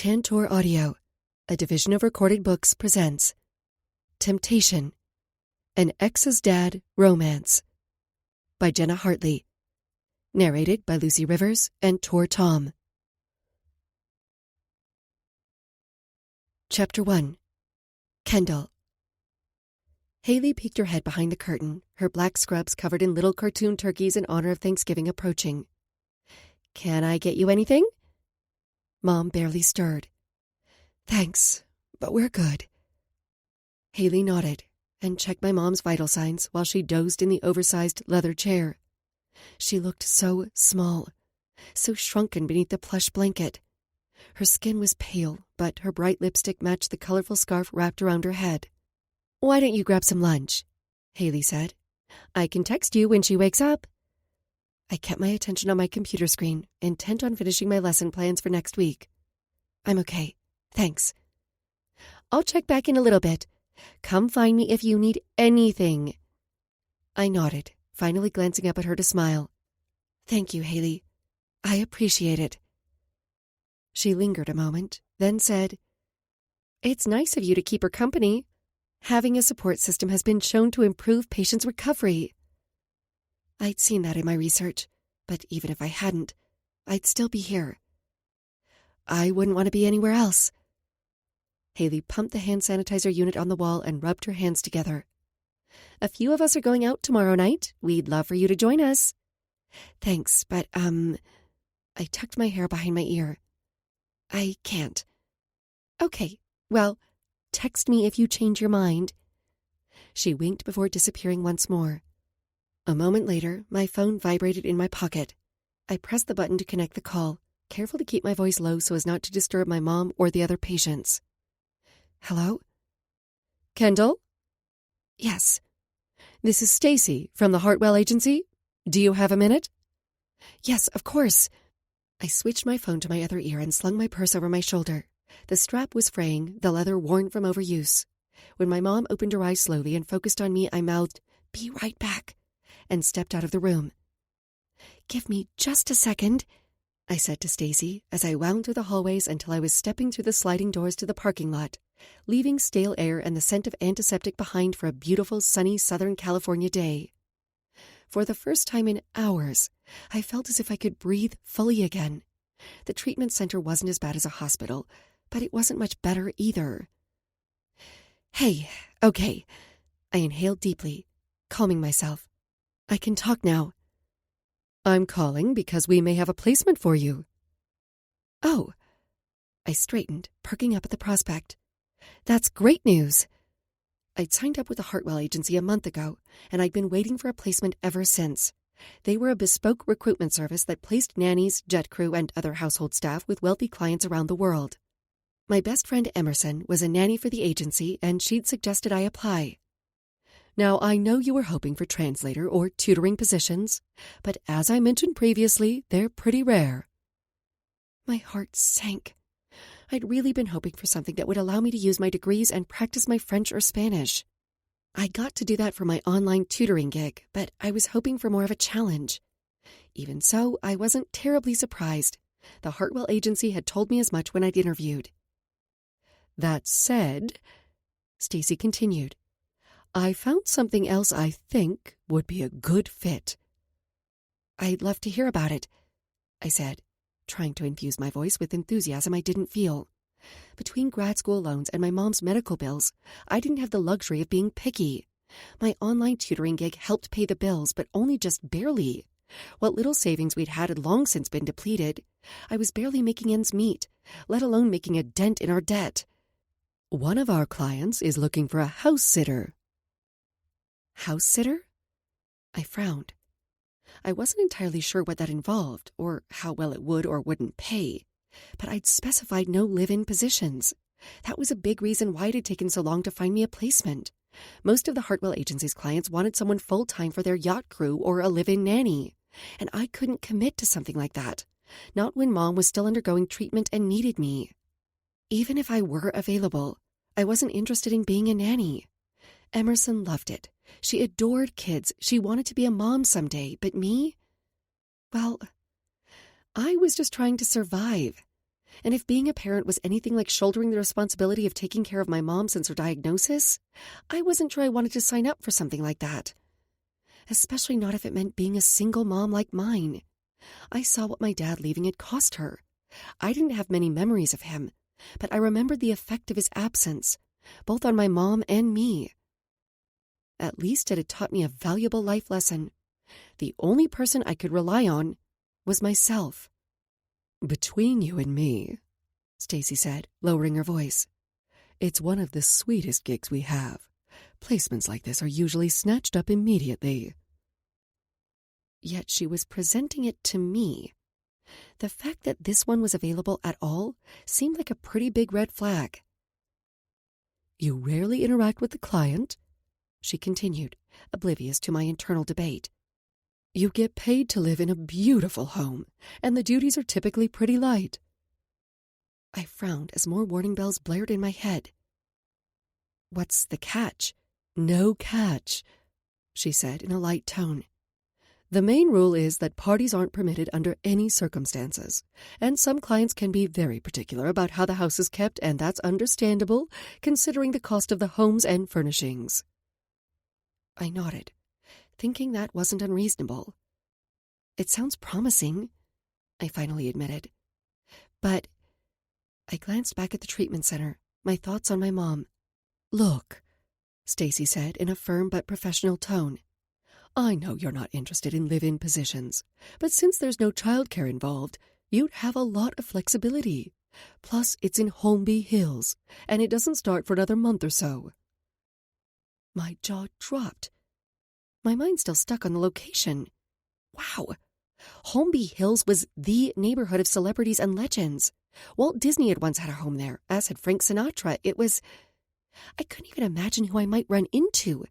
Tantor Audio, a division of Recorded Books, presents Temptation, an Ex's Dad Romance by Jenna Hartley, narrated by Lucy Rivers and Tor Tom. Chapter 1. Kendall. Haley peeked her head behind the curtain, her black scrubs covered in little cartoon turkeys in honor of Thanksgiving approaching. "Can I get you anything?" Mom barely stirred. "Thanks, but we're good." Haley nodded and checked my mom's vital signs while she dozed in the oversized leather chair. She looked so small, so shrunken beneath the plush blanket. Her skin was pale, but her bright lipstick matched the colorful scarf wrapped around her head. "Why don't you grab some lunch?" Haley said. "I can text you when she wakes up." I kept my attention on my computer screen, intent on finishing my lesson plans for next week. "I'm okay, thanks." "I'll check back in a little bit. Come find me if you need anything." I nodded, finally glancing up at her to smile. "Thank you, Haley. I appreciate it." She lingered a moment, then said, "It's nice of you to keep her company. Having a support system has been shown to improve patients' recovery." I'd seen that in my research, but even if I hadn't, I'd still be here. I wouldn't want to be anywhere else. Haley pumped the hand sanitizer unit on the wall and rubbed her hands together. "A few of us are going out tomorrow night. We'd love for you to join us." "Thanks, but, I tucked my hair behind my ear. "I can't." "Okay, well, text me if you change your mind." She winked before disappearing once more. A moment later, my phone vibrated in my pocket. I pressed the button to connect the call, careful to keep my voice low so as not to disturb my mom or the other patients. "Hello?" "Kendall?" "Yes." "This is Stacy from the Hartwell Agency. Do you have a minute?" "Yes, of course." I switched my phone to my other ear and slung my purse over my shoulder. The strap was fraying, the leather worn from overuse. When my mom opened her eyes slowly and focused on me, I mouthed, "Be right back," and stepped out of the room. "Give me just a second," I said to Stacy as I wound through the hallways until I was stepping through the sliding doors to the parking lot, leaving stale air and the scent of antiseptic behind for a beautiful, sunny Southern California day. For the first time in hours, I felt as if I could breathe fully again. The treatment center wasn't as bad as a hospital, but it wasn't much better either. "Hey, okay." I inhaled deeply, calming myself. "I can talk now." "I'm calling because we may have a placement for you." "Oh." I straightened, perking up at the prospect. "That's great news." I'd signed up with the Hartwell Agency a month ago, and I'd been waiting for a placement ever since. They were a bespoke recruitment service that placed nannies, jet crew, and other household staff with wealthy clients around the world. My best friend Emerson was a nanny for the agency, and she'd suggested I apply. Now, I know you were hoping for translator or tutoring positions, but as I mentioned previously, they're pretty rare. My heart sank. I'd really been hoping for something that would allow me to use my degrees and practice my French or Spanish. I got to do that for my online tutoring gig, but I was hoping for more of a challenge. Even so, I wasn't terribly surprised. The Hartwell Agency had told me as much when I'd interviewed. "That said," Stacy continued, "I found something else I think would be a good fit." "I'd love to hear about it," I said, trying to infuse my voice with enthusiasm I didn't feel. Between grad school loans and my mom's medical bills, I didn't have the luxury of being picky. My online tutoring gig helped pay the bills, but only just barely. What little savings we'd had long since been depleted. I was barely making ends meet, let alone making a dent in our debt. "One of our clients is looking for a house sitter." "House sitter?" I frowned. I wasn't entirely sure what that involved, or how well it would or wouldn't pay, but I'd specified no live-in positions. That was a big reason why it had taken so long to find me a placement. Most of the Hartwell Agency's clients wanted someone full-time for their yacht crew or a live-in nanny, and I couldn't commit to something like that, not when Mom was still undergoing treatment and needed me. Even if I were available, I wasn't interested in being a nanny. Emerson loved it. She adored kids. She wanted to be a mom someday, but me? Well, I was just trying to survive. And if being a parent was anything like shouldering the responsibility of taking care of my mom since her diagnosis, I wasn't sure I wanted to sign up for something like that. Especially not if it meant being a single mom like mine. I saw what my dad leaving had cost her. I didn't have many memories of him, but I remembered the effect of his absence, both on my mom and me. At least it had taught me a valuable life lesson. The only person I could rely on was myself. "Between you and me," Stacy said, lowering her voice, "it's one of the sweetest gigs we have. Placements like this are usually snatched up immediately." Yet she was presenting it to me. The fact that this one was available at all seemed like a pretty big red flag. "You rarely interact with the client," she continued, oblivious to my internal debate. "You get paid to live in a beautiful home, and the duties are typically pretty light." I frowned as more warning bells blared in my head. "What's the catch?" "No catch," she said in a light tone. "The main rule is that parties aren't permitted under any circumstances, and some clients can be very particular about how the house is kept, and that's understandable, considering the cost of the homes and furnishings." I nodded, thinking that wasn't unreasonable. "It sounds promising," I finally admitted. But I glanced back at the treatment center, my thoughts on my mom. "Look," Stacy said in a firm but professional tone, "I know you're not interested in live-in positions, but since there's no childcare involved, you'd have a lot of flexibility. Plus, it's in Holmby Hills, and it doesn't start for another month or so." My jaw dropped. My mind still stuck on the location. Wow! Holmby Hills was the neighborhood of celebrities and legends. Walt Disney had once had a home there, as had Frank Sinatra. I couldn't even imagine who I might run into,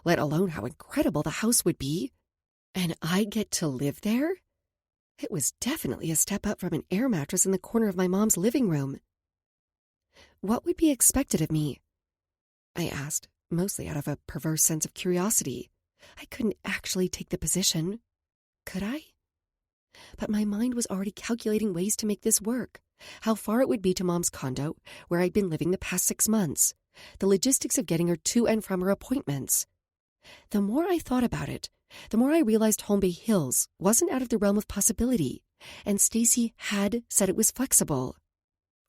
let alone how incredible the house would be. And I get to live there? It was definitely a step up from an air mattress in the corner of my mom's living room. "What would be expected of me?" I asked, mostly out of a perverse sense of curiosity. I couldn't actually take the position. Could I? But my mind was already calculating ways to make this work. How far it would be to Mom's condo, where I'd been living the past 6 months. The logistics of getting her to and from her appointments. The more I thought about it, the more I realized Holmby Hills wasn't out of the realm of possibility, and Stacy had said it was flexible.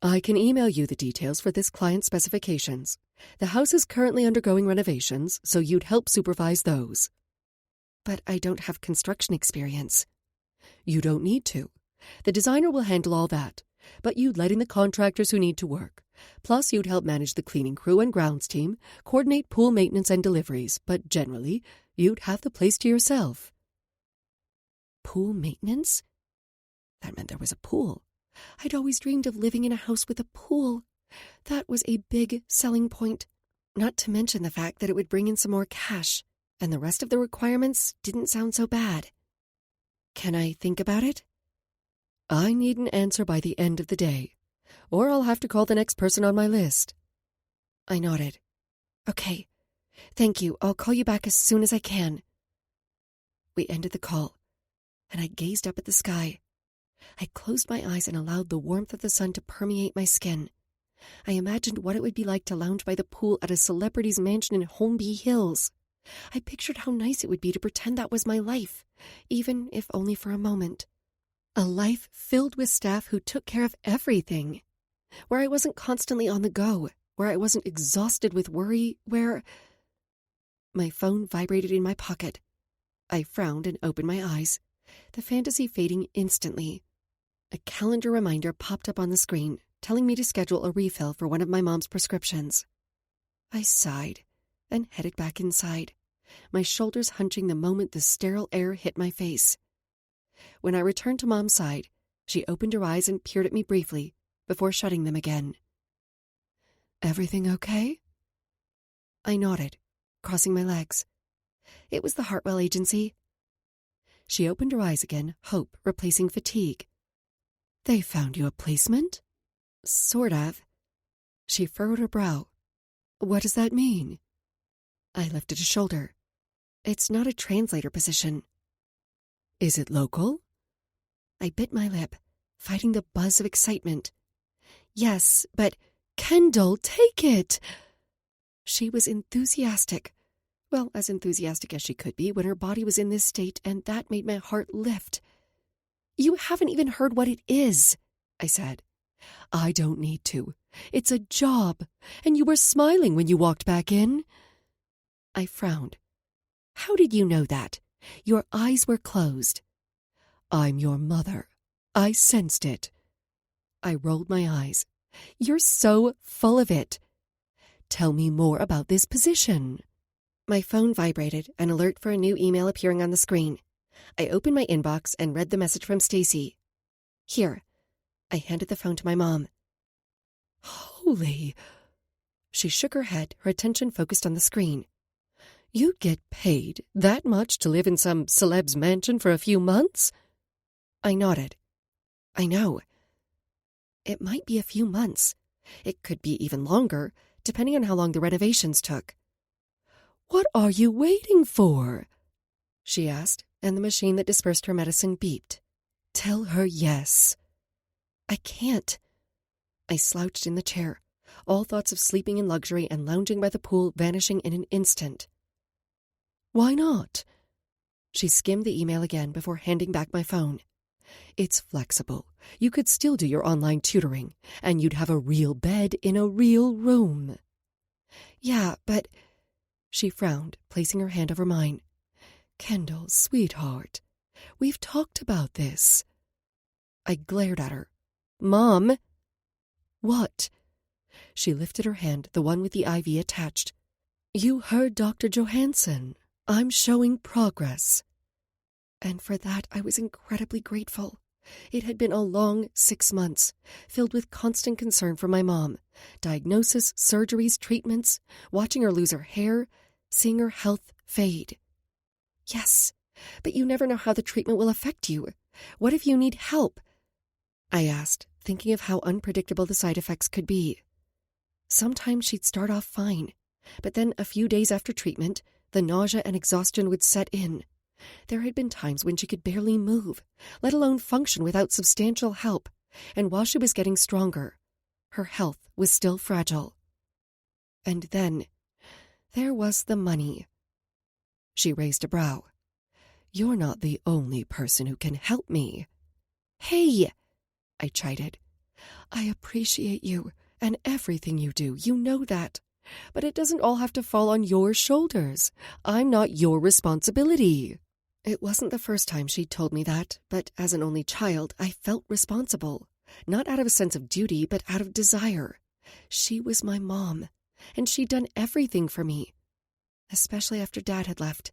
"I can email you the details for this client's specifications. The house is currently undergoing renovations, so you'd help supervise those." "But I don't have construction experience." "You don't need to. The designer will handle all that, but you'd let in the contractors who need to work. Plus, you'd help manage the cleaning crew and grounds team, coordinate pool maintenance and deliveries, but generally, you'd have the place to yourself." Pool maintenance? That meant there was a pool. I'd always dreamed of living in a house with a pool. That was a big selling point, not to mention the fact that it would bring in some more cash, and the rest of the requirements didn't sound so bad. "Can I think about it?" "I need an answer by the end of the day, or I'll have to call the next person on my list." I nodded. "Okay, thank you. I'll call you back as soon as I can." We ended the call, and I gazed up at the sky. I closed my eyes and allowed the warmth of the sun to permeate my skin. I imagined what it would be like to lounge by the pool at a celebrity's mansion in Holmby Hills. I pictured how nice it would be to pretend that was my life, even if only for a moment. A life filled with staff who took care of everything. Where I wasn't constantly on the go, where I wasn't exhausted with worry, where... My phone vibrated in my pocket. I frowned and opened my eyes, the fantasy fading instantly. A calendar reminder popped up on the screen, telling me to schedule a refill for one of my mom's prescriptions. I sighed and headed back inside, my shoulders hunching the moment the sterile air hit my face. When I returned to Mom's side, she opened her eyes and peered at me briefly before shutting them again. "Everything okay?" I nodded, crossing my legs. It was the Hartwell Agency. She opened her eyes again, hope replacing fatigue. "They found you a placement?" "Sort of." She furrowed her brow. "What does that mean?" I lifted a shoulder. "It's not a translator position." "Is it local?" I bit my lip, fighting the buzz of excitement. Yes, but Kendall, take it! She was enthusiastic. Well, as enthusiastic as she could be when her body was in this state, and that made my heart lift. You haven't even heard what it is, I said. I don't need to. It's a job, and you were smiling when you walked back in. I frowned. How did you know that? Your eyes were closed. I'm your mother. I sensed it. I rolled my eyes. You're so full of it. Tell me more about this position. My phone vibrated, an alert for a new email appearing on the screen. I opened my inbox and read the message from Stacy. Here. I handed the phone to my mom. Holy. She shook her head, her attention focused on the screen. You'd get paid that much to live in some celeb's mansion for a few months? I nodded. I know. It might be a few months. It could be even longer, depending on how long the renovations took. What are you waiting for? She asked, and the machine that dispersed her medicine beeped. Tell her yes. I can't. I slouched in the chair, all thoughts of sleeping in luxury and lounging by the pool vanishing in an instant. Why not? She skimmed the email again before handing back my phone. It's flexible. You could still do your online tutoring, and you'd have a real bed in a real room. Yeah, but... She frowned, placing her hand over mine. Kendall, sweetheart, we've talked about this. I glared at her. Mom! What? She lifted her hand, the one with the IV attached. You heard Dr. Johansson. I'm showing progress. And for that I was incredibly grateful. It had been a long 6 months, filled with constant concern for my mom. Diagnosis, surgeries, treatments, watching her lose her hair, seeing her health fade. Yes, but you never know how the treatment will affect you. What if you need help? I asked, thinking of how unpredictable the side effects could be. Sometimes she'd start off fine, but then a few days after treatment, the nausea and exhaustion would set in. There had been times when she could barely move, let alone function without substantial help, and while she was getting stronger, her health was still fragile. And then, there was the money. She raised a brow. You're not the only person who can help me. Hey, I chided. I appreciate you and everything you do, you know that. But it doesn't all have to fall on your shoulders. I'm not your responsibility. It wasn't the first time she'd told me that, but as an only child, I felt responsible. Not out of a sense of duty, but out of desire. She was my mom, and she'd done everything for me. Especially after Dad had left.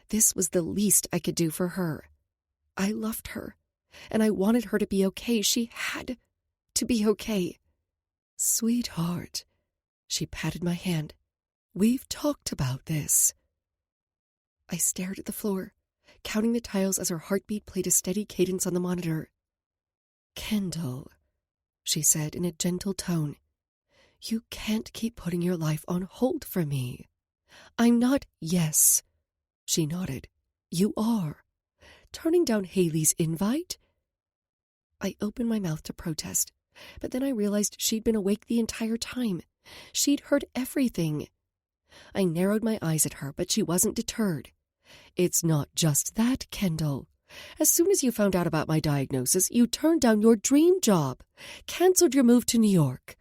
This was the least I could do for her. I loved her, and I wanted her to be okay. She had to be okay. Sweetheart, she patted my hand. We've talked about this. I stared at the floor, counting the tiles as her heartbeat played a steady cadence on the monitor. Kendall, she said in a gentle tone, you can't keep putting your life on hold for me. I'm not, yes, she nodded. You are. Turning down Haley's invite? I opened my mouth to protest, but then I realized she'd been awake the entire time. She'd heard everything. I narrowed my eyes at her, but she wasn't deterred. It's not just that, Kendall. As soon as you found out about my diagnosis, you turned down your dream job, canceled your move to New York.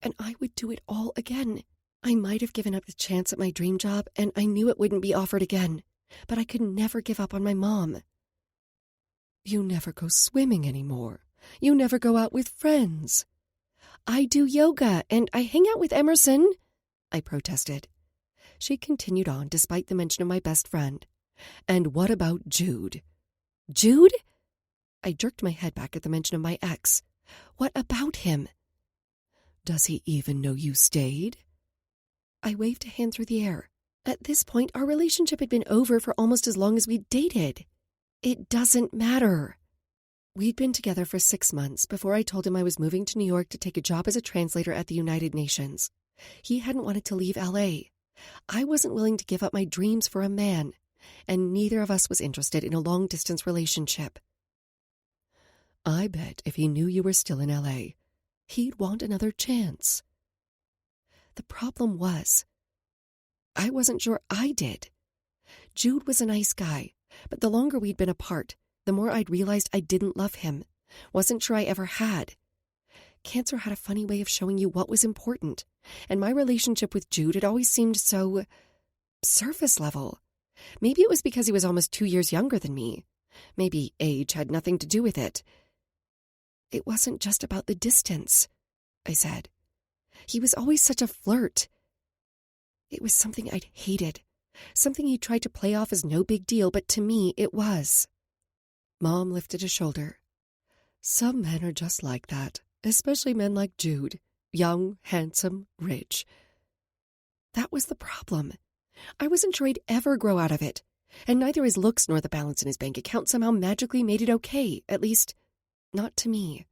And I would do it all again. I might have given up the chance at my dream job, and I knew it wouldn't be offered again, but I could never give up on my mom. You never go swimming anymore. You never go out with friends. I do yoga, and I hang out with Emerson, I protested. She continued on, despite the mention of my best friend. And what about Jude? Jude? I jerked my head back at the mention of my ex. What about him? Does he even know you stayed? I waved a hand through the air. At this point, our relationship had been over for almost as long as we'd dated. It doesn't matter. We'd been together for 6 months before I told him I was moving to New York to take a job as a translator at the United Nations. He hadn't wanted to leave L.A. I wasn't willing to give up my dreams for a man, and neither of us was interested in a long-distance relationship. I bet if he knew you were still in L.A., He'd want another chance. The problem was, I wasn't sure I did. Jude was a nice guy, but the longer we'd been apart, the more I'd realized I didn't love him. Wasn't sure I ever had. Cancer had a funny way of showing you what was important, and my relationship with Jude had always seemed so surface level. Maybe it was because he was almost 2 years younger than me. Maybe age had nothing to do with it. It wasn't just about the distance, I said. He was always such a flirt. It was something I'd hated, something he tried to play off as no big deal, but to me it was. Mom lifted a shoulder. Some men are just like that, especially men like Jude, young, handsome, rich. That was the problem. I wasn't sure he'd ever grow out of it, and neither his looks nor the balance in his bank account somehow magically made it okay, at least, not to me.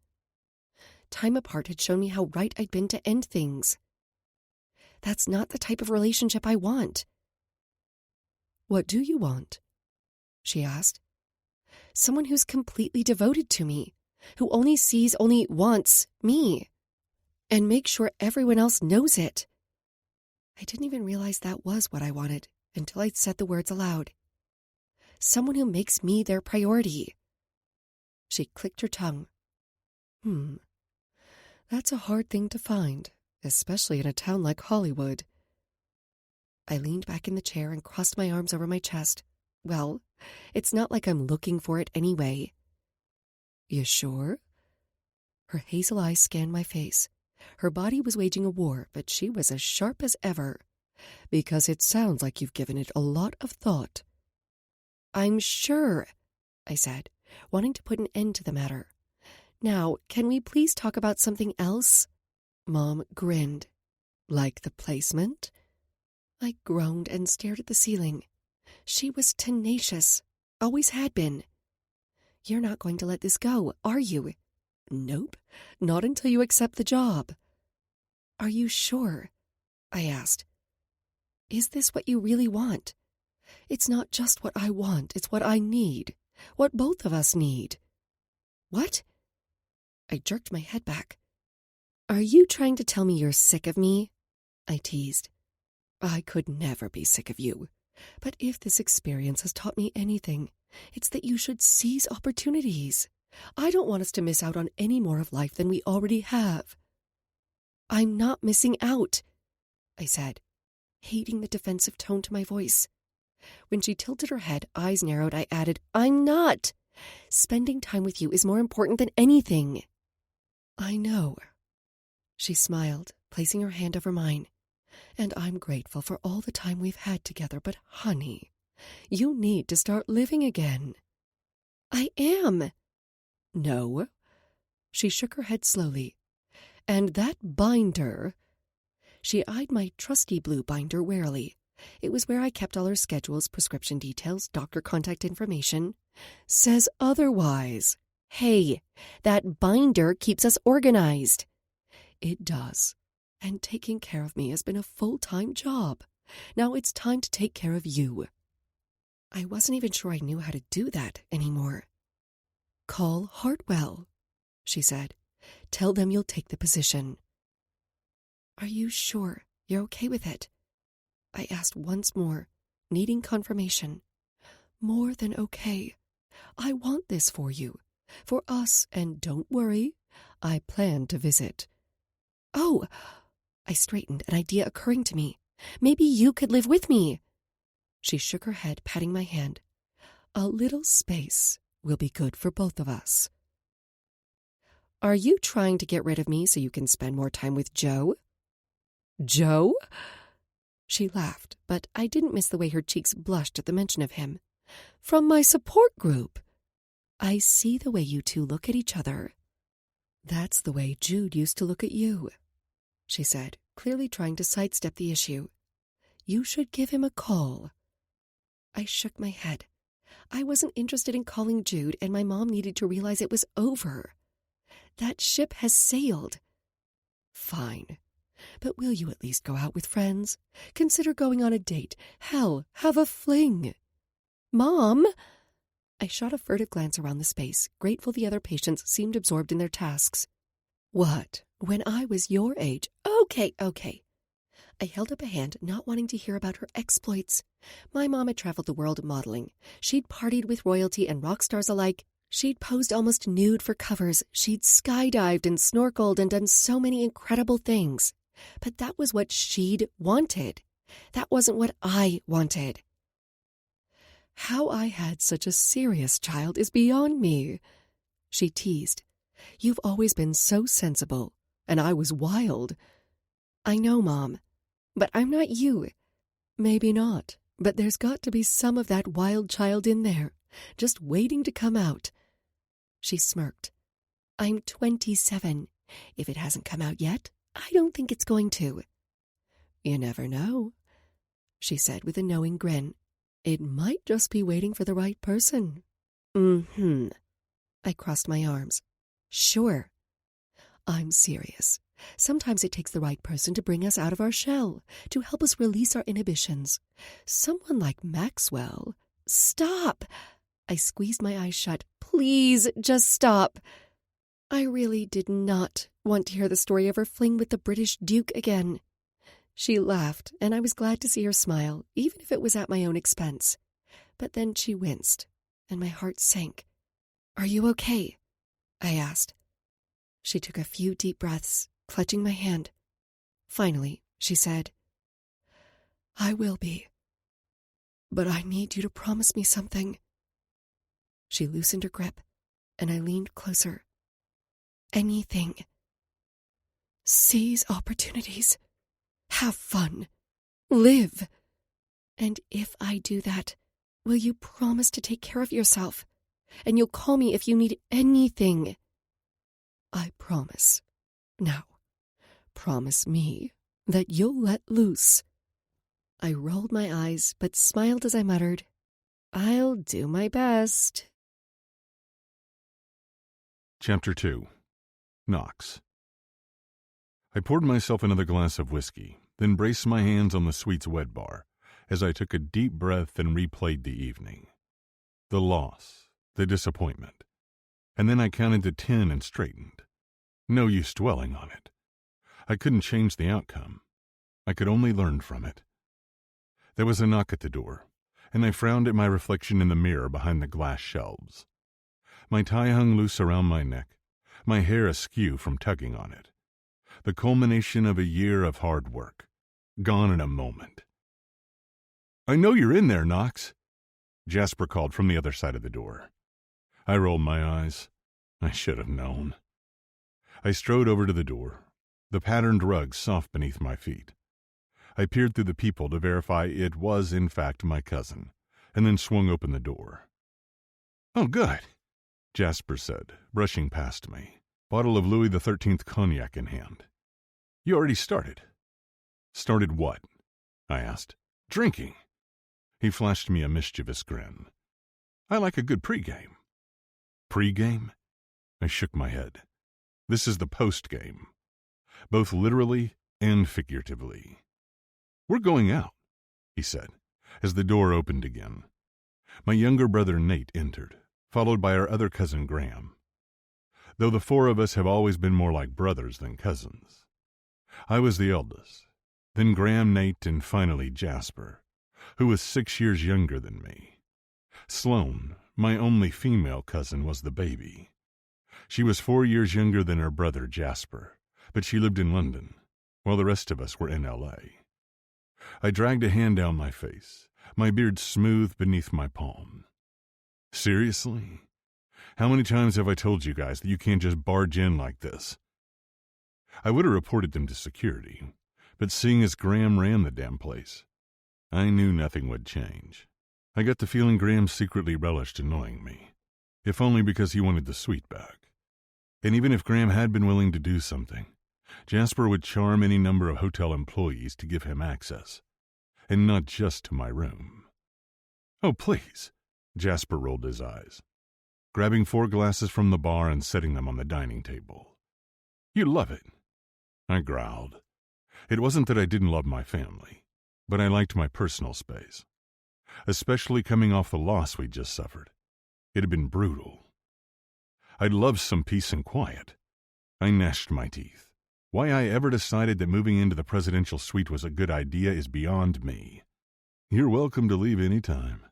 Time apart had shown me how right I'd been to end things. That's not the type of relationship I want. What do you want? She asked. Someone who's completely devoted to me, who only wants me, and makes sure everyone else knows it. I didn't even realize that was what I wanted until I'd said the words aloud. Someone who makes me their priority. She clicked her tongue. That's a hard thing to find, especially in a town like Hollywood. I leaned back in the chair and crossed my arms over my chest. Well, it's not like I'm looking for it anyway. You sure? Her hazel eyes scanned my face. Her body was waging a war, but she was as sharp as ever. Because it sounds like you've given it a lot of thought. I'm sure, I said, wanting to put an end to the matter. Now, can we please talk about something else? Mom grinned. Like the placement? I groaned and stared at the ceiling. She was tenacious, always had been. You're not going to let this go, are you? Nope, not until you accept the job. Are you sure? I asked. Is this what you really want? It's not just what I want, it's what I need. What both of us need. What? I jerked my head back. Are you trying to tell me you're sick of me? I teased. I could never be sick of you. But if this experience has taught me anything, it's that you should seize opportunities. I don't want us to miss out on any more of life than we already have. I'm not missing out, I said, hating the defensive tone to my voice. When she tilted her head, eyes narrowed, I added, I'm not. Spending time with you is more important than anything. I know. She smiled, placing her hand over mine. And I'm grateful for all the time we've had together, but honey, you need to start living again. I am. No. She shook her head slowly. And that binder. She eyed my trusty blue binder warily. It was where I kept all her schedules, prescription details, doctor contact information. Says otherwise. Hey, that binder keeps us organized. It does. And taking care of me has been a full-time job. Now it's time to take care of you. I wasn't even sure I knew how to do that anymore. Call Hartwell, she said. Tell them you'll take the position. Are you sure you're okay with it? I asked once more, needing confirmation. More than okay. I want this for you, for us, and don't worry, I plan to visit. Oh, I straightened, an idea occurring to me. Maybe you could live with me. She shook her head, patting my hand. A little space will be good for both of us. Are you trying to get rid of me so you can spend more time with Joe? Joe? She laughed, but I didn't miss the way her cheeks blushed at the mention of him. From my support group. I see the way you two look at each other. That's the way Jude used to look at you, she said, clearly trying to sidestep the issue. You should give him a call. I shook my head. I wasn't interested in calling Jude, and my mom needed to realize it was over. That ship has sailed. Fine. But will you at least go out with friends? Consider going on a date. Hell, have a fling. Mom! I shot a furtive glance around the space, grateful the other patients seemed absorbed in their tasks. What? When I was your age? Okay. I held up a hand, not wanting to hear about her exploits. My mom had traveled the world modeling. She'd partied with royalty and rock stars alike. She'd posed almost nude for covers. She'd skydived and snorkeled and done so many incredible things. But that was what she'd wanted. That wasn't what I wanted. How I had such a serious child is beyond me, she teased. You've always been so sensible, and I was wild. I know, Mom, but I'm not you. Maybe not, but there's got to be some of that wild child in there, just waiting to come out. She smirked. I'm 27. If it hasn't come out yet, I don't think it's going to. You never know, she said with a knowing grin. It might just be waiting for the right person. I crossed my arms. Sure. I'm serious. Sometimes it takes the right person to bring us out of our shell, to help us release our inhibitions. Someone like Maxwell. Stop! I squeezed my eyes shut. Please, just stop. I really did not want to hear the story of her fling with the British Duke again. She laughed, and I was glad to see her smile, even if it was at my own expense. But then she winced, and my heart sank. Are you okay? I asked. She took a few deep breaths, clutching my hand. Finally, she said, I will be. But I need you to promise me something. She loosened her grip, and I leaned closer. Anything. Seize opportunities. Have fun. Live. And if I do that, will you promise to take care of yourself? And you'll call me if you need anything. I promise. Now, promise me that you'll let loose. I rolled my eyes, but smiled as I muttered, I'll do my best. Chapter 2. Knox. I poured myself another glass of whiskey, then braced my hands on the suite's wet bar as I took a deep breath and replayed the evening. The loss, the disappointment. And then I counted to 10 and straightened. No use dwelling on it. I couldn't change the outcome. I could only learn from it. There was a knock at the door, and I frowned at my reflection in the mirror behind the glass shelves. My tie hung loose around my neck, my hair askew from tugging on it. The culmination of a year of hard work, gone in a moment. I know you're in there, Knox, Jasper called from the other side of the door. I rolled my eyes. I should have known. I strode over to the door, the patterned rug soft beneath my feet. I peered through the peephole to verify it was, in fact, my cousin, and then swung open the door. Oh, good, Jasper said, brushing past me, bottle of Louis XIII cognac in hand. You already started. Started what? I asked. Drinking. He flashed me a mischievous grin. I like a good pregame. Pregame? I shook my head. This is the postgame, both literally and figuratively. We're going out, he said, as the door opened again. My younger brother Nate entered, followed by our other cousin Graham. Though the four of us have always been more like brothers than cousins. I was the eldest, then Graham, Nate, and finally Jasper, who was 6 years younger than me. Sloane, my only female cousin, was the baby. She was 4 years younger than her brother Jasper, but she lived in London, while the rest of us were in L.A. I dragged a hand down my face, my beard smooth beneath my palm. Seriously? How many times have I told you guys that you can't just barge in like this? I would have reported them to security, but seeing as Graham ran the damn place, I knew nothing would change. I got the feeling Graham secretly relished annoying me, if only because he wanted the suite back. And even if Graham had been willing to do something, Jasper would charm any number of hotel employees to give him access, and not just to my room. Oh, please, Jasper rolled his eyes, grabbing 4 glasses from the bar and setting them on the dining table. You love it, I growled. It wasn't that I didn't love my family, but I liked my personal space, especially coming off the loss we'd just suffered. It had been brutal. I'd love some peace and quiet. I gnashed my teeth. Why I ever decided that moving into the presidential suite was a good idea is beyond me. "You're welcome to leave any time,"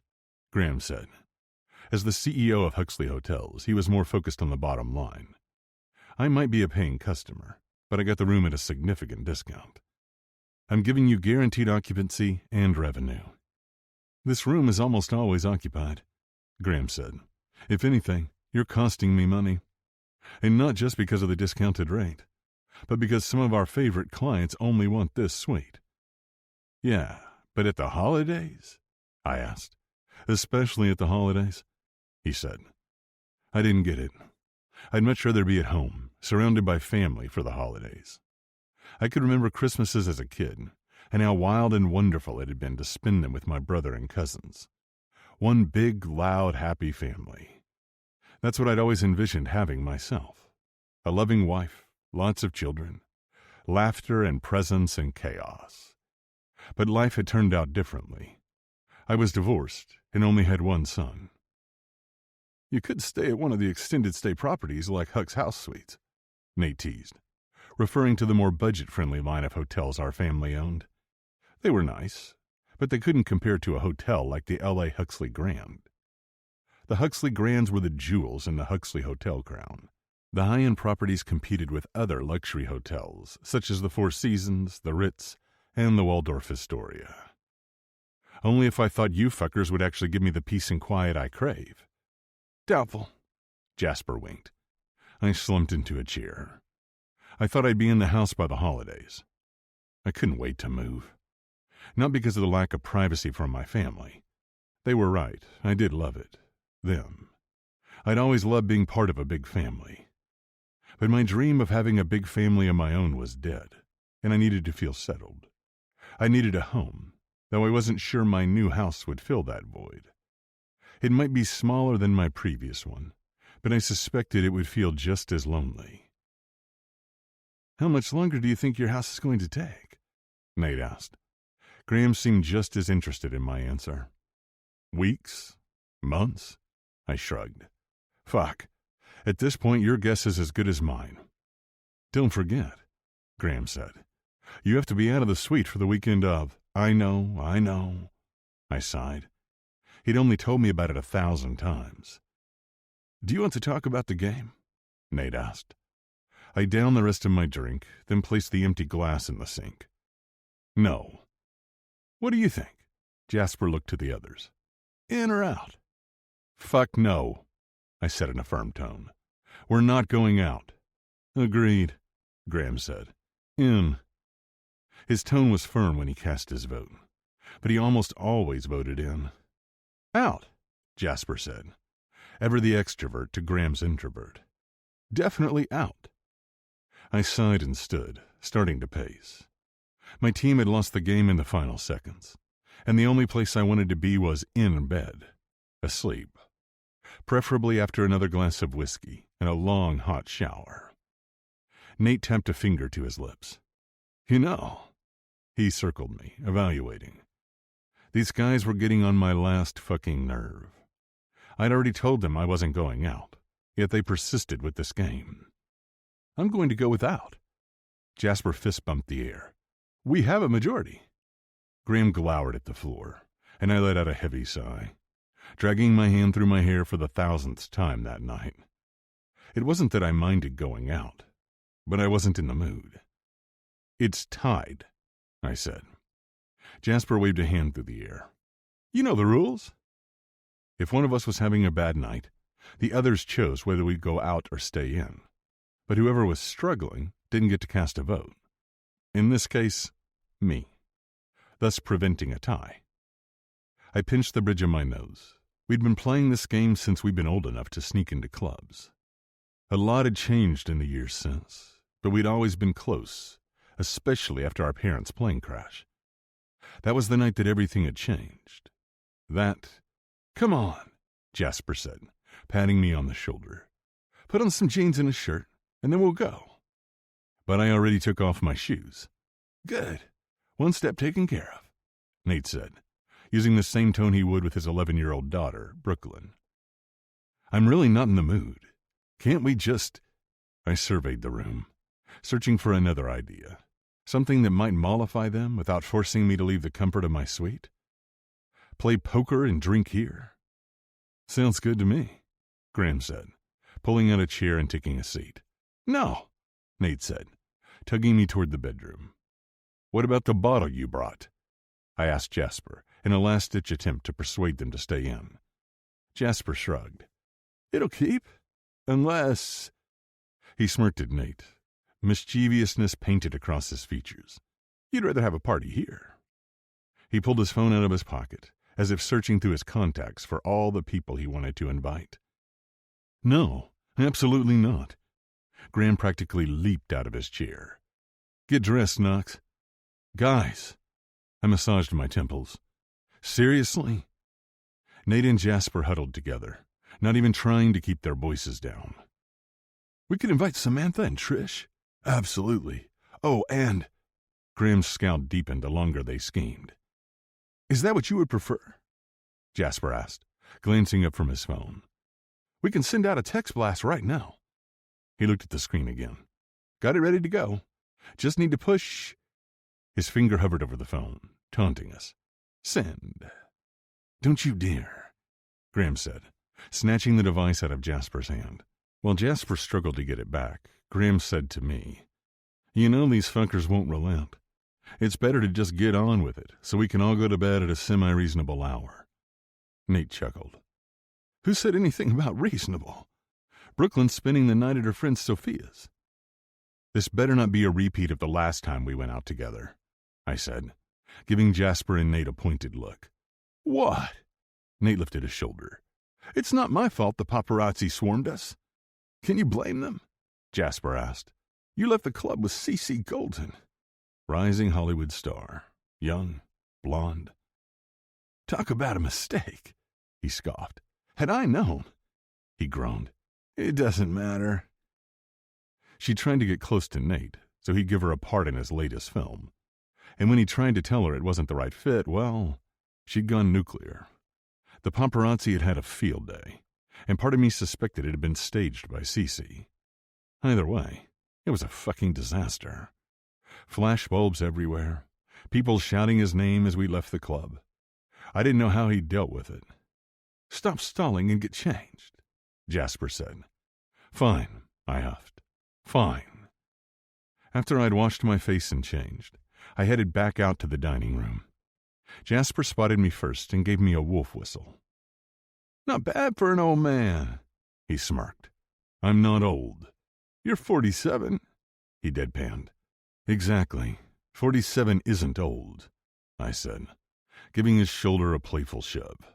Graham said. As the CEO of Huxley Hotels, he was more focused on the bottom line. I might be a paying customer, but I got the room at a significant discount. "I'm giving you guaranteed occupancy and revenue." "This room is almost always occupied," Graham said. "If anything, you're costing me money. And not just because of the discounted rate, but because some of our favorite clients only want this suite." "Yeah, but at the holidays?" I asked. "Especially at the holidays," he said. I didn't get it. I'd much rather be at home, surrounded by family for the holidays. I could remember Christmases as a kid, and how wild and wonderful it had been to spend them with my brother and cousins. One big, loud, happy family. That's what I'd always envisioned having myself. A loving wife, lots of children, laughter and presence and chaos. But life had turned out differently. I was divorced and only had one son. "You could stay at one of the extended stay properties like Huck's House Suites," Nate teased, referring to the more budget-friendly line of hotels our family owned. They were nice, but they couldn't compare to a hotel like the L.A. Huxley Grand. The Huxley Grands were the jewels in the Huxley Hotel crown. The high-end properties competed with other luxury hotels, such as the Four Seasons, the Ritz, and the Waldorf Astoria. Only if I thought you fuckers would actually give me the peace and quiet I crave. "Doubtful," Jasper winked. I slumped into a chair. I thought I'd be in the house by the holidays. I couldn't wait to move. Not because of the lack of privacy from my family. They were right. I did love it. Them. I'd always loved being part of a big family. But my dream of having a big family of my own was dead, and I needed to feel settled. I needed a home, though I wasn't sure my new house would fill that void. It might be smaller than my previous one, but I suspected it would feel just as lonely. "How much longer do you think your house is going to take?" Nate asked. Graham seemed just as interested in my answer. "Weeks? Months?" I shrugged. "Fuck. At this point, your guess is as good as mine." "Don't forget," Graham said. "You have to be out of the suite for the weekend of—" I know. I sighed. He'd only told me about it 1,000 times. "Do you want to talk about the game?" Nate asked. I downed the rest of my drink, then placed the empty glass in the sink. "No." "What do you think?" Jasper looked to the others. "In or out?" "Fuck no," I said in a firm tone. "We're not going out." "Agreed," Graham said. "In." His tone was firm when he cast his vote, but he almost always voted in. "Out," Jasper said, ever the extrovert to Graham's introvert. "Definitely out." I sighed and stood, starting to pace. My team had lost the game in the final seconds, and the only place I wanted to be was in bed, asleep, preferably after another glass of whiskey and a long, hot shower. Nate tapped a finger to his lips. "You know," he circled me, evaluating. These guys were getting on my last fucking nerve. I'd already told them I wasn't going out, yet they persisted with this game. "I'm going to go without." Jasper fist bumped the air. "We have a majority." Graham glowered at the floor, and I let out a heavy sigh, dragging my hand through my hair for the 1,000th time that night. It wasn't that I minded going out, but I wasn't in the mood. "It's tied," I said. Jasper waved a hand through the air. "You know the rules." If one of us was having a bad night, the others chose whether we'd go out or stay in. But whoever was struggling didn't get to cast a vote. In this case, me, thus preventing a tie. I pinched the bridge of my nose. We'd been playing this game since we'd been old enough to sneak into clubs. A lot had changed in the years since, but we'd always been close, especially after our parents' plane crash. That was the night that everything had changed. "Come on," Jasper said, patting me on the shoulder. "Put on some jeans and a shirt, and then we'll go." But I already took off my shoes. "Good. One step taken care of," Nate said, using the same tone he would with his 11-year-old daughter, Brooklyn. "I'm really not in the mood. Can't we just—" I surveyed the room, searching for another idea, something that might mollify them without forcing me to leave the comfort of my suite. Play poker and drink here? Sounds good to me, Graham said, pulling out a chair and taking a seat. No, Nate said, tugging me toward the bedroom. What about the bottle you brought? I asked Jasper, in a last-ditch attempt to persuade them to stay in. Jasper shrugged. It'll keep, unless... He smirked at Nate, mischievousness painted across his features. You'd rather have a party here. He pulled his phone out of his pocket, as if searching through his contacts for all the people he wanted to invite. No, absolutely not. Graham practically leaped out of his chair. Get dressed, Knox. Guys. I massaged my temples. Seriously? Nate and Jasper huddled together, not even trying to keep their voices down. We could invite Samantha and Trish. Absolutely. Oh, and... Graham's scowl deepened the longer they schemed. Is that what you would prefer? Jasper asked, glancing up from his phone. We can send out a text blast right now. He looked at the screen again. Got it ready to go. Just need to push... His finger hovered over the phone, taunting us. Send. Don't you dare, Graham said, snatching the device out of Jasper's hand. While Jasper struggled to get it back, Graham said to me, You know these fuckers won't relent. It's better to just get on with it, so we can all go to bed at a semi-reasonable hour. Nate chuckled. Who said anything about reasonable? Brooklyn's spending the night at her friend Sophia's. This better not be a repeat of the last time we went out together, I said, giving Jasper and Nate a pointed look. What? Nate lifted a shoulder. It's not my fault the paparazzi swarmed us. Can you blame them? Jasper asked. You left the club with Cece Golden. Rising Hollywood star. Young, blonde. Talk about a mistake, he scoffed. Had I known? He groaned. It doesn't matter. She tried to get close to Nate, so he'd give her a part in his latest film. And when he tried to tell her it wasn't the right fit, well, she'd gone nuclear. The paparazzi had had a field day, and part of me suspected it had been staged by Cece. Either way, it was a fucking disaster. Flash bulbs everywhere, people shouting his name as we left the club. I didn't know how he dealt with it. Stop stalling and get changed, Jasper said. Fine, I huffed. Fine. After I'd washed my face and changed, I headed back out to the dining room. Jasper spotted me first and gave me a wolf whistle. Not bad for an old man, he smirked. I'm not old. You're 47, he deadpanned. Exactly. 47 isn't old, I said, giving his shoulder a playful shove.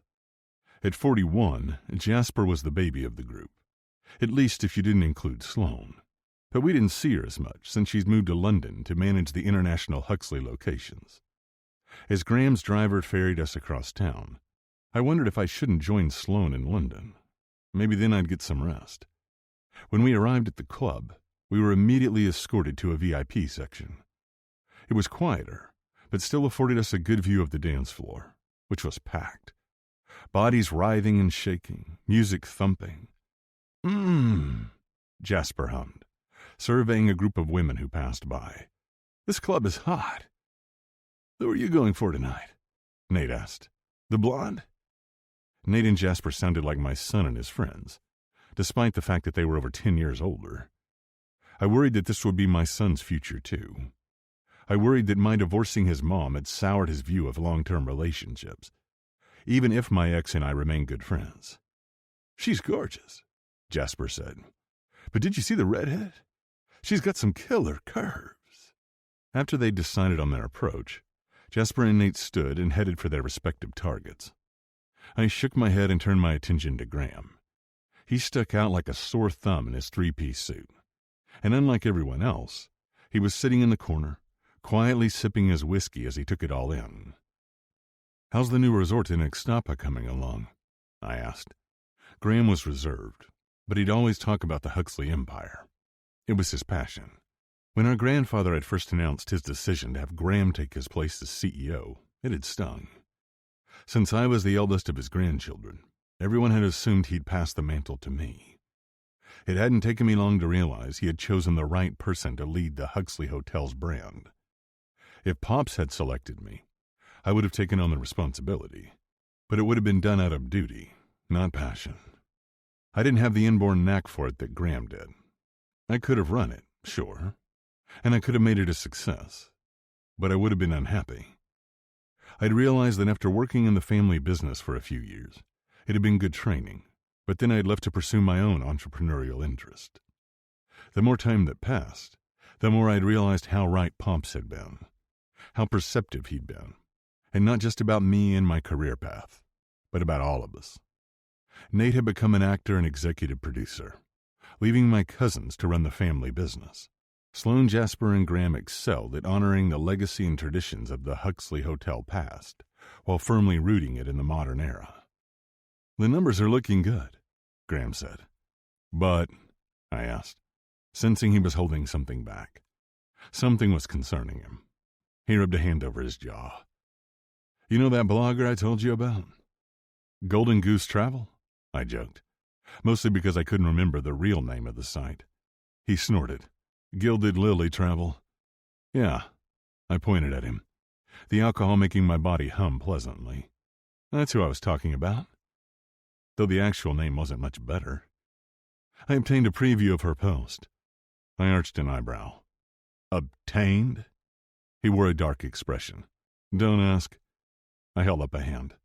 At 41, Jasper was the baby of the group, at least if you didn't include Sloane. But we didn't see her as much since she's moved to London to manage the international Huxley locations. As Graham's driver ferried us across town, I wondered if I shouldn't join Sloane in London. Maybe then I'd get some rest. When we arrived at the club, we were immediately escorted to a VIP section. It was quieter, but still afforded us a good view of the dance floor, which was packed. Bodies writhing and shaking, music thumping. Jasper hummed, surveying a group of women who passed by. This club is hot. Who are you going for tonight? Nate asked. The blonde? Nate and Jasper sounded like my son and his friends, despite the fact that they were over 10 years older. I worried that this would be my son's future, too. I worried that my divorcing his mom had soured his view of long-term relationships, even if my ex and I remain good friends. She's gorgeous, Jasper said. But did you see the redhead? She's got some killer curves. After they'd decided on their approach, Jasper and Nate stood and headed for their respective targets. I shook my head and turned my attention to Graham. He stuck out like a sore thumb in his three-piece suit. And unlike everyone else, he was sitting in the corner, quietly sipping his whiskey as he took it all in. How's the new resort in Ixtapa coming along? I asked. Graham was reserved, but he'd always talk about the Huxley Empire. It was his passion. When our grandfather had first announced his decision to have Graham take his place as CEO, it had stung. Since I was the eldest of his grandchildren, everyone had assumed he'd pass the mantle to me. It hadn't taken me long to realize he had chosen the right person to lead the Huxley Hotel's brand. If Pops had selected me, I would have taken on the responsibility, but it would have been done out of duty, not passion. I didn't have the inborn knack for it that Graham did. I could have run it, sure, and I could have made it a success, but I would have been unhappy. I'd realized that after working in the family business for a few years, it had been good training, but then I'd left to pursue my own entrepreneurial interest. The more time that passed, the more I'd realized how right Pops had been, how perceptive he'd been, and not just about me and my career path, but about all of us. Nate had become an actor and executive producer, leaving my cousins to run the family business. Sloane, Jasper, and Graham excelled at honoring the legacy and traditions of the Huxley Hotel past, while firmly rooting it in the modern era. "The numbers are looking good," Graham said. "But," I asked, sensing he was holding something back. Something was concerning him. He rubbed a hand over his jaw. "You know that blogger I told you about? Golden Goose Travel?" I joked, mostly because I couldn't remember the real name of the site. He snorted. "Gilded Lily Travel." "Yeah," I pointed at him, the alcohol making my body hum pleasantly. "That's who I was talking about." Though the actual name wasn't much better. I obtained a preview of her post. I arched an eyebrow. "Obtained?" He wore a dark expression. "Don't ask." I held up a hand.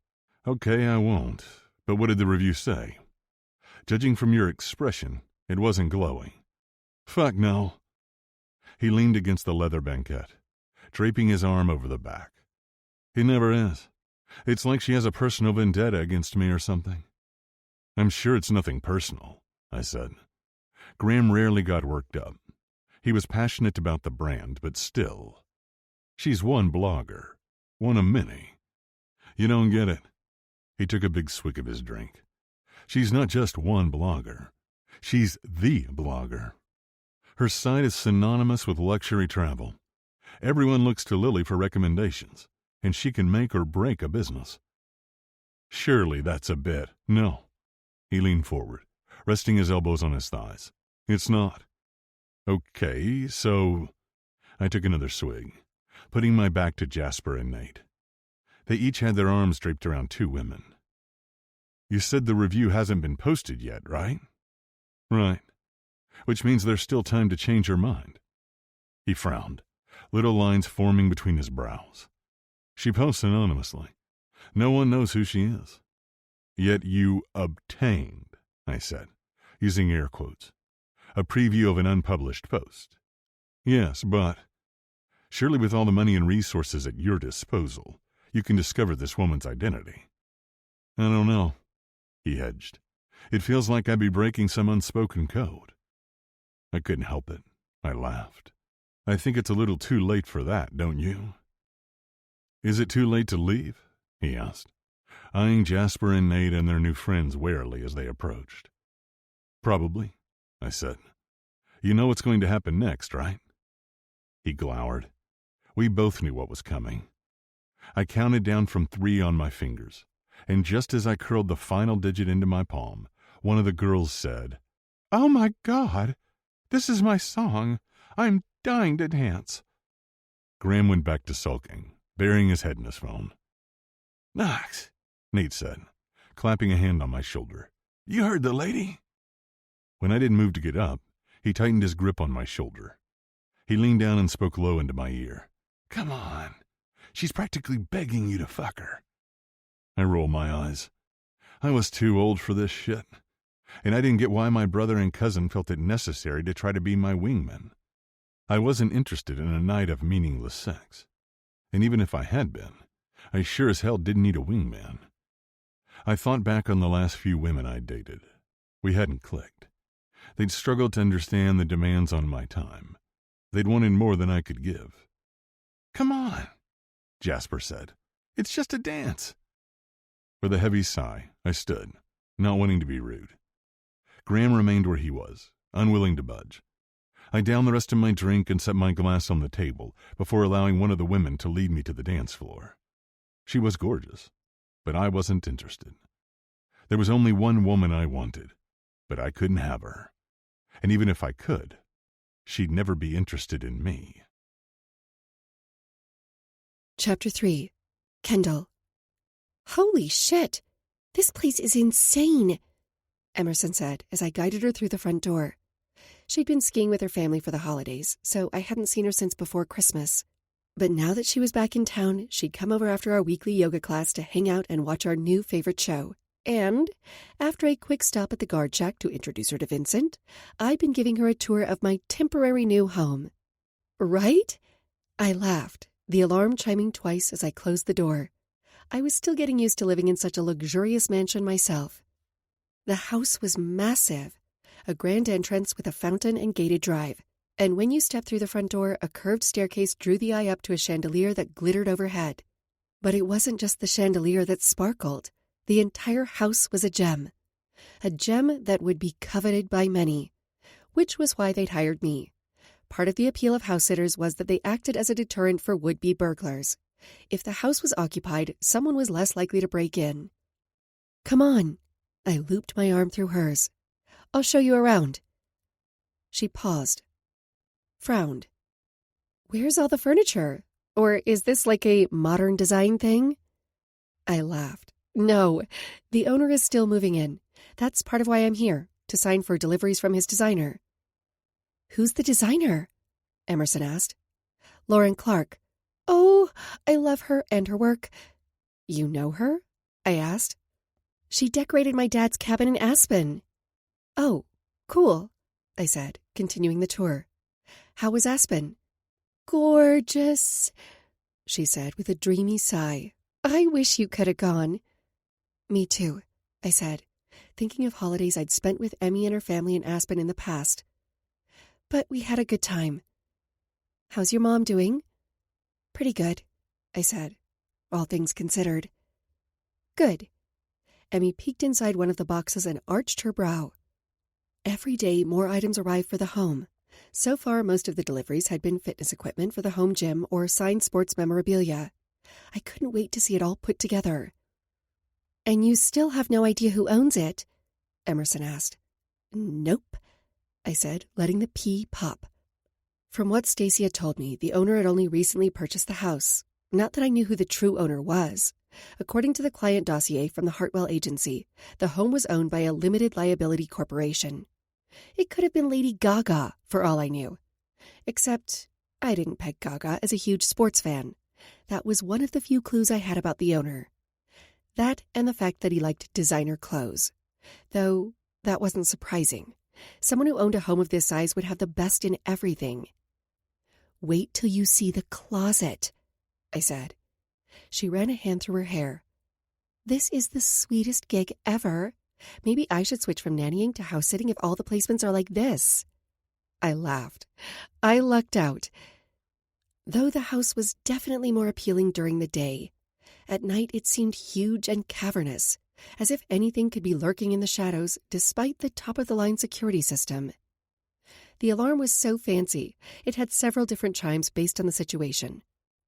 "Okay, I won't. But what did the review say?" "Judging from your expression, it wasn't glowing." "Fuck no." He leaned against the leather banquette, draping his arm over the back. "He never is. It's like she has a personal vendetta against me or something." "I'm sure it's nothing personal," I said. Graham rarely got worked up. He was passionate about the brand, but still. "She's one blogger. One of many. You don't get it." He took a big swig of his drink. "She's not just one blogger. She's the blogger. Her site is synonymous with luxury travel. Everyone looks to Lily for recommendations, and she can make or break a business." "Surely that's a bit." "No." He leaned forward, resting his elbows on his thighs. "It's not." "Okay, so—" I took another swig, putting my back to Jasper and Nate. They each had their arms draped around two women. "You said the review hasn't been posted yet, right?" "Right. Which means there's still time to change your mind." He frowned, little lines forming between his brows. "She posts anonymously. No one knows who she is." "Yet you obtained," I said, using air quotes, "a preview of an unpublished post." "Yes, but surely with all the money and resources at your disposal, you can discover this woman's identity." "I don't know," he hedged. "It feels like I'd be breaking some unspoken code." I couldn't help it. I laughed. "I think it's a little too late for that, don't you?" "Is it too late to leave?" he asked, eyeing Jasper and Nate and their new friends warily as they approached. "Probably," I said. "You know what's going to happen next, right?" He glowered. We both knew what was coming. I counted down from 3 on my fingers, and just as I curled the final digit into my palm, one of the girls said, "Oh my God, this is my song. I'm dying to dance." Graham went back to sulking, burying his head in his phone. "Knox," Nate said, clapping a hand on my shoulder. "You heard the lady?" When I didn't move to get up, he tightened his grip on my shoulder. He leaned down and spoke low into my ear. "Come on. She's practically begging you to fuck her." I rolled my eyes. I was too old for this shit, and I didn't get why my brother and cousin felt it necessary to try to be my wingmen. I wasn't interested in a night of meaningless sex, and even if I had been, I sure as hell didn't need a wingman. I thought back on the last few women I'd dated. We hadn't clicked. They'd struggled to understand the demands on my time. They'd wanted more than I could give. "Come on," Jasper said. "It's just a dance." With a heavy sigh, I stood, not wanting to be rude. Graham remained where he was, unwilling to budge. I downed the rest of my drink and set my glass on the table before allowing one of the women to lead me to the dance floor. She was gorgeous, but I wasn't interested. There was only one woman I wanted, but I couldn't have her. And even if I could, she'd never be interested in me. Chapter 3. Kendall. Holy shit! This place is insane, Emerson said as I guided her through the front door. She'd been skiing with her family for the holidays, so I hadn't seen her since before Christmas. But now that she was back in town, she'd come over after our weekly yoga class to hang out and watch our new favorite show. And, after a quick stop at the guard shack to introduce her to Vincent, I'd been giving her a tour of my temporary new home. Right? I laughed, the alarm chiming twice as I closed the door. I was still getting used to living in such a luxurious mansion myself. The house was massive, a grand entrance with a fountain and gated drive. And when you stepped through the front door, a curved staircase drew the eye up to a chandelier that glittered overhead. But it wasn't just the chandelier that sparkled. The entire house was a gem that would be coveted by many, which was why they'd hired me. Part of the appeal of house sitters was that they acted as a deterrent for would-be burglars. If the house was occupied, someone was less likely to break in. Come on. I looped my arm through hers. I'll show you around. She paused, frowned. Where's all the furniture? Or is this like a modern design thing? I laughed. No, the owner is still moving in. That's part of why I'm here, to sign for deliveries from his designer. Who's the designer? Emerson asked. Lauren Clark. Oh, I love her and her work. You know her? I asked. She decorated my dad's cabin in Aspen. Oh, cool, I said, continuing the tour. How was Aspen? Gorgeous, she said with a dreamy sigh. I wish you could have gone. Me too, I said, thinking of holidays I'd spent with Emmy and her family in Aspen in the past. But we had a good time. How's your mom doing? Pretty good, I said, all things considered. Good. Emmy peeked inside one of the boxes and arched her brow. Every day, more items arrived for the home. So far, most of the deliveries had been fitness equipment for the home gym or signed sports memorabilia. I couldn't wait to see it all put together. And you still have no idea who owns it? Emerson asked. Nope, I said, letting the pea pop. From what Stacy had told me, the owner had only recently purchased the house. Not that I knew who the true owner was. According to the client dossier from the Hartwell agency, the home was owned by a limited liability corporation. It could have been Lady Gaga, for all I knew. Except, I didn't peg Gaga as a huge sports fan. That was one of the few clues I had about the owner. That and the fact that he liked designer clothes. Though, that wasn't surprising. Someone who owned a home of this size would have the best in everything. Wait till you see the closet, I said. She ran a hand through her hair. This is the sweetest gig ever. Maybe I should switch from nannying to house sitting if all the placements are like this. I laughed. I lucked out. Though the house was definitely more appealing during the day. At night it seemed huge and cavernous, as if anything could be lurking in the shadows despite the top-of-the-line security system. The alarm was so fancy, it had several different chimes based on the situation.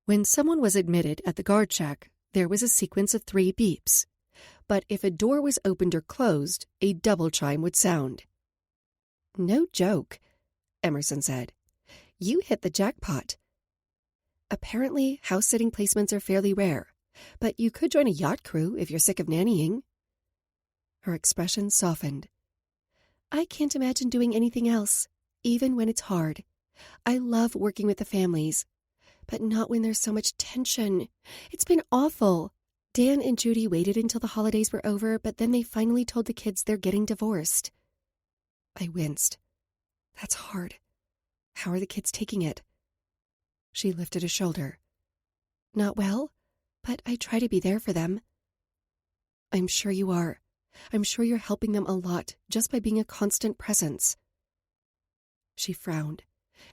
When someone was admitted at the guard shack, there was a sequence of 3 beeps. But if a door was opened or closed, a double chime would sound. No joke, Emerson said. You hit the jackpot. Apparently, house-sitting placements are fairly rare, but you could join a yacht crew if you're sick of nannying. Her expression softened. I can't imagine doing anything else, even when it's hard. I love working with the families, but not when there's so much tension. It's been awful. Dan and Judy waited until the holidays were over, but then they finally told the kids they're getting divorced. I winced. That's hard. How are the kids taking it? She lifted a shoulder. Not well, but I try to be there for them. I'm sure you are. I'm sure you're helping them a lot just by being a constant presence. She frowned,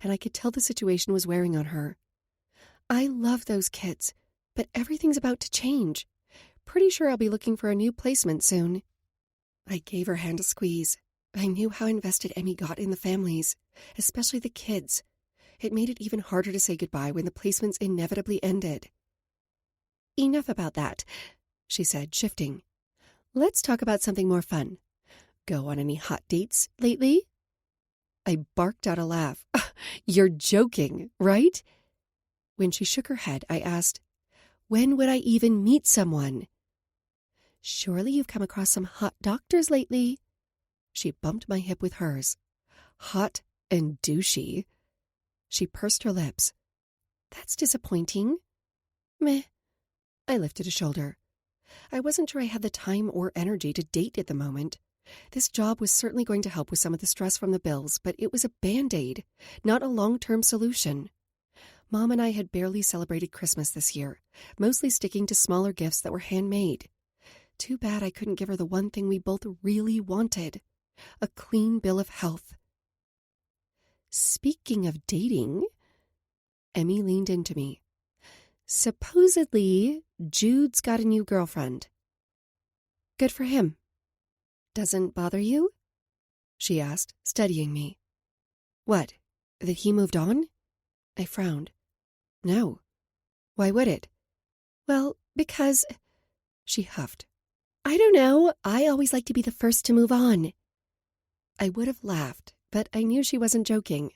and I could tell the situation was wearing on her. I love those kids, but everything's about to change. Pretty sure I'll be looking for a new placement soon. I gave her hand a squeeze. I knew how invested Emmy got in the families, especially the kids. It made it even harder to say goodbye when the placements inevitably ended. Enough about that, she said, shifting. Let's talk about something more fun. Go on any hot dates lately? I barked out a laugh. You're joking, right? When she shook her head, I asked, when would I even meet someone? Surely you've come across some hot doctors lately. She bumped my hip with hers. Hot and douchey. She pursed her lips. That's disappointing. Meh. I lifted a shoulder. I wasn't sure I had the time or energy to date at the moment. This job was certainly going to help with some of the stress from the bills, but it was a Band-Aid, not a long-term solution. Mom and I had barely celebrated Christmas this year, mostly sticking to smaller gifts that were handmade. Too bad I couldn't give her the one thing we both really wanted, a clean bill of health. Speaking of dating, Emmy leaned into me. Supposedly, Jude's got a new girlfriend. Good for him. Doesn't bother you? She asked, studying me. What, that he moved on? I frowned. No. Why would it? Well, because... She huffed. I don't know. I always like to be the first to move on. I would have laughed, but I knew she wasn't joking.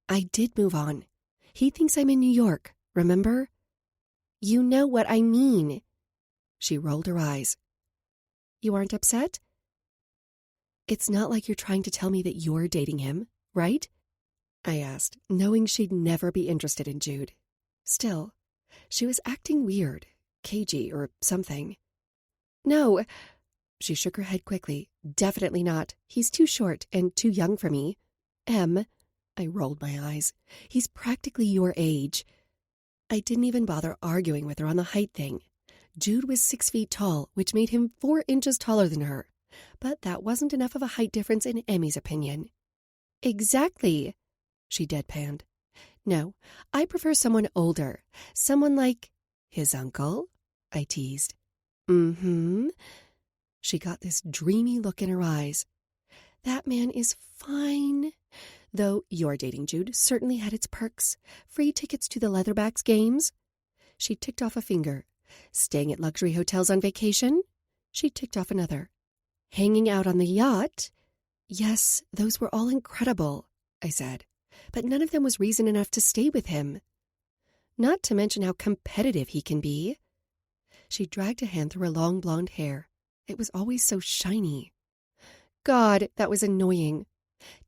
I did move on. He thinks I'm in New York, remember? You know what I mean. She rolled her eyes. You aren't upset? It's not like you're trying to tell me that you're dating him, right? I asked, knowing she'd never be interested in Jude. Still, she was acting weird, cagey or something. No, she shook her head quickly. Definitely not. He's too short and too young for me. I rolled my eyes. He's practically your age. I didn't even bother arguing with her on the height thing. Jude was 6 feet tall, which made him 4 inches taller than her. But that wasn't enough of a height difference in Emmy's opinion. Exactly, she deadpanned. No, I prefer someone older. Someone like his uncle, I teased. Mm-hmm. She got this dreamy look in her eyes. That man is fine. Though your dating Jude certainly had its perks. Free tickets to the Leatherbacks games. She ticked off a finger. Staying at luxury hotels on vacation. She ticked off another. Hanging out on the yacht. Yes, those were all incredible, I said. But none of them was reason enough to stay with him. Not to mention how competitive he can be. She dragged a hand through her long blonde hair. It was always so shiny. God, that was annoying.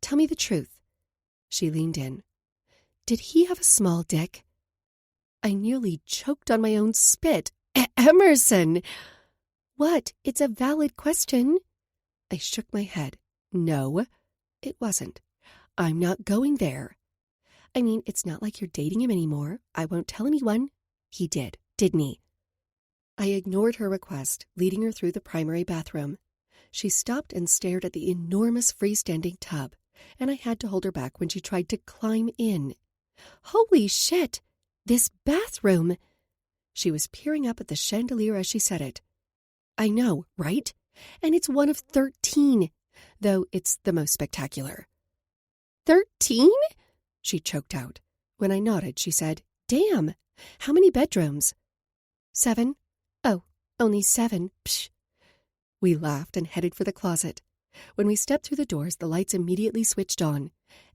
Tell me the truth. She leaned in. Did he have a small dick? I nearly choked on my own spit. Emerson! What? It's a valid question. I shook my head. No, it wasn't. I'm not going there. I mean, it's not like you're dating him anymore. I won't tell anyone. He did, didn't he? I ignored her request, leading her through the primary bathroom. She stopped and stared at the enormous freestanding tub, and I had to hold her back when she tried to climb in. Holy shit! This bathroom! She was peering up at the chandelier as she said it. I know, right? And it's one of 13, though it's the most spectacular. 13? She choked out. When I nodded, she said, Damn! How many bedrooms? 7. Oh, only 7. Psh. We laughed and headed for the closet. When we stepped through the doors, the lights immediately switched on.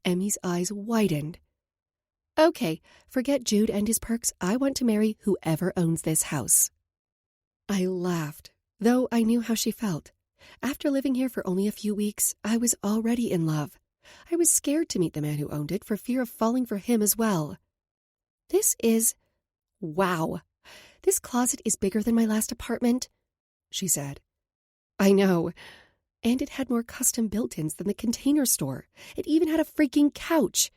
Emmy's eyes widened. Okay, forget Jude and his perks. I want to marry whoever owns this house. I laughed, though I knew how she felt. After living here for only a few weeks, I was already in love. I was scared to meet the man who owned it for fear of falling for him as well. This is... Wow. This closet is bigger than my last apartment, she said. I know. And it had more custom built-ins than the Container Store. It even had a freaking couch.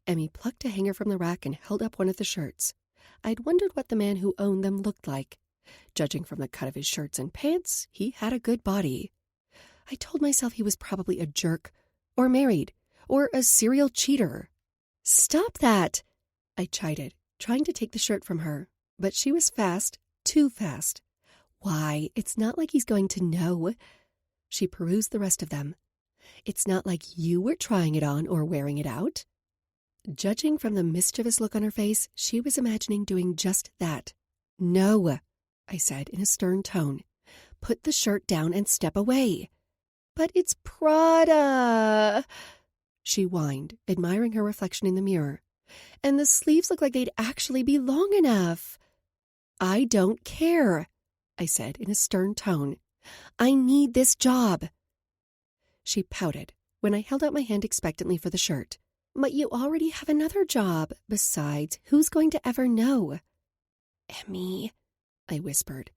Emmy plucked a hanger from the rack and held up one of the shirts. I'd wondered what the man who owned them looked like. Judging from the cut of his shirts and pants, he had a good body. I told myself he was probably a jerk, or married, or a serial cheater. Stop that! I chided, trying to take the shirt from her, but she was fast, too fast. Why, it's not like he's going to know. She perused the rest of them. It's not like you were trying it on or wearing it out. Judging from the mischievous look on her face, she was imagining doing just that. No, I said in a stern tone. Put the shirt down and step away. But it's Prada. she whined, admiring her reflection in the mirror. And the sleeves look like they'd actually be long enough. I don't care, I said in a stern tone. I need this job. She pouted when I held out my hand expectantly for the shirt. But you already have another job. Besides, who's going to ever know? Emmy, I whispered.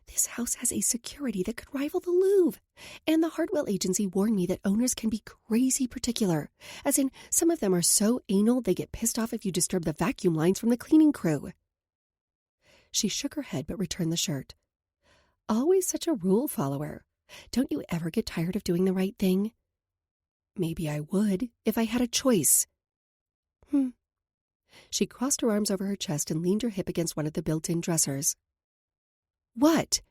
This house has a security that could rival the Louvre. And the Hartwell agency warned me that owners can be crazy particular. As in, some of them are so anal they get pissed off if you disturb the vacuum lines from the cleaning crew. She shook her head but returned the shirt. Always such a rule follower. Don't you ever get tired of doing the right thing? Maybe I would, if I had a choice. She crossed her arms over her chest and leaned her hip against one of the built-in dressers. What?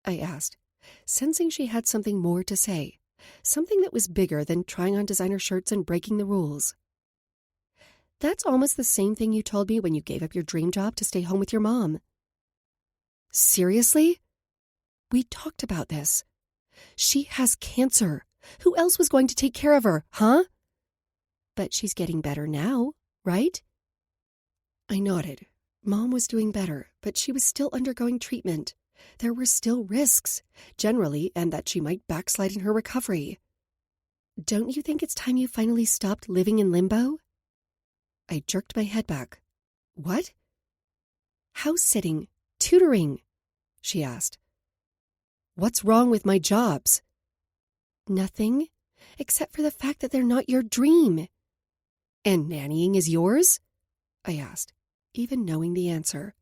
I asked, sensing she had something more to say, something that was bigger than trying on designer shirts and breaking the rules. That's almost the same thing you told me when you gave up your dream job to stay home with your mom. Seriously? We talked about this. She has cancer. Who else was going to take care of her, huh? But she's getting better now, right? I nodded. Mom was doing better, but she was still undergoing treatment. There were still risks, generally, and that she might backslide in her recovery. Don't you think it's time you finally stopped living in limbo? I jerked my head back. What? House-sitting, tutoring, she asked. What's wrong with my jobs? Nothing, except for the fact that they're not your dream. And nannying is yours? I asked, even knowing the answer.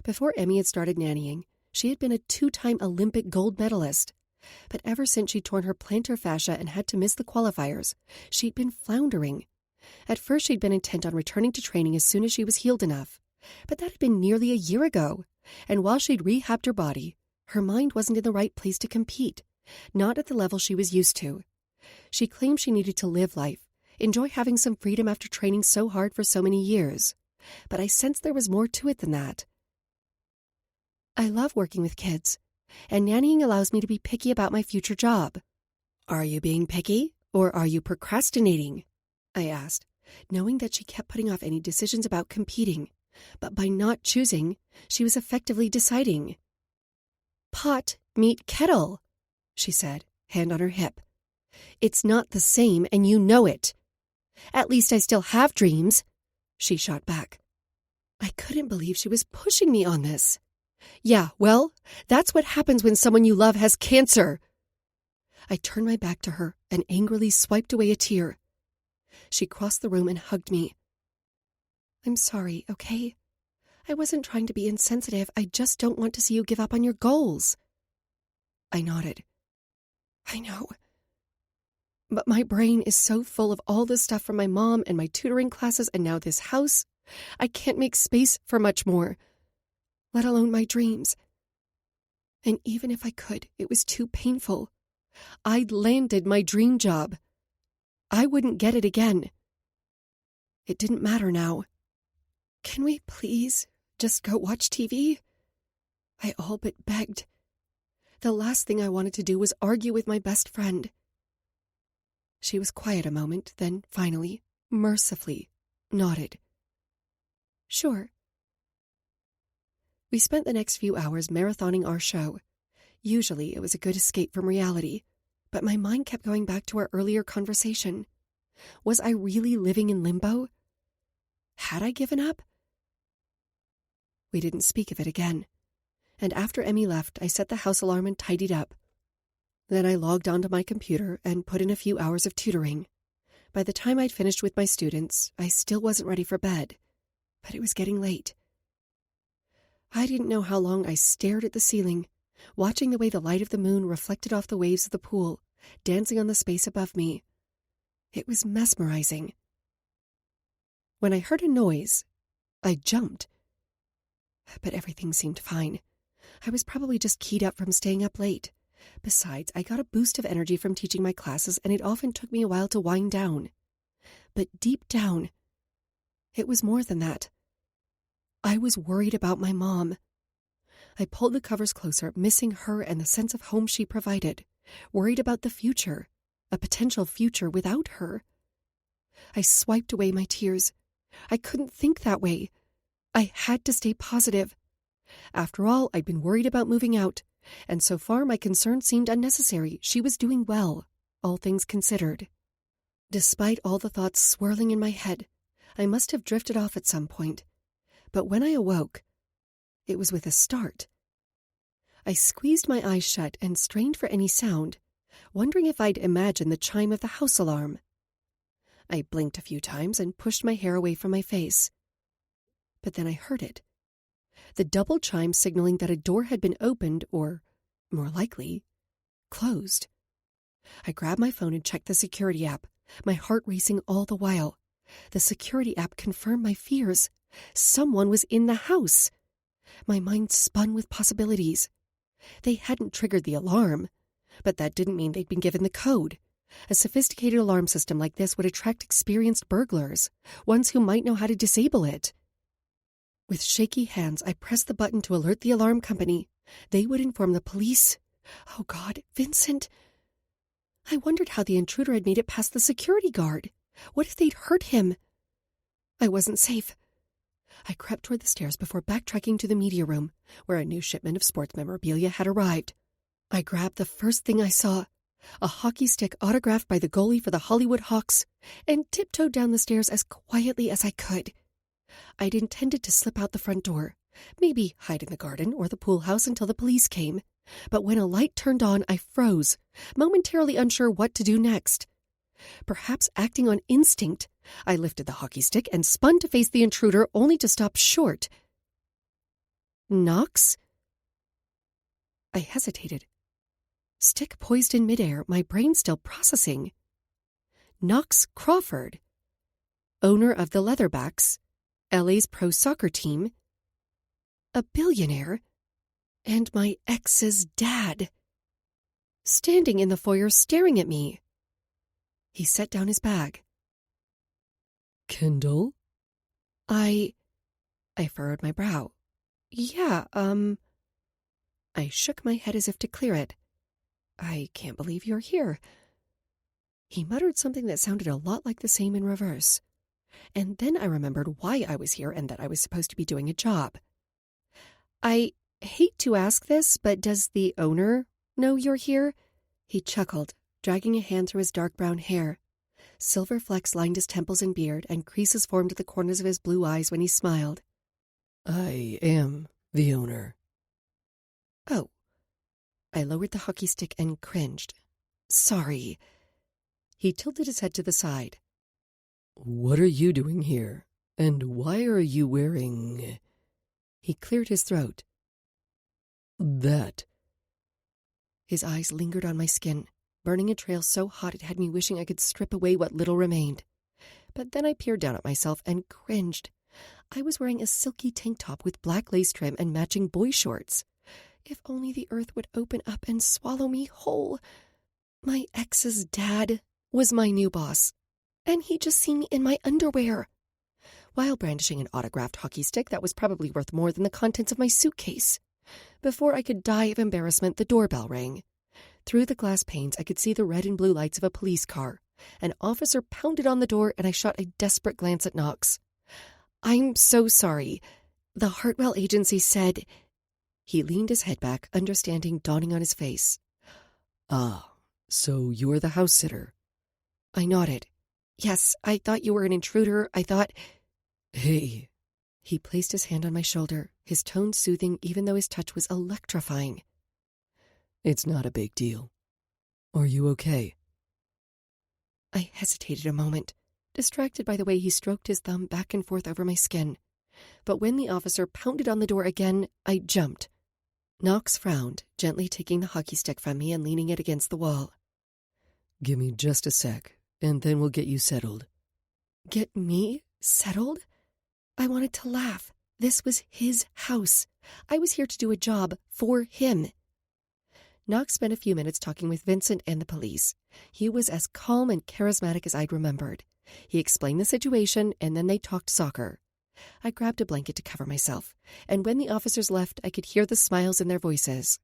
Before Emmy had started nannying, she had been a 2-time Olympic gold medalist. But ever since she'd torn her plantar fascia and had to miss the qualifiers, she'd been floundering. At first she'd been intent on returning to training as soon as she was healed enough. But that had been nearly a year ago, and while she'd rehabbed her body, her mind wasn't in the right place to compete, not at the level she was used to. She claimed she needed to live life, enjoy having some freedom after training so hard for so many years. But I sensed there was more to it than that. I love working with kids, and nannying allows me to be picky about my future job. Are you being picky, or are you procrastinating? I asked, knowing that she kept putting off any decisions about competing, but by not choosing, she was effectively deciding. Pot, meet kettle, she said, hand on her hip. It's not the same, and you know it. At least I still have dreams, she shot back. I couldn't believe she was pushing me on this. Yeah, well, that's what happens when someone you love has cancer. I turned my back to her and angrily swiped away a tear. She crossed the room and hugged me. I'm sorry, okay? I wasn't trying to be insensitive. I just don't want to see you give up on your goals. I nodded. I know. But my brain is so full of all this stuff from my mom and my tutoring classes and now this house. I can't make space for much more, let alone my dreams. And even if I could, it was too painful. I'd landed my dream job. I wouldn't get it again. It didn't matter now. Can we please just go watch TV? I all but begged. The last thing I wanted to do was argue with my best friend. She was quiet a moment, then finally, mercifully, nodded. Sure. We spent the next few hours marathoning our show. Usually it was a good escape from reality, but my mind kept going back to our earlier conversation. Was I really living in limbo? Had I given up? We didn't speak of it again, and after Emmy left, I set the house alarm and tidied up. Then I logged onto my computer and put in a few hours of tutoring. By the time I'd finished with my students, I still wasn't ready for bed, but it was getting late. I didn't know how long I stared at the ceiling, watching the way the light of the moon reflected off the waves of the pool, dancing on the space above me. It was mesmerizing. When I heard a noise, I jumped. But everything seemed fine. I was probably just keyed up from staying up late. Besides, I got a boost of energy from teaching my classes, and it often took me a while to wind down. But deep down, it was more than that. I was worried about my mom. I pulled the covers closer, missing her and the sense of home she provided, worried about the future, a potential future without her. I swiped away my tears. I couldn't think that way. I had to stay positive. After all, I'd been worried about moving out, and so far my concern seemed unnecessary. She was doing well, all things considered. Despite all the thoughts swirling in my head, I must have drifted off at some point. But when I awoke, it was with a start. I squeezed my eyes shut and strained for any sound, wondering if I'd imagined the chime of the house alarm. I blinked a few times and pushed my hair away from my face. But then I heard it. The double chime signaling that a door had been opened or, more likely, closed. I grabbed my phone and checked the security app, my heart racing all the while. The security app confirmed my fears. Someone was in the house. My mind spun with possibilities. They hadn't triggered the alarm, but that didn't mean they'd been given the code. A sophisticated alarm system like this would attract experienced burglars, ones who might know how to disable it. With shaky hands, I pressed the button to alert the alarm company. They would inform the police. Oh God, Vincent! I wondered how the intruder had made it past the security guard. What if they'd hurt him? I wasn't safe. I crept toward the stairs before backtracking to the media room, where a new shipment of sports memorabilia had arrived. I grabbed the first thing I saw, a hockey stick autographed by the goalie for the Hollywood Hawks, and tiptoed down the stairs as quietly as I could. I'd intended to slip out the front door, maybe hide in the garden or the pool house until the police came. But when a light turned on, I froze, momentarily unsure what to do next. Perhaps acting on instinct, I lifted the hockey stick and spun to face the intruder, only to stop short. Knox? I hesitated. Stick poised in midair, my brain still processing. Knox Crawford, owner of the Leatherbacks, LA's pro soccer team, a billionaire, and my ex's dad. Standing in the foyer staring at me. He set down his bag. Kendall? I furrowed my brow. Yeah, I shook my head as if to clear it. I can't believe you're here. He muttered something that sounded a lot like the same in reverse. And then I remembered why I was here and that I was supposed to be doing a job. I hate to ask this, but does the owner know you're here? He chuckled, dragging a hand through his dark brown hair. Silver flecks lined his temples and beard, and creases formed at the corners of his blue eyes when he smiled. I am the owner. Oh. I lowered the hockey stick and cringed. Sorry. He tilted his head to the side. What are you doing here? And why are you wearing... He cleared his throat. That. His eyes lingered on my skin, burning a trail so hot it had me wishing I could strip away what little remained. But then I peered down at myself and cringed. I was wearing a silky tank top with black lace trim and matching boy shorts. If only the earth would open up and swallow me whole. My ex's dad was my new boss, and he'd just seen me in my underwear, while brandishing an autographed hockey stick that was probably worth more than the contents of my suitcase. Before I could die of embarrassment, the doorbell rang. Through the glass panes, I could see the red and blue lights of a police car. An officer pounded on the door, and I shot a desperate glance at Knox. I'm so sorry. The Hartwell agency said... He leaned his head back, understanding dawning on his face. Ah, so you're the house sitter. I nodded. Yes, I thought you were an intruder. I thought... Hey. He placed his hand on my shoulder, his tone soothing even though his touch was electrifying. It's not a big deal. Are you okay? I hesitated a moment, distracted by the way he stroked his thumb back and forth over my skin. But when the officer pounded on the door again, I jumped. Knox frowned, gently taking the hockey stick from me and leaning it against the wall. Give me just a sec, and then we'll get you settled. Get me settled? I wanted to laugh. This was his house. I was here to do a job for him. Knox spent a few minutes talking with Vincent and the police. He was as calm and charismatic as I'd remembered. He explained the situation, and then they talked soccer. I grabbed a blanket to cover myself, and when the officers left, I could hear the smiles in their voices.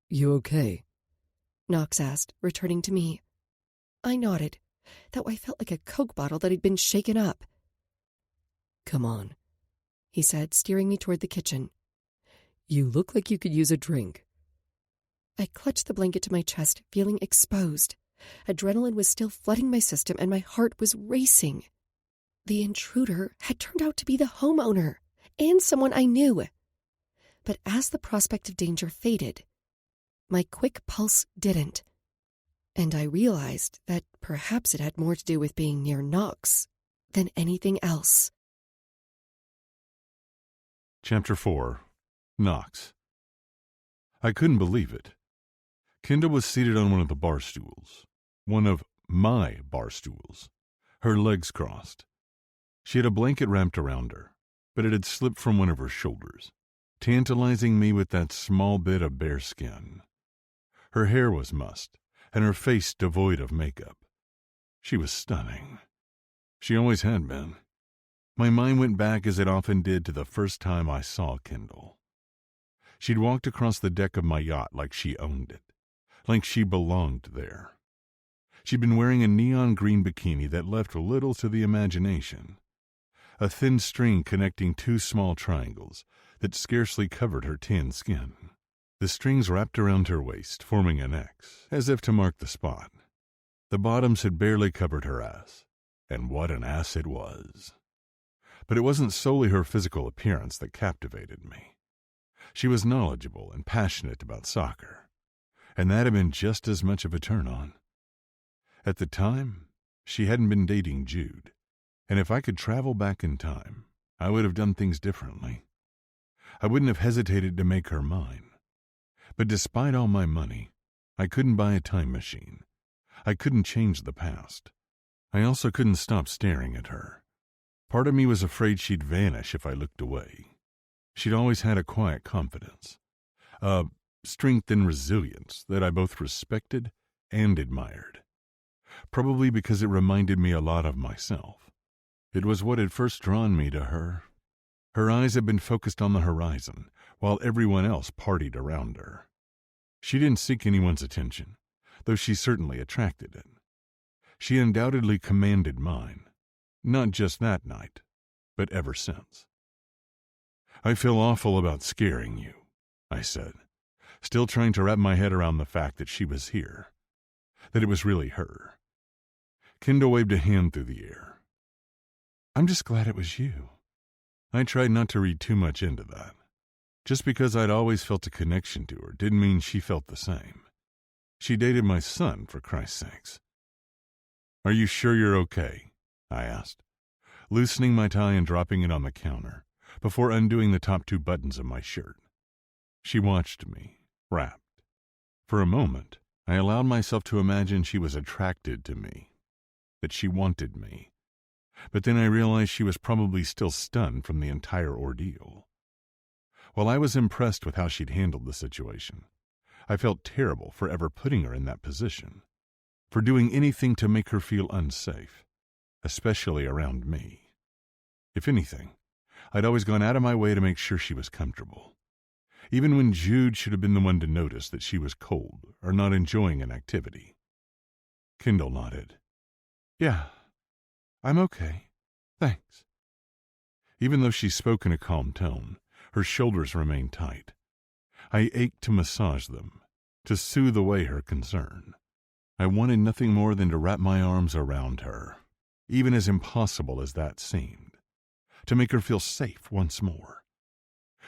You okay? Knox asked, returning to me. I nodded, though I felt like a Coke bottle that had been shaken up. "Come on," he said, steering me toward the kitchen. "You look like you could use a drink." I clutched the blanket to my chest, feeling exposed. Adrenaline was still flooding my system, and my heart was racing. The intruder had turned out to be the homeowner, and someone I knew. But as the prospect of danger faded, my quick pulse didn't, and I realized that perhaps it had more to do with being near Knox than anything else. Chapter 4. Knox. I couldn't believe it. Kendall was seated on one of the bar stools. One of my bar stools. Her legs crossed. She had a blanket wrapped around her, but it had slipped from one of her shoulders, tantalizing me with that small bit of bare skin. Her hair was mussed, and her face devoid of makeup. She was stunning. She always had been. My mind went back, as it often did, to the first time I saw Kendall. She'd walked across the deck of my yacht like she owned it, like she belonged there. She'd been wearing a neon green bikini that left little to the imagination, a thin string connecting two small triangles that scarcely covered her tan skin. The strings wrapped around her waist, forming an X, as if to mark the spot. The bottoms had barely covered her ass, and what an ass it was. But it wasn't solely her physical appearance that captivated me. She was knowledgeable and passionate about soccer, and that had been just as much of a turn-on. At the time, she hadn't been dating Jude, and if I could travel back in time, I would have done things differently. I wouldn't have hesitated to make her mine. But despite all my money, I couldn't buy a time machine. I couldn't change the past. I also couldn't stop staring at her. Part of me was afraid she'd vanish if I looked away. She'd always had a quiet confidence, a strength and resilience that I both respected and admired. Probably because it reminded me a lot of myself. It was what had first drawn me to her. Her eyes had been focused on the horizon, while everyone else partied around her. She didn't seek anyone's attention, though she certainly attracted it. She undoubtedly commanded mine, not just that night, but ever since. "I feel awful about scaring you," I said, still trying to wrap my head around the fact that she was here, that it was really her. Kendall waved a hand through the air. "I'm just glad it was you." I tried not to read too much into that. Just because I'd always felt a connection to her didn't mean she felt the same. She dated my son, for Christ's sakes. "Are you sure you're okay?" I asked, loosening my tie and dropping it on the counter, before undoing the top two buttons of my shirt. She watched me, rapt. For a moment, I allowed myself to imagine she was attracted to me, that she wanted me. But then I realized she was probably still stunned from the entire ordeal. While I was impressed with how she'd handled the situation, I felt terrible for ever putting her in that position, for doing anything to make her feel unsafe, especially around me. If anything, I'd always gone out of my way to make sure she was comfortable, even when Jude should have been the one to notice that she was cold or not enjoying an activity. Kendall nodded. "Yeah, I'm okay, thanks." Even though she spoke in a calm tone, her shoulders remained tight. I ached to massage them, to soothe away her concern. I wanted nothing more than to wrap my arms around her, even as impossible as that seemed, to make her feel safe once more.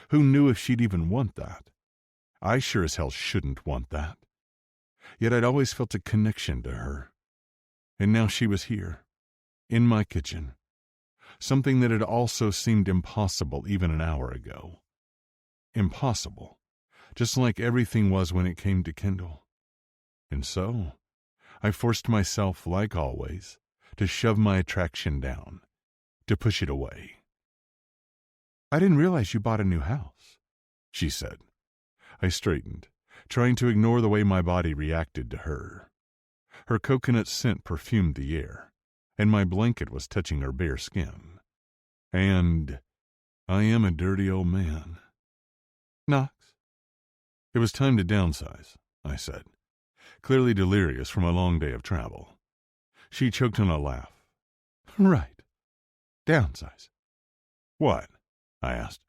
Who knew if she'd even want that? I sure as hell shouldn't want that. Yet I'd always felt a connection to her. And now she was here, in my kitchen. Something that had also seemed impossible even an hour ago. Impossible, just like everything was when it came to Kendall. And so, I forced myself, like always, to shove my attraction down, to push it away. "I didn't realize you bought a new house," she said. I straightened, trying to ignore the way my body reacted to her. Her coconut scent perfumed the air, and my blanket was touching her bare skin. And I am a dirty old man. "Knox." It was time to downsize, I said, clearly delirious from a long day of travel. She choked on a laugh. Right. Downsize. What? I asked,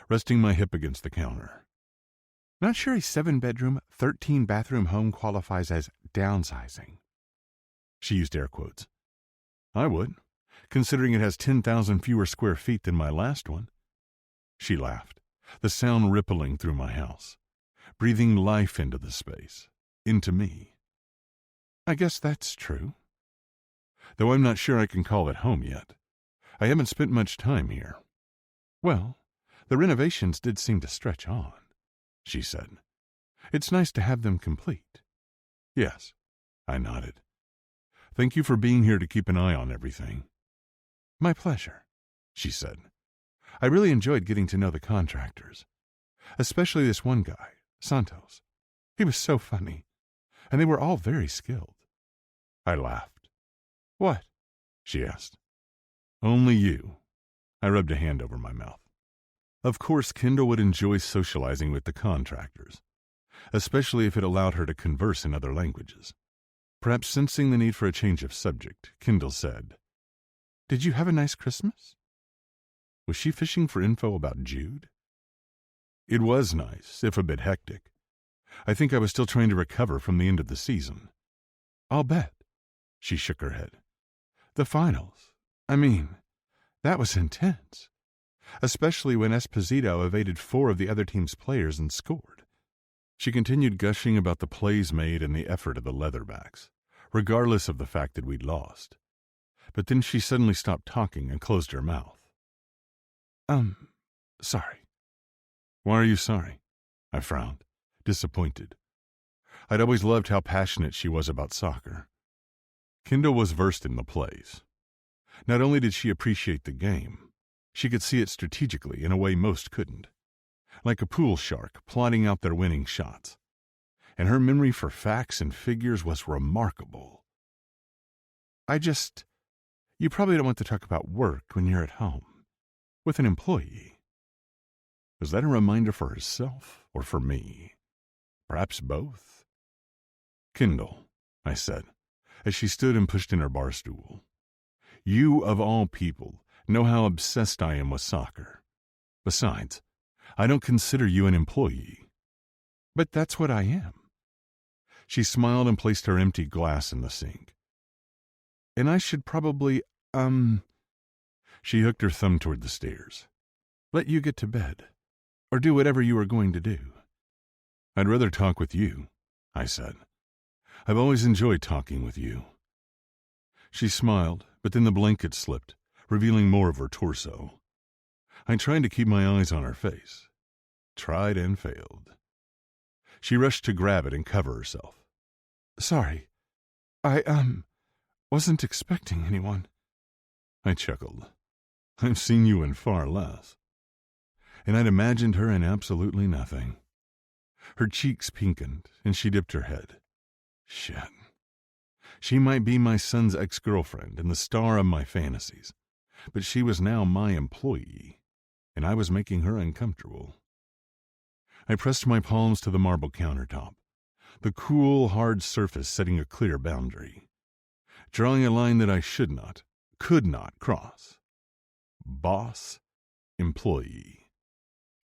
resting my hip against the counter. Not sure a 7-bedroom, 13-bathroom home qualifies as downsizing. She used air quotes. I would, considering it has 10,000 fewer square feet than my last one. She laughed, the sound rippling through my house, breathing life into the space, into me. I guess that's true. Though I'm not sure I can call it home yet. I haven't spent much time here. Well, the renovations did seem to stretch on, she said. It's nice to have them complete. Yes, I nodded. Thank you for being here to keep an eye on everything. My pleasure, she said. I really enjoyed getting to know the contractors, especially this one guy, Santos. He was so funny, and they were all very skilled. I laughed. What? She asked. Only you. I rubbed a hand over my mouth. Of course, Kendall would enjoy socializing with the contractors, especially if it allowed her to converse in other languages. Perhaps sensing the need for a change of subject, Kendall said, Did you have a nice Christmas? Was she fishing for info about Jude? It was nice, if a bit hectic. I think I was still trying to recover from the end of the season. I'll bet. She shook her head. The finals. That was intense. Especially when Esposito evaded 4 of the other team's players and scored. She continued gushing about the plays made and the effort of the Leatherbacks, regardless of the fact that we'd lost. But then she suddenly stopped talking and closed her mouth. Sorry. Why are you sorry? I frowned, disappointed. I'd always loved how passionate she was about soccer. Kendall was versed in the plays. Not only did she appreciate the game, she could see it strategically in a way most couldn't, like a pool shark plotting out their winning shots. And her memory for facts and figures was remarkable. You probably don't want to talk about work when you're at home, with an employee. Was that a reminder for herself or for me? Perhaps both? Kendall, I said, as she stood and pushed in her bar stool. You, of all people, know how obsessed I am with soccer. Besides, I don't consider you an employee. But that's what I am. She smiled and placed her empty glass in the sink. And I should probably, She hooked her thumb toward the stairs. Let you get to bed, or do whatever you are going to do. I'd rather talk with you, I said. I've always enjoyed talking with you. She smiled, but then the blanket slipped, revealing more of her torso. I tried to keep my eyes on her face. Tried and failed. She rushed to grab it and cover herself. Sorry. I, wasn't expecting anyone. I chuckled. I've seen you in far less. And I'd imagined her in absolutely nothing. Her cheeks pinkened, and she dipped her head. Shit. She might be my son's ex-girlfriend and the star of my fantasies, but she was now my employee, and I was making her uncomfortable. I pressed my palms to the marble countertop, the cool, hard surface setting a clear boundary, drawing a line that I should not, could not cross. Boss, employee.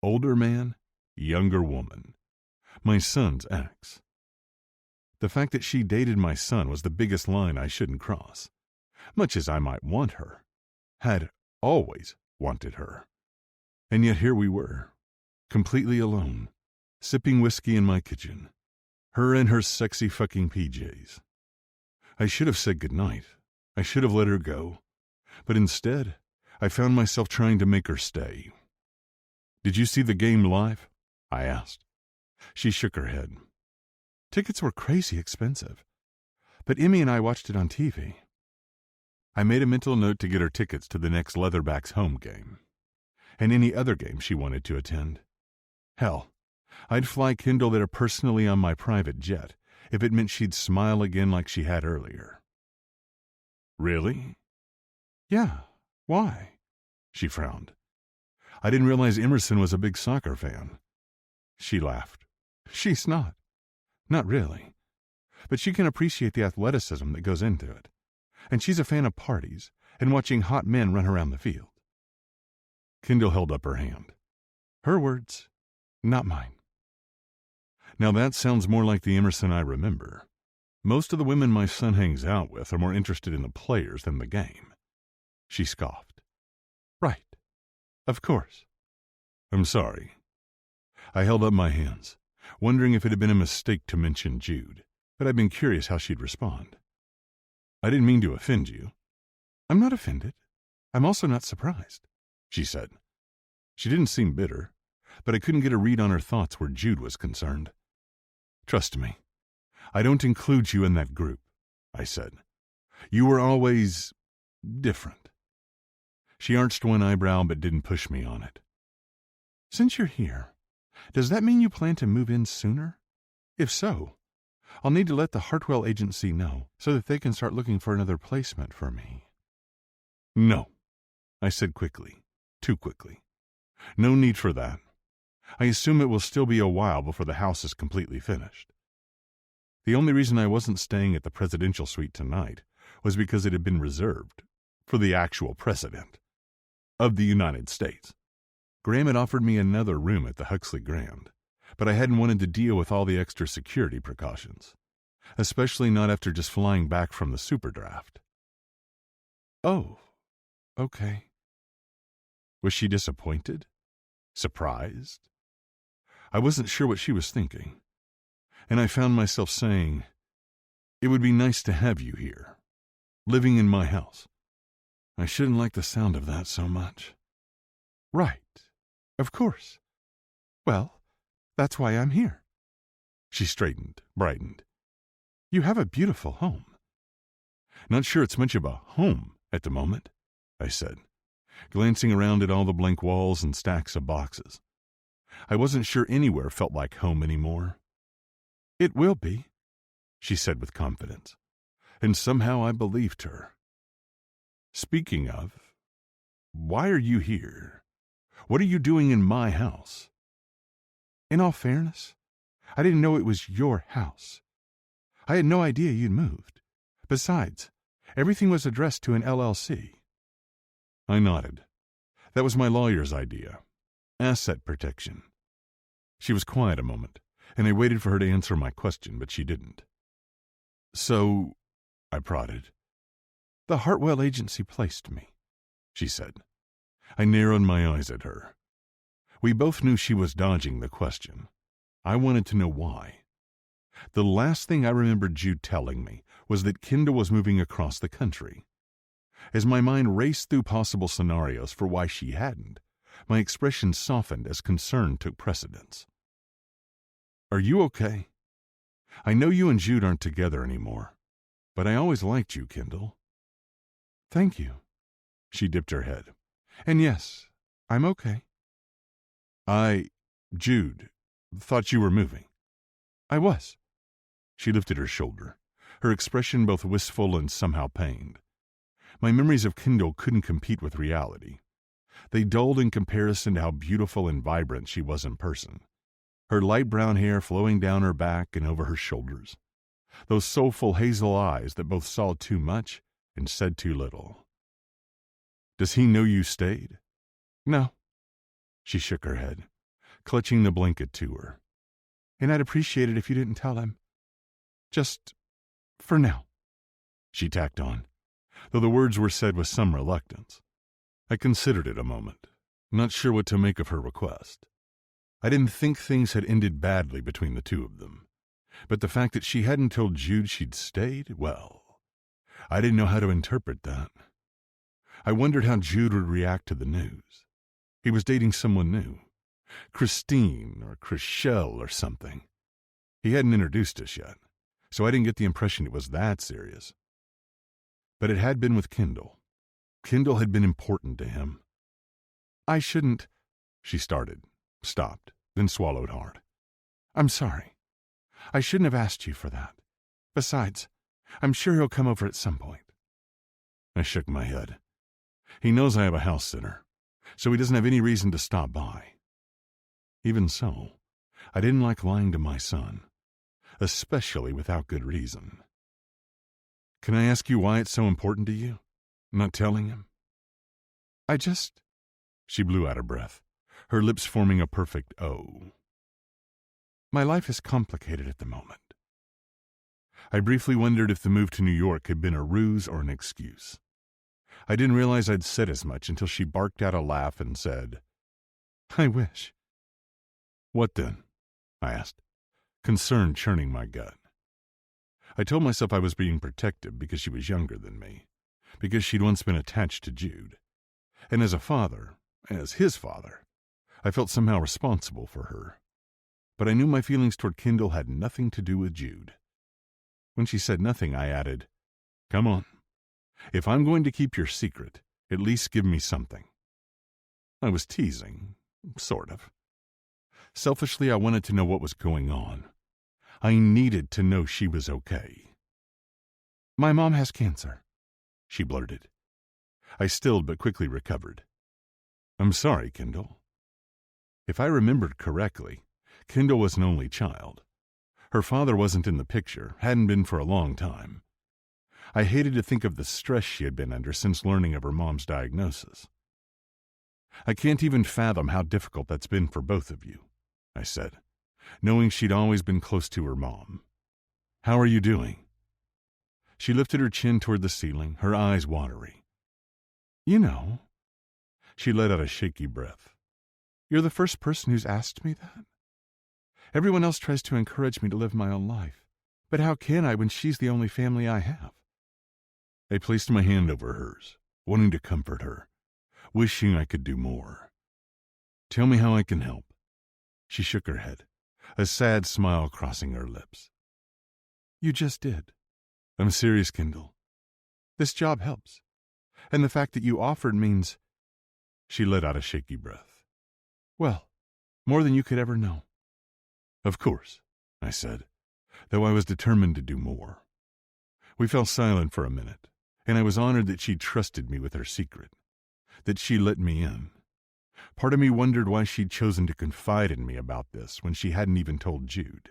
Older man, younger woman. My son's ex. The fact that she dated my son was the biggest line I shouldn't cross, much as I might want her, had always wanted her. And yet here we were, completely alone, sipping whiskey in my kitchen, her in her sexy fucking PJs. I should have said goodnight. I should have let her go. But instead, I found myself trying to make her stay. Did you see the game live? I asked. She shook her head. Tickets were crazy expensive, but Emmy and I watched it on TV. I made a mental note to get her tickets to the next Leatherbacks home game, and any other game she wanted to attend. Hell, I'd fly Kendall there personally on my private jet if it meant she'd smile again like she had earlier. Really? Yeah, why? She frowned. I didn't realize Emerson was a big soccer fan. She laughed. She's not. Not really. But she can appreciate the athleticism that goes into it. and she's a fan of parties and watching hot men run around the field. Kendall held up her hand. Her words, not mine. Now that sounds more like the Emerson I remember. Most of the women my son hangs out with are more interested in the players than the game. She scoffed. Right. Of course. I'm sorry. I held up my hands, wondering if it had been a mistake to mention Jude, but I'd been curious how she'd respond. I didn't mean to offend you. I'm not offended. I'm also not surprised, she said. She didn't seem bitter, but I couldn't get a read on her thoughts where Jude was concerned. Trust me, I don't include you in that group, I said. You were always different. She arched one eyebrow but didn't push me on it. Since you're here, does that mean you plan to move in sooner? If so, I'll need to let the Hartwell agency know so that they can start looking for another placement for me. No, I said quickly, too quickly. No need for that. I assume it will still be a while before the house is completely finished. The only reason I wasn't staying at the presidential suite tonight was because it had been reserved for the actual president of the United States. Graham had offered me another room at the Huxley Grand, but I hadn't wanted to deal with all the extra security precautions, especially not after just flying back from the superdraft. Oh, okay. Was she disappointed? Surprised? I wasn't sure what she was thinking, and I found myself saying, it would be nice to have you here, living in my house. I shouldn't like the sound of that so much. Right, of course. Well, that's why I'm here. She straightened, brightened. You have a beautiful home. Not sure it's much of a home at the moment, I said, glancing around at all the blank walls and stacks of boxes. I wasn't sure anywhere felt like home anymore. It will be, she said with confidence, and somehow I believed her. Speaking of, why are you here? What are you doing in my house? In all fairness, I didn't know it was your house. I had no idea you'd moved. Besides, everything was addressed to an LLC. I nodded. That was my lawyer's idea. Asset protection. She was quiet a moment, and I waited for her to answer my question, but she didn't. So, I prodded. The Hartwell agency placed me, she said. I narrowed my eyes at her. We both knew she was dodging the question. I wanted to know why. The last thing I remembered Jude telling me was that Kendall was moving across the country. As my mind raced through possible scenarios for why she hadn't, my expression softened as concern took precedence. Are you okay? I know you and Jude aren't together anymore, but I always liked you, Kendall. Thank you. She dipped her head. And yes, I'm okay. Jude, thought you were moving. I was. She lifted her shoulder, her expression both wistful and somehow pained. My memories of Kendall couldn't compete with reality. They dulled in comparison to how beautiful and vibrant she was in person. Her light brown hair flowing down her back and over her shoulders. Those soulful hazel eyes that both saw too much and said too little. Does he know you stayed? No. She shook her head, clutching the blanket to her. And I'd appreciate it if you didn't tell him. Just for now, she tacked on, though the words were said with some reluctance. I considered it a moment, not sure what to make of her request. I didn't think things had ended badly between the two of them, but the fact that she hadn't told Jude she'd stayed, well, I didn't know how to interpret that. I wondered how Jude would react to the news. He was dating someone new, Christine or Chriselle or something. He hadn't introduced us yet, so I didn't get the impression it was that serious. But it had been with Kendall. Kendall had been important to him. I shouldn't, she started, stopped, then swallowed hard. I'm sorry. I shouldn't have asked you for that. Besides, I'm sure he'll come over at some point. I shook my head. He knows I have a house sitter, so he doesn't have any reason to stop by. Even so, I didn't like lying to my son, especially without good reason. Can I ask you why it's so important to you? Not telling him? She blew out a breath, her lips forming a perfect O. My life is complicated at the moment. I briefly wondered if the move to New York had been a ruse or an excuse. I didn't realize I'd said as much until she barked out a laugh and said, I wish. What then? I asked, concern churning my gut. I told myself I was being protective because she was younger than me, because she'd once been attached to Jude. And as a father, as his father, I felt somehow responsible for her. But I knew my feelings toward Kendall had nothing to do with Jude. When she said nothing, I added, Come on. If I'm going to keep your secret, at least give me something. I was teasing, sort of. Selfishly, I wanted to know what was going on. I needed to know she was okay. My mom has cancer, she blurted. I stilled but quickly recovered. I'm sorry, Kendall. If I remembered correctly, Kendall was an only child. Her father wasn't in the picture, hadn't been for a long time. I hated to think of the stress she had been under since learning of her mom's diagnosis. I can't even fathom how difficult that's been for both of you, I said, knowing she'd always been close to her mom. How are you doing? She lifted her chin toward the ceiling, her eyes watery. You know. She let out a shaky breath. You're the first person who's asked me that. Everyone else tries to encourage me to live my own life. But how can I when she's the only family I have? I placed my hand over hers, wanting to comfort her, wishing I could do more. Tell me how I can help. She shook her head, a sad smile crossing her lips. You just did. I'm serious, Kendall. This job helps. And the fact that you offered means... She let out a shaky breath. Well, more than you could ever know. Of course, I said, though I was determined to do more. We fell silent for a minute, and I was honored that she trusted me with her secret, that she let me in. Part of me wondered why she'd chosen to confide in me about this when she hadn't even told Jude.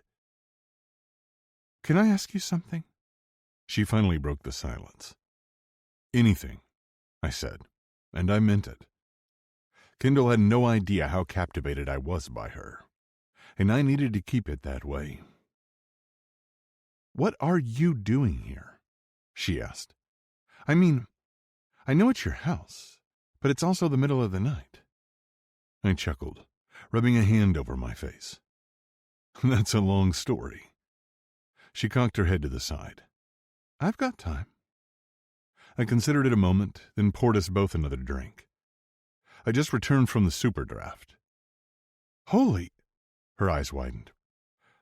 Can I ask you something? She finally broke the silence. Anything, I said, and I meant it. Kendall had no idea how captivated I was by her, and I needed to keep it that way. What are you doing here? She asked. I mean, I know it's your house, but it's also the middle of the night. I chuckled, rubbing a hand over my face. That's a long story. She cocked her head to the side. I've got time. I considered it a moment, then poured us both another drink. I just returned from the super draft. Holy! Her eyes widened.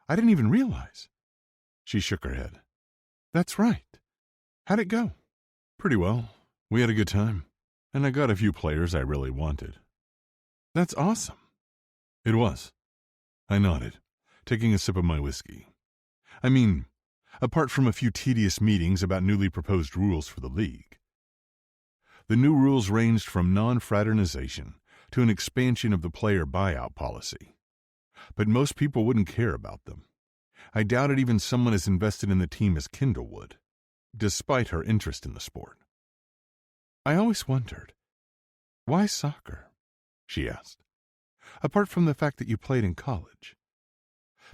I didn't even realize. She shook her head. That's right. How'd it go? Pretty well. We had a good time, and I got a few players I really wanted. That's awesome. It was. I nodded, taking a sip of my whiskey. I mean, apart from a few tedious meetings about newly proposed rules for the league. The new rules ranged from non-fraternization to an expansion of the player buyout policy. But most people wouldn't care about them. I doubted even someone as invested in the team as Kendall would, despite her interest in the sport. I always wondered, why soccer? She asked. Apart from the fact that you played in college.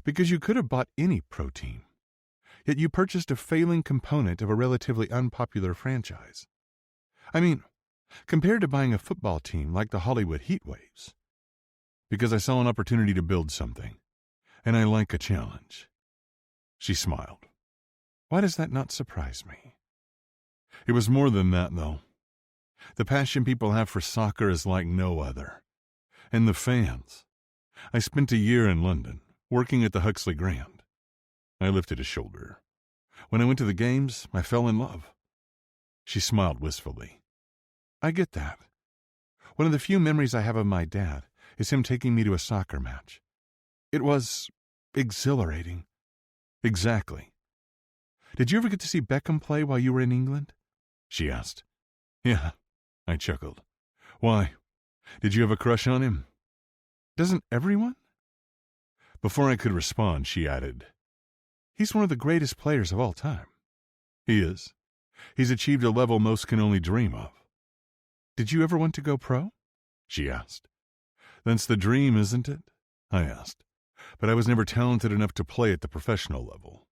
Because you could have bought any pro team. Yet you purchased a failing component of a relatively unpopular franchise. I mean, compared to buying a football team like the Hollywood Heatwaves. Because I saw an opportunity to build something, and I like a challenge. She smiled. Why does that not surprise me? It was more than that, though. The passion people have for soccer is like no other. And the fans. I spent a year in London, working at the Huxley Grand. I lifted a shoulder. When I went to the games, I fell in love. She smiled wistfully. I get that. One of the few memories I have of my dad is him taking me to a soccer match. It was exhilarating. Exactly. Did you ever get to see Beckham play while you were in England? She asked. Yeah, I chuckled. Why? Did you have a crush on him? Doesn't everyone? Before I could respond, she added, He's one of the greatest players of all time. He is. He's achieved a level most can only dream of. Did you ever want to go pro? She asked. That's the dream, isn't it? I asked. But I was never talented enough to play at the professional level.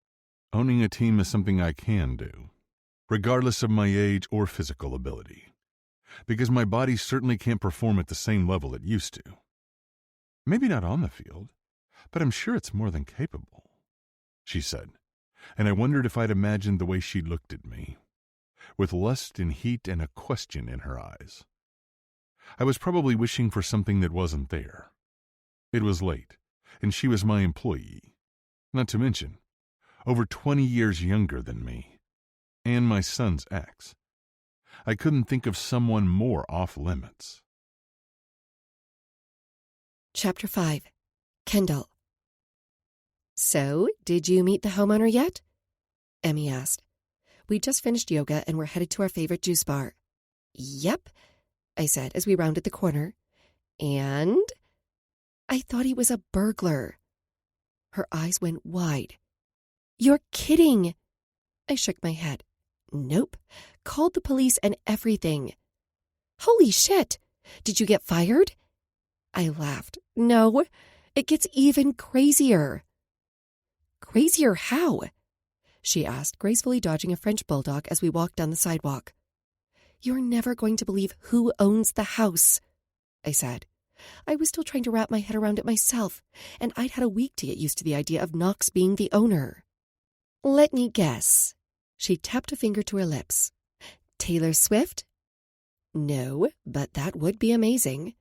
Owning a team is something I can do, regardless of my age or physical ability, because my body certainly can't perform at the same level it used to. Maybe not on the field, but I'm sure it's more than capable, she said, and I wondered if I'd imagined the way she looked at me, with lust and heat and a question in her eyes. I was probably wishing for something that wasn't there. It was late, and she was my employee, not to mention over 20 years younger than me, and my son's ex. I couldn't think of someone more off-limits. Chapter 5. Kendall. So, did you meet the homeowner yet? Emmy asked. We just finished yoga and were headed to our favorite juice bar. Yep, I said as we rounded the corner. And I thought he was a burglar. Her eyes went wide. You're kidding. I shook my head. Nope. Called the police and everything. Holy shit. Did you get fired? I laughed. No, it gets even crazier. Crazier how? She asked, gracefully dodging a French bulldog as we walked down the sidewalk. You're never going to believe who owns the house, I said. I was still trying to wrap my head around it myself, and I'd had a week to get used to the idea of Knox being the owner. Let me guess. She tapped a finger to her lips. Taylor Swift? No, but that would be amazing.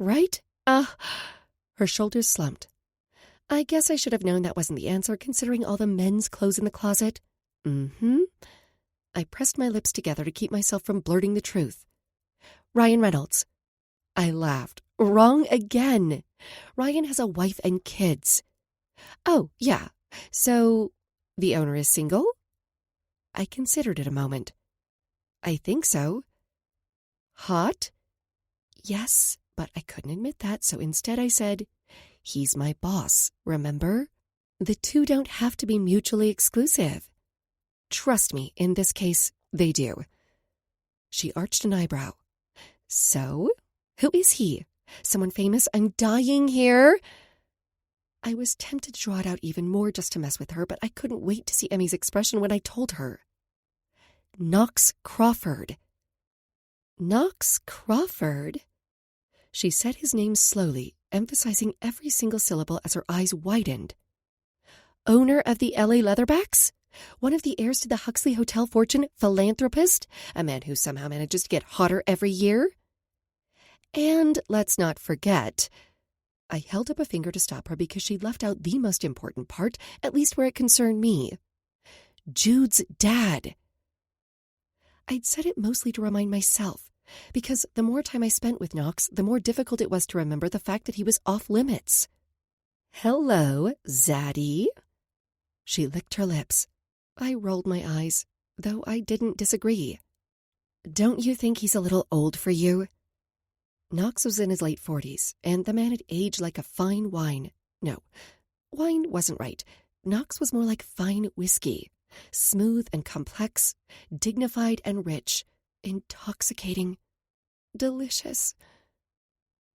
Right? Her shoulders slumped. I guess I should have known that wasn't the answer, considering all the men's clothes in the closet. I pressed my lips together to keep myself from blurting the truth. Ryan Reynolds. I laughed. Wrong again. Ryan has a wife and kids. Oh, yeah. So, the owner is single? I considered it a moment. I think so. Hot? Yes, but I couldn't admit that, so instead I said, he's my boss, remember? The two don't have to be mutually exclusive. Trust me, in this case, they do. She arched an eyebrow. So, who is he? Someone famous? I'm dying here. I was tempted to draw it out even more just to mess with her, but I couldn't wait to see Emmy's expression when I told her. Knox Crawford. Knox Crawford? She said his name slowly, emphasizing every single syllable as her eyes widened. Owner of the LA Leatherbacks? One of the heirs to the Huxley Hotel fortune, philanthropist? A man who somehow manages to get hotter every year? And let's not forget... I held up a finger to stop her because she'd left out the most important part, at least where it concerned me. Jude's dad. I'd said it mostly to remind myself, because the more time I spent with Knox, the more difficult it was to remember the fact that he was off limits. Hello, Zaddy. She licked her lips. I rolled my eyes, though I didn't disagree. Don't you think he's a little old for you? Knox was in his late 40s, and the man had aged like a fine wine. No, wine wasn't right. Knox was more like fine whiskey. Smooth and complex, dignified and rich, intoxicating, delicious.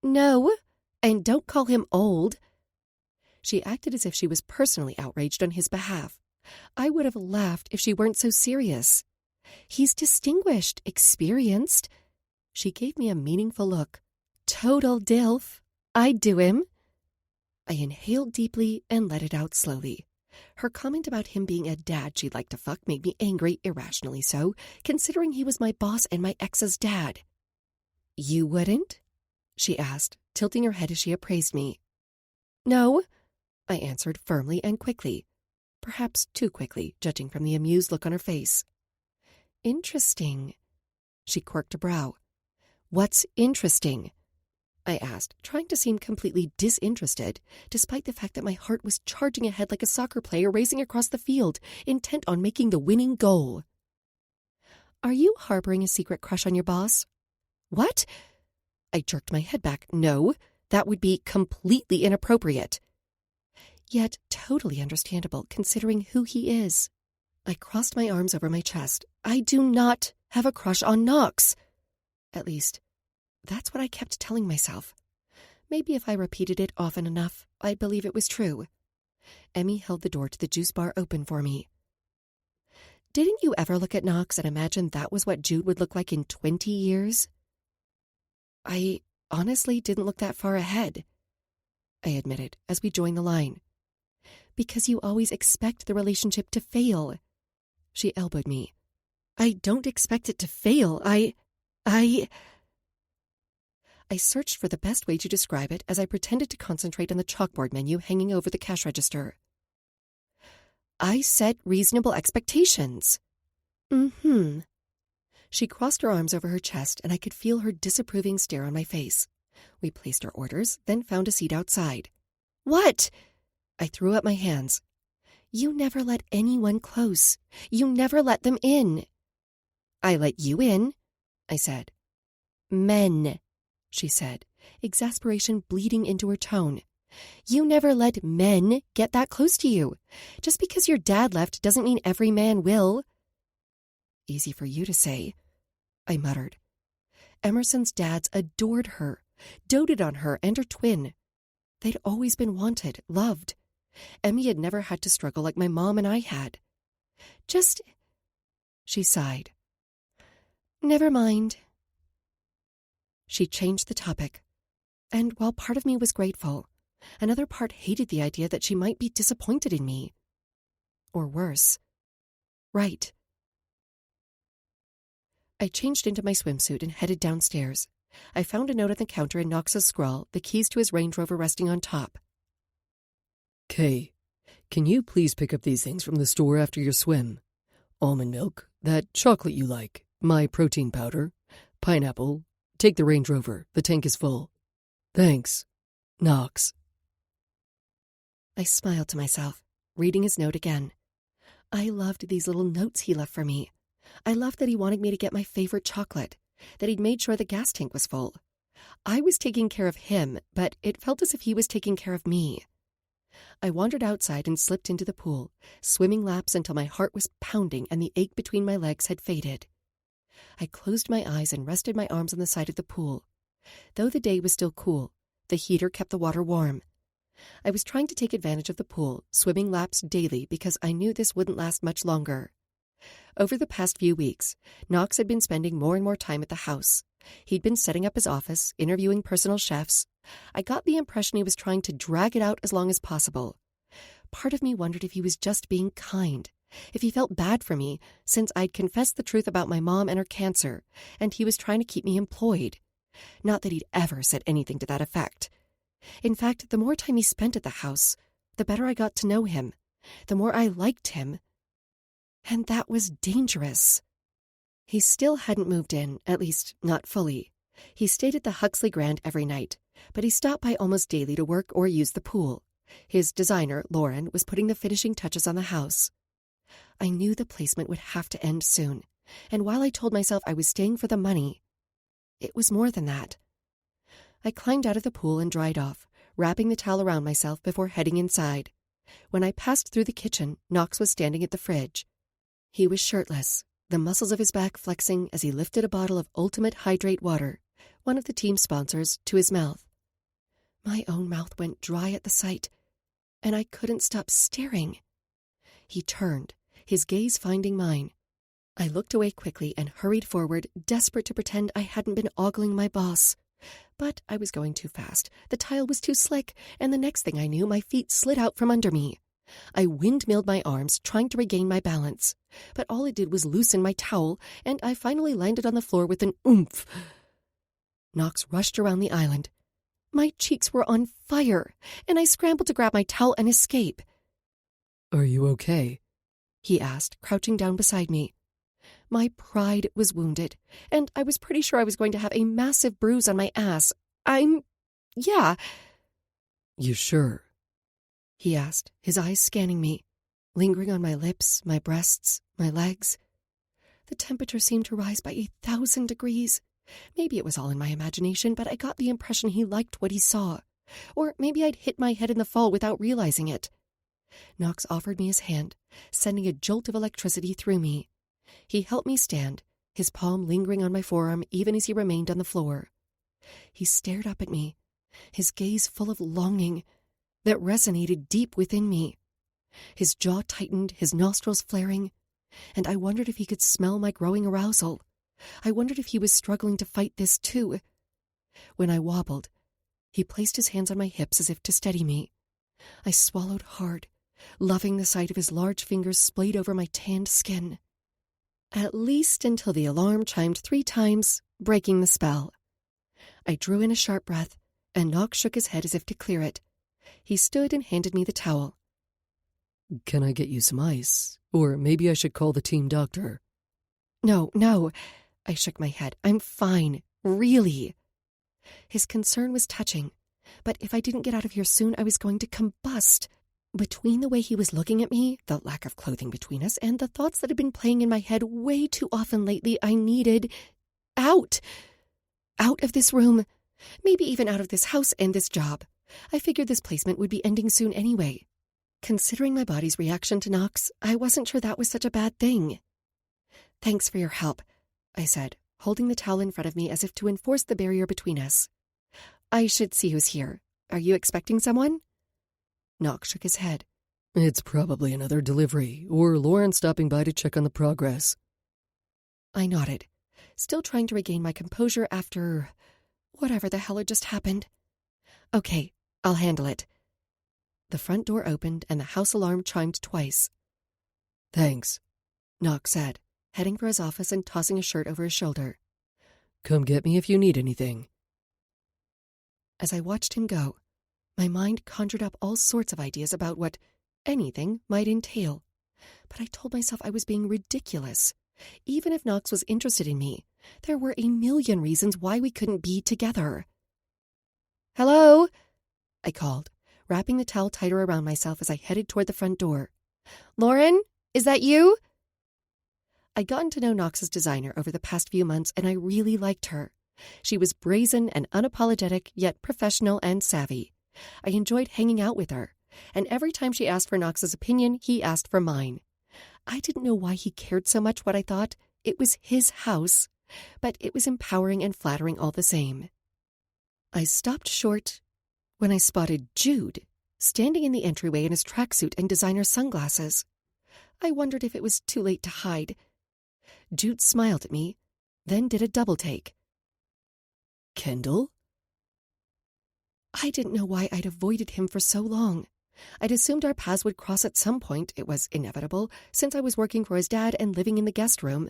No, and don't call him old. She acted as if she was personally outraged on his behalf. I would have laughed if she weren't so serious. He's distinguished, experienced. She gave me a meaningful look. Total dilf. I'd do him. I inhaled deeply and let it out slowly. Her comment about him being a dad she'd like to fuck made me angry, irrationally so, considering he was my boss and my ex's dad. You wouldn't? She asked, tilting her head as she appraised me. No, I answered firmly and quickly. Perhaps too quickly, judging from the amused look on her face. Interesting. She quirked a brow. What's interesting? I asked, trying to seem completely disinterested, despite the fact that my heart was charging ahead like a soccer player racing across the field, intent on making the winning goal. Are you harboring a secret crush on your boss? What? I jerked my head back. No, that would be completely inappropriate. Yet totally understandable, considering who he is. I crossed my arms over my chest, I do not have a crush on Knox. At least, that's what I kept telling myself. Maybe if I repeated it often enough, I'd believe it was true. Emmy held the door to the juice bar open for me. Didn't you ever look at Knox and imagine that was what Jude would look like in 20 years? I honestly didn't look that far ahead, I admitted as we joined the line. Because you always expect the relationship to fail. She elbowed me. I don't expect it to fail. I searched for the best way to describe it as I pretended to concentrate on the chalkboard menu hanging over the cash register. I set reasonable expectations. Mm-hmm. She crossed her arms over her chest, and I could feel her disapproving stare on my face. We placed our orders, then found a seat outside. What? I threw up my hands. You never let anyone close. You never let them in. I let you in, I said. Men, she said, exasperation bleeding into her tone. You never let men get that close to you. Just because your dad left doesn't mean every man will. Easy for you to say, I muttered. Emerson's dads adored her, doted on her and her twin. They'd always been wanted, loved. Emmy had never had to struggle like my mom and I had. She sighed. Never mind. She changed the topic. And while part of me was grateful, another part hated the idea that she might be disappointed in me. Or worse. Right. I changed into my swimsuit and headed downstairs. I found a note on the counter in Knox's scrawl, the keys to his Range Rover resting on top. Kay, can you please pick up these things from the store after your swim? Almond milk, that chocolate you like, my protein powder, pineapple. Take the Range Rover, the tank is full. Thanks. Knox. I smiled to myself, reading his note again. I loved these little notes he left for me. I loved that he wanted me to get my favorite chocolate, that he'd made sure the gas tank was full. I was taking care of him, but it felt as if he was taking care of me. I wandered outside and slipped into the pool, swimming laps until my heart was pounding and the ache between my legs had faded. I closed my eyes and rested my arms on the side of the pool. Though the day was still cool, the heater kept the water warm. I was trying to take advantage of the pool, swimming laps daily because I knew this wouldn't last much longer. Over the past few weeks, Knox had been spending more and more time at the house. He'd been setting up his office, interviewing personal chefs. I got the impression he was trying to drag it out as long as possible. Part of me wondered if he was just being kind, if he felt bad for me since I'd confessed the truth about my mom and her cancer, and he was trying to keep me employed. Not that he'd ever said anything to that effect. In fact, the more time he spent at the house, the better I got to know him, the more I liked him. And that was dangerous. He still hadn't moved in, at least not fully. He stayed at the Huxley Grand every night, but he stopped by almost daily to work or use the pool. His designer, Lauren, was putting the finishing touches on the house. I knew the placement would have to end soon, and while I told myself I was staying for the money, it was more than that. I climbed out of the pool and dried off, wrapping the towel around myself before heading inside. When I passed through the kitchen, Knox was standing at the fridge. He was shirtless, the muscles of his back flexing as he lifted a bottle of Ultimate Hydrate water, one of the team's sponsors, to his mouth. My own mouth went dry at the sight, and I couldn't stop staring. He turned, his gaze finding mine. I looked away quickly and hurried forward, desperate to pretend I hadn't been ogling my boss. But I was going too fast. The tile was too slick, and the next thing I knew, my feet slid out from under me. I windmilled my arms, trying to regain my balance. But all it did was loosen my towel, and I finally landed on the floor with an oomph. Knox rushed around the island. My cheeks were on fire, and I scrambled to grab my towel and escape. Are you okay? He asked, crouching down beside me. My pride was wounded, and I was pretty sure I was going to have a massive bruise on my ass. Yeah. You sure? He asked, his eyes scanning me, lingering on my lips, my breasts, my legs. The temperature seemed to rise by 1,000 degrees. Maybe it was all in my imagination, but I got the impression he liked what he saw. Or maybe I'd hit my head in the fall without realizing it. Knox offered me his hand, sending a jolt of electricity through me. He helped me stand, his palm lingering on my forearm even as he remained on the floor. He stared up at me, his gaze full of longing that resonated deep within me. His jaw tightened, his nostrils flaring, and I wondered if he could smell my growing arousal. I wondered if he was struggling to fight this too. When I wobbled, he placed his hands on my hips as if to steady me. I swallowed hard, loving the sight of his large fingers splayed over my tanned skin. At least until the alarm chimed 3 times, breaking the spell. I drew in a sharp breath, and Knox shook his head as if to clear it. He stood and handed me the towel. Can I get you some ice? Or maybe I should call the team doctor. No, I shook my head. I'm fine, really. His concern was touching, but if I didn't get out of here soon, I was going to combust. Between the way he was looking at me, the lack of clothing between us, and the thoughts that had been playing in my head way too often lately, I needed out. Out of this room. Maybe even out of this house and this job. I figured this placement would be ending soon anyway. Considering my body's reaction to Knox, I wasn't sure that was such a bad thing. Thanks for your help, I said, holding the towel in front of me as if to enforce the barrier between us. I should see who's here. Are you expecting someone? Knox shook his head. It's probably another delivery, or Lauren stopping by to check on the progress. I nodded, still trying to regain my composure after whatever the hell had just happened. Okay, I'll handle it. The front door opened and the house alarm chimed twice. Thanks, Knox said, heading for his office and tossing a shirt over his shoulder. Come get me if you need anything. As I watched him go, my mind conjured up all sorts of ideas about what anything might entail. But I told myself I was being ridiculous. Even if Knox was interested in me, there were a million reasons why we couldn't be together. Hello? I called, wrapping the towel tighter around myself as I headed toward the front door. Lauren, is that you? I'd gotten to know Knox's designer over the past few months, and I really liked her. She was brazen and unapologetic, yet professional and savvy. I enjoyed hanging out with her, and every time she asked for Knox's opinion, he asked for mine. I didn't know why he cared so much what I thought. It was his house, but it was empowering and flattering all the same. I stopped short when I spotted Jude standing in the entryway in his tracksuit and designer sunglasses. I wondered if it was too late to hide. Jude smiled at me, then did a double take. Kendall? I didn't know why I'd avoided him for so long. I'd assumed our paths would cross at some point. It was inevitable, since I was working for his dad and living in the guest room.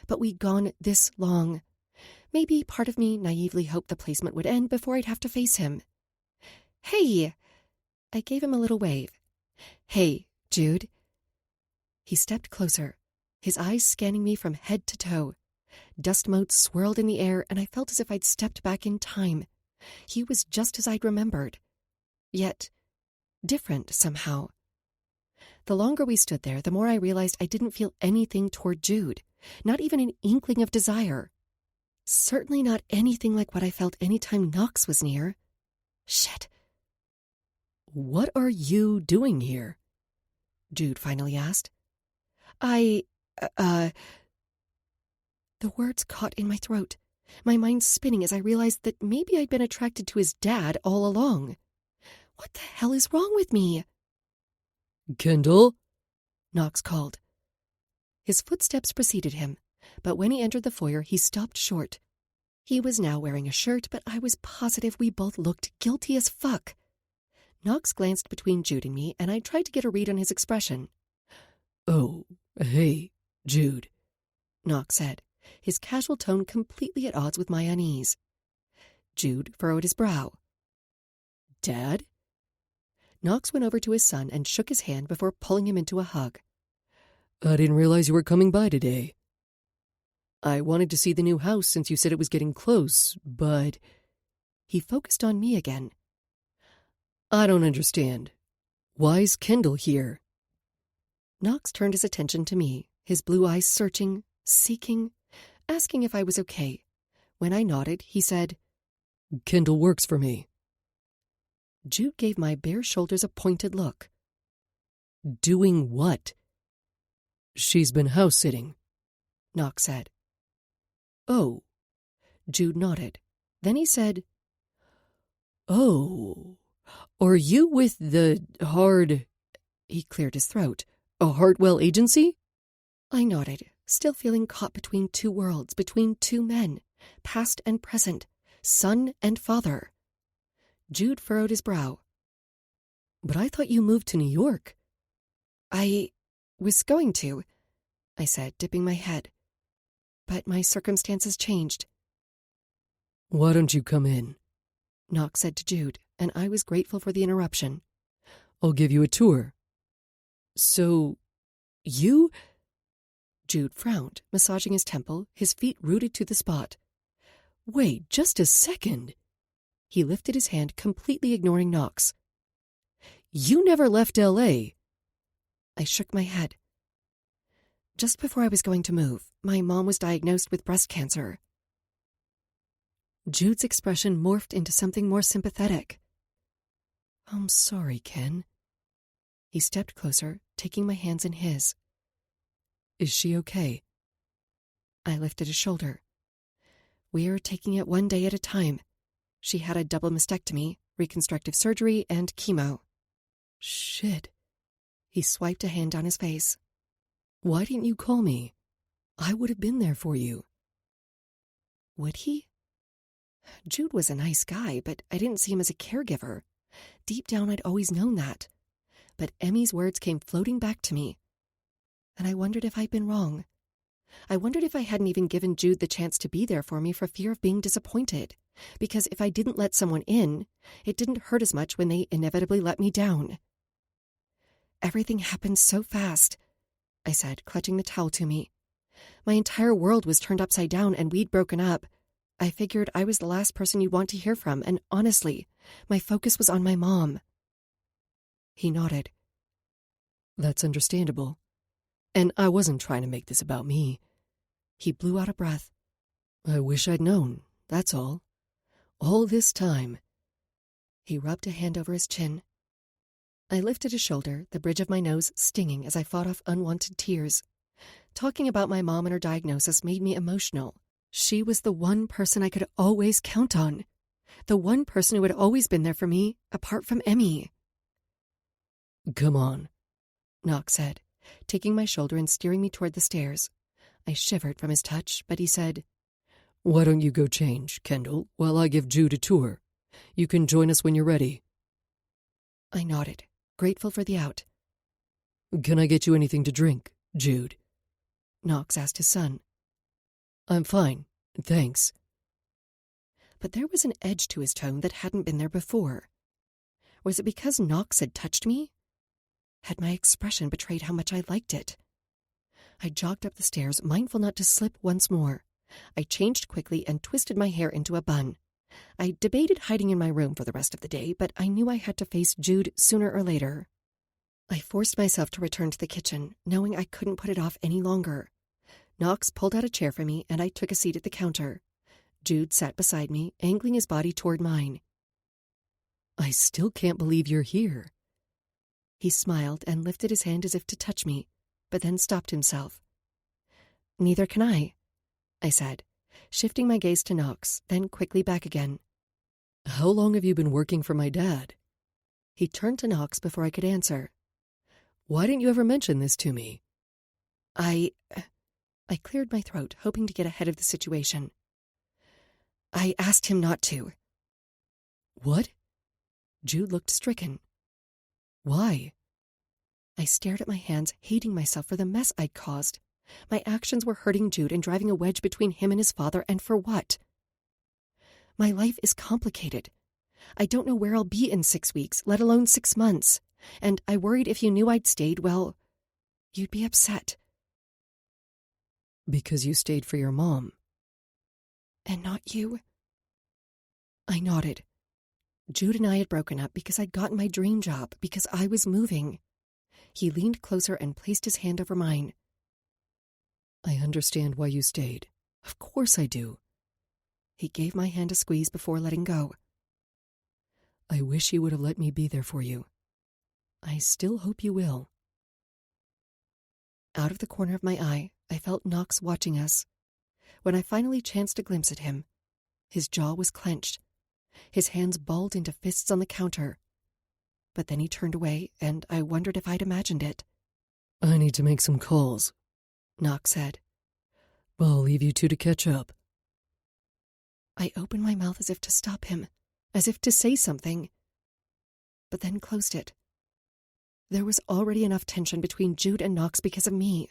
But we'd gone this long. Maybe part of me naively hoped the placement would end before I'd have to face him. Hey! I gave him a little wave. Hey, Jude. He stepped closer, his eyes scanning me from head to toe. Dust motes swirled in the air, and I felt as if I'd stepped back in time. He was just as I'd remembered. Yet different somehow. The longer we stood there, the more I realized I didn't feel anything toward Jude, not even an inkling of desire. Certainly not anything like what I felt any time Knox was near. Shit. What are you doing here? Jude finally asked. The words caught in my throat, my mind spinning as I realized that maybe I'd been attracted to his dad all along. What the hell is wrong with me? Kendall? Knox called. His footsteps preceded him, but when he entered the foyer, he stopped short. He was now wearing a shirt, but I was positive we both looked guilty as fuck. Knox glanced between Jude and me, and I tried to get a read on his expression. Oh, hey, Jude, Knox said, his casual tone completely at odds with my unease. Jude furrowed his brow. Dad? Knox went over to his son and shook his hand before pulling him into a hug. I didn't realize you were coming by today. I wanted to see the new house since you said it was getting close, but... He focused on me again. I don't understand. Why's Kendall here? Knox turned his attention to me, his blue eyes searching, seeking, asking if I was okay. When I nodded, he said, Kendall works for me. Jude gave my bare shoulders a pointed look. Doing what? She's been house-sitting. Knox said. Oh. Jude nodded. Then he said, Oh, are you with the He cleared his throat. A Hartwell agency? I nodded, still feeling caught between two worlds, between two men, past and present, son and father. Jude furrowed his brow. But I thought you moved to New York. I was going to, I said, dipping my head. But my circumstances changed. Why don't you come in? Knox said to Jude, and I was grateful for the interruption. I'll give you a tour. So, you? Jude frowned, massaging his temple, his feet rooted to the spot. Wait, just a second. He lifted his hand, completely ignoring Knox. You never left L.A. I shook my head. Just before I was going to move, my mom was diagnosed with breast cancer. Jude's expression morphed into something more sympathetic. I'm sorry, Ken. He stepped closer, taking my hands in his. Is she okay? I lifted a shoulder. We're taking it one day at a time. She had a double mastectomy, reconstructive surgery, and chemo. Shit. He swiped a hand down his face. Why didn't you call me? I would have been there for you. Would he? Jude was a nice guy, but I didn't see him as a caregiver. Deep down, I'd always known that. But Emmy's words came floating back to me. And I wondered if I'd been wrong. I wondered if I hadn't even given Jude the chance to be there for me for fear of being disappointed. Because if I didn't let someone in, it didn't hurt as much when they inevitably let me down. Everything happened so fast, I said, clutching the towel to me. My entire world was turned upside down and we'd broken up. I figured I was the last person you'd want to hear from, and honestly, my focus was on my mom. He nodded. That's understandable. And I wasn't trying to make this about me. He blew out a breath. I wish I'd known, that's all. All this time. He rubbed a hand over his chin. I lifted a shoulder, the bridge of my nose stinging as I fought off unwanted tears. Talking about my mom and her diagnosis made me emotional. She was the one person I could always count on. The one person who had always been there for me, apart from Emmy. Come on, Knox said, taking my shoulder and steering me toward the stairs. I shivered from his touch, but he said, Why don't you go change, Kendall, while I give Jude a tour? You can join us when you're ready. I nodded, grateful for the out. Can I get you anything to drink, Jude? Knox asked his son. I'm fine, thanks. But there was an edge to his tone that hadn't been there before. Was it because Knox had touched me? Had my expression betrayed how much I liked it? I jogged up the stairs, mindful not to slip once more. I changed quickly and twisted my hair into a bun. I debated hiding in my room for the rest of the day, but I knew I had to face Jude sooner or later. I forced myself to return to the kitchen, knowing I couldn't put it off any longer. Knox pulled out a chair for me, and I took a seat at the counter. Jude sat beside me, angling his body toward mine. I still can't believe you're here. He smiled and lifted his hand as if to touch me, but then stopped himself. Neither can I said, shifting my gaze to Knox, then quickly back again. How long have you been working for my dad? He turned to Knox before I could answer. Why didn't you ever mention this to me? I cleared my throat, hoping to get ahead of the situation. I asked him not to. What? Jude looked stricken. Why? I stared at my hands, hating myself for the mess I'd caused. My actions were hurting Jude and driving a wedge between him and his father, and for what? My life is complicated. I don't know where I'll be in 6 weeks, let alone 6 months. And I worried if you knew I'd stayed, well, you'd be upset. Because you stayed for your mom. And not you? I nodded. Jude and I had broken up because I'd gotten my dream job, because I was moving. He leaned closer and placed his hand over mine. I understand why you stayed. Of course I do. He gave my hand a squeeze before letting go. I wish you would have let me be there for you. I still hope you will. Out of the corner of my eye, I felt Knox watching us. When I finally chanced a glimpse at him, his jaw was clenched, his hands balled into fists on the counter. But then he turned away, and I wondered if I'd imagined it. I need to make some calls, Knox said. I'll leave you two to catch up. I opened my mouth as if to stop him, as if to say something, but then closed it. There was already enough tension between Jude and Knox because of me.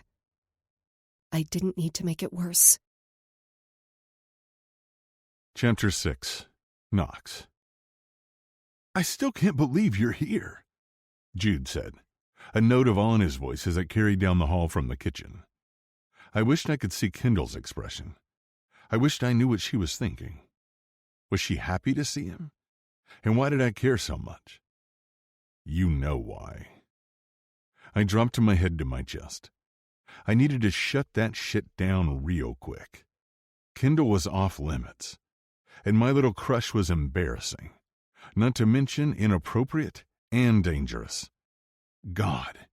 I didn't need to make it worse. Chapter 6. Knox. I still can't believe you're here, Jude said, a note of awe in his voice as I carried down the hall from the kitchen. I wished I could see Kendall's expression. I wished I knew what she was thinking. Was she happy to see him? And why did I care so much? You know why. I dropped my head to my chest. I needed to shut that shit down real quick. Kendall was off limits, and my little crush was embarrassing, not to mention inappropriate and dangerous. God,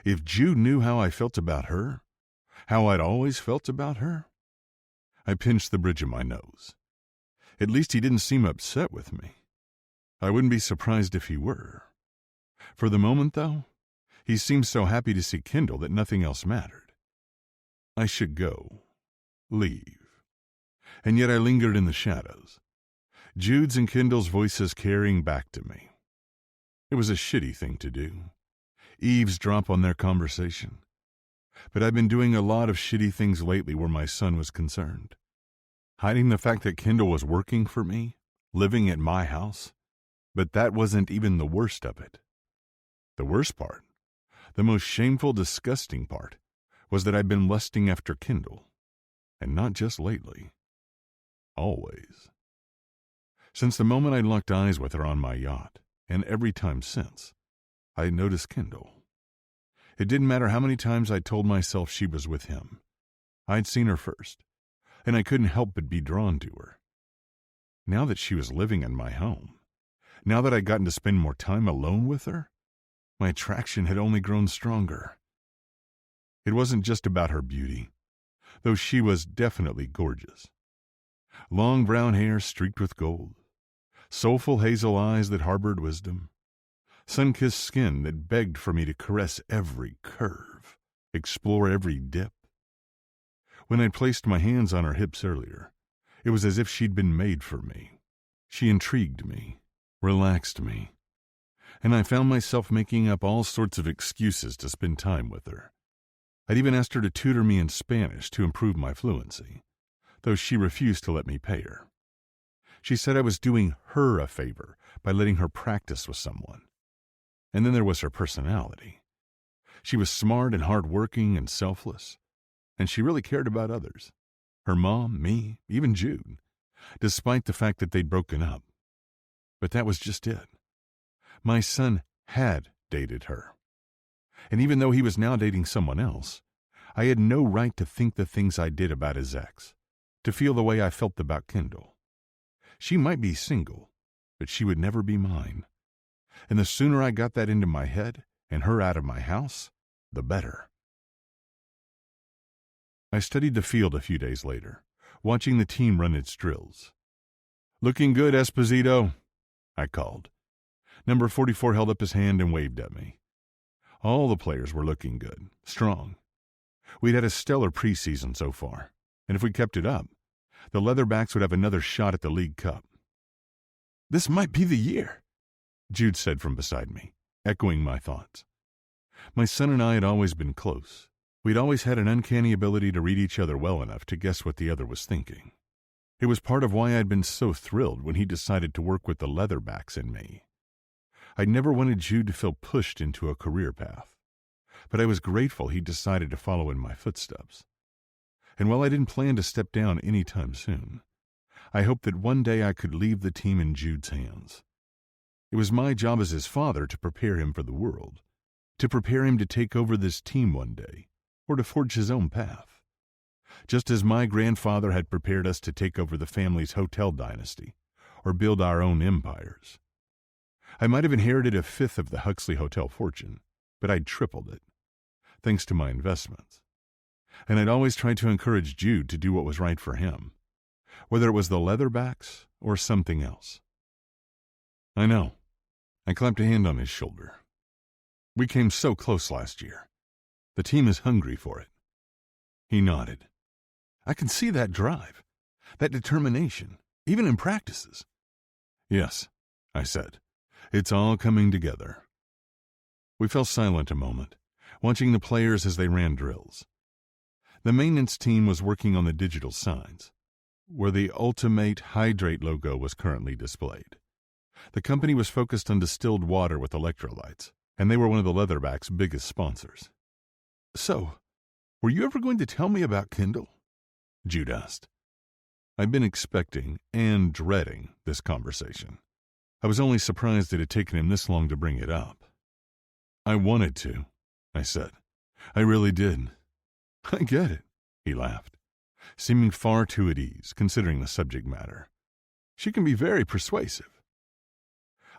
if Jude knew how I felt about her, how I'd always felt about her. I pinched the bridge of my nose. At least he didn't seem upset with me. I wouldn't be surprised if he were. For the moment, though, he seemed so happy to see Kendall that nothing else mattered. I should go. Leave. And yet I lingered in the shadows, Jude's and Kendall's voices carrying back to me. It was a shitty thing to do, eavesdrop on their conversation. But I've been doing a lot of shitty things lately where my son was concerned. Hiding the fact that Kendall was working for me, living at my house. But that wasn't even the worst of it. The worst part, the most shameful, disgusting part, was that I'd been lusting after Kendall. And not just lately. Always. Since the moment I locked eyes with her on my yacht, and every time since, I had noticed Kendall. It didn't matter how many times I told myself she was with him. I'd seen her first, and I couldn't help but be drawn to her. Now that she was living in my home, now that I'd gotten to spend more time alone with her, my attraction had only grown stronger. It wasn't just about her beauty, though she was definitely gorgeous. Long brown hair streaked with gold, soulful hazel eyes that harbored wisdom, sun-kissed skin that begged for me to caress every curve, explore every dip. When I placed my hands on her hips earlier, it was as if she'd been made for me. She intrigued me, relaxed me, and I found myself making up all sorts of excuses to spend time with her. I'd even asked her to tutor me in Spanish to improve my fluency, though she refused to let me pay her. She said I was doing her a favor by letting her practice with someone. And then there was her personality. She was smart and hardworking and selfless, and she really cared about others. Her mom, me, even Jude, despite the fact that they'd broken up. But that was just it. My son had dated her. And even though he was now dating someone else, I had no right to think the things I did about his ex, to feel the way I felt about Kendall. She might be single, but she would never be mine. And the sooner I got that into my head and her out of my house, the better. I studied the field a few days later, watching the team run its drills. "Looking good, Esposito," I called. Number 44 held up his hand and waved at me. All the players were looking good, strong. We'd had a stellar preseason so far, and if we kept it up, the Leatherbacks would have another shot at the League Cup. "This might be the year," Jude said from beside me, echoing my thoughts. My son and I had always been close. We'd always had an uncanny ability to read each other well enough to guess what the other was thinking. It was part of why I'd been so thrilled when he decided to work with the Leatherbacks and me. I'd never wanted Jude to feel pushed into a career path, but I was grateful he decided to follow in my footsteps. And while I didn't plan to step down any time soon, I hoped that one day I could leave the team in Jude's hands. It was my job as his father to prepare him for the world, to prepare him to take over this team one day, or to forge his own path. Just as my grandfather had prepared us to take over the family's hotel dynasty, or build our own empires. I might have inherited a fifth of the Huxley Hotel fortune, but I'd tripled it, thanks to my investments. and I'd always tried to encourage Jude to do what was right for him, whether it was the leatherbacks or something else. I know. I clapped a hand on his shoulder. We came so close last year. The team is hungry for it. He nodded. I can see that drive, that determination, even in practices. Yes, I said. It's all coming together. We fell silent a moment, watching the players as they ran drills. The maintenance team was working on the digital signs, where the Ultimate Hydrate logo was currently displayed. The company was focused on distilled water with electrolytes, and they were one of the Leatherback's biggest sponsors. So, were you ever going to tell me about Kindle? Jude asked. I'd been expecting and dreading this conversation. I was only surprised it had taken him this long to bring it up. I wanted to, I said. I really did. I get it, he laughed, seeming far too at ease, considering the subject matter. She can be very persuasive.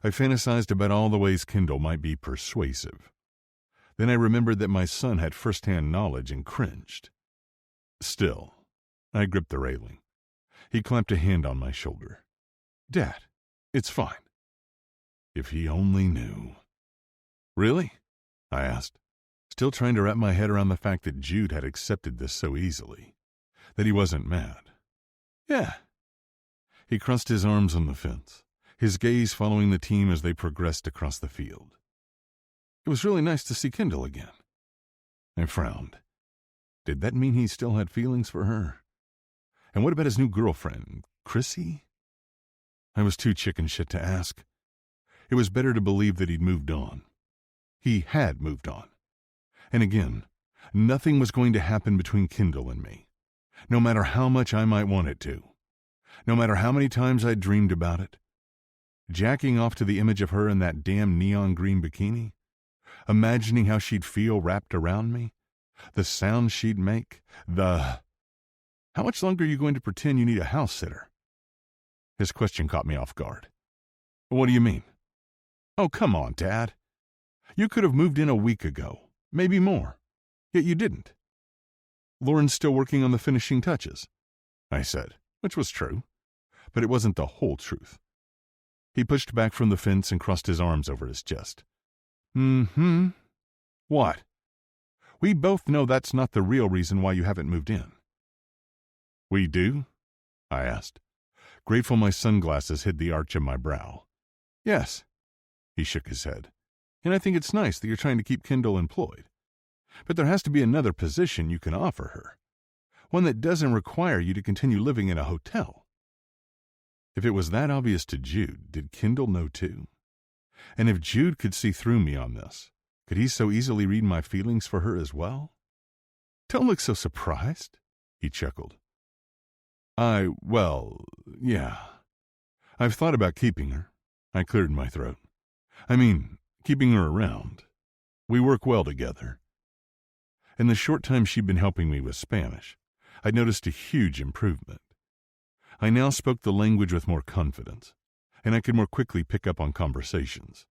I fantasized about all the ways Kindle might be persuasive. Then I remembered that my son had first-hand knowledge and cringed. Still, I gripped the railing. He clamped a hand on my shoulder. Dad, it's fine. If he only knew. Really? I asked, still trying to wrap my head around the fact that Jude had accepted this so easily, that he wasn't mad. Yeah. He crossed his arms on the fence, his gaze following the team as they progressed across the field. It was really nice to see Kindle again. I frowned. Did that mean he still had feelings for her? And what about his new girlfriend, Chrissy? I was too chicken shit to ask. It was better to believe that he'd moved on. He had moved on. And again, nothing was going to happen between Kindle and me, no matter how much I might want it to, no matter how many times I'd dreamed about it. Jacking off to the image of her in that damn neon green bikini, imagining how she'd feel wrapped around me, the sound she'd make, How much longer are you going to pretend you need a house sitter? His question caught me off guard. What do you mean? Oh, come on, Dad. You could have moved in a week ago, maybe more, yet you didn't. Lauren's still working on the finishing touches, I said, which was true, but it wasn't the whole truth. He pushed back from the fence and crossed his arms over his chest. Mm-hmm. What? We both know that's not the real reason why you haven't moved in. We do? I asked, grateful my sunglasses hid the arch of my brow. Yes. He shook his head. And I think it's nice that you're trying to keep Kindle employed. But there has to be another position you can offer her. One that doesn't require you to continue living in a hotel. If it was that obvious to Jude, did Kindle know too? And if Jude could see through me on this, could he so easily read my feelings for her as well? Don't look so surprised, he chuckled. Yeah. I've thought about keeping her. I cleared my throat. I mean, keeping her around. We work well together. In the short time she'd been helping me with Spanish, I'd noticed a huge improvement. I now spoke the language with more confidence, and I could more quickly pick up on conversations.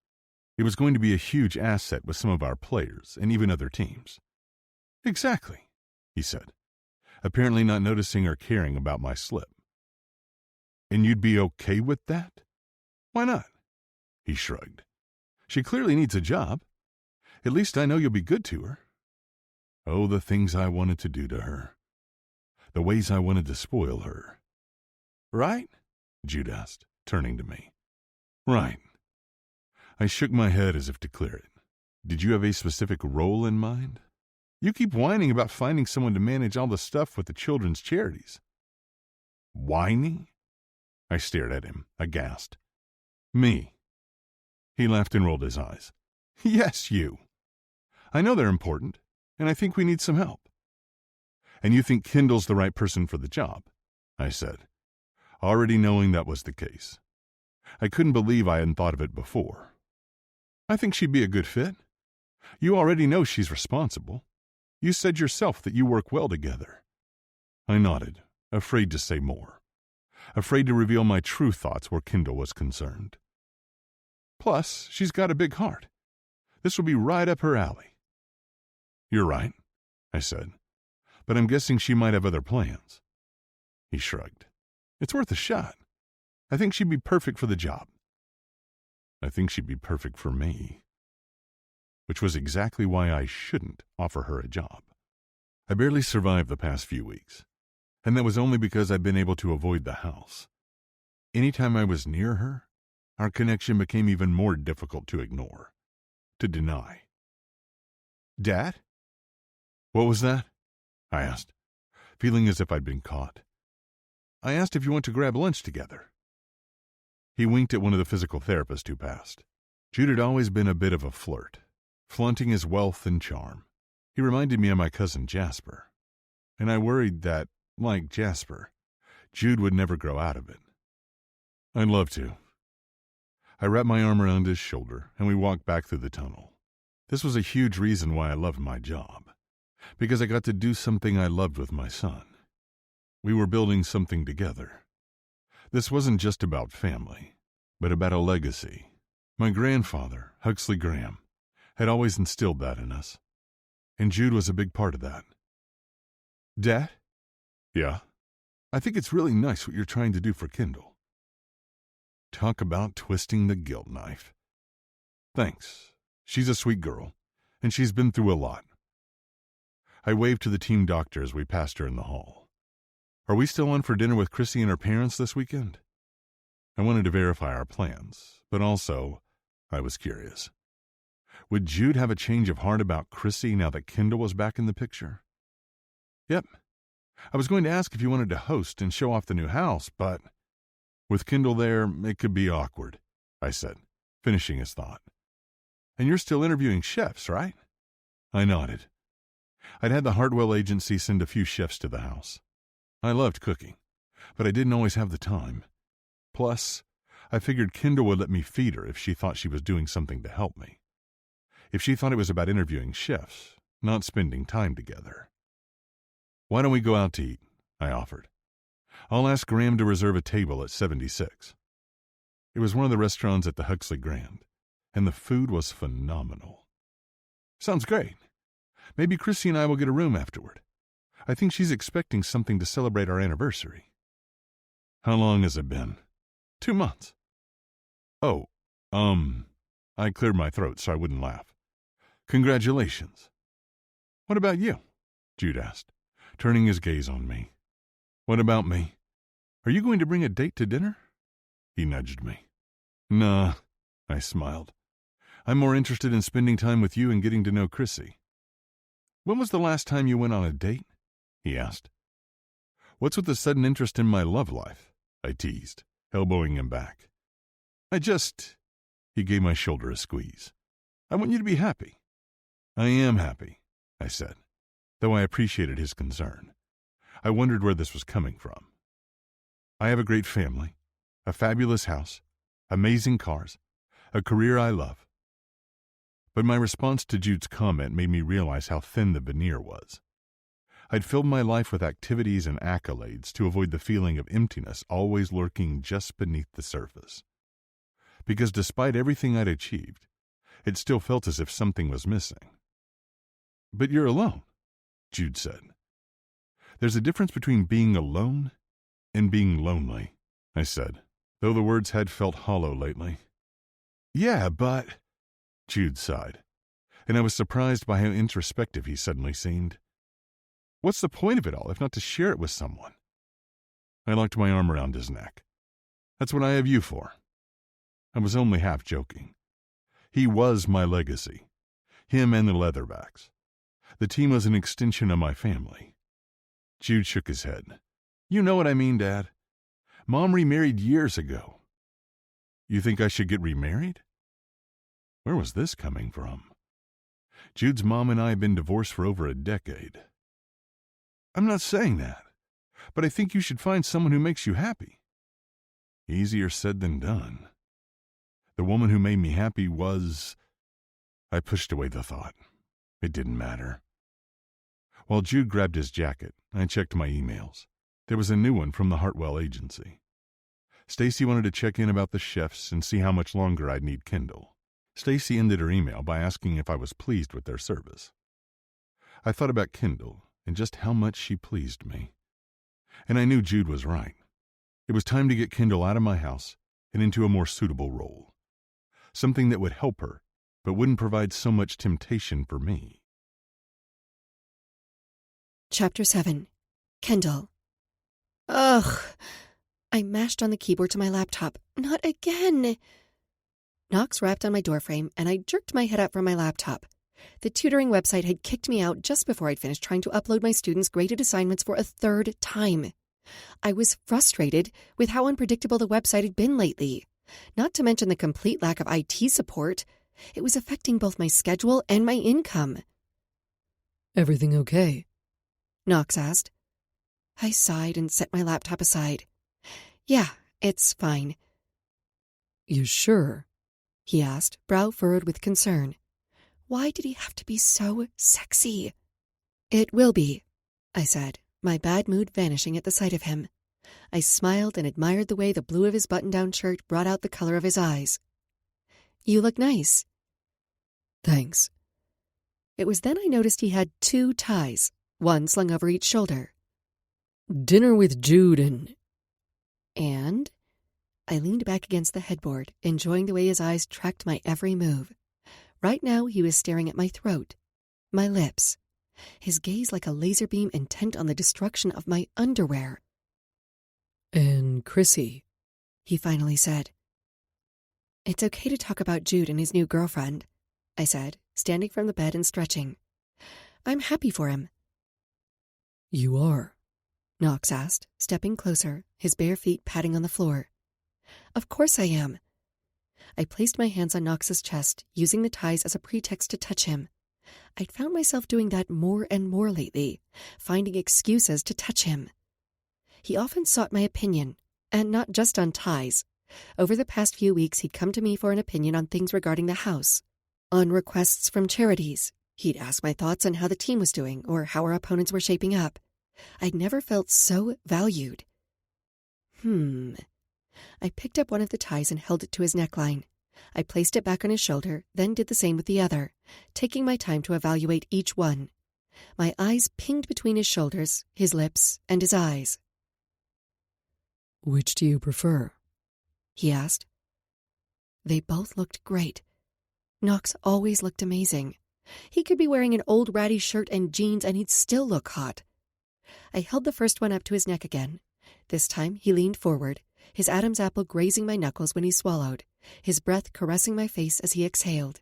It was going to be a huge asset with some of our players and even other teams. Exactly, he said, apparently not noticing or caring about my slip. And you'd be okay with that? Why not? He shrugged. She clearly needs a job. At least I know you'll be good to her. Oh, the things I wanted to do to her. The ways I wanted to spoil her. Right? Jude asked, turning to me. Right. I shook my head as if to clear it. Did you have a specific role in mind? You keep whining about finding someone to manage all the stuff with the children's charities. Whining? I stared at him, aghast. Me. He laughed and rolled his eyes. Yes, you. I know they're important, and I think we need some help. And you think Kindle's the right person for the job, I said, already knowing that was the case. I couldn't believe I hadn't thought of it before. I think she'd be a good fit. You already know she's responsible. You said yourself that you work well together. I nodded, afraid to say more. Afraid to reveal my true thoughts where Kindle was concerned. Plus, she's got a big heart. This will be right up her alley. You're right, I said, but I'm guessing she might have other plans. He shrugged. It's worth a shot. I think she'd be perfect for the job. I think she'd be perfect for me. Which was exactly why I shouldn't offer her a job. I barely survived the past few weeks, and that was only because I'd been able to avoid the house. Anytime I was near her, our connection became even more difficult to ignore, to deny. Dad? What was that? I asked, feeling as if I'd been caught. I asked if you want to grab lunch together. He winked at one of the physical therapists who passed. Jude had always been a bit of a flirt, flaunting his wealth and charm. He reminded me of my cousin Jasper, and I worried that, like Jasper, Jude would never grow out of it. I'd love to. I wrapped my arm around his shoulder, and we walked back through the tunnel. This was a huge reason why I loved my job, because I got to do something I loved with my son. We were building something together. This wasn't just about family, but about a legacy. My grandfather, Huxley Graham, had always instilled that in us, and Jude was a big part of that. Dad? Yeah? I think it's really nice what you're trying to do for Kendall. Talk about twisting the guilt knife. Thanks. She's a sweet girl, and she's been through a lot. I waved to the team doctor as we passed her in the hall. Are we still on for dinner with Chrissy and her parents this weekend? I wanted to verify our plans, but also, I was curious. Would Jude have a change of heart about Chrissy now that Kendall was back in the picture? Yep. I was going to ask if you wanted to host and show off the new house, but with Kendall there, it could be awkward, I said, finishing his thought. And you're still interviewing chefs, right? I nodded. I'd had the Hartwell agency send a few chefs to the house. I loved cooking, but I didn't always have the time. Plus, I figured Kendall would let me feed her if she thought she was doing something to help me. If she thought it was about interviewing chefs, not spending time together. Why don't we go out to eat? I offered. I'll ask Graham to reserve a table at 76. It was one of the restaurants at the Huxley Grand, and the food was phenomenal. Sounds great. Maybe Chrissy and I will get a room afterward. I think she's expecting something to celebrate our anniversary. How long has it been? 2 months. Oh, I cleared my throat so I wouldn't laugh. Congratulations. What about you? Jude asked, turning his gaze on me. What about me? Are you going to bring a date to dinner? He nudged me. Nah, I smiled. I'm more interested in spending time with you and getting to know Chrissy. When was the last time you went on a date? He asked. What's with the sudden interest in my love life? I teased, elbowing him back. He gave my shoulder a squeeze. I want you to be happy. I am happy, I said, though I appreciated his concern. I wondered where this was coming from. I have a great family, a fabulous house, amazing cars, a career I love. But my response to Jude's comment made me realize how thin the veneer was. I'd filled my life with activities and accolades to avoid the feeling of emptiness always lurking just beneath the surface. Because despite everything I'd achieved, it still felt as if something was missing. But you're alone, Jude said. There's a difference between being alone and being lonely, I said, though the words had felt hollow lately. Yeah, but... Jude sighed, and I was surprised by how introspective he suddenly seemed. What's the point of it all if not to share it with someone? I locked my arm around his neck. That's what I have you for. I was only half joking. He was my legacy. Him and the Leatherbacks. The team was an extension of my family. Jude shook his head. You know what I mean, Dad. Mom remarried years ago. You think I should get remarried? Where was this coming from? Jude's mom and I have been divorced for over a decade. I'm not saying that, but I think you should find someone who makes you happy. Easier said than done. The woman who made me happy was... I pushed away the thought. It didn't matter. While Jude grabbed his jacket, I checked my emails. There was a new one from the Hartwell agency. Stacy wanted to check in about the chefs and see how much longer I'd need Kendall. Stacy ended her email by asking if I was pleased with their service. I thought about Kendall and just how much she pleased me. And I knew Jude was right. It was time to get Kendall out of my house and into a more suitable role. Something that would help her, but wouldn't provide so much temptation for me. Chapter 7. Kendall. Ugh. I mashed on the keyboard to my laptop. Not again. Knocks rapped on my doorframe, and I jerked my head up from my laptop. The tutoring website had kicked me out just before I'd finished trying to upload my students' graded assignments for a third time. I was frustrated with how unpredictable the website had been lately, not to mention the complete lack of IT support. It was affecting both my schedule and my income. Everything okay? Knox asked. I sighed and set my laptop aside. Yeah, it's fine. You sure? He asked, brow furrowed with concern. Why did he have to be so sexy? It will be, I said, my bad mood vanishing at the sight of him. I smiled and admired the way the blue of his button-down shirt brought out the color of his eyes. You look nice. Thanks. It was then I noticed he had 2 ties, one slung over each shoulder. Dinner with Jude And? I leaned back against the headboard, enjoying the way his eyes tracked my every move. Right now he was staring at my throat, my lips, his gaze like a laser beam intent on the destruction of my underwear. And Chrissy, he finally said. It's okay to talk about Jude and his new girlfriend, I said, standing from the bed and stretching. I'm happy for him. You are? Knox asked, stepping closer, his bare feet patting on the floor. Of course I am. I placed my hands on Knox's chest, using the ties as a pretext to touch him. I'd found myself doing that more and more lately, finding excuses to touch him. He often sought my opinion, and not just on ties. Over the past few weeks, he'd come to me for an opinion on things regarding the house, on requests from charities. He'd ask my thoughts on how the team was doing or how our opponents were shaping up. I'd never felt so valued. I picked up one of the ties and held it to his neckline. I placed it back on his shoulder, then did the same with the other, taking my time to evaluate each one. My eyes pinged between his shoulders, his lips, and his eyes. Which do you prefer? He asked. They both looked great. Knox always looked amazing. He could be wearing an old ratty shirt and jeans and he'd still look hot. I held the first one up to his neck again. This time he leaned forward, his Adam's apple grazing my knuckles when he swallowed, his breath caressing my face as he exhaled.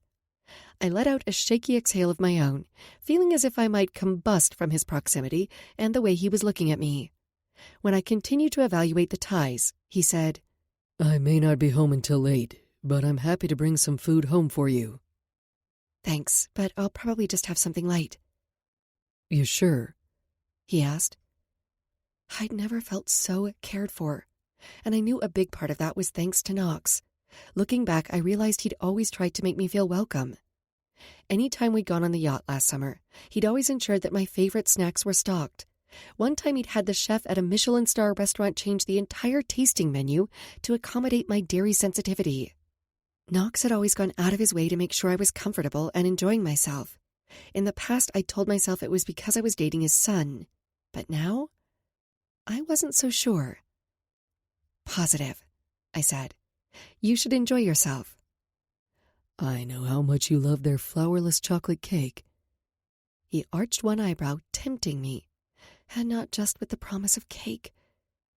I let out a shaky exhale of my own, feeling as if I might combust from his proximity and the way he was looking at me. When I continued to evaluate the ties, he said, I may not be home until late, but I'm happy to bring some food home for you. Thanks, but I'll probably just have something light. You sure? He asked. I'd never felt so cared for, and I knew a big part of that was thanks to Knox. Looking back, I realized he'd always tried to make me feel welcome. Any time we'd gone on the yacht last summer, he'd always ensured that my favorite snacks were stocked. One time he'd had the chef at a Michelin star restaurant change the entire tasting menu to accommodate my dairy sensitivity. Knox had always gone out of his way to make sure I was comfortable and enjoying myself. In the past, I'd told myself it was because I was dating his son. But now, I wasn't so sure. Positive, I said. You should enjoy yourself. I know how much you love their flourless chocolate cake. He arched one eyebrow, tempting me, and not just with the promise of cake.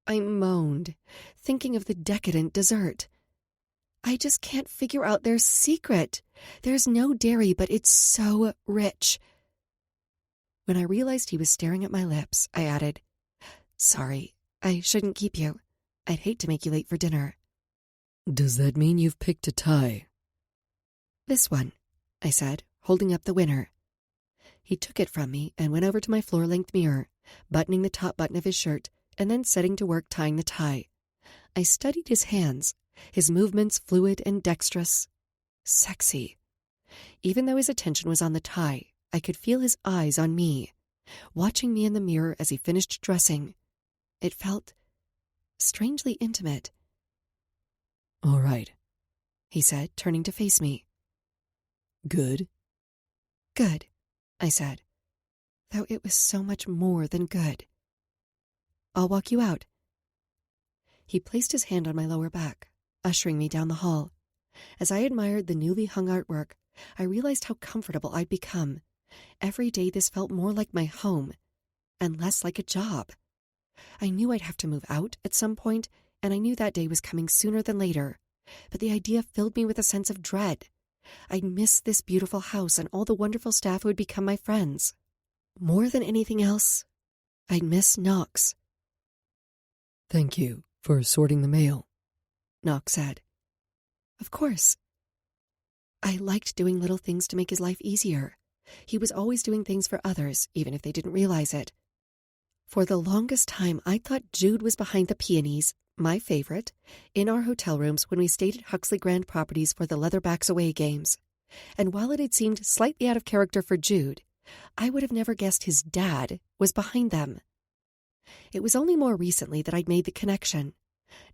I moaned, thinking of the decadent dessert. I just can't figure out their secret. There's no dairy, but it's so rich. When I realized he was staring at my lips, I added, Sorry, I shouldn't keep you. I'd hate to make you late for dinner. Does that mean you've picked a tie? This one, I said, holding up the winner. He took it from me and went over to my floor-length mirror, buttoning the top button of his shirt and then setting to work tying the tie. I studied his hands, his movements fluid and dexterous. Sexy. Even though his attention was on the tie, I could feel his eyes on me, watching me in the mirror as he finished dressing. It felt strangely intimate. All right, he said, turning to face me. Good? Good, I said. though it was so much more than good. I'll walk you out. He placed his hand on my lower back, ushering me down the hall. As I admired the newly hung artwork, I realized how comfortable I'd become. Every day this felt more like my home, and less like a job. I knew I'd have to move out at some point, and I knew that day was coming sooner than later, but the idea filled me with a sense of dread. I'd miss this beautiful house and all the wonderful staff who would become my friends. More than anything else, I'd miss Knox. Thank you for sorting the mail, Knox said. Of course. I liked doing little things to make his life easier. He was always doing things for others, even if they didn't realize it. For the longest time, I thought Jude was behind the peonies, my favorite, in our hotel rooms when we stayed at Huxley Grand Properties for the Leatherbacks away games. And while it had seemed slightly out of character for Jude, I would have never guessed his dad was behind them. It was only more recently that I'd made the connection.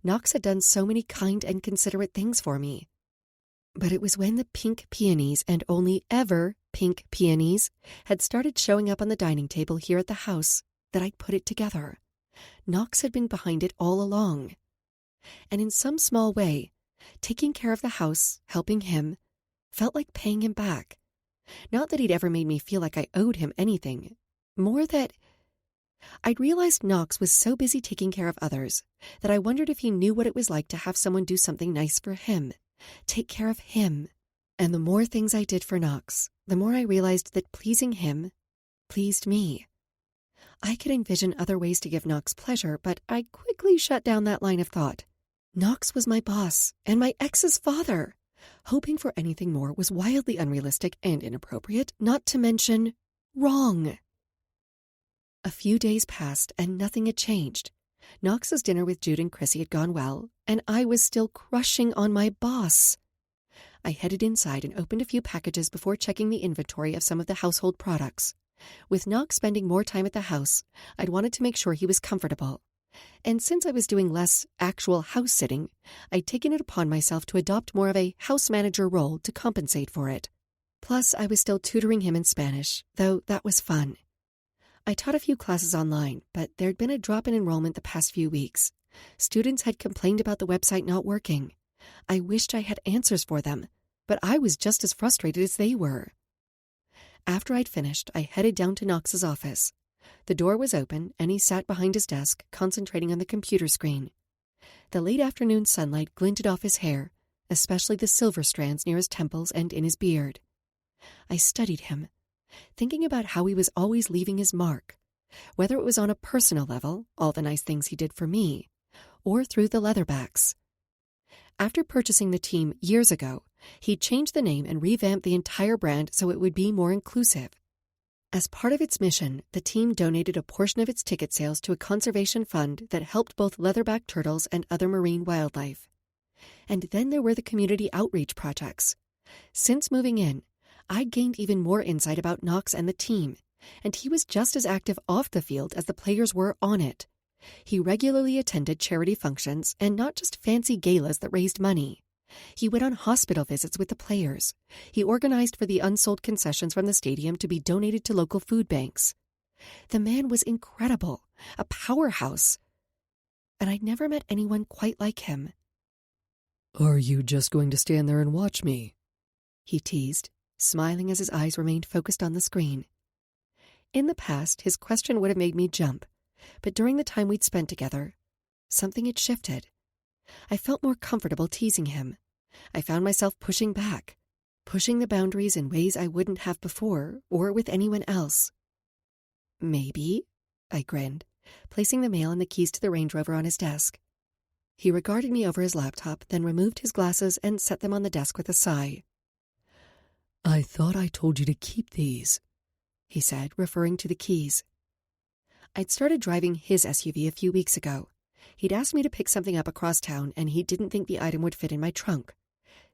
Knox had done so many kind and considerate things for me. But it was when the pink peonies, and only ever pink peonies, had started showing up on the dining table here at the house that I'd put it together. Knox had been behind it all along. And in some small way, taking care of the house, helping him, felt like paying him back. Not that he'd ever made me feel like I owed him anything. More that I'd realized Knox was so busy taking care of others that I wondered if he knew what it was like to have someone do something nice for him, take care of him. And the more things I did for Knox, the more I realized that pleasing him pleased me. I could envision other ways to give Knox pleasure, but I quickly shut down that line of thought. Knox was my boss and my ex's father. Hoping for anything more was wildly unrealistic and inappropriate, not to mention wrong. A few days passed and nothing had changed. Knox's dinner with Jude and Chrissy had gone well, and I was still crushing on my boss. I headed inside and opened a few packages before checking the inventory of some of the household products. With Knox spending more time at the house, I'd wanted to make sure he was comfortable. And since I was doing less actual house sitting, I'd taken it upon myself to adopt more of a house manager role to compensate for it. Plus, I was still tutoring him in Spanish, though that was fun. I taught a few classes online, but there'd been a drop in enrollment the past few weeks. Students had complained about the website not working. I wished I had answers for them, but I was just as frustrated as they were. After I'd finished, I headed down to Knox's office. The door was open, and he sat behind his desk, concentrating on the computer screen. The late afternoon sunlight glinted off his hair, especially the silver strands near his temples and in his beard. I studied him, thinking about how he was always leaving his mark, whether it was on a personal level, all the nice things he did for me, or through the Leatherbacks. After purchasing the team years ago, he'd changed the name and revamped the entire brand so it would be more inclusive. As part of its mission, the team donated a portion of its ticket sales to a conservation fund that helped both leatherback turtles and other marine wildlife. And then there were the community outreach projects. Since moving in, I'd gained even more insight about Knox and the team, and he was just as active off the field as the players were on it. He regularly attended charity functions and not just fancy galas that raised money. He went on hospital visits with the players. He organized for the unsold concessions from the stadium to be donated to local food banks. The man was incredible, a powerhouse, and I'd never met anyone quite like him. Are you just going to stand there and watch me? He teased, smiling as his eyes remained focused on the screen. In the past, his question would have made me jump, but during the time we'd spent together, something had shifted. I felt more comfortable teasing him. I found myself pushing back, pushing the boundaries in ways I wouldn't have before or with anyone else. Maybe, I grinned, placing the mail and the keys to the Range Rover on his desk. He regarded me over his laptop, then removed his glasses and set them on the desk with a sigh. I thought I told you to keep these, he said, referring to the keys. I'd started driving his SUV a few weeks ago. He'd asked me to pick something up across town, and he didn't think the item would fit in my trunk.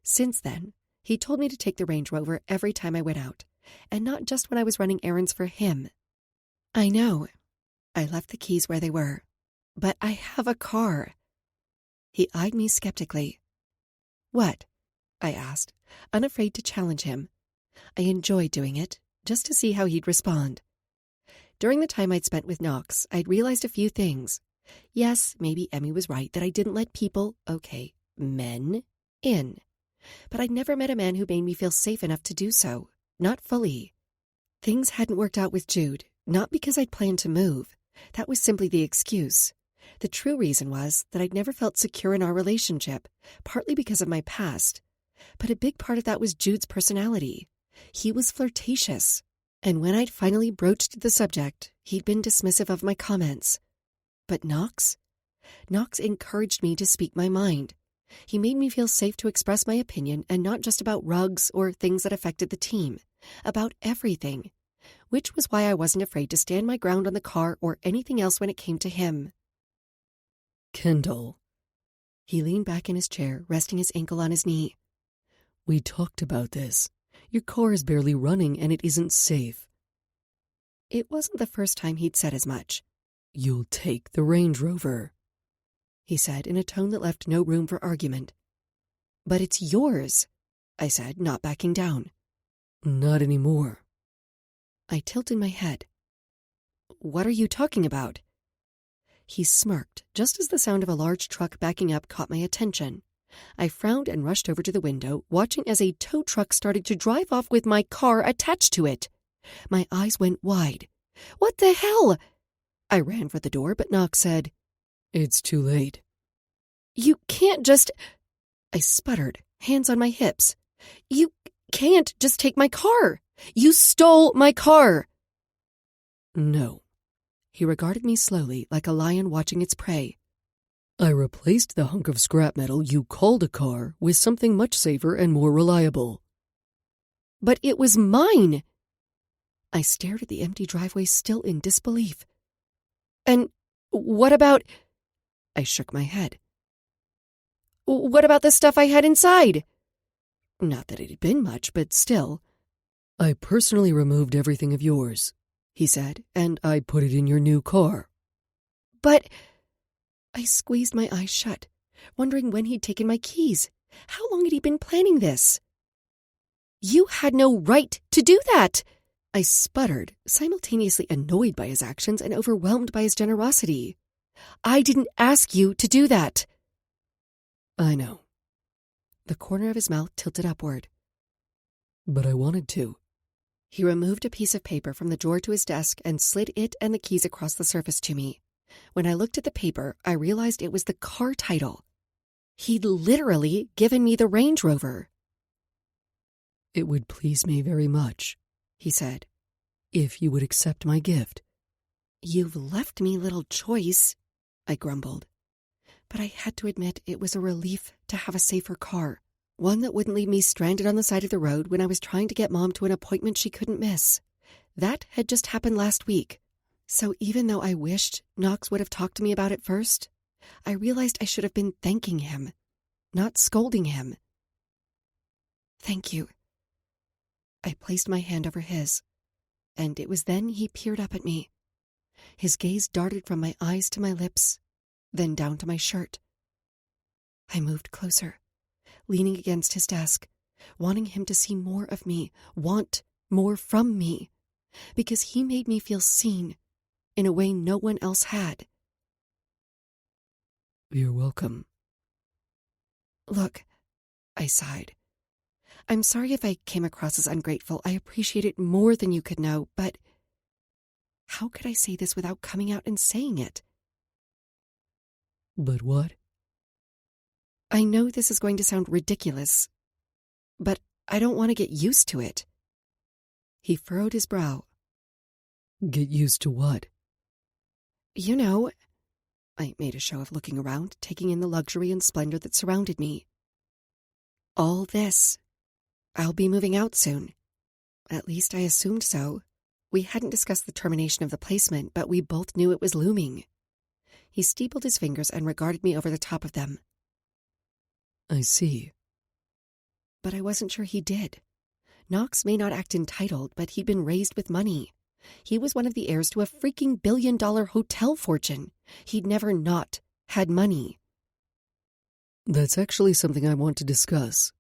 Since then, he told me to take the Range Rover every time I went out, and not just when I was running errands for him. I know. I left the keys where they were. But I have a car. He eyed me skeptically. What? I asked, unafraid to challenge him. I enjoyed doing it, just to see how he'd respond. During the time I'd spent with Knox, I'd realized a few things. Yes, maybe Emmy was right that I didn't let people, men, in. But I'd never met a man who made me feel safe enough to do so. Not fully. Things hadn't worked out with Jude, not because I'd planned to move. That was simply the excuse. The true reason was that I'd never felt secure in our relationship, partly because of my past. But a big part of that was Jude's personality. He was flirtatious. And when I'd finally broached the subject, he'd been dismissive of my comments. But Knox encouraged me to speak my mind. He made me feel safe to express my opinion, and not just about rugs or things that affected the team, about everything, which was why I wasn't afraid to stand my ground on the car or anything else when it came to him. Kendall. He leaned back in his chair, resting his ankle on his knee. We talked about this. Your car is barely running and it isn't safe. It wasn't the first time he'd said as much. You'll take the Range Rover, he said in a tone that left no room for argument. But it's yours, I said, not backing down. Not anymore. I tilted my head. What are you talking about? He smirked, just as the sound of a large truck backing up caught my attention. I frowned and rushed over to the window, watching as a tow truck started to drive off with my car attached to it. My eyes went wide. What the hell? I ran for the door, but Knox said, It's too late. You can't just... I sputtered, hands on my hips. You can't just take my car. You stole my car. No. He regarded me slowly, like a lion watching its prey. I replaced the hunk of scrap metal you called a car with something much safer and more reliable. But it was mine. I stared at the empty driveway, still in disbelief. And what about... I shook my head. What about the stuff I had inside? Not that it had been much, but still. I personally removed everything of yours, he said, and I put it in your new car. But... I squeezed my eyes shut, wondering when he'd taken my keys. How long had he been planning this? You had no right to do that, I sputtered, simultaneously annoyed by his actions and overwhelmed by his generosity. I didn't ask you to do that. I know. The corner of his mouth tilted upward. But I wanted to. He removed a piece of paper from the drawer to his desk and slid it and the keys across the surface to me. When I looked at the paper, I realized it was the car title. He'd literally given me the Range Rover. It would please me very much, he said, if you would accept my gift. You've left me little choice, I grumbled. But I had to admit it was a relief to have a safer car, one that wouldn't leave me stranded on the side of the road when I was trying to get Mom to an appointment she couldn't miss. That had just happened last week. So even though I wished Knox would have talked to me about it first, I realized I should have been thanking him, not scolding him. Thank you. I placed my hand over his, and it was then he peered up at me. His gaze darted from my eyes to my lips, then down to my shirt. I moved closer, leaning against his desk, wanting him to see more of me, want more from me, because he made me feel seen in a way no one else had. You're welcome. Look, I sighed. I'm sorry if I came across as ungrateful. I appreciate it more than you could know, but how could I say this without coming out and saying it? But what? I know this is going to sound ridiculous, but I don't want to get used to it. He furrowed his brow. Get used to what? You know, I made a show of looking around, taking in the luxury and splendor that surrounded me. All this. I'll be moving out soon. At least I assumed so. We hadn't discussed the termination of the placement, but we both knew it was looming. He steepled his fingers and regarded me over the top of them. I see. But I wasn't sure he did. Knox may not act entitled, but he'd been raised with money. He was one of the heirs to a freaking billion-dollar hotel fortune. He'd never not had money. That's actually something I want to discuss.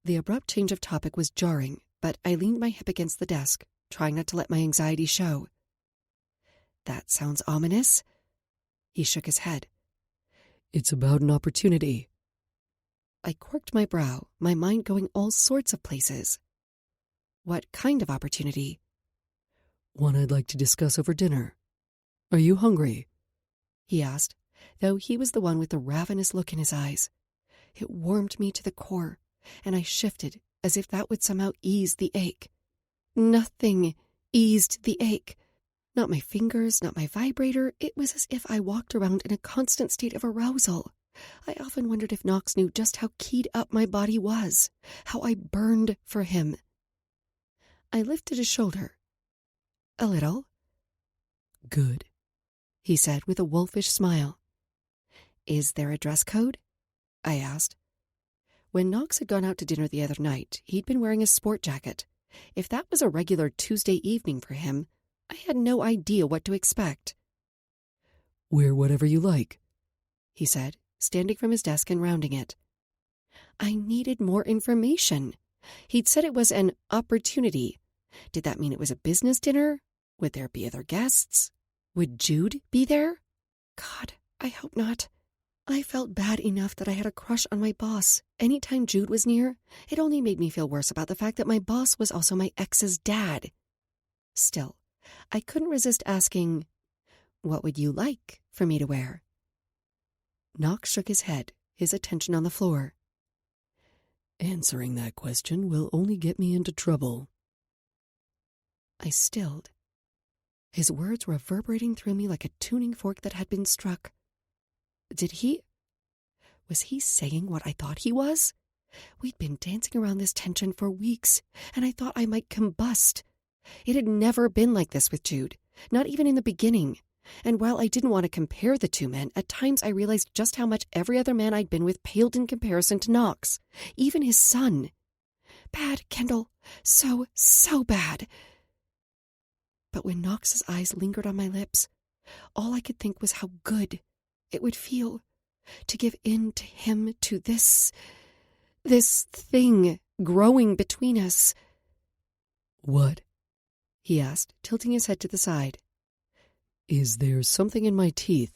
The abrupt change of topic was jarring, but I leaned my hip against the desk, trying not to let my anxiety show. That sounds ominous. He shook his head. It's about an opportunity. I quirked my brow, my mind going all sorts of places. What kind of opportunity? One I'd like to discuss over dinner. Are you hungry? He asked, though he was the one with the ravenous look in his eyes. It warmed me to the core, and I shifted as if that would somehow ease the ache. Nothing eased the ache. Not my fingers, not my vibrator. It was as if I walked around in a constant state of arousal. I often wondered if Knox knew just how keyed up my body was, how I burned for him. I lifted a shoulder. A little. Good, he said with a wolfish smile. Is there a dress code? I asked. When Knox had gone out to dinner the other night, he'd been wearing a sport jacket. If that was a regular Tuesday evening for him, I had no idea what to expect. Wear whatever you like, he said, standing from his desk and rounding it. I needed more information. He'd said it was an opportunity. Did that mean it was a business dinner? Would there be other guests? Would Jude be there? God, I hope not. I felt bad enough that I had a crush on my boss. Anytime Jude was near, it only made me feel worse about the fact that my boss was also my ex's dad. Still, I couldn't resist asking, what would you like for me to wear? Knox shook his head, his attention on the floor. Answering that question will only get me into trouble. I stilled. His words were reverberating through me like a tuning fork that had been struck. Was he saying what I thought he was? We'd been dancing around this tension for weeks, and I thought I might combust. It had never been like this with Jude, not even in the beginning. And while I didn't want to compare the two men, at times I realized just how much every other man I'd been with paled in comparison to Knox, even his son. Bad, Kendall. So, so bad. But when Knox's eyes lingered on my lips, all I could think was how good it would feel to give in to him, to this thing growing between us. What? He asked, tilting his head to the side. Is there something in my teeth?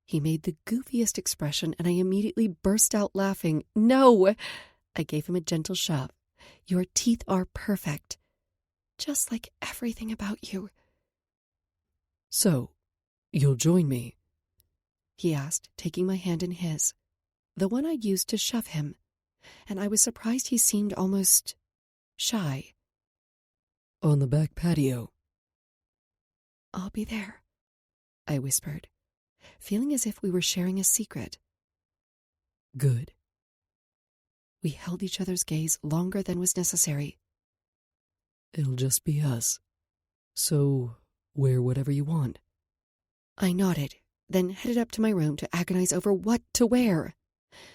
He made the goofiest expression, and I immediately burst out laughing. No! I gave him a gentle shove. Your teeth are perfect. Just like everything about you. So, you'll join me? He asked, taking my hand in his, the one I'd used to shove him, and I was surprised he seemed almost shy. On the back patio. I'll be there, I whispered, feeling as if we were sharing a secret. Good. We held each other's gaze longer than was necessary. It'll just be us. So, wear whatever you want. I nodded, then headed up to my room to agonize over what to wear.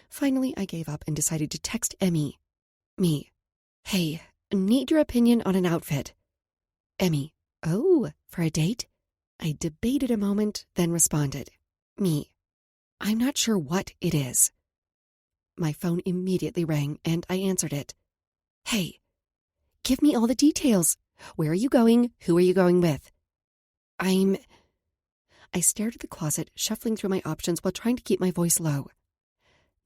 Finally, I gave up and decided to text Emmy. Me. Hey, need your opinion on an outfit. Emmy. Oh, for a date? I debated a moment, then responded. Me. I'm not sure what it is. My phone immediately rang, and I answered it. Hey, give me all the details. Where are you going? Who are you going with? I stared at the closet, shuffling through my options while trying to keep my voice low.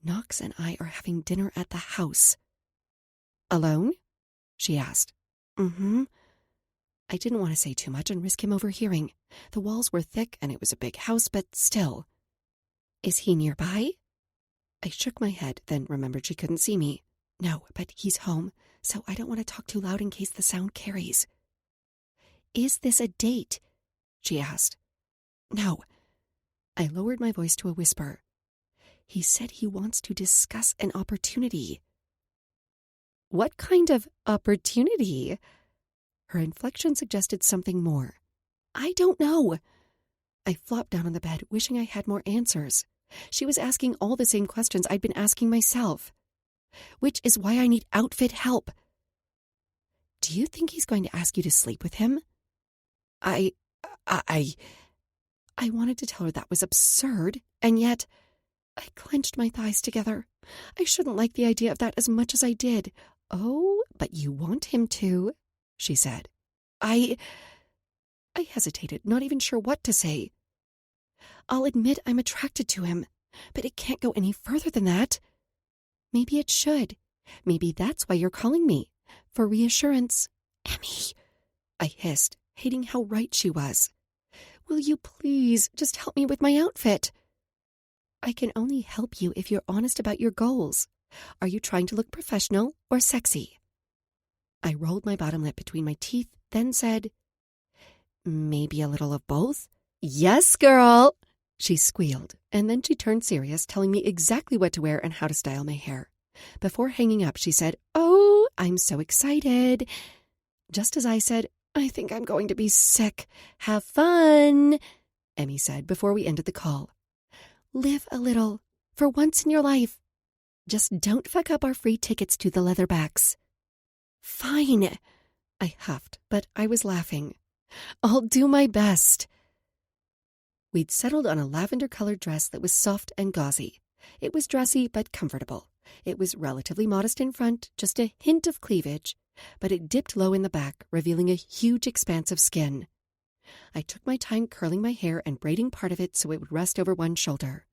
Knox and I are having dinner at the house. Alone? She asked. Mm-hmm. I didn't want to say too much and risk him overhearing. The walls were thick and it was a big house, but still. Is he nearby? I shook my head, then remembered she couldn't see me. No, but he's home, so I don't want to talk too loud in case the sound carries. Is this a date? She asked. No. I lowered my voice to a whisper. He said he wants to discuss an opportunity. What kind of opportunity? Her inflection suggested something more. I don't know. I flopped down on the bed, wishing I had more answers. She was asking all the same questions I'd been asking myself. Which is why I need outfit help. Do you think he's going to ask you to sleep with him? I wanted to tell her that was absurd, and yet I clenched my thighs together. I shouldn't like the idea of that as much as I did. Oh, but you want him to, she said. I I hesitated, not even sure what to say. I'll admit I'm attracted to him, but it can't go any further than that. Maybe it should. Maybe that's why you're calling me, for reassurance. Emmy, I hissed, hating how right she was. Will you please just help me with my outfit? I can only help you if you're honest about your goals. Are you trying to look professional or sexy? I rolled my bottom lip between my teeth, then said, maybe a little of both? Yes, girl, she squealed, and then she turned serious, telling me exactly what to wear and how to style my hair. Before hanging up, she said, oh, I'm so excited. Just as I said, I think I'm going to be sick. Have fun, Emmy said before we ended the call. Live a little, for once in your life. Just don't fuck up our free tickets to the Leatherbacks. Fine, I huffed, but I was laughing. I'll do my best. We'd settled on a lavender-colored dress that was soft and gauzy. It was dressy but comfortable. It was relatively modest in front, just a hint of cleavage, but it dipped low in the back, revealing a huge expanse of skin. I took my time curling my hair and braiding part of it so it would rest over one shoulder.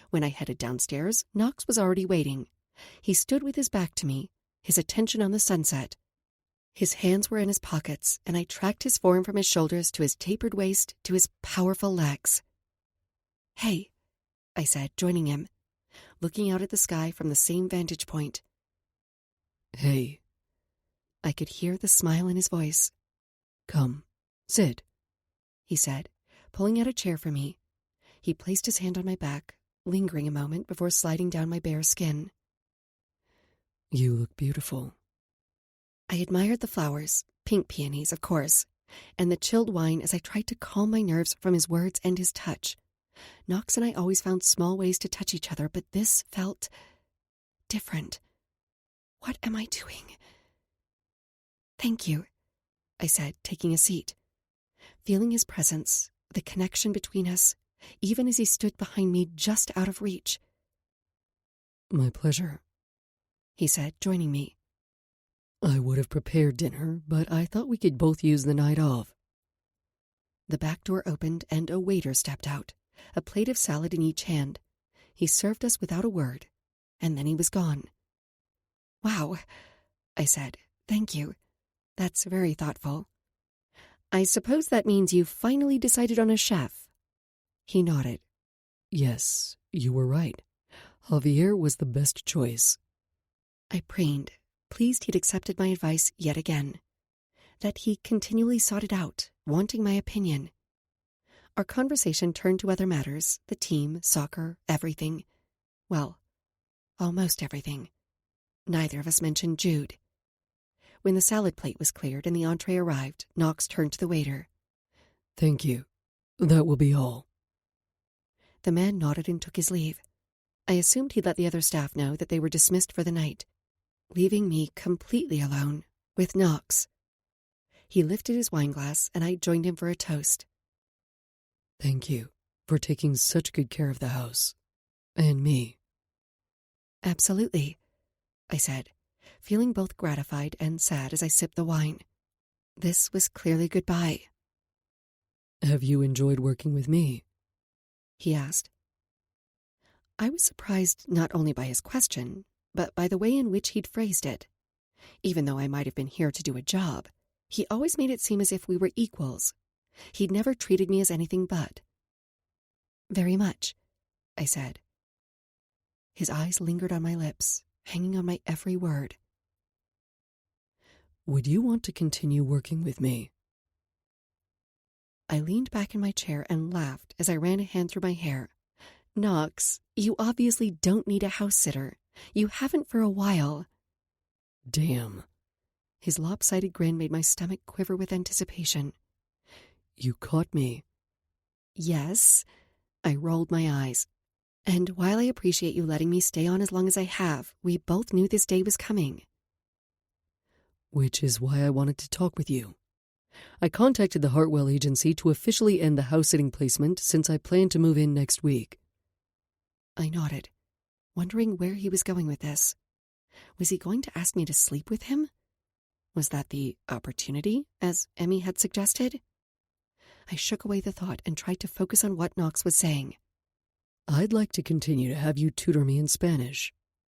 When I headed downstairs, Knox was already waiting. He stood with his back to me, his attention on the sunset. His hands were in his pockets, and I tracked his form from his shoulders to his tapered waist to his powerful legs. Hey, I said, joining him, looking out at the sky from the same vantage point. Hey. I could hear the smile in his voice. Come, sit, he said, pulling out a chair for me. He placed his hand on my back, lingering a moment before sliding down my bare skin. You look beautiful. I admired the flowers, pink peonies, of course, and the chilled wine as I tried to calm my nerves from his words and his touch. Knox and I always found small ways to touch each other, but this felt different. What am I doing? Thank you, I said, taking a seat. Feeling his presence, the connection between us, even as he stood behind me just out of reach. My pleasure, he said, joining me. I would have prepared dinner, but I thought we could both use the night off. The back door opened and a waiter stepped out, a plate of salad in each hand. He served us without a word, and then he was gone. Wow, I said, thank you. That's very thoughtful. I suppose that means you finally decided on a chef. He nodded. Yes, you were right. Javier was the best choice. I preened, pleased he'd accepted my advice yet again. That he continually sought it out, wanting my opinion. Our conversation turned to other matters, the team, soccer, everything. Well, almost everything. Neither of us mentioned Jude. When the salad plate was cleared and the entree arrived, Knox turned to the waiter. Thank you. That will be all. The man nodded and took his leave. I assumed he'd let the other staff know that they were dismissed for the night, leaving me completely alone with Knox. He lifted his wineglass and I joined him for a toast. Thank you for taking such good care of the house. And me. Absolutely, I said, feeling both gratified and sad as I sipped the wine. This was clearly goodbye. Have you enjoyed working with me? He asked. I was surprised not only by his question, but by the way in which he'd phrased it. Even though I might have been here to do a job, he always made it seem as if we were equals. He'd never treated me as anything but. Very much, I said. His eyes lingered on my lips, hanging on my every word. Would you want to continue working with me? I leaned back in my chair and laughed as I ran a hand through my hair. Knox, you obviously don't need a house sitter. You haven't for a while. Damn. His lopsided grin made my stomach quiver with anticipation. You caught me. Yes. I rolled my eyes. And while I appreciate you letting me stay on as long as I have, we both knew this day was coming. Which is why I wanted to talk with you. I contacted the Hartwell agency to officially end the house-sitting placement since I plan to move in next week. I nodded, wondering where he was going with this. Was he going to ask me to sleep with him? Was that the opportunity, as Emmy had suggested? I shook away the thought and tried to focus on what Knox was saying. "I'd like to continue to have you tutor me in Spanish,"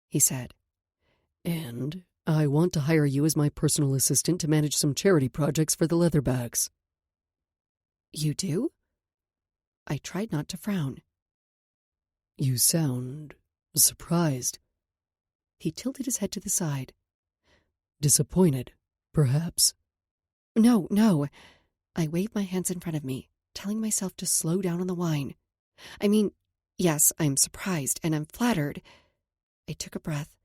he said. "And I want to hire you as my personal assistant to manage some charity projects for the leatherbacks." You do? I tried not to frown. "You sound surprised." He tilted his head to the side. "Disappointed, perhaps." No, no. I waved my hands in front of me, telling myself to slow down on the wine. I mean, yes, I'm surprised and I'm flattered. I took a breath.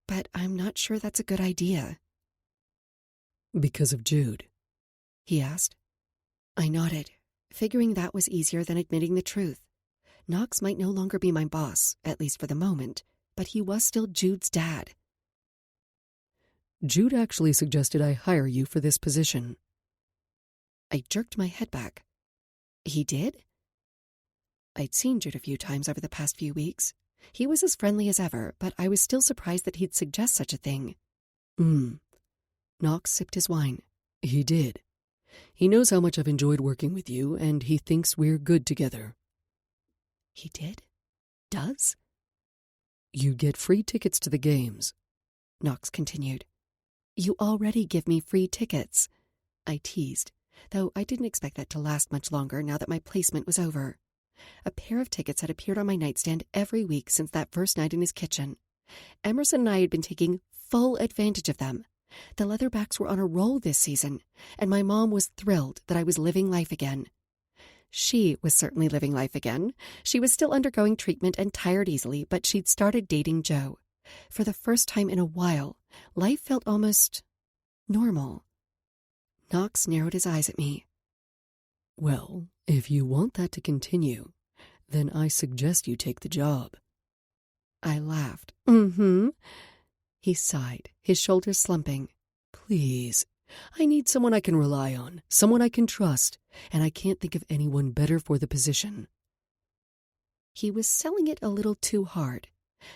But I'm not sure that's a good idea. "Because of Jude?" he asked. I nodded, figuring that was easier than admitting the truth. Knox might no longer be my boss, at least for the moment, but he was still Jude's dad. "Jude actually suggested I hire you for this position." I jerked my head back. He did? I'd seen Jude a few times over the past few weeks. He was as friendly as ever, but I was still surprised that he'd suggest such a thing. Knox sipped his wine. "He did. He knows how much I've enjoyed working with you, and he thinks we're good together." He did? Does? "You get free tickets to the games," Knox continued. You already give me free tickets, I teased, though I didn't expect that to last much longer now that my placement was over. A pair of tickets had appeared on my nightstand every week since that first night in his kitchen. Emerson and I had been taking full advantage of them. The leatherbacks were on a roll this season, and my mom was thrilled that I was living life again. She was certainly living life again. She was still undergoing treatment and tired easily, but she'd started dating Joe. For the first time in a while, life felt almost normal. Knox narrowed his eyes at me. "Well, if you want that to continue, then I suggest you take the job." I laughed. "Mm-hmm." He sighed, his shoulders slumping. "Please, I need someone I can rely on, someone I can trust, and I can't think of anyone better for the position." He was selling it a little too hard.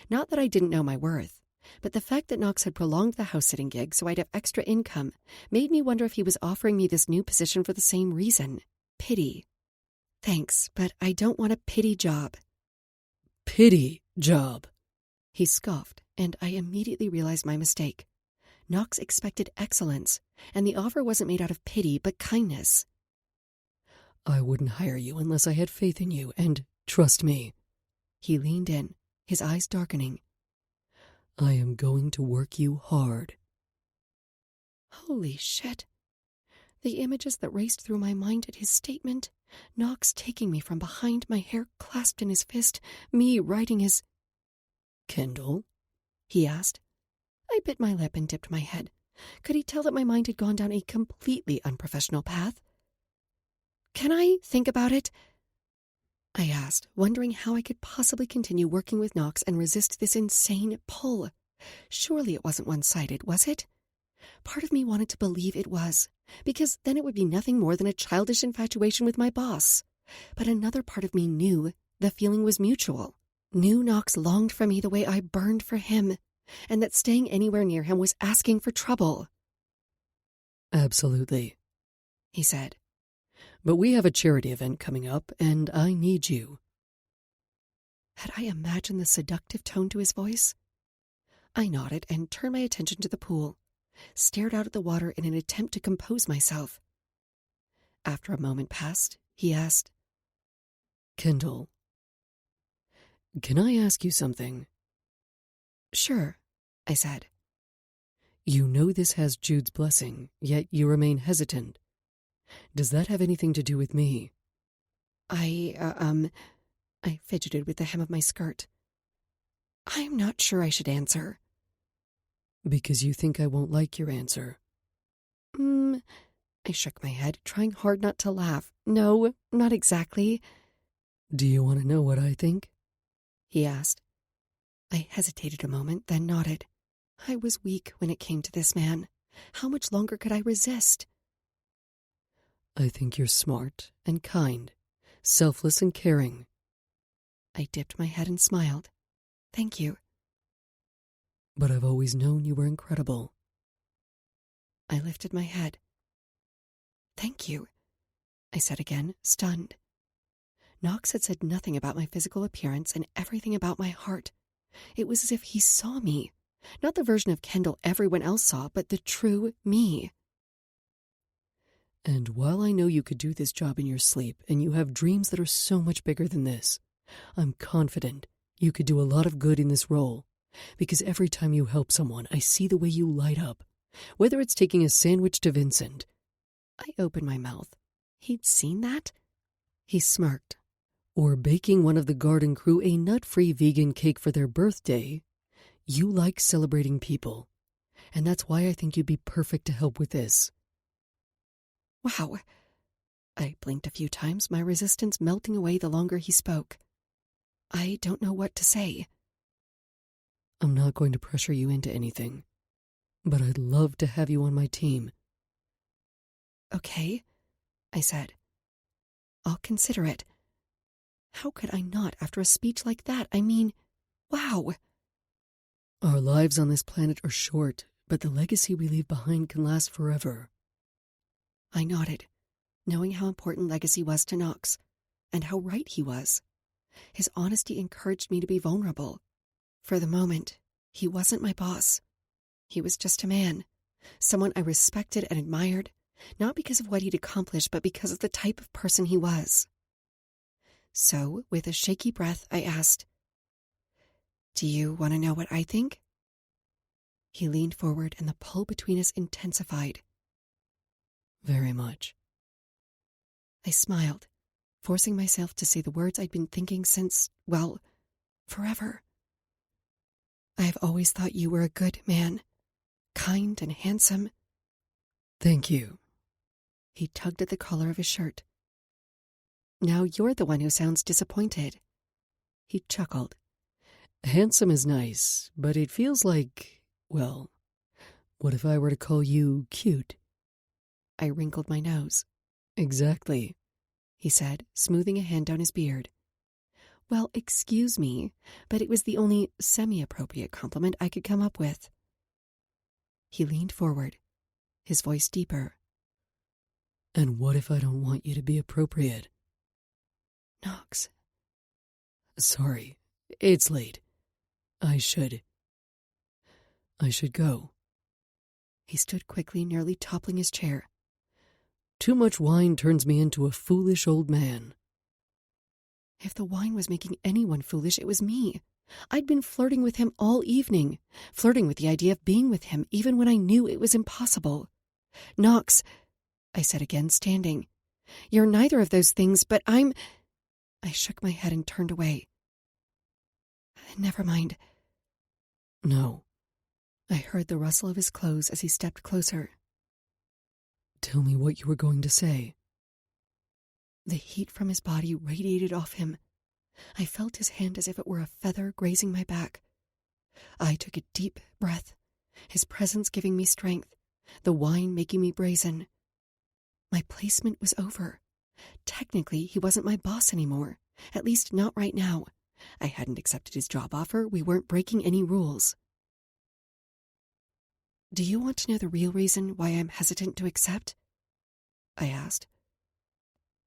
Not that I didn't know my worth, but the fact that Knox had prolonged the house-sitting gig so I'd have extra income made me wonder if he was offering me this new position for the same reason. Pity. Thanks, but I don't want a pity job. "Pity job," he scoffed, and I immediately realized my mistake. Knox expected excellence, and the offer wasn't made out of pity but kindness. "I wouldn't hire you unless I had faith in you, and trust me." He leaned in, his eyes darkening. "I am going to work you hard." Holy shit. The images that raced through my mind at his statement, Knox taking me from behind, my hair clasped in his fist, me riding his... "Kendall?" he asked. I bit my lip and dipped my head. Could he tell that my mind had gone down a completely unprofessional path? "Can I think about it?" I asked, wondering how I could possibly continue working with Knox and resist this insane pull. Surely it wasn't one-sided, was it? Part of me wanted to believe it was, because then it would be nothing more than a childish infatuation with my boss. But another part of me knew the feeling was mutual, knew Knox longed for me the way I burned for him, and that staying anywhere near him was asking for trouble. "Absolutely," he said. "But we have a charity event coming up, and I need you." Had I imagined the seductive tone to his voice? I nodded and turned my attention to the pool, stared out at the water in an attempt to compose myself. After a moment passed, he asked, "Kendall, can I ask you something?" "Sure," I said. "You know this has Jude's blessing, yet you remain hesitant. Does that have anything to do with me?" I fidgeted with the hem of my skirt. I'm not sure I should answer. "Because you think I won't like your answer." I shook my head, trying hard not to laugh. No, not exactly. "Do you want to know what I think?" he asked. I hesitated a moment, then nodded. I was weak when it came to this man. How much longer could I resist? "I think you're smart and kind, selfless and caring." I dipped my head and smiled. Thank you. "But I've always known you were incredible." I lifted my head. Thank you. I said again, stunned. Knox had said nothing about my physical appearance and everything about my heart. It was as if he saw me. Not the version of Kendall everyone else saw, but the true me. And while I know you could do this job in your sleep, and you have dreams that are so much bigger than this, I'm confident you could do a lot of good in this role. Because every time you help someone, I see the way you light up. Whether it's taking a sandwich to Vincent. I opened my mouth. He'd seen that? He smirked. Or baking one of the garden crew a nut-free vegan cake for their birthday. You like celebrating people. And that's why I think you'd be perfect to help with this. Wow. I blinked a few times, my resistance melting away the longer he spoke. I don't know what to say. I'm not going to pressure you into anything, but I'd love to have you on my team. Okay, I said. I'll consider it. How could I not after a speech like that? I mean, wow. Our lives on this planet are short, but the legacy we leave behind can last forever. I nodded, knowing how important legacy was to Knox, and how right he was. His honesty encouraged me to be vulnerable. For the moment, he wasn't my boss. He was just a man, someone I respected and admired, not because of what he'd accomplished, but because of the type of person he was. So, with a shaky breath, I asked, "Do you want to know what I think?" He leaned forward, and the pull between us intensified. Very much. I smiled, forcing myself to say the words I'd been thinking since, well, forever. I have always thought you were a good man, kind and handsome. Thank you. He tugged at the collar of his shirt. Now you're the one who sounds disappointed. He chuckled. Handsome is nice, but it feels like, well, what if I were to call you cute? I wrinkled my nose. Exactly, he said, smoothing a hand down his beard. Well, excuse me, but it was the only semi-appropriate compliment I could come up with. He leaned forward, his voice deeper. And what if I don't want you to be appropriate? Knox. Sorry, it's late. I should go. He stood quickly, nearly toppling his chair. Too much wine turns me into a foolish old man. If the wine was making anyone foolish, it was me. I'd been flirting with him all evening, flirting with the idea of being with him even when I knew it was impossible. Knox, I said again, standing. You're neither of those things, but I'm... I shook my head and turned away. Never mind. No. I heard the rustle of his clothes as he stepped closer. Tell me what you were going to say. The heat from his body radiated off him. I felt his hand as if it were a feather grazing my back. I took a deep breath, his presence giving me strength, the wine making me brazen. My placement was over. Technically, he wasn't my boss anymore, at least not right now. I hadn't accepted his job offer. We weren't breaking any rules. Do you want to know the real reason why I'm hesitant to accept? I asked.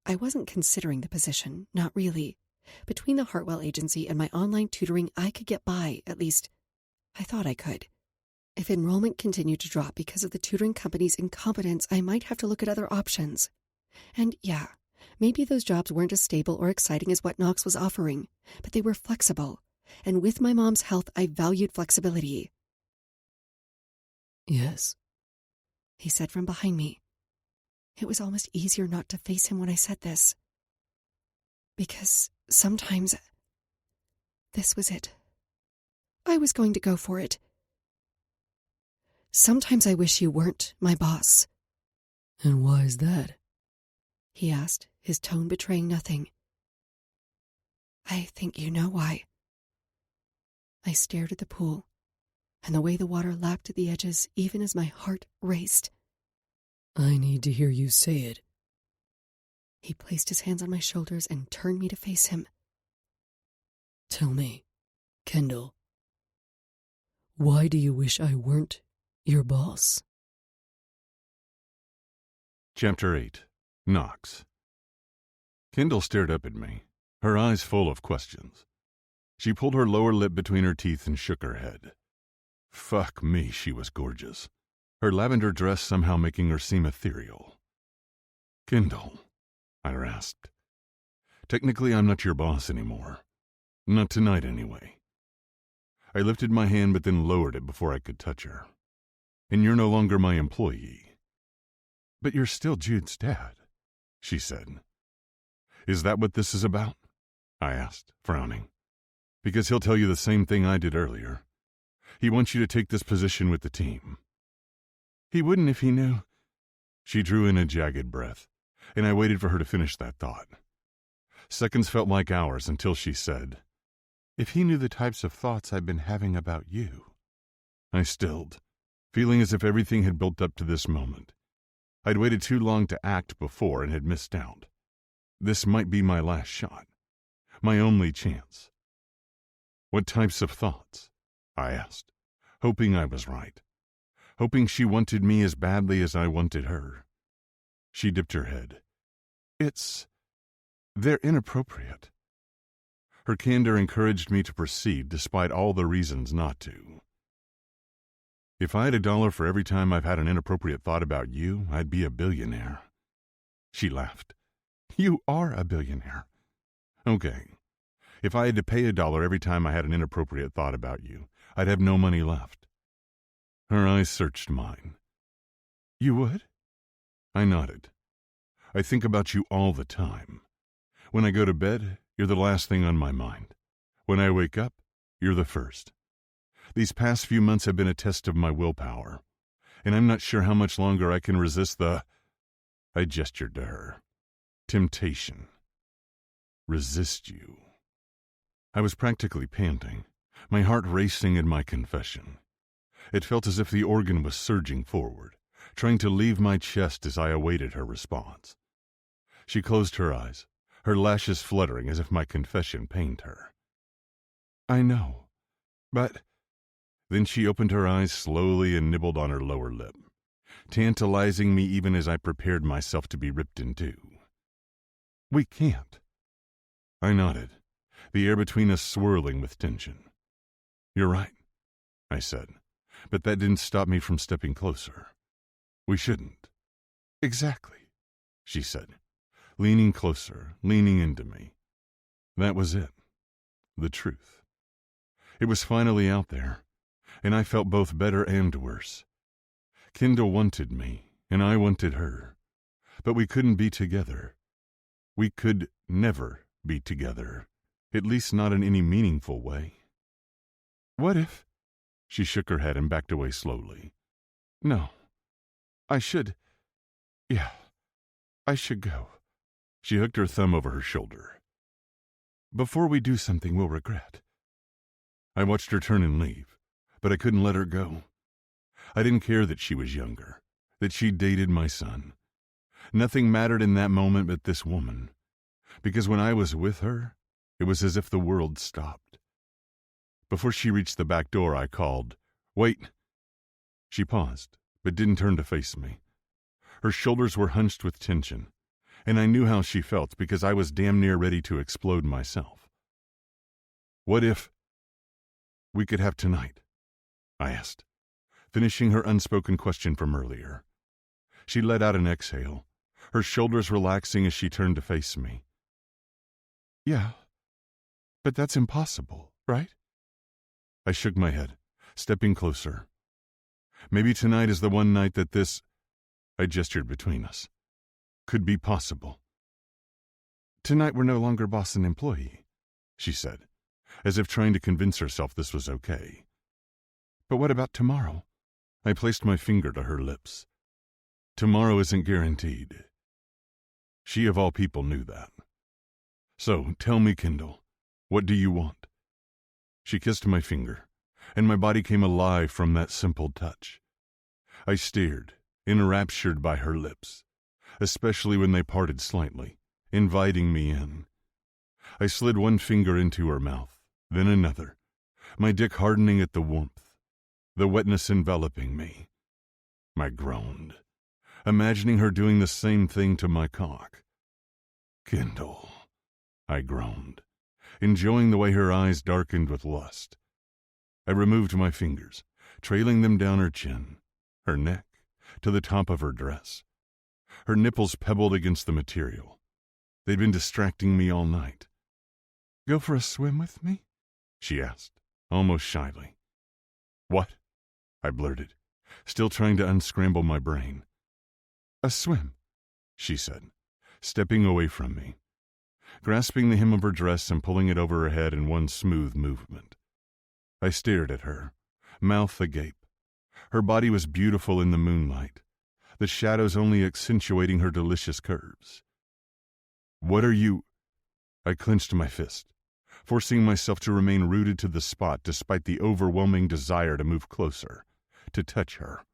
I wasn't considering the position, not really. Between the Hartwell agency and my online tutoring, I could get by, at least, I thought I could. If enrollment continued to drop because of the tutoring company's incompetence, I might have to look at other options. And yeah, maybe those jobs weren't as stable or exciting as what Knox was offering, but they were flexible. And with my mom's health, I valued flexibility. Yes, he said from behind me. It was almost easier not to face him when I said this. Because sometimes... This was it. I was going to go for it. Sometimes I wish you weren't my boss. And why is that? He asked, his tone betraying nothing. I think you know why. I stared at the pool, and the way the water lapped at the edges even as my heart raced. I need to hear you say it. He placed his hands on my shoulders and turned me to face him. Tell me, Kendall, why do you wish I weren't your boss? Chapter 8. Knox. Kendall stared up at me, her eyes full of questions. She pulled her lower lip between her teeth and shook her head. Fuck me, she was gorgeous, her lavender dress somehow making her seem ethereal. Kendall, I rasped. Technically, I'm not your boss anymore. Not tonight, anyway. I lifted my hand but then lowered it before I could touch her. And you're no longer my employee. But you're still Jude's dad, she said. Is that what this is about? I asked, frowning. Because he'll tell you the same thing I did earlier. He wants you to take this position with the team. He wouldn't if he knew. She drew in a jagged breath, and I waited for her to finish that thought. Seconds felt like hours until she said, If he knew the types of thoughts I've been having about you. I stilled, feeling as if everything had built up to this moment. I'd waited too long to act before and had missed out. This might be my last shot, my only chance. What types of thoughts? I asked, hoping I was right, hoping she wanted me as badly as I wanted her. She dipped her head. They're inappropriate. Her candor encouraged me to proceed despite all the reasons not to. If I had $1 for every time I've had an inappropriate thought about you, I'd be a billionaire. She laughed. You are a billionaire. Okay. If I had to pay $1 every time I had an inappropriate thought about you, I'd have no money left. Her eyes searched mine. You would? I nodded. I think about you all the time. When I go to bed, you're the last thing on my mind. When I wake up, you're the first. These past few months have been a test of my willpower, and I'm not sure how much longer I can resist the... I gestured to her. Temptation. Resist you. I was practically panting, my heart racing in my confession. It felt as if the organ was surging forward, trying to leave my chest as I awaited her response. She closed her eyes, her lashes fluttering as if my confession pained her. I know, but... Then she opened her eyes slowly and nibbled on her lower lip, tantalizing me even as I prepared myself to be ripped in two. We can't. I nodded, the air between us swirling with tension. You're right, I said, but that didn't stop me from stepping closer. We shouldn't. Exactly, she said, leaning closer, leaning into me. That was it. The truth. It was finally out there, and I felt both better and worse. Kendall wanted me, and I wanted her, but we couldn't be together. We could never be together, at least not in any meaningful way. What if... She shook her head and backed away slowly. No, I should go. She hooked her thumb over her shoulder. Before we do something we'll regret. I watched her turn and leave, but I couldn't let her go. I didn't care that she was younger, that she dated my son. Nothing mattered in that moment but this woman, because when I was with her, it was as if the world stopped. Before she reached the back door, I called, Wait. She paused, but didn't turn to face me. Her shoulders were hunched with tension, and I knew how she felt because I was damn near ready to explode myself. What if we could have tonight? I asked, finishing her unspoken question from earlier. She let out an exhale, her shoulders relaxing as she turned to face me. Yeah, but that's impossible, right? I shook my head, stepping closer. Maybe tonight is the one night that this, I gestured between us, could be possible. Tonight we're no longer boss and employee, she said, as if trying to convince herself this was okay. But what about tomorrow? I placed my finger to her lips. Tomorrow isn't guaranteed. She of all people knew that. So, tell me, Kendall, what do you want? She kissed my finger, and my body came alive from that simple touch. I stared, enraptured by her lips, especially when they parted slightly, inviting me in. I slid one finger into her mouth, then another, my dick hardening at the warmth, the wetness enveloping me. I groaned, imagining her doing the same thing to my cock. Kendall, I groaned, enjoying the way her eyes darkened with lust. I removed my fingers, trailing them down her chin, her neck, to the top of her dress. Her nipples pebbled against the material. They'd been distracting me all night. "Go for a swim with me?" she asked, almost shyly. "What?" I blurted, still trying to unscramble my brain. "A swim," she said, stepping away from me, grasping the hem of her dress and pulling it over her head in one smooth movement. I stared at her, mouth agape. Her body was beautiful in the moonlight, the shadows only accentuating her delicious curves. "What are you—" I clenched my fist, forcing myself to remain rooted to the spot despite the overwhelming desire to move closer, to touch her.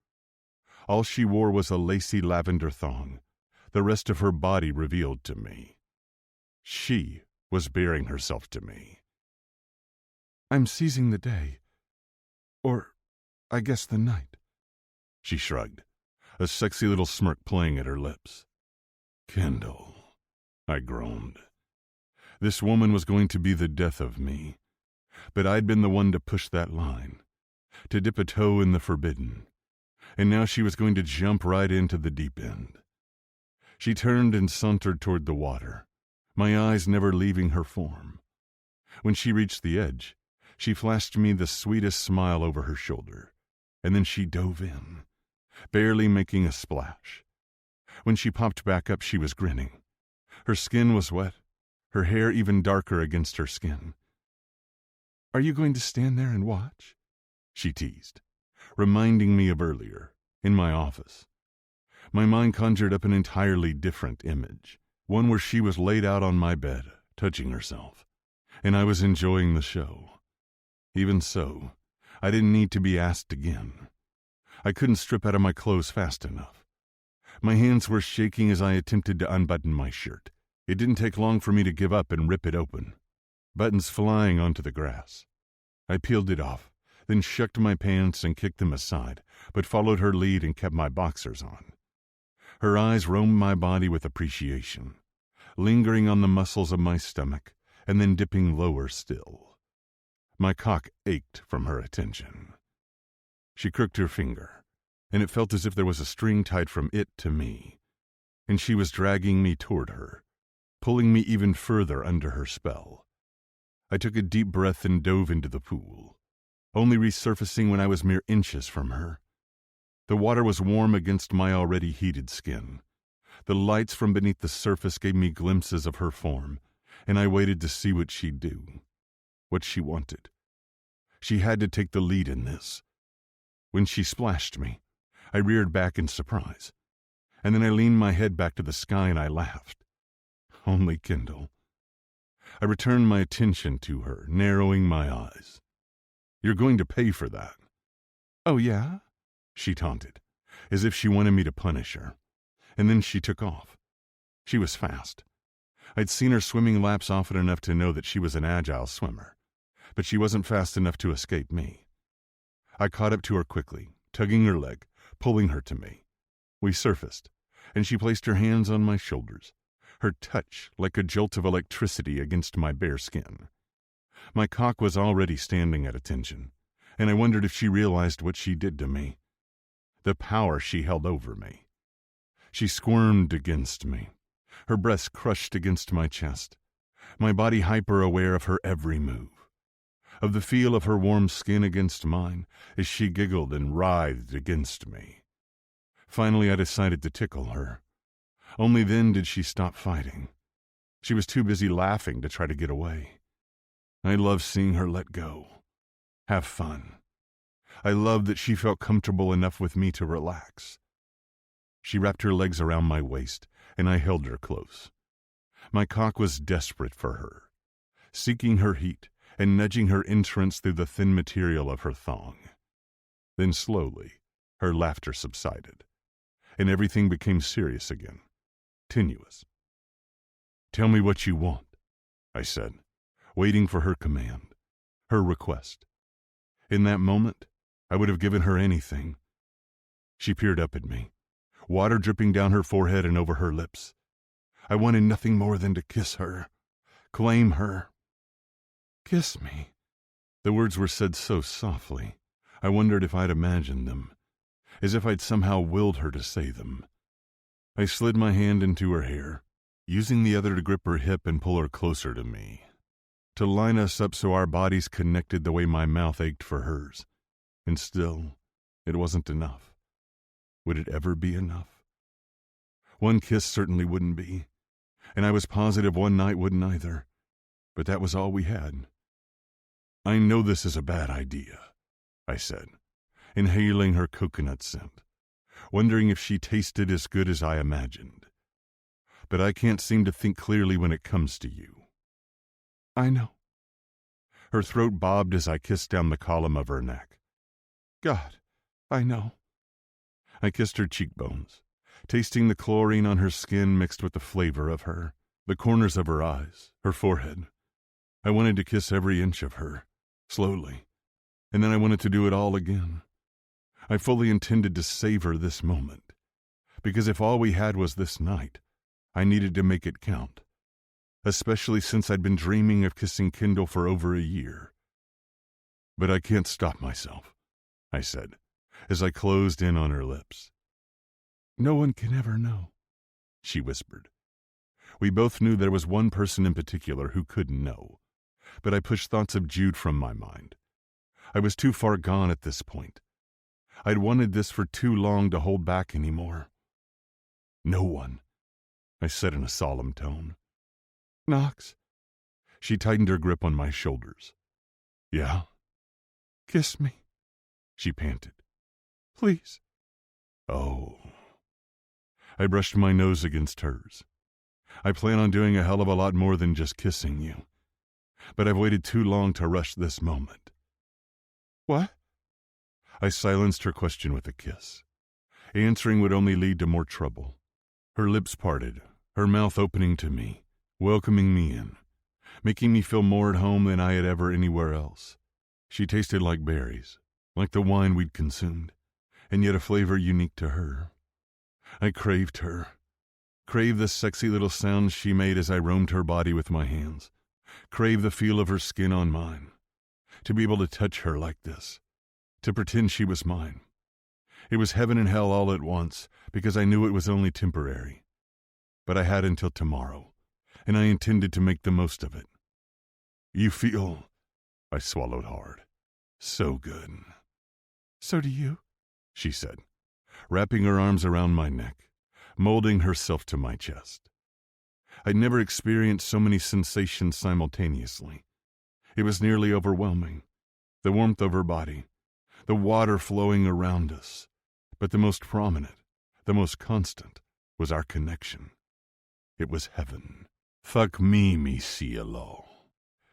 All she wore was a lacy lavender thong, the rest of her body revealed to me. She was baring herself to me. "I'm seizing the day. Or, I guess the night," she shrugged, a sexy little smirk playing at her lips. "Kendall," I groaned. This woman was going to be the death of me, but I'd been the one to push that line, to dip a toe in the forbidden, and now she was going to jump right into the deep end. She turned and sauntered toward the water, my eyes never leaving her form. When she reached the edge, she flashed me the sweetest smile over her shoulder, and then she dove in, barely making a splash. When she popped back up, she was grinning. Her skin was wet, her hair even darker against her skin. "Are you going to stand there and watch?" she teased, reminding me of earlier, in my office. My mind conjured up an entirely different image, one where she was laid out on my bed, touching herself, and I was enjoying the show. Even so, I didn't need to be asked again. I couldn't strip out of my clothes fast enough. My hands were shaking as I attempted to unbutton my shirt. It didn't take long for me to give up and rip it open, buttons flying onto the grass. I peeled it off, then shucked my pants and kicked them aside, but followed her lead and kept my boxers on. Her eyes roamed my body with appreciation, lingering on the muscles of my stomach and then dipping lower still. My cock ached from her attention. She crooked her finger, and it felt as if there was a string tied from it to me, and she was dragging me toward her, pulling me even further under her spell. I took a deep breath and dove into the pool, only resurfacing when I was mere inches from her. The water was warm against my already heated skin. The lights from beneath the surface gave me glimpses of her form, and I waited to see what she'd do, what she wanted. She had to take the lead in this. When she splashed me, I reared back in surprise, and then I leaned my head back to the sky and I laughed. Only Kendall. I returned my attention to her, narrowing my eyes. "You're going to pay for that." "Oh, yeah?" she taunted, as if she wanted me to punish her, and then she took off. She was fast. I'd seen her swimming laps often enough to know that she was an agile swimmer, but she wasn't fast enough to escape me. I caught up to her quickly, tugging her leg, pulling her to me. We surfaced, and she placed her hands on my shoulders, her touch like a jolt of electricity against my bare skin. My cock was already standing at attention, and I wondered if she realized what she did to me, the power she held over me. She squirmed against me, her breasts crushed against my chest, my body hyper-aware of her every move, of the feel of her warm skin against mine as she giggled and writhed against me. Finally, I decided to tickle her. Only then did she stop fighting. She was too busy laughing to try to get away. I loved seeing her let go, have fun. I loved that she felt comfortable enough with me to relax. She wrapped her legs around my waist, and I held her close. My cock was desperate for her, seeking her heat and nudging her entrance through the thin material of her thong. Then slowly, her laughter subsided, and everything became serious again, tenuous. "Tell me what you want," I said, waiting for her command, her request. In that moment, I would have given her anything. She peered up at me, water dripping down her forehead and over her lips. I wanted nothing more than to kiss her, claim her. Kiss me. The words were said so softly, I wondered if I'd imagined them, as if I'd somehow willed her to say them. I slid my hand into her hair, using the other to grip her hip and pull her closer to me, to line us up so our bodies connected the way my mouth ached for hers. And still, it wasn't enough. Would it ever be enough? One kiss certainly wouldn't be, and I was positive one night wouldn't either, but that was all we had. I know this is a bad idea, I said, inhaling her coconut scent, wondering if she tasted as good as I imagined. But I can't seem to think clearly when it comes to you. I know. Her throat bobbed as I kissed down the column of her neck. God, I know. I kissed her cheekbones, tasting the chlorine on her skin mixed with the flavor of her, the corners of her eyes, her forehead. I wanted to kiss every inch of her, slowly, and then I wanted to do it all again. I fully intended to savor this moment, because if all we had was this night, I needed to make it count, especially since I'd been dreaming of kissing Kendall for over a year. But I can't stop myself, I said, as I closed in on her lips. No one can ever know, she whispered. We both knew there was one person in particular who couldn't know, but I pushed thoughts of Jude from my mind. I was too far gone at this point. I'd wanted this for too long to hold back anymore. No one, I said in a solemn tone. Knox. She tightened her grip on my shoulders. Yeah? Kiss me, she panted. Please. Oh. I brushed my nose against hers. I plan on doing a hell of a lot more than just kissing you, but I've waited too long to rush this moment. What? I silenced her question with a kiss. Answering would only lead to more trouble. Her lips parted, her mouth opening to me, welcoming me in, making me feel more at home than I had ever anywhere else. She tasted like berries, like the wine we'd consumed, and yet a flavor unique to her. I craved her, craved the sexy little sounds she made as I roamed her body with my hands, craved the feel of her skin on mine, to be able to touch her like this, to pretend she was mine. It was heaven and hell all at once, because I knew it was only temporary. But I had until tomorrow, and I intended to make the most of it. You feel, I swallowed hard, so good. So do you, she said, wrapping her arms around my neck, molding herself to my chest. I'd never experienced so many sensations simultaneously. It was nearly overwhelming. The warmth of her body, the water flowing around us, but the most prominent, the most constant, was our connection. It was heaven. Fuck me, mi cielo.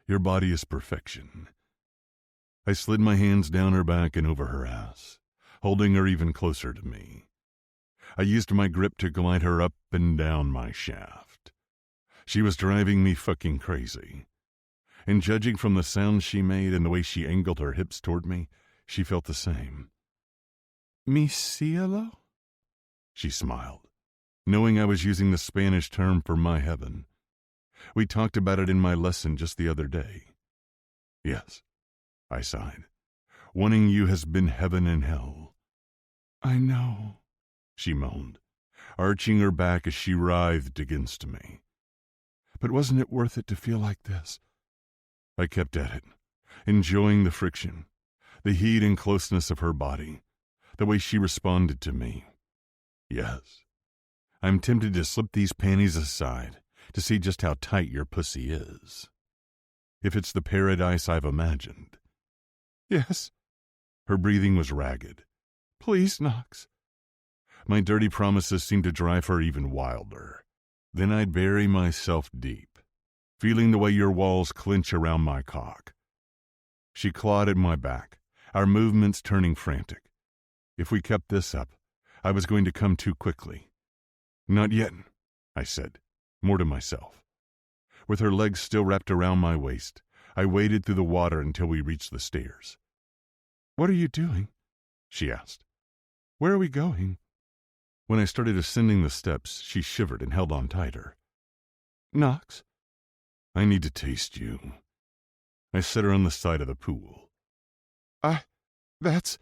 Your body is perfection. I slid my hands down her back and over her ass, holding her even closer to me. I used my grip to glide her up and down my shaft. She was driving me fucking crazy. And judging from the sounds she made and the way she angled her hips toward me, she felt the same. Mi cielo? She smiled, knowing I was using the Spanish term for my heaven. We talked about it in my lesson just the other day. Yes, I sighed. Wanting you has been heaven and hell. I know, she moaned, arching her back as she writhed against me. But wasn't it worth it to feel like this? I kept at it, enjoying the friction, the heat and closeness of her body, the way she responded to me. Yes, I'm tempted to slip these panties aside to see just how tight your pussy is. If it's the paradise I've imagined. Yes. Her breathing was ragged. Please, Knox. My dirty promises seemed to drive her even wilder. Then I'd bury myself deep, feeling the way your walls clench around my cock. She clawed at my back, our movements turning frantic. If we kept this up, I was going to come too quickly. Not yet, I said, more to myself. With her legs still wrapped around my waist, I waded through the water until we reached the stairs. What are you doing? She asked. Where are we going? When I started ascending the steps, she shivered and held on tighter. Knox, I need to taste you. I set her on the side of the pool. That's...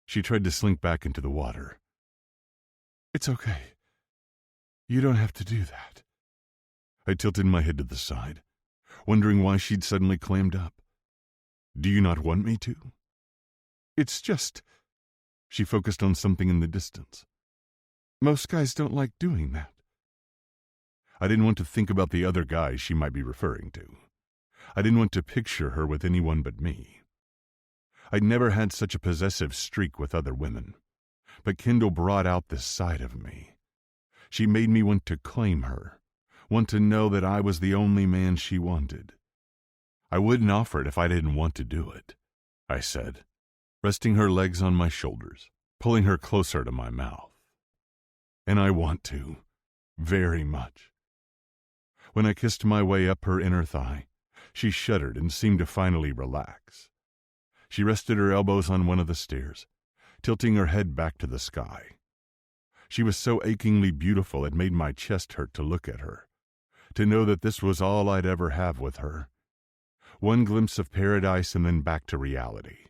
She tried to slink back into the water. It's okay. You don't have to do that. I tilted my head to the side, wondering why she'd suddenly clammed up. Do you not want me to? It's just... She focused on something in the distance. Most guys don't like doing that. I didn't want to think about the other guys she might be referring to. I didn't want to picture her with anyone but me. I'd never had such a possessive streak with other women, but Kendall brought out this side of me. She made me want to claim her, want to know that I was the only man she wanted. I wouldn't offer it if I didn't want to do it, I said, resting her legs on my shoulders, pulling her closer to my mouth. And I want to, very much. When I kissed my way up her inner thigh, she shuddered and seemed to finally relax. She rested her elbows on one of the stairs, tilting her head back to the sky. She was so achingly beautiful it made my chest hurt to look at her, to know that this was all I'd ever have with her. One glimpse of paradise and then back to reality.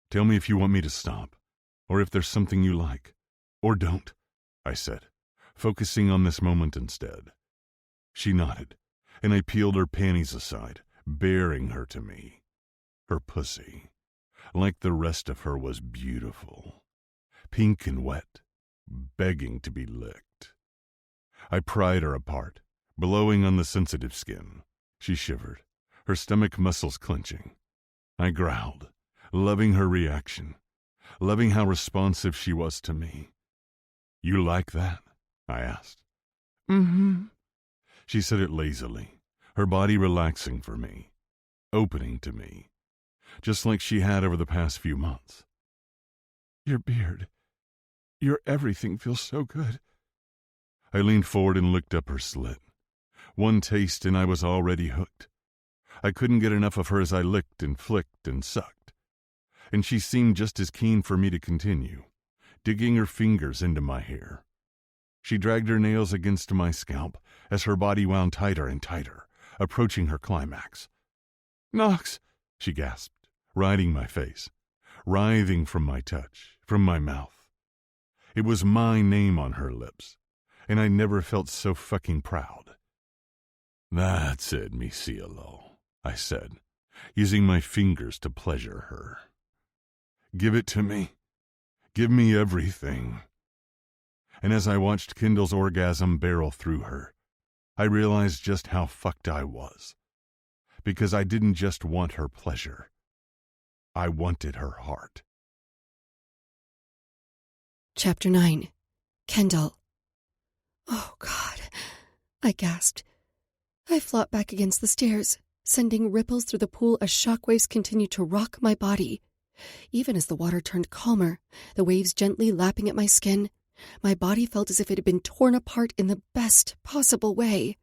Tell me if you want me to stop, or if there's something you like. Or don't, I said, focusing on this moment instead. She nodded, and I peeled her panties aside, bearing her to me. Her pussy, like the rest of her, was beautiful, pink and wet, begging to be licked. I pried her apart, blowing on the sensitive skin. She shivered, her stomach muscles clenching. I growled, loving her reaction, loving how responsive she was to me. You like that? I asked. Mm-hmm. She said it lazily, her body relaxing for me, opening to me, just like she had over the past few months. Your beard, your everything feels so good. I leaned forward and looked up her slit. One taste and I was already hooked. I couldn't get enough of her as I licked and flicked and sucked. And she seemed just as keen for me to continue, digging her fingers into my hair. She dragged her nails against my scalp as her body wound tighter and tighter, approaching her climax. Knox, she gasped, riding my face, writhing from my touch, from my mouth. It was my name on her lips, and I never felt so fucking proud. That's it, mi cielo, I said, using my fingers to pleasure her. Give it to me. Give me everything. And as I watched Kendall's orgasm barrel through her, I realized just how fucked I was. Because I didn't just want her pleasure. I wanted her heart. Chapter 9. Kendall. Oh, God, I gasped. I flopped back against the stairs, sending ripples through the pool as shockwaves continued to rock my body. Even as the water turned calmer, the waves gently lapping at my skin, my body felt as if it had been torn apart in the best possible way.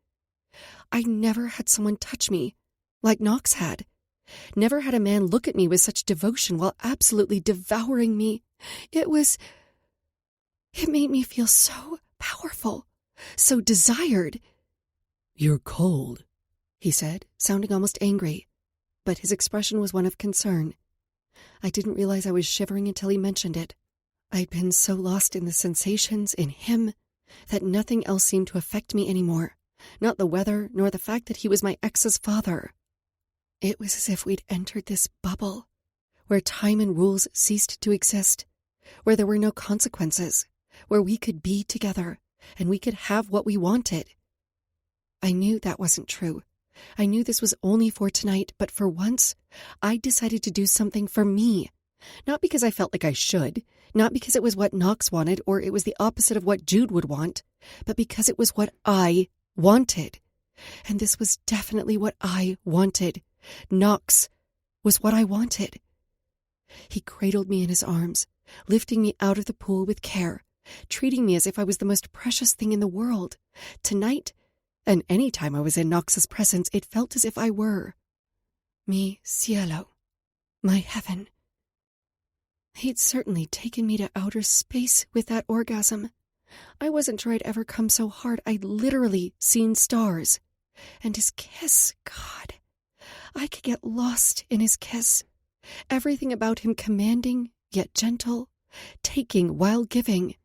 I never had someone touch me, like Knox had. Never had a man look at me with such devotion while absolutely devouring me. It made me feel so powerful, so desired. You're cold, he said, sounding almost angry, but his expression was one of concern. I didn't realize I was shivering until he mentioned it. I'd been so lost in the sensations, in him, that nothing else seemed to affect me anymore, not the weather, nor the fact that he was my ex's father. It was as if we'd entered this bubble, where time and rules ceased to exist, where there were no consequences, where we could be together, and we could have what we wanted. I knew that wasn't true. I knew this was only for tonight, but for once, I decided to do something for me. Not because I felt like I should, not because it was what Knox wanted or it was the opposite of what Jude would want, but because it was what I wanted. And this was definitely what I wanted. Knox was what I wanted. He cradled me in his arms, lifting me out of the pool with care, treating me as if I was the most precious thing in the world. Tonight, and any time I was in Knox's presence, it felt as if I were. Mi cielo, my heaven. He'd certainly taken me to outer space with that orgasm. I wasn't sure I'd ever come so hard. I'd literally seen stars. And his kiss, God. I could get lost in his kiss. Everything about him commanding, yet gentle, taking while giving.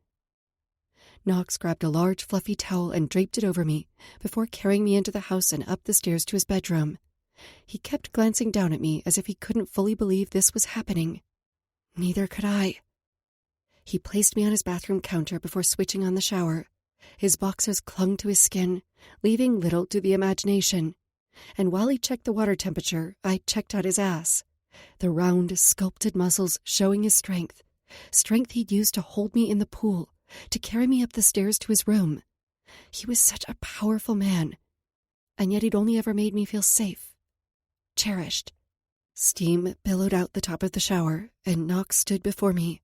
Knox grabbed a large fluffy towel and draped it over me before carrying me into the house and up the stairs to his bedroom. He kept glancing down at me as if he couldn't fully believe this was happening. Neither could I. He placed me on his bathroom counter before switching on the shower. His boxers clung to his skin, leaving little to the imagination. And while he checked the water temperature, I checked out his ass. The round, sculpted muscles showing his strength. Strength he'd used to hold me in the pool, to carry me up the stairs to his room. He was such a powerful man. And yet he'd only ever made me feel safe. Cherished. Steam billowed out the top of the shower, and Knox stood before me,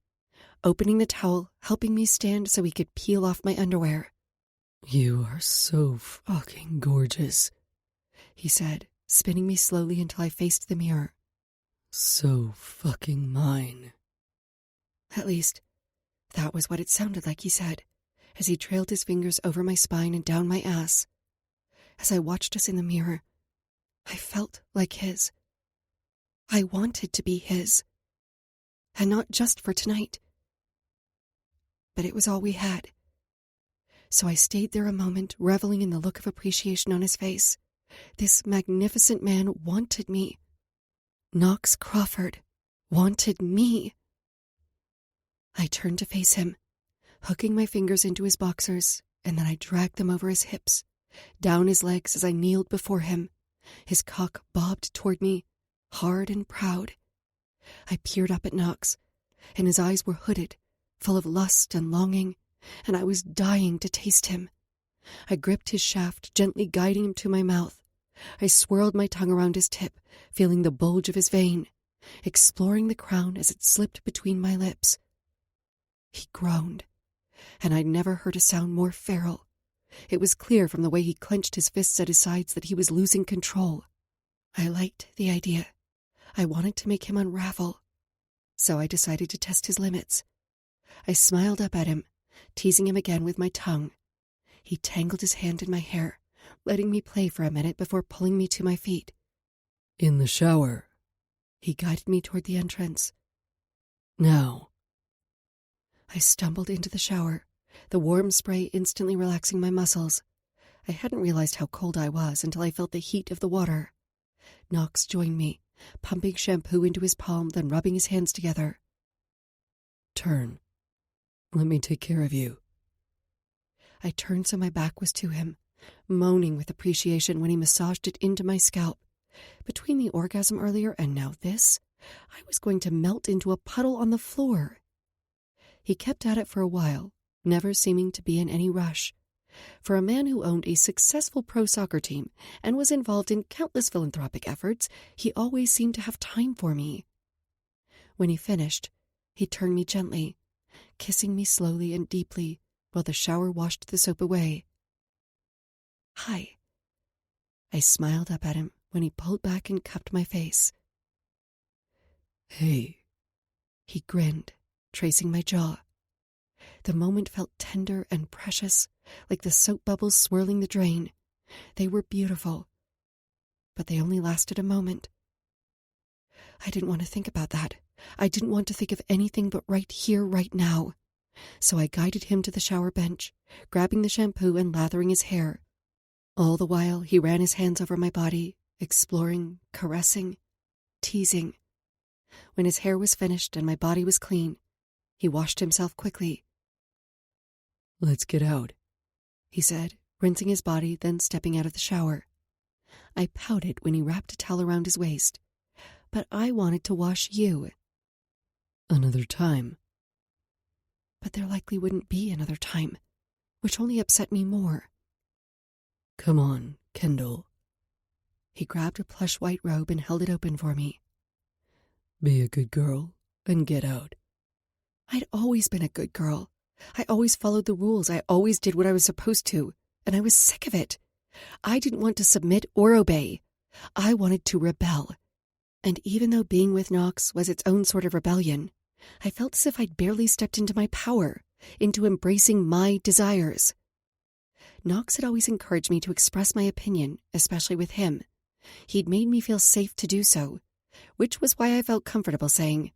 opening the towel, helping me stand so he could peel off my underwear. "You are so fucking gorgeous," he said, spinning me slowly until I faced the mirror. "So fucking mine." At least, that was what it sounded like he said, as he trailed his fingers over my spine and down my ass. As I watched us in the mirror, I felt like his. I wanted to be his. And not just for tonight. But it was all we had. So I stayed there a moment, reveling in the look of appreciation on his face. This magnificent man wanted me. Knox Crawford wanted me. I turned to face him, hooking my fingers into his boxers, and then I dragged them over his hips, down his legs as I kneeled before him. His cock bobbed toward me, hard and proud. I peered up at Knox, and his eyes were hooded, full of lust and longing, and I was dying to taste him. I gripped his shaft, gently guiding him to my mouth. I swirled my tongue around his tip, feeling the bulge of his vein, exploring the crown as it slipped between my lips. He groaned, and I'd never heard a sound more feral. It was clear from the way he clenched his fists at his sides that he was losing control. I liked the idea. I wanted to make him unravel. So I decided to test his limits. I smiled up at him, teasing him again with my tongue. He tangled his hand in my hair, letting me play for a minute before pulling me to my feet. "In the shower." He guided me toward the entrance. "Now." I stumbled into the shower, the warm spray instantly relaxing my muscles. I hadn't realized how cold I was until I felt the heat of the water. Knox joined me, pumping shampoo into his palm, then rubbing his hands together. "Turn. Let me take care of you." I turned so my back was to him, moaning with appreciation when he massaged it into my scalp. Between the orgasm earlier and now this, I was going to melt into a puddle on the floor. He kept at it for a while, never seeming to be in any rush. For a man who owned a successful pro soccer team and was involved in countless philanthropic efforts, he always seemed to have time for me. When he finished, he turned me gently, kissing me slowly and deeply while the shower washed the soap away. "Hi." I smiled up at him when he pulled back and cupped my face. "Hey." He grinned, tracing my jaw. The moment felt tender and precious, like the soap bubbles swirling the drain. They were beautiful, but they only lasted a moment. I didn't want to think about that. I didn't want to think of anything but right here, right now. So I guided him to the shower bench, grabbing the shampoo and lathering his hair. All the while, he ran his hands over my body, exploring, caressing, teasing. When his hair was finished and my body was clean, he washed himself quickly. "Let's get out," he said, rinsing his body, then stepping out of the shower. I pouted when he wrapped a towel around his waist. But I wanted to wash you. "Another time." But there likely wouldn't be another time, which only upset me more. "Come on, Kendall." He grabbed a plush white robe and held it open for me. "Be a good girl and get out." I'd always been a good girl. I always followed the rules. I always did what I was supposed to, and I was sick of it. I didn't want to submit or obey. I wanted to rebel. And even though being with Knox was its own sort of rebellion, I felt as if I'd barely stepped into my power, into embracing my desires. Knox had always encouraged me to express my opinion, especially with him. He'd made me feel safe to do so, which was why I felt comfortable saying,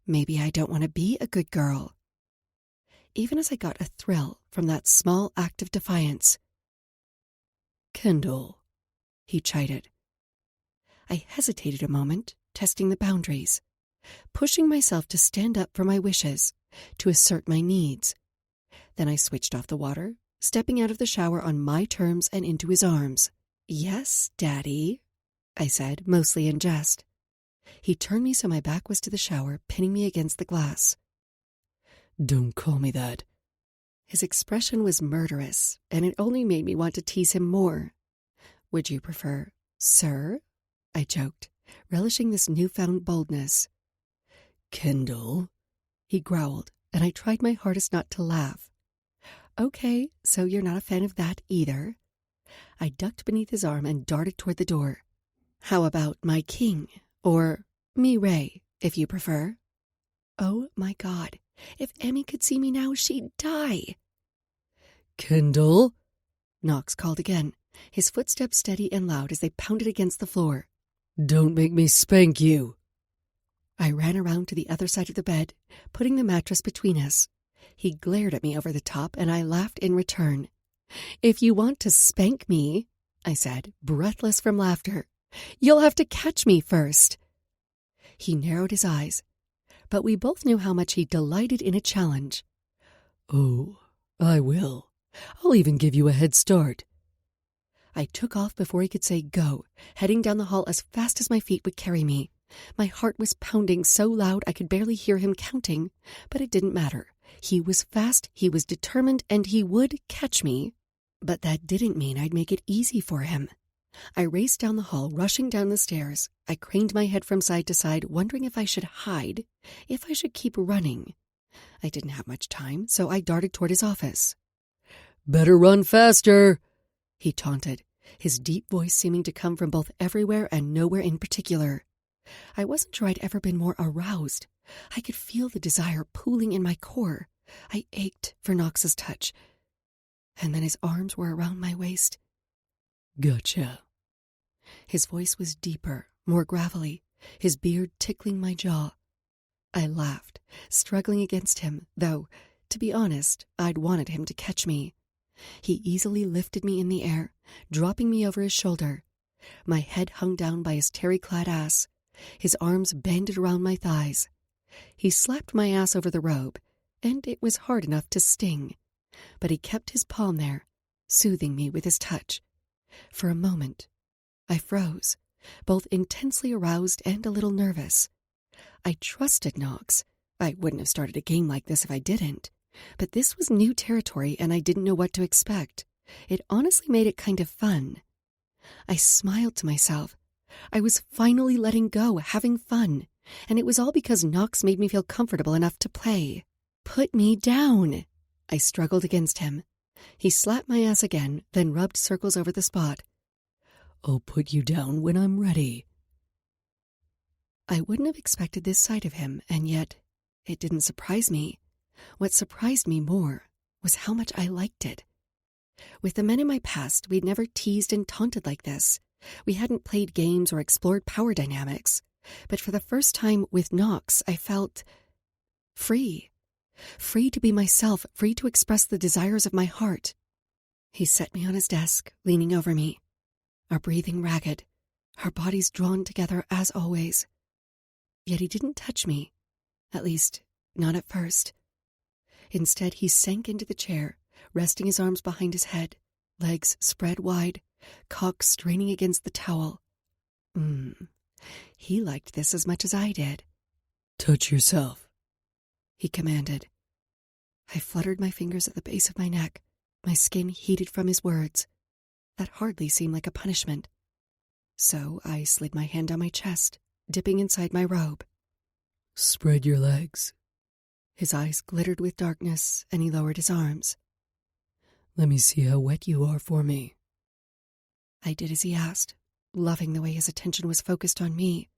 maybe I don't want to be a good girl. Even as I got a thrill from that small act of defiance. Kendall, he chided. I hesitated a moment, testing the boundaries, pushing myself to stand up for my wishes, to assert my needs. Then I switched off the water, stepping out of the shower on my terms and into his arms. Yes, Daddy, I said, mostly in jest. He turned me so my back was to the shower, pinning me against the glass. Don't call me that. His expression was murderous, and it only made me want to tease him more. Would you prefer, sir? I joked, relishing this newfound boldness. Kendall, he growled, and I tried my hardest not to laugh. Okay, so you're not a fan of that either. I ducked beneath his arm and darted toward the door. How about my king, or me Ray, if you prefer? Oh my God, if Emmy could see me now, she'd die. Kendall, Knox called again, his footsteps steady and loud as they pounded against the floor. Don't make me spank you. I ran around to the other side of the bed, putting the mattress between us. He glared at me over the top, and I laughed in return. If you want to spank me, I said, breathless from laughter, you'll have to catch me first. He narrowed his eyes, but we both knew how much he delighted in a challenge. Oh, I will. I'll even give you a head start. I took off before he could say go, heading down the hall as fast as my feet would carry me. My heart was pounding so loud I could barely hear him counting, but it didn't matter. He was fast, he was determined, and he would catch me. But that didn't mean I'd make it easy for him. I raced down the hall, rushing down the stairs. I craned my head from side to side, wondering if I should hide, if I should keep running. I didn't have much time, so I darted toward his office. Better run faster, he taunted, his deep voice seeming to come from both everywhere and nowhere in particular. I wasn't sure I'd ever been more aroused. I could feel the desire pooling in my core. I ached for Knox's touch. And then his arms were around my waist. Gotcha. His voice was deeper, more gravelly, his beard tickling my jaw. I laughed, struggling against him, though, to be honest, I'd wanted him to catch me. He easily lifted me in the air, dropping me over his shoulder. My head hung down by his terry-clad ass. His arms banded around my thighs. He slapped my ass over the robe, and it was hard enough to sting. But he kept his palm there, soothing me with his touch. For a moment, I froze, both intensely aroused and a little nervous. I trusted Knox. I wouldn't have started a game like this if I didn't. But this was new territory, and I didn't know what to expect. It honestly made it kind of fun. I smiled to myself. I was finally letting go, having fun, and it was all because Knox made me feel comfortable enough to play. Put me down. I struggled against him. He slapped my ass again, then rubbed circles over the spot. I'll put you down when I'm ready. I wouldn't have expected this side of him, and yet it didn't surprise me. What surprised me more was how much I liked it. With the men in my past, we'd never teased and taunted like this. We hadn't played games or explored power dynamics. But for the first time with Knox, I felt free. Free to be myself, free to express the desires of my heart. He set me on his desk, leaning over me, our breathing ragged, our bodies drawn together as always. Yet he didn't touch me, at least, not at first. Instead, he sank into the chair, resting his arms behind his head, legs spread wide, cock straining against the towel. He liked this as much as I did. Touch yourself, he commanded. I fluttered my fingers at the base of my neck, my skin heated from his words. That hardly seemed like a punishment. So I slid my hand down my chest, dipping inside my robe. Spread your legs. His eyes glittered with darkness, and he lowered his arms. Let me see how wet you are for me. I did as he asked, loving the way his attention was focused on me.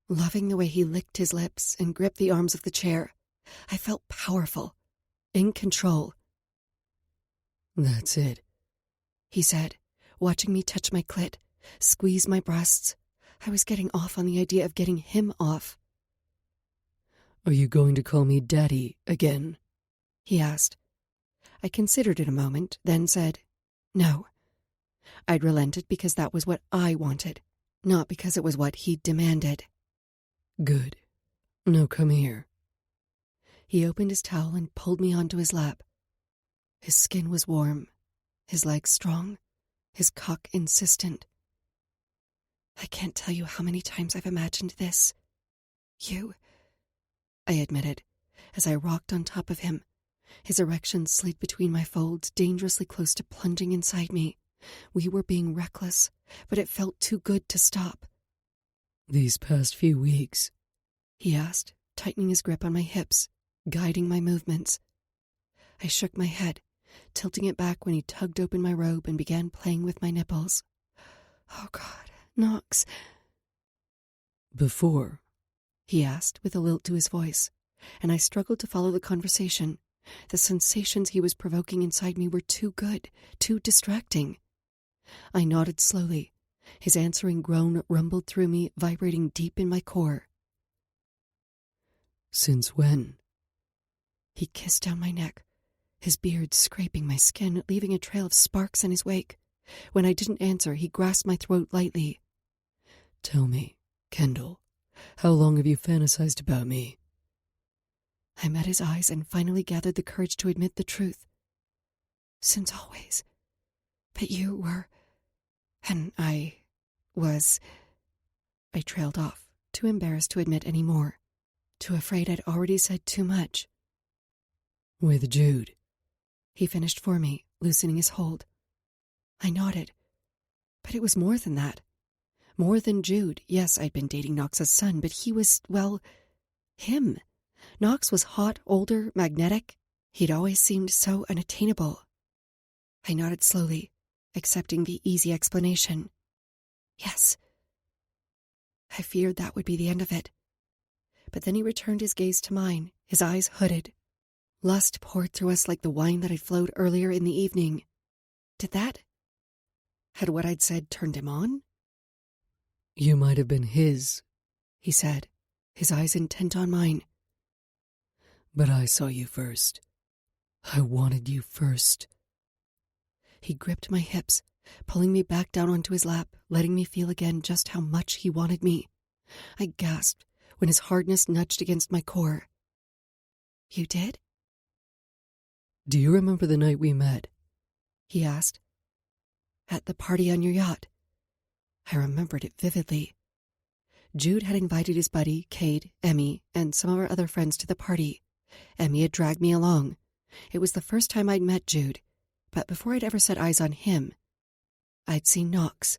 Loving the way he licked his lips and gripped the arms of the chair. I felt powerful, in control. That's it, he said, watching me touch my clit, squeeze my breasts. I was getting off on the idea of getting him off. Are you going to call me Daddy again? He asked. I considered it a moment, then said, no. I'd relented because that was what I wanted, not because it was what he demanded. Good. Now come here. He opened his towel and pulled me onto his lap. His skin was warm, his legs strong, his cock insistent. I can't tell you how many times I've imagined this. You, I admitted, as I rocked on top of him. His erection slid between my folds, dangerously close to plunging inside me. We were being reckless, but it felt too good to stop. These past few weeks, he asked, tightening his grip on my hips, guiding my movements. I shook my head, tilting it back when he tugged open my robe and began playing with my nipples. Oh, God, Knox. Before, he asked with a lilt to his voice, and I struggled to follow the conversation. The sensations he was provoking inside me were too good, too distracting. I nodded slowly. His answering groan rumbled through me, vibrating deep in my core. Since when? He kissed down my neck, his beard scraping my skin, leaving a trail of sparks in his wake. When I didn't answer, he grasped my throat lightly. Tell me, Kendall, how long have you fantasized about me? I met his eyes and finally gathered the courage to admit the truth. Since always. But you were... and I was... I trailed off, too embarrassed to admit any more, too afraid I'd already said too much. With Jude, he finished for me, loosening his hold. I nodded. But it was more than that. More than Jude. Yes, I'd been dating Knox's son, but he was, well, him. Knox was hot, older, magnetic. He'd always seemed so unattainable. I nodded slowly, accepting the easy explanation. Yes. I feared that would be the end of it. But then he returned his gaze to mine, his eyes hooded. Lust poured through us like the wine that had flowed earlier in the evening. Did that? Had what I'd said turned him on? You might have been his, he said, his eyes intent on mine. But I saw you first. I wanted you first. He gripped my hips, pulling me back down onto his lap, letting me feel again just how much he wanted me. I gasped when his hardness nudged against my core. You did? Do you remember the night we met? He asked. At the party on your yacht. I remembered it vividly. Jude had invited his buddy, Cade, Emmy, and some of our other friends to the party. Emmy had dragged me along. It was the first time I'd met Jude, but before I'd ever set eyes on him, I'd seen Knox.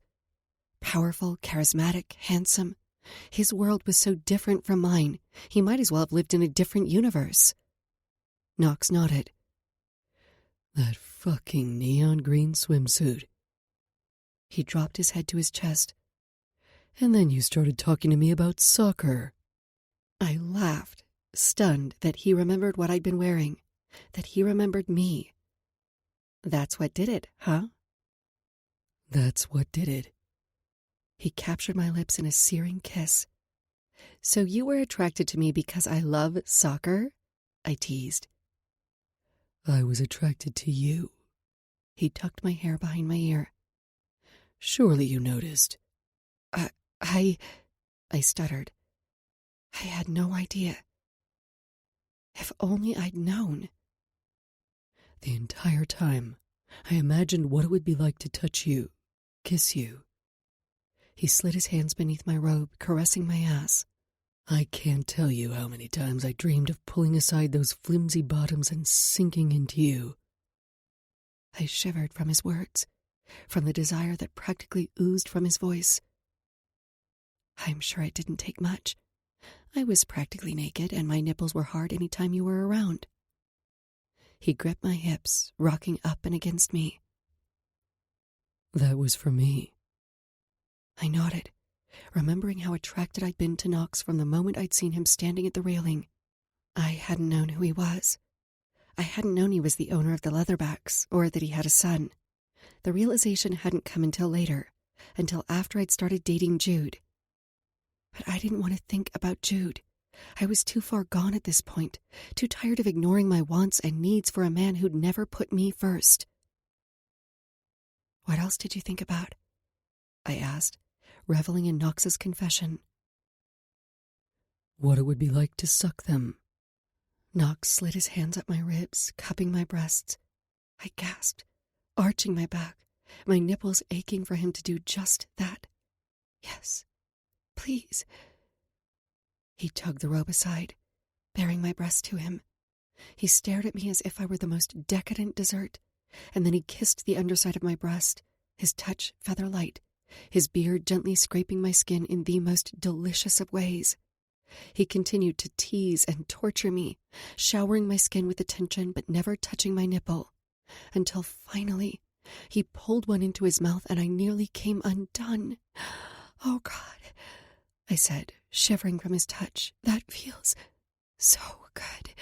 Powerful, charismatic, handsome. His world was so different from mine, he might as well have lived in a different universe. Knox nodded. That fucking neon green swimsuit. He dropped his head to his chest. And then you started talking to me about soccer. I laughed, stunned that he remembered what I'd been wearing, that he remembered me. That's what did it, huh? That's what did it. He captured my lips in a searing kiss. So you were attracted to me because I love soccer? I teased. I was attracted to you. He tucked my hair behind my ear. Surely you noticed. I stuttered. I had no idea. If only I'd known. The entire time, I imagined what it would be like to touch you, kiss you. He slid his hands beneath my robe, caressing my ass. I can't tell you how many times I dreamed of pulling aside those flimsy bottoms and sinking into you. I shivered from his words, from the desire that practically oozed from his voice. I'm sure it didn't take much. I was practically naked, and my nipples were hard any time you were around. He gripped my hips, rocking up and against me. That was for me. I nodded, remembering how attracted I'd been to Knox from the moment I'd seen him standing at the railing. I hadn't known who he was. I hadn't known he was the owner of the leatherbacks, or that he had a son. The realization hadn't come until later, until after I'd started dating Jude. But I didn't want to think about Jude. I was too far gone at this point, too tired of ignoring my wants and needs for a man who'd never put me first. "What else did you think about?" I asked, reveling in Knox's confession. "What it would be like to suck them." Knox slid his hands up my ribs, cupping my breasts. I gasped, arching my back, my nipples aching for him to do just that. "Yes, please." He tugged the robe aside, bearing my breast to him. He stared at me as if I were the most decadent dessert, and then he kissed the underside of my breast, his touch feather-light, his beard gently scraping my skin in the most delicious of ways. He continued to tease and torture me, showering my skin with attention but never touching my nipple, until finally he pulled one into his mouth and I nearly came undone. "Oh, God," I said, shivering from his touch. "That feels so good."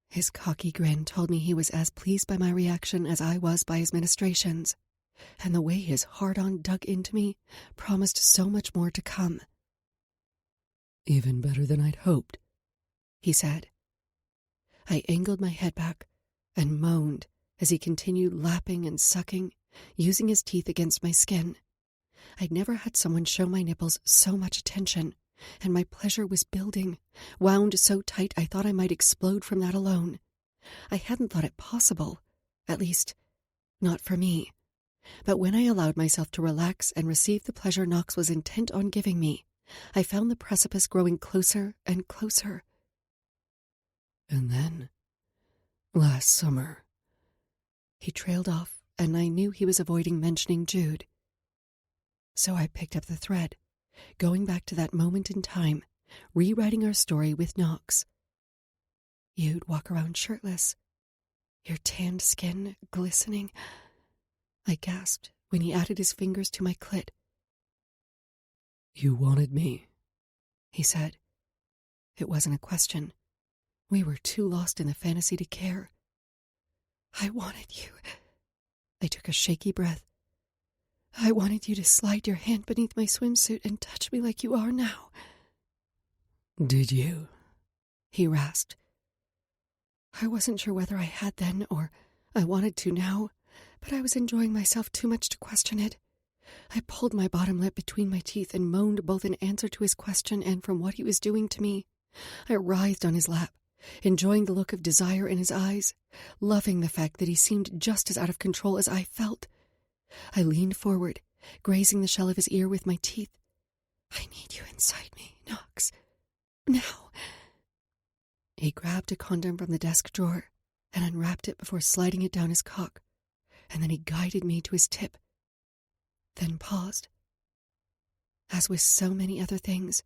His cocky grin told me he was as pleased by my reaction as I was by his ministrations, and the way his hard-on dug into me promised so much more to come. "Even better than I'd hoped," he said. I angled my head back and moaned as he continued lapping and sucking, using his teeth against my skin. I'd never had someone show my nipples so much attention, and my pleasure was building, wound so tight I thought I might explode from that alone. I hadn't thought it possible, at least, not for me. But when I allowed myself to relax and receive the pleasure Knox was intent on giving me, I found the precipice growing closer and closer. "And then, last summer," he trailed off, and I knew he was avoiding mentioning Jude. So I picked up the thread, going back to that moment in time, rewriting our story with Knox. "You'd walk around shirtless, your tanned skin glistening," I gasped when he added his fingers to my clit. "You wanted me," he said. It wasn't a question. We were too lost in the fantasy to care. "I wanted you." I took a shaky breath. "I wanted you to slide your hand beneath my swimsuit and touch me like you are now." "Did you?" he rasped. I wasn't sure whether I had then or I wanted to now, but I was enjoying myself too much to question it. I pulled my bottom lip between my teeth and moaned both in answer to his question and from what he was doing to me. I writhed on his lap, enjoying the look of desire in his eyes, loving the fact that he seemed just as out of control as I felt. I leaned forward, grazing the shell of his ear with my teeth. "I need you inside me, Knox. Now." He grabbed a condom from the desk drawer and unwrapped it before sliding it down his cock, and then he guided me to his tip, then paused. As with so many other things,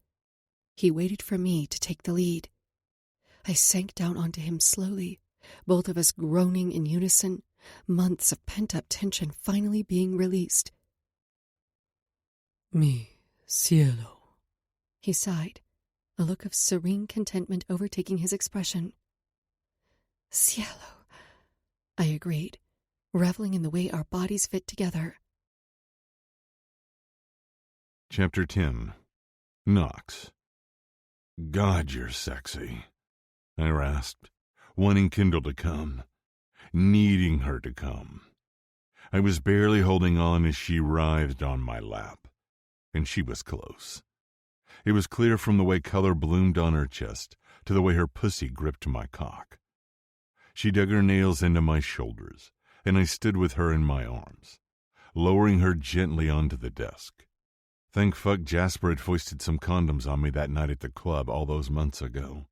he waited for me to take the lead. I sank down onto him slowly, both of us groaning in unison, months of pent-up tension finally being released. "Mi cielo," he sighed, a look of serene contentment overtaking his expression. "Cielo," I agreed, reveling in the way our bodies fit together. Chapter 10. Knox. "God, you're sexy," I rasped, wanting Kendall to come, needing her to come. I was barely holding on as she writhed on my lap, and she was close. It was clear from the way color bloomed on her chest to the way her pussy gripped my cock. She dug her nails into my shoulders, and I stood with her in my arms, lowering her gently onto the desk. Thank fuck Jasper had foisted some condoms on me that night at the club all those months ago.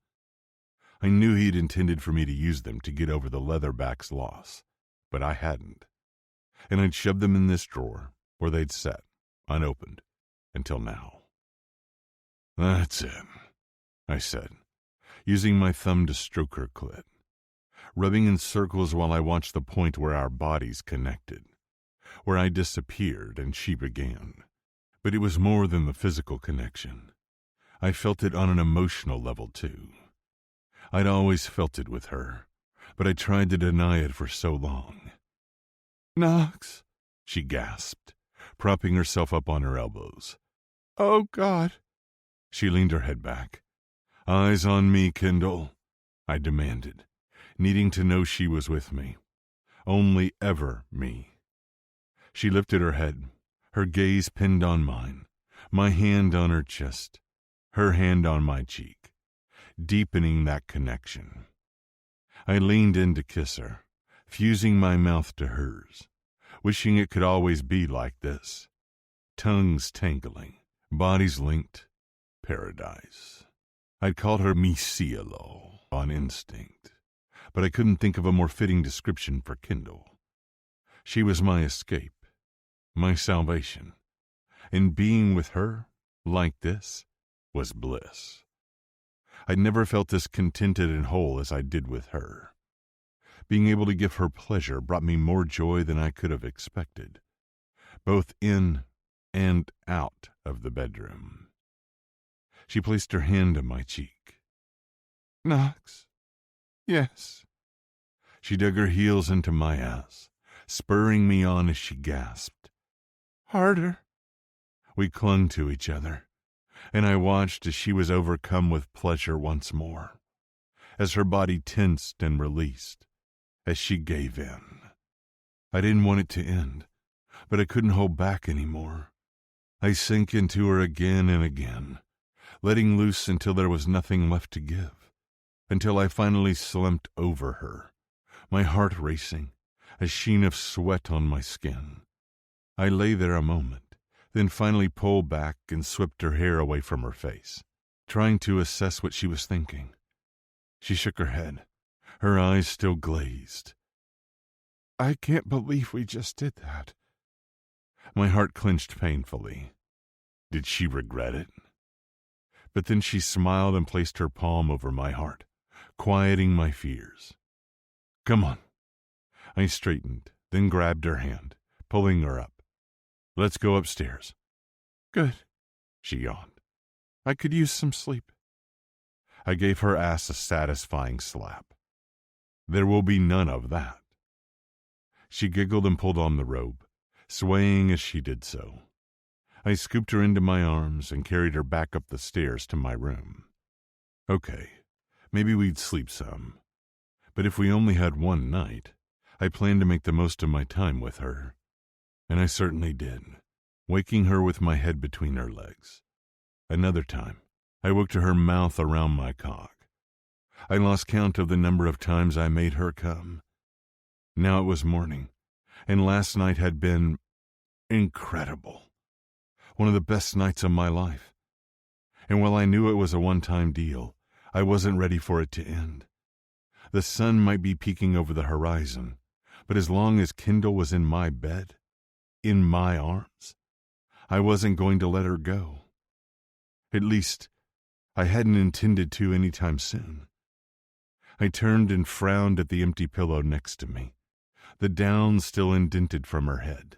I knew he'd intended for me to use them to get over the leatherback's loss, but I hadn't. And I'd shoved them in this drawer, where they'd sat, unopened, until now. "That's it," I said, using my thumb to stroke her clit, rubbing in circles while I watched the point where our bodies connected, where I disappeared and she began. But it was more than the physical connection. I felt it on an emotional level, too. I'd always felt it with her, but I tried to deny it for so long. "Knox," she gasped, propping herself up on her elbows. "Oh, God." She leaned her head back. "Eyes on me, Kendall," I demanded, needing to know she was with me. Only ever me. She lifted her head, her gaze pinned on mine, my hand on her chest, her hand on my cheek, deepening that connection. I leaned in to kiss her, fusing my mouth to hers, wishing it could always be like this. Tongues tangling, bodies linked, paradise. I'd called her mi cielo on instinct, but I couldn't think of a more fitting description for Kendall. She was my escape, my salvation, and being with her, like this, was bliss. I'd never felt as contented and whole as I did with her. Being able to give her pleasure brought me more joy than I could have expected, both in and out of the bedroom. She placed her hand on my cheek. "Knox." "Yes." She dug her heels into my ass, spurring me on as she gasped. "Harder." We clung to each other, and I watched as she was overcome with pleasure once more, as her body tensed and released, as she gave in. I didn't want it to end, but I couldn't hold back anymore. I sank into her again and again, letting loose until there was nothing left to give, until I finally slumped over her, my heart racing, a sheen of sweat on my skin. I lay there a moment, then finally pulled back and swept her hair away from her face, trying to assess what she was thinking. She shook her head, her eyes still glazed. "I can't believe we just did that." My heart clenched painfully. Did she regret it? But then she smiled and placed her palm over my heart, quieting my fears. "Come on." I straightened, then grabbed her hand, pulling her up. "Let's go upstairs." "Good," she yawned. "I could use some sleep." I gave her ass a satisfying slap. "There will be none of that." She giggled and pulled on the robe, swaying as she did so. I scooped her into my arms and carried her back up the stairs to my room. Okay, maybe we'd sleep some. But if we only had one night, I planned to make the most of my time with her. And I certainly did, waking her with my head between her legs. Another time, I woke to her mouth around my cock. I lost count of the number of times I made her come. Now it was morning, and last night had been incredible. One of the best nights of my life. And while I knew it was a one-time deal, I wasn't ready for it to end. The sun might be peeking over the horizon, but as long as Kendall was in my bed, in my arms, I wasn't going to let her go. At least, I hadn't intended to anytime soon. I turned and frowned at the empty pillow next to me, the down still indented from her head.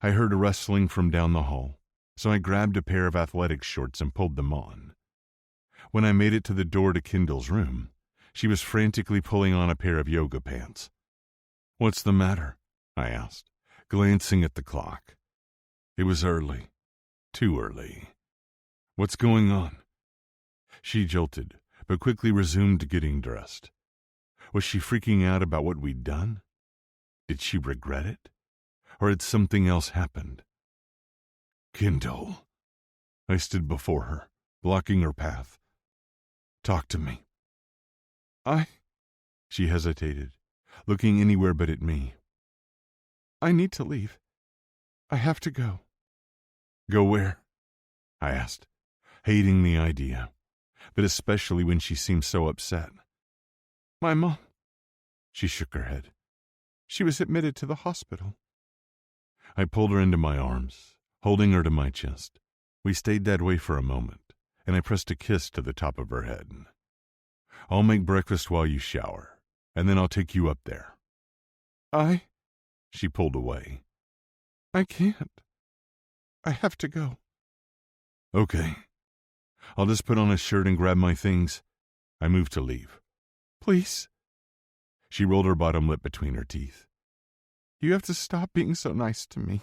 I heard a rustling from down the hall, so I grabbed a pair of athletic shorts and pulled them on. When I made it to the door to Kendall's room, she was frantically pulling on a pair of yoga pants. "What's the matter?" I asked, glancing at the clock. It was early. Too early. "What's going on?" She jolted, but quickly resumed getting dressed. Was she freaking out about what we'd done? Did she regret it? Or had something else happened? "Kendall." I stood before her, blocking her path. "Talk to me." She hesitated, looking anywhere but at me. "I need to leave. I have to go." "Go where?" I asked, hating the idea, but especially when she seemed so upset. "My mom." She shook her head. "She was admitted to the hospital." I pulled her into my arms, holding her to my chest. We stayed that way for a moment, and I pressed a kiss to the top of her head. "I'll make breakfast while you shower, and then I'll take you up there." She pulled away. "I can't. I have to go." "Okay. I'll just put on a shirt and grab my things." I moved to leave. "Please." She rolled her bottom lip between her teeth. You have to stop being so nice to me.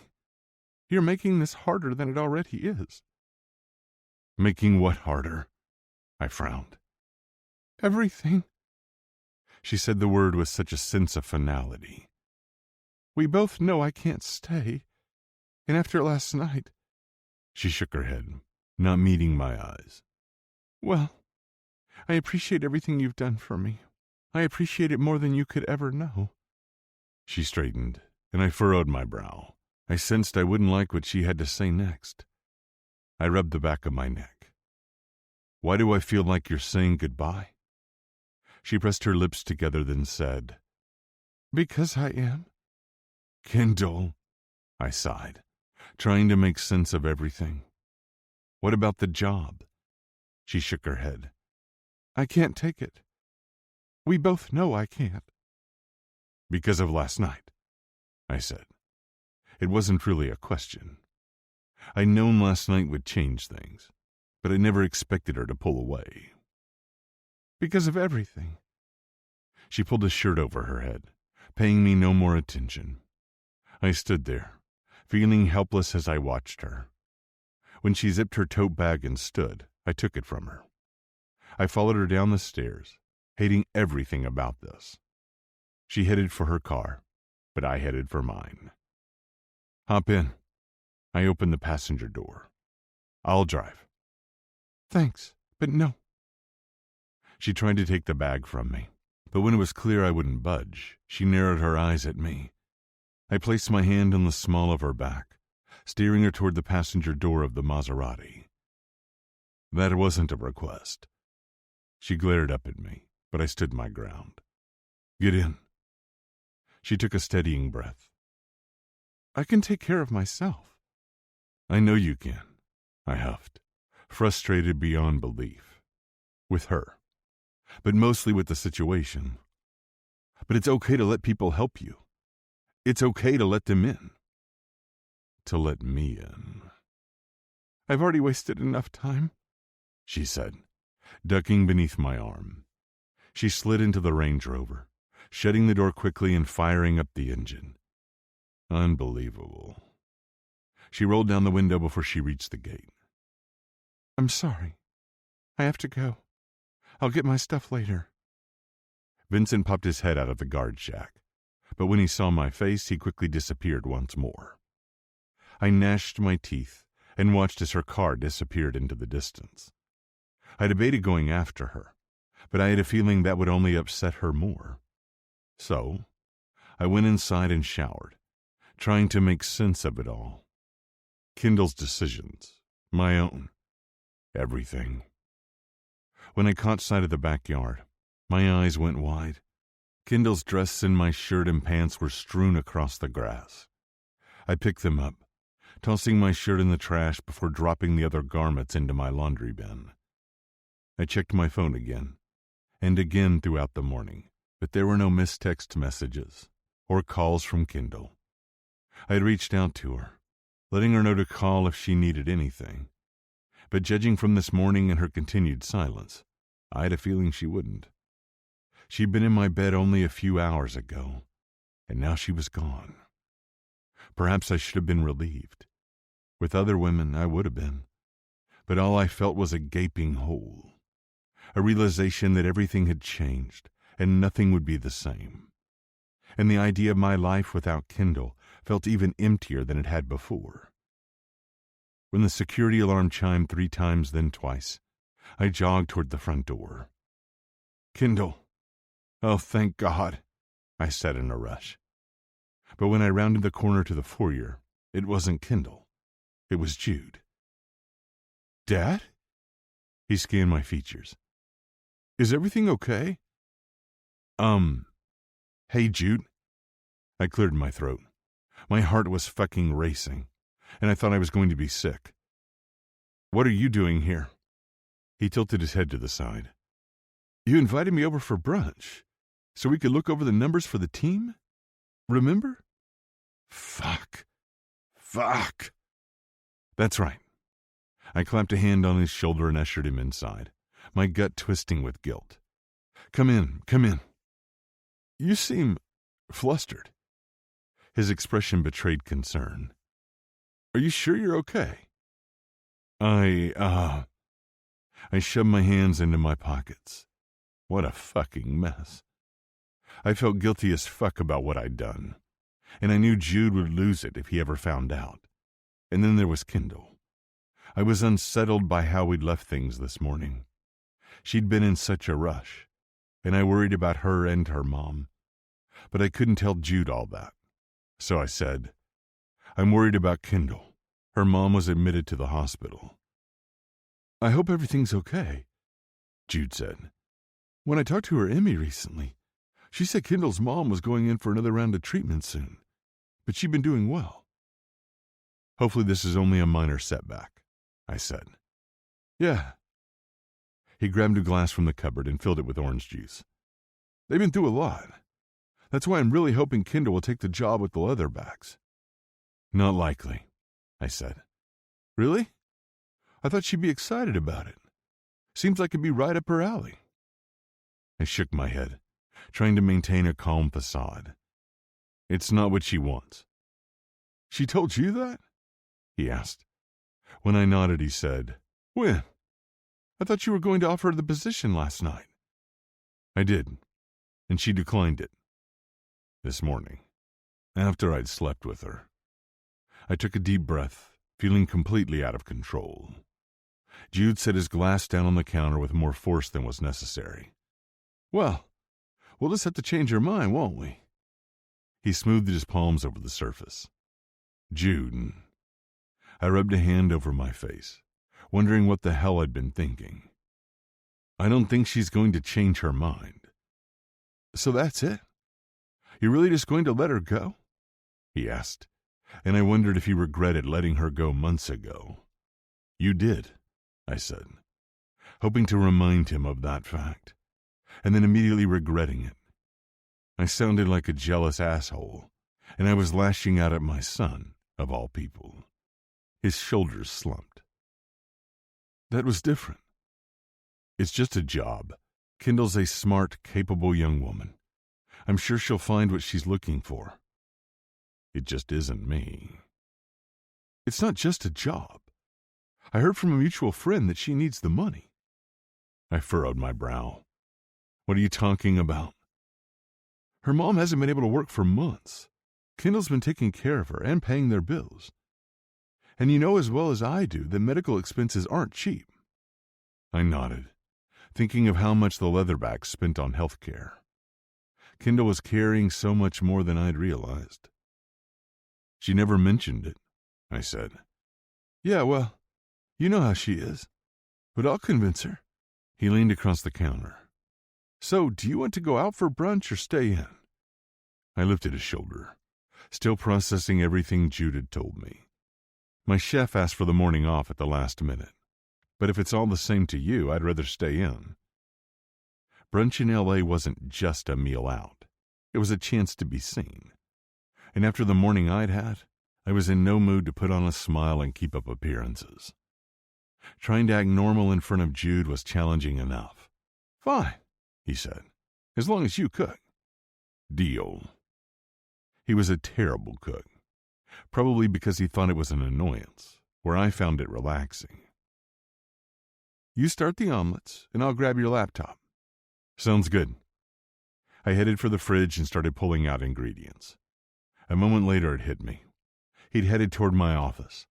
You're making this harder than it already is. Making what harder? I frowned. Everything. She said the word with such a sense of finality. We both know I can't stay. And after last night... She shook her head, not meeting my eyes. Well, I appreciate everything you've done for me. I appreciate it more than you could ever know. She straightened, and I furrowed my brow. I sensed I wouldn't like what she had to say next. I rubbed the back of my neck. Why do I feel like you're saying goodbye? She pressed her lips together, then said, Because I am. Kendall, I sighed, trying to make sense of everything. What about the job? She shook her head. I can't take it. We both know I can't. Because of last night, I said. It wasn't really a question. I'd known last night would change things, but I never expected her to pull away. Because of everything. She pulled a shirt over her head, paying me no more attention. I stood there, feeling helpless as I watched her. When she zipped her tote bag and stood, I took it from her. I followed her down the stairs, hating everything about this. She headed for her car, but I headed for mine. Hop in. I opened the passenger door. I'll drive. Thanks, but no. She tried to take the bag from me, but when it was clear I wouldn't budge, she narrowed her eyes at me. I placed my hand on the small of her back, steering her toward the passenger door of the Maserati. That wasn't a request. She glared up at me, but I stood my ground. Get in. She took a steadying breath. I can take care of myself. I know you can, I huffed, frustrated beyond belief. With her. But mostly with the situation. But it's okay to let people help you. It's okay to let them in. To let me in. I've already wasted enough time, she said, ducking beneath my arm. She slid into the Range Rover, shutting the door quickly and firing up the engine. Unbelievable. She rolled down the window before she reached the gate. I'm sorry. I have to go. I'll get my stuff later. Vincent popped his head out of the guard shack, but when he saw my face, he quickly disappeared once more. I gnashed my teeth and watched as her car disappeared into the distance. I debated going after her, but I had a feeling that would only upset her more. So, I went inside and showered, trying to make sense of it all. Kendall's decisions, my own, everything. When I caught sight of the backyard, my eyes went wide. Kendall's dress and my shirt and pants were strewn across the grass. I picked them up, tossing my shirt in the trash before dropping the other garments into my laundry bin. I checked my phone again, and again throughout the morning, but there were no missed text messages or calls from Kendall. I had reached out to her, letting her know to call if she needed anything, but judging from this morning and her continued silence, I had a feeling she wouldn't. She'd been in my bed only a few hours ago, and now she was gone. Perhaps I should have been relieved. With other women, I would have been. But all I felt was a gaping hole, a realization that everything had changed and nothing would be the same. And the idea of my life without Kendall felt even emptier than it had before. When the security alarm chimed 3 times, then twice, I jogged toward the front door. Kendall. Oh, thank God, I said in a rush. But when I rounded the corner to the foyer, it wasn't Kendall. It was Jude. Dad? He scanned my features. Is everything okay? Hey, Jude. I cleared my throat. My heart was fucking racing, and I thought I was going to be sick. What are you doing here? He tilted his head to the side. You invited me over for brunch, so we could look over the numbers for the team? Remember? Fuck. That's right. I clapped a hand on his shoulder and ushered him inside, my gut twisting with guilt. Come in. You seem flustered. His expression betrayed concern. Are you sure you're okay? I shoved my hands into my pockets. What a fucking mess. I felt guilty as fuck about what I'd done, and I knew Jude would lose it if he ever found out. And then there was Kendall. I was unsettled by how we'd left things this morning. She'd been in such a rush, and I worried about her and her mom. But I couldn't tell Jude all that. So I said, I'm worried about Kendall. Her mom was admitted to the hospital. I hope everything's okay, Jude said. When I talked to her Emmy recently, she said Kendall's mom was going in for another round of treatment soon, but she'd been doing well. Hopefully this is only a minor setback, I said. Yeah. He grabbed a glass from the cupboard and filled it with orange juice. They've been through a lot. That's why I'm really hoping Kendall will take the job with the Leatherbacks. Not likely, I said. Really? I thought she'd be excited about it. Seems like it'd be right up her alley. I shook my head, trying to maintain a calm facade. It's not what she wants. She told you that? He asked. When I nodded, he said, When? I thought you were going to offer her the position last night. I did, and she declined it. This morning, after I'd slept with her. I took a deep breath, feeling completely out of control. Jude set his glass down on the counter with more force than was necessary. Well, we'll just have to change our mind, won't we? He smoothed his palms over the surface. Jude. I rubbed a hand over my face, wondering what the hell I'd been thinking. I don't think she's going to change her mind. So that's it? You're really just going to let her go? He asked, and I wondered if he regretted letting her go months ago. You did, I said, hoping to remind him of that fact, and then immediately regretting it. I sounded like a jealous asshole, and I was lashing out at my son, of all people. His shoulders slumped. That was different. It's just a job. Kendall's a smart, capable young woman. I'm sure she'll find what she's looking for. It just isn't me. It's not just a job. I heard from a mutual friend that she needs the money. I furrowed my brow. What are you talking about? Her mom hasn't been able to work for months. Kendall's been taking care of her and paying their bills. And you know as well as I do that medical expenses aren't cheap. I nodded, thinking of how much the Leatherbacks spent on health care. Kendall was carrying so much more than I'd realized. She never mentioned it, I said. Yeah, well, you know how she is. But I'll convince her. He leaned across the counter. So, do you want to go out for brunch or stay in? I lifted a shoulder, still processing everything Jude had told me. My chef asked for the morning off at the last minute. But if it's all the same to you, I'd rather stay in. Brunch in L.A. wasn't just a meal out. It was a chance to be seen. And after the morning I'd had, I was in no mood to put on a smile and keep up appearances. Trying to act normal in front of Jude was challenging enough. Fine, he said, as long as you cook. Deal. He was a terrible cook, probably because he thought it was an annoyance, where I found it relaxing. You start the omelets, and I'll grab your laptop. Sounds good. I headed for the fridge and started pulling out ingredients. A moment later it hit me. He'd headed toward my office,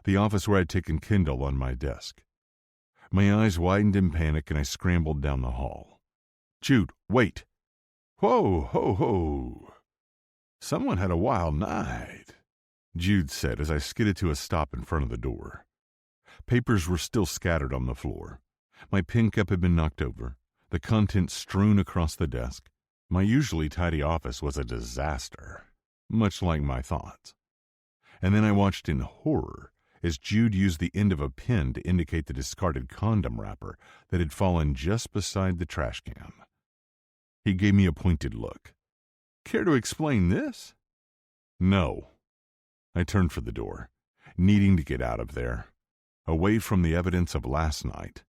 the office where I'd taken Kendall on my desk. My eyes widened in panic and I scrambled down the hall. Jude, wait. Whoa, ho, ho. Someone had a wild night, Jude said as I skidded to a stop in front of the door. Papers were still scattered on the floor. My pen cup had been knocked over, the contents strewn across the desk. My usually tidy office was a disaster, much like my thoughts. And then I watched in horror as Jude used the end of a pen to indicate the discarded condom wrapper that had fallen just beside the trash can. He gave me a pointed look. Care to explain this? No. I turned for the door, needing to get out of there, away from the evidence of last night.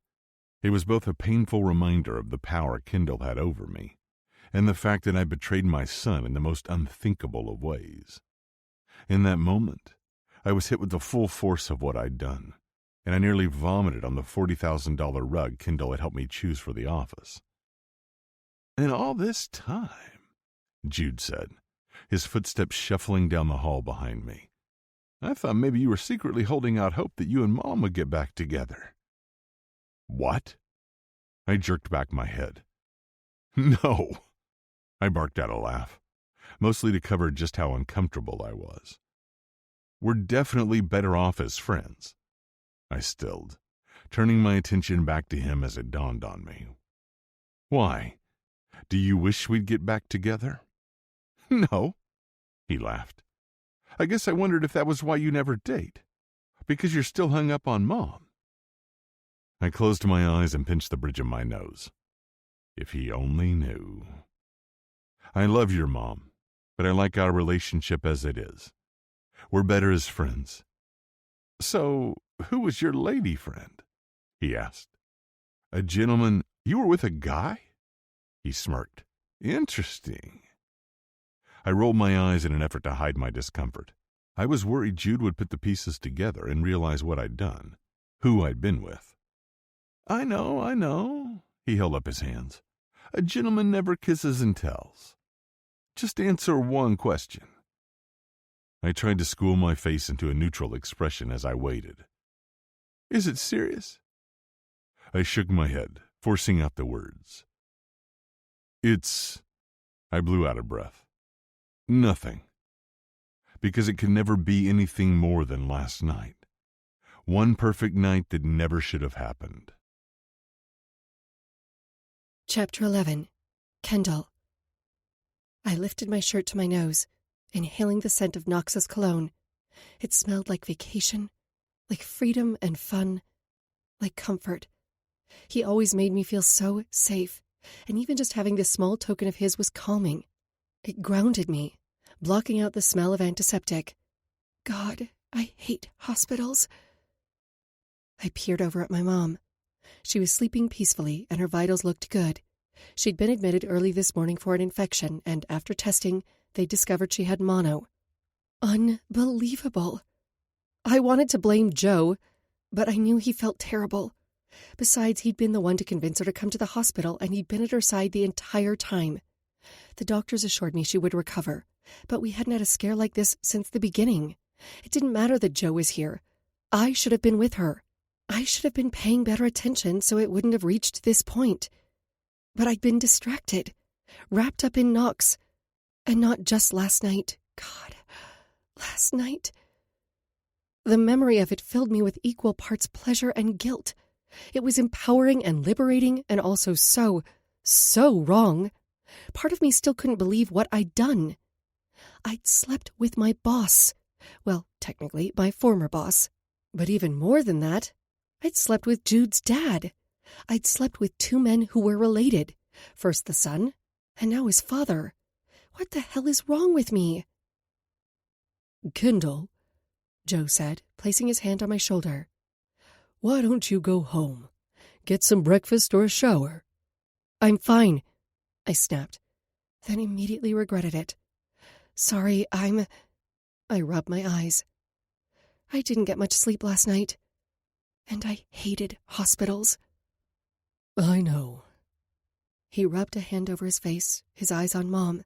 It was both a painful reminder of the power Kendall had over me, and the fact that I betrayed my son in the most unthinkable of ways. In that moment, I was hit with the full force of what I'd done, and I nearly vomited on the $40,000 rug Kendall had helped me choose for the office. "And all this time," Jude said, his footsteps shuffling down the hall behind me, "I thought maybe you were secretly holding out hope that you and Mom would get back together." "What?" I jerked back my head. "No," I barked out a laugh, mostly to cover just how uncomfortable I was. "We're definitely better off as friends," I stilled, turning my attention back to him as it dawned on me. "Why? Do you wish we'd get back together?" "No," he laughed. "I guess I wondered if that was why you never date. Because you're still hung up on Mom." I closed my eyes and pinched the bridge of my nose. If he only knew. "I love your mom, but I like our relationship as it is. We're better as friends." "So, who was your lady friend?" he asked. "A gentleman. You were with a guy?" He smirked. "Interesting." I rolled my eyes in an effort to hide my discomfort. I was worried Jude would put the pieces together and realize what I'd done, who I'd been with. I know, he held up his hands. "A gentleman never kisses and tells. Just answer one question." I tried to school my face into a neutral expression as I waited. "Is it serious?" I shook my head, forcing out the words. I blew out of breath. "Nothing. Because it can never be anything more than last night. One perfect night that never should have happened." Chapter 11. Kendall. I lifted my shirt to my nose, inhaling the scent of Knox's cologne. It smelled like vacation, like freedom and fun, like comfort. He always made me feel so safe, and even just having this small token of his was calming. It grounded me, blocking out the smell of antiseptic. God, I hate hospitals. I peered over at my mom. She was sleeping peacefully, and her vitals looked good. She'd been admitted early this morning for an infection, and after testing, they discovered she had mono. Unbelievable. I wanted to blame Joe, but I knew he felt terrible. Besides, he'd been the one to convince her to come to the hospital, and he'd been at her side the entire time. The doctors assured me she would recover, but we hadn't had a scare like this since the beginning. It didn't matter that Joe was here. I should have been with her. I should have been paying better attention so it wouldn't have reached this point. But I'd been distracted, wrapped up in Knox. And not just last night. God, last night. The memory of it filled me with equal parts pleasure and guilt. It was empowering and liberating, and also so wrong. Part of me still couldn't believe what I'd done. I'd slept with my boss. Well, technically, my former boss. But even more than that, I'd slept with Jude's dad. I'd slept with two men who were related. First the son, and now his father. What the hell is wrong with me? "Kendall," Joe said, placing his hand on my shoulder. "why don't you go home? Get some breakfast or a shower?" "I'm fine," I snapped, then immediately regretted it. "Sorry, I rubbed my eyes. I didn't get much sleep last night, and I hated hospitals." "I know." He rubbed a hand over his face, his eyes on Mom,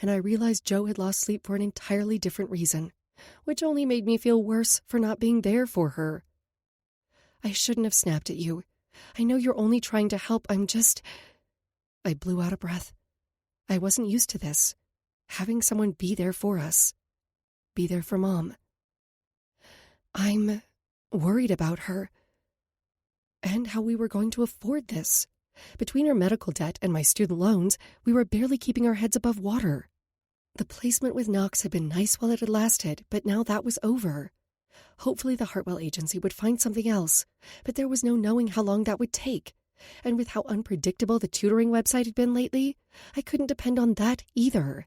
and I realized Joe had lost sleep for an entirely different reason, which only made me feel worse for not being there for her. "I shouldn't have snapped at you. I know you're only trying to help. I blew out a breath. I wasn't used to this. Having someone be there for us. Be there for Mom. I'm worried about her. And how we were going to afford this. Between her medical debt and my student loans, we were barely keeping our heads above water. The placement with Knox had been nice while it had lasted, but now that was over. Hopefully the Hartwell agency would find something else, but there was no knowing how long that would take. And with how unpredictable the tutoring website had been lately, I couldn't depend on that either.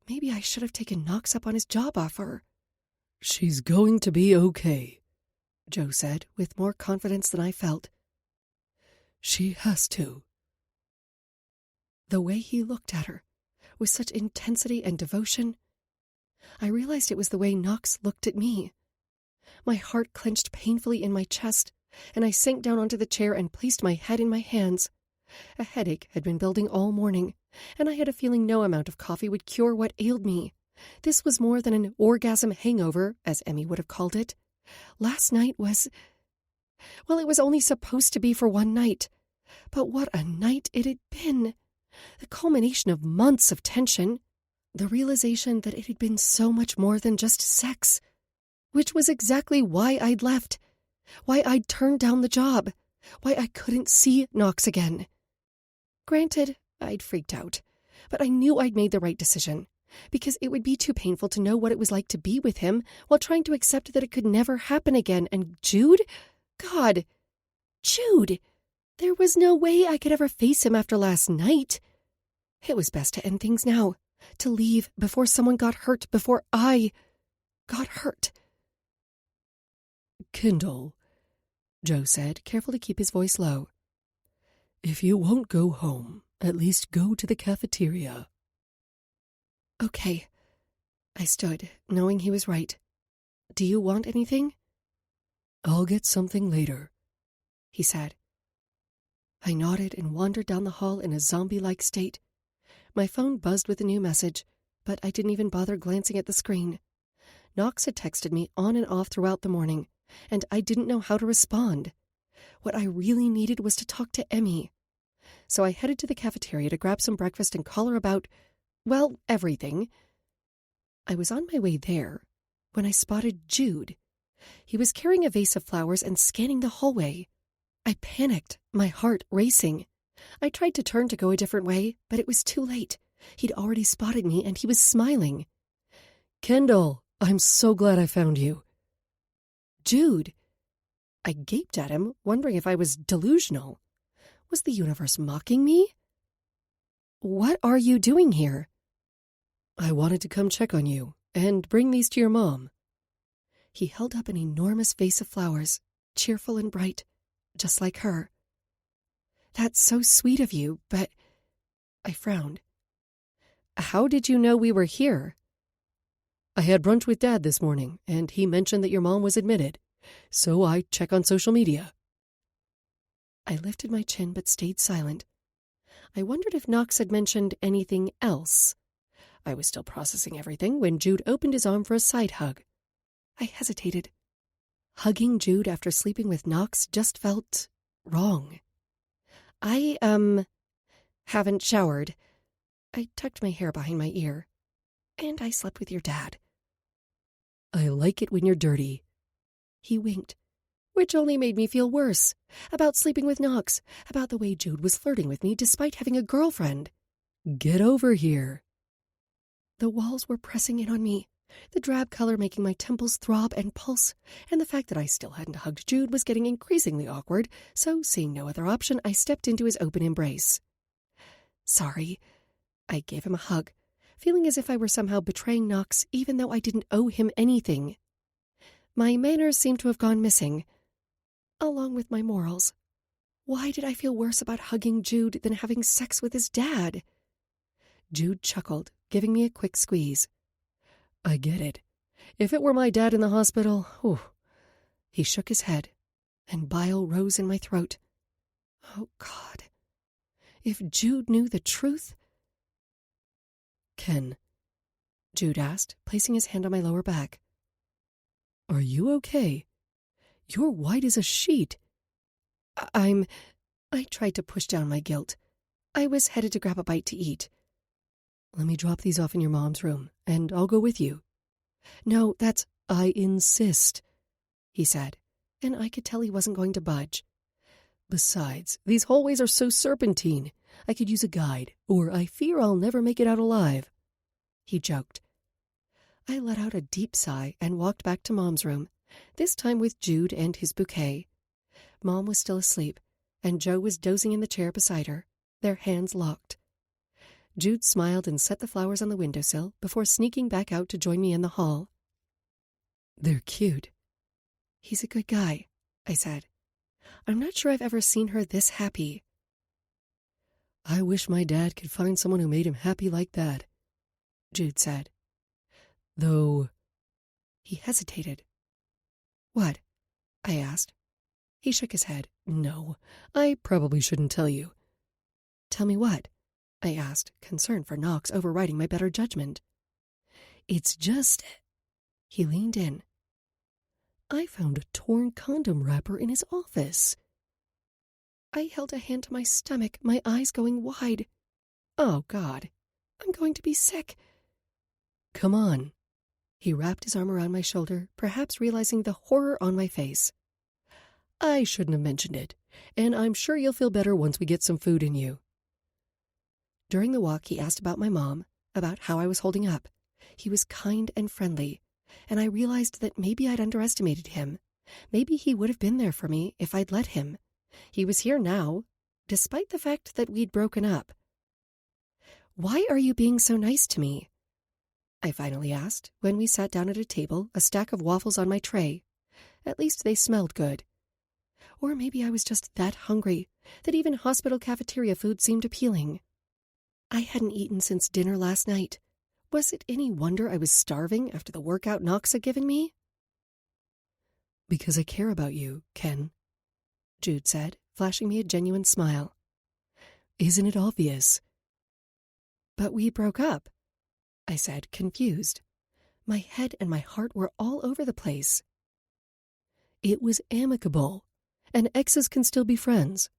Maybe I should have taken Knox up on his job offer. "She's going to be okay," Joe said, with more confidence than I felt. "She has to." The way he looked at her, with such intensity and devotion. I realized it was the way Knox looked at me. My heart clenched painfully in my chest, and I sank down onto the chair and placed my head in my hands. A headache had been building all morning, and I had a feeling no amount of coffee would cure what ailed me. This was more than an orgasm hangover, as Emmy would have called it. Last night was... Well, it was only supposed to be for one night. But what a night it had been! The culmination of months of tension. The realization that it had been so much more than just sex. Which was exactly why I'd left. Why I'd turned down the job. Why I couldn't see Knox again. Granted, I'd freaked out. But I knew I'd made the right decision. Because it would be too painful to know what it was like to be with him while trying to accept that it could never happen again. And Jude? God. Jude! There was no way I could ever face him after last night. It was best to end things now. To leave before someone got hurt, before I got hurt. Kendall, Joe said, careful to keep his voice low. If you won't go home, at least go to the cafeteria. Okay. I stood, knowing he was right. Do you want anything? I'll get something later, he said. I nodded and wandered down the hall in a zombie-like state. My phone buzzed with a new message, but I didn't even bother glancing at the screen. Knox had texted me on and off throughout the morning, and I didn't know how to respond. What I really needed was to talk to Emmy. So I headed to the cafeteria to grab some breakfast and call her about, well, everything. I was on my way there when I spotted Jude. He was carrying a vase of flowers and scanning the hallway. I panicked, my heart racing. I tried to turn to go a different way, but it was too late. He'd already spotted me, and he was smiling. Kendall, I'm so glad I found you. Jude. I gaped at him, wondering if I was delusional. Was the universe mocking me? What are you doing here? I wanted to come check on you and bring these to your mom. He held up an enormous vase of flowers, cheerful and bright, just like her. That's so sweet of you, but... I frowned. How did you know we were here? I had brunch with Dad this morning, and he mentioned that your mom was admitted, so I check on social media. I lifted my chin but stayed silent. I wondered if Knox had mentioned anything else. I was still processing everything when Jude opened his arm for a side hug. I hesitated. Hugging Jude after sleeping with Knox just felt wrong. I, haven't showered. I tucked my hair behind my ear. And I slept with your dad. I like it when you're dirty. He winked, which only made me feel worse. About sleeping with Knox, about the way Jude was flirting with me despite having a girlfriend. Get over here. The walls were pressing in on me, the drab color making my temples throb and pulse, and the fact that I still hadn't hugged Jude was getting increasingly awkward, so seeing no other option, I stepped into his open embrace. Sorry. I gave him a hug, feeling as if I were somehow betraying Knox even though I didn't owe him anything. My manners seemed to have gone missing, along with my morals. Why did I feel worse about hugging Jude than having sex with his dad? Jude chuckled, giving me a quick squeeze. I get it. If it were my dad in the hospital, whew. He shook his head, and bile rose in my throat. Oh, God. If Jude knew the truth... Ken, Jude asked, placing his hand on my lower back. Are you okay? You're white as a sheet. I tried to push down my guilt. I was headed to grab a bite to eat. Let me drop these off in your mom's room, and I'll go with you. No, that's... I insist, he said, and I could tell he wasn't going to budge. Besides, these hallways are so serpentine. I could use a guide, or I fear I'll never make it out alive. He joked. I let out a deep sigh and walked back to Mom's room, this time with Jude and his bouquet. Mom was still asleep, and Joe was dozing in the chair beside her, their hands locked. Jude smiled and set the flowers on the windowsill before sneaking back out to join me in the hall. They're cute. He's a good guy, I said. I'm not sure I've ever seen her this happy. I wish my dad could find someone who made him happy like that, Jude said. Though... He hesitated. What? I asked. He shook his head. No, I probably shouldn't tell you. Tell me what? I asked, concerned for Knox overriding my better judgment. It's just... He leaned in. I found a torn condom wrapper in his office. I held a hand to my stomach, my eyes going wide. Oh, God, I'm going to be sick. Come on. He wrapped his arm around my shoulder, perhaps realizing the horror on my face. I shouldn't have mentioned it, and I'm sure you'll feel better once we get some food in you. During the walk, he asked about my mom, about how I was holding up. He was kind and friendly, and I realized that maybe I'd underestimated him. Maybe he would have been there for me if I'd let him. He was here now, despite the fact that we'd broken up. Why are you being so nice to me? I finally asked, when we sat down at a table, a stack of waffles on my tray. At least they smelled good. Or maybe I was just that hungry, that even hospital cafeteria food seemed appealing. I hadn't eaten since dinner last night. Was it any wonder I was starving after the workout Knox had given me? Because I care about you, Ken, Jude said, flashing me a genuine smile. Isn't it obvious? But we broke up, I said, confused. My head and my heart were all over the place. It was amicable, and exes can still be friends.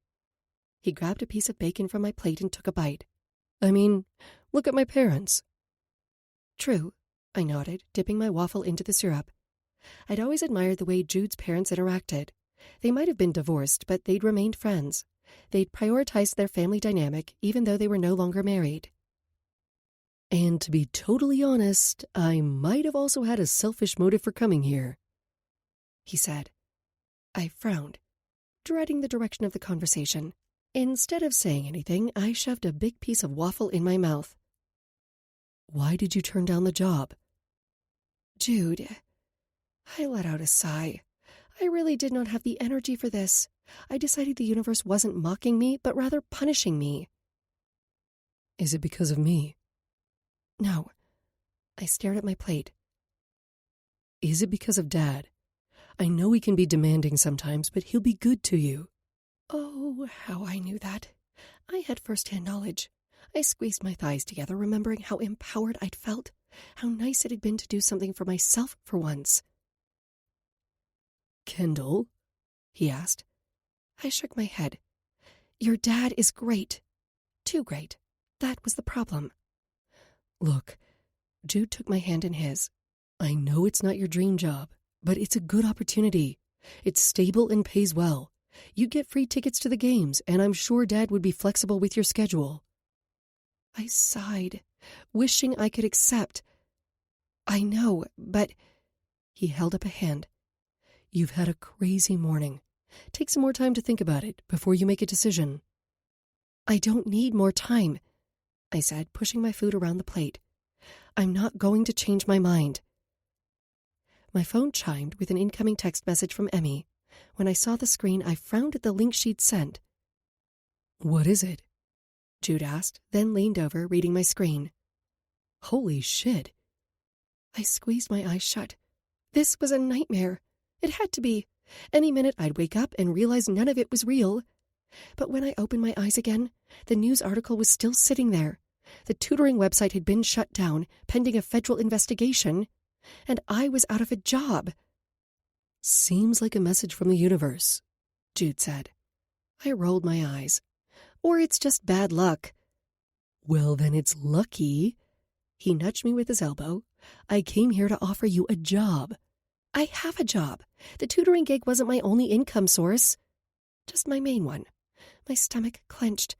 He grabbed a piece of bacon from my plate and took a bite. I mean, look at my parents. True, I nodded, dipping my waffle into the syrup. I'd always admired the way Jude's parents interacted. They might have been divorced, but they'd remained friends. They'd prioritized their family dynamic, even though they were no longer married. And to be totally honest, I might have also had a selfish motive for coming here, he said. I frowned, dreading the direction of the conversation. Instead of saying anything, I shoved a big piece of waffle in my mouth. Why did you turn down the job? Jude, I let out a sigh. I really did not have the energy for this. I decided the universe wasn't mocking me, but rather punishing me. Is it because of me? No. I stared at my plate. Is it because of Dad? I know he can be demanding sometimes, but he'll be good to you. Oh, how I knew that. I had first-hand knowledge. I squeezed my thighs together, remembering how empowered I'd felt, how nice it had been to do something for myself for once. Kendall? He asked. I shook my head. Your dad is great. Too great. That was the problem. Look, Jude took my hand in his. I know it's not your dream job, but it's a good opportunity. It's stable and pays well. You get free tickets to the games, and I'm sure Dad would be flexible with your schedule. I sighed, wishing I could accept. I know, but... He held up a hand. You've had a crazy morning. Take some more time to think about it before you make a decision. I don't need more time, I said, pushing my food around the plate. I'm not going to change my mind. My phone chimed with an incoming text message from Emmy. When I saw the screen, I frowned at the link she'd sent. What is it? Jude asked, then leaned over, reading my screen. Holy shit. I squeezed my eyes shut. This was a nightmare. It had to be. Any minute I'd wake up and realize none of it was real. But when I opened my eyes again, the news article was still sitting there. The tutoring website had been shut down, pending a federal investigation, and I was out of a job. Seems like a message from the universe, Jude said. I rolled my eyes. Or it's just bad luck. Well, then it's lucky. He nudged me with his elbow. I came here to offer you a job. I have a job. The tutoring gig wasn't my only income source. Just my main one. My stomach clenched.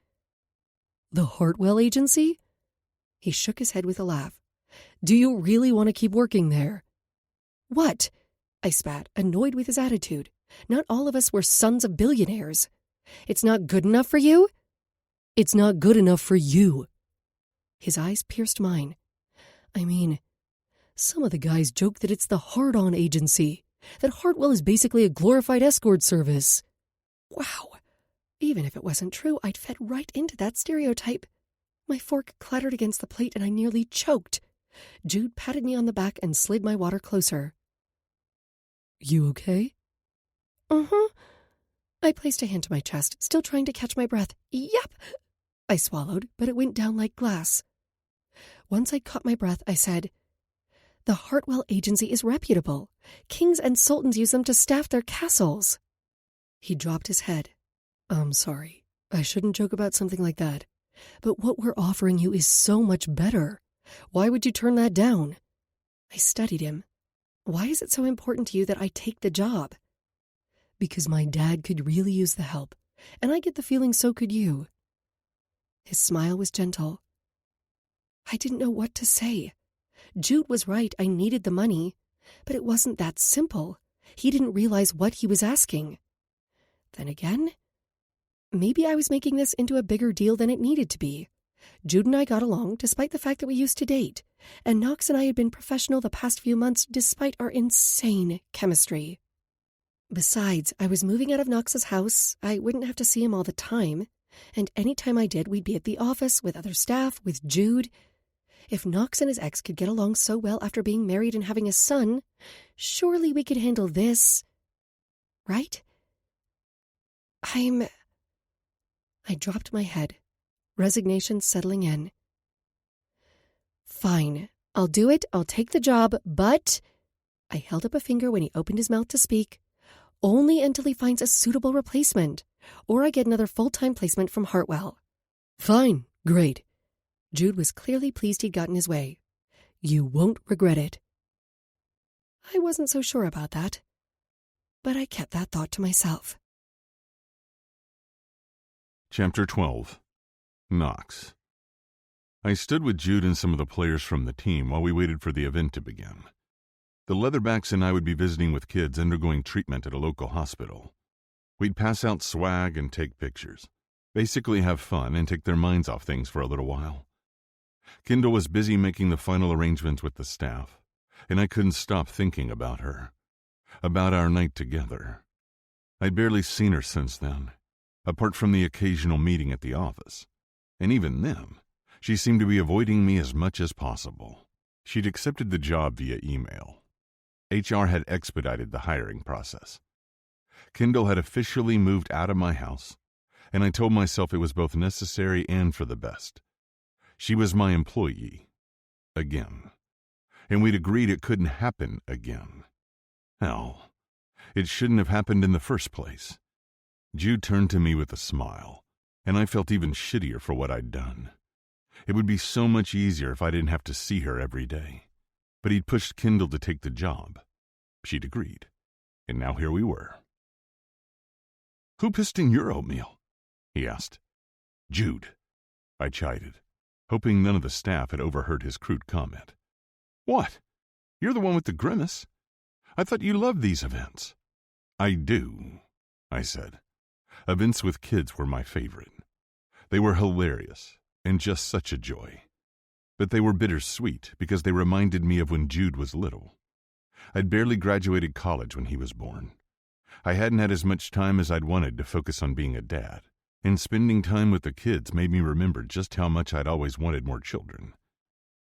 The Hartwell Agency? He shook his head with a laugh. Do you really want to keep working there? What? I spat, annoyed with his attitude. Not all of us were sons of billionaires. It's not good enough for you? It's not good enough for you. His eyes pierced mine. I mean, some of the guys joke that it's the hard-on agency, that Hartwell is basically a glorified escort service. Wow. Even if it wasn't true, I'd fed right into that stereotype. My fork clattered against the plate and I nearly choked. Jude patted me on the back and slid my water closer. You okay? Uh-huh. I placed a hand to my chest, still trying to catch my breath. Yep! I swallowed, but it went down like glass. Once I'd caught my breath, I said, "The Hartwell Agency is reputable. Kings and sultans use them to staff their castles." He dropped his head. I'm sorry. I shouldn't joke about something like that. But what we're offering you is so much better. Why would you turn that down? I studied him. Why is it so important to you that I take the job? Because my dad could really use the help, and I get the feeling so could you. His smile was gentle. I didn't know what to say. Jude was right, I needed the money. But it wasn't that simple. He didn't realize what he was asking. Then again, maybe I was making this into a bigger deal than it needed to be. Jude and I got along, despite the fact that we used to date, and Knox and I had been professional the past few months despite our insane chemistry. Besides, I was moving out of Knox's house. I wouldn't have to see him all the time, and any time I did, we'd be at the office, with other staff, with Jude. If Knox and his ex could get along so well after being married and having a son, surely we could handle this. Right? I dropped my head, resignation settling in. Fine, I'll do it, I'll take the job, but... I held up a finger when he opened his mouth to speak. Only until he finds a suitable replacement, or I get another full-time placement from Hartwell. Fine, great. Jude was clearly pleased he'd gotten his way. You won't regret it. I wasn't so sure about that, but I kept that thought to myself. Chapter 12. Knox. I stood with Jude and some of the players from the team while we waited for the event to begin. The Leatherbacks and I would be visiting with kids undergoing treatment at a local hospital. We'd pass out swag and take pictures. Basically have fun and take their minds off things for a little while. Kendall was busy making the final arrangements with the staff, and I couldn't stop thinking about her. About our night together. I'd barely seen her since then, apart from the occasional meeting at the office. And even then, she seemed to be avoiding me as much as possible. She'd accepted the job via email. HR had expedited the hiring process. Kendall had officially moved out of my house, and I told myself it was both necessary and for the best. She was my employee. Again. And we'd agreed it couldn't happen again. Hell, it shouldn't have happened in the first place. Jude turned to me with a smile, and I felt even shittier for what I'd done. It would be so much easier if I didn't have to see her every day. But he'd pushed Kendall to take the job. She'd agreed, and now here we were. "Who pissed in your oatmeal?" he asked. "Jude," I chided, hoping none of the staff had overheard his crude comment. "What? You're the one with the grimace. I thought you loved these events." "I do," I said. Events with kids were my favorite. They were hilarious, and just such a joy. But they were bittersweet because they reminded me of when Jude was little. I'd barely graduated college when he was born. I hadn't had as much time as I'd wanted to focus on being a dad, and spending time with the kids made me remember just how much I'd always wanted more children.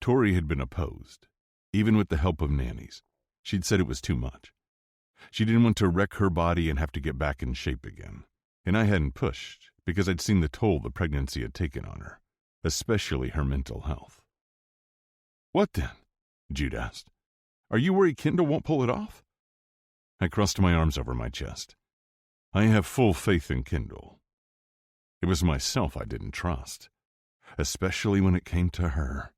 Tori had been opposed, even with the help of nannies. She'd said it was too much. She didn't want to wreck her body and have to get back in shape again, and I hadn't pushed because I'd seen the toll the pregnancy had taken on her, especially her mental health. "What then?" Jude asked. "Are you worried Kendall won't pull it off?" I crossed my arms over my chest. I have full faith in Kendall. It was myself I didn't trust, especially when it came to her.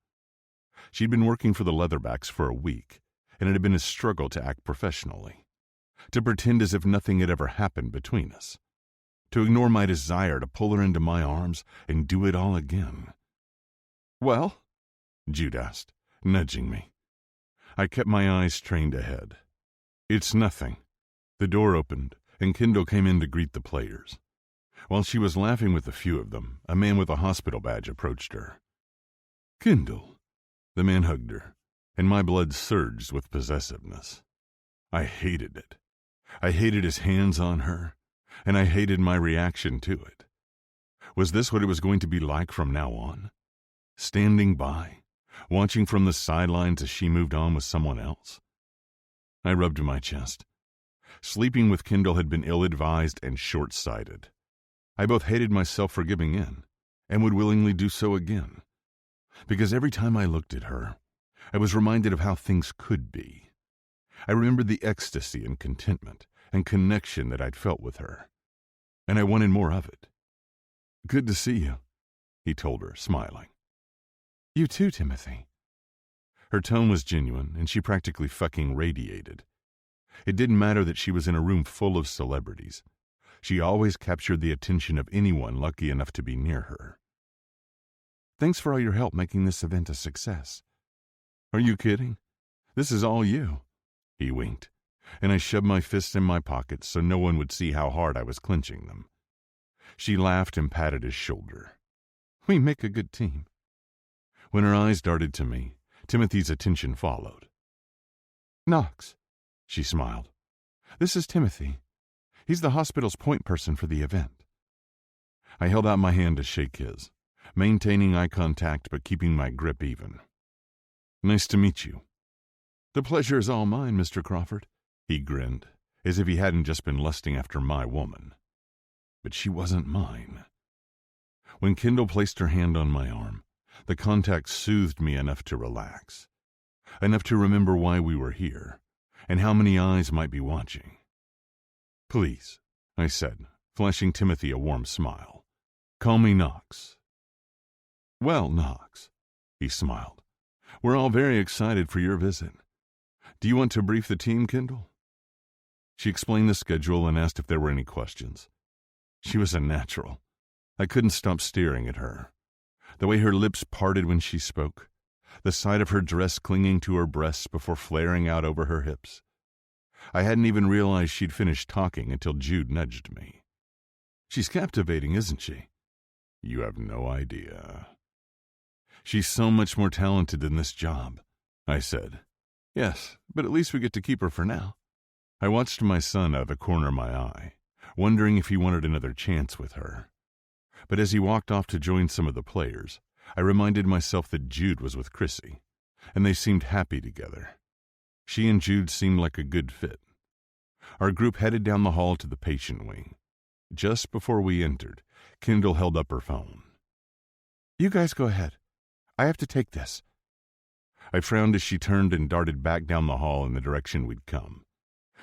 She'd been working for the Leatherbacks for a week, and it had been a struggle to act professionally, to pretend as if nothing had ever happened between us, to ignore my desire to pull her into my arms and do it all again. "Well?" Jude asked, nudging me. I kept my eyes trained ahead. "It's nothing." The door opened, and Kendall came in to greet the players. While she was laughing with a few of them, a man with a hospital badge approached her. "Kendall." The man hugged her, and my blood surged with possessiveness. I hated it. I hated his hands on her, and I hated my reaction to it. Was this what it was going to be like from now on? Standing by, watching from the sidelines as she moved on with someone else? I rubbed my chest. Sleeping with Kendall had been ill-advised and short-sighted. I both hated myself for giving in and would willingly do so again. Because every time I looked at her, I was reminded of how things could be. I remembered the ecstasy and contentment and connection that I'd felt with her, and I wanted more of it. "Good to see you," he told her, smiling. "You too, Timothy." Her tone was genuine, and she practically fucking radiated. It didn't matter that she was in a room full of celebrities. She always captured the attention of anyone lucky enough to be near her. "Thanks for all your help making this event a success." "Are you kidding? This is all you." He winked, and I shoved my fists in my pockets so no one would see how hard I was clenching them. She laughed and patted his shoulder. "We make a good team." When her eyes darted to me, Timothy's attention followed. "Knox," she smiled. "This is Timothy. He's the hospital's point person for the event." I held out my hand to shake his, maintaining eye contact but keeping my grip even. "Nice to meet you." "The pleasure is all mine, Mr. Crawford." He grinned, as if he hadn't just been lusting after my woman. But she wasn't mine. When Kendall placed her hand on my arm, the contact soothed me enough to relax, enough to remember why we were here, and how many eyes might be watching. "Please," I said, flashing Timothy a warm smile. "Call me Knox." "Well, Knox," he smiled, "we're all very excited for your visit. Do you want to brief the team, Kendall?" She explained the schedule and asked if there were any questions. She was a natural. I couldn't stop staring at her. The way her lips parted when she spoke, the sight of her dress clinging to her breasts before flaring out over her hips. I hadn't even realized she'd finished talking until Jude nudged me. "She's captivating, isn't she?" "You have no idea." "She's so much more talented than this job," I said. "Yes, but at least we get to keep her for now." I watched my son out of the corner of my eye, wondering if he wanted another chance with her. But as he walked off to join some of the players, I reminded myself that Jude was with Chrissy, and they seemed happy together. She and Jude seemed like a good fit. Our group headed down the hall to the patient wing. Just before we entered, Kendall held up her phone. "You guys go ahead. I have to take this." I frowned as she turned and darted back down the hall in the direction we'd come.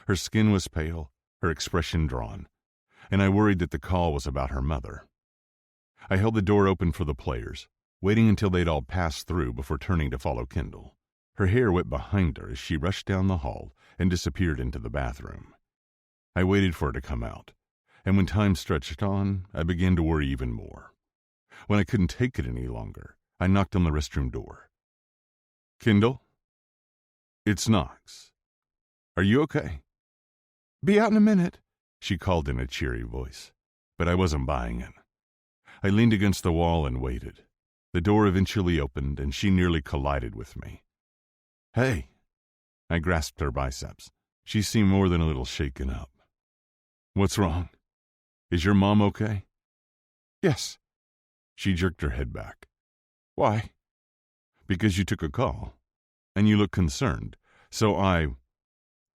Her skin was pale, her expression drawn, and I worried that the call was about her mother. I held the door open for the players, waiting until they'd all passed through before turning to follow Kendall. Her hair whipped behind her as she rushed down the hall and disappeared into the bathroom. I waited for her to come out, and when time stretched on, I began to worry even more. When I couldn't take it any longer, I knocked on the restroom door. "Kendall?" "It's Knox. Are you okay?" "Be out in a minute," she called in a cheery voice, but I wasn't buying it. I leaned against the wall and waited. The door eventually opened, and she nearly collided with me. "Hey!" I grasped her biceps. She seemed more than a little shaken up. "What's wrong? Is your mom okay?" "Yes." She jerked her head back. "Why?" "Because you took a call, and you look concerned, so I—"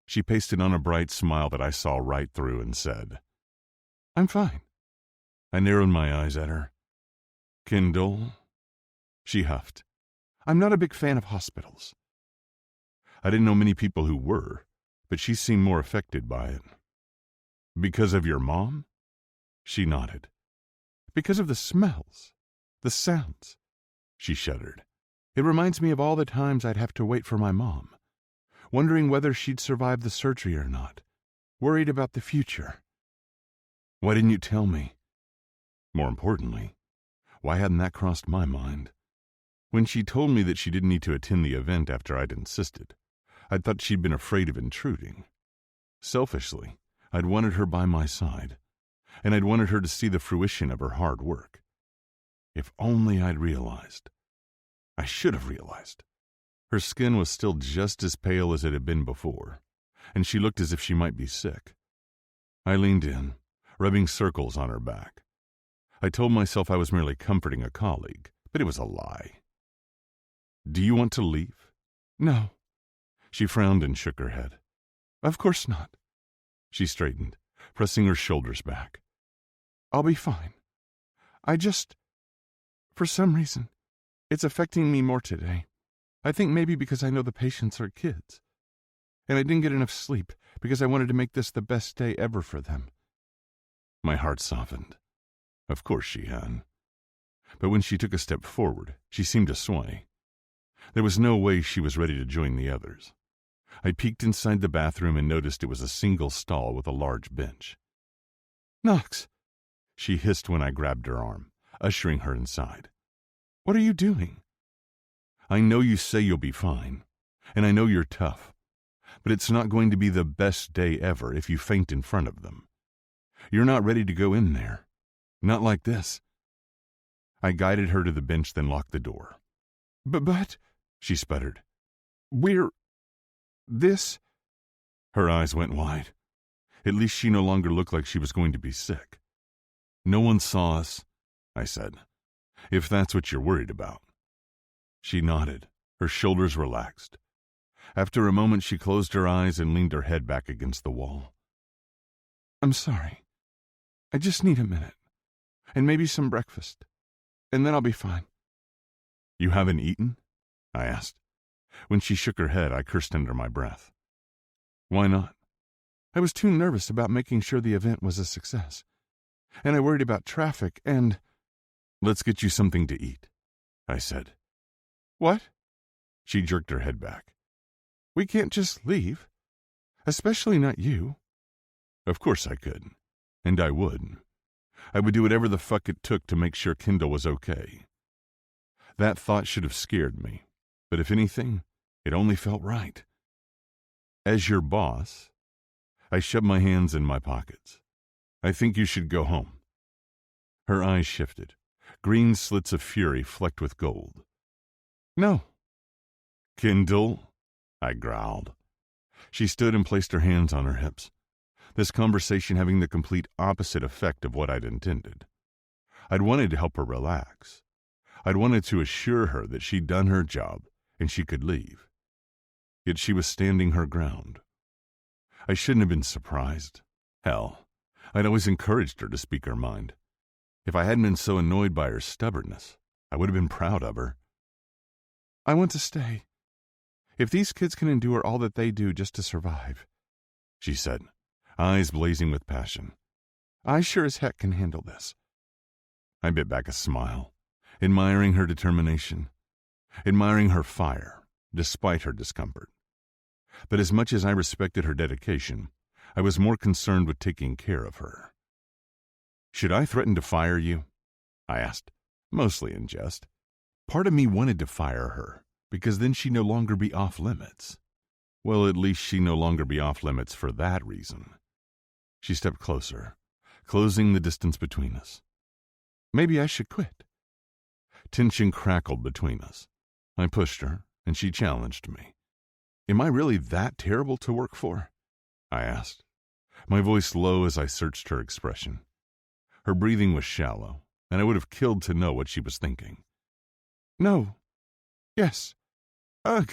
She pasted on a bright smile that I saw right through and said, "I'm fine." I narrowed my eyes at her. "Kendall?" She huffed. "I'm not a big fan of hospitals." I didn't know many people who were, but she seemed more affected by it. "Because of your mom?" She nodded. "Because of the smells, the sounds." She shuddered. "It reminds me of all the times I'd have to wait for my mom, wondering whether she'd survive the surgery or not, worried about the future." "Why didn't you tell me? More importantly, why hadn't that crossed my mind? When she told me that she didn't need to attend the event after I'd insisted, I'd thought she'd been afraid of intruding. Selfishly, I'd wanted her by my side, and I'd wanted her to see the fruition of her hard work. If only I'd realized. I should have realized. Her skin was still just as pale as it had been before, and she looked as if she might be sick. I leaned in, rubbing circles on her back. I told myself I was merely comforting a colleague, but it was a lie. "Do you want to leave?" No. She frowned and shook her head. Of course not. She straightened, pressing her shoulders back. I'll be fine. For some reason, it's affecting me more today. I think maybe because I know the patients are kids. And I didn't get enough sleep because I wanted to make this the best day ever for them. My heart softened. Of course she had. But when she took a step forward, she seemed to sway. There was no way she was ready to join the others. I peeked inside the bathroom and noticed it was a single stall with a large bench. "Knox," she hissed when I grabbed her arm, ushering her inside. "What are you doing?" "I know you say you'll be fine, and I know you're tough, but it's not going to be the best day ever if you faint in front of them. You're not ready to go in there. Not like this." I guided her to the bench, then locked the door. But, she sputtered. This? Her eyes went wide. At least she no longer looked like she was going to be sick. "No one saw us," I said, "if that's what you're worried about." She nodded, her shoulders relaxed. After a moment, she closed her eyes and leaned her head back against the wall. "I'm sorry. I just need a minute. And maybe some breakfast. And then I'll be fine." "You haven't eaten?" I asked. When she shook her head, I cursed under my breath. "Why not?" "I was too nervous about making sure the event was a success. And I worried about traffic and—" "Let's get you something to eat," I said. "What?" She jerked her head back. "We can't just leave. Especially not you." Of course I could. And I would. I would do whatever the fuck it took to make sure Kendall was okay. That thought should have scared me. But if anything, it only felt right. "As your boss," I shoved my hands in my pockets, "I think you should go home." Her eyes shifted. Green slits of fury flecked with gold. "No." "Kendall," I growled. She stood and placed her hands on her hips, this conversation having the complete opposite effect of what I'd intended. I'd wanted to help her relax. I'd wanted to assure her that she'd done her job and she could leave. Yet she was standing her ground. I shouldn't have been surprised. Hell, I'd always encouraged her to speak her mind. If I hadn't been so annoyed by her stubbornness, I would have been proud of her. "I want to stay. If these kids can endure all that they do just to survive," she said, eyes blazing with passion, "I sure as heck can handle this." I bit back a smile, admiring her determination, admiring her fire, despite her discomfort. But as much as I respected her dedication, I was more concerned with taking care of her. "Should I threaten to fire you?" I asked, mostly in jest. Part of me wanted to fire her, because then she'd no longer be off limits. Well, at least she'd no longer be off limits for that reason. She stepped closer, closing the distance between us. "Maybe I should quit." Tension crackled between us. I pushed her, and she challenged me. "Am I really that terrible to work for?" I asked, my voice low as I searched her expression. Her breathing was shallow, and I would have killed to know what she was thinking. "No. Yes. Ugh."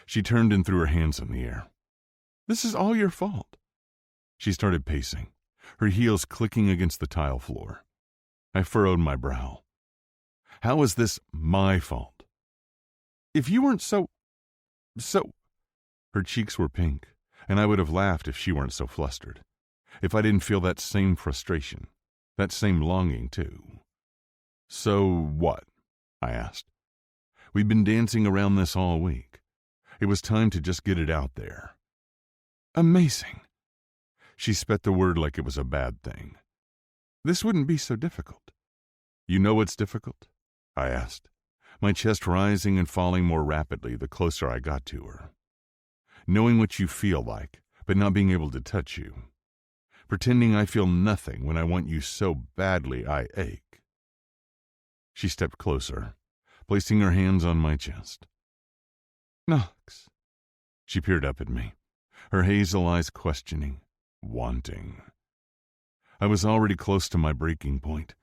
She turned and threw her hands in the air. "This is all your fault." She started pacing, her heels clicking against the tile floor. I furrowed my brow. How is this my fault? "If you weren't so... Her cheeks were pink, and I would have laughed if she weren't so flustered. If I didn't feel that same frustration, that same longing too. "So what?" I asked. We'd been dancing around this all week. It was time to just get it out there. "Amazing." She spat the word like it was a bad thing. "This wouldn't be so difficult." "You know what's difficult?" I asked, my chest rising and falling more rapidly the closer I got to her. "Knowing what you feel like, but not being able to touch you. Pretending I feel nothing when I want you so badly I ache." She stepped closer, placing her hands on my chest. "Knox." She peered up at me, her hazel eyes questioning, wanting. I was already close to my breaking point,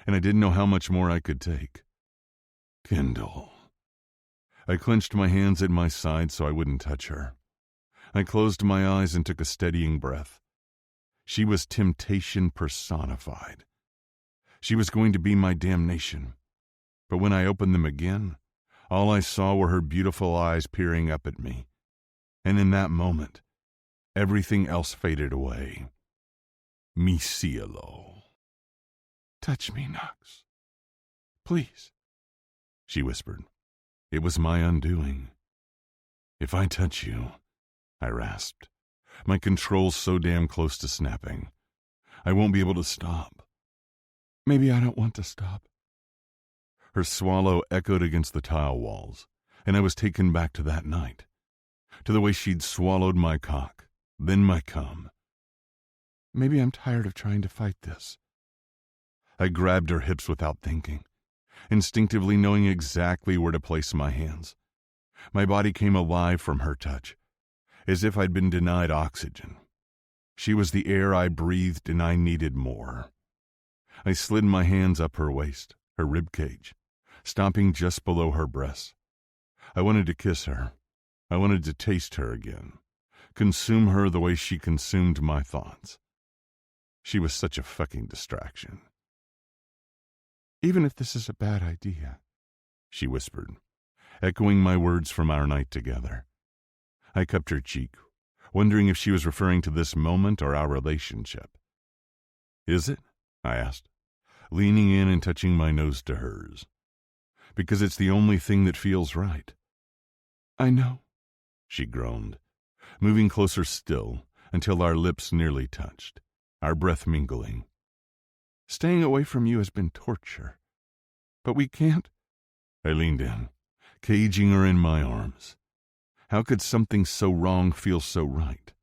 and I didn't know how much more I could take. Kendall. I clenched my hands at my sides so I wouldn't touch her. I closed my eyes and took a steadying breath. She was temptation personified. She was going to be my damnation. But when I opened them again, all I saw were her beautiful eyes peering up at me. And in that moment, everything else faded away. Mi cielo. Touch me, Knox. Please, she whispered. It was my undoing. If I touch you, I rasped, my controls so damn close to snapping. I won't be able to stop. Maybe I don't want to stop. Her swallow echoed against the tile walls, and I was taken back to that night, to the way she'd swallowed my cock, then my cum. Maybe I'm tired of trying to fight this. I grabbed her hips without thinking, instinctively knowing exactly where to place my hands. My body came alive from her touch, as if I'd been denied oxygen. She was the air I breathed, and I needed more. I slid my hands up her waist, her rib cage, stopping just below her breasts. I wanted to kiss her. I wanted to taste her again, consume her the way she consumed my thoughts. She was such a fucking distraction. Even if this is a bad idea, she whispered, echoing my words from our night together. I cupped her cheek, wondering if she was referring to this moment or our relationship. Is it? I asked, leaning in and touching my nose to hers. Because it's the only thing that feels right. I know, she groaned, moving closer still until our lips nearly touched, our breath mingling. Staying away from you has been torture. But we can't. I leaned in, caging her in my arms. How could something so wrong feel so right?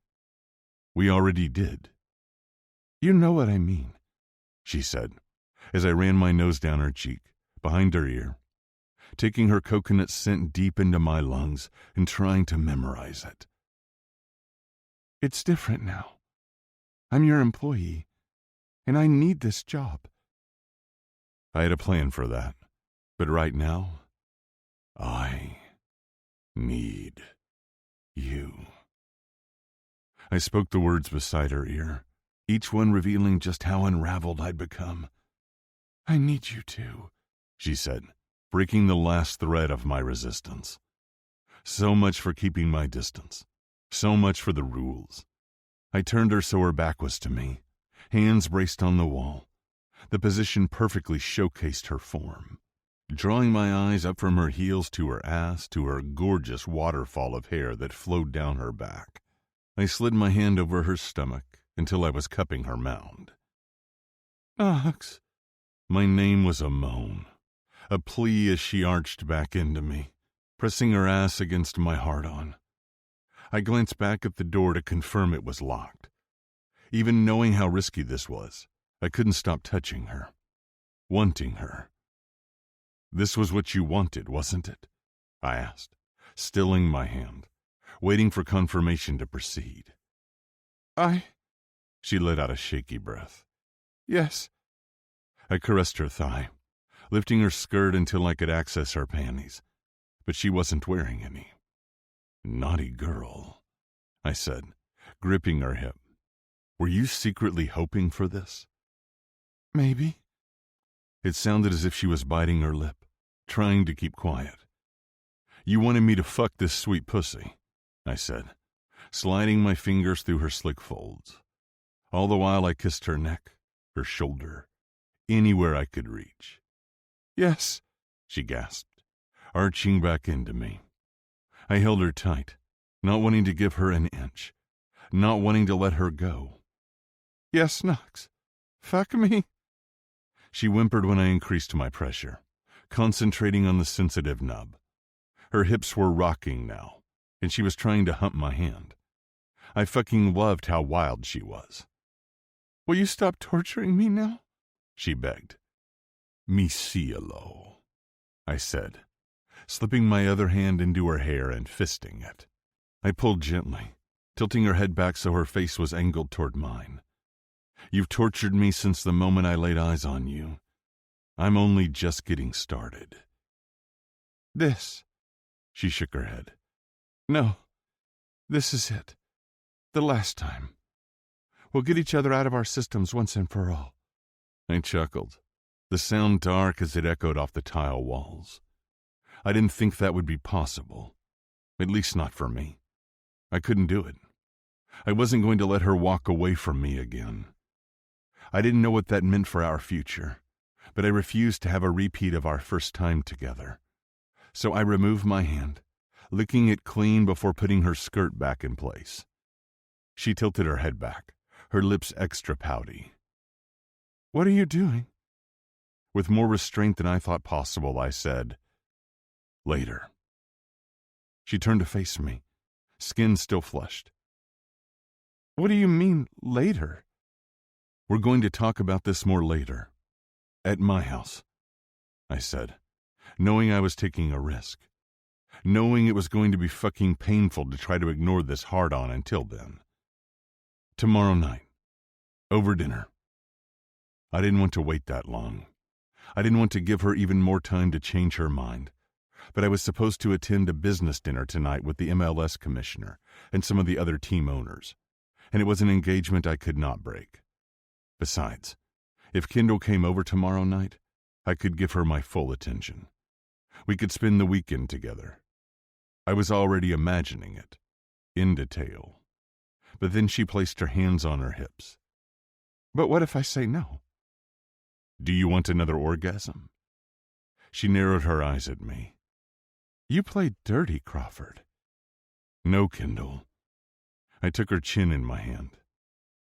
We already did. You know what I mean, she said, as I ran my nose down her cheek, behind her ear, taking her coconut scent deep into my lungs and trying to memorize it. It's different now. I'm your employee, and I need this job. I had a plan for that, but right now, I need you. I spoke the words beside her ear, each one revealing just how unraveled I'd become. I need you too, she said, breaking the last thread of my resistance. So much for keeping my distance. So much for the rules. I turned her so her back was to me, hands braced on the wall. The position perfectly showcased her form. Drawing my eyes up from her heels to her ass to her gorgeous waterfall of hair that flowed down her back, I slid my hand over her stomach until I was cupping her mound. Knox. My name was a moan, a plea as she arched back into me, pressing her ass against my hard-on. I glanced back at the door to confirm it was locked. Even knowing how risky this was, I couldn't stop touching her, wanting her. This was what you wanted, wasn't it? I asked, stilling my hand, waiting for confirmation to proceed. She let out a shaky breath. Yes. I caressed her thigh, lifting her skirt until I could access her panties, but she wasn't wearing any. Naughty girl, I said, gripping her hip. Were you secretly hoping for this? Maybe. It sounded as if she was biting her lip, trying to keep quiet. You wanted me to fuck this sweet pussy, I said, sliding my fingers through her slick folds. All the while I kissed her neck, her shoulder, anywhere I could reach. Yes, she gasped, arching back into me. I held her tight, not wanting to give her an inch, not wanting to let her go. Yes, Knox. Fuck me. She whimpered when I increased my pressure, concentrating on the sensitive nub. Her hips were rocking now, and she was trying to hump my hand. I fucking loved how wild she was. Will you stop torturing me now? She begged. Mi cielo, I said, slipping my other hand into her hair and fisting it. I pulled gently, tilting her head back so her face was angled toward mine. You've tortured me since the moment I laid eyes on you. I'm only just getting started. This. She shook her head. No. This is it. The last time. We'll get each other out of our systems once and for all. I chuckled, the sound dark as it echoed off the tile walls. I didn't think that would be possible. At least not for me. I couldn't do it. I wasn't going to let her walk away from me again. I didn't know what that meant for our future, but I refused to have a repeat of our first time together. So I removed my hand, licking it clean before putting her skirt back in place. She tilted her head back, her lips extra pouty. What are you doing? With more restraint than I thought possible, I said, Later. She turned to face me, skin still flushed. What do you mean, later? We're going to talk about this more later. At my house, I said, knowing I was taking a risk. Knowing it was going to be fucking painful to try to ignore this hard-on until then. Tomorrow night. Over dinner. I didn't want to wait that long. I didn't want to give her even more time to change her mind. But I was supposed to attend a business dinner tonight with the MLS commissioner and some of the other team owners. And it was an engagement I could not break. Besides, if Kendall came over tomorrow night, I could give her my full attention. We could spend the weekend together. I was already imagining it, in detail. But then she placed her hands on her hips. But what if I say no? Do you want another orgasm? She narrowed her eyes at me. You played dirty, Crawford. No, Kendall. I took her chin in my hand.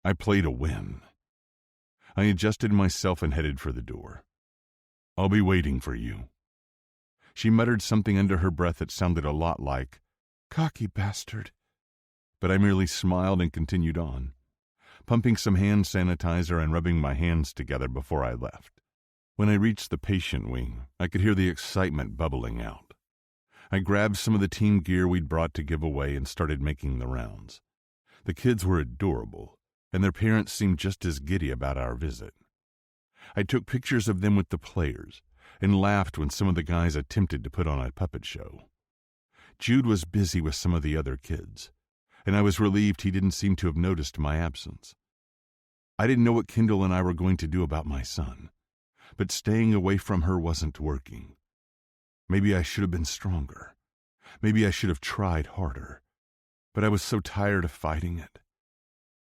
I played a win. I adjusted myself and headed for the door. I'll be waiting for you. She muttered something under her breath that sounded a lot like, cocky bastard. But I merely smiled and continued on, pumping some hand sanitizer and rubbing my hands together before I left. When I reached the patient wing, I could hear the excitement bubbling out. I grabbed some of the team gear we'd brought to give away and started making the rounds. The kids were adorable, and their parents seemed just as giddy about our visit. I took pictures of them with the players and laughed when some of the guys attempted to put on a puppet show. Jude was busy with some of the other kids, and I was relieved he didn't seem to have noticed my absence. I didn't know what Kendall and I were going to do about my son, but staying away from her wasn't working. Maybe I should have been stronger. Maybe I should have tried harder. But I was so tired of fighting it.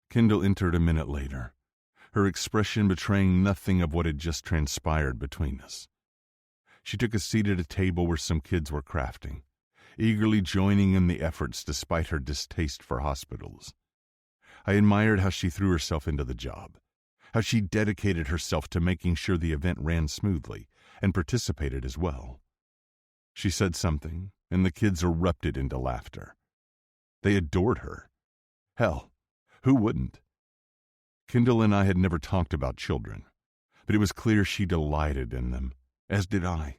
Kendall entered a minute later, her expression betraying nothing of what had just transpired between us. She took a seat at a table where some kids were crafting, eagerly joining in the efforts despite her distaste for hospitals. I admired how she threw herself into the job, how she dedicated herself to making sure the event ran smoothly and participated as well. She said something, and the kids erupted into laughter. They adored her. Hell, who wouldn't? Kendall and I had never talked about children, but it was clear she delighted in them, as did I.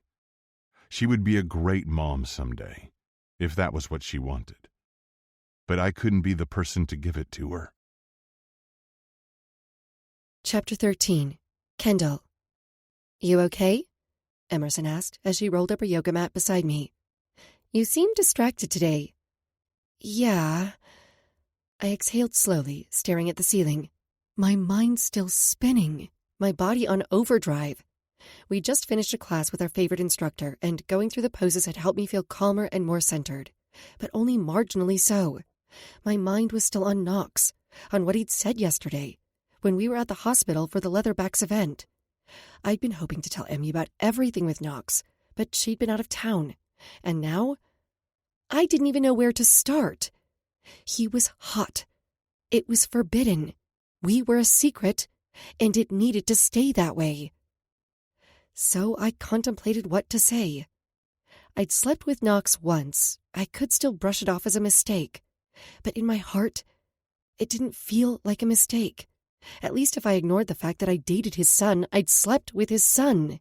She would be a great mom someday, if that was what she wanted. But I couldn't be the person to give it to her. Chapter 13. Kendall. You okay? Emerson asked as she rolled up her yoga mat beside me. You seem distracted today. Yeah. I exhaled slowly, staring at the ceiling. My mind still spinning, my body on overdrive. We just finished a class with our favorite instructor, and going through the poses had helped me feel calmer and more centered, but only marginally so. My mind was still on Knox, on what he'd said yesterday, when we were at the hospital for the Leatherbacks event. I'd been hoping to tell Emmy about everything with Knox, but she'd been out of town, and now I didn't even know where to start. He was hot. It was forbidden. We were a secret, and it needed to stay that way. So I contemplated what to say. I'd slept with Knox once. I could still brush it off as a mistake. But in my heart, it didn't feel like a mistake. At least if I ignored the fact that I dated his son, I'd slept with his son.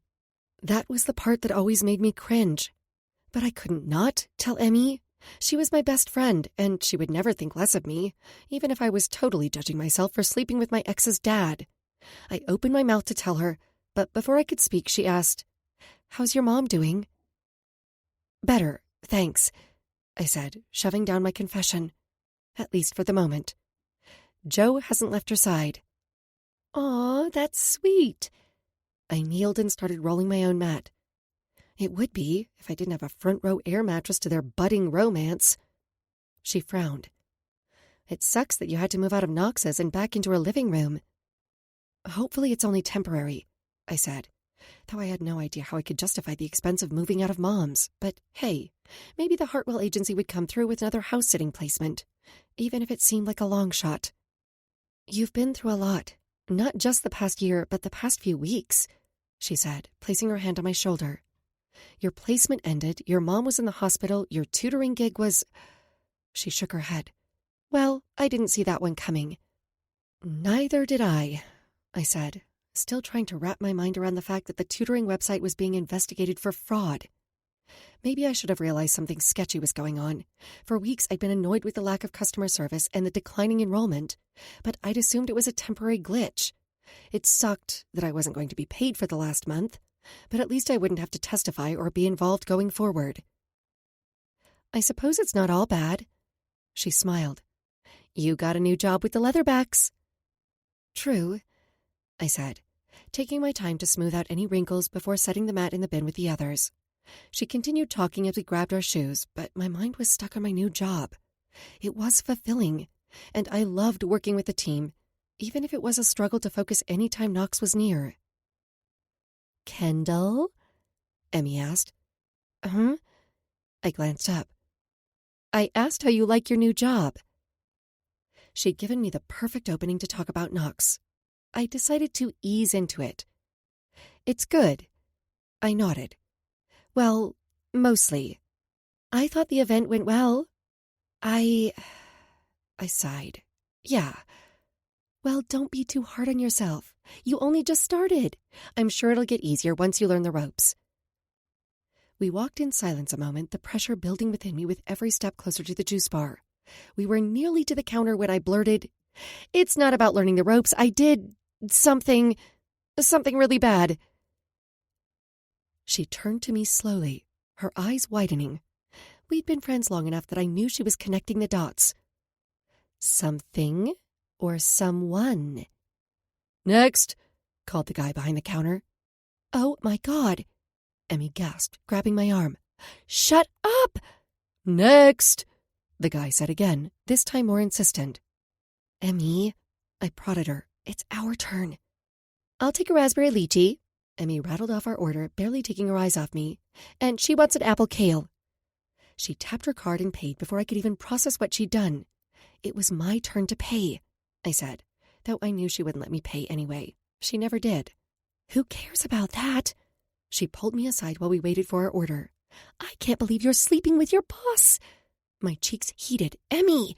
That was the part that always made me cringe. But I couldn't not tell Emmy. She was my best friend, and she would never think less of me, even if I was totally judging myself for sleeping with my ex's dad. I opened my mouth to tell her, but before I could speak, she asked, "How's your mom doing?" "Better, thanks," I said, shoving down my confession. At least for the moment. Joe hasn't left her side. "Aw, that's sweet." I kneeled and started rolling my own mat. It would be if I didn't have a front-row air mattress to their budding romance. She frowned. "It sucks that you had to move out of Knox's and back into her living room." "Hopefully it's only temporary," I said, though I had no idea how I could justify the expense of moving out of Mom's. But hey, maybe the Hartwell agency would come through with another house-sitting placement, even if it seemed like a long shot. "You've been through a lot, not just the past year, but the past few weeks," she said, placing her hand on my shoulder. "Your placement ended, your mom was in the hospital, your tutoring gig was—" She shook her head. "Well, I didn't see that one coming." "Neither did I said, still trying to wrap my mind around the fact that the tutoring website was being investigated for fraud. Maybe I should have realized something sketchy was going on. For weeks I'd been annoyed with the lack of customer service and the declining enrollment, but I'd assumed it was a temporary glitch. It sucked that I wasn't going to be paid for the last month, but at least I wouldn't have to testify or be involved going forward. "I suppose it's not all bad." She smiled. "You got a new job with the Leatherbacks." "True," I said, taking my time to smooth out any wrinkles before setting the mat in the bin with the others. She continued talking as we grabbed our shoes, but my mind was stuck on my new job. It was fulfilling, and I loved working with the team, even if it was a struggle to focus any time Knox was near. "Kendall?" Emmy asked. I glanced up. "I asked how you like your new job." She'd given me the perfect opening to talk about Knox. I decided to ease into it. "It's good." I nodded. "Well, mostly. I thought the event went well." I sighed. "Yeah. Well, don't be too hard on yourself. You only just started. I'm sure it'll get easier once you learn the ropes." We walked in silence a moment, the pressure building within me with every step closer to the juice bar. We were nearly to the counter when I blurted, "It's not about learning the ropes. I did something really bad." She turned to me slowly, her eyes widening. We'd been friends long enough that I knew she was connecting the dots. "Something or someone?" "Next," called the guy behind the counter. "Oh, my God," Emmy gasped, grabbing my arm. "Shut up!" "Next," the guy said again, this time more insistent. "Emmy," I prodded her, "it's our turn." "I'll take a raspberry lychee." Emmy rattled off our order, barely taking her eyes off me. "And she wants an apple kale." She tapped her card and paid before I could even process what she'd done. It was my turn to pay, I said, though I knew she wouldn't let me pay anyway. She never did. "Who cares about that?" She pulled me aside while we waited for our order. "I can't believe you're sleeping with your boss." My cheeks heated. "Emmy!"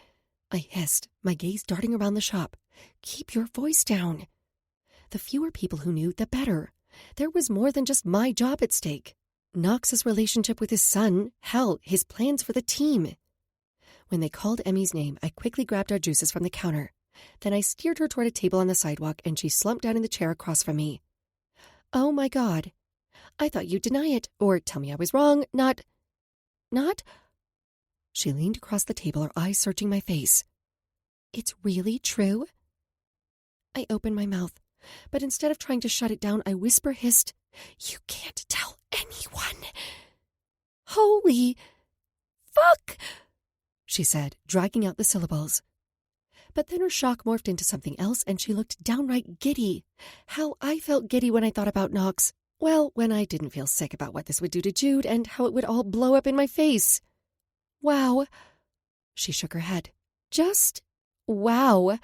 I hissed, my gaze darting around the shop. "Keep your voice down." The fewer people who knew, the better. There was more than just my job at stake. Knox's relationship with his son, hell, his plans for the team. When they called Emmy's name, I quickly grabbed our juices from the counter. Then I steered her toward a table on the sidewalk, and she slumped down in the chair across from me. "Oh, my God. I thought you'd deny it, or tell me I was wrong, not... She leaned across the table, her eyes searching my face. "It's really true?" I opened my mouth, but instead of trying to shut it down, I whisper-hissed, "You can't tell anyone." "Holy fuck!" she said, dragging out the syllables. But then her shock morphed into something else, and she looked downright giddy. How I felt giddy when I thought about Knox. Well, when I didn't feel sick about what this would do to Jude and how it would all blow up in my face. "Wow." She shook her head. "Just wow."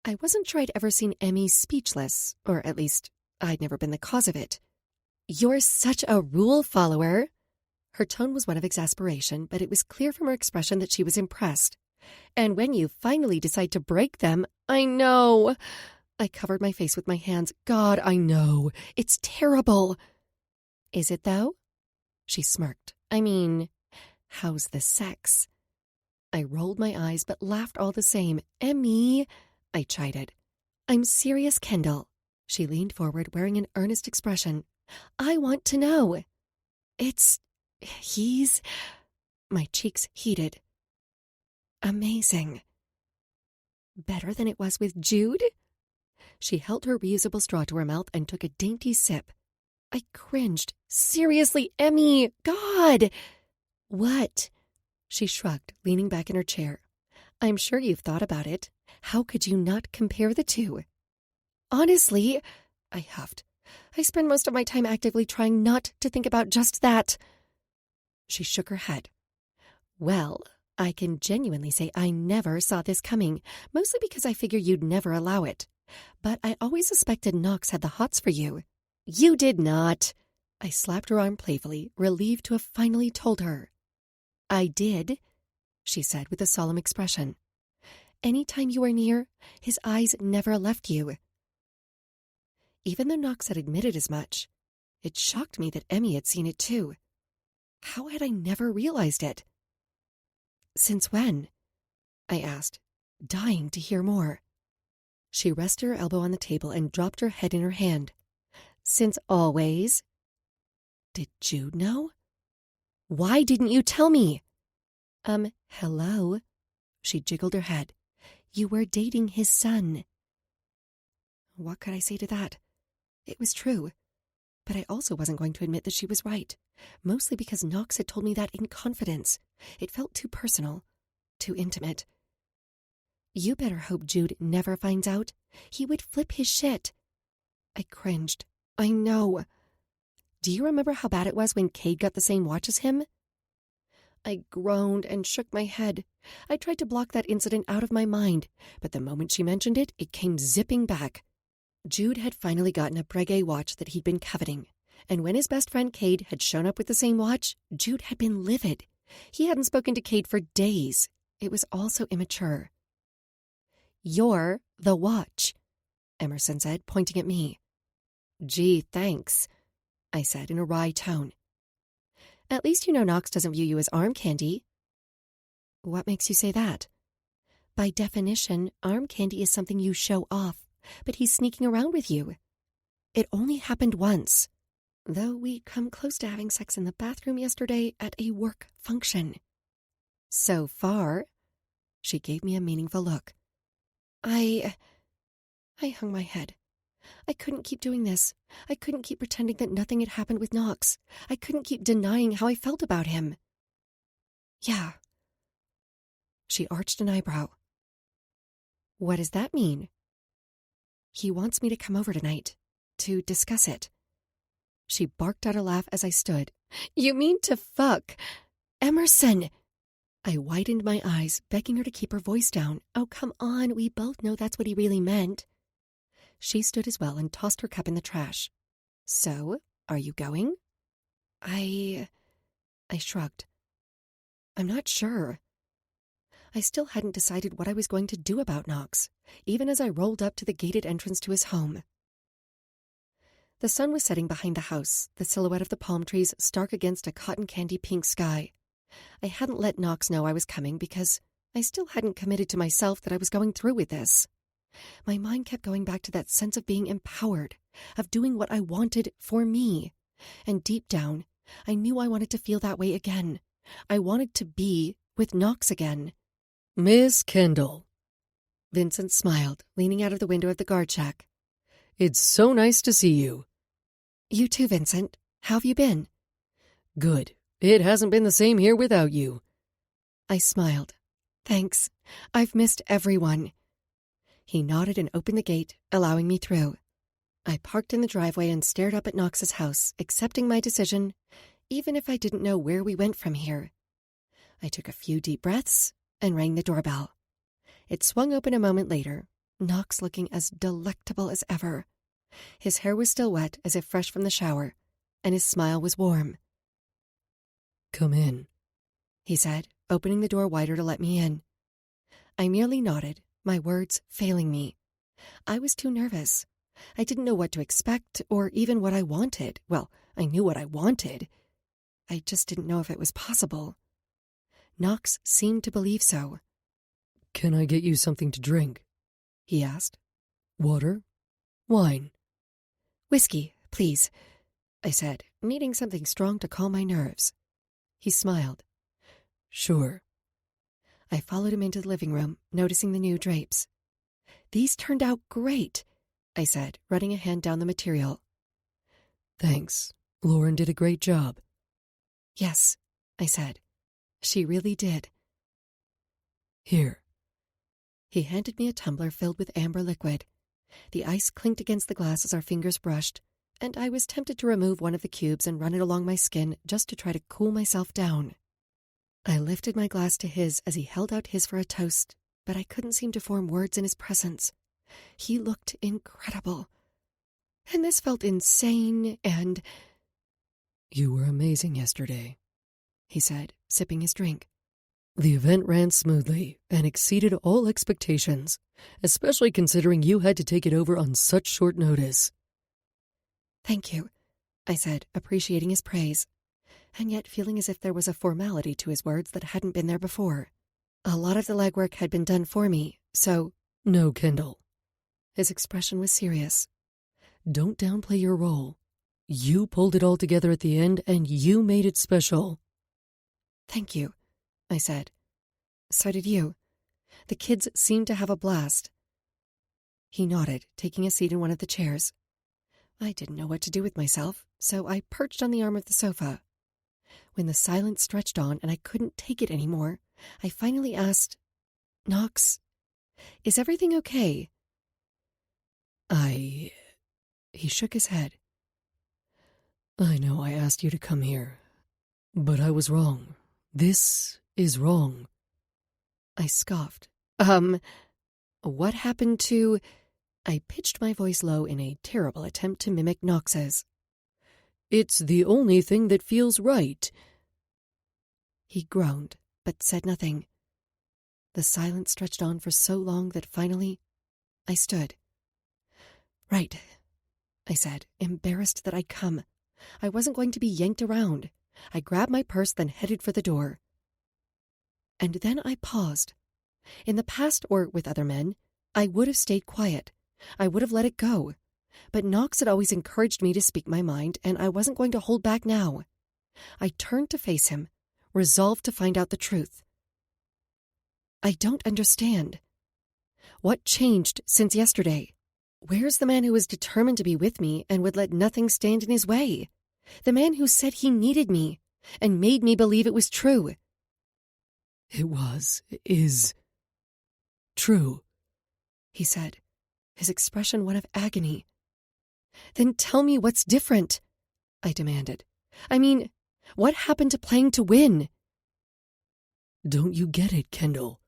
I wasn't sure I'd ever seen Emmy speechless, or at least I'd never been the cause of it. "You're such a rule follower." Her tone was one of exasperation, but it was clear from her expression that she was impressed. "And when you finally decide to break them, I know." I covered my face with my hands. "God, I know. It's terrible." "Is it, though?" She smirked. "I mean, how's the sex?" I rolled my eyes, but laughed all the same. "Emmy," I chided. "I'm serious, Kendall." She leaned forward, wearing an earnest expression. I want to know. He's... My cheeks heated. Amazing. Better than it was with Jude? She held her reusable straw to her mouth and took a dainty sip. I cringed. Seriously, Emmy, God! What? She shrugged, leaning back in her chair. I'm sure you've thought about it. How could you not compare the two? Honestly, I huffed. I spend most of my time actively trying not to think about just that. She shook her head. Well, I can genuinely say I never saw this coming, mostly because I figured you'd never allow it. But I always suspected Knox had the hots for you. You did not. I slapped her arm playfully, relieved to have finally told her. I did, she said with a solemn expression. Any time you were near, his eyes never left you. Even though Knox had admitted as much, it shocked me that Emmy had seen it too. How had I never realized it? Since when? I asked, dying to hear more. She rested her elbow on the table and dropped her head in her hand. Since always. Did Jude know? Why didn't you tell me? Hello? She jiggled her head. You were dating his son. What could I say to that? It was true. But I also wasn't going to admit that she was right, mostly because Knox had told me that in confidence. It felt too personal, too intimate. You better hope Jude never finds out. He would flip his shit. I cringed. I know. Do you remember how bad it was when Cade got the same watch as him? I groaned and shook my head. I tried to block that incident out of my mind, but the moment she mentioned it, it came zipping back. Jude had finally gotten a Breguet watch that he'd been coveting, and when his best friend Cade had shown up with the same watch, Jude had been livid. He hadn't spoken to Cade for days. It was all so immature. You're the watch, Emerson said, pointing at me. Gee, thanks, I said in a wry tone. At least you know Knox doesn't view you as arm candy. What makes you say that? By definition, arm candy is something you show off, but he's sneaking around with you. It only happened once, though we come close to having sex in the bathroom yesterday at a work function. So far, she gave me a meaningful look. I hung my head. I couldn't keep doing this. I couldn't keep pretending that nothing had happened with Knox. I couldn't keep denying how I felt about him. Yeah. She arched an eyebrow. What does that mean? He wants me to come over tonight, to discuss it. She barked out a laugh as I stood. You mean to fuck? Emerson! I widened my eyes, begging her to keep her voice down. Oh, come on, we both know that's what he really meant. She stood as well and tossed her cup in the trash. So, are you going? I shrugged. I'm not sure. I still hadn't decided what I was going to do about Knox, even as I rolled up to the gated entrance to his home. The sun was setting behind the house, the silhouette of the palm trees stark against a cotton candy pink sky. I hadn't let Knox know I was coming because I still hadn't committed to myself that I was going through with this. My mind kept going back to that sense of being empowered, of doing what I wanted for me. And deep down, I knew I wanted to feel that way again. I wanted to be with Knox again. Miss Kendall. Vincent smiled, leaning out of the window of the guard shack. It's so nice to see you. You too, Vincent. How have you been? Good. It hasn't been the same here without you. I smiled. Thanks. I've missed everyone. He nodded and opened the gate, allowing me through. I parked in the driveway and stared up at Knox's house, accepting my decision, even if I didn't know where we went from here. I took a few deep breaths and rang the doorbell. It swung open a moment later, Knox looking as delectable as ever. His hair was still wet, as if fresh from the shower, and his smile was warm. Come in, he said, opening the door wider to let me in. I merely nodded, my words failing me. I was too nervous. I didn't know what to expect or even what I wanted. Well, I knew what I wanted. I just didn't know if it was possible. Knox seemed to believe so. Can I get you something to drink? He asked. Water? Wine? Whiskey, please, I said, needing something strong to calm my nerves. He smiled. Sure. I followed him into the living room, noticing the new drapes. These turned out great, I said, running a hand down the material. Thanks. Lauren did a great job. Yes, I said. She really did. Here. He handed me a tumbler filled with amber liquid. The ice clinked against the glass as our fingers brushed, and I was tempted to remove one of the cubes and run it along my skin just to try to cool myself down. I lifted my glass to his as he held out his for a toast, but I couldn't seem to form words in his presence. He looked incredible. And this felt insane and... You were amazing yesterday, he said, sipping his drink. The event ran smoothly and exceeded all expectations, especially considering you had to take it over on such short notice. Thank you, I said, appreciating his praise, and yet feeling as if there was a formality to his words that hadn't been there before. A lot of the legwork had been done for me, so... No, Kendall. His expression was serious. Don't downplay your role. You pulled it all together at the end, and you made it special. Thank you, I said. So did you. The kids seemed to have a blast. He nodded, taking a seat in one of the chairs. I didn't know what to do with myself, so I perched on the arm of the sofa. When the silence stretched on and I couldn't take it anymore, I finally asked, Knox, is everything okay? He shook his head. I know I asked you to come here, but I was wrong. This is wrong. I scoffed. What happened to... I pitched my voice low in a terrible attempt to mimic Knox's. It's the only thing that feels right. He groaned, but said nothing. The silence stretched on for so long that finally I stood. Right, I said, embarrassed that I'd come. I wasn't going to be yanked around. I grabbed my purse, then headed for the door. And then I paused. In the past, or with other men, I would have stayed quiet. I would have let it go. But Knox had always encouraged me to speak my mind, and I wasn't going to hold back now. I turned to face him, resolved to find out the truth. I don't understand. What changed since yesterday? Where's the man who was determined to be with me and would let nothing stand in his way? The man who said he needed me and made me believe it was true. Is true, he said, his expression one of agony. Then tell me what's different, I demanded. I mean, what happened to playing to win? Don't you get it, Kendall?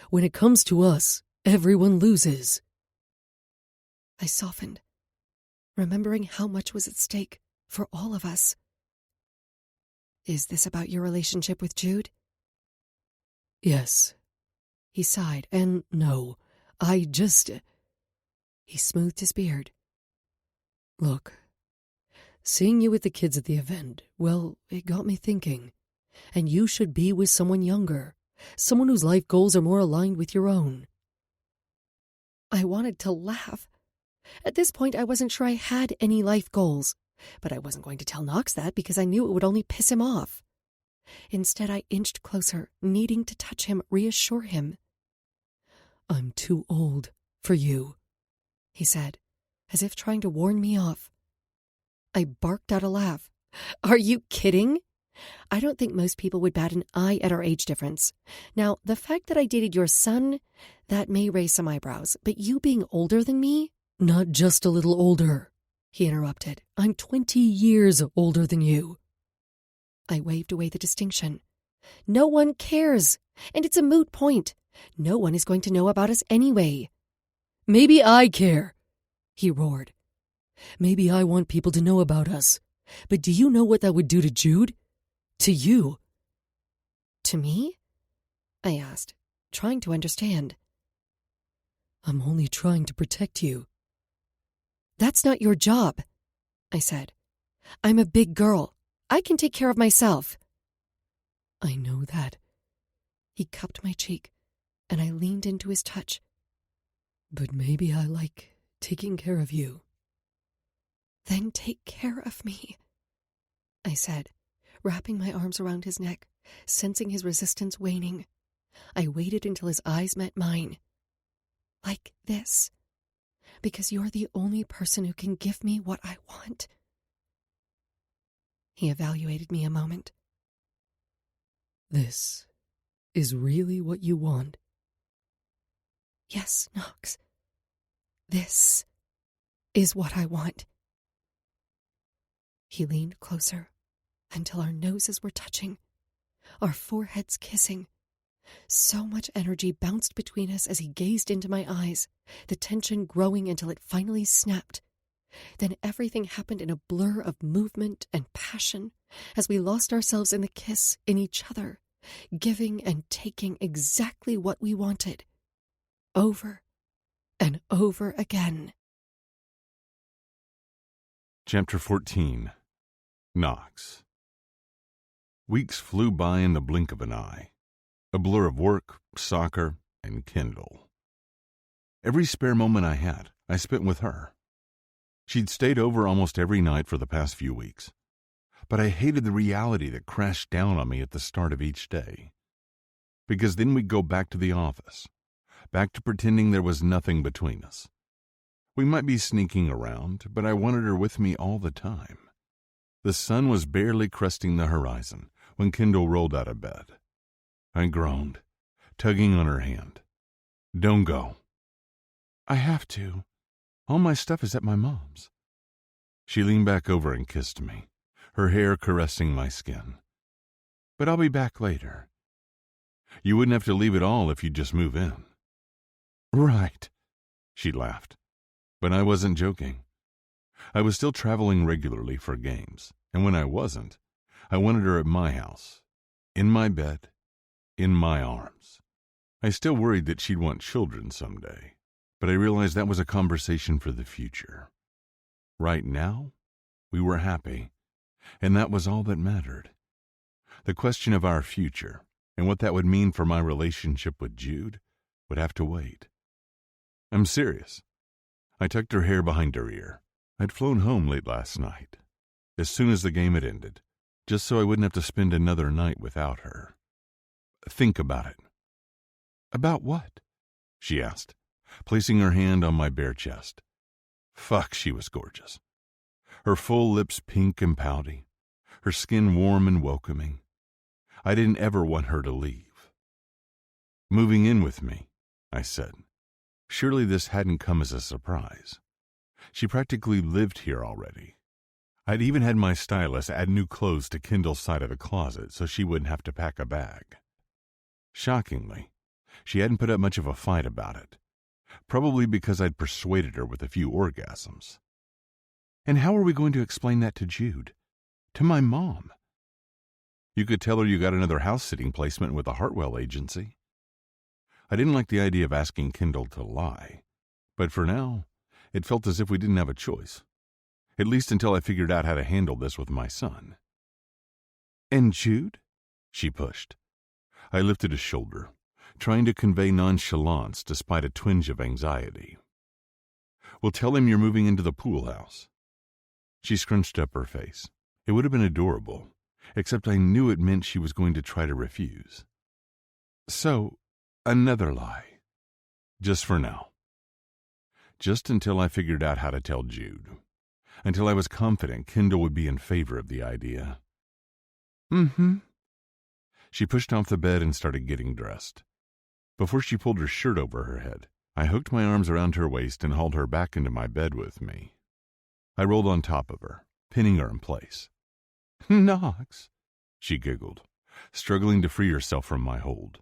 When it comes to us, everyone loses. I softened, remembering how much was at stake for all of us. Is this about your relationship with Jude? Yes. He sighed, and no, He smoothed his beard. Look, seeing you with the kids at the event, well, it got me thinking. And you should be with someone younger, someone whose life goals are more aligned with your own. I wanted to laugh. At this point, I wasn't sure I had any life goals, but I wasn't going to tell Knox that because I knew it would only piss him off. Instead, I inched closer, needing to touch him, reassure him. I'm too old for you, he said, as if trying to warn me off. I barked out a laugh. Are you kidding? I don't think most people would bat an eye at our age difference. Now, the fact that I dated your son, that may raise some eyebrows, but you being older than me? Not just a little older, he interrupted. I'm 20 years older than you. I waved away the distinction. No one cares, and it's a moot point. No one is going to know about us anyway. Maybe I care, he roared. Maybe I want people to know about us. But do you know what that would do to Jude? To you. To me? I asked, trying to understand. I'm only trying to protect you. That's not your job, I said. I'm a big girl. I can take care of myself. I know that. He cupped my cheek, and I leaned into his touch. But maybe I like taking care of you. Then take care of me, I said, wrapping my arms around his neck, sensing his resistance waning. I waited until his eyes met mine. Like this. Because you're the only person who can give me what I want. He evaluated me a moment. This is really what you want? Yes, Knox. This is what I want. He leaned closer until our noses were touching, our foreheads kissing. So much energy bounced between us as he gazed into my eyes, the tension growing until it finally snapped. Then everything happened in a blur of movement and passion as we lost ourselves in the kiss, in each other, giving and taking exactly what we wanted, over and over again. Chapter 14. Knox. Weeks flew by in the blink of an eye, a blur of work, soccer, and Kindle. Every spare moment I had, I spent with her. She'd stayed over almost every night for the past few weeks, but I hated the reality that crashed down on me at the start of each day. Because then we'd go back to the office, back to pretending there was nothing between us. We might be sneaking around, but I wanted her with me all the time. The sun was barely cresting the horizon when Kendall rolled out of bed. I groaned, tugging on her hand. "Don't go." "I have to. All my stuff is at my mom's." She leaned back over and kissed me, her hair caressing my skin. "But I'll be back later." "You wouldn't have to leave it all if you'd just move in." "Right," she laughed. But I wasn't joking. I was still traveling regularly for games, and when I wasn't, I wanted her at my house, in my bed, in my arms. I still worried that she'd want children someday, but I realized that was a conversation for the future. Right now, we were happy, and that was all that mattered. The question of our future, and what that would mean for my relationship with Jude, would have to wait. I'm serious. I tucked her hair behind her ear. I'd flown home late last night, as soon as the game had ended, just so I wouldn't have to spend another night without her. "Think about it." "About what?" she asked, placing her hand on my bare chest. Fuck, she was gorgeous. Her full lips pink and pouty, her skin warm and welcoming. I didn't ever want her to leave. "Moving in with me," I said. Surely this hadn't come as a surprise. She practically lived here already. I'd even had my stylist add new clothes to Kendall's side of the closet so she wouldn't have to pack a bag. Shockingly, she hadn't put up much of a fight about it, probably because I'd persuaded her with a few orgasms. And how are we going to explain that to Jude? To my mom? You could tell her you got another house-sitting placement with the Hartwell agency. I didn't like the idea of asking Kendall to lie, but for now, it felt as if we didn't have a choice, at least until I figured out how to handle this with my son. "And Jude?" she pushed. I lifted a shoulder, trying to convey nonchalance despite a twinge of anxiety. "We'll tell him you're moving into the pool house." She scrunched up her face. It would have been adorable, except I knew it meant she was going to try to refuse. "So, another lie. Just for now. Just until I figured out how to tell Jude. Until I was confident Kendall would be in favor of the idea." "Mm-hmm." She pushed off the bed and started getting dressed. Before she pulled her shirt over her head, I hooked my arms around her waist and hauled her back into my bed with me. I rolled on top of her, pinning her in place. "Knox," she giggled, struggling to free herself from my hold.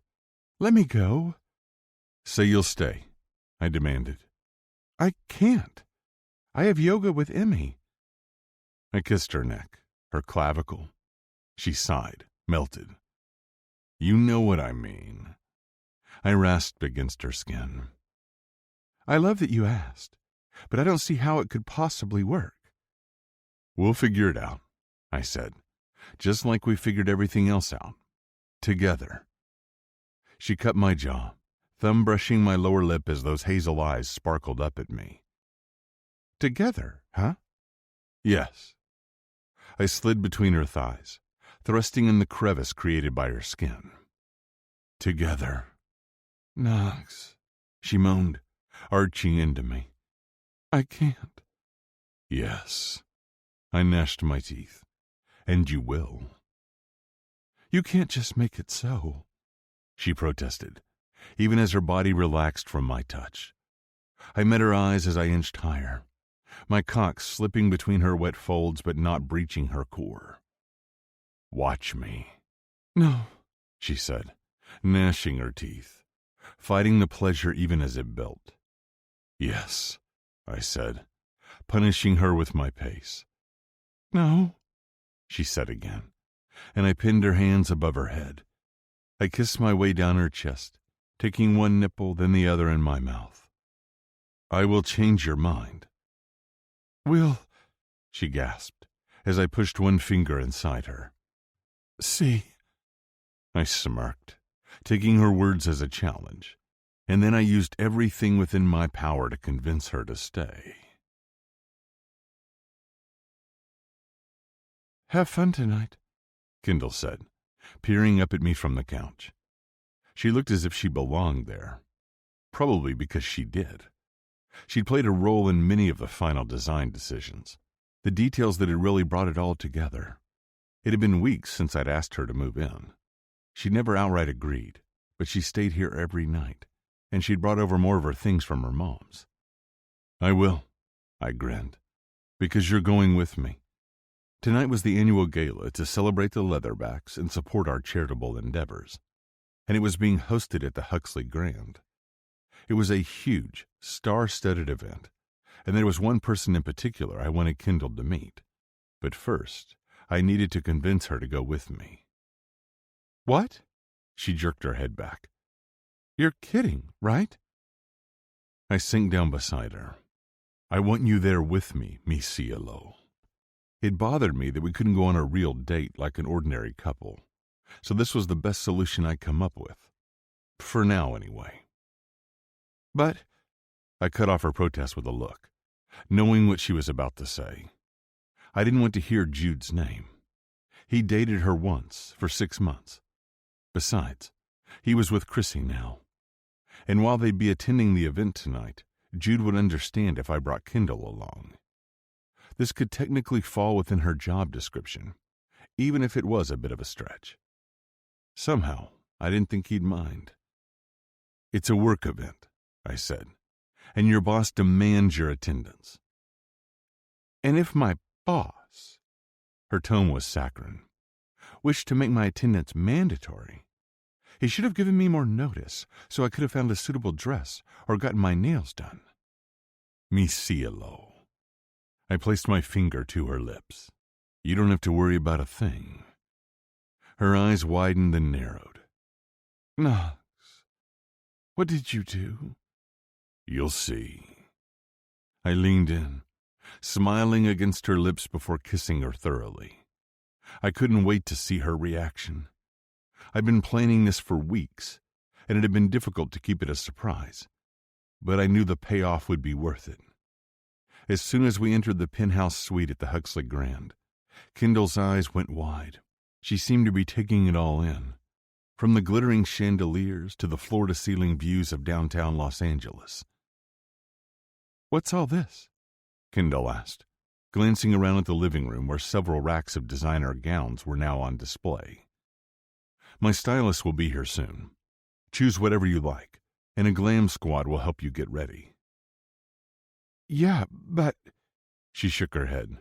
"Let me go." "Say you'll stay," I demanded. "I can't. I have yoga with Emmy." I kissed her neck, her clavicle. She sighed, melted. "You know what I mean." I rasped against her skin. "I love that you asked, but I don't see how it could possibly work." "We'll figure it out," I said, just like we figured everything else out. Together. She cut my jaw, thumb brushing my lower lip as those hazel eyes sparkled up at me. "Together, huh?" Yes. I slid between her thighs, thrusting in the crevice created by her skin. Together. Knox, she moaned, arching into me. I can't. Yes. I gnashed my teeth. And you will. You can't just make it so, she protested, even as her body relaxed from my touch. I met her eyes as I inched higher, my cock slipping between her wet folds but not breaching her core. Watch me. No, she said, gnashing her teeth, fighting the pleasure even as it built. Yes, I said, punishing her with my pace. No, she said again, and I pinned her hands above her head. I kissed my way down her chest, taking one nipple, then the other in my mouth. I will change your mind. Will, she gasped, as I pushed one finger inside her. See, I smirked, taking her words as a challenge, and then I used everything within my power to convince her to stay. Have fun tonight, Kendall said, peering up at me from the couch. She looked as if she belonged there, probably because she did. She'd played a role in many of the final design decisions, the details that had really brought it all together. It had been weeks since I'd asked her to move in. She'd never outright agreed, but she stayed here every night, and she'd brought over more of her things from her mom's. I will, I grinned, because you're going with me. Tonight was the annual gala to celebrate the Leatherbacks and support our charitable endeavors, and it was being hosted at the Huxley Grand. It was a huge, star-studded event, and there was one person in particular I wanted Kendall to meet. But first, I needed to convince her to go with me. What? She jerked her head back. You're kidding, right? I sank down beside her. I want you there with me, mi cielo. It bothered me that we couldn't go on a real date like an ordinary couple, so this was the best solution I'd come up with. For now, anyway. But I cut off her protest with a look, knowing what she was about to say. I didn't want to hear Jude's name. He dated her once, for 6 months. Besides, he was with Chrissy now. And while they'd be attending the event tonight, Jude would understand if I brought Kendall along. This could technically fall within her job description, even if it was a bit of a stretch. Somehow, I didn't think he'd mind. It's a work event, I said, and your boss demands your attendance. And if my boss, her tone was saccharine, wished to make my attendance mandatory, he should have given me more notice so I could have found a suitable dress or gotten my nails done. Mi cielo. I placed my finger to her lips. You don't have to worry about a thing. Her eyes widened and narrowed. Knox, what did you do? You'll see. I leaned in, smiling against her lips before kissing her thoroughly. I couldn't wait to see her reaction. I'd been planning this for weeks, and it had been difficult to keep it a surprise, but I knew the payoff would be worth it. As soon as we entered the penthouse suite at the Huxley Grand, Kendall's eyes went wide. She seemed to be taking it all in, from the glittering chandeliers to the floor-to-ceiling views of downtown Los Angeles. What's all this? Kendall asked, glancing around at the living room where several racks of designer gowns were now on display. My stylist will be here soon. Choose whatever you like, and a glam squad will help you get ready. Yeah, but... She shook her head,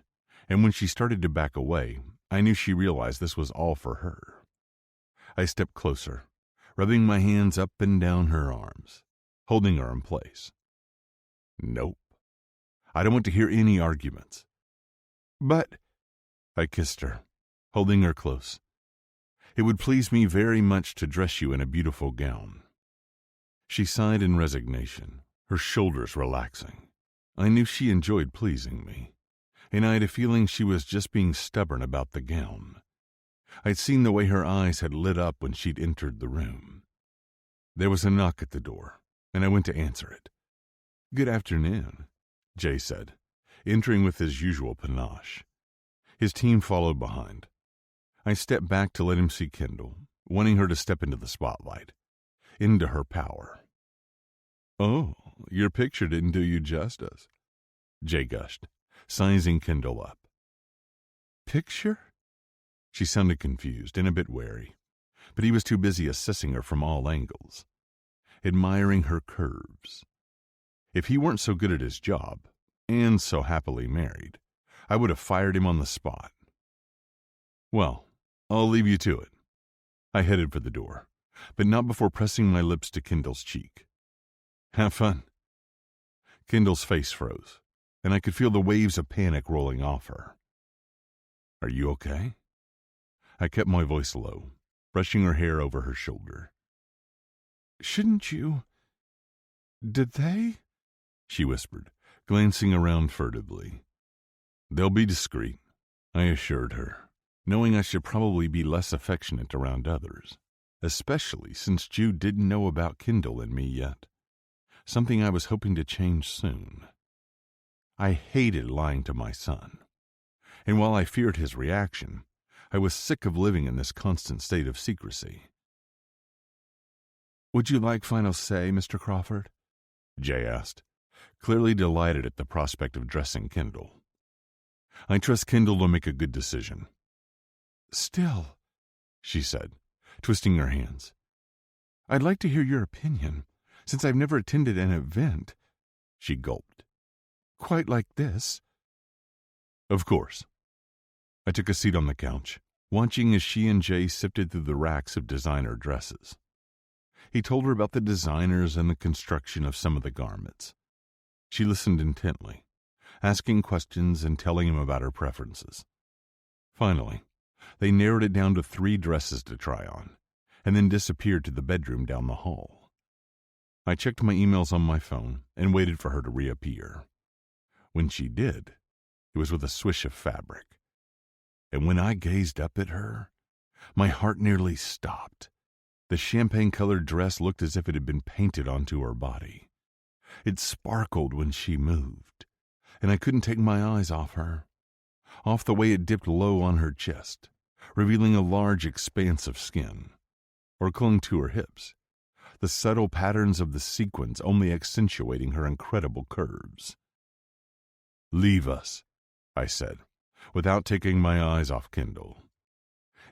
and when she started to back away, I knew she realized this was all for her. I stepped closer, rubbing my hands up and down her arms, holding her in place. Nope. I don't want to hear any arguments. But... I kissed her, holding her close. It would please me very much to dress you in a beautiful gown. She sighed in resignation, her shoulders relaxing. I knew she enjoyed pleasing me, and I had a feeling she was just being stubborn about the gown. I'd seen the way her eyes had lit up when she'd entered the room. There was a knock at the door, and I went to answer it. Good afternoon, Jay said, entering with his usual panache. His team followed behind. I stepped back to let him see Kendall, wanting her to step into the spotlight, into her power. "Oh, your picture didn't do you justice," Jay gushed, sizing Kendall up. "Picture?" She sounded confused and a bit wary, but he was too busy assessing her from all angles, admiring her curves. If he weren't so good at his job, and so happily married, I would have fired him on the spot. "Well, I'll leave you to it." I headed for the door, but not before pressing my lips to Kendall's cheek. "Have fun." Kendall's face froze, and I could feel the waves of panic rolling off her. "Are you okay?" I kept my voice low, brushing her hair over her shoulder. "Shouldn't you... Did they?" she whispered, glancing around furtively. "They'll be discreet," I assured her, knowing I should probably be less affectionate around others, especially since Jude didn't know about Kendall and me yet, something I was hoping to change soon. I hated lying to my son, and while I feared his reaction, I was sick of living in this constant state of secrecy. "Would you like final say, Mr. Crawford?" Jay asked, clearly delighted at the prospect of dressing Kendall. "I trust Kendall will make a good decision." "Still," she said, twisting her hands, "I'd like to hear your opinion, since I've never attended an event," she gulped, "quite like this." "Of course." I took a seat on the couch, watching as she and Jay sifted through the racks of designer dresses. He told her about the designers and the construction of some of the garments. She listened intently, asking questions and telling him about her preferences. Finally, they narrowed it down to 3 dresses to try on, and then disappeared to the bedroom down the hall. I checked my emails on my phone and waited for her to reappear. When she did, it was with a swish of fabric. And when I gazed up at her, my heart nearly stopped. The champagne-colored dress looked as if it had been painted onto her body. It sparkled when she moved, and I couldn't take my eyes off her, off the way it dipped low on her chest, revealing a large expanse of skin, or clung to her hips, the subtle patterns of the sequins only accentuating her incredible curves. "Leave us," I said, without taking my eyes off Kendall.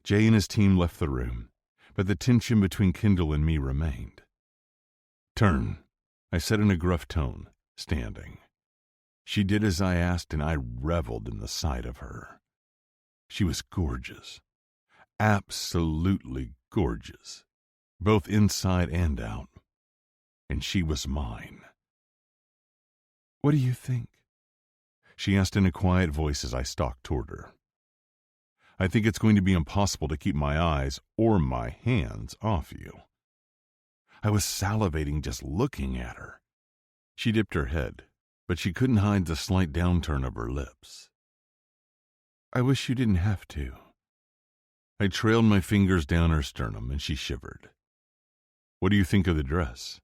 Jay and his team left the room, but the tension between Kendall and me remained. "Turn," I said in a gruff tone, standing. She did as I asked, and I reveled in the sight of her. She was gorgeous, absolutely gorgeous, both inside and out, and she was mine. "What do you think?" she asked in a quiet voice as I stalked toward her. "I think it's going to be impossible to keep my eyes or my hands off you." I was salivating just looking at her. She dipped her head, but she couldn't hide the slight downturn of her lips. "I wish you didn't have to." I trailed my fingers down her sternum, and she shivered. "What do you think of the dress?"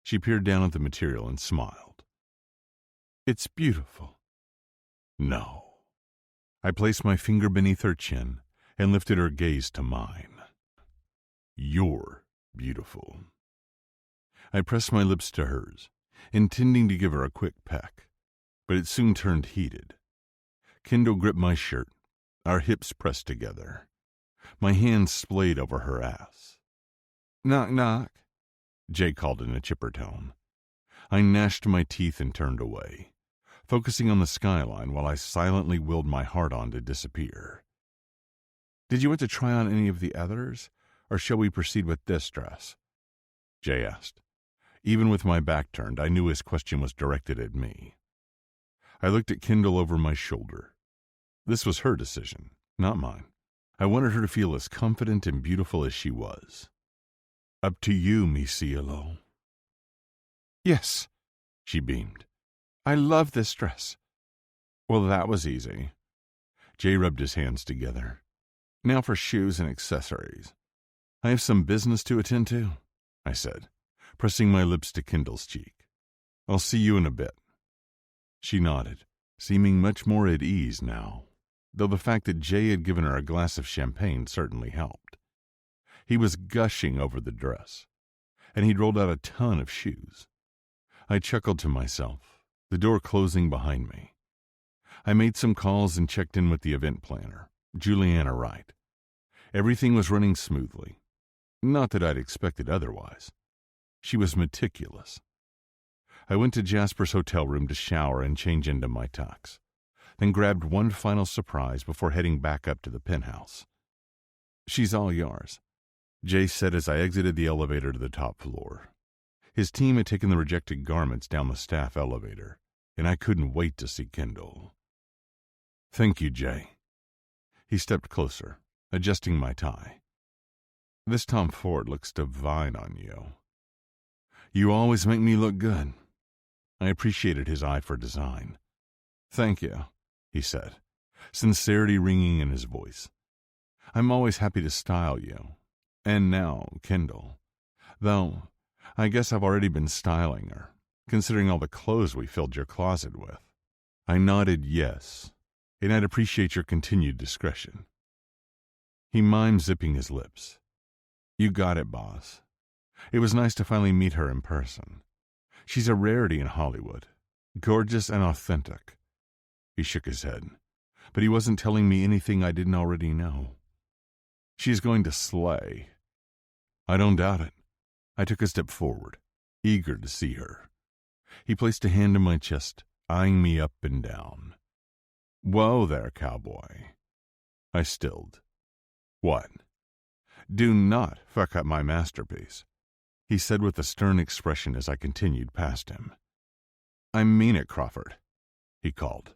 She peered down at the material and smiled. "It's beautiful." "No." I placed my finger beneath her chin and lifted her gaze to mine. "You're beautiful." I pressed my lips to hers, intending to give her a quick peck, but it soon turned heated. Kendall gripped my shirt, our hips pressed together. My hands splayed over her ass. "Knock, knock," Jay called in a chipper tone. I gnashed my teeth and turned away, focusing on the skyline while I silently willed my heart on to disappear. "Did you want to try on any of the others, or shall we proceed with this dress?" Jay asked. Even with my back turned, I knew his question was directed at me. I looked at Kendall over my shoulder. This was her decision, not mine. I wanted her to feel as confident and beautiful as she was. "Up to you, mi cielo." "Yes," she beamed. "I love this dress." "Well, that was easy." Jay rubbed his hands together. "Now for shoes and accessories." "I have some business to attend to," I said, pressing my lips to Kendall's cheek. "I'll see you in a bit." She nodded, seeming much more at ease now, though the fact that Jay had given her a glass of champagne certainly helped. He was gushing over the dress, and he'd rolled out a ton of shoes. I chuckled to myself, the door closing behind me. I made some calls and checked in with the event planner, Juliana Wright. Everything was running smoothly. Not that I'd expected otherwise. She was meticulous. I went to Jasper's hotel room to shower and change into my tux, then grabbed one final surprise before heading back up to the penthouse. "She's all yours," Jay said as I exited the elevator to the top floor. His team had taken the rejected garments down the staff elevator, and I couldn't wait to see Kendall. "Thank you, Jay." He stepped closer, adjusting my tie. "This Tom Ford looks divine on you." "You always make me look good." I appreciated his eye for design. "Thank you," he said, sincerity ringing in his voice. "I'm always happy to style you. And now, Kendall. Though, I guess I've already been styling her, considering all the clothes we filled your closet with." I nodded yes, and I'd appreciate your continued discretion. He mimed zipping his lips. "You got it, boss. It was nice to finally meet her in person. She's a rarity in Hollywood, gorgeous and authentic." He shook his head, but he wasn't telling me anything I didn't already know. "She's going to slay." "I don't doubt it." I took a step forward, eager to see her. He placed a hand on my chest, eyeing me up and down. "Whoa there, cowboy." I stilled. "What?" "Do not fuck up my masterpiece," he said with a stern expression as I continued past him. "I mean it, Crawford," he called.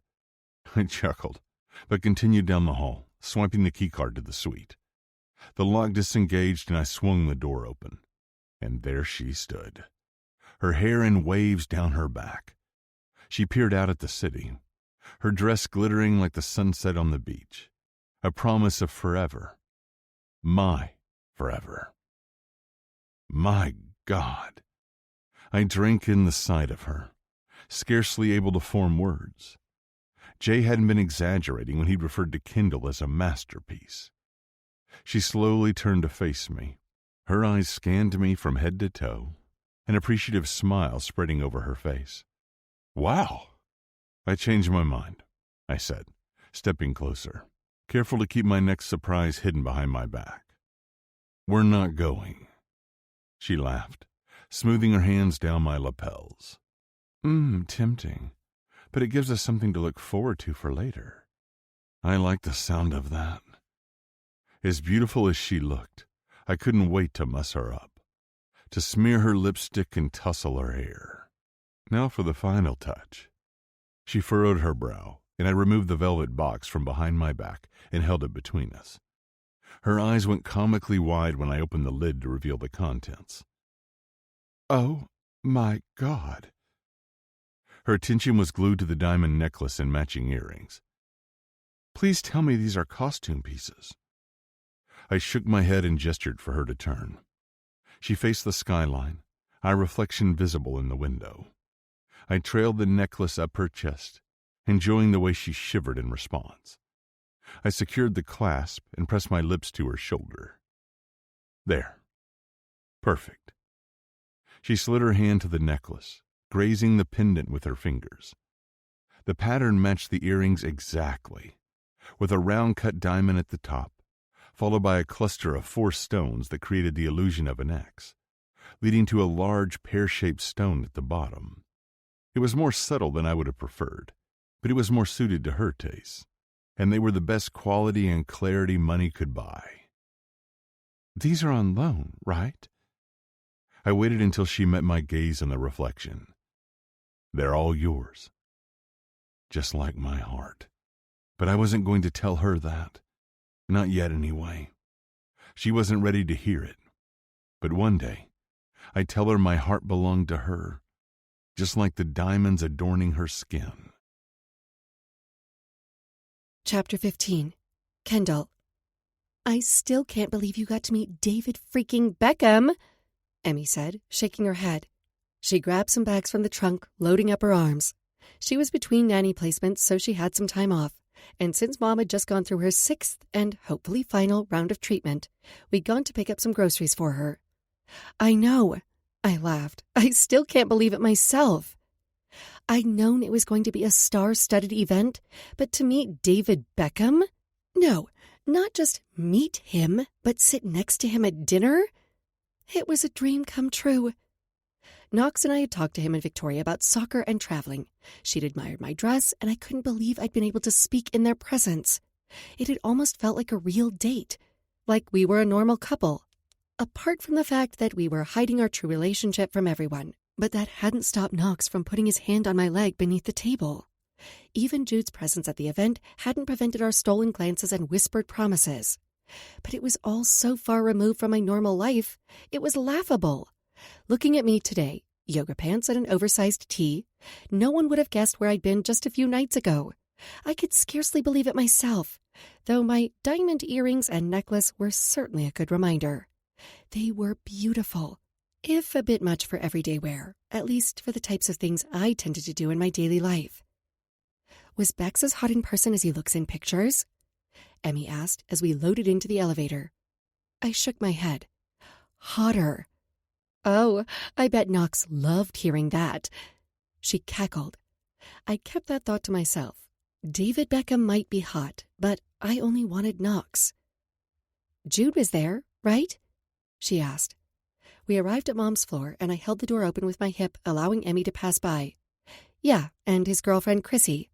I chuckled, but continued down the hall, swiping the keycard to the suite. The lock disengaged and I swung the door open. And there she stood, her hair in waves down her back. She peered out at the city, her dress glittering like the sunset on the beach, a promise of forever. My forever. My God. I drank in the sight of her, scarcely able to form words. Jay hadn't been exaggerating when he'd referred to Kendall as a masterpiece. She slowly turned to face me. Her eyes scanned me from head to toe, an appreciative smile spreading over her face. "Wow!" "I changed my mind," I said, stepping closer, careful to keep my next surprise hidden behind my back. "We're not going." She laughed, smoothing her hands down my lapels. Tempting, but it gives us something to look forward to for later." I liked the sound of that. As beautiful as she looked, I couldn't wait to muss her up, to smear her lipstick and tussle her hair. Now for the final touch. She furrowed her brow, and I removed the velvet box from behind my back and held it between us. Her eyes went comically wide when I opened the lid to reveal the contents. "Oh, my God." Her attention was glued to the diamond necklace and matching earrings. "Please tell me these are costume pieces." I shook my head and gestured for her to turn. She faced the skyline, our reflection visible in the window. I trailed the necklace up her chest, enjoying the way she shivered in response. I secured the clasp and pressed my lips to her shoulder. There. Perfect. She slid her hand to the necklace, grazing the pendant with her fingers. The pattern matched the earrings exactly, with a round-cut diamond at the top, followed by a cluster of 4 stones that created the illusion of an X, leading to a large pear-shaped stone at the bottom. It was more subtle than I would have preferred, but it was more suited to her taste, and they were the best quality and clarity money could buy. "These are on loan, right?" I waited until she met my gaze in the reflection. "They're all yours." Just like my heart. But I wasn't going to tell her that. Not yet, anyway. She wasn't ready to hear it. But one day, I'd tell her my heart belonged to her, just like the diamonds adorning her skin. Chapter 15. Kendall. "I still can't believe you got to meet David freaking Beckham," Emmy said, shaking her head. She grabbed some bags from the trunk, loading up her arms. She was between nanny placements, so she had some time off. And since Mom had just gone through her 6th and hopefully final round of treatment, we'd gone to pick up some groceries for her. I know, I laughed. I still can't believe it myself. I'd known it was going to be a star-studded event, but to meet David Beckham? No, not just meet him, but sit next to him at dinner? It was a dream come true. Knox and I had talked to him in Victoria about soccer and traveling. She'd admired my dress, and I couldn't believe I'd been able to speak in their presence. It had almost felt like a real date, like we were a normal couple. Apart from the fact that we were hiding our true relationship from everyone, but that hadn't stopped Knox from putting his hand on my leg beneath the table. Even Jude's presence at the event hadn't prevented our stolen glances and whispered promises. But it was all so far removed from my normal life, it was laughable. Looking at me today, yoga pants and an oversized tee, no one would have guessed where I'd been just a few nights ago. I could scarcely believe it myself, though my diamond earrings and necklace were certainly a good reminder. They were beautiful, if a bit much for everyday wear, at least for the types of things I tended to do in my daily life. Was Bex as hot in person as he looks in pictures? Emmy asked as we loaded into the elevator. I shook my head. Hotter. Oh, I bet Knox loved hearing that. She cackled. I kept that thought to myself. David Beckham might be hot, but I only wanted Knox. Jude was there, right? She asked. We arrived at Mom's floor, and I held the door open with my hip, allowing Emmy to pass by. Yeah, and his girlfriend Chrissy.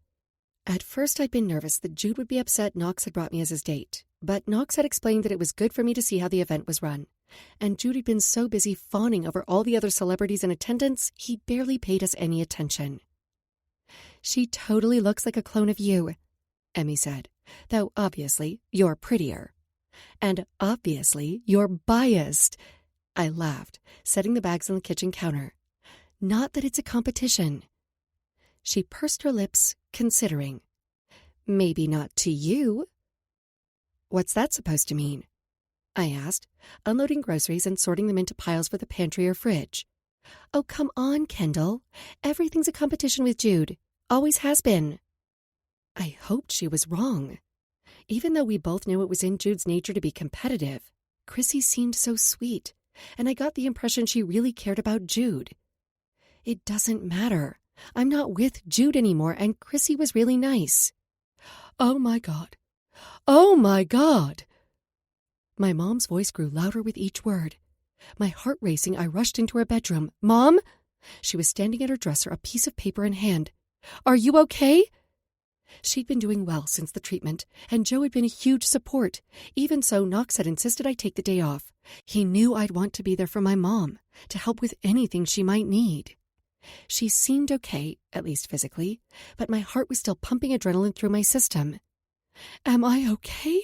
At first I'd been nervous that Jude would be upset Knox had brought me as his date, but Knox had explained that it was good for me to see how the event was run. And Jude had been so busy fawning over all the other celebrities in attendance, he barely paid us any attention. She totally looks like a clone of you, Emmy said, though obviously you're prettier. And obviously you're biased. I laughed, setting the bags on the kitchen counter. Not that it's a competition. She pursed her lips, considering. Maybe not to you. What's that supposed to mean? I asked, unloading groceries and sorting them into piles for the pantry or fridge. Oh, come on, Kendall. Everything's a competition with Jude. Always has been. I hoped she was wrong. Even though we both knew it was in Jude's nature to be competitive, Chrissy seemed so sweet, and I got the impression she really cared about Jude. It doesn't matter. I'm not with Jude anymore, and Chrissy was really nice. Oh, my God. Oh, my God. My mom's voice grew louder with each word. My heart racing, I rushed into her bedroom. Mom? She was standing at her dresser, a piece of paper in hand. Are you okay? She'd been doing well since the treatment, and Joe had been a huge support. Even so, Knox had insisted I take the day off. He knew I'd want to be there for my mom, to help with anything she might need. She seemed okay, at least physically, but my heart was still pumping adrenaline through my system. Am I okay?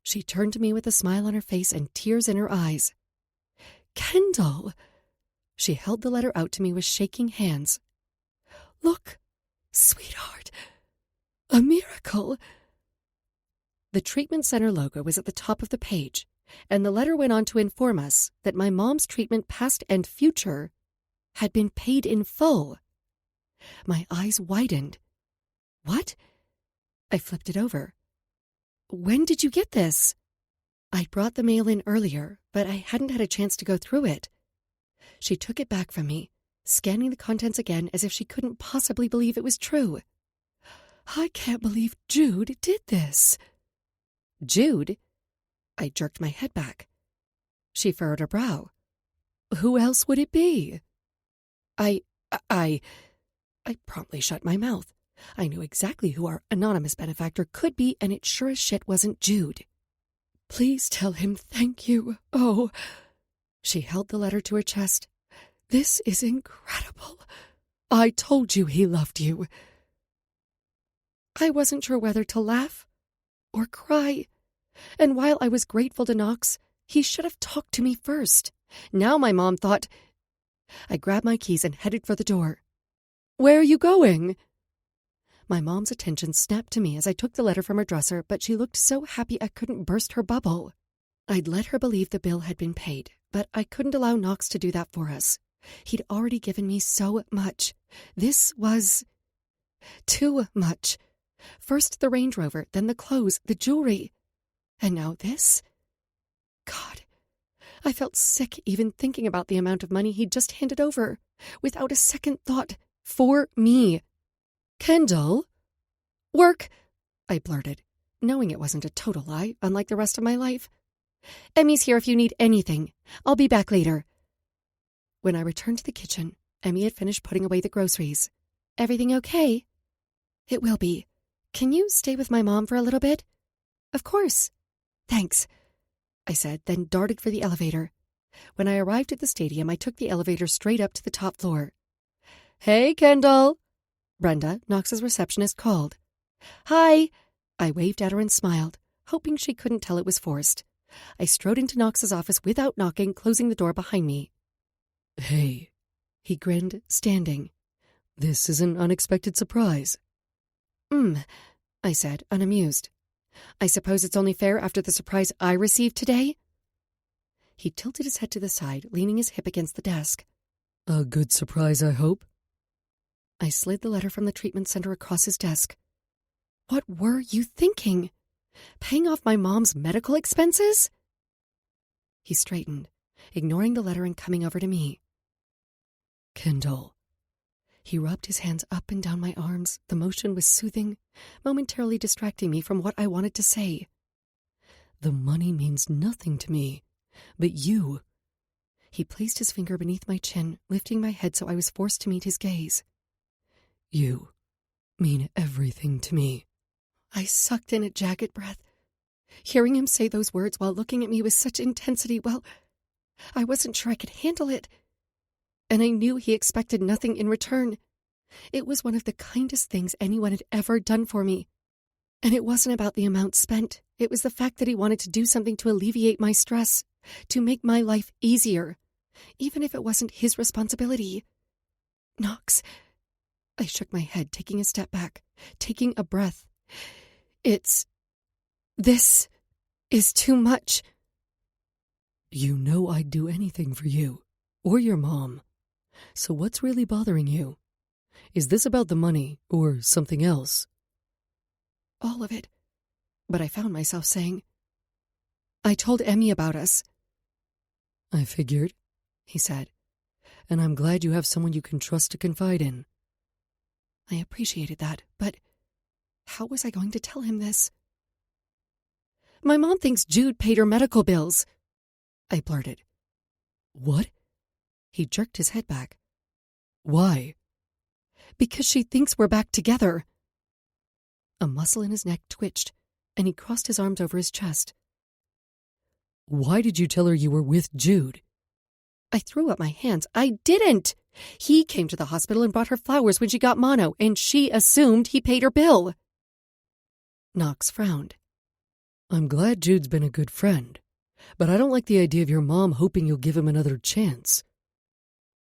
She turned to me with a smile on her face and tears in her eyes. Kendall! She held the letter out to me with shaking hands. Look, sweetheart, a miracle. The treatment center logo was at the top of the page, and the letter went on to inform us that my mom's treatment past and future had been paid in full. My eyes widened. What? I flipped it over. When did you get this? I brought the mail in earlier, but I hadn't had a chance to go through it. She took it back from me, scanning the contents again as if she couldn't possibly believe it was true. I can't believe Jude did this. Jude? I jerked my head back. She furrowed her brow. Who else would it be? I promptly shut my mouth. I knew exactly who our anonymous benefactor could be, and it sure as shit wasn't Jude. Please tell him thank you. Oh. She held the letter to her chest. This is incredible. I told you he loved you. I wasn't sure whether to laugh or cry. And while I was grateful to Knox, he should have talked to me first. Now my mom thought... I grabbed my keys and headed for the door. Where are you going? My mom's attention snapped to me as I took the letter from her dresser, but she looked so happy I couldn't burst her bubble. I'd let her believe the bill had been paid, but I couldn't allow Knox to do that for us. He'd already given me so much. This was too much. First the Range Rover, then the clothes, the jewelry. And now this? God, I felt sick even thinking about the amount of money he'd just handed over, without a second thought, for me. Kendall? Work, I blurted, knowing it wasn't a total lie, unlike the rest of my life. Emmy's here if you need anything. I'll be back later. When I returned to the kitchen, Emmy had finished putting away the groceries. Everything okay? It will be. Can you stay with my mom for a little bit? Of course. Thanks, I said, then darted for the elevator. When I arrived at the stadium, I took the elevator straight up to the top floor. Hey, Kendall. Brenda, Knox's receptionist, called. Hi. I waved at her and smiled, hoping she couldn't tell it was forced. I strode into Knox's office without knocking, closing the door behind me. Hey. He grinned, standing. This is an unexpected surprise. I said, unamused. I suppose it's only fair after the surprise I received today? He tilted his head to the side, leaning his hip against the desk. A good surprise, I hope. I slid the letter from the treatment center across his desk. What were you thinking? Paying off my mom's medical expenses? He straightened, ignoring the letter and coming over to me. Kendall. He rubbed his hands up and down my arms. The motion was soothing, momentarily distracting me from what I wanted to say. The money means nothing to me, but you. He placed his finger beneath my chin, lifting my head so I was forced to meet his gaze. You mean everything to me. I sucked in a jagged breath. Hearing him say those words while looking at me with such intensity, well, I wasn't sure I could handle it. And I knew he expected nothing in return. It was one of the kindest things anyone had ever done for me. And it wasn't about the amount spent. It was the fact that he wanted to do something to alleviate my stress, to make my life easier, even if it wasn't his responsibility. Knox. I shook my head, taking a step back, taking a breath. This is too much. You know I'd do anything for you, or your mom. So what's really bothering you? Is this about the money, or something else? All of it. But I found myself saying, I told Emmy about us. I figured, he said, and I'm glad you have someone you can trust to confide in. I appreciated that, but how was I going to tell him this? My mom thinks Jude paid her medical bills, I blurted. What? He jerked his head back. Why? Because she thinks we're back together. A muscle in his neck twitched, and he crossed his arms over his chest. Why did you tell her you were with Jude? I threw up my hands. I didn't! He came to the hospital and brought her flowers when she got mono, and she assumed he paid her bill. Knox frowned. I'm glad Jude's been a good friend, but I don't like the idea of your mom hoping you'll give him another chance.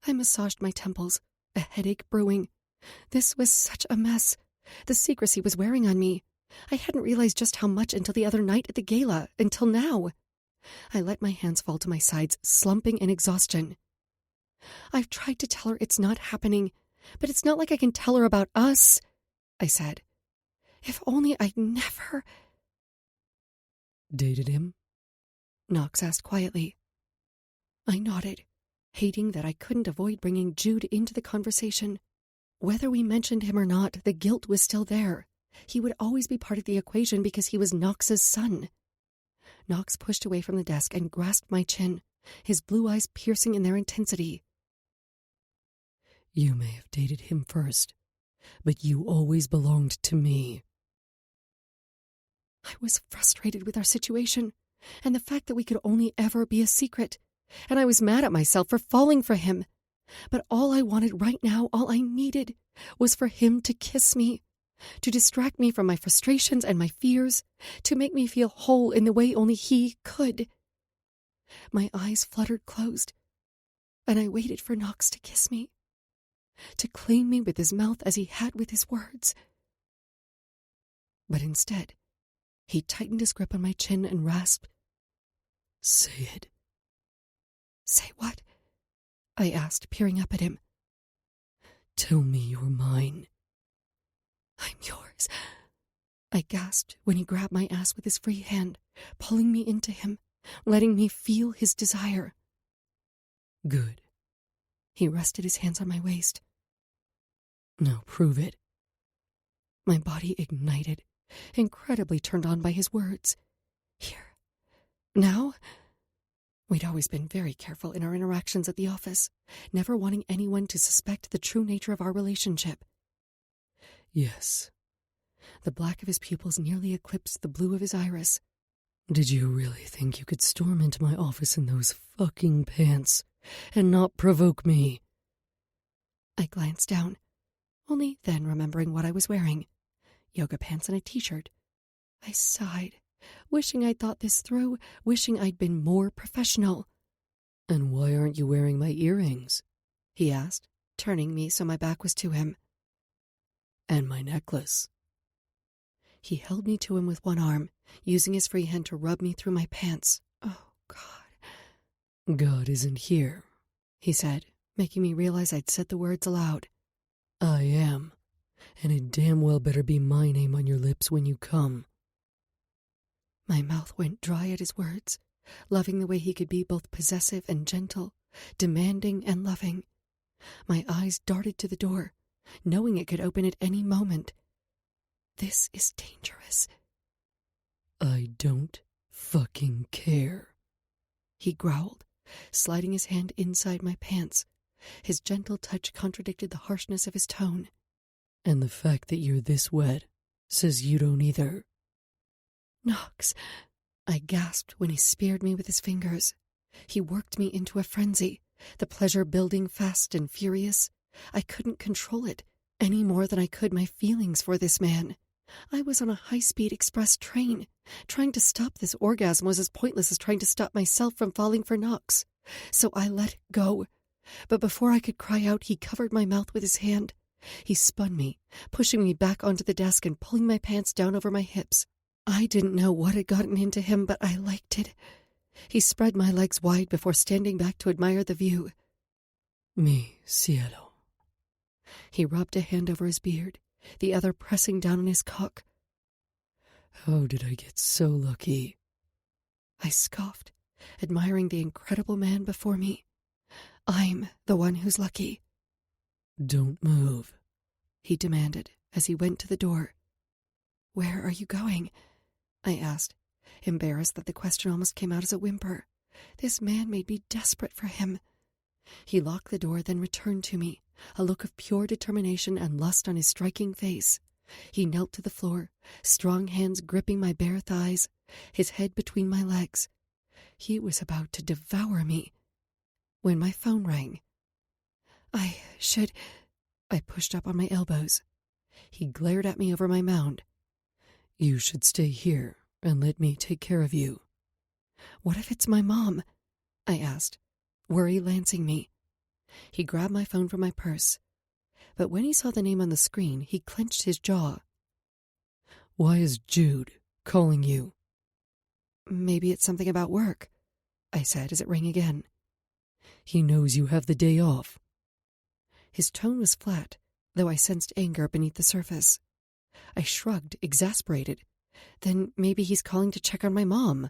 I massaged my temples, a headache brewing. This was such a mess. The secrecy was wearing on me. I hadn't realized just how much until the other night at the gala, until now. I let my hands fall to my sides, slumping in exhaustion. I've tried to tell her it's not happening, but it's not like I can tell her about us, I said. If only I'd never... Dated him? Knox asked quietly. I nodded, hating that I couldn't avoid bringing Jude into the conversation. Whether we mentioned him or not, the guilt was still there. He would always be part of the equation because he was Knox's son. Knox pushed away from the desk and grasped my chin, his blue eyes piercing in their intensity. You may have dated him first, but you always belonged to me. I was frustrated with our situation, and the fact that we could only ever be a secret, and I was mad at myself for falling for him. But all I wanted right now, all I needed, was for him to kiss me, to distract me from my frustrations and my fears, to make me feel whole in the way only he could. My eyes fluttered closed, and I waited for Knox to kiss me, to claim me with his mouth as he had with his words. But instead, he tightened his grip on my chin and rasped, Say it. Say what? I asked, peering up at him. Tell me you're mine. I'm yours, I gasped when he grabbed my ass with his free hand, pulling me into him, letting me feel his desire. Good. He rested his hands on my waist. Now prove it. My body ignited, incredibly turned on by his words. Here. Now? We'd always been very careful in our interactions at the office, never wanting anyone to suspect the true nature of our relationship. Yes. The black of his pupils nearly eclipsed the blue of his iris. Did you really think you could storm into my office in those fucking pants and not provoke me? I glanced down, only then remembering what I was wearing. Yoga pants and a t-shirt. I sighed, wishing I'd thought this through, wishing I'd been more professional. And why aren't you wearing my earrings? He asked, turning me so my back was to him. And my necklace. He held me to him with one arm, using his free hand to rub me through my pants. Oh, God. God isn't here, he said, making me realize I'd said the words aloud. I am, and it damn well better be my name on your lips when you come. My mouth went dry at his words, loving the way he could be both possessive and gentle, demanding and loving. My eyes darted to the door, knowing it could open at any moment. This is dangerous. I don't fucking care, he growled, sliding his hand inside my pants. His gentle touch contradicted the harshness of his tone. And the fact that you're this wet says you don't either. Knox, I gasped when he speared me with his fingers. He worked me into a frenzy, the pleasure building fast and furious. I couldn't control it any more than I could my feelings for this man. I was on a high-speed express train. Trying to stop this orgasm was as pointless as trying to stop myself from falling for Knox. So I let go. But before I could cry out, he covered my mouth with his hand. He spun me, pushing me back onto the desk and pulling my pants down over my hips. I didn't know what had gotten into him, but I liked it. He spread my legs wide before standing back to admire the view. Mi cielo. He rubbed a hand over his beard, the other pressing down on his cock. How did I get so lucky? I scoffed, admiring the incredible man before me. I'm the one who's lucky. Don't move, he demanded as he went to the door. Where are you going? I asked, embarrassed that the question almost came out as a whimper. This man made me desperate for him. He locked the door, then returned to me, a look of pure determination and lust on his striking face. He knelt to the floor, strong hands gripping my bare thighs, his head between my legs. He was about to devour me. When my phone rang. I pushed up on my elbows. He glared at me over my mound. You should stay here and let me take care of you. What if it's my mom? I asked, worry lancing me. He grabbed my phone from my purse. But when he saw the name on the screen, he clenched his jaw. Why is Jude calling you? Maybe it's something about work, I said as it rang again. He knows you have the day off. His tone was flat, though I sensed anger beneath the surface. I shrugged, exasperated. Then maybe he's calling to check on my mom.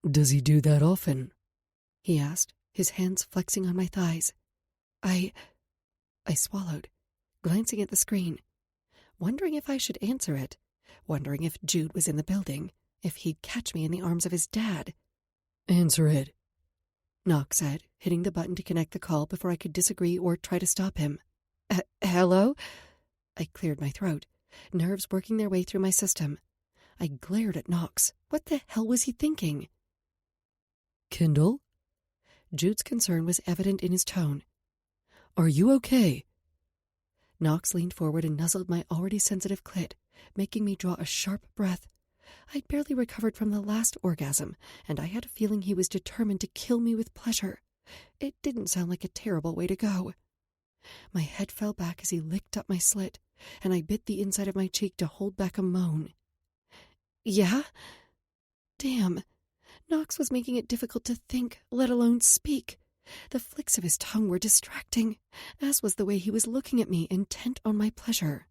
Does he do that often? He asked, his hands flexing on my thighs. I swallowed, glancing at the screen, wondering if I should answer it, wondering if Jude was in the building, if he'd catch me in the arms of his dad. Answer it, Knox said, hitting the button to connect the call before I could disagree or try to stop him. Hello? I cleared my throat, nerves working their way through my system. I glared at Knox. What the hell was he thinking? Kendall? Jude's concern was evident in his tone. Are you okay? Knox leaned forward and nuzzled my already sensitive clit, making me draw a sharp breath. I'd barely recovered from the last orgasm, and I had a feeling he was determined to kill me with pleasure. It didn't sound like a terrible way to go. My head fell back as he licked up my slit, and I bit the inside of my cheek to hold back a moan. Yeah? Damn. Knox was making it difficult to think, let alone speak. The flicks of his tongue were distracting, as was the way he was looking at me, intent on my pleasure.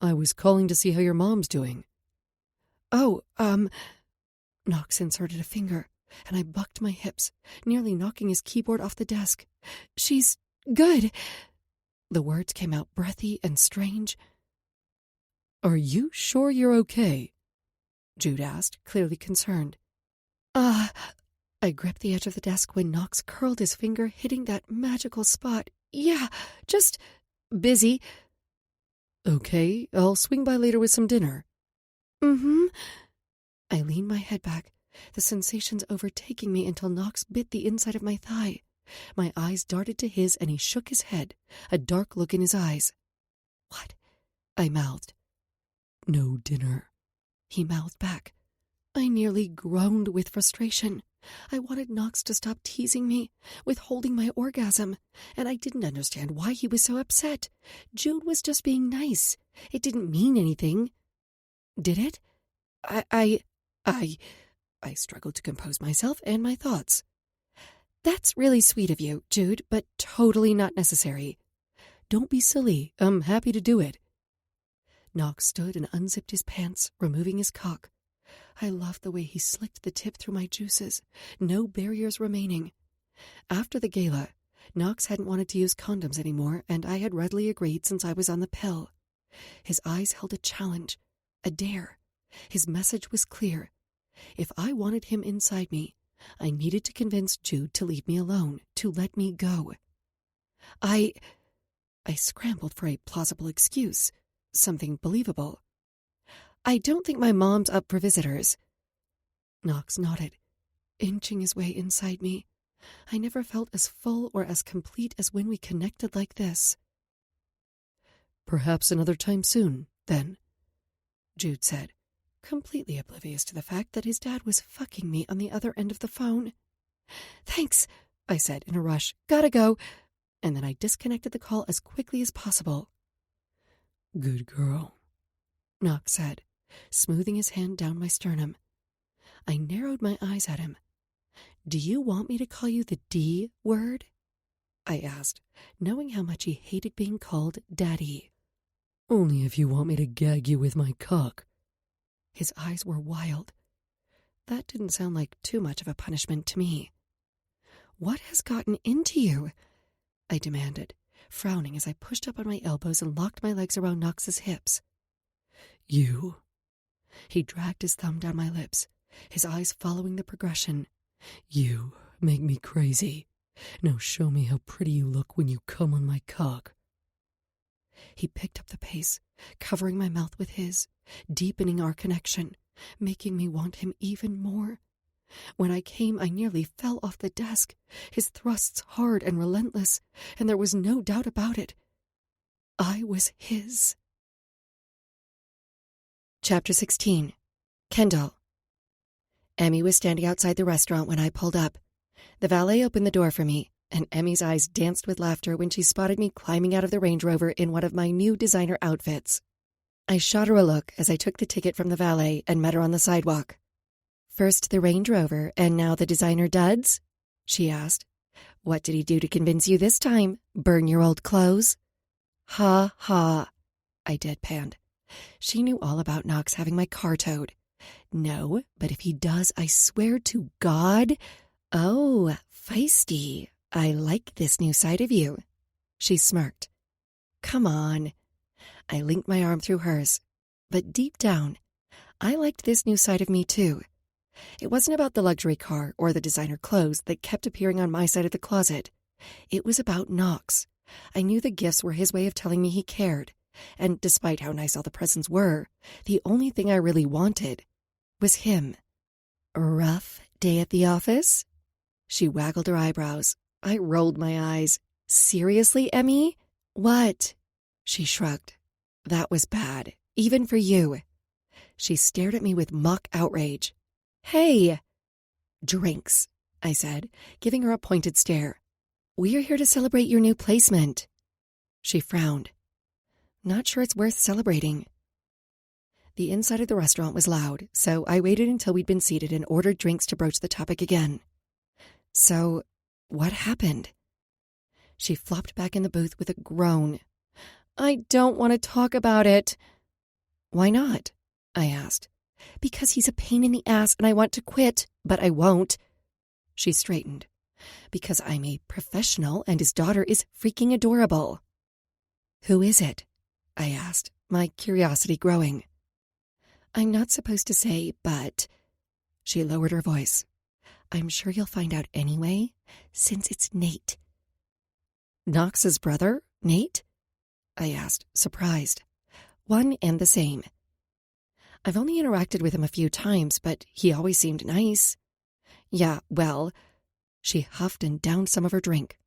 I was calling to see how your mom's doing. Oh, Knox inserted a finger, and I bucked my hips, nearly knocking his keyboard off the desk. She's good. The words came out breathy and strange. Are you sure you're okay? Jude asked, clearly concerned. I gripped the edge of the desk when Knox curled his finger, hitting that magical spot. Yeah, just busy. Okay, I'll swing by later with some dinner. Mm-hmm. I leaned my head back, the sensations overtaking me until Knox bit the inside of my thigh. My eyes darted to his, and he shook his head, a dark look in his eyes. What? I mouthed. No dinner. He mouthed back. I nearly groaned with frustration. I wanted Knox to stop teasing me, withholding my orgasm, and I didn't understand why he was so upset. Jude was just being nice. It didn't mean anything. Did it? I struggled to compose myself and my thoughts. That's really sweet of you, Jude, but totally not necessary. Don't be silly. I'm happy to do it. Knox stood and unzipped his pants, removing his cock. I loved the way he slicked the tip through my juices, no barriers remaining. After the gala, Knox hadn't wanted to use condoms anymore, and I had readily agreed since I was on the pill. His eyes held a challenge, a dare. His message was clear. If I wanted him inside me, I needed to convince Jude to leave me alone, to let me go. I scrambled for a plausible excuse, something believable. I don't think my mom's up for visitors. Knox nodded, inching his way inside me. I never felt as full or as complete as when we connected like this. Perhaps another time soon, then, Jude said, completely oblivious to the fact that his dad was fucking me on the other end of the phone. Thanks, I said in a rush. Gotta go. And then I disconnected the call as quickly as possible. Good girl, Knox said, smoothing his hand down my sternum. I narrowed my eyes at him. Do you want me to call you the D word? I asked, knowing how much he hated being called Daddy. Only if you want me to gag you with my cock. His eyes were wild. That didn't sound like too much of a punishment to me. What has gotten into you? I demanded, frowning as I pushed up on my elbows and locked my legs around Knox's hips. You. He dragged his thumb down my lips, his eyes following the progression. You make me crazy. Now show me how pretty you look when you come on my cock. He picked up the pace, covering my mouth with his, deepening our connection, making me want him even more. When I came, I nearly fell off the desk, his thrusts hard and relentless, and there was no doubt about it. I was his. Chapter 16. Kendall. Emmy was standing outside the restaurant when I pulled up. The valet opened the door for me, and Emmy's eyes danced with laughter when she spotted me climbing out of the Range Rover in one of my new designer outfits. I shot her a look as I took the ticket from the valet and met her on the sidewalk. First the Range Rover, and now the designer duds? She asked. What did he do to convince you this time? Burn your old clothes? Ha ha, I deadpanned. She knew all about Knox having my car towed. No, but if he does, I swear to God. Oh, feisty. I like this new side of you. She smirked. Come on. I linked my arm through hers. But deep down, I liked this new side of me too. It wasn't about the luxury car or the designer clothes that kept appearing on my side of the closet. It was about Knox. I knew the gifts were his way of telling me he cared. And despite how nice all the presents were, the only thing I really wanted was him. Rough day at the office? She waggled her eyebrows. I rolled my eyes. Seriously, Emmy? What? She shrugged. That was bad, even for you. She stared at me with mock outrage. Hey! Drinks, I said, giving her a pointed stare. We are here to celebrate your new placement. She frowned. Not sure it's worth celebrating. The inside of the restaurant was loud, so I waited until we'd been seated and ordered drinks to broach the topic again. So, What happened? She flopped back in the booth with a groan. I don't want to talk about it. Why not? I asked. Because he's a pain in the ass and I want to quit, but I won't. She straightened. Because I'm a professional and his daughter is freaking adorable. Who is it? I asked, my curiosity growing. I'm not supposed to say, but... She lowered her voice. I'm sure you'll find out anyway, since it's Nate. Knox's brother, Nate? I asked, surprised. One and the same. I've only interacted with him a few times, but he always seemed nice. Yeah, well, she huffed and downed some of her drink.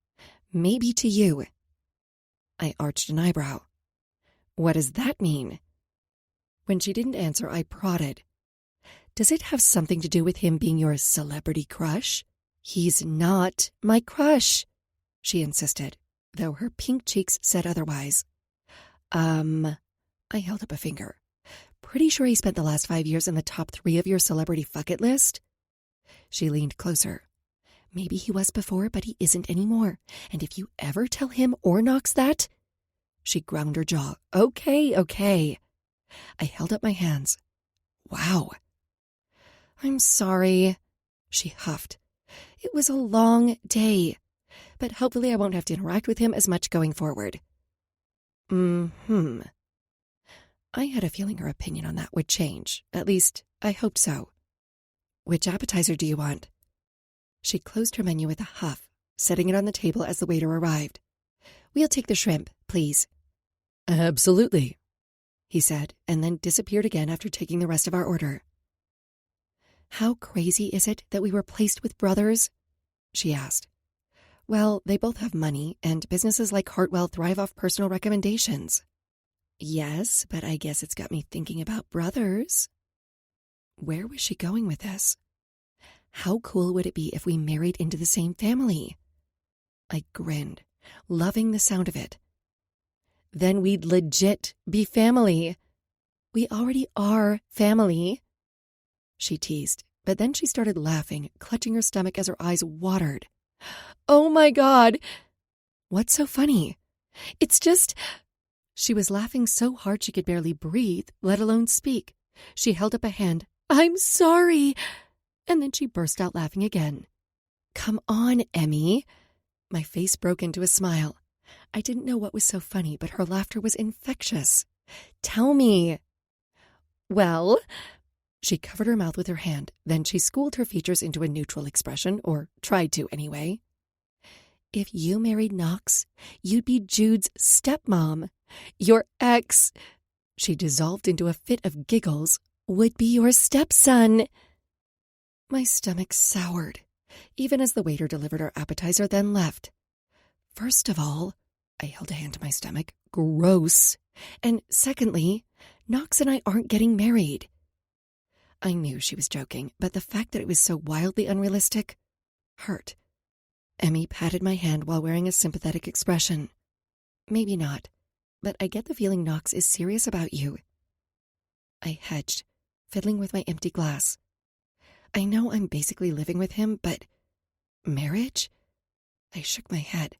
Maybe to you. I arched an eyebrow. What does that mean? When she didn't answer, I prodded. Does it have something to do with him being your celebrity crush? He's not my crush, she insisted, though her pink cheeks said otherwise. I held up a finger. Pretty sure he spent the last 5 years in the top 3 of your celebrity fuck-it list? She leaned closer. Maybe he was before, but he isn't anymore. And if you ever tell him or Knox that... She ground her jaw. Okay. I held up my hands. Wow. I'm sorry, she huffed. It was a long day, but hopefully I won't have to interact with him as much going forward. I had a feeling her opinion on that would change. At least, I hoped so. Which appetizer do you want? She closed her menu with a huff, setting it on the table as the waiter arrived. We'll take the shrimp, please. Absolutely, he said, and then disappeared again after taking the rest of our order. How crazy is it that we were placed with brothers? She asked. Well, they both have money, and businesses like Hartwell thrive off personal recommendations. Yes, but I guess it's got me thinking about brothers. Where was she going with this? How cool would it be if we married into the same family? I grinned, loving the sound of it. Then we'd legit be family. We already are family. She teased, but then she started laughing, clutching her stomach as her eyes watered. Oh my God! What's so funny? It's just... She was laughing so hard she could barely breathe, let alone speak. She held up a hand. I'm sorry! And then she burst out laughing again. Come on, Emmy. My face broke into a smile. I didn't know what was so funny, but her laughter was infectious. Tell me. Well... She covered her mouth with her hand, then she schooled her features into a neutral expression, or tried to anyway. If you married Knox, you'd be Jude's stepmom. Your ex, she dissolved into a fit of giggles, would be your stepson. My stomach soured, even as the waiter delivered our appetizer, then left. First of all, I held a hand to my stomach, gross. And secondly, Knox and I aren't getting married. I knew she was joking, but the fact that it was so wildly unrealistic hurt. Emmy patted my hand while wearing a sympathetic expression. Maybe not, but I get the feeling Knox is serious about you. I hedged, fiddling with my empty glass. I know I'm basically living with him, but marriage? I shook my head.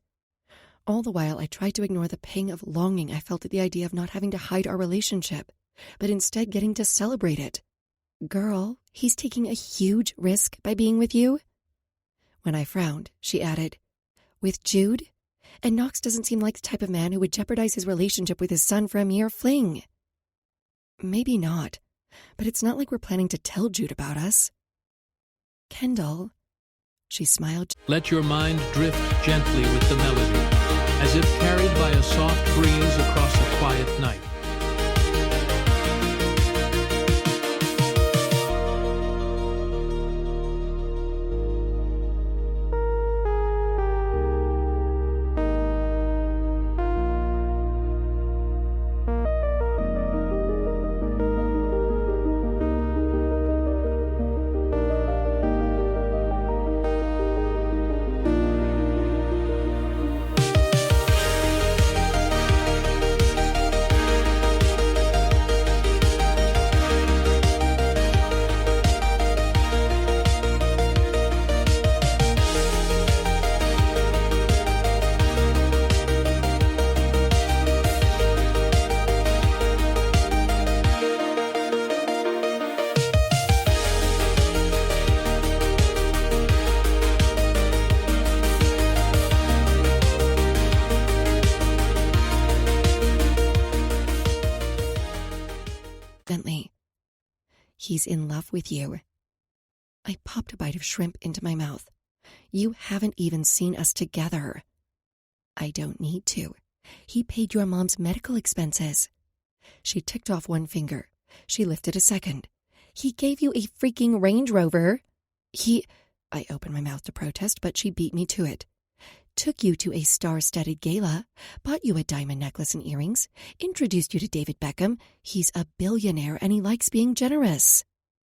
All the while, I tried to ignore the pang of longing I felt at the idea of not having to hide our relationship, but instead getting to celebrate it. Girl, he's taking a huge risk by being with you. When I frowned, she added, with Jude? And Knox doesn't seem like the type of man who would jeopardize his relationship with his son for a mere fling. Maybe not, but it's not like we're planning to tell Jude about us. Kendall, she smiled. Let your mind drift gently with the melody, as if carried by a soft breeze across a quiet night. He's in love with you. I popped a bite of shrimp into my mouth. You haven't even seen us together. I don't need to. He paid your mom's medical expenses. She ticked off one finger. She lifted a second. He gave you a freaking Range Rover. I opened my mouth to protest, but she beat me to it. Took you to a star-studded gala, bought you a diamond necklace and earrings, introduced you to David Beckham. He's a billionaire and he likes being generous,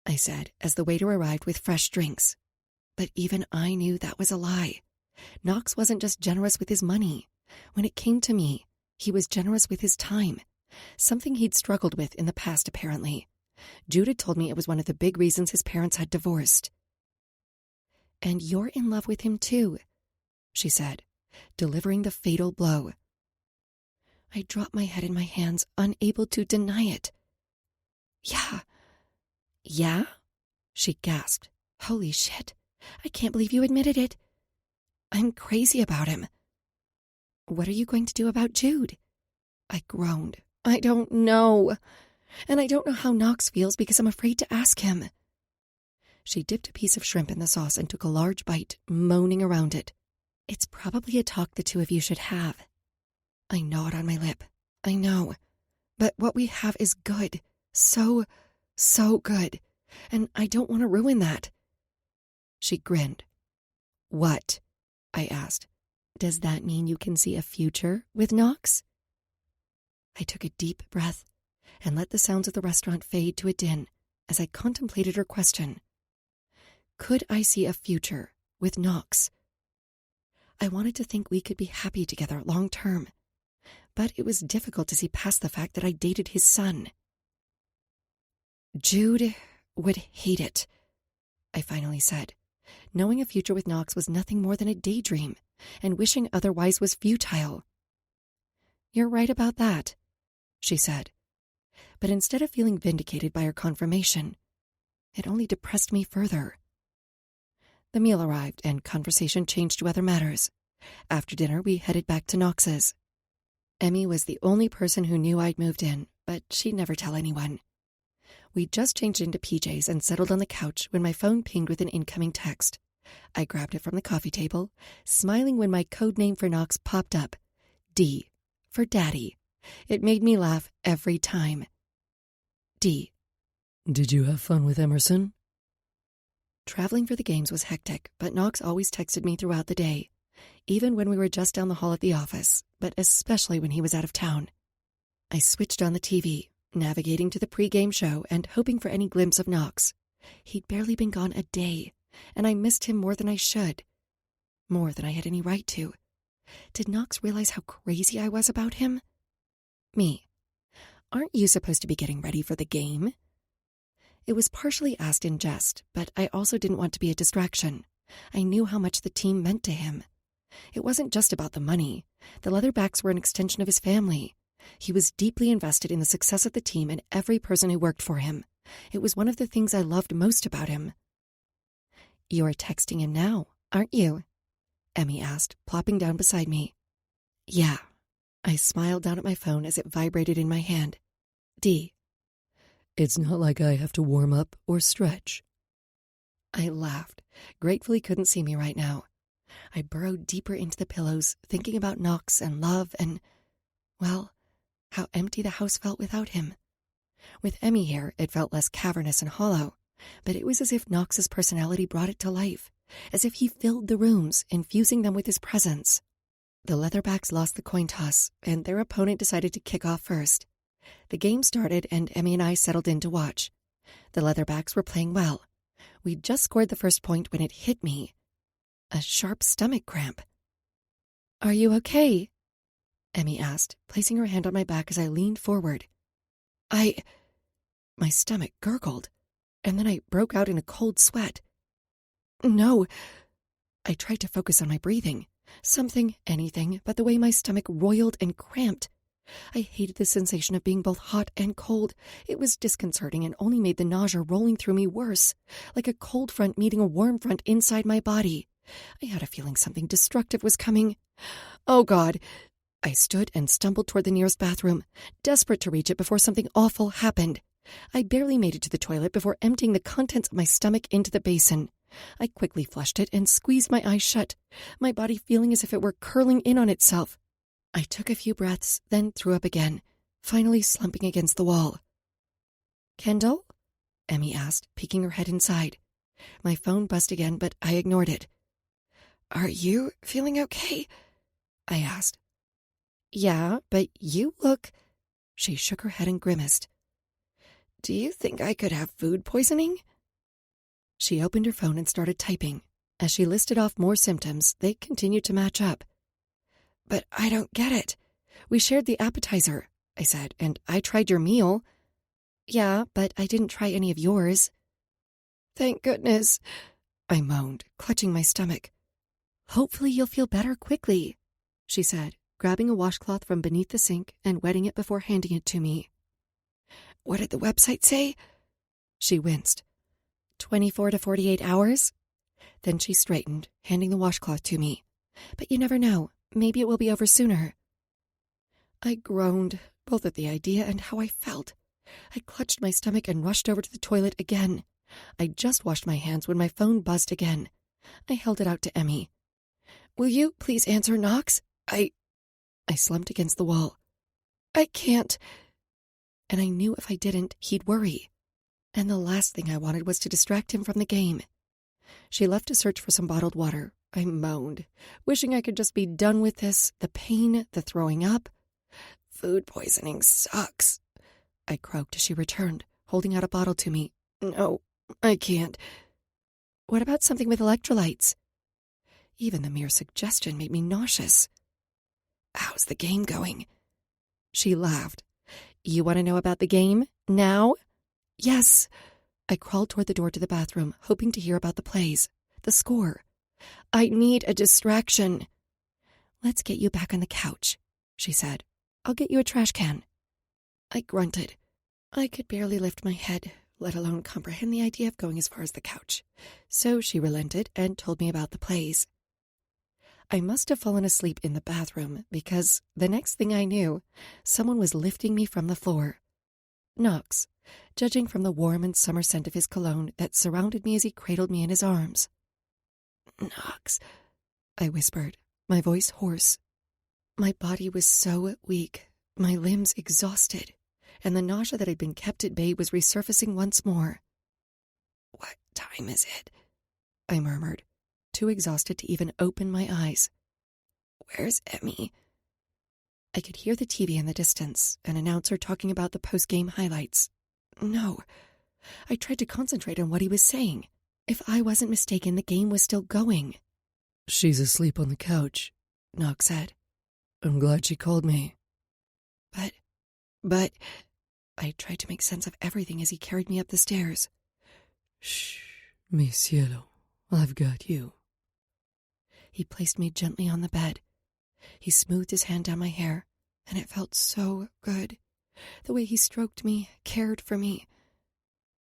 I said as the waiter arrived with fresh drinks. But even I knew that was a lie. Knox wasn't just generous with his money. When it came to me, he was generous with his time, something he'd struggled with in the past apparently. Jude had told me it was one of the big reasons his parents had divorced. And you're in love with him too, she said, delivering the fatal blow. I dropped my head in my hands, unable to deny it. Yeah? Yeah? She gasped. Holy shit. I can't believe you admitted it. I'm crazy about him. What are you going to do about Jude? I groaned. I don't know. And I don't know how Knox feels because I'm afraid to ask him. She dipped a piece of shrimp in the sauce and took a large bite, moaning around it. It's probably a talk the two of you should have. I gnawed on my lip. I know. But what we have is good. So good. And I don't want to ruin that. She grinned. What? I asked. Does that mean you can see a future with Knox? I took a deep breath and let the sounds of the restaurant fade to a din as I contemplated her question. Could I see a future with Knox? I wanted to think we could be happy together long term, but it was difficult to see past the fact that I dated his son. Jude would hate it, I finally said. Knowing a future with Knox was nothing more than a daydream, and wishing otherwise was futile. You're right about that, she said. But instead of feeling vindicated by her confirmation, it only depressed me further. The meal arrived, and conversation changed to other matters. After dinner, we headed back to Knox's. Emmy was the only person who knew I'd moved in, but she'd never tell anyone. We'd just changed into PJs and settled on the couch when my phone pinged with an incoming text. I grabbed it from the coffee table, smiling when my code name for Knox popped up. D, for Daddy. It made me laugh every time. D. Did you have fun with Emerson? Traveling for the games was hectic, but Knox always texted me throughout the day, even when we were just down the hall at the office, but especially when he was out of town. I switched on the TV, navigating to the pre-game show and hoping for any glimpse of Knox. He'd barely been gone a day, and I missed him more than I should. More than I had any right to. Did Knox realize how crazy I was about him? Me. Aren't you supposed to be getting ready for the game? It was partially asked in jest, but I also didn't want to be a distraction. I knew how much the team meant to him. It wasn't just about the money. The Leatherbacks were an extension of his family. He was deeply invested in the success of the team and every person who worked for him. It was one of the things I loved most about him. You're texting him now, aren't you? Emmy asked, plopping down beside me. Yeah. I smiled down at my phone as it vibrated in my hand. D. It's not like I have to warm up or stretch. I laughed, grateful he couldn't see me right now. I burrowed deeper into the pillows, thinking about Knox and love and, well, how empty the house felt without him. With Emmy here, it felt less cavernous and hollow, but it was as if Knox's personality brought it to life, as if he filled the rooms, infusing them with his presence. The Leatherbacks lost the coin toss, and their opponent decided to kick off first. The game started, and Emmy and I settled in to watch. The Leatherbacks were playing well. We'd just scored the first point when it hit me. A sharp stomach cramp. Are you okay? Emmy asked, placing her hand on my back as I leaned forward. My stomach gurgled, and then I broke out in a cold sweat. No. I tried to focus on my breathing. Something, anything, but the way my stomach roiled and cramped. I hated the sensation of being both hot and cold. It was disconcerting and only made the nausea rolling through me worse, like a cold front meeting a warm front inside my body. I had a feeling something destructive was coming. Oh, God. I stood and stumbled toward the nearest bathroom, desperate to reach it before something awful happened. I barely made it to the toilet before emptying the contents of my stomach into the basin. I quickly flushed it and squeezed my eyes shut, my body feeling as if it were curling in on itself. I took a few breaths, then threw up again, finally slumping against the wall. "Kendall?" Emmy asked, peeking her head inside. My phone buzzed again, but I ignored it. "Are you feeling okay?" I asked. "Yeah, but you look—" She shook her head and grimaced. "Do you think I could have food poisoning?" She opened her phone and started typing. As she listed off more symptoms, they continued to match up. "But I don't get it. We shared the appetizer," I said, "and I tried your meal." "Yeah, but I didn't try any of yours." "Thank goodness," I moaned, clutching my stomach. "Hopefully you'll feel better quickly," she said, grabbing a washcloth from beneath the sink and wetting it before handing it to me. "What did the website say?" She winced. 24 to 48 hours? Then she straightened, handing the washcloth to me. "But you never know. Maybe it will be over sooner." I groaned, both at the idea and how I felt. I clutched my stomach and rushed over to the toilet again. I just washed my hands when my phone buzzed again. I held it out to Emmy. "Will you please answer, Knox? I slumped against the wall. "I can't." And I knew if I didn't, he'd worry. And the last thing I wanted was to distract him from the game. She left to search for some bottled water. I moaned, wishing I could just be done with this, the pain, the throwing up. "Food poisoning sucks," I croaked as she returned, holding out a bottle to me. "No, I can't." "What about something with electrolytes?" Even the mere suggestion made me nauseous. "How's the game going?" She laughed. "You want to know about the game? Now?" "Yes." I crawled toward the door to the bathroom, hoping to hear about the plays, the score. "I need a distraction." "Let's get you back on the couch," she said. "I'll get you a trash can." I grunted. I could barely lift my head, let alone comprehend the idea of going as far as the couch. So she relented and told me about the plays. I must have fallen asleep in the bathroom because the next thing I knew, someone was lifting me from the floor. Knox, judging from the warm and summer scent of his cologne that surrounded me as he cradled me in his arms. "Knox," I whispered, my voice hoarse. My body was so weak, my limbs exhausted, and the nausea that had been kept at bay was resurfacing once more. "What time is it?" I murmured, too exhausted to even open my eyes. "Where's Emmy?" I could hear the TV in the distance, an announcer talking about the post-game highlights. No. I tried to concentrate on what he was saying. If I wasn't mistaken, the game was still going. "She's asleep on the couch," Knox said. "I'm glad she called me." But... I tried to make sense of everything as he carried me up the stairs. "Shh, mi cielo, I've got you." He placed me gently on the bed. He smoothed his hand down my hair, and it felt so good. The way he stroked me, cared for me.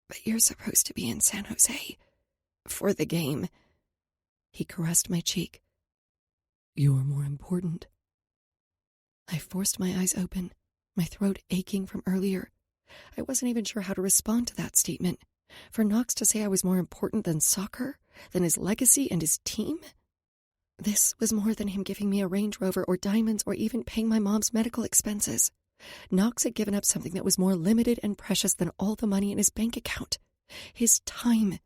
"But you're supposed to be in San Jose for the game." He caressed my cheek. "You're more important." I forced my eyes open, my throat aching from earlier. I wasn't even sure how to respond to that statement. For Knox to say I was more important than soccer, than his legacy and his team? This was more than him giving me a Range Rover or diamonds or even paying my mom's medical expenses. Knox had given up something that was more limited and precious than all the money in his bank account. His time.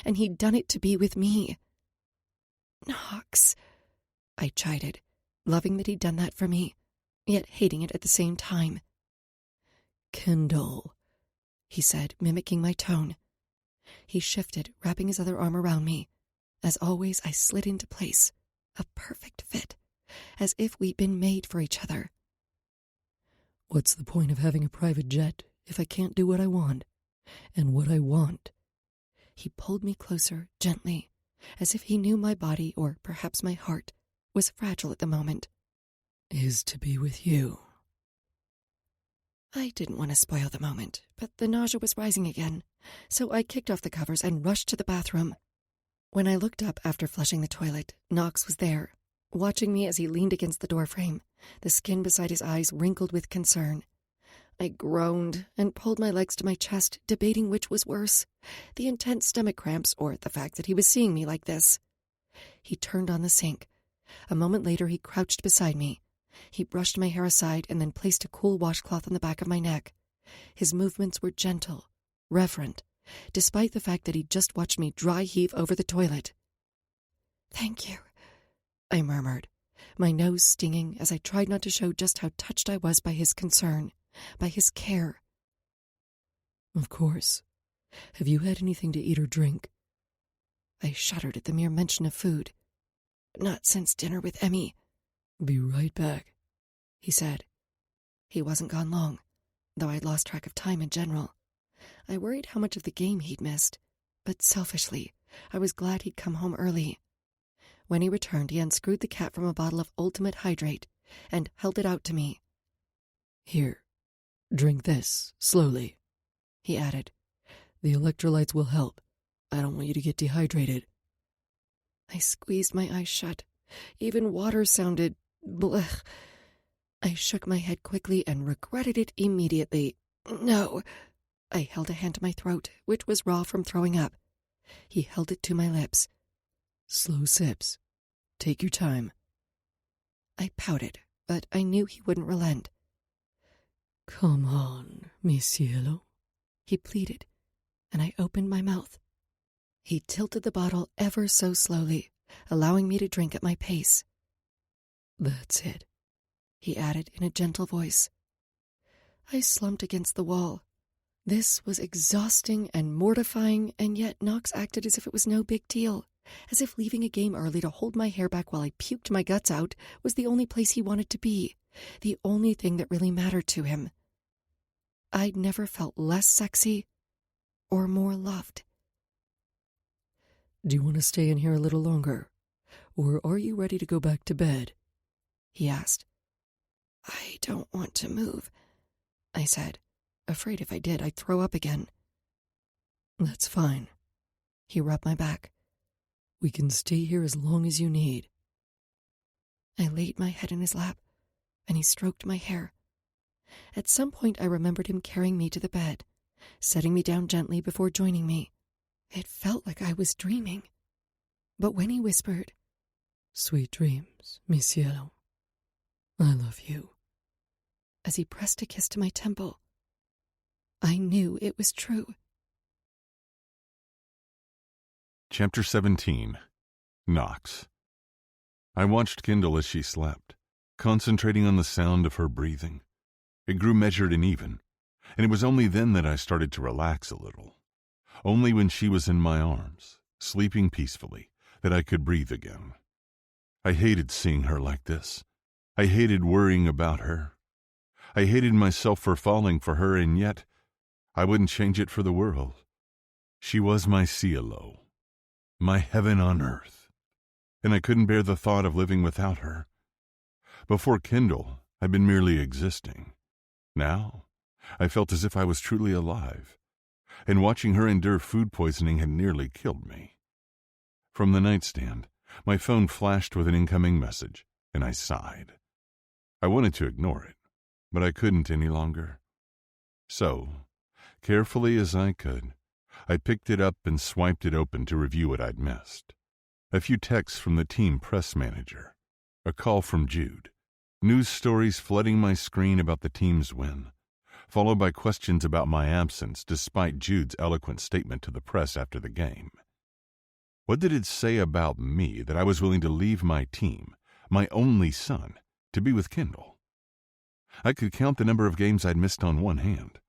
And he'd done it to be with me. "Knox," I chided, loving that he'd done that for me, yet hating it at the same time. "Kendall," he said, mimicking my tone. He shifted, wrapping his other arm around me. As always, I slid into place, a perfect fit, as if we'd been made for each other. "What's the point of having a private jet if I can't do what I want? And what I want," he pulled me closer, gently, as if he knew my body, or perhaps my heart, was fragile at the moment, "is to be with you." I didn't want to spoil the moment, but the nausea was rising again, so I kicked off the covers and rushed to the bathroom. When I looked up after flushing the toilet, Knox was there, watching me as he leaned against the doorframe, the skin beside his eyes wrinkled with concern. I groaned and pulled my legs to my chest, debating which was worse, the intense stomach cramps or the fact that he was seeing me like this. He turned on the sink. A moment later, he crouched beside me. He brushed my hair aside and then placed a cool washcloth on the back of my neck. His movements were gentle, reverent, despite the fact that he'd just watched me dry heave over the toilet. "Thank you," I murmured, my nose stinging as I tried not to show just how touched I was by his concern, by his care. "Of course. Have you had anything to eat or drink?" I shuddered at the mere mention of food. "Not since dinner with Emmy." "Be right back," he said. He wasn't gone long, though I'd lost track of time in general. I worried how much of the game he'd missed, but selfishly, I was glad he'd come home early. When he returned, he unscrewed the cap from a bottle of Ultimate Hydrate and held it out to me. "Here, drink this, slowly," he added. "The electrolytes will help. I don't want you to get dehydrated." I squeezed my eyes shut. Even water sounded blech. I shook my head quickly and regretted it immediately. "No." I held a hand to my throat, which was raw from throwing up. He held it to my lips. "Slow sips. Take your time." I pouted, but I knew he wouldn't relent. "Come on, mi cielo," he pleaded, and I opened my mouth. He tilted the bottle ever so slowly, allowing me to drink at my pace. "That's it," he added in a gentle voice. I slumped against the wall. This was exhausting and mortifying, and yet Knox acted as if it was no big deal, as if leaving a game early to hold my hair back while I puked my guts out was the only place he wanted to be, the only thing that really mattered to him. I'd never felt less sexy or more loved. "Do you want to stay in here a little longer, or are you ready to go back to bed?" he asked. "I don't want to move," I said, afraid if I did I'd throw up again. "That's fine." He rubbed my back. "We can stay here as long as you need." I laid my head in his lap, and he stroked my hair. At some point I remembered him carrying me to the bed, setting me down gently before joining me. It felt like I was dreaming. But when he whispered, "Sweet dreams, mi cielo. I love you," as he pressed a kiss to my temple, I knew it was true. Chapter 17. Knox. I watched Kendall as she slept, concentrating on the sound of her breathing. It grew measured and even, and it was only then that I started to relax a little. Only when she was in my arms, sleeping peacefully, that I could breathe again. I hated seeing her like this. I hated worrying about her. I hated myself for falling for her, and yet I wouldn't change it for the world. She was my cielo, my heaven on earth, and I couldn't bear the thought of living without her. Before Kendall, I'd been merely existing. Now, I felt as if I was truly alive, and watching her endure food poisoning had nearly killed me. From the nightstand, my phone flashed with an incoming message, and I sighed. I wanted to ignore it, but I couldn't any longer. So, carefully as I could, I picked it up and swiped it open to review what I'd missed. A few texts from the team press manager, a call from Jude, news stories flooding my screen about the team's win, followed by questions about my absence despite Jude's eloquent statement to the press after the game. What did it say about me that I was willing to leave my team, my only son, to be with Kendall? I could count the number of games I'd missed on one hand.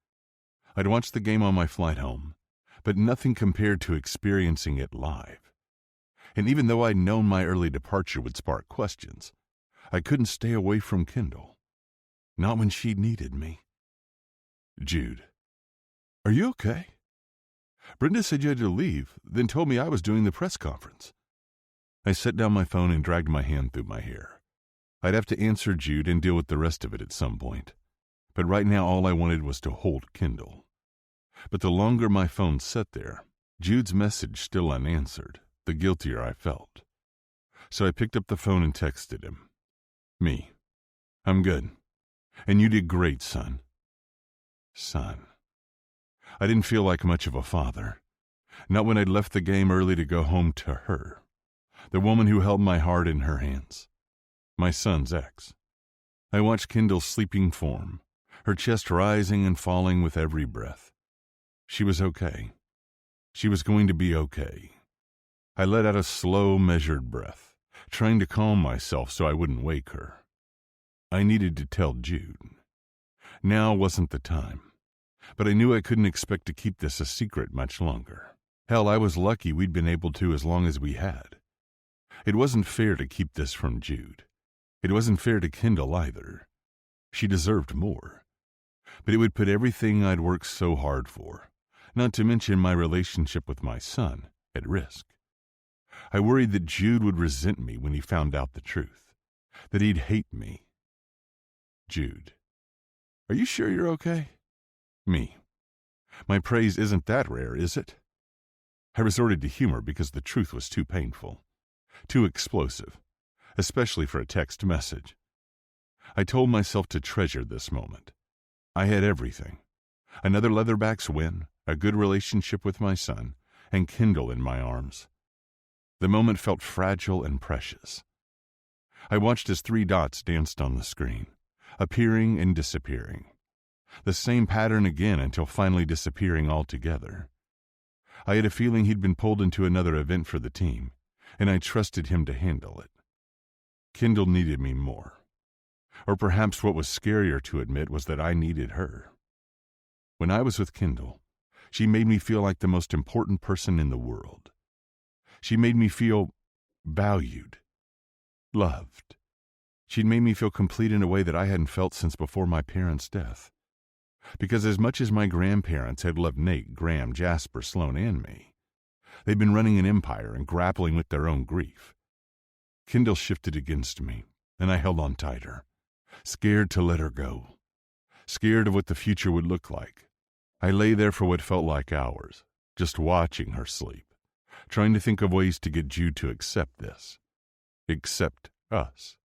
I'd watched the game on my flight home, but nothing compared to experiencing it live. And even though I'd known my early departure would spark questions, I couldn't stay away from Kendall. Not when she needed me. Jude, are you okay? Brenda said you had to leave, then told me I was doing the press conference. I set down my phone and dragged my hand through my hair. I'd have to answer Jude and deal with the rest of it at some point. But right now all I wanted was to hold Kendall. But the longer my phone sat there, Jude's message still unanswered, the guiltier I felt. So I picked up the phone and texted him. "Me. I'm good. And you did great, son. son. I didn't feel like much of a father. Not when I'd left the game early to go home to her, the woman who held my heart in her hands, my son's ex. I watched Kendall's sleeping form, her chest rising and falling with every breath. She was okay. She was going to be okay. I let out a slow, measured breath, trying to calm myself so I wouldn't wake her. I needed to tell Jude. Now wasn't the time, but I knew I couldn't expect to keep this a secret much longer. Hell, I was lucky we'd been able to as long as we had. It wasn't fair to keep this from Jude. It wasn't fair to Kendall either. She deserved more. But it would put everything I'd worked so hard for, not to mention my relationship with my son, at risk. I worried that Jude would resent me when he found out the truth, that he'd hate me. Jude, are you sure you're okay? Me. My praise isn't that rare, is it? I resorted to humor because the truth was too painful, too explosive, especially for a text message. I told myself to treasure this moment. I had everything. Another Leatherbacks win, a good relationship with my son, and Kendall in my arms. The moment felt fragile and precious. I watched as 3 dots danced on the screen, appearing and disappearing. The same pattern again until finally disappearing altogether. I had a feeling he'd been pulled into another event for the team, and I trusted him to handle it. Kendall needed me more. Or perhaps what was scarier to admit was that I needed her. When I was with Kendall, she made me feel like the most important person in the world. She made me feel valued, loved. She'd made me feel complete in a way that I hadn't felt since before my parents' death. Because as much as my grandparents had loved Nate, Graham, Jasper, Sloan, and me, they'd been running an empire and grappling with their own grief. Kendall shifted against me, and I held on tighter, scared to let her go, scared of what the future would look like. I lay there for what felt like hours, just watching her sleep, trying to think of ways to get Jude to accept this, accept us.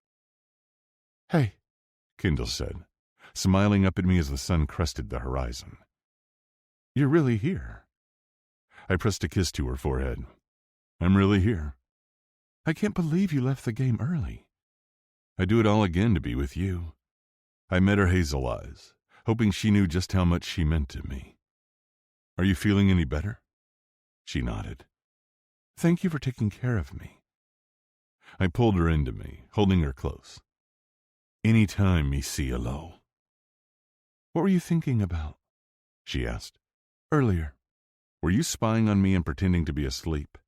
Hey, Kendall said, smiling up at me as the sun crested the horizon. You're really here. I pressed a kiss to her forehead. I'm really here. I can't believe you left the game early. I'd do it all again to be with you. I met her hazel eyes, hoping she knew just how much she meant to me. Are you feeling any better? She nodded. Thank you for taking care of me. I pulled her into me, holding her close. Any time, me cielo. What were you thinking about? She asked. Earlier. Were you spying on me and pretending to be asleep?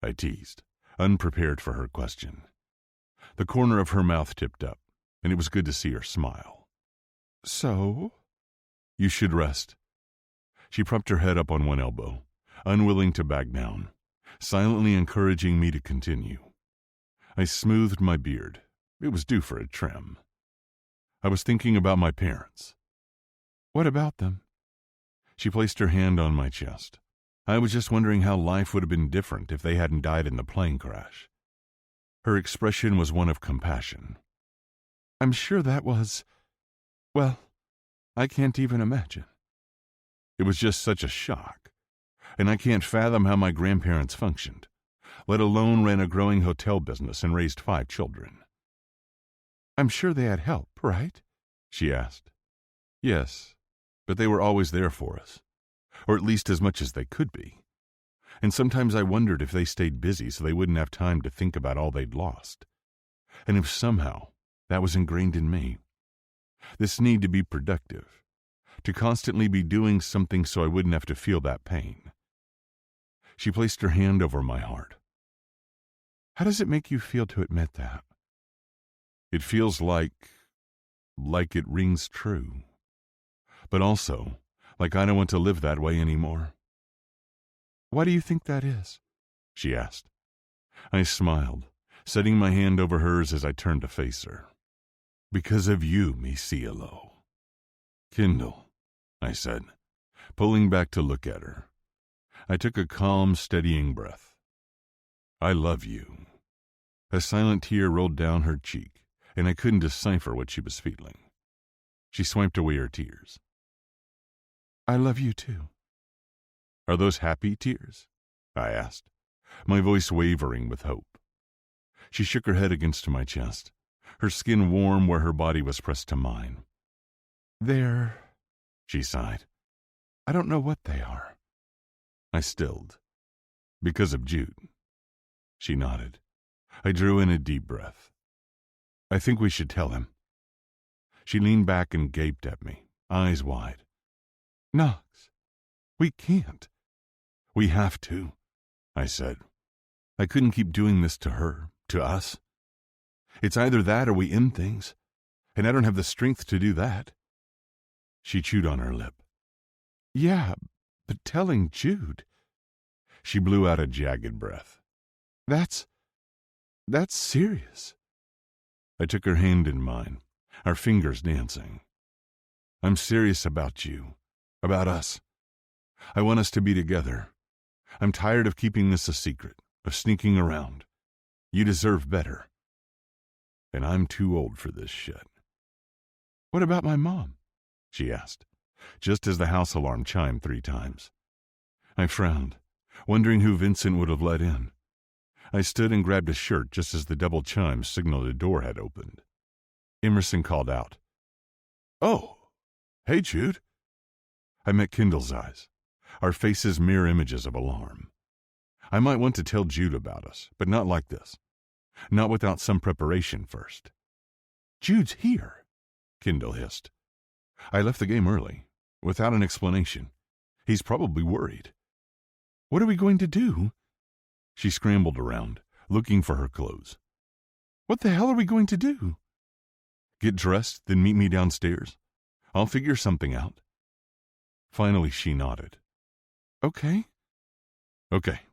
I teased, unprepared for her question. The corner of her mouth tipped up, and it was good to see her smile. So? You should rest. She propped her head up on one elbow, unwilling to back down, silently encouraging me to continue. I smoothed my beard. It was due for a trim. I was thinking about my parents. What about them? She placed her hand on my chest. I was just wondering how life would have been different if they hadn't died in the plane crash. Her expression was one of compassion. I'm sure that was, well, I can't even imagine. It was just such a shock, and I can't fathom how my grandparents functioned, let alone ran a growing hotel business and raised 5 children. I'm sure they had help, right? She asked. Yes, but they were always there for us, or at least as much as they could be. And sometimes I wondered if they stayed busy so they wouldn't have time to think about all they'd lost, and if somehow that was ingrained in me. This need to be productive, to constantly be doing something so I wouldn't have to feel that pain. She placed her hand over my heart. How does it make you feel to admit that? It feels like it rings true, but also like I don't want to live that way anymore. Why do you think that is? She asked. I smiled, setting my hand over hers as I turned to face her. Because of you, mi cielo. Kendall, I said, pulling back to look at her. I took a calm, steadying breath. I love you. A silent tear rolled down her cheek, and I couldn't decipher what she was feeling. She swiped away her tears. I love you too. Are those happy tears? I asked, my voice wavering with hope. She shook her head against my chest, her skin warm where her body was pressed to mine. They're, she sighed. I don't know what they are. I stilled. Because of Jude. She nodded. I drew in a deep breath. I think we should tell him. She leaned back and gaped at me, eyes wide. Knox, we can't. We have to, I said. I couldn't keep doing this to her, to us. It's either that or we end things, and I don't have the strength to do that. She chewed on her lip. Yeah, but telling Jude. She blew out a jagged breath. That's serious. I took her hand in mine, our fingers dancing. I'm serious about you, about us. I want us to be together. I'm tired of keeping this a secret, of sneaking around. You deserve better. And I'm too old for this shit. What about my mom? She asked, just as the house alarm chimed 3 times. I frowned, wondering who Vincent would have let in. I stood and grabbed a shirt just as the double chimes signaled a door had opened. Emerson called out, "Oh, hey, Jude." I met Kendall's eyes, our faces mirror images of alarm. I might want to tell Jude about us, but not like this. Not without some preparation first. "Jude's here," Kendall hissed. I left the game early, without an explanation. He's probably worried. "What are we going to do?" She scrambled around, looking for her clothes. "What the hell are we going to do?" Get dressed, then meet me downstairs. I'll figure something out. Finally, she nodded. Okay. Okay.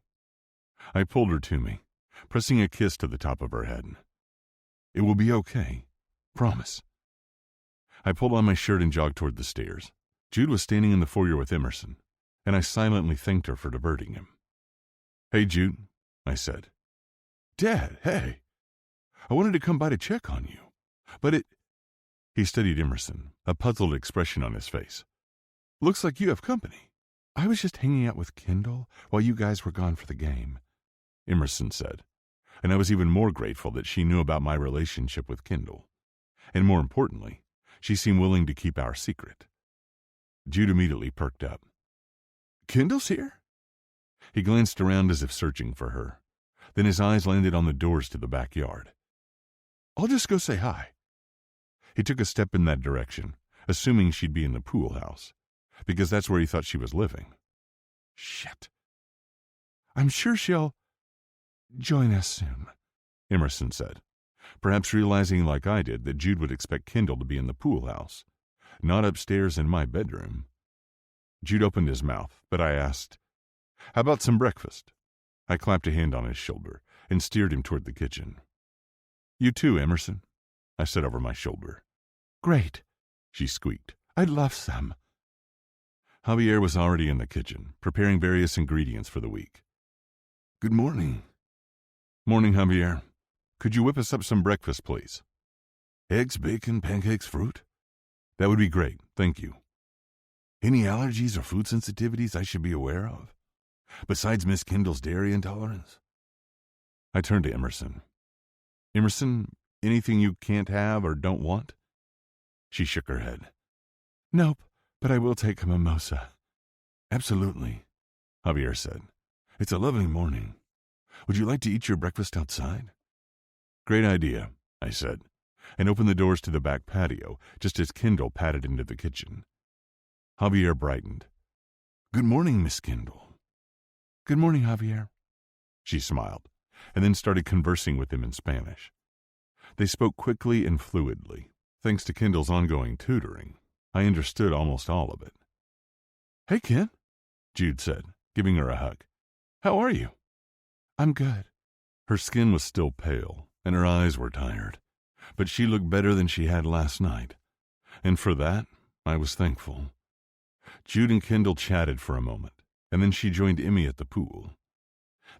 I pulled her to me, pressing a kiss to the top of her head. It will be okay. Promise. I pulled on my shirt and jogged toward the stairs. Jude was standing in the foyer with Emerson, and I silently thanked her for diverting him. "Hey, Jude," I said. "Dad, hey. I wanted to come by to check on you, but it..." He studied Emerson, a puzzled expression on his face. "Looks like you have company." "I was just hanging out with Kendall while you guys were gone for the game," Emerson said, and I was even more grateful that she knew about my relationship with Kendall. And more importantly, she seemed willing to keep our secret. Jude immediately perked up. "Kendall's here?" He glanced around as if searching for her. Then his eyes landed on the doors to the backyard. "I'll just go say hi." He took a step in that direction, assuming she'd be in the pool house, because that's where he thought she was living. "Shit. I'm sure she'll join us soon," Emerson said, perhaps realizing like I did that Jude would expect Kendall to be in the pool house, not upstairs in my bedroom. Jude opened his mouth, but I asked, "How about some breakfast?" I clapped a hand on his shoulder and steered him toward the kitchen. "You too, Emerson," I said over my shoulder. "Great," she squeaked. "I'd love some." Javier was already in the kitchen, preparing various ingredients for the week. "Good morning." "Morning, Javier. Could you whip us up some breakfast, please?" "Eggs, bacon, pancakes, fruit?" "That would be great, thank you." "Any allergies or food sensitivities I should be aware of, besides Miss Kendall's dairy intolerance?" I turned to Emerson. "Emerson, anything you can't have or don't want?" She shook her head. "Nope, but I will take a mimosa." "Absolutely," Javier said. "It's a lovely morning. Would you like to eat your breakfast outside?" "Great idea," I said, and opened the doors to the back patio just as Kendall padded into the kitchen. Javier brightened. "Good morning, Miss Kendall." "Good morning, Javier." She smiled, and then started conversing with him in Spanish. They spoke quickly and fluidly. Thanks to Kendall's ongoing tutoring, I understood almost all of it. "Hey, Ken," Jude said, giving her a hug. "How are you?" "I'm good." Her skin was still pale, and her eyes were tired, but she looked better than she had last night, and for that, I was thankful. Jude and Kendall chatted for a moment, and then she joined Emmy at the pool.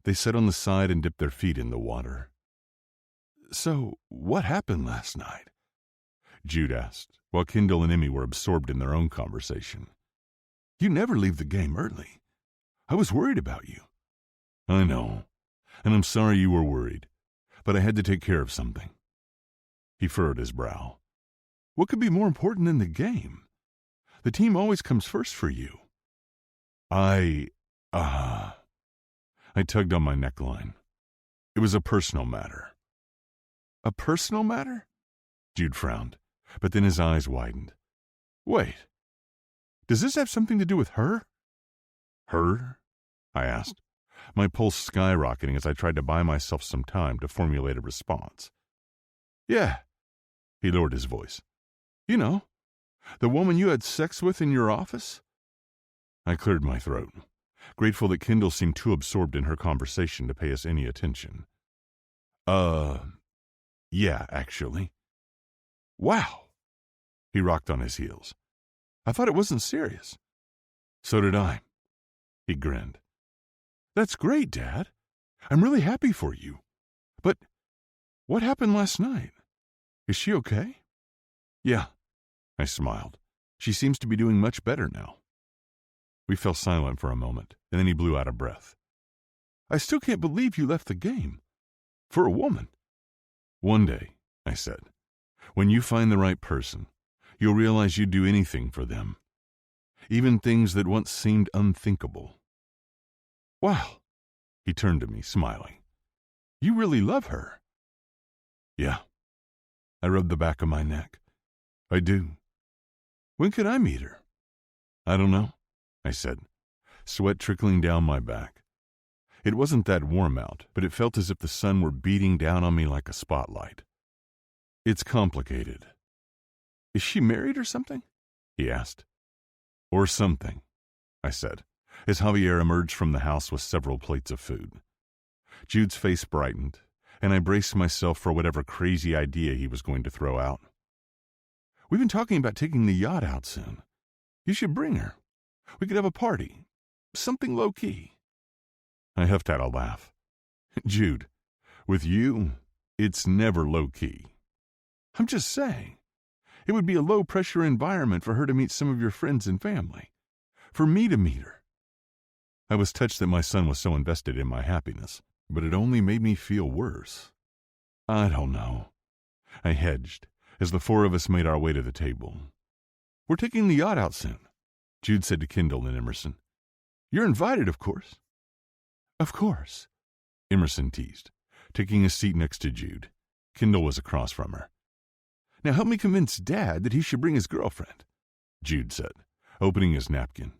They sat on the side and dipped their feet in the water. "So, what happened last night?" Jude asked, while Kendall and Emmy were absorbed in their own conversation. You never leave the game early. I was worried about you. I know, and I'm sorry you were worried, but I had to take care of something. He furrowed his brow. What could be more important than the game? The team always comes first for you. I tugged on my neckline. It was a personal matter. A personal matter? Jude frowned, but then his eyes widened. Wait. Does this have something to do with her? Her? I asked, my pulse skyrocketing as I tried to buy myself some time to formulate a response. Yeah. He lowered his voice. You know, the woman you had sex with in your office? I cleared my throat, grateful that Kendall seemed too absorbed in her conversation to pay us any attention. Yeah, actually. Wow. He rocked on his heels. I thought it wasn't serious. So did I. He grinned. That's great, Dad. I'm really happy for you. But what happened last night? Is she okay? Yeah, I smiled. She seems to be doing much better now. We fell silent for a moment, and then he blew out a breath. I still can't believe you left the game. For a woman. One day, I said, when you find the right person, you'll realize you'd do anything for them. Even things that once seemed unthinkable. Wow. He turned to me, smiling. You really love her. Yeah. I rubbed the back of my neck. I do. When could I meet her? I don't know, I said, sweat trickling down my back. It wasn't that warm out, but it felt as if the sun were beating down on me like a spotlight. It's complicated. Is she married or something? He asked. Or something, I said, as Javier emerged from the house with several plates of food. Jude's face brightened, and I braced myself for whatever crazy idea he was going to throw out. We've been talking about taking the yacht out soon. You should bring her. We could have a party. Something low-key. I huffed out a laugh. Jude, with you, it's never low-key. I'm just saying. It would be a low-pressure environment for her to meet some of your friends and family. For me to meet her. I was touched that my son was so invested in my happiness, but it only made me feel worse. I don't know. I hedged as the four of us made our way to the table. We're taking the yacht out soon, Jude said to Kendall and Emerson. You're invited, of course. Of course, Emerson teased, taking a seat next to Jude. Kendall was across from her. Now help me convince Dad that he should bring his girlfriend, Jude said, opening his napkin.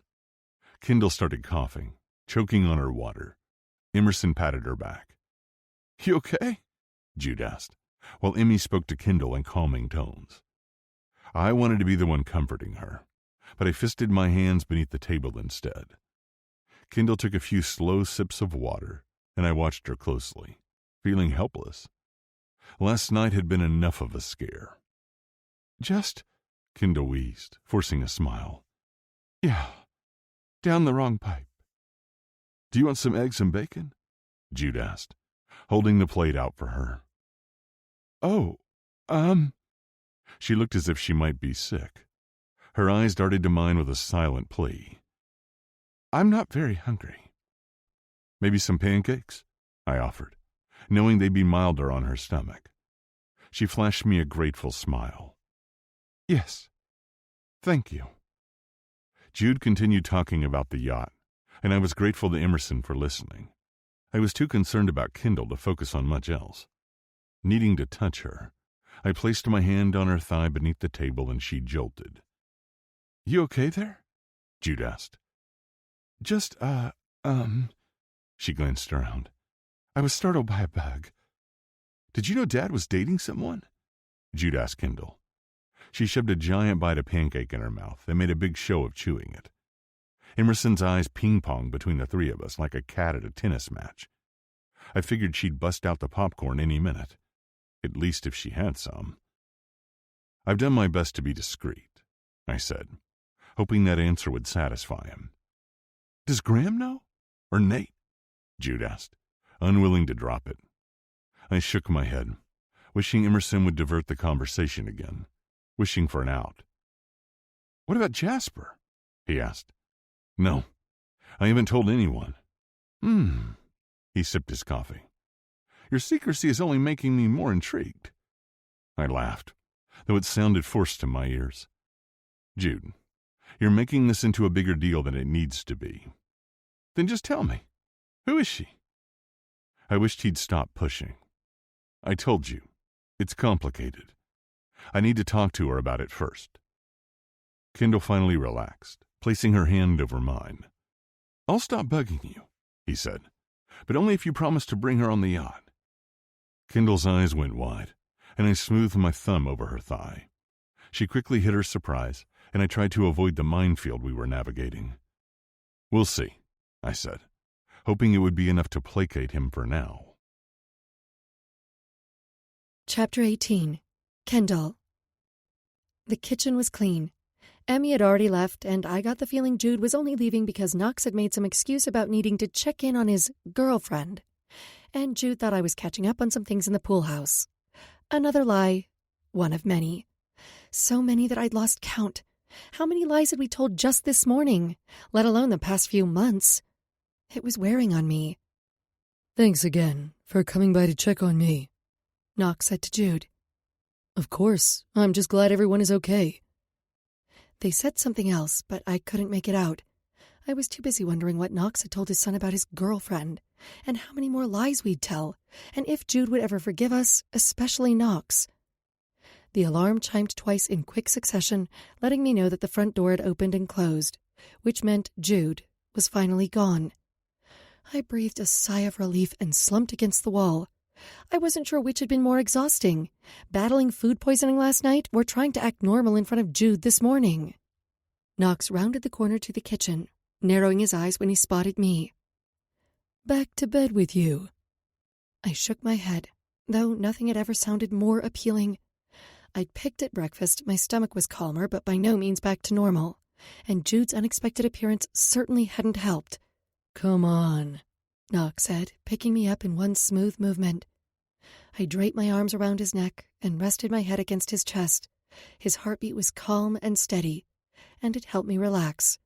Kendall started coughing, choking on her water. Emerson patted her back. You okay? Jude asked, while Emmy spoke to Kendall in calming tones. I wanted to be the one comforting her, but I fisted my hands beneath the table instead. Kendall took a few slow sips of water, and I watched her closely, feeling helpless. Last night had been enough of a scare. Kendall wheezed, forcing a smile. Yeah, down the wrong pipe. Do you want some eggs and bacon? Jude asked, holding the plate out for her. Oh, She looked as if she might be sick. Her eyes darted to mine with a silent plea. I'm not very hungry. Maybe some pancakes? I offered, knowing they'd be milder on her stomach. She flashed me a grateful smile. Yes, thank you. Jude continued talking about the yacht, and I was grateful to Emerson for listening. I was too concerned about Kendall to focus on much else. Needing to touch her, I placed my hand on her thigh beneath the table and she jolted. You okay there? Jude asked. She glanced around. I was startled by a bug. Did you know Dad was dating someone? Jude asked Kendall. She shoved a giant bite of pancake in her mouth and made a big show of chewing it. Emerson's eyes ping-ponged between the three of us like a cat at a tennis match. I figured she'd bust out the popcorn any minute, at least if she had some. I've done my best to be discreet, I said, hoping that answer would satisfy him. Does Graham know? Or Nate? Jude asked, unwilling to drop it. I shook my head, wishing Emerson would divert the conversation again, wishing for an out. What about Jasper? He asked. No, I haven't told anyone. He sipped his coffee. Your secrecy is only making me more intrigued. I laughed, though it sounded forced to my ears. Jude, you're making this into a bigger deal than it needs to be. Then just tell me. Who is she? I wished he'd stop pushing. I told you. It's complicated. I need to talk to her about it first. Kendall finally relaxed, placing her hand over mine. I'll stop bugging you, he said, but only if you promise to bring her on the yacht. Kendall's eyes went wide, and I smoothed my thumb over her thigh. She quickly hid her surprise, and I tried to avoid the minefield we were navigating. We'll see, I said, hoping it would be enough to placate him for now. Chapter 18. Kendall. The kitchen was clean. Emmy had already left, and I got the feeling Jude was only leaving because Knox had made some excuse about needing to check in on his girlfriend. And Jude thought I was catching up on some things in the pool house. Another lie, one of many. So many that I'd lost count. How many lies had we told just this morning, let alone the past few months? It was wearing on me. Thanks again for coming by to check on me, Knox said to Jude. Of course, I'm just glad everyone is okay. They said something else, but I couldn't make it out. I was too busy wondering what Knox had told his son about his girlfriend, and how many more lies we'd tell, and if Jude would ever forgive us, especially Knox. The alarm chimed twice in quick succession, letting me know that the front door had opened and closed, which meant Jude was finally gone. I breathed a sigh of relief and slumped against the wall. I wasn't sure which had been more exhausting, battling food poisoning last night or trying to act normal in front of Jude this morning. Knox rounded the corner to the kitchen, narrowing his eyes when he spotted me. Back to bed with you. I shook my head, though nothing had ever sounded more appealing. I'd picked at breakfast, my stomach was calmer, but by no means back to normal, and Jude's unexpected appearance certainly hadn't helped. Come on, Knox said, picking me up in one smooth movement. I draped my arms around his neck and rested my head against his chest. His heartbeat was calm and steady, and it helped me relax.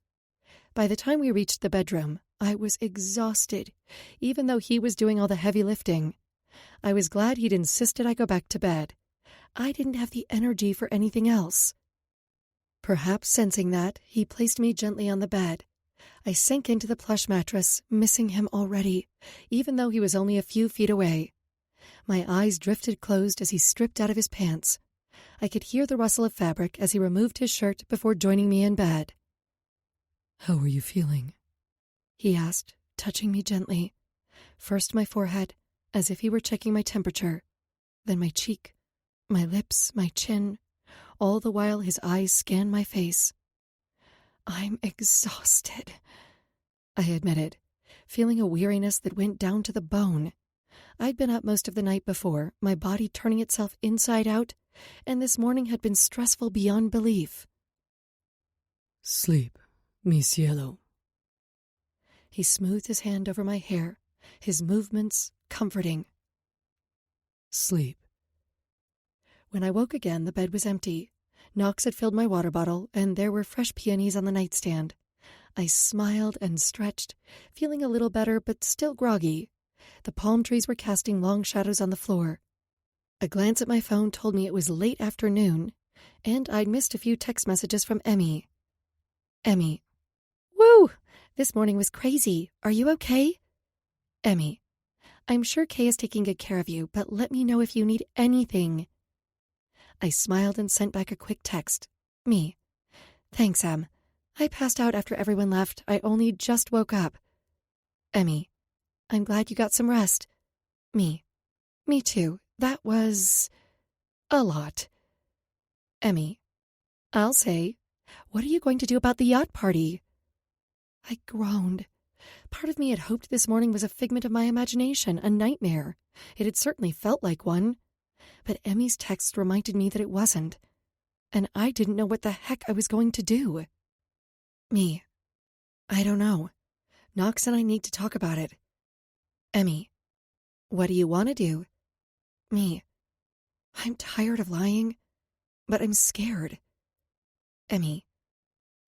By the time we reached the bedroom, I was exhausted, even though he was doing all the heavy lifting. I was glad he'd insisted I go back to bed. I didn't have the energy for anything else. Perhaps sensing that, he placed me gently on the bed. I sank into the plush mattress, missing him already, even though he was only a few feet away. My eyes drifted closed as he stripped out of his pants. I could hear the rustle of fabric as he removed his shirt before joining me in bed. How are you feeling? He asked, touching me gently. First my forehead, as if he were checking my temperature, then my cheek, my lips, my chin, all the while his eyes scanned my face. I'm exhausted, I admitted, feeling a weariness that went down to the bone. I'd been up most of the night before, my body turning itself inside out, and this morning had been stressful beyond belief. Sleep, mi cielo. He smoothed his hand over my hair, his movements comforting. Sleep. When I woke again, the bed was empty. Knox had filled my water bottle, and there were fresh peonies on the nightstand. I smiled and stretched, feeling a little better but still groggy. The palm trees were casting long shadows on the floor. A glance at my phone told me it was late afternoon, and I'd missed a few text messages from Emmy. Emmy. Woo! This morning was crazy. Are you okay? Emmy. I'm sure Kay is taking good care of you, but let me know if you need anything. I smiled and sent back a quick text. Me. Thanks, Em. I passed out after everyone left. I only just woke up. Emmy. I'm glad you got some rest. Me. Me too. That was a lot. Emmy. I'll say. What are you going to do about the yacht party? I groaned. Part of me had hoped this morning was a figment of my imagination, a nightmare. It had certainly felt like one. But Emmy's text reminded me that it wasn't. And I didn't know what the heck I was going to do. Me. I don't know. Knox and I need to talk about it. Emmy. What do you want to do? Me. I'm tired of lying, but I'm scared. Emmy.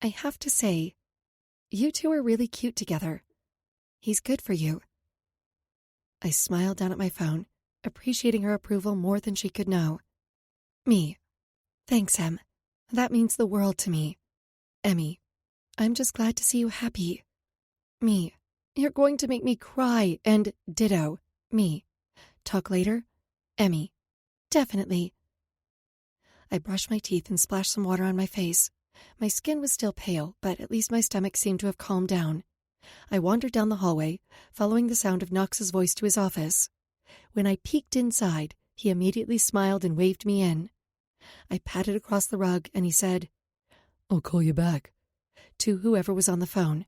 I have to say, You two are really cute together. He's good for you." I smiled down at my phone, appreciating her approval more than she could know. Me. "Thanks, Em. That means the world to me." Emmy. "I'm just glad to see you happy." Me. "You're going to make me cry," and ditto. Me. "Talk later?" Emmy. "Definitely." I brushed my teeth and splashed some water on my face. My skin was still pale, but at least my stomach seemed to have calmed down. I wandered down the hallway, following the sound of Knox's voice to his office. When I peeked inside, he immediately smiled and waved me in. I patted across the rug, and he said, "I'll call you back," to whoever was on the phone.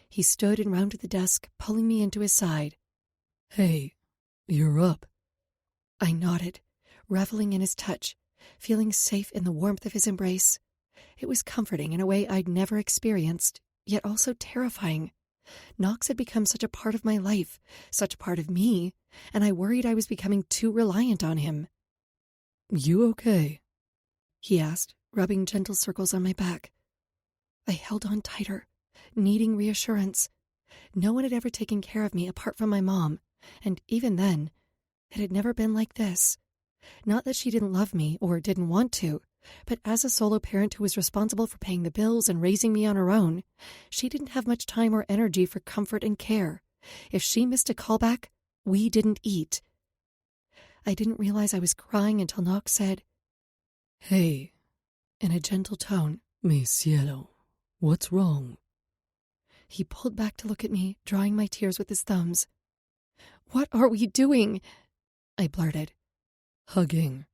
He stood and rounded the desk, pulling me into his side. "Hey, you're up." I nodded, reveling in his touch, feeling safe in the warmth of his embrace. It was comforting in a way I'd never experienced, yet also terrifying. Knox had become such a part of my life, such a part of me, and I worried I was becoming too reliant on him. "You okay?" he asked, rubbing gentle circles on my back. I held on tighter, needing reassurance. No one had ever taken care of me apart from my mom, and even then, it had never been like this. Not that she didn't love me or didn't want to, but as a solo parent who was responsible for paying the bills and raising me on her own, she didn't have much time or energy for comfort and care. If she missed a callback, we didn't eat. I didn't realize I was crying until Knox said, "Hey," in a gentle tone. "Mi cielo, what's wrong?" He pulled back to look at me, drying my tears with his thumbs. "What are we doing?" I blurted. "Hugging,"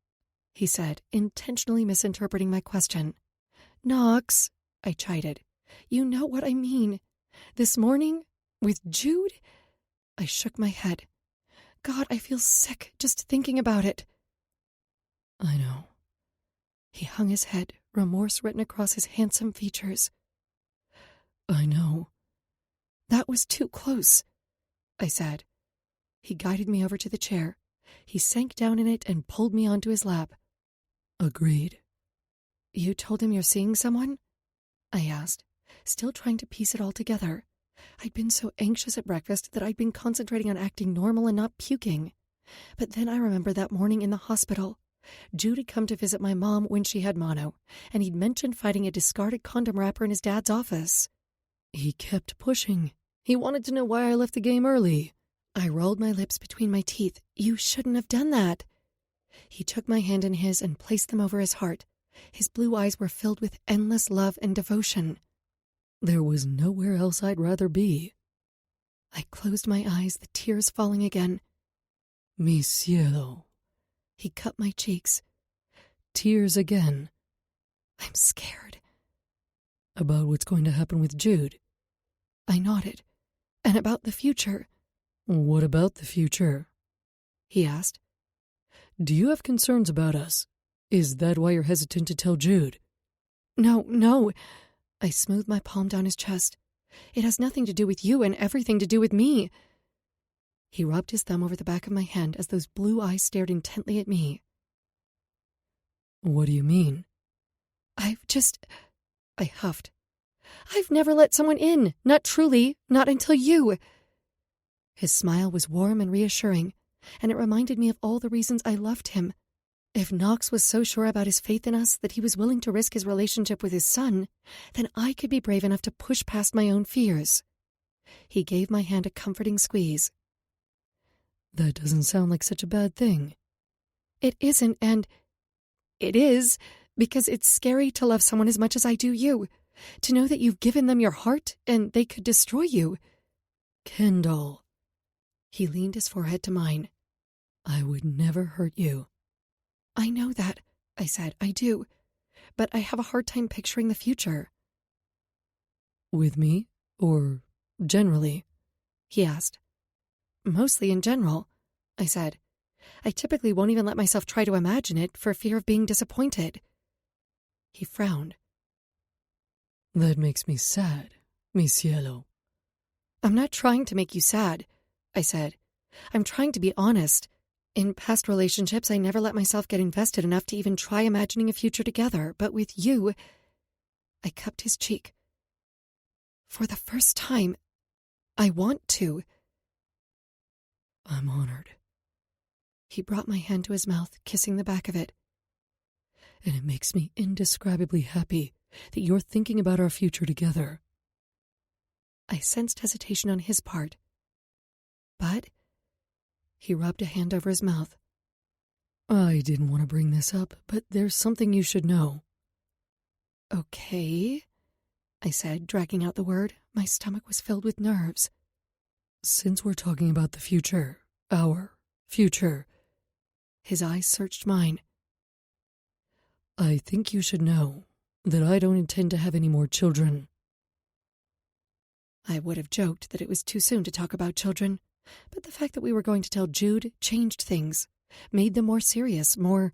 he said, intentionally misinterpreting my question. "Knox," I chided. "You know what I mean. This morning, with Jude?" I shook my head. "God, I feel sick just thinking about it." "I know." He hung his head, remorse written across his handsome features. "I know." "That was too close," I said. He guided me over to the chair. He sank down in it and pulled me onto his lap. "Agreed." "You told him you're seeing someone?" I asked, still trying to piece it all together. I'd been so anxious at breakfast that I'd been concentrating on acting normal and not puking. But then I remembered that morning in the hospital. Jude had come to visit my mom when she had mono, and he'd mentioned finding a discarded condom wrapper in his dad's office. "He kept pushing. He wanted to know why I left the game early." I rolled my lips between my teeth. "You shouldn't have done that." He took my hand in his and placed them over his heart. His blue eyes were filled with endless love and devotion. "There was nowhere else I'd rather be." I closed my eyes, the tears falling again. "Mi cielo." He cut my cheeks. Tears again. "I'm scared." "About what's going to happen with Jude?" I nodded. "And about the future." "What about the future?" he asked. "Do you have concerns about us? Is that why you're hesitant to tell Jude?" No. I smoothed my palm down his chest. "It has nothing to do with you and everything to do with me." He rubbed his thumb over the back of my hand as those blue eyes stared intently at me. "What do you mean?" I huffed. "I've never let someone in. Not truly. Not until you." His smile was warm and reassuring, and it reminded me of all the reasons I loved him. If Knox was so sure about his faith in us that he was willing to risk his relationship with his son, then I could be brave enough to push past my own fears. He gave my hand a comforting squeeze. "That doesn't sound like such a bad thing." "It isn't, and it is, because it's scary to love someone as much as I do you, to know that you've given them your heart and they could destroy you." "Kendall." He leaned his forehead to mine. "I would never hurt you." "I know that," I said. "I do. But I have a hard time picturing the future." "With me? Or generally?" he asked. "Mostly in general," I said. "I typically won't even let myself try to imagine it for fear of being disappointed." He frowned. "That makes me sad, mi cielo." "I'm not trying to make you sad," I said. "I'm trying to be honest. In past relationships, I never let myself get invested enough to even try imagining a future together, but with you—" I cupped his cheek. For the first time, I want to. I'm honored. He brought my hand to his mouth, kissing the back of it. And it makes me indescribably happy that you're thinking about our future together. I sensed hesitation on his part. But he rubbed a hand over his mouth. I didn't want to bring this up, but there's something you should know. Okay, I said, dragging out the word. My stomach was filled with nerves. Since we're talking about the future, our future, his eyes searched mine. I think you should know that I don't intend to have any more children. I would have joked that it was too soon to talk about children, but the fact that we were going to tell Jude changed things, made them more serious, more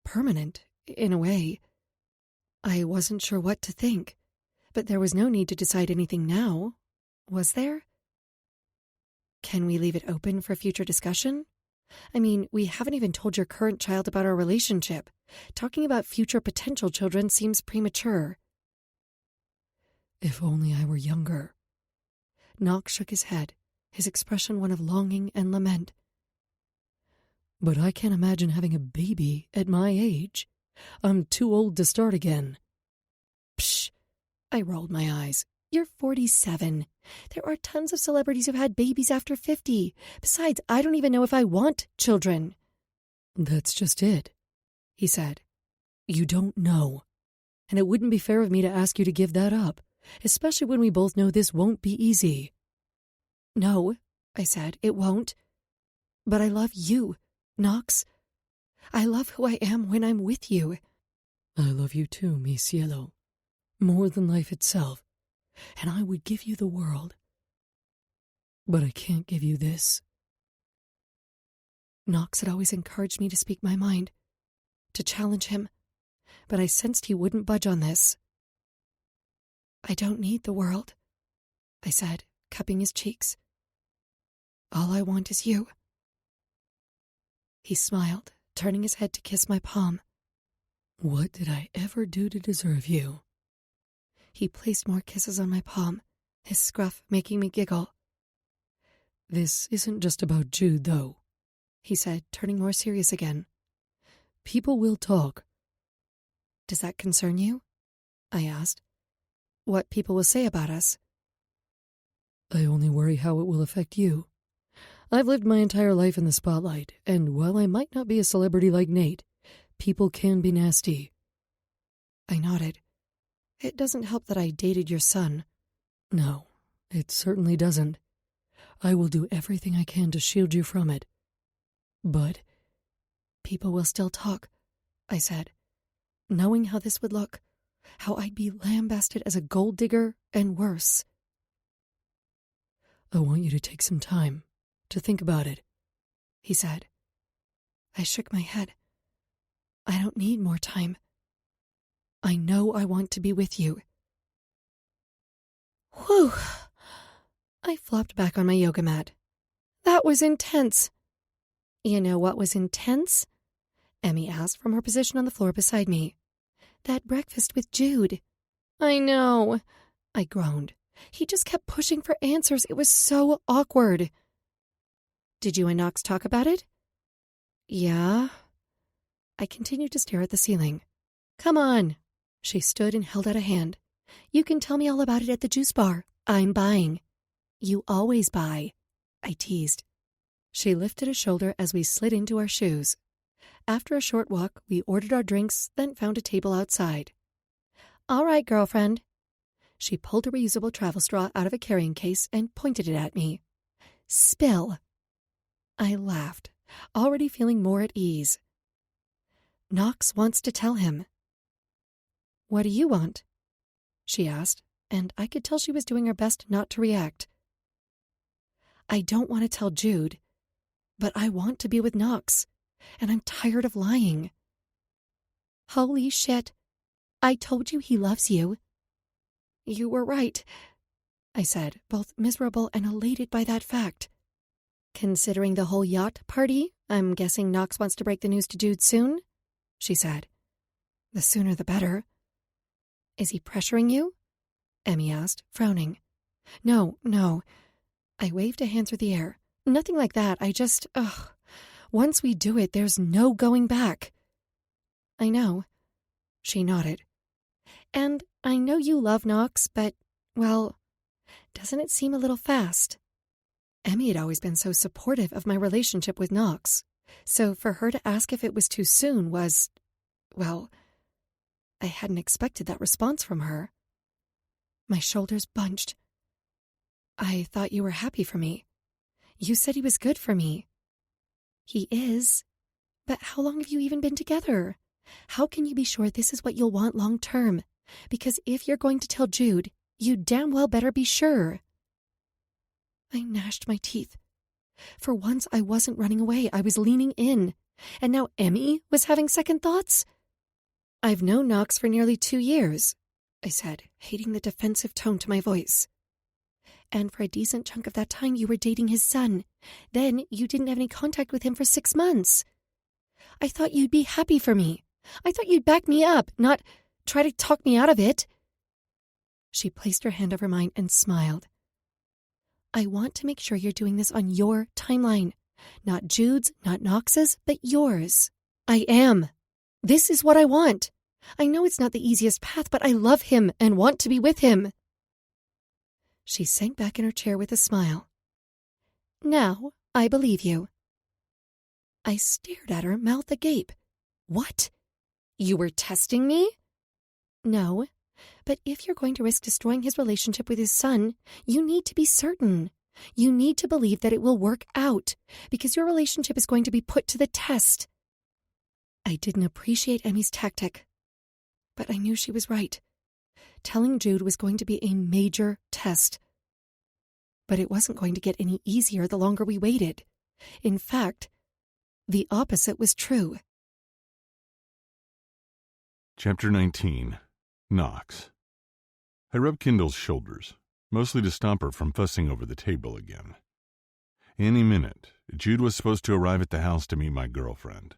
permanent, in a way. I wasn't sure what to think, but there was no need to decide anything now, was there? Can we leave it open for future discussion? I mean, we haven't even told your current child about our relationship. Talking about future potential children seems premature. If only I were younger. Knox shook his head, his expression one of longing and lament. But I can't imagine having a baby at my age. I'm too old to start again. Psh! I rolled my eyes. You're 47. There are tons of celebrities who've had babies after 50. Besides, I don't even know if I want children. That's just it, he said. You don't know. And it wouldn't be fair of me to ask you to give that up, especially when we both know this won't be easy. No, I said, it won't. But I love you, Knox. I love who I am when I'm with you. I love you too, mi cielo. More than life itself. And I would give you the world. But I can't give you this. Knox had always encouraged me to speak my mind, to challenge him, but I sensed he wouldn't budge on this. I don't need the world, I said, cupping his cheeks. All I want is you. He smiled, turning his head to kiss my palm. What did I ever do to deserve you? He placed more kisses on my palm, his scruff making me giggle. This isn't just about Jude, though, he said, turning more serious again. People will talk. Does that concern you? I asked. What people will say about us? I only worry how it will affect you. I've lived my entire life in the spotlight, and while I might not be a celebrity like Nate, people can be nasty. I nodded. It doesn't help that I dated your son. No, it certainly doesn't. I will do everything I can to shield you from it. But people will still talk, I said, knowing how this would look, how I'd be lambasted as a gold digger and worse. I want you to take some time to think about it, he said. I shook my head. I don't need more time. I know I want to be with you. Whew! I flopped back on my yoga mat. That was intense. You know what was intense? Emmy asked from her position on the floor beside me. That breakfast with Jude. I know, I groaned. He just kept pushing for answers. It was so awkward. Did you and Knox talk about it? Yeah. I continued to stare at the ceiling. Come on. She stood and held out a hand. You can tell me all about it at the juice bar. I'm buying. You always buy, I teased. She lifted a shoulder as we slid into our shoes. After a short walk, we ordered our drinks, then found a table outside. All right, girlfriend. She pulled a reusable travel straw out of a carrying case and pointed it at me. Spill. I laughed, already feeling more at ease. Knox wants to tell him. What do you want? She asked, and I could tell she was doing her best not to react. I don't want to tell Jude, but I want to be with Knox, and I'm tired of lying. Holy shit. I told you he loves you. You were right, I said, both miserable and elated by that fact. Considering the whole yacht party, I'm guessing Knox wants to break the news to Jude soon, she said. The sooner the better. Is he pressuring you? Emmy asked, frowning. No. I waved a hand through the air. Nothing like that. Once we do it, there's no going back. I know. She nodded. And I know you love Knox, but, well, doesn't it seem a little fast? Emmy had always been so supportive of my relationship with Knox, so for her to ask if it was too soon was, well, I hadn't expected that response from her. My shoulders bunched. I thought you were happy for me. You said he was good for me. He is. But how long have you even been together? How can you be sure this is what you'll want long term? Because if you're going to tell Jude, you damn well better be sure. I gnashed my teeth. For once, I wasn't running away. I was leaning in. And now Emmy was having second thoughts? I've known Knox for nearly 2 years, I said, hating the defensive tone to my voice. And for a decent chunk of that time, you were dating his son. Then you didn't have any contact with him for 6 months. I thought you'd be happy for me. I thought you'd back me up, not try to talk me out of it. She placed her hand over mine and smiled. I want to make sure you're doing this on your timeline. Not Jude's, not Knox's, but yours. I am. This is what I want. I know it's not the easiest path, but I love him and want to be with him. She sank back in her chair with a smile. Now, I believe you. I stared at her, mouth agape. What? You were testing me? No, but if you're going to risk destroying his relationship with his son, you need to be certain. You need to believe that it will work out, because your relationship is going to be put to the test. I didn't appreciate Emmy's tactic, but I knew she was right. Telling Jude was going to be a major test. But it wasn't going to get any easier the longer we waited. In fact, the opposite was true. Chapter 19. Knox. I rubbed Kendall's shoulders, mostly to stop her from fussing over the table again. Any minute, Jude was supposed to arrive at the house to meet my girlfriend.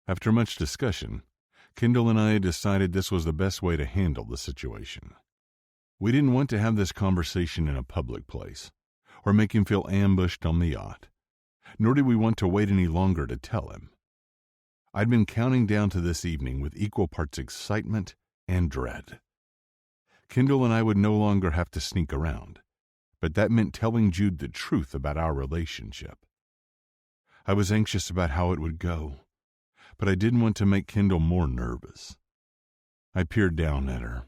After much discussion, Kendall and I decided this was the best way to handle the situation. We didn't want to have this conversation in a public place, or make him feel ambushed on the yacht, nor did we want to wait any longer to tell him. I'd been counting down to this evening with equal parts excitement and dread. Kendall and I would no longer have to sneak around, but that meant telling Jude the truth about our relationship. I was anxious about how it would go, but I didn't want to make Kendall more nervous. I peered down at her.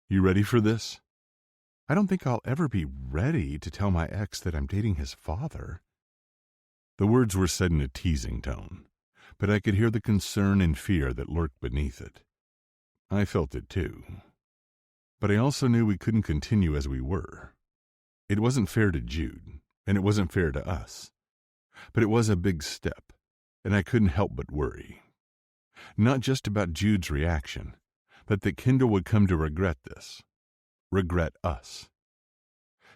You ready for this? I don't think I'll ever be ready to tell my ex that I'm dating his father. The words were said in a teasing tone, but I could hear the concern and fear that lurked beneath it. I felt it too. But I also knew we couldn't continue as we were. It wasn't fair to Jude, and it wasn't fair to us. But it was a big step, and I couldn't help but worry. Not just about Jude's reaction, but that Kendall would come to regret this. Regret us.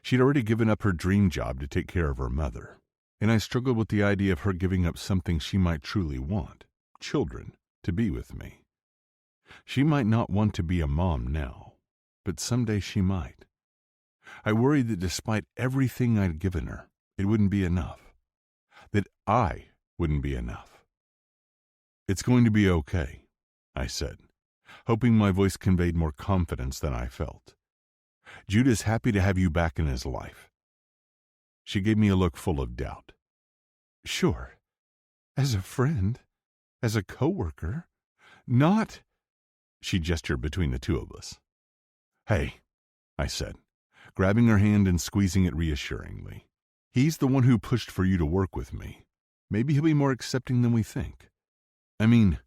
She'd already given up her dream job to take care of her mother, and I struggled with the idea of her giving up something she might truly want, children, to be with me. She might not want to be a mom now, but someday she might. I worried that despite everything I'd given her, it wouldn't be enough. That I wouldn't be enough. It's going to be okay, I said, hoping my voice conveyed more confidence than I felt. Jude is happy to have you back in his life. She gave me a look full of doubt. Sure, as a friend, as a coworker, not... She gestured between the two of us. Hey, I said, grabbing her hand and squeezing it reassuringly. He's the one who pushed for you to work with me. Maybe he'll be more accepting than we think. I mean,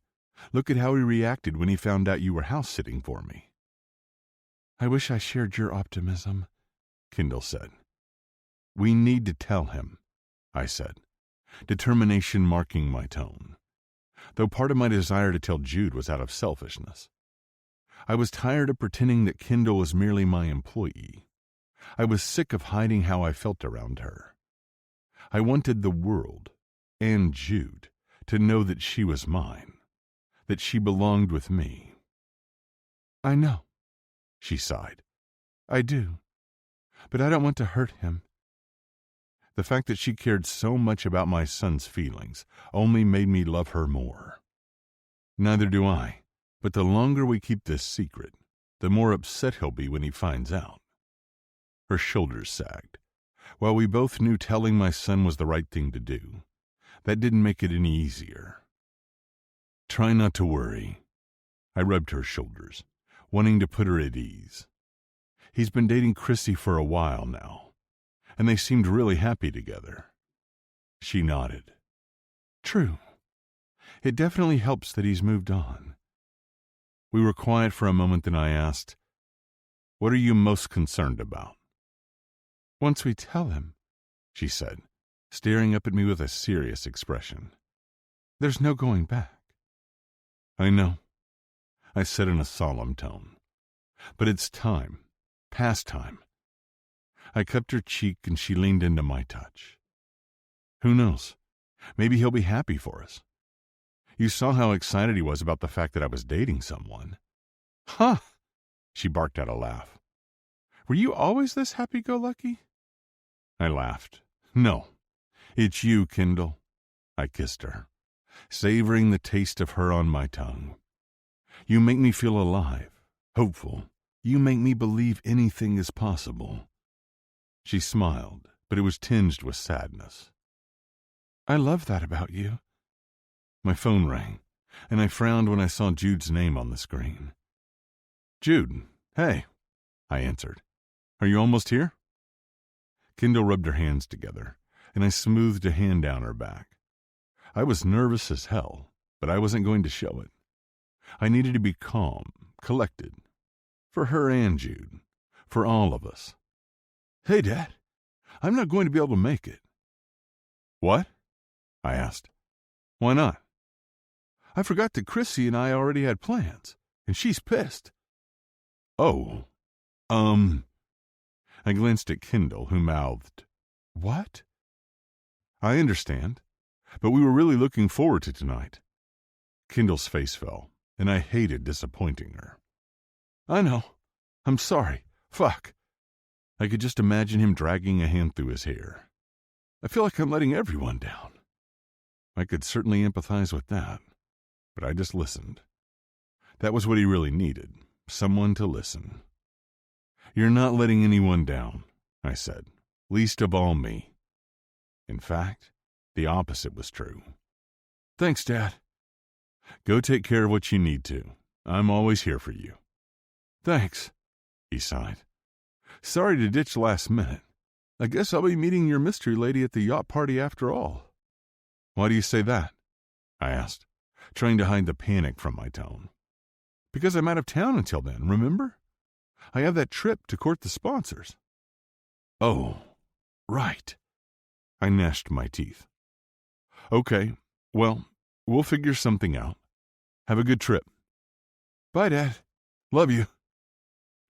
look at how he reacted when he found out you were house-sitting for me. I wish I shared your optimism, Kendall said. We need to tell him, I said, determination marking my tone, though part of my desire to tell Jude was out of selfishness. I was tired of pretending that Kendall was merely my employee. I was sick of hiding how I felt around her. I wanted the world, and Jude, to know that she was mine, that she belonged with me. I know, she sighed, I do. But I don't want to hurt him. The fact that she cared so much about my son's feelings only made me love her more. Neither do I, but the longer we keep this secret, the more upset he'll be when he finds out. Her shoulders sagged. While we both knew telling my son was the right thing to do, that didn't make it any easier. Try not to worry. I rubbed her shoulders, wanting to put her at ease. He's been dating Chrissy for a while now, and they seemed really happy together. She nodded. True. It definitely helps that he's moved on. We were quiet for a moment, then I asked, "What are you most concerned about?" "Once we tell him," she said, staring up at me with a serious expression, "there's no going back." "I know," I said in a solemn tone, "but it's time, past time." I cupped her cheek and she leaned into my touch. "Who knows? Maybe he'll be happy for us. You saw how excited he was about the fact that I was dating someone." "Huh!" She barked out a laugh. "Were you always this happy-go-lucky?" I laughed. "No, it's you, Kendall." I kissed her, savoring the taste of her on my tongue. "You make me feel alive, hopeful. You make me believe anything is possible." She smiled, but it was tinged with sadness. "I love that about you." My phone rang, and I frowned when I saw Jude's name on the screen. "Jude, hey," I answered. "Are you almost here?" Kendall rubbed her hands together, and I smoothed a hand down her back. I was nervous as hell, but I wasn't going to show it. I needed to be calm, collected. For her and Jude. For all of us. "Hey, Dad, I'm not going to be able to make it." "What?" I asked. "Why not?" "I forgot that Chrissy and I already had plans, and she's pissed." "Oh, I glanced at Kendall, who mouthed, "What?" "I understand, but we were really looking forward to tonight." Kendall's face fell, and I hated disappointing her. "I know. I'm sorry. Fuck." I could just imagine him dragging a hand through his hair. "I feel like I'm letting everyone down." I could certainly empathize with that, but I just listened. That was what he really needed, someone to listen. "You're not letting anyone down," I said, "least of all me." In fact, the opposite was true. "Thanks, Dad." "Go take care of what you need to. I'm always here for you." "Thanks," he sighed. "Sorry to ditch last minute. I guess I'll be meeting your mystery lady at the yacht party after all." "Why do you say that?" I asked, trying to hide the panic from my tone. "Because I'm out of town until then, remember? I have that trip to court the sponsors." "Oh, right." I gnashed my teeth. "Okay, well, we'll figure something out. Have a good trip." "Bye, Dad. Love you."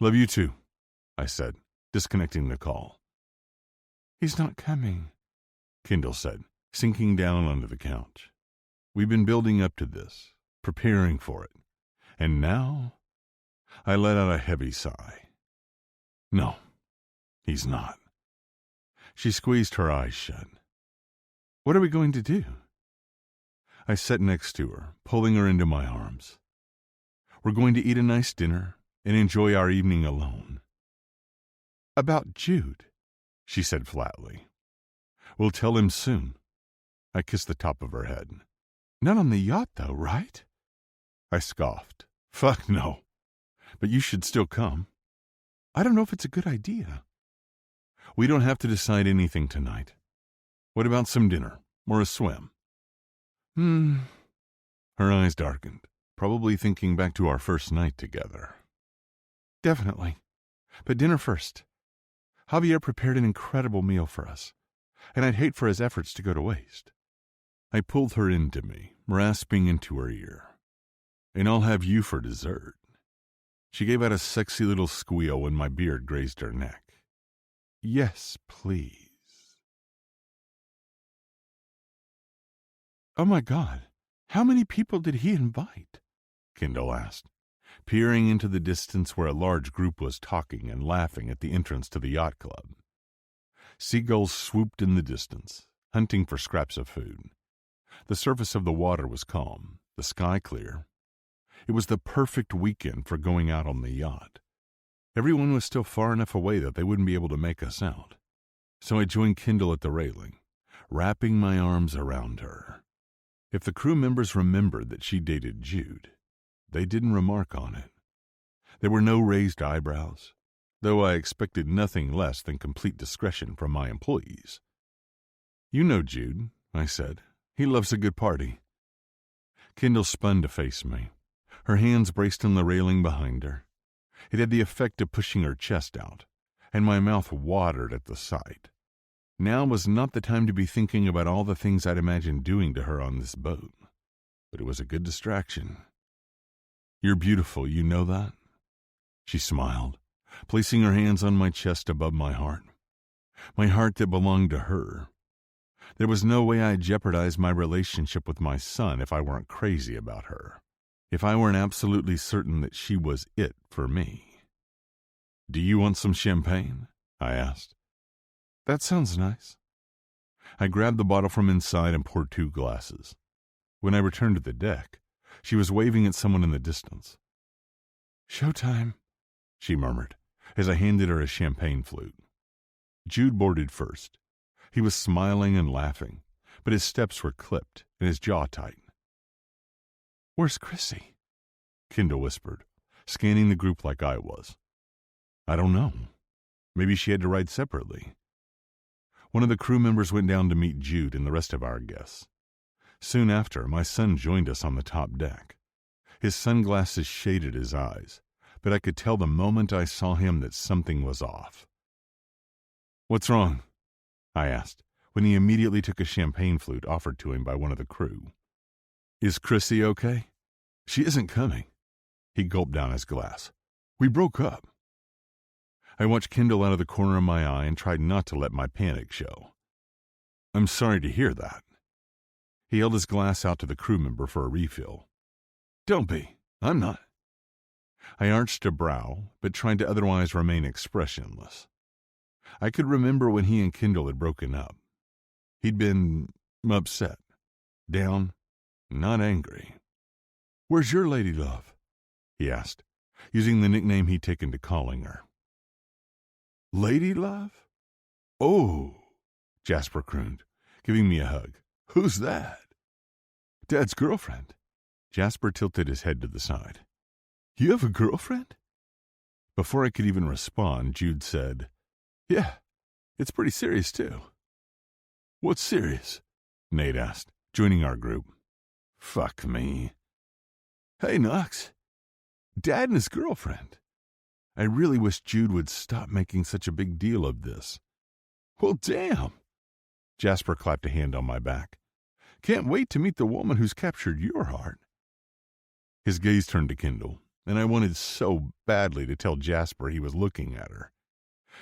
"Love you too," I said, disconnecting the call. "He's not coming," Kendall said, sinking down onto the couch. "We've been building up to this, preparing for it. And now?" I let out a heavy sigh. "No, he's not." She squeezed her eyes shut. "What are we going to do?" I sat next to her, pulling her into my arms. "We're going to eat a nice dinner and enjoy our evening alone." "About Jude," she said flatly. "We'll tell him soon." I kissed the top of her head. "Not on the yacht, though, right?" I scoffed. "Fuck no. But you should still come." "I don't know if it's a good idea." "We don't have to decide anything tonight. What about some dinner or a swim?" Her eyes darkened, probably thinking back to our first night together. "Definitely. But dinner first. Javier prepared an incredible meal for us, and I'd hate for his efforts to go to waste." I pulled her into me, rasping into her ear. "And I'll have you for dessert." She gave out a sexy little squeal when my beard grazed her neck. "Yes, please." "Oh my God, how many people did he invite?" Kendall asked, peering into the distance where a large group was talking and laughing at the entrance to the yacht club. Seagulls swooped in the distance, hunting for scraps of food. The surface of the water was calm, the sky clear. It was the perfect weekend for going out on the yacht. Everyone was still far enough away that they wouldn't be able to make us out. So I joined Kendall at the railing, wrapping my arms around her. If the crew members remembered that she dated Jude, they didn't remark on it. There were no raised eyebrows, though I expected nothing less than complete discretion from my employees. "You know Jude," I said. "He loves a good party." Kendall spun to face me, her hands braced on the railing behind her. It had the effect of pushing her chest out, and my mouth watered at the sight. Now was not the time to be thinking about all the things I'd imagined doing to her on this boat, but it was a good distraction. "You're beautiful, you know that?" She smiled, placing her hands on my chest above my heart that belonged to her. There was no way I'd jeopardize my relationship with my son if I weren't crazy about her, if I weren't absolutely certain that she was it for me. "Do you want some champagne?" I asked. "That sounds nice." I grabbed the bottle from inside and poured 2 glasses. When I returned to the deck, she was waving at someone in the distance. "Showtime," she murmured, as I handed her a champagne flute. Jude boarded first. He was smiling and laughing, but his steps were clipped and his jaw tight. "Where's Chrissy?" Kendall whispered, scanning the group like I was. "I don't know. Maybe she had to ride separately." One of the crew members went down to meet Jude and the rest of our guests. Soon after, my son joined us on the top deck. His sunglasses shaded his eyes, but I could tell the moment I saw him that something was off. "What's wrong?" I asked, when he immediately took a champagne flute offered to him by one of the crew. "Is Chrissy okay?" "She isn't coming." He gulped down his glass. "We broke up." I watched Kendall out of the corner of my eye and tried not to let my panic show. "I'm sorry to hear that." He held his glass out to the crew member for a refill. "Don't be. I'm not." I arched a brow, but tried to otherwise remain expressionless. I could remember when he and Kendall had broken up. He'd been upset, down, not angry. "Where's your lady love?" he asked, using the nickname he'd taken to calling her. "Lady love? Oh," Jasper crooned, giving me a hug. "Who's that?" "Dad's girlfriend." Jasper tilted his head to the side. "You have a girlfriend?" Before I could even respond, Jude said, "Yeah, it's pretty serious, too." "What's serious?" Nate asked, joining our group. "Fuck me." "Hey, Knox. Dad and his girlfriend. I really wish Jude would stop making such a big deal of this." "Well, damn." Jasper clapped a hand on my back. "Can't wait to meet the woman who's captured your heart." His gaze turned to Kendall, and I wanted so badly to tell Jasper he was looking at her,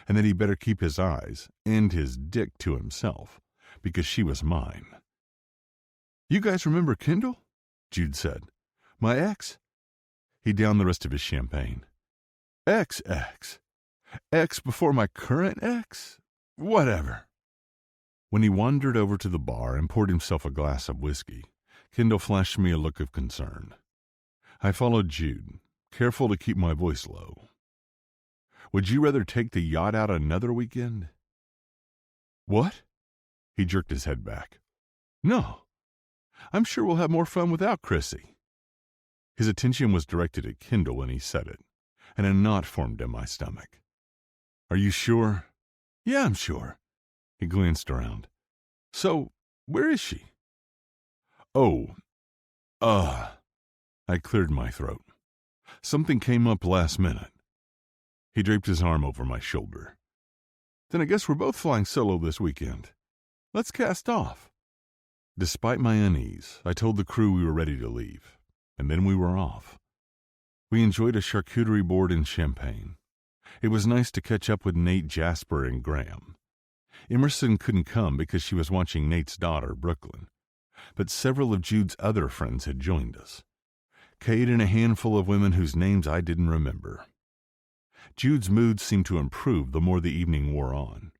and that he better keep his eyes and his dick to himself, because she was mine. "You guys remember Kendall?" Jude said. "My ex?" He downed the rest of his champagne. Ex before my current ex? Whatever." When he wandered over to the bar and poured himself a glass of whiskey, Kendall flashed me a look of concern. I followed Jude, careful to keep my voice low. "Would you rather take the yacht out another weekend?" "What?" He jerked his head back. "No. I'm sure we'll have more fun without Chrissy." His attention was directed at Kendall when he said it, and a knot formed in my stomach. "Are you sure?" "Yeah, I'm sure." He glanced around. "So, where is she?" "Oh, I cleared my throat. "Something came up last minute." He draped his arm over my shoulder. "Then I guess we're both flying solo this weekend. Let's cast off." Despite my unease, I told the crew we were ready to leave, and then we were off. We enjoyed a charcuterie board and champagne. It was nice to catch up with Nate, Jasper, and Graham. Emerson couldn't come because she was watching Nate's daughter, Brooklyn, but several of Jude's other friends had joined us. Kate and a handful of women whose names I didn't remember. Jude's mood seemed to improve the more the evening wore on,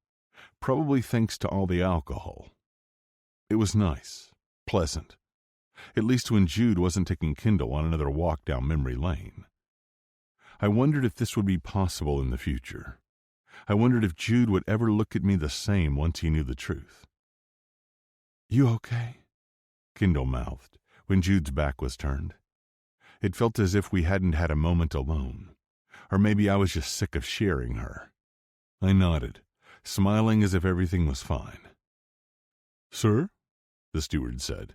probably thanks to all the alcohol. It was nice, pleasant, at least when Jude wasn't taking Kendall on another walk down memory lane. I wondered if this would be possible in the future. I wondered if Jude would ever look at me the same once he knew the truth. "You okay?" Kendall mouthed when Jude's back was turned. It felt as if we hadn't had a moment alone, or maybe I was just sick of sharing her. I nodded, smiling as if everything was fine. "Sir," the steward said,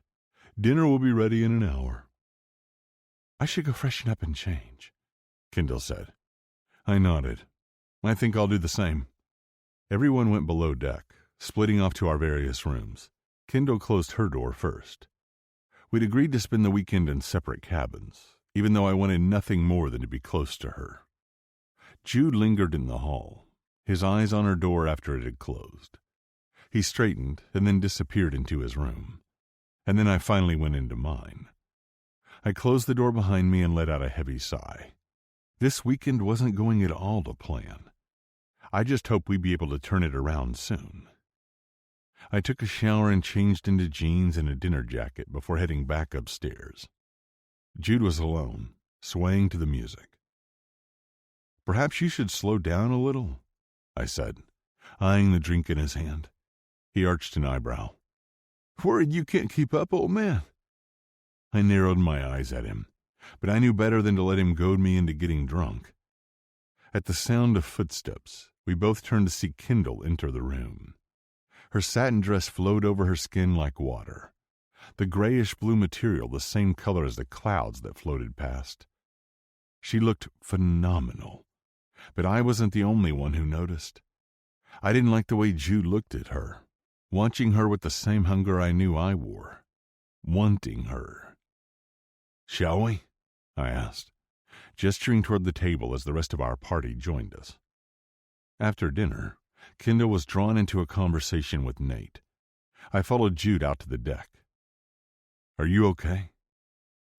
"dinner will be ready in an hour." "I should go freshen up and change," Kendall said. I nodded. "I think I'll do the same." Everyone went below deck, splitting off to our various rooms. Kendall closed her door first. We'd agreed to spend the weekend in separate cabins, even though I wanted nothing more than to be close to her. Jude lingered in the hall, his eyes on her door after it had closed. He straightened and then disappeared into his room, and then I finally went into mine. I closed the door behind me and let out a heavy sigh. This weekend wasn't going at all to plan. I just hoped we'd be able to turn it around soon. I took a shower and changed into jeans and a dinner jacket before heading back upstairs. Jude was alone, swaying to the music. "Perhaps you should slow down a little," I said, eyeing the drink in his hand. He arched an eyebrow. "Worried you can't keep up, old man?" I narrowed my eyes at him, but I knew better than to let him goad me into getting drunk. At the sound of footsteps, we both turned to see Kendall enter the room. Her satin dress flowed over her skin like water, the grayish-blue material the same color as the clouds that floated past. She looked phenomenal, but I wasn't the only one who noticed. I didn't like the way Jude looked at her, watching her with the same hunger I knew I wore, wanting her. "Shall we?" I asked, gesturing toward the table as the rest of our party joined us. After dinner, Kendall was drawn into a conversation with Nate. I followed Jude out to the deck. "Are you okay?"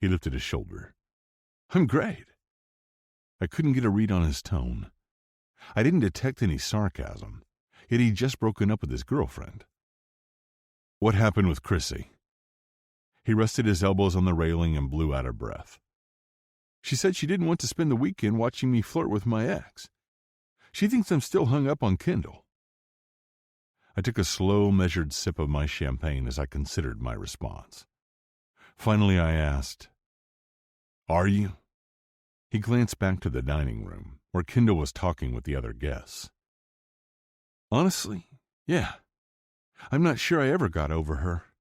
He lifted his shoulder. "I'm great." I couldn't get a read on his tone. I didn't detect any sarcasm, yet he'd just broken up with his girlfriend. "What happened with Chrissy?" He rested his elbows on the railing and blew out a breath. "She said she didn't want to spend the weekend watching me flirt with my ex. She thinks I'm still hung up on Kendall." I took a slow, measured sip of my champagne as I considered my response. Finally, I asked, "Are you?" He glanced back to the dining room, where Kendall was talking with the other guests. "Honestly, yeah. I'm not sure I ever got over her."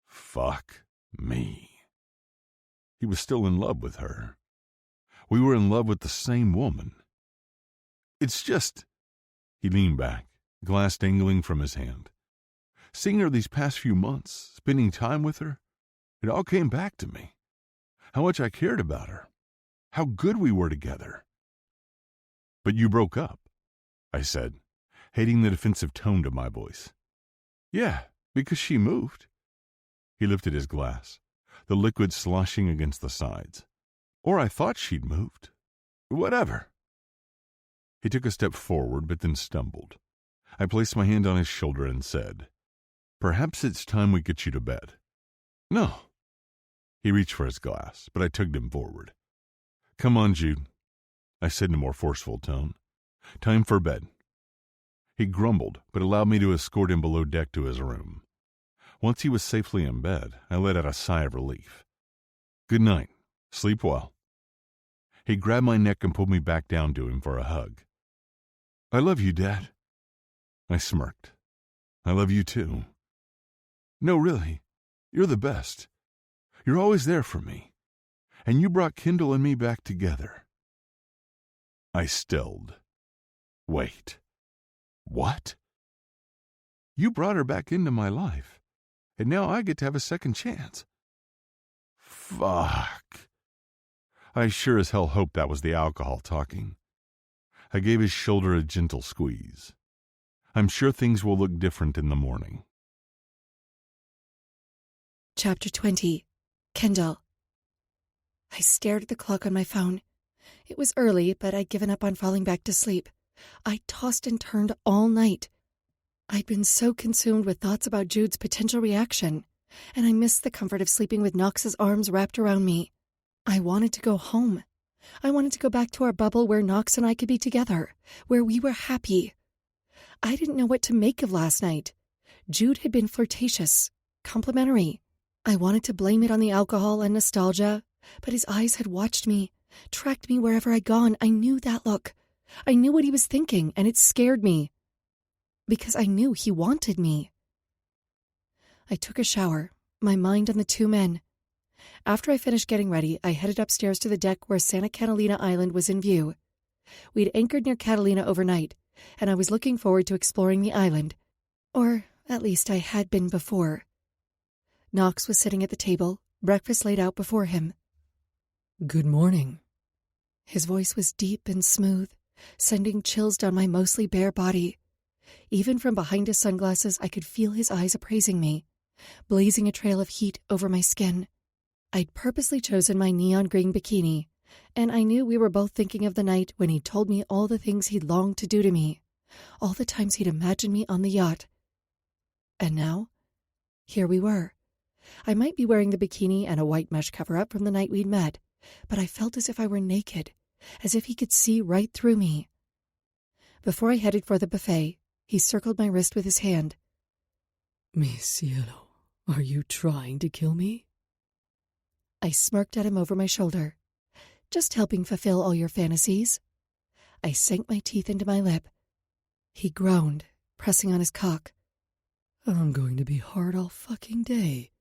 Fuck me. He was still in love with her. We were in love with the same woman. It's just... He leaned back, glass dangling from his hand. Seeing her these past few months, spending time with her, it all came back to me. How much I cared about her. How good we were together. "But you broke up," I said, hating the defensive tone to my voice. "Yeah, because she moved." He lifted his glass, the liquid sloshing against the sides. "Or I thought she'd moved. Whatever." He took a step forward, but then stumbled. I placed my hand on his shoulder and said, "Perhaps it's time we get you to bed." "No." He reached for his glass, but I tugged him forward. "Come on, Jude," I said in a more forceful tone. "Time for bed." He grumbled, but allowed me to escort him below deck to his room. Once he was safely in bed, I let out a sigh of relief. "Good night. Sleep well." He grabbed my neck and pulled me back down to him for a hug. "I love you, Dad." I smirked. "I love you too." "No, really. You're the best. You're always there for me. And you brought Kendall and me back together." I stilled. "Wait. What?" "You brought her back into my life. And now I get to have a second chance." Fuck. I sure as hell hoped that was the alcohol talking. I gave his shoulder a gentle squeeze. "I'm sure things will look different in the morning." Chapter 20. Kendall. I stared at the clock on my phone. It was early, but I'd given up on falling back to sleep. I tossed and turned all night. I'd been so consumed with thoughts about Jude's potential reaction, and I missed the comfort of sleeping with Knox's arms wrapped around me. I wanted to go home. I wanted to go back to our bubble where Knox and I could be together, where we were happy. I didn't know what to make of last night. Jude had been flirtatious, complimentary. I wanted to blame it on the alcohol and nostalgia, but his eyes had watched me, tracked me wherever I'd gone. I knew that look. I knew what he was thinking, and it scared me. Because I knew he wanted me. I took a shower, my mind on the two men. After I finished getting ready, I headed upstairs to the deck where Santa Catalina Island was in view. We'd anchored near Catalina overnight, and I was looking forward to exploring the island. Or, at least, I had been before. Knox was sitting at the table, breakfast laid out before him. "Good morning." His voice was deep and smooth, sending chills down my mostly bare body. Even from behind his sunglasses, I could feel his eyes appraising me, blazing a trail of heat over my skin. I'd purposely chosen my neon green bikini, and I knew we were both thinking of the night when he told me all the things he'd longed to do to me, all the times he'd imagined me on the yacht. And now, here we were. I might be wearing the bikini and a white mesh cover-up from the night we'd met, but I felt as if I were naked, as if he could see right through me. Before I headed for the buffet, he circled my wrist with his hand. "Mi cielo, are you trying to kill me?" I smirked at him over my shoulder. "Just helping fulfill all your fantasies." I sank my teeth into my lip. He groaned, pressing on his cock. "I'm going to be hard all fucking day."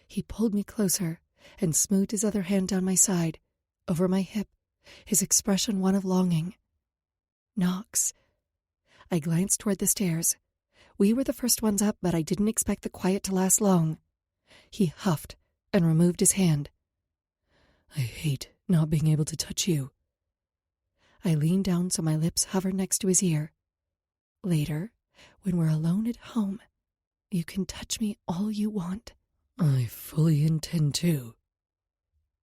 He pulled me closer and smoothed his other hand down my side, over my hip, his expression one of longing. Knox. I glanced toward the stairs. We were the first ones up, but I didn't expect the quiet to last long. He huffed and removed his hand. "I hate not being able to touch you." I leaned down so my lips hovered next to his ear. "Later, when we're alone at home, you can touch me all you want." "I fully intend to."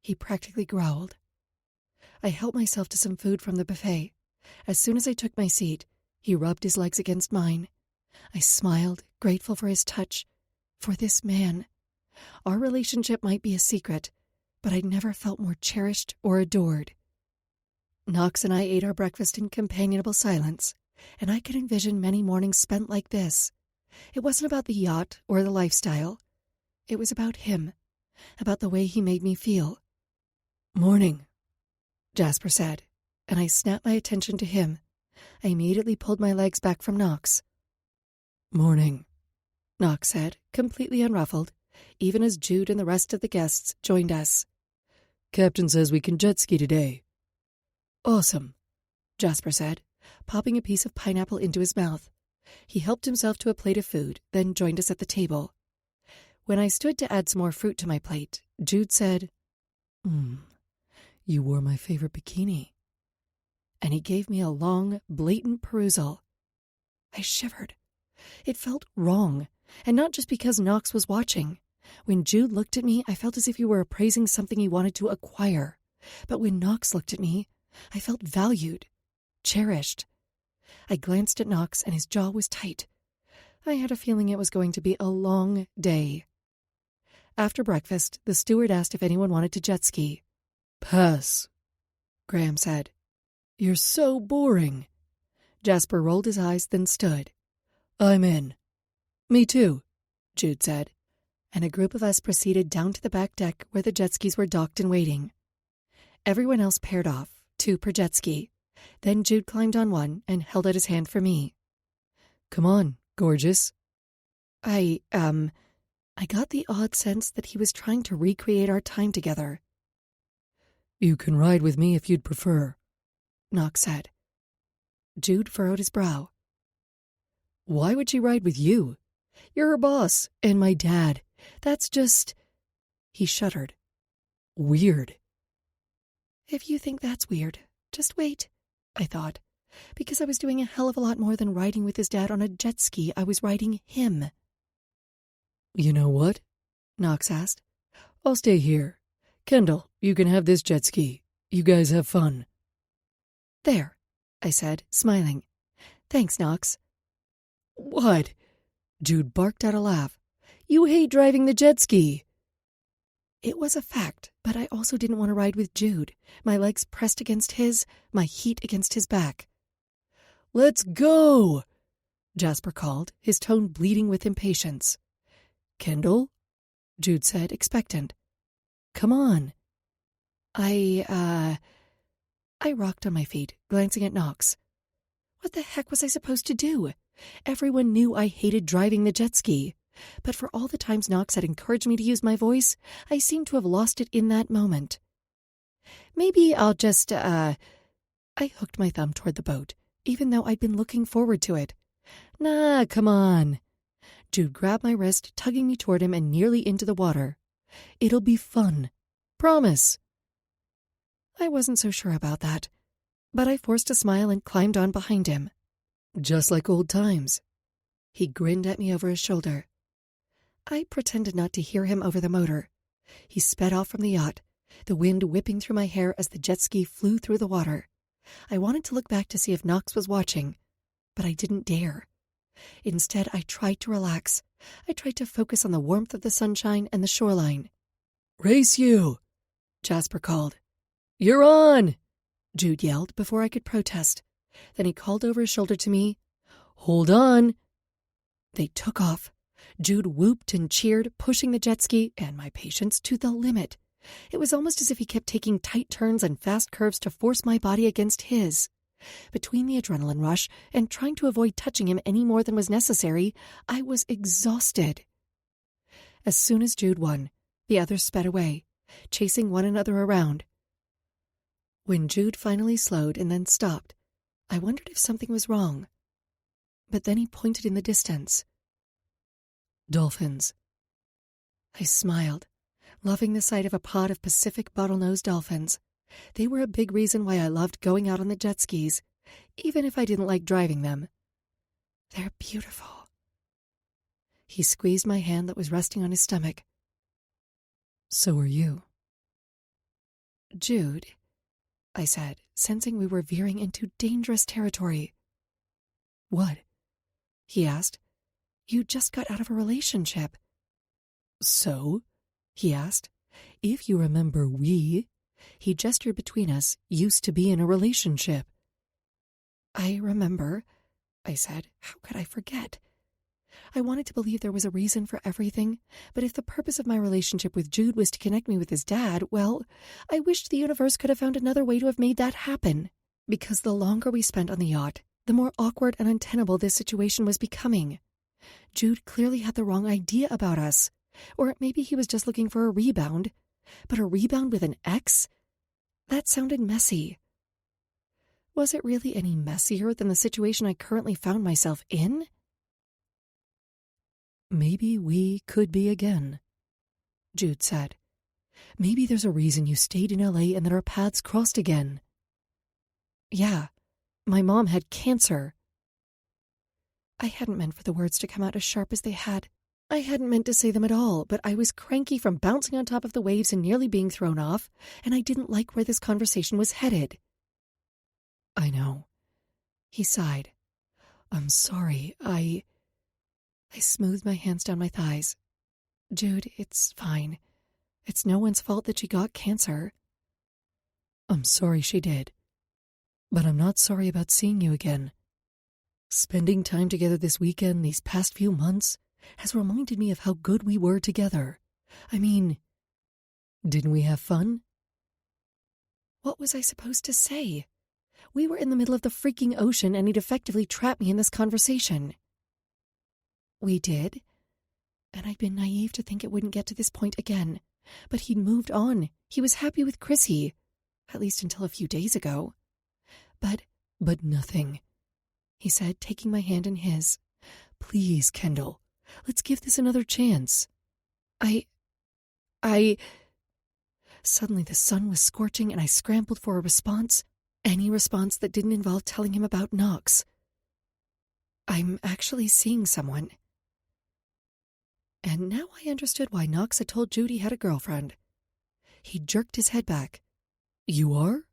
He practically growled. I helped myself to some food from the buffet. As soon as I took my seat, he rubbed his legs against mine. I smiled, grateful for his touch, for this man. Our relationship might be a secret, but I'd never felt more cherished or adored. Knox and I ate our breakfast in companionable silence, and I could envision many mornings spent like this. It wasn't about the yacht or the lifestyle. It was about him, about the way he made me feel. "Morning," Jasper said, and I snapped my attention to him. I immediately pulled my legs back from Knox. "Morning," Knox said, completely unruffled, even as Jude and the rest of the guests joined us. "Captain says we can jet ski today." "Awesome," Jasper said, popping a piece of pineapple into his mouth. He helped himself to a plate of food, then joined us at the table. When I stood to add some more fruit to my plate, Jude said, You wore my favorite bikini." And he gave me a long, blatant perusal. I shivered. It felt wrong, and not just because Knox was watching. When Jude looked at me, I felt as if he were appraising something he wanted to acquire. But when Knox looked at me, I felt valued, cherished. I glanced at Knox, and his jaw was tight. I had a feeling it was going to be a long day. After breakfast, the steward asked if anyone wanted to jet ski. "Pass," Graham said. "You're so boring." Jasper rolled his eyes, then stood. "I'm in." "Me too," Jude said, and a group of us proceeded down to the back deck where the jet skis were docked and waiting. Everyone else paired off, 2 per jet ski. Then Jude climbed on one and held out his hand for me. "Come on, gorgeous." I got the odd sense that he was trying to recreate our time together. "You can ride with me if you'd prefer," Knox said. Jude furrowed his brow. "Why would she ride with you? You're her boss and my dad. That's just—" He shuddered. "Weird." "If you think that's weird, just wait," I thought, because I was doing a hell of a lot more than riding with his dad on a jet ski. I was riding him. "You know what?" Knox asked. "I'll stay here. Kendall, you can have this jet ski. You guys have fun. There, I said, smiling. Thanks, Knox. What? Jude barked out a laugh. You hate driving the jet ski. It was a fact, but I also didn't want to ride with Jude, my legs pressed against his, my heat against his back. Let's go, Jasper called, his tone bleeding with impatience. Kendall? Jude said, expectant. Come on. I rocked on my feet, glancing at Knox. What the heck was I supposed to do? Everyone knew I hated driving the jet ski. But for all the times Knox had encouraged me to use my voice, I seemed to have lost it in that moment. Maybe I'll just, I hooked my thumb toward the boat, even though I'd been looking forward to it. Nah, come on. Jude grabbed my wrist, tugging me toward him and nearly into the water. It'll be fun. Promise. I wasn't so sure about that, but I forced a smile and climbed on behind him. Just like old times. He grinned at me over his shoulder. I pretended not to hear him over the motor. He sped off from the yacht, the wind whipping through my hair as the jet ski flew through the water. I wanted to look back to see if Knox was watching, but I didn't dare. Instead, I tried to relax. I tried to focus on the warmth of the sunshine and the shoreline. Race you, Jasper called. You're on, Jude yelled before I could protest. Then he called over his shoulder to me. Hold on. They took off. Jude whooped and cheered, pushing the jet ski and my patience to the limit. It was almost as if he kept taking tight turns and fast curves to force my body against his. Between the adrenaline rush and trying to avoid touching him any more than was necessary, I was exhausted. As soon as Jude won, the others sped away, chasing one another around. When Jude finally slowed and then stopped, I wondered if something was wrong. But then he pointed in the distance. Dolphins. I smiled, loving the sight of a pod of Pacific bottlenose dolphins. They were a big reason why I loved going out on the jet skis, even if I didn't like driving them. They're beautiful. He squeezed my hand that was resting on his stomach. So are you. Jude, I said, sensing we were veering into dangerous territory. What? He asked. You just got out of a relationship. So? He asked. If you remember, he gestured between us, used to be in a relationship. I remember, I said. How could I forget? I wanted to believe there was a reason for everything, but if the purpose of my relationship with Jude was to connect me with his dad, well, I wished the universe could have found another way to have made that happen. Because the longer we spent on the yacht, the more awkward and untenable this situation was becoming. Jude clearly had the wrong idea about us. Or maybe he was just looking for a rebound. But a rebound with an ex? That sounded messy. Was it really any messier than the situation I currently found myself in? Maybe we could be again, Jude said. Maybe there's a reason you stayed in LA and that our paths crossed again. Yeah, my mom had cancer. I hadn't meant for the words to come out as sharp as they had. I hadn't meant to say them at all, but I was cranky from bouncing on top of the waves and nearly being thrown off, and I didn't like where this conversation was headed. I know. He sighed. I'm sorry, I smoothed my hands down my thighs. Jude, it's fine. It's no one's fault that she got cancer. I'm sorry she did. But I'm not sorry about seeing you again. Spending time together this weekend, these past few months, has reminded me of how good we were together. I mean, didn't we have fun? What was I supposed to say? We were in the middle of the freaking ocean and he'd effectively trapped me in this conversation. We did, and I'd been naive to think it wouldn't get to this point again. But he'd moved on. He was happy with Chrissy, at least until a few days ago. But nothing, he said, taking my hand in his. Please, Kendall, let's give this another chance. Suddenly the sun was scorching and I scrambled for a response, any response that didn't involve telling him about Knox. I'm actually seeing someone. And now I understood why Knox had told Jude he had a girlfriend. He jerked his head back. You are?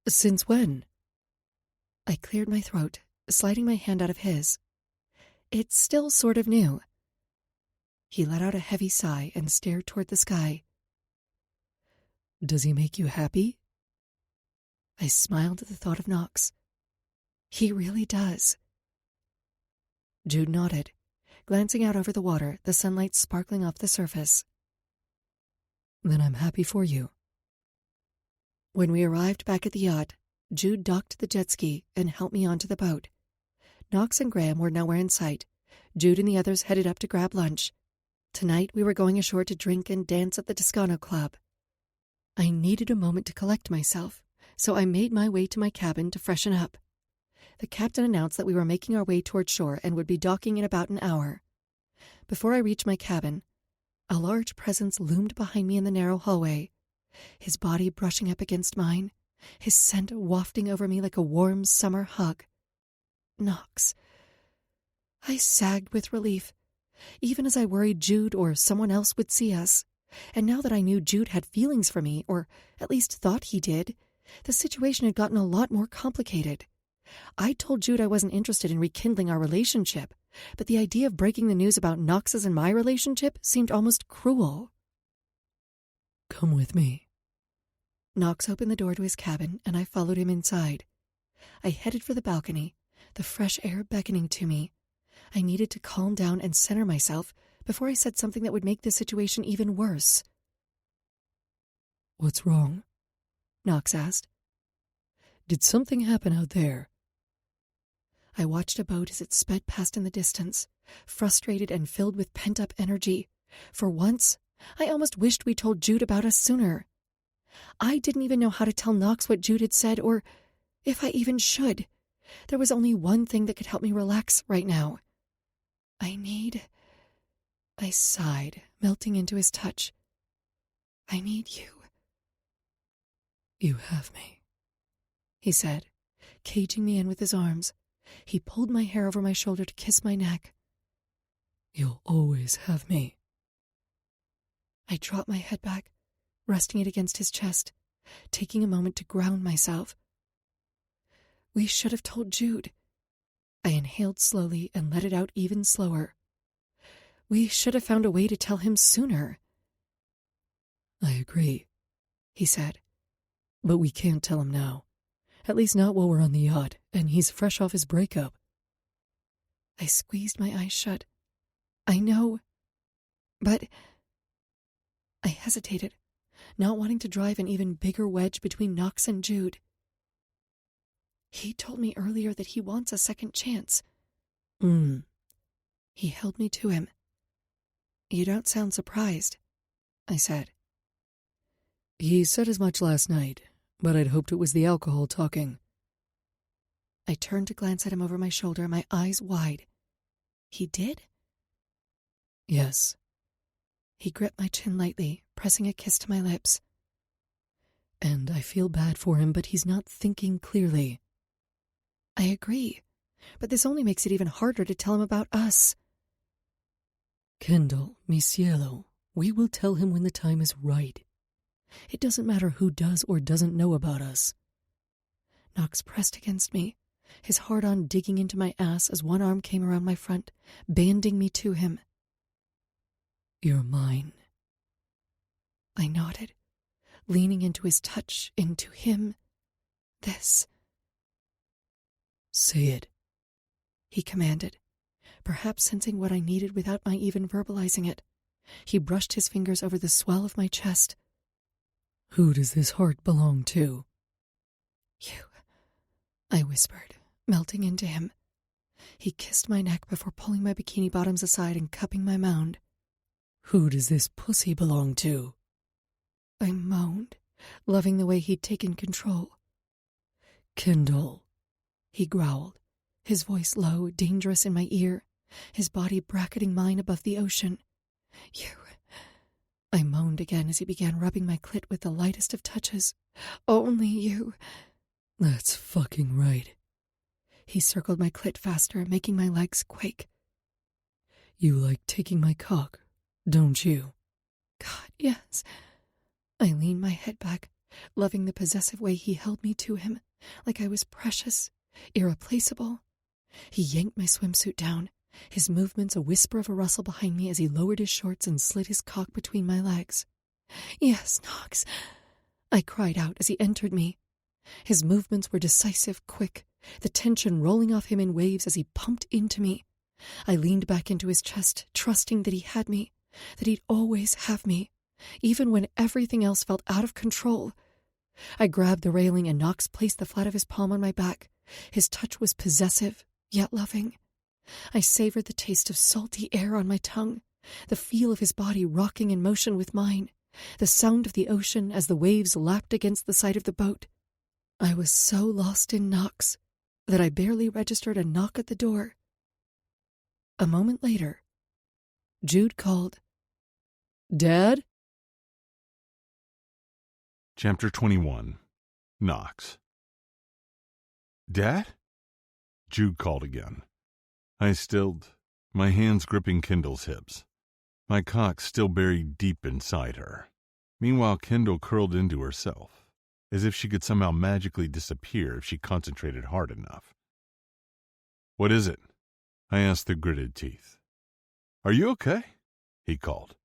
Since when? I cleared my throat, sliding my hand out of his. It's still sort of new. He let out a heavy sigh and stared toward the sky. Does he make you happy? I smiled at the thought of Knox. He really does. Jude nodded, glancing out over the water, the sunlight sparkling off the surface. Then I'm happy for you. When we arrived back at the yacht, Jude docked the jet ski and helped me onto the boat. Knox and Graham were nowhere in sight. Jude and the others headed up to grab lunch. Tonight we were going ashore to drink and dance at the Toscano Club. I needed a moment to collect myself, so I made my way to my cabin to freshen up. The captain announced that we were making our way toward shore and would be docking in about an hour. Before I reached my cabin, a large presence loomed behind me in the narrow hallway, his body brushing up against mine, his scent wafting over me like a warm summer hug. Knox. I sagged with relief, even as I worried Jude or someone else would see us. And now that I knew Jude had feelings for me, or at least thought he did, the situation had gotten a lot more complicated. I told Jude I wasn't interested in rekindling our relationship, but the idea of breaking the news about Knox's and my relationship seemed almost cruel. Come with me. Knox opened the door to his cabin, and I followed him inside. I headed for the balcony, the fresh air beckoning to me. I needed to calm down and center myself before I said something that would make the situation even worse. What's wrong? Knox asked. Did something happen out there? I watched a boat as it sped past in the distance, frustrated and filled with pent-up energy. For once, I almost wished we told Jude about us sooner. I didn't even know how to tell Knox what Jude had said, or if I even should. There was only one thing that could help me relax right now. I sighed, melting into his touch. I need you. You have me, he said, caging me in with his arms. He pulled my hair over my shoulder to kiss my neck. You'll always have me. I dropped my head back, resting it against his chest, taking a moment to ground myself. We should have told Jude. I inhaled slowly and let it out even slower. We should have found a way to tell him sooner. I agree, he said. But we can't tell him now. At least not while we're on the yacht, and he's fresh off his breakup. I squeezed my eyes shut. I know, but I hesitated, not wanting to drive an even bigger wedge between Knox and Jude. He told me earlier that he wants a second chance. He held me to him. You don't sound surprised, I said. He said as much last night, but I'd hoped it was the alcohol talking. I turned to glance at him over my shoulder, my eyes wide. He did? Yes. He gripped my chin lightly, pressing a kiss to my lips. And I feel bad for him, but he's not thinking clearly. I agree, but this only makes it even harder to tell him about us. Kendall, mi cielo, we will tell him when the time is right. It doesn't matter who does or doesn't know about us. Knox pressed against me, his hard-on digging into my ass as one arm came around my front, banding me to him. You're mine. I nodded, leaning into his touch, into him. This. Say it, he commanded, perhaps sensing what I needed without my even verbalizing it. He brushed his fingers over the swell of my chest. Who does this heart belong to? You, I whispered, melting into him. He kissed my neck before pulling my bikini bottoms aside and cupping my mound. Who does this pussy belong to? I moaned, loving the way he'd taken control. Kendall, he growled, his voice low, dangerous in my ear, his body bracketing mine above the ocean. You. I moaned again as he began rubbing my clit with the lightest of touches. Only you. That's fucking right. He circled my clit faster, making my legs quake. You like taking my cock, don't you? God, yes. I leaned my head back, loving the possessive way he held me to him, like I was precious, irreplaceable. He yanked my swimsuit down, his movements a whisper of a rustle behind me as he lowered his shorts and slid his cock between my legs. "Yes, Knox," I cried out as he entered me. His movements were decisive, quick, the tension rolling off him in waves as he pumped into me. I leaned back into his chest, trusting that he had me, that he'd always have me, even when everything else felt out of control. I grabbed the railing and Knox placed the flat of his palm on my back. His touch was possessive, yet loving. I savored the taste of salty air on my tongue, the feel of his body rocking in motion with mine, the sound of the ocean as the waves lapped against the side of the boat. I was so lost in Knox that I barely registered a knock at the door. A moment later, Jude called, "Dad?" Chapter 21. Knox. "Dad?" Jude called again. I stilled, my hands gripping Kendall's hips, my cock still buried deep inside her. Meanwhile, Kendall curled into herself, as if she could somehow magically disappear if she concentrated hard enough. "What is it?" I asked through gritted teeth. "Are you okay?" he called.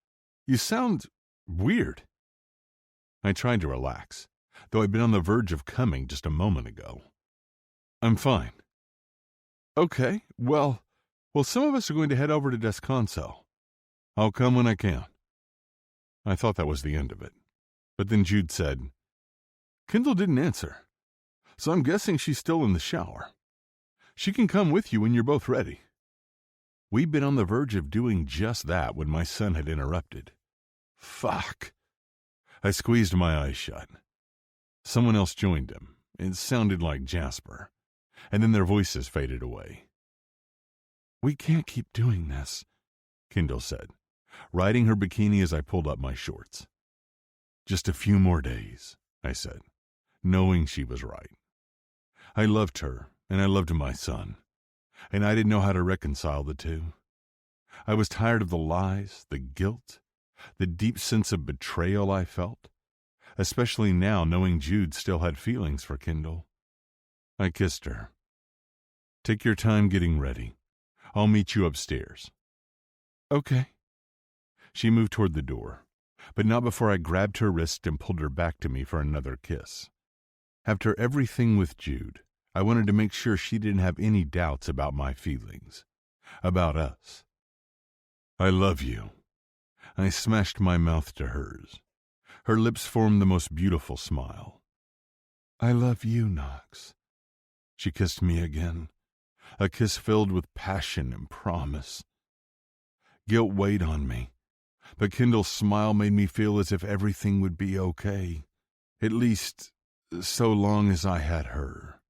"You sound weird." I tried to relax, though I'd been on the verge of coming just a moment ago. "I'm fine." "Okay, well, some of us are going to head over to Descanso. I'll come when I can." I thought that was the end of it, but then Jude said, "Kendall didn't answer, so I'm guessing she's still in the shower. She can come with you when you're both ready." We'd been on the verge of doing just that when my son had interrupted. Fuck. I squeezed my eyes shut. Someone else joined him. It sounded like Jasper. And then their voices faded away. "We can't keep doing this," Kendall said, riding her bikini as I pulled up my shorts. "Just a few more days," I said, knowing she was right. I loved her, and I loved my son, and I didn't know how to reconcile the two. I was tired of the lies, the guilt, the deep sense of betrayal I felt, especially now knowing Jude still had feelings for Kendall. I kissed her. "Take your time getting ready. I'll meet you upstairs." "Okay." She moved toward the door, but not before I grabbed her wrist and pulled her back to me for another kiss. After everything with Jude, I wanted to make sure she didn't have any doubts about my feelings, about us. "I love you." I smashed my mouth to hers. Her lips formed the most beautiful smile. "I love you, Knox." She kissed me again, a kiss filled with passion and promise. Guilt weighed on me, but Kendall's smile made me feel as if everything would be okay, at least so long as I had her.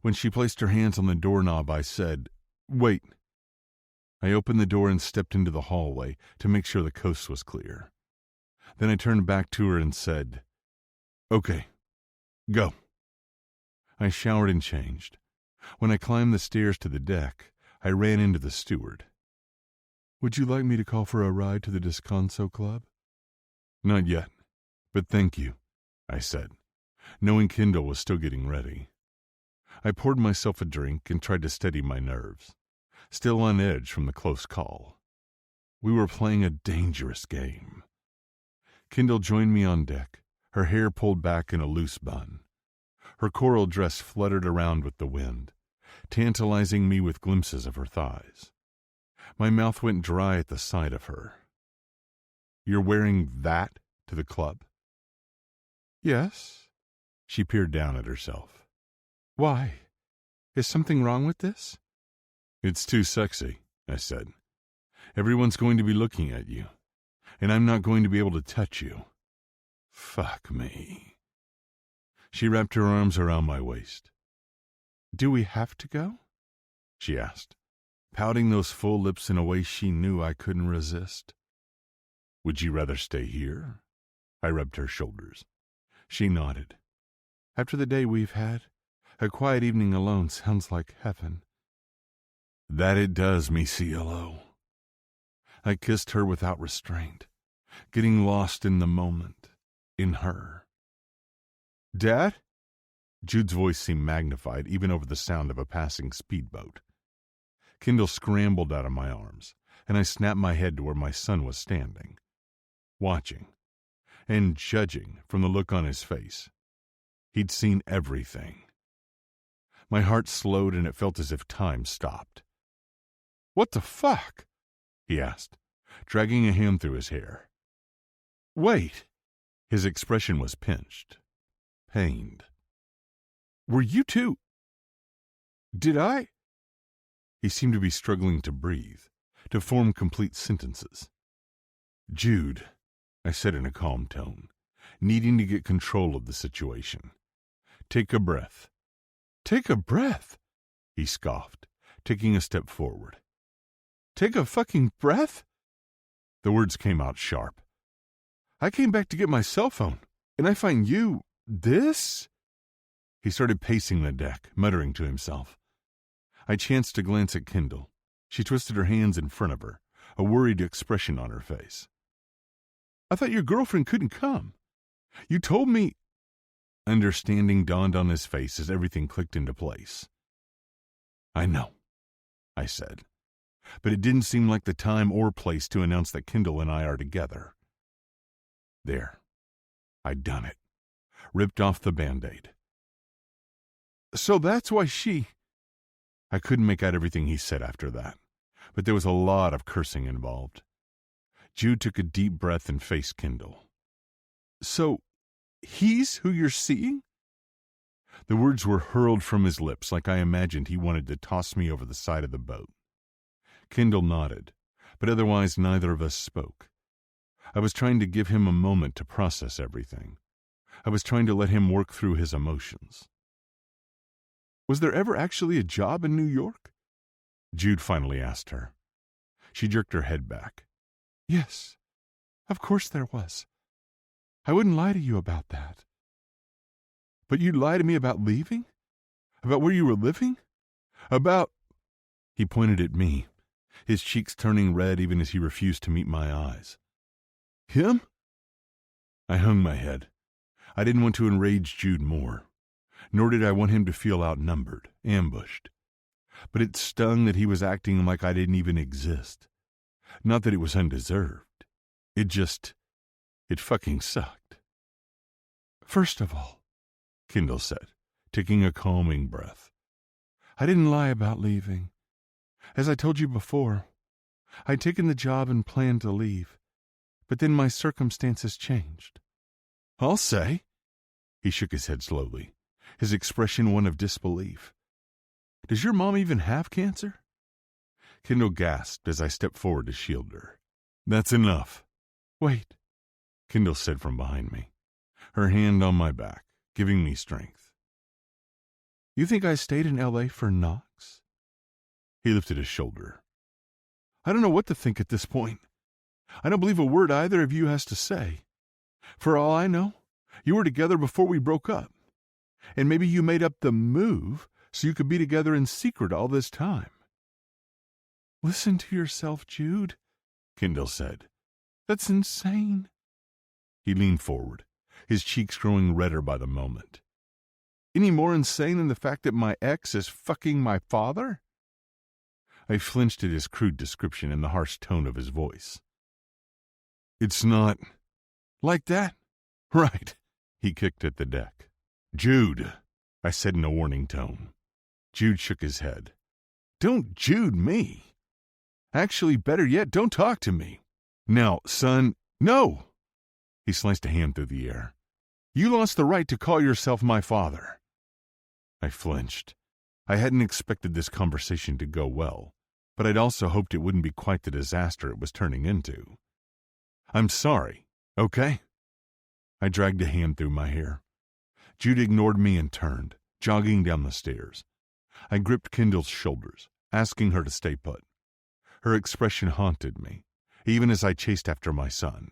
When she placed her hands on the doorknob, I said, "Wait." I opened the door and stepped into the hallway to make sure the coast was clear. Then I turned back to her and said, "Okay, go." I showered and changed. When I climbed the stairs to the deck, I ran into the steward. "Would you like me to call for a ride to the Descanso Club?" "Not yet, but thank you," I said, knowing Kendall was still getting ready. I poured myself a drink and tried to steady my nerves, still on edge from the close call. We were playing a dangerous game. Kendall joined me on deck, her hair pulled back in a loose bun. Her coral dress fluttered around with the wind, tantalizing me with glimpses of her thighs. My mouth went dry at the sight of her. "You're wearing that to the club?" "Yes." She peered down at herself. "Why? Is something wrong with this?" "It's too sexy," I said. "Everyone's going to be looking at you, and I'm not going to be able to touch you." Fuck me. She wrapped her arms around my waist. "Do we have to go?" she asked, pouting those full lips in a way she knew I couldn't resist. "Would you rather stay here?" I rubbed her shoulders. She nodded. "After the day we've had, a quiet evening alone sounds like heaven." "That it does, me cielo." I kissed her without restraint, getting lost in the moment, in her. "Dad?" Jude's voice seemed magnified even over the sound of a passing speedboat. Kendall scrambled out of my arms, and I snapped my head to where my son was standing, watching, and judging from the look on his face. He'd seen everything. My heart slowed and it felt as if time stopped. "What the fuck?" he asked, dragging a hand through his hair. "Wait." His expression was pinched, pained. "Were you two... Did I..." He seemed to be struggling to breathe, to form complete sentences. "Jude," I said in a calm tone, needing to get control of the situation. "Take a breath." "Take a breath?" he scoffed, taking a step forward. "Take a fucking breath?" The words came out sharp. "I came back to get my cell phone, and I find you... this?" He started pacing the deck, muttering to himself. I chanced to glance at Kendall. She twisted her hands in front of her, a worried expression on her face. "I thought your girlfriend couldn't come. You told me..." Understanding dawned on his face as everything clicked into place. "I know," I said, but it didn't seem like the time or place to announce that Kendall and I are together. There. I'd done it. Ripped off the Band-Aid. "So that's why she..." I couldn't make out everything he said after that, but there was a lot of cursing involved. Jude took a deep breath and faced Kendall. "So, he's who you're seeing?" The words were hurled from his lips like I imagined he wanted to toss me over the side of the boat. Kendall nodded, but otherwise neither of us spoke. I was trying to give him a moment to process everything. I was trying to let him work through his emotions. "Was there ever actually a job in New York?" Jude finally asked her. She jerked her head back. "Yes, of course there was. I wouldn't lie to you about that." "But you'd lie to me about leaving? About where you were living? About..." He pointed at me, his cheeks turning red even as he refused to meet my eyes. "Him?" I hung my head. I didn't want to enrage Jude more, nor did I want him to feel outnumbered, ambushed. But it stung that he was acting like I didn't even exist. Not that it was undeserved. It fucking sucked. "First of all," Kendall said, taking a calming breath, "I didn't lie about leaving. As I told you before, I'd taken the job and planned to leave, but then my circumstances changed." "I'll say." He shook his head slowly, his expression one of disbelief. "Does your mom even have cancer?" Kendall gasped as I stepped forward to shield her. "That's enough." "Wait," Kendall said from behind me, her hand on my back, giving me strength. "You think I stayed in L.A. for Knox?" He lifted his shoulder. "I don't know what to think at this point. I don't believe a word either of you has to say. For all I know, you were together before we broke up. And maybe you made up the move so you could be together in secret all this time." "Listen to yourself, Jude," Kendall said. "That's insane." He leaned forward, his cheeks growing redder by the moment. "Any more insane than the fact that my ex is fucking my father?" I flinched at his crude description and the harsh tone of his voice. "It's not..." "Like that?" "Right." He kicked at the deck. "Jude," I said in a warning tone. Jude shook his head. "Don't Jude me. Actually, better yet, don't talk to me. Now, son, no!" He sliced a hand through the air. "You lost the right to call yourself my father." I flinched. I hadn't expected this conversation to go well, but I'd also hoped it wouldn't be quite the disaster it was turning into. "I'm sorry, okay?" I dragged a hand through my hair. Jude ignored me and turned, jogging down the stairs. I gripped Kendall's shoulders, asking her to stay put. Her expression haunted me, even as I chased after my son.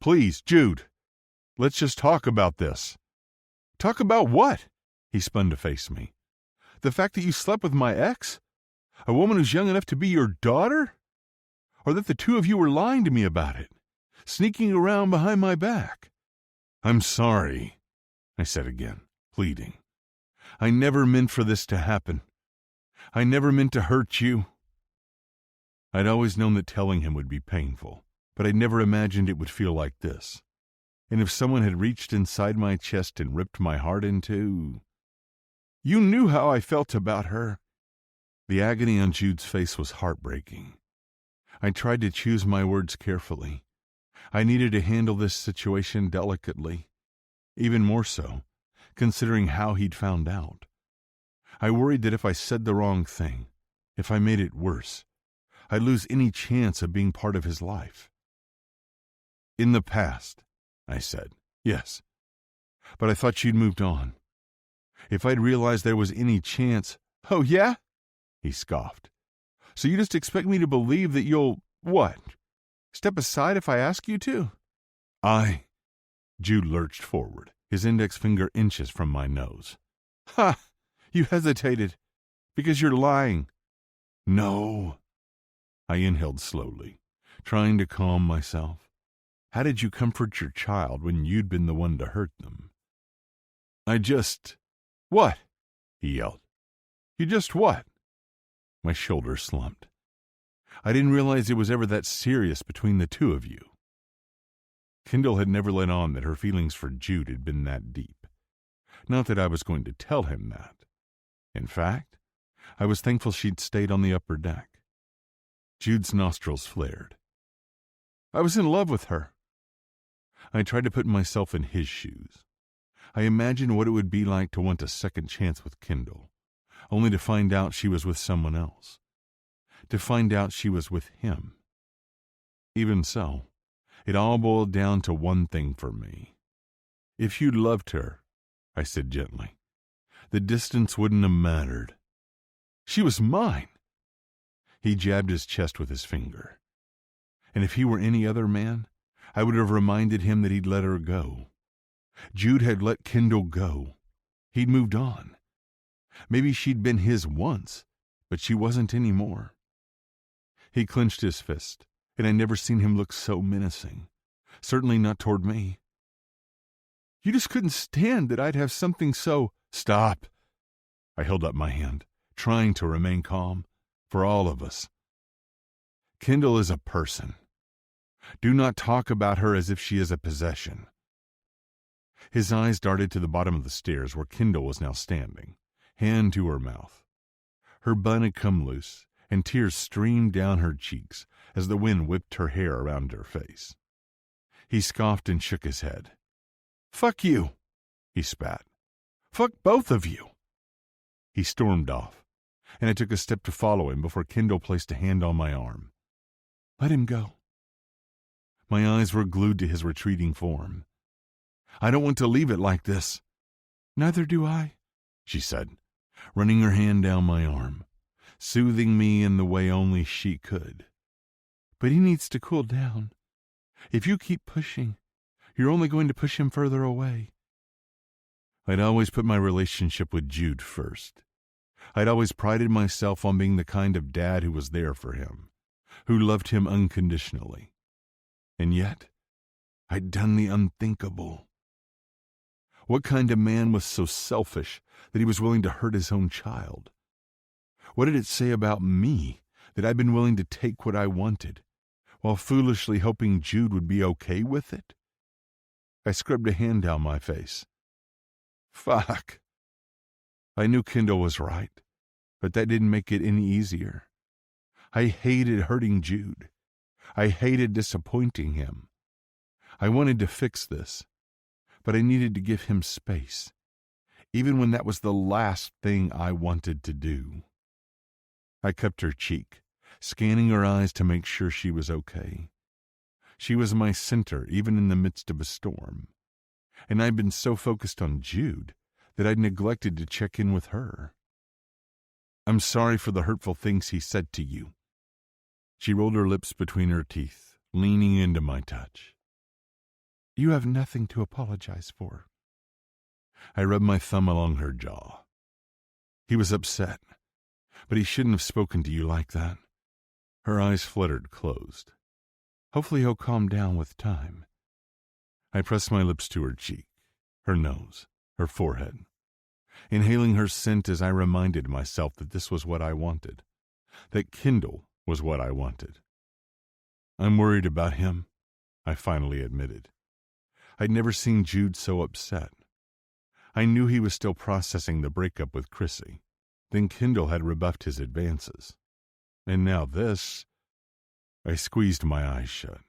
"Please, Jude, let's just talk about this." "Talk about what?" He spun to face me. "The fact that you slept with my ex? A woman who's young enough to be your daughter? Or that the two of you were lying to me about it, sneaking around behind my back?" I'm sorry, I said again, pleading. I never meant for this to happen. I never meant to hurt you. I'd always known that telling him would be painful, but I'd never imagined it would feel like this. And if someone had reached inside my chest and ripped my heart in two... You knew how I felt about her. The agony on Jude's face was heartbreaking. I tried to choose my words carefully. I needed to handle this situation delicately, even more so, considering how he'd found out. I worried that if I said the wrong thing, if I made it worse, I'd lose any chance of being part of his life. In the past, I said, yes, but I thought you'd moved on. If I'd realized there was any chance... Oh, yeah? He scoffed. So you just expect me to believe that you'll... what? Step aside if I ask you to? Jude lurched forward, his index finger inches from my nose. Ha! You hesitated. Because you're lying. No. I inhaled slowly, trying to calm myself. How did you comfort your child when you'd been the one to hurt them? I just... What? He yelled. You just what? My shoulders slumped. I didn't realize it was ever that serious between the two of you. Kendall had never let on that her feelings for Jude had been that deep. Not that I was going to tell him that. In fact, I was thankful she'd stayed on the upper deck. Jude's nostrils flared. I was in love with her. I tried to put myself in his shoes. I imagined what it would be like to want a second chance with Kendall, only to find out she was with someone else. To find out she was with him. Even so, it all boiled down to one thing for me. If you'd loved her, I said gently, the distance wouldn't have mattered. She was mine. He jabbed his chest with his finger. And if he were any other man, I would have reminded him that he'd let her go. Jude had let Kendall go. He'd moved on. Maybe she'd been his once, but she wasn't anymore. He clenched his fist, and I'd never seen him look so menacing. Certainly not toward me. You just couldn't stand that I'd have something so... Stop! I held up my hand, trying to remain calm, for all of us. Kendall is a person. Do not talk about her as if she is a possession. His eyes darted to the bottom of the stairs where Kendall was now standing, hand to her mouth. Her bun had come loose, and tears streamed down her cheeks as the wind whipped her hair around her face. He scoffed and shook his head. Fuck you, he spat. Fuck both of you. He stormed off, and I took a step to follow him before Kendall placed a hand on my arm. Let him go. My eyes were glued to his retreating form. I don't want to leave it like this. Neither do I, she said, running her hand down my arm, soothing me in the way only she could. But he needs to cool down. If you keep pushing, you're only going to push him further away. I'd always put my relationship with Jude first. I'd always prided myself on being the kind of dad who was there for him, who loved him unconditionally. And yet, I'd done the unthinkable. What kind of man was so selfish that he was willing to hurt his own child? What did it say about me that I'd been willing to take what I wanted, while foolishly hoping Jude would be okay with it? I scrubbed a hand down my face. Fuck. I knew Kendall was right, but that didn't make it any easier. I hated hurting Jude. I hated disappointing him. I wanted to fix this, but I needed to give him space, even when that was the last thing I wanted to do. I cupped her cheek, scanning her eyes to make sure she was okay. She was my center, even in the midst of a storm. And I'd been so focused on Jude that I'd neglected to check in with her. I'm sorry for the hurtful things he said to you. She rolled her lips between her teeth, leaning into my touch. You have nothing to apologize for. I rubbed my thumb along her jaw. He was upset, but he shouldn't have spoken to you like that. Her eyes fluttered closed. Hopefully he'll calm down with time. I pressed my lips to her cheek, her nose, her forehead, inhaling her scent as I reminded myself that this was what I wanted, that Kendall was what I wanted. I'm worried about him, I finally admitted. I'd never seen Jude so upset. I knew he was still processing the breakup with Chrissy. Then Kendall had rebuffed his advances. And now this. I squeezed my eyes shut.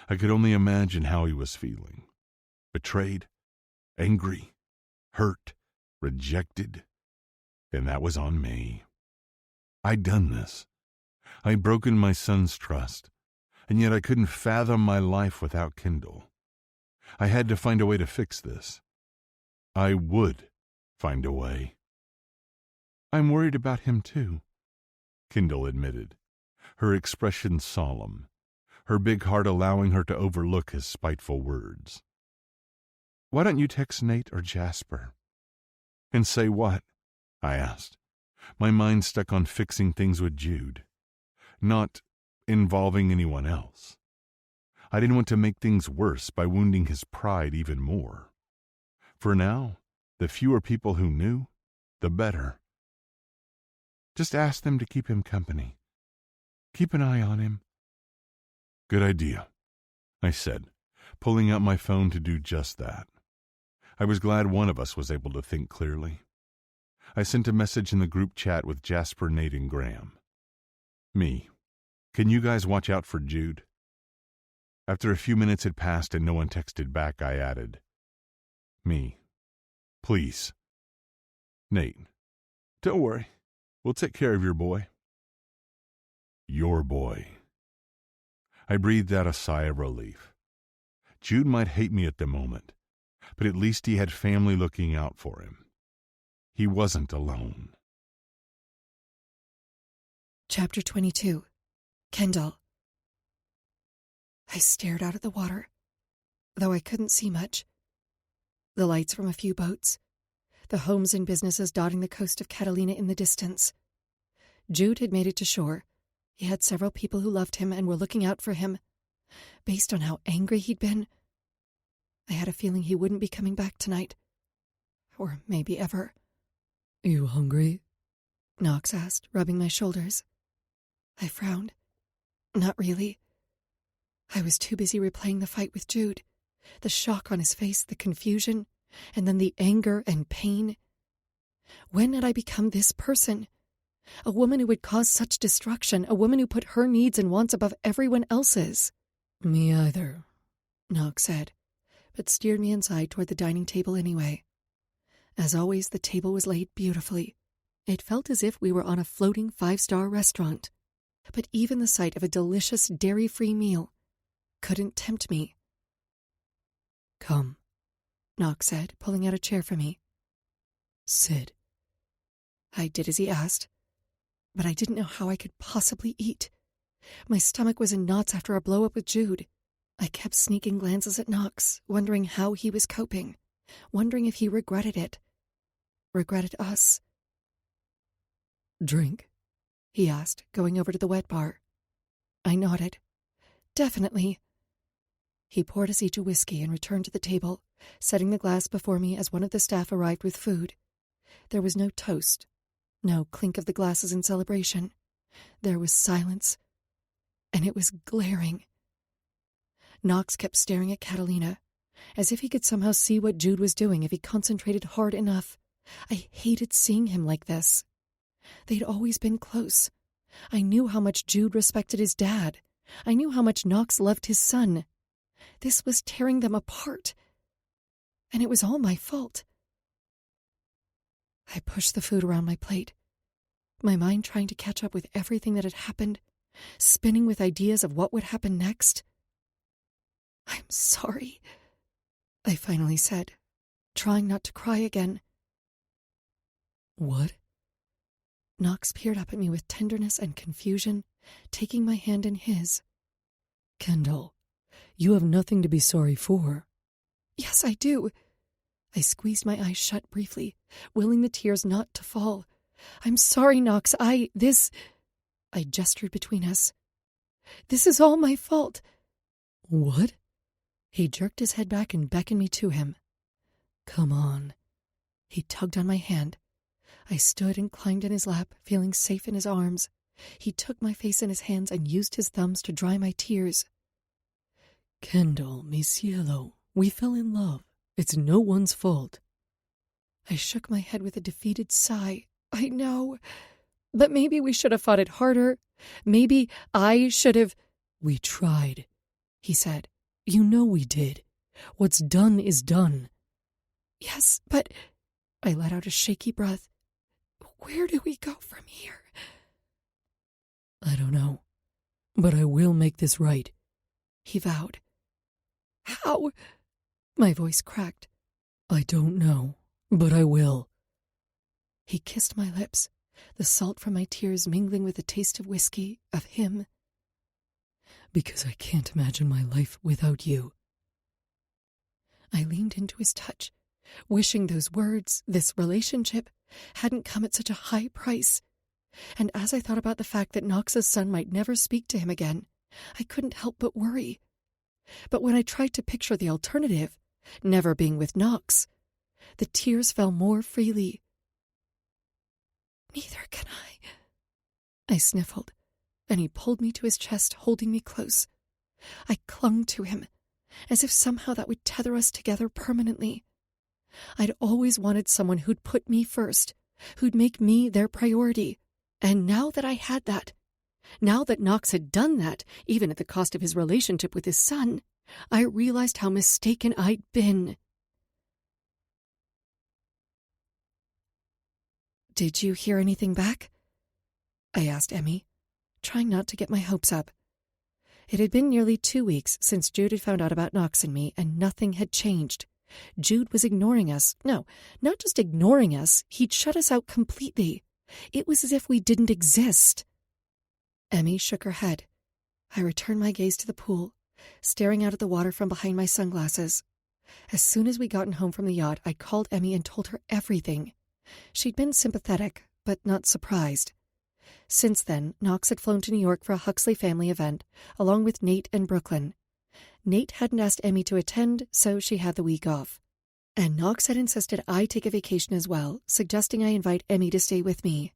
I could only imagine how he was feeling. Betrayed, angry, hurt, rejected. And that was on me. I'd done this. I'd broken my son's trust, and yet I couldn't fathom my life without Kendall. I had to find a way to fix this. I would find a way. I'm worried about him too, Kendall admitted, her expression solemn, her big heart allowing her to overlook his spiteful words. Why don't you text Nate or Jasper? And say what? I asked, my mind stuck on fixing things with Jude, not involving anyone else. I didn't want to make things worse by wounding his pride even more. For now, the fewer people who knew, the better. Just ask them to keep him company. Keep an eye on him. Good idea, I said, pulling out my phone to do just that. I was glad one of us was able to think clearly. I sent a message in the group chat with Jasper, Nate, and Graham. Me, can you guys watch out for Jude? After a few minutes had passed and no one texted back, I added, Me, please. Nate, don't worry. We'll take care of your boy. Your boy. I breathed out a sigh of relief. Jude might hate me at the moment, but at least he had family looking out for him. He wasn't alone. Chapter 22. Kendall. I stared out at the water, though I couldn't see much. The lights from a few boats, the homes and businesses dotting the coast of Catalina in the distance. Jude had made it to shore. He had several people who loved him and were looking out for him. Based on how angry he'd been, I had a feeling he wouldn't be coming back tonight. Or maybe ever. You hungry? Knox asked, rubbing my shoulders. I frowned. Not really. I was too busy replaying the fight with Jude, the shock on his face, the confusion, and then the anger and pain. When had I become this person? A woman who would cause such destruction, a woman who put her needs and wants above everyone else's. Me either, Knox said, but steered me inside toward the dining table anyway. As always, the table was laid beautifully. It felt as if we were on a floating 5-star restaurant. But even the sight of a delicious dairy-free meal couldn't tempt me. Come, Knox said, pulling out a chair for me. Sit. I did as he asked, but I didn't know how I could possibly eat. My stomach was in knots after our blow-up with Jude. I kept sneaking glances at Knox, wondering how he was coping, wondering if he regretted it. Regretted us. Drink? He asked, going over to the wet bar. I nodded. Definitely. He poured us each a whiskey and returned to the table, setting the glass before me as one of the staff arrived with food. There was no toast, no clink of the glasses in celebration. There was silence, and it was glaring. Knox kept staring at Catalina, as if he could somehow see what Jude was doing if he concentrated hard enough. I hated seeing him like this. They'd always been close. I knew how much Jude respected his dad. I knew how much Knox loved his son. This was tearing them apart. And it was all my fault. I pushed the food around my plate, my mind trying to catch up with everything that had happened, spinning with ideas of what would happen next. I'm sorry, I finally said, trying not to cry again. What? Knox peered up at me with tenderness and confusion, taking my hand in his. Kendall, you have nothing to be sorry for. Yes, I do. I squeezed my eyes shut briefly, willing the tears not to fall. I'm sorry, Knox. I gestured between us. This is all my fault. What? He jerked his head back and beckoned me to him. Come on. He tugged on my hand. I stood and climbed in his lap, feeling safe in his arms. He took my face in his hands and used his thumbs to dry my tears. Kendall, mi cielo, we fell in love. It's no one's fault. I shook my head with a defeated sigh. I know. But maybe we should have fought it harder. Maybe I should have... We tried, he said. You know we did. What's done is done. Yes, but... I let out a shaky breath. Where do we go from here? I don't know. But I will make this right, he vowed. How? My voice cracked. I don't know, but I will. He kissed my lips, the salt from my tears mingling with the taste of whiskey, of him. Because I can't imagine my life without you. I leaned into his touch, wishing those words, this relationship, hadn't come at such a high price. And as I thought about the fact that Knox's son might never speak to him again, I couldn't help but worry. But when I tried to picture the alternative, never being with Knox, the tears fell more freely. Neither can I sniffled, and he pulled me to his chest, holding me close. I clung to him, as if somehow that would tether us together permanently. I'd always wanted someone who'd put me first, who'd make me their priority. And now that I had that, now that Knox had done that, even at the cost of his relationship with his son, I realized how mistaken I'd been. Did you hear anything back? I asked Emmy, trying not to get my hopes up. It had been nearly 2 weeks since Jude had found out about Knox and me, and nothing had changed. Jude was ignoring us. No, not just ignoring us, he'd shut us out completely. It was as if we didn't exist. Emmy shook her head. I returned my gaze to the pool, staring out at the water from behind my sunglasses. As soon as we'd gotten home from the yacht, I called Emmy and told her everything. She'd been sympathetic, but not surprised. Since then, Knox had flown to New York for a Huxley family event, along with Nate and Brooklyn. Nate hadn't asked Emmy to attend, so she had the week off. And Knox had insisted I take a vacation as well, suggesting I invite Emmy to stay with me.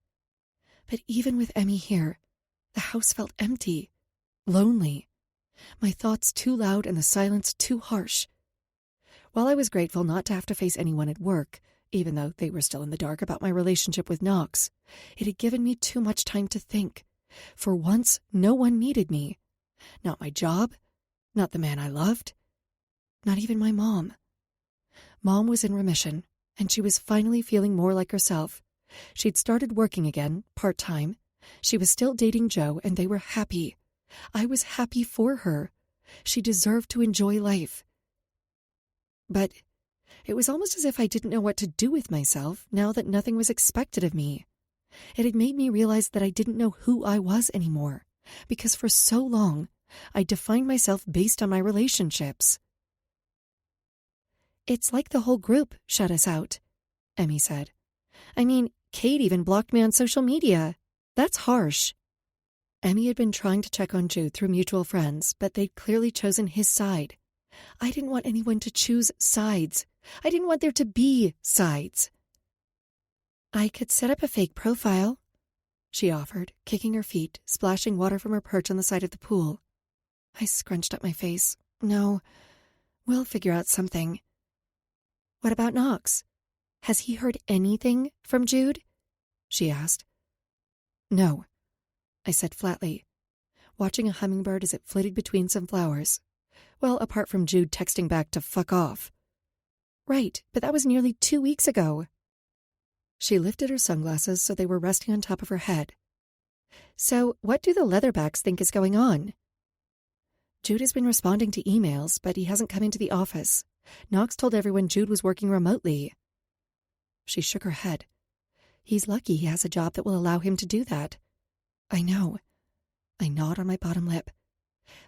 But even with Emmy here, the house felt empty, lonely. My thoughts too loud and the silence too harsh. While I was grateful not to have to face anyone at work, even though they were still in the dark about my relationship with Knox, it had given me too much time to think. For once, no one needed me. Not my job, not the man I loved, not even my mom. Mom was in remission, and she was finally feeling more like herself. She'd started working again, part-time. She was still dating Joe, and they were happy. I was happy for her. She deserved to enjoy life. But it was almost as if I didn't know what to do with myself now that nothing was expected of me. It had made me realize that I didn't know who I was anymore, because for so long, I defined myself based on my relationships. It's like the whole group shut us out, Emmy said. I mean, Kate even blocked me on social media. That's harsh. Emmy had been trying to check on Jude through mutual friends, but they'd clearly chosen his side. I didn't want anyone to choose sides. I didn't want there to be sides. I could set up a fake profile, she offered, kicking her feet, splashing water from her perch on the side of the pool. I scrunched up my face. No, we'll figure out something. What about Knox? Has he heard anything from Jude? She asked. No, I said flatly, watching a hummingbird as it flitted between some flowers. Well, apart from Jude texting back to fuck off. Right, but that was nearly 2 weeks ago. She lifted her sunglasses so they were resting on top of her head. So, what do the Leatherbacks think is going on? Jude has been responding to emails, but he hasn't come into the office. Knox told everyone Jude was working remotely. She shook her head. He's lucky he has a job that will allow him to do that. I know. I gnawed on my bottom lip.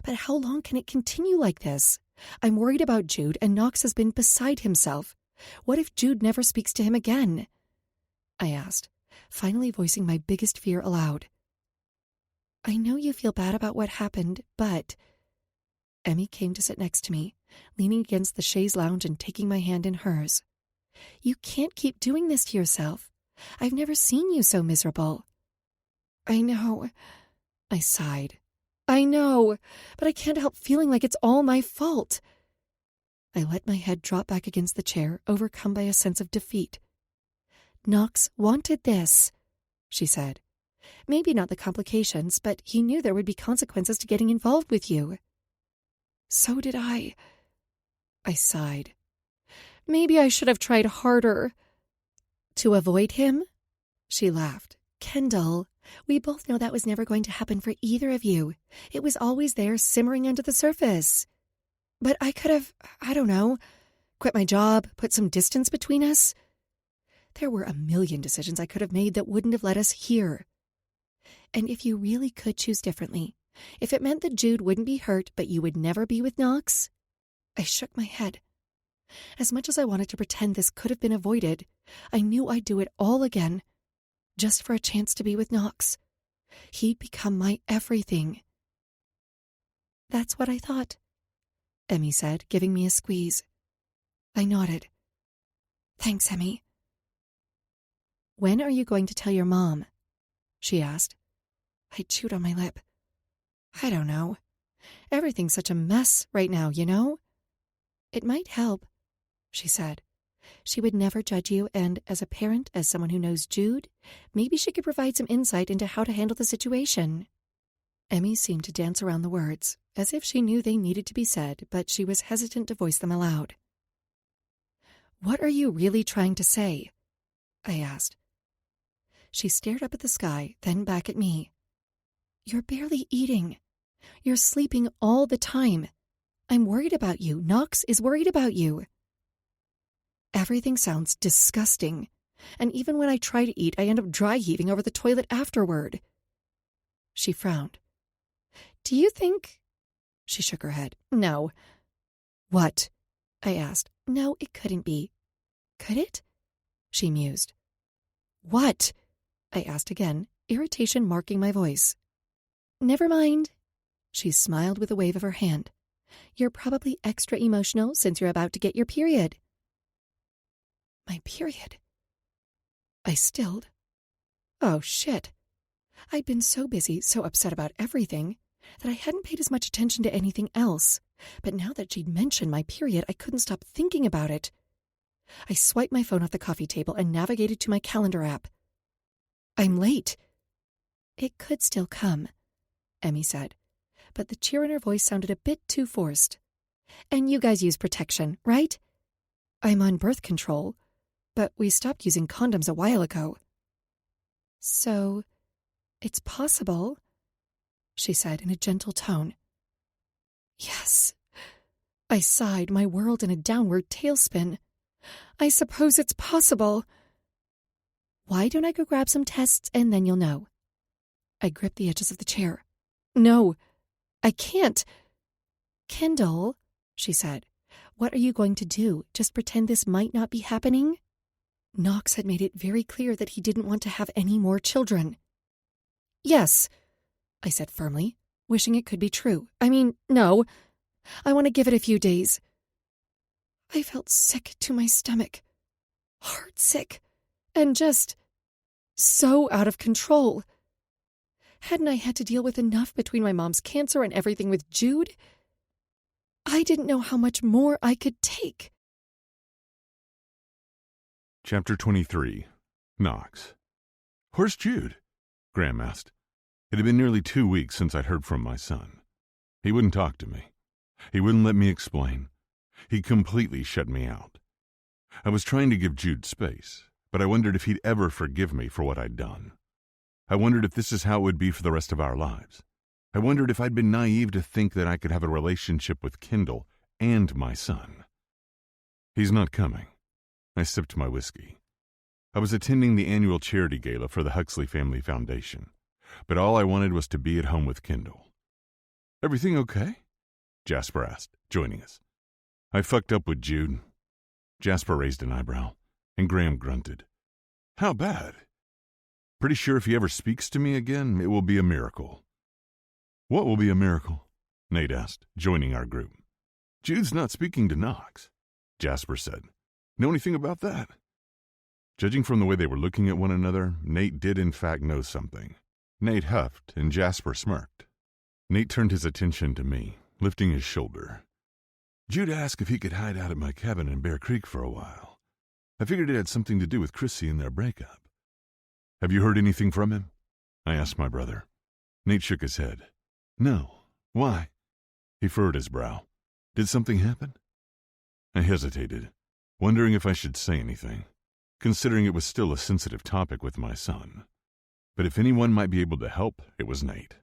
But how long can it continue like this? I'm worried about Jude, and Knox has been beside himself. What if Jude never speaks to him again? I asked, finally voicing my biggest fear aloud. I know you feel bad about what happened, but... Emmy came to sit next to me, leaning against the chaise lounge and taking my hand in hers. You can't keep doing this to yourself. I've never seen you so miserable. I know, I sighed. I know, but I can't help feeling like it's all my fault. I let my head drop back against the chair, overcome by a sense of defeat. Knox wanted this, she said. Maybe not the complications, but he knew there would be consequences to getting involved with you. So did I. I sighed. Maybe I should have tried harder. To avoid him? She laughed. Kendall, we both know that was never going to happen for either of you. It was always there, simmering under the surface. But I could have, I don't know, quit my job, put some distance between us. There were a million decisions I could have made that wouldn't have led us here. And if you really could choose differently, if it meant that Jude wouldn't be hurt but you would never be with Knox? I shook my head. As much as I wanted to pretend this could have been avoided, I knew I'd do it all again, just for a chance to be with Knox. He'd become my everything. That's what I thought, Emmy said, giving me a squeeze. I nodded. Thanks, Emmy. When are you going to tell your mom? She asked. I chewed on my lip. I don't know. Everything's such a mess right now, you know? It might help, she said. She would never judge you, and as a parent, as someone who knows Jude, maybe she could provide some insight into how to handle the situation. Emmy seemed to dance around the words, as if she knew they needed to be said, but she was hesitant to voice them aloud. What are you really trying to say? I asked. She stared up at the sky, then back at me. You're barely eating. You're sleeping all the time. I'm worried about you. Knox is worried about you. Everything sounds disgusting, and even when I try to eat, I end up dry heaving over the toilet afterward. She frowned. Do you think... She shook her head. No. What? I asked. No, it couldn't be. Could it? She mused. What? I asked again, irritation marking my voice. Never mind. She smiled with a wave of her hand. You're probably extra emotional since you're about to get your period. My period? I stilled. Oh, shit. I'd been so busy, so upset about everything, that I hadn't paid as much attention to anything else. But now that she'd mentioned my period, I couldn't stop thinking about it. I swiped my phone off the coffee table and navigated to my calendar app. I'm late. It could still come, Emmy said, but the cheer in her voice sounded a bit too forced. And you guys use protection, right? I'm on birth control, but we stopped using condoms a while ago. So, it's possible, she said in a gentle tone. Yes. I sighed, my world in a downward tailspin. I suppose it's possible. Why don't I go grab some tests and then you'll know? I gripped the edges of the chair. No, I can't. Kendall, she said, what are you going to do? Just pretend this might not be happening? Knox had made it very clear that he didn't want to have any more children. Yes, I said firmly, wishing it could be true. I mean, no. I want to give it a few days. I felt sick to my stomach. Heartsick. And just so out of control. Hadn't I had to deal with enough between my mom's cancer and everything with Jude? I didn't know how much more I could take. Chapter 23. Knox. Where's Jude? Graham asked. It had been nearly 2 weeks since I'd heard from my son. He wouldn't talk to me. He wouldn't let me explain. He completely shut me out. I was trying to give Jude space, but I wondered if he'd ever forgive me for what I'd done. I wondered if this is how it would be for the rest of our lives. I wondered if I'd been naive to think that I could have a relationship with Kendall and my son. He's not coming. I sipped my whiskey. I was attending the annual charity gala for the Huxley Family Foundation, but all I wanted was to be at home with Kendall. Everything okay? Jasper asked, joining us. I fucked up with Jude. Jasper raised an eyebrow, and Graham grunted. How bad? Pretty sure if he ever speaks to me again, it will be a miracle. What will be a miracle? Nate asked, joining our group. Jude's not speaking to Knox, Jasper said. Know anything about that? Judging from the way they were looking at one another, Nate did in fact know something. Nate huffed and Jasper smirked. Nate turned his attention to me, lifting his shoulder. Jude asked if he could hide out at my cabin in Bear Creek for a while. I figured it had something to do with Chrissy and their breakup. Have you heard anything from him? I asked my brother. Nate shook his head. No. Why? He furrowed his brow. Did something happen? I hesitated, wondering if I should say anything, considering it was still a sensitive topic with my son. But if anyone might be able to help, it was Nate.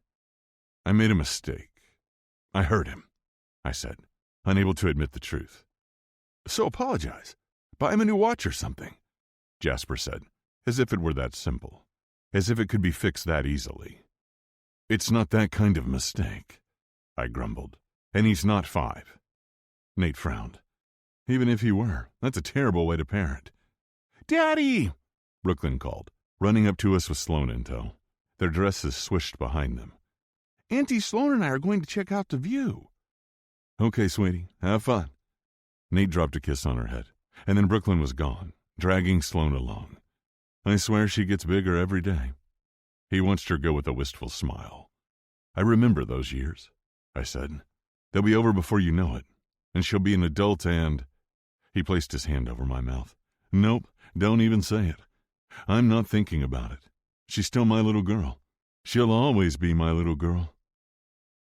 I made a mistake. I hurt him, I said, unable to admit the truth. So apologize. Buy him a new watch or something, Jasper said, as if it were that simple, as if it could be fixed that easily. It's not that kind of mistake, I grumbled, and he's not 5. Nate frowned. Even if he were, that's a terrible way to parent. Daddy! Brooklyn called, running up to us with Sloan in tow. Their dresses swished behind them. Auntie Sloan and I are going to check out the view. Okay, sweetie, have fun. Nate dropped a kiss on her head, and then Brooklyn was gone, dragging Sloan along. I swear she gets bigger every day. He watched her go with a wistful smile. I remember those years, I said. They'll be over before you know it, and she'll be an adult and... He placed his hand over my mouth. Nope, don't even say it. I'm not thinking about it. She's still my little girl. She'll always be my little girl.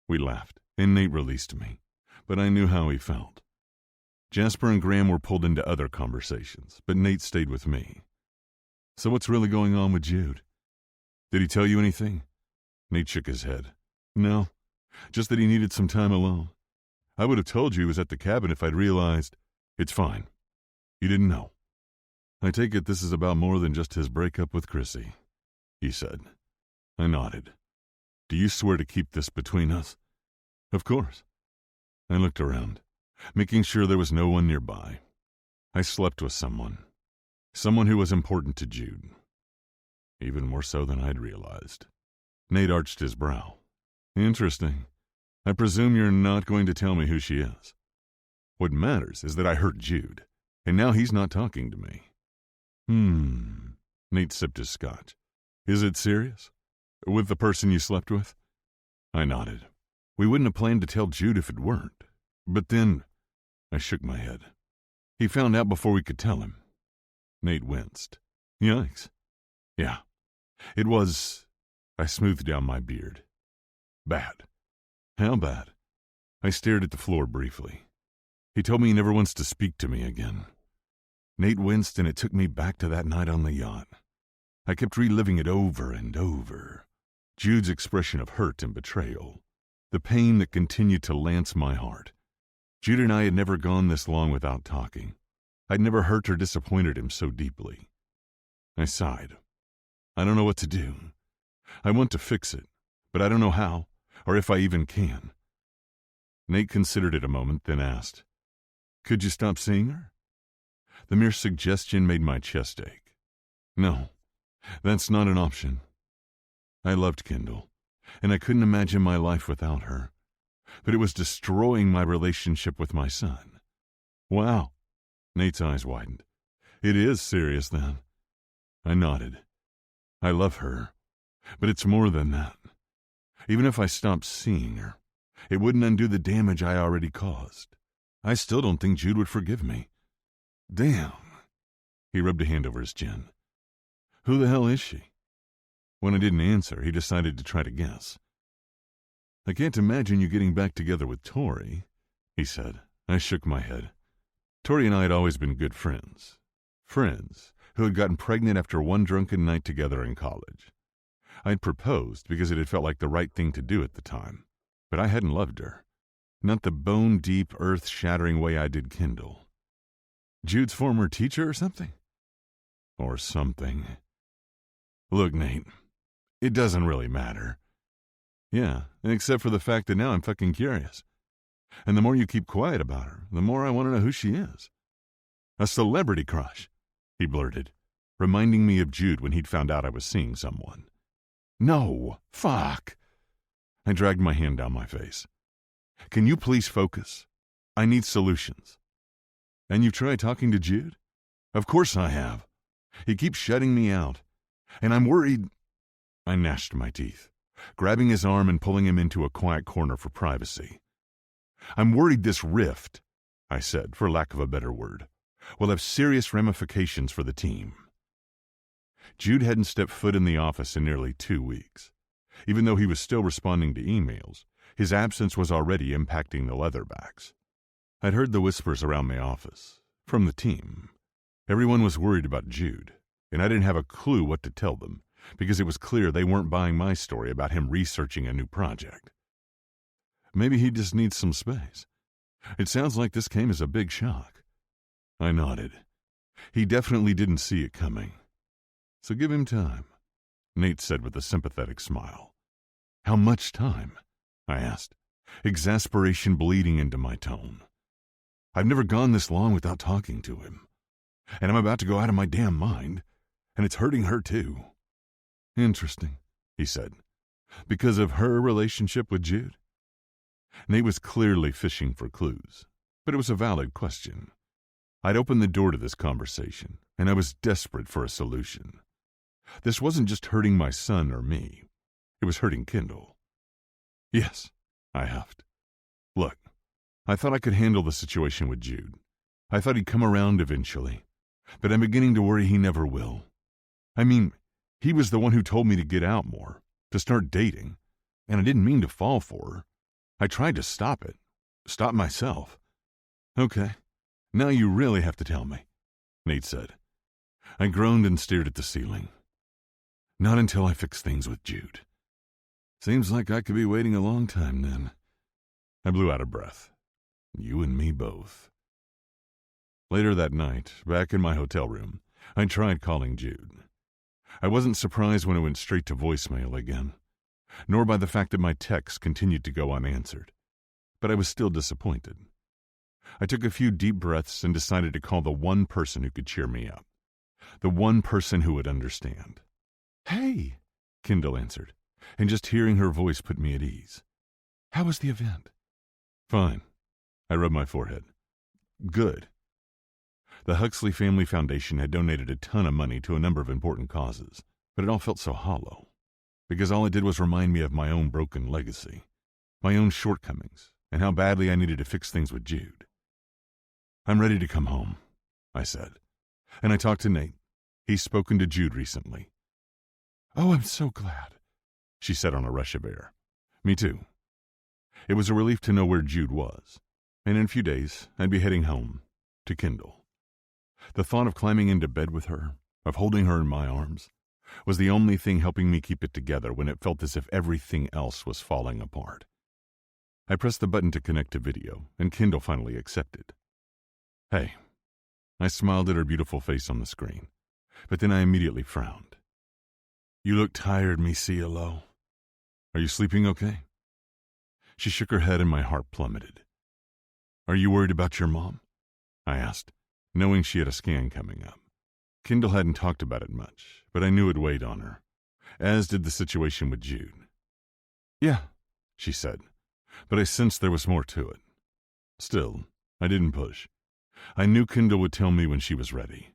We laughed, and Nate released me, but I knew how he felt. Jasper and Graham were pulled into other conversations, but Nate stayed with me. So what's really going on with Jude? Did he tell you anything? Nate shook his head. No, just that he needed some time alone. I would have told you he was at the cabin if I'd realized. It's fine. You didn't know. I take it this is about more than just his breakup with Chrissy, he said. I nodded. Do you swear to keep this between us? Of course. I looked around, making sure there was no one nearby. I slept with someone who was important to Jude. Even more so than I'd realized. Nate arched his brow. Interesting. I presume you're not going to tell me who she is. What matters is that I hurt Jude, and now he's not talking to me. Nate sipped his scotch. Is it serious? With the person you slept with? I nodded. We wouldn't have planned to tell Jude if it weren't. But then, I shook my head. He found out before we could tell him. Nate winced. Yikes. Yeah. It was... I smoothed down my beard. Bad. How bad? I stared at the floor briefly. He told me he never wants to speak to me again. Nate winced, and it took me back to that night on the yacht. I kept reliving it over and over. Jude's expression of hurt and betrayal. The pain that continued to lance my heart. Jude and I had never gone this long without talking. I'd never hurt or disappointed him so deeply. I sighed. I don't know what to do. I want to fix it, but I don't know how, or if I even can. Nate considered it a moment, then asked, Could you stop seeing her? The mere suggestion made my chest ache. No, that's not an option. I loved Kendall, and I couldn't imagine my life without her. But it was destroying my relationship with my son. Wow. Nate's eyes widened. It is serious, then. I nodded. I love her, but it's more than that. Even if I stopped seeing her, it wouldn't undo the damage I already caused. I still don't think Jude would forgive me. Damn. He rubbed a hand over his chin. Who the hell is she? When I didn't answer, he decided to try to guess. I can't imagine you getting back together with Tori, he said. I shook my head. Tori and I had always been good friends. Friends who had gotten pregnant after one drunken night together in college. I'd proposed because it had felt like the right thing to do at the time, but I hadn't loved her. Not the bone-deep, earth-shattering way I did Kendall. Jude's former teacher or something? Or something. Look, Nate, it doesn't really matter. Yeah, except for the fact that now I'm fucking curious. And the more you keep quiet about her, the more I want to know who she is. A celebrity crush, he blurted, reminding me of Jude when he'd found out I was seeing someone. No, fuck. I dragged my hand down my face. Can you please focus? I need solutions. And you've tried talking to Jude? Of course I have. He keeps shutting me out. And I'm worried. I gnashed my teeth, grabbing his arm and pulling him into a quiet corner for privacy. I'm worried this rift, I said, for lack of a better word, will have serious ramifications for the team. Jude hadn't stepped foot in the office in nearly 2 weeks. Even though he was still responding to emails, his absence was already impacting the Leatherbacks. I'd heard the whispers around my office, from the team. Everyone was worried about Jude, and I didn't have a clue what to tell them, because it was clear they weren't buying my story about him researching a new project. Maybe he just needs some space. It sounds like this came as a big shock. I nodded. He definitely didn't see it coming. So give him time, Nate said with a sympathetic smile. How much time? I asked, exasperation bleeding into my tone. I've never gone this long without talking to him. And I'm about to go out of my damn mind, and it's hurting her too. Interesting, he said. Because of her relationship with Jude? Nate was clearly fishing for clues, but it was a valid question. I'd opened the door to this conversation, and I was desperate for a solution. This wasn't just hurting my son or me. It was hurting Kendall. Yes, I huffed. Look, I thought I could handle the situation with Jude. I thought he'd come around eventually, but I'm beginning to worry he never will. I mean, he was the one who told me to get out more, to start dating, and I didn't mean to fall for her. I tried to stop it, stop myself. Okay, now you really have to tell me, Nate said. I groaned and stared at the ceiling. Not until I fix things with Jude. Seems like I could be waiting a long time then. I blew out of breath. You and me both. Later that night, back in my hotel room, I tried calling Jude. I wasn't surprised when it went straight to voicemail again, nor by the fact that my texts continued to go unanswered. But I was still disappointed. I took a few deep breaths and decided to call the one person who could cheer me up. The one person who would understand. Hey, Kendall answered, and just hearing her voice put me at ease. How was the event? Fine. I rubbed my forehead. Good. The Huxley Family Foundation had donated a ton of money to a number of important causes, but it all felt so hollow, because all it did was remind me of my own broken legacy, my own shortcomings, and how badly I needed to fix things with Jude. I'm ready to come home, I said, and I talked to Nate. He's spoken to Jude recently. Oh, I'm so glad, she said on a rush of air. Me too. It was a relief to know where Jude was, and in a few days I'd be heading home, to Kendall. The thought of climbing into bed with her, of holding her in my arms, was the only thing helping me keep it together when it felt as if everything else was falling apart. I pressed the button to connect to video, and Kendall finally accepted. Hey. I smiled at her beautiful face on the screen, but then I immediately frowned. You look tired, mi cielo. Are you sleeping okay? She shook her head and my heart plummeted. Are you worried about your mom? I asked, knowing she had a scan coming up. Kendall hadn't talked about it much, but I knew it weighed on her, as did the situation with Jude. Yeah, she said, but I sensed there was more to it. Still, I didn't push. I knew Kendall would tell me when she was ready.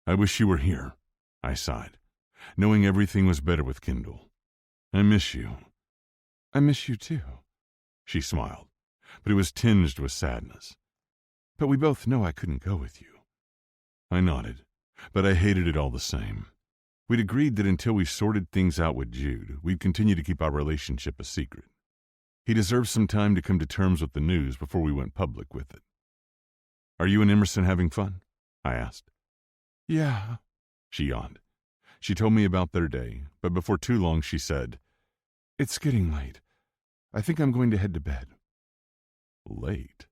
I wish you were here, I sighed, knowing everything was better with Kendall. I miss you. I miss you too, she smiled, but it was tinged with sadness. But we both know I couldn't go with you. I nodded, but I hated it all the same. We'd agreed that until we sorted things out with Jude, we'd continue to keep our relationship a secret. He deserved some time to come to terms with the news before we went public with it. Are you and Emerson having fun? I asked. Yeah, she yawned. She told me about their day, but before too long she said, It's getting late. I think I'm going to head to bed. Late?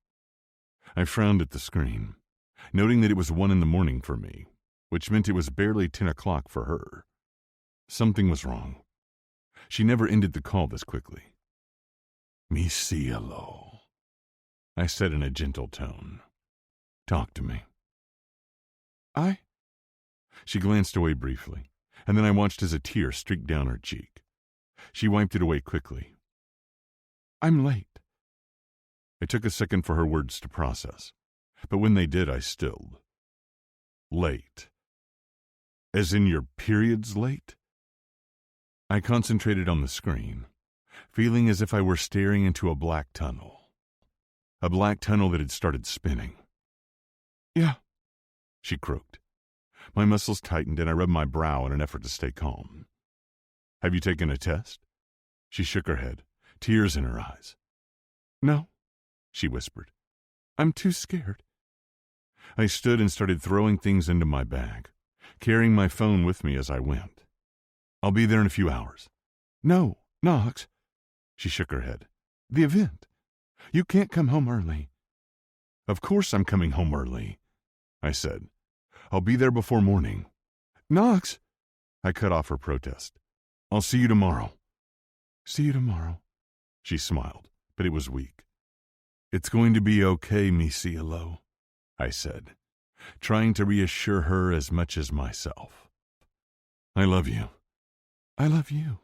I frowned at the screen, noting that it was 1 a.m. for me, which meant it was barely 10 o'clock for her. Something was wrong. She never ended the call this quickly. Mi cielo, I said in a gentle tone. Talk to me. She glanced away briefly, and then I watched as a tear streaked down her cheek. She wiped it away quickly. I'm late. It took a second for her words to process, but when they did, I stilled. Late. As in your period's late? I concentrated on the screen, feeling as if I were staring into a black tunnel. A black tunnel that had started spinning. Yeah, she croaked. My muscles tightened and I rubbed my brow in an effort to stay calm. Have you taken a test? She shook her head, tears in her eyes. No, she whispered. I'm too scared. I stood and started throwing things into my bag, carrying my phone with me as I went. I'll be there in a few hours. No, Knox. She shook her head. The event. You can't come home early. Of course I'm coming home early, I said. I'll be there before morning. Knox! I cut off her protest. I'll see you tomorrow. See you tomorrow, she smiled, but it was weak. It's going to be okay, mi cielo, I said, trying to reassure her as much as myself. I love you. I love you,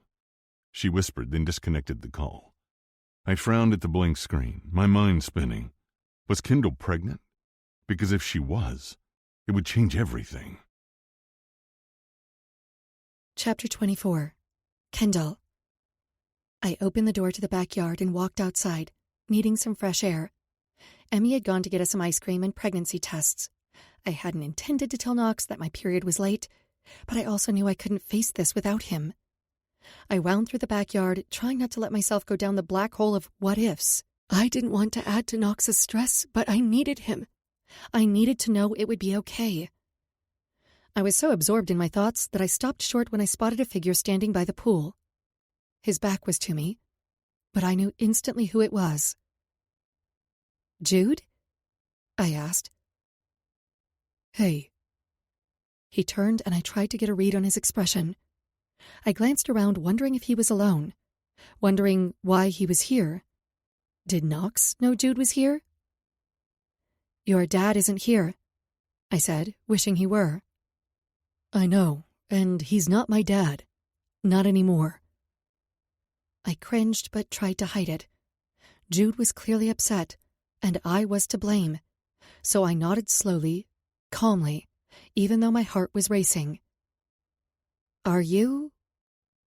she whispered, then disconnected the call. I frowned at the blank screen, my mind spinning. Was Kendall pregnant? Because if she was, it would change everything. Chapter 24. Kendall. I opened the door to the backyard and walked outside, needing some fresh air. Emmy had gone to get us some ice cream and pregnancy tests. I hadn't intended to tell Knox that my period was late, but I also knew I couldn't face this without him. I wound through the backyard, trying not to let myself go down the black hole of what-ifs. I didn't want to add to Knox's stress, but I needed him. I needed to know it would be okay. I was so absorbed in my thoughts that I stopped short when I spotted a figure standing by the pool. His back was to me, but I knew instantly who it was. Jude? I asked. Hey. He turned and I tried to get a read on his expression. I glanced around wondering if he was alone, wondering why he was here. Did Knox know Jude was here? Your dad isn't here, I said, wishing he were. I know, and he's not my dad. Not anymore. I cringed but tried to hide it. Jude was clearly upset, and I was to blame, so I nodded slowly, calmly, even though my heart was racing. Are you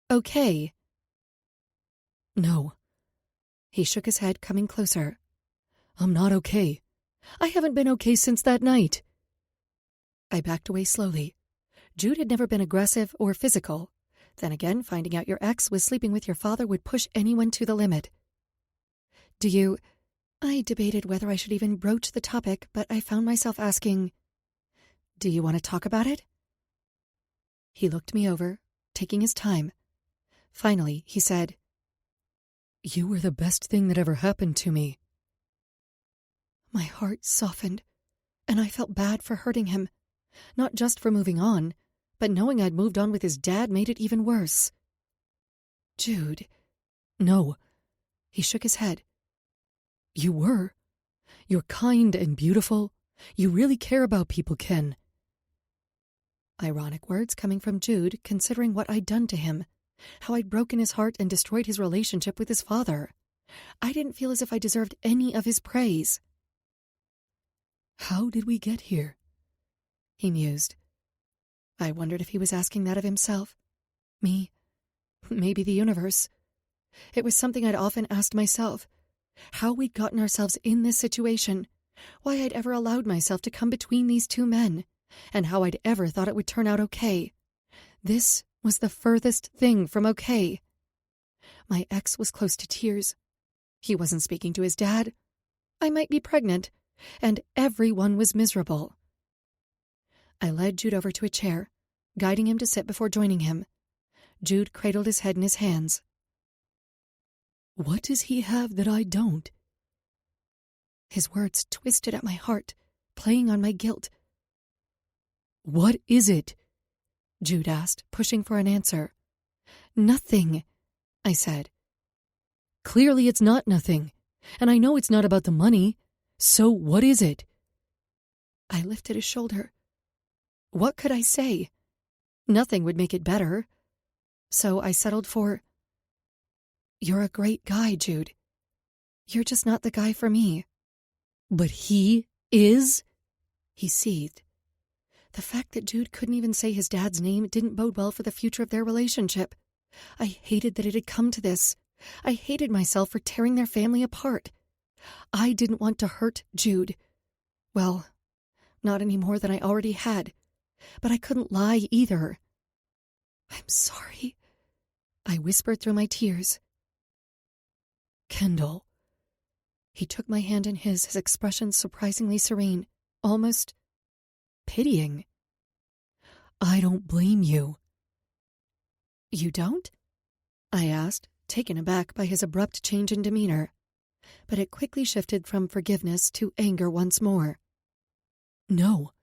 okay? No. He shook his head, coming closer. I'm not okay. I haven't been okay since that night. I backed away slowly. Jude had never been aggressive or physical. Then again, finding out your ex was sleeping with your father would push anyone to the limit. I debated whether I should even broach the topic, but I found myself asking, do you want to talk about it? He looked me over, taking his time. Finally, he said, You were the best thing that ever happened to me. My heart softened, and I felt bad for hurting him. Not just for moving on, but knowing I'd moved on with his dad made it even worse. Jude. No. He shook his head. You were. You're kind and beautiful. You really care about people, Ken. Ironic words coming from Jude, considering what I'd done to him, how I'd broken his heart and destroyed his relationship with his father. I didn't feel as if I deserved any of his praise. How did we get here? He mused. I wondered if he was asking that of himself. Me. Maybe the universe. It was something I'd often asked myself. How we'd gotten ourselves in this situation. Why I'd ever allowed myself to come between these two men. And how I'd ever thought it would turn out okay. This was the furthest thing from okay. My ex was close to tears. He wasn't speaking to his dad. I might be pregnant. And everyone was miserable. I led Jude over to a chair, guiding him to sit before joining him. Jude cradled his head in his hands. What does he have that I don't? His words twisted at my heart, playing on my guilt. What is it? Jude asked, pushing for an answer. Nothing, I said. Clearly it's not nothing, and I know it's not about the money. So what is it? I lifted his shoulder. What could I say? Nothing would make it better. So I settled for, You're a great guy, Jude. You're just not the guy for me. But he is? He seethed. The fact that Jude couldn't even say his dad's name didn't bode well for the future of their relationship. I hated that it had come to this. I hated myself for tearing their family apart. I didn't want to hurt Jude. Well, not any more than I already had. But I couldn't lie either. I'm sorry, I whispered through my tears. Kendall. He took my hand in his expression surprisingly serene, almost pitying. I don't blame you. You don't? I asked, taken aback by his abrupt change in demeanor. But it quickly shifted from forgiveness to anger once more. No.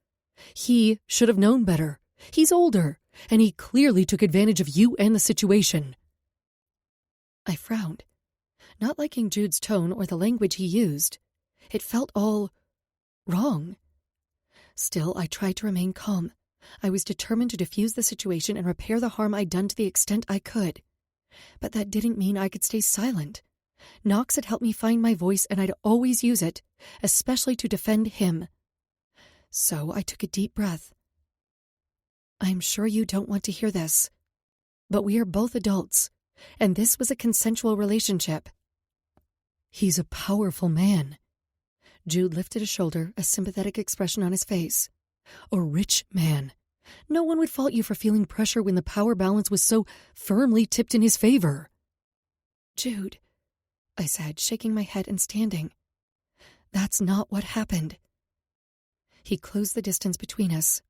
He should have known better. He's older, and he clearly took advantage of you and the situation. I frowned, not liking Jude's tone or the language he used. It felt all wrong. Still, I tried to remain calm. I was determined to defuse the situation and repair the harm I'd done to the extent I could. But that didn't mean I could stay silent. Knox had helped me find my voice, and I'd always use it, especially to defend him. So I took a deep breath. I'm sure you don't want to hear this, but we are both adults, and this was a consensual relationship. He's a powerful man. Jude lifted a shoulder, a sympathetic expression on his face. A rich man. No one would fault you for feeling pressure when the power balance was so firmly tipped in his favor. Jude, I said, shaking my head and standing. That's not what happened. He closed the distance between us.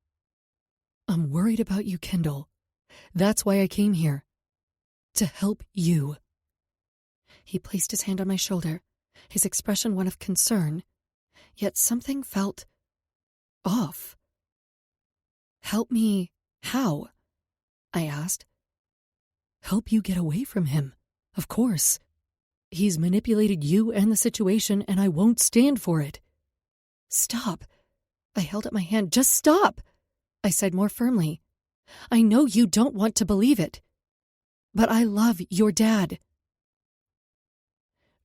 I'm worried about you, Kendall. That's why I came here. To help you. He placed his hand on my shoulder, his expression one of concern, yet something felt off. Help me how? I asked. Help you get away from him, of course. He's manipulated you and the situation, and I won't stand for it. Stop. I held up my hand. Just stop, I said more firmly. I know you don't want to believe it, but I love your dad.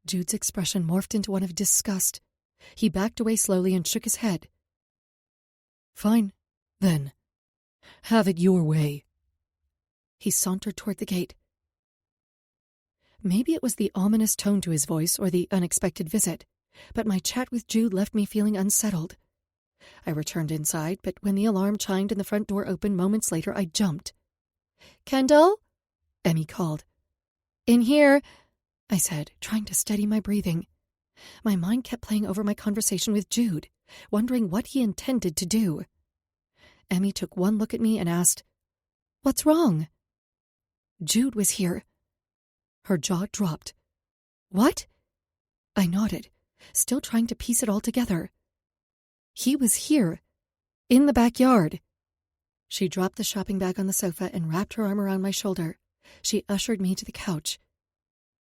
Jude's expression morphed into one of disgust. He backed away slowly and shook his head. Fine, then. Have it your way. He sauntered toward the gate. Maybe it was the ominous tone to his voice or the unexpected visit, but my chat with Jude left me feeling unsettled. I returned inside, but when the alarm chimed and the front door opened moments later, I jumped. "Kendall?" Emmy called. "In here," I said, trying to steady my breathing. My mind kept playing over my conversation with Jude, wondering what he intended to do. Emmy took one look at me and asked, "What's wrong?" Jude was here. Her jaw dropped. "What?" I nodded, still trying to piece it all together. He was here, in the backyard. She dropped the shopping bag on the sofa and wrapped her arm around my shoulder. She ushered me to the couch.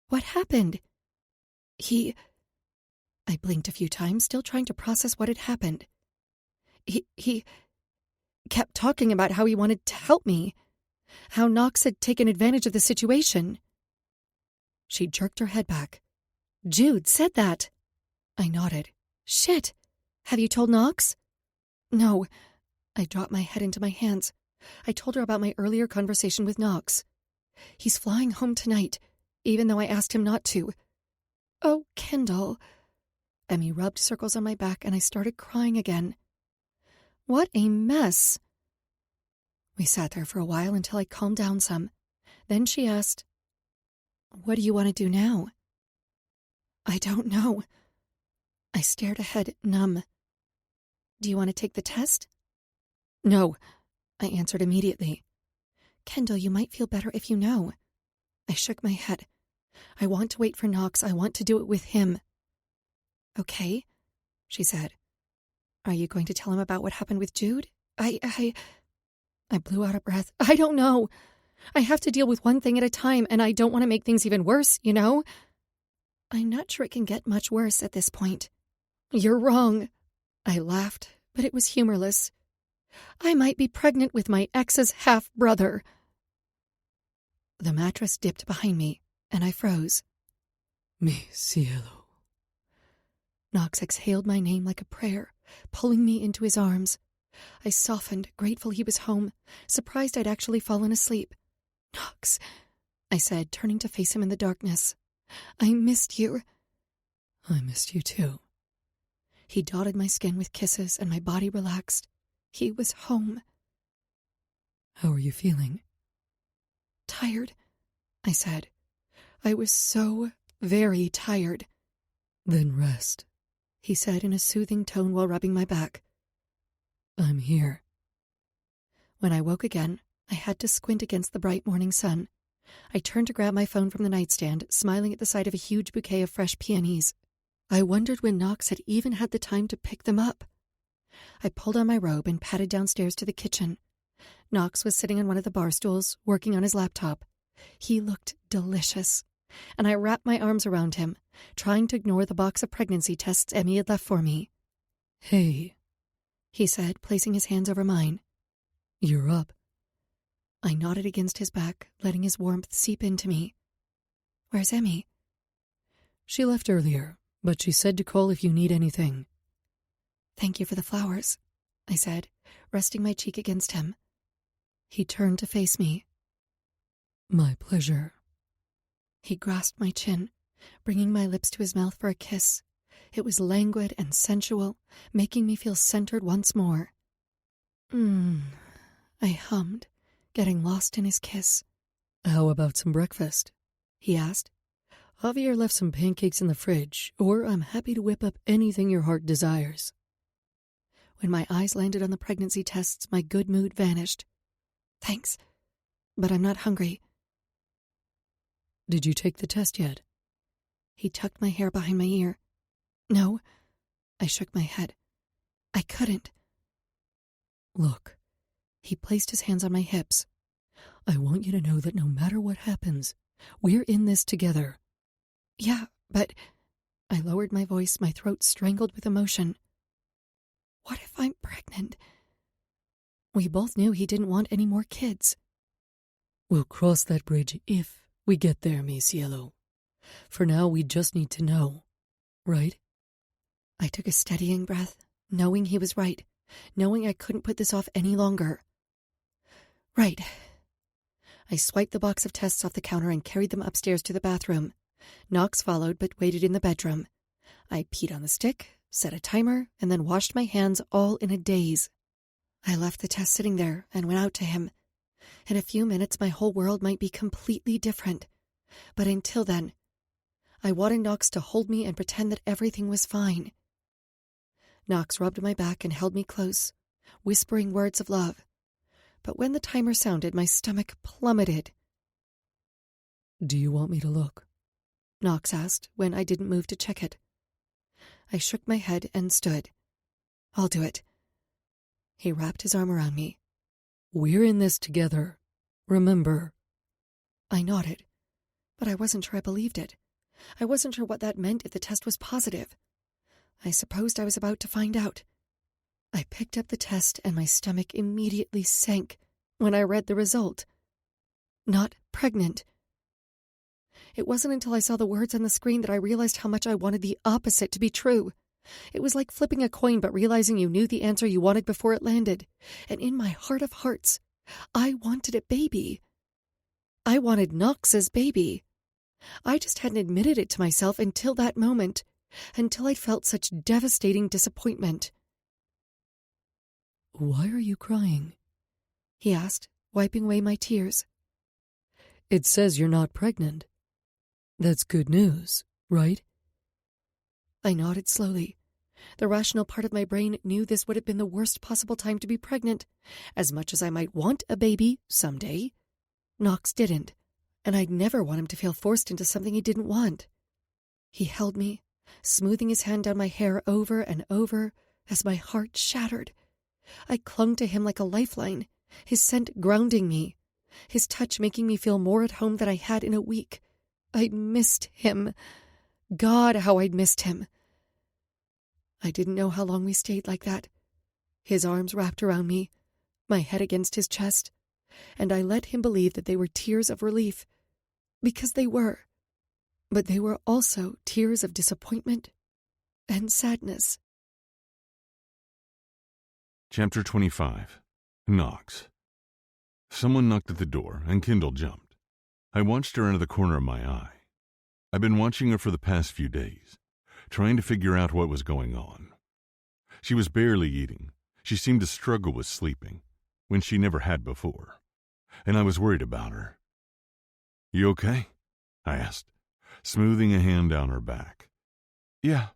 "What happened?" I blinked a few times, still trying to process what had happened. He kept talking about how he wanted to help me, how Knox had taken advantage of the situation. She jerked her head back. "Jude said that." I nodded. "Shit. Have you told Knox?" "No." I dropped my head into my hands. I told her about my earlier conversation with Knox. "He's flying home tonight, even though I asked him not to." "Oh, Kendall." Emmy rubbed circles on my back and I started crying again. What a mess. We sat there for a while until I calmed down some. Then she asked, "What do you want to do now?" "I don't know." I stared ahead, numb. "Do you want to take the test?" "No," I answered immediately. "Kendall, you might feel better if you know." I shook my head. "I want to wait for Knox. I want to do it with him." "Okay," she said. "Are you going to tell him about what happened with Jude?" I blew out a breath. "I don't know. I have to deal with one thing at a time, and I don't want to make things even worse, you know? I'm not sure it can get much worse at this point." "You're wrong." I laughed, but it was humorless. "I might be pregnant with my ex's half-brother." The mattress dipped behind me, and I froze. Mi cielo. Knox exhaled my name like a prayer, pulling me into his arms. I softened, grateful he was home, surprised I'd actually fallen asleep. "Knox," I said, turning to face him in the darkness. "I missed you." "I missed you too." He dotted my skin with kisses, and my body relaxed. He was home. "How are you feeling?" "Tired," I said. I was so very tired. "Then rest," he said in a soothing tone while rubbing my back. "I'm here." When I woke again, I had to squint against the bright morning sun. I turned to grab my phone from the nightstand, smiling at the sight of a huge bouquet of fresh peonies. I wondered when Knox had even had the time to pick them up. I pulled on my robe and padded downstairs to the kitchen. Knox was sitting on one of the bar stools, working on his laptop. He looked delicious, and I wrapped my arms around him, trying to ignore the box of pregnancy tests Emmy had left for me. "Hey," he said, placing his hands over mine. "You're up." I nodded against his back, letting his warmth seep into me. "Where's Emmy?" "She left earlier, but she said to call if you need anything." "Thank you for the flowers," I said, resting my cheek against him. He turned to face me. "My pleasure." He grasped my chin, bringing my lips to his mouth for a kiss. It was languid and sensual, making me feel centered once more. I hummed, getting lost in his kiss. "How about some breakfast?" he asked. "Javier left some pancakes in the fridge, or I'm happy to whip up anything your heart desires." When my eyes landed on the pregnancy tests, my good mood vanished. "Thanks, but I'm not hungry." "Did you take the test yet?" He tucked my hair behind my ear. "No." I shook my head. "I couldn't." "Look." He placed his hands on my hips. "I want you to know that no matter what happens, we're in this together." "Yeah, but—" I lowered my voice, my throat strangled with emotion. "What if I'm pregnant?" We both knew he didn't want any more kids. "We'll cross that bridge if we get there, mi cielo. For now, we just need to know, right?" I took a steadying breath, knowing he was right, knowing I couldn't put this off any longer. "Right." I swiped the box of tests off the counter and carried them upstairs to the bathroom. Knox followed, but waited in the bedroom. I peed on the stick, set a timer, and then washed my hands all in a daze. I left the test sitting there and went out to him. In a few minutes, my whole world might be completely different. But until then, I wanted Knox to hold me and pretend that everything was fine. Knox rubbed my back and held me close, whispering words of love. But when the timer sounded, my stomach plummeted. "Do you want me to look?" Knox asked when I didn't move to check it. I shook my head and stood. "I'll do it." He wrapped his arm around me. "We're in this together. Remember." I nodded, but I wasn't sure I believed it. I wasn't sure what that meant if the test was positive. I supposed I was about to find out. I picked up the test and my stomach immediately sank when I read the result. Not pregnant. It wasn't until I saw the words on the screen that I realized how much I wanted the opposite to be true. It was like flipping a coin but realizing you knew the answer you wanted before it landed. And in my heart of hearts, I wanted a baby. I wanted Knox's baby. I just hadn't admitted it to myself until that moment, until I'd felt such devastating disappointment. "Why are you crying?" he asked, wiping away my tears. "It says you're not pregnant. That's good news, right?" I nodded slowly. The rational part of my brain knew this would have been the worst possible time to be pregnant. As much as I might want a baby someday, Knox didn't, and I'd never want him to feel forced into something he didn't want. He held me, smoothing his hand down my hair over and over as my heart shattered. I clung to him like a lifeline, his scent grounding me, his touch making me feel more at home than I had in a week. I'd missed him. God, how I'd missed him. I didn't know how long we stayed like that. His arms wrapped around me, my head against his chest, and I let him believe that they were tears of relief, because they were. But they were also tears of disappointment and sadness. Chapter 25. Knocks. Someone knocked at the door, and Kendall jumped. I watched her out of the corner of my eye. I've been watching her for the past few days, trying to figure out what was going on. She was barely eating. She seemed to struggle with sleeping, when she never had before, and I was worried about her. "You okay?" I asked, smoothing a hand down her back. "Yeah,"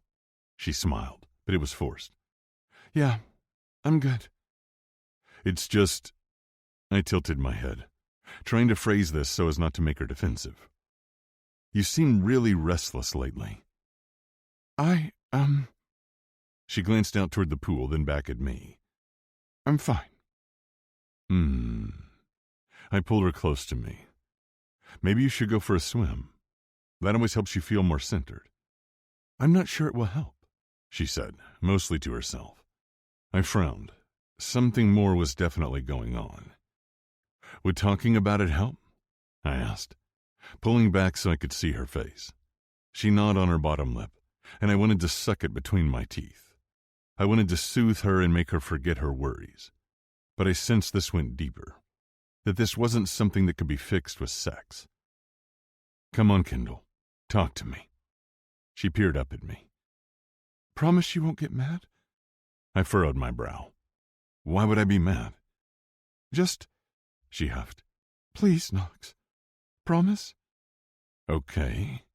she smiled, but it was forced. "Yeah, I'm good." "It's just—" I tilted my head, trying to phrase this so as not to make her defensive. "You seem really restless lately." She glanced out toward the pool, then back at me. "I'm fine." I pulled her close to me. "Maybe you should go for a swim. That always helps you feel more centered." "I'm not sure it will help," she said, mostly to herself. I frowned. Something more was definitely going on. "Would talking about it help?" I asked, pulling back so I could see her face. She gnawed on her bottom lip, and I wanted to suck it between my teeth. I wanted to soothe her and make her forget her worries. But I sensed this went deeper, that this wasn't something that could be fixed with sex. "Come on, Kendall. Talk to me." She peered up at me. "Promise you won't get mad?" I furrowed my brow. "Why would I be mad?" "Just," she huffed. "Please, Knox. Promise?" "Okay."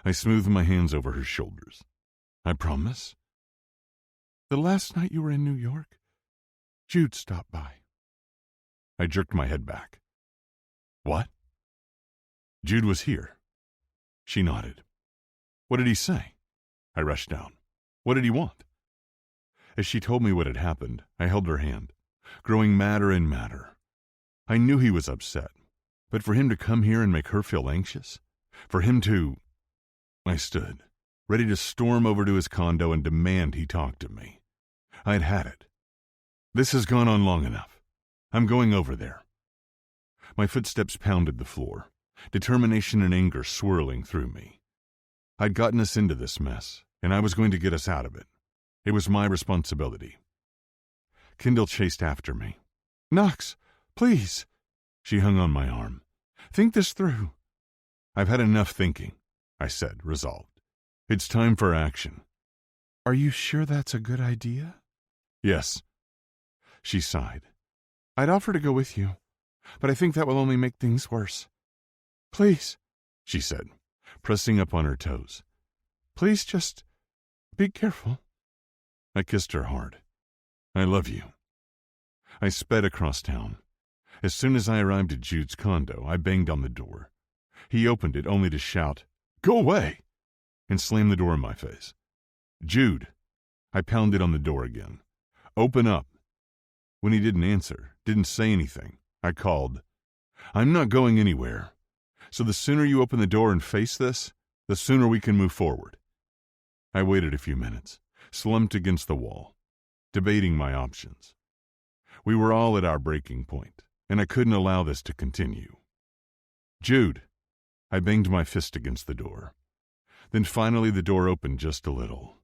I smoothed my hands over her shoulders. "I promise." "The last night you were in New York, Jude stopped by." I jerked my head back. "What?" "Jude was here." She nodded. "What did he say?" I rushed down. "What did he want?" As she told me what had happened, I held her hand, growing madder and madder. I knew he was upset, but for him to come here and make her feel anxious, for him to... I stood, ready to storm over to his condo and demand he talk to me. I'd had it. "This has gone on long enough. I'm going over there." My footsteps pounded the floor, determination and anger swirling through me. I'd gotten us into this mess, and I was going to get us out of it. It was my responsibility. Kendall chased after me. "Knox, please." She hung on my arm. "Think this through." "I've had enough thinking," I said, resolved. "It's time for action." "Are you sure that's a good idea?" "Yes." She sighed. "I'd offer to go with you, but I think that will only make things worse." "Please," she said, pressing up on her toes. "Please just be careful." I kissed her hard. "I love you." I sped across town. As soon as I arrived at Jude's condo, I banged on the door. He opened it only to shout, "Go away!" and slam the door in my face. "Jude!" I pounded on the door again. "Open up!" When he didn't answer, didn't say anything, I called, "I'm not going anywhere. So the sooner you open the door and face this, the sooner we can move forward." I waited a few minutes, slumped against the wall, debating my options. We were all at our breaking point, and I couldn't allow this to continue. "Jude!" I banged my fist against the door. Then finally the door opened just a little.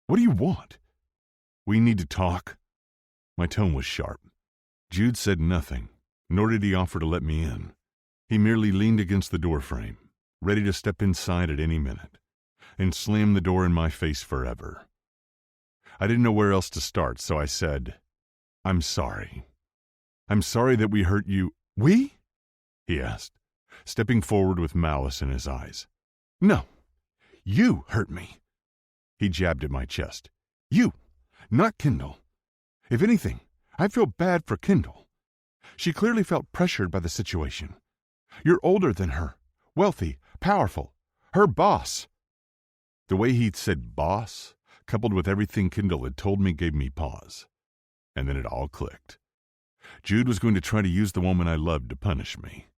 "What do you want?" "We need to talk." My tone was sharp. Jude said nothing, nor did he offer to let me in. He merely leaned against the doorframe, ready to step inside at any minute, and slam the door in my face forever. I didn't know where else to start, so I said, "I'm sorry. I'm sorry that we hurt you." "We?" he asked, stepping forward with malice in his eyes. "No, you hurt me." He jabbed at my chest. "You, not Kendall. If anything, I feel bad for Kendall. She clearly felt pressured by the situation. You're older than her, wealthy, powerful, her boss." The way he'd said boss, coupled with everything Kendall had told me, gave me pause. And then it all clicked. Jude was going to try to use the woman I loved to punish me.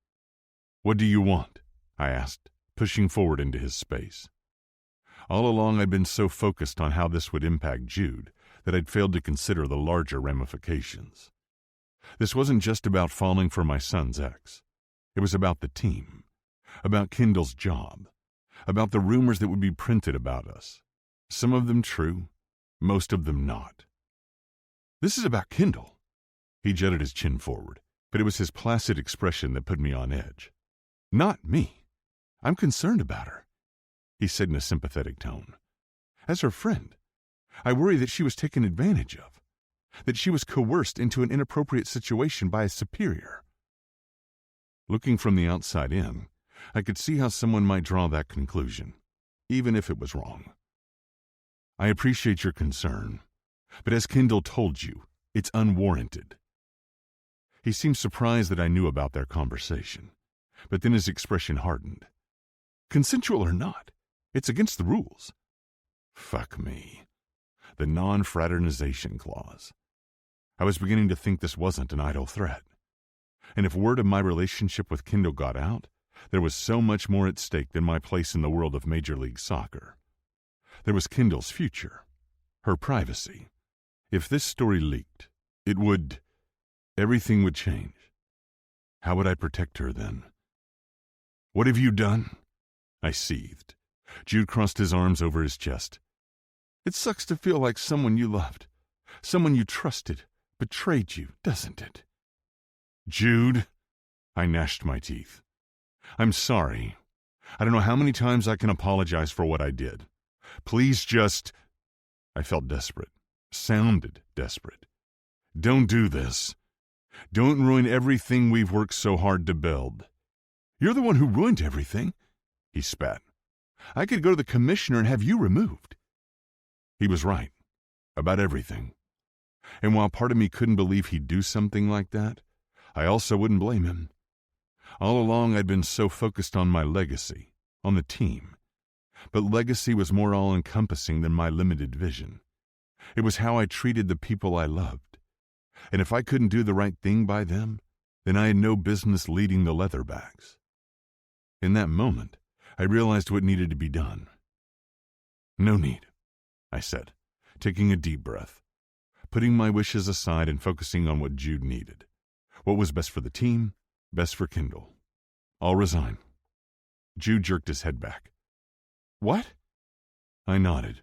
"What do you want?" I asked, pushing forward into his space. All along I'd been so focused on how this would impact Jude that I'd failed to consider the larger ramifications. This wasn't just about falling for my son's ex. It was about the team, about Kendall's job, about the rumors that would be printed about us. Some of them true, most of them not. This is about Kendall. He jutted his chin forward, but it was his placid expression that put me on edge. Not me. I'm concerned about her, he said in a sympathetic tone. As her friend, I worry that she was taken advantage of, that she was coerced into an inappropriate situation by a superior. Looking from the outside in, I could see how someone might draw that conclusion, even if it was wrong. I appreciate your concern, but as Kendall told you, it's unwarranted. He seemed surprised that I knew about their conversation, but then his expression hardened. Consensual or not, it's against the rules. Fuck me. The non-fraternization clause. I was beginning to think this wasn't an idle threat. And if word of my relationship with Kendall got out, there was so much more at stake than my place in the world of Major League Soccer. There was Kendall's future, her privacy. If this story leaked, everything would change. How would I protect her then? What have you done? I seethed. Jude crossed his arms over his chest. It sucks to feel like someone you loved, someone you trusted, betrayed you, doesn't it? Jude, I gnashed my teeth. I'm sorry. I don't know how many times I can apologize for what I did. Please just... I felt desperate, sounded desperate. Don't do this. Don't ruin everything we've worked so hard to build. You're the one who ruined everything, he spat. I could go to the commissioner and have you removed. He was right, about everything. And while part of me couldn't believe he'd do something like that, I also wouldn't blame him. All along I'd been so focused on my legacy, on the team. But legacy was more all-encompassing than my limited vision. It was how I treated the people I loved. And if I couldn't do the right thing by them, then I had no business leading the Leatherbacks. In that moment, I realized what needed to be done. No need, I said, taking a deep breath, putting my wishes aside and focusing on what Jude needed. What was best for the team, best for Kendall. I'll resign. Jude jerked his head back. What? I nodded.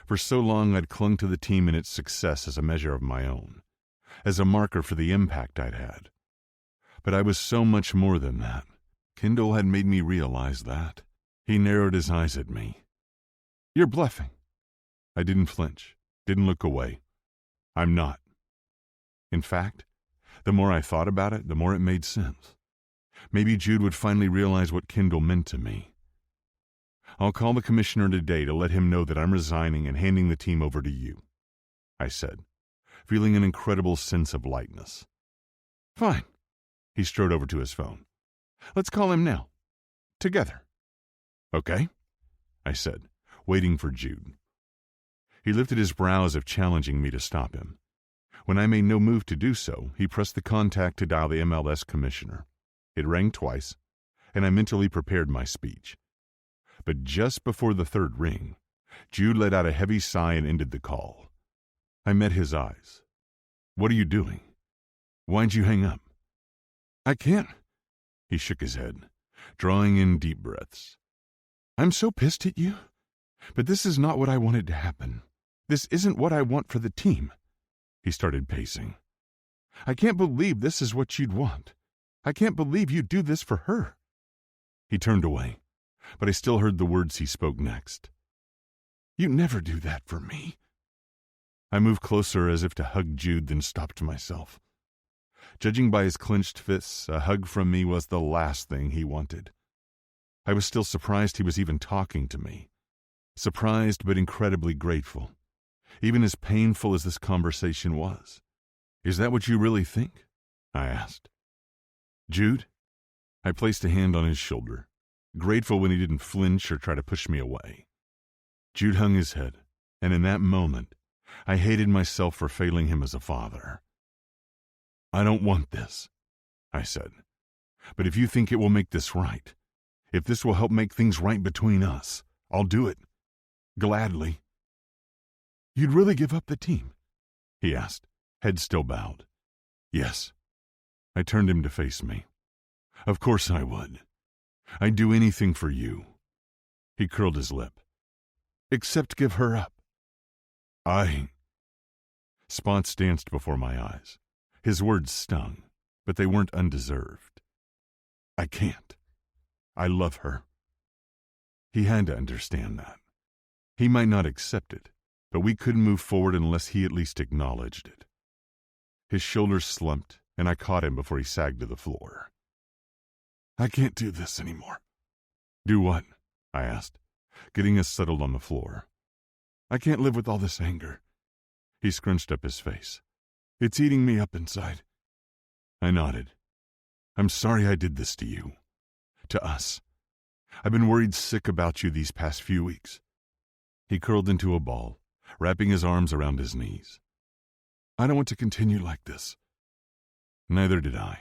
For so long I'd clung to the team and its success as a measure of my own, as a marker for the impact I'd had. But I was so much more than that. Kendall had made me realize that. He narrowed his eyes at me. You're bluffing. I didn't flinch, didn't look away. I'm not. In fact, the more I thought about it, the more it made sense. Maybe Jude would finally realize what Kendall meant to me. I'll call the commissioner today to let him know that I'm resigning and handing the team over to you, I said, feeling an incredible sense of lightness. Fine. He strode over to his phone. Let's call him now. Together. Okay, I said, waiting for Jude. He lifted his brow as if challenging me to stop him. When I made no move to do so, he pressed the contact to dial the MLS commissioner. It rang twice, and I mentally prepared my speech. But just before the third ring, Jude let out a heavy sigh and ended the call. I met his eyes. What are you doing? Why'd you hang up? I can't. He shook his head, drawing in deep breaths. I'm so pissed at you, but this is not what I wanted to happen. This isn't what I want for the team. He started pacing. I can't believe this is what you'd want. I can't believe you'd do this for her. He turned away, but I still heard the words he spoke next. You never do that for me. I moved closer as if to hug Jude, then stopped myself. Judging by his clenched fists, a hug from me was the last thing he wanted. I was still surprised he was even talking to me. Surprised but incredibly grateful, even as painful as this conversation was. Is that what you really think? I asked. Jude? I placed a hand on his shoulder, grateful when he didn't flinch or try to push me away. Jude hung his head, and in that moment, I hated myself for failing him as a father. I don't want this, I said. But if you think it will make this right, if this will help make things right between us, I'll do it. Gladly. You'd really give up the team? He asked, head still bowed. Yes. I turned him to face me. Of course I would. I'd do anything for you. He curled his lip. except give her up. Spots danced before my eyes. His words stung, but they weren't undeserved. I can't. I love her. He had to understand that. He might not accept it, but we couldn't move forward unless he at least acknowledged it. His shoulders slumped, and I caught him before he sagged to the floor. I can't do this anymore. Do what? I asked, getting us settled on the floor. I can't live with all this anger. He scrunched up his face. It's eating me up inside. I nodded. I'm sorry I did this to you. To us. I've been worried sick about you these past few weeks. He curled into a ball, wrapping his arms around his knees. I don't want to continue like this. Neither did I.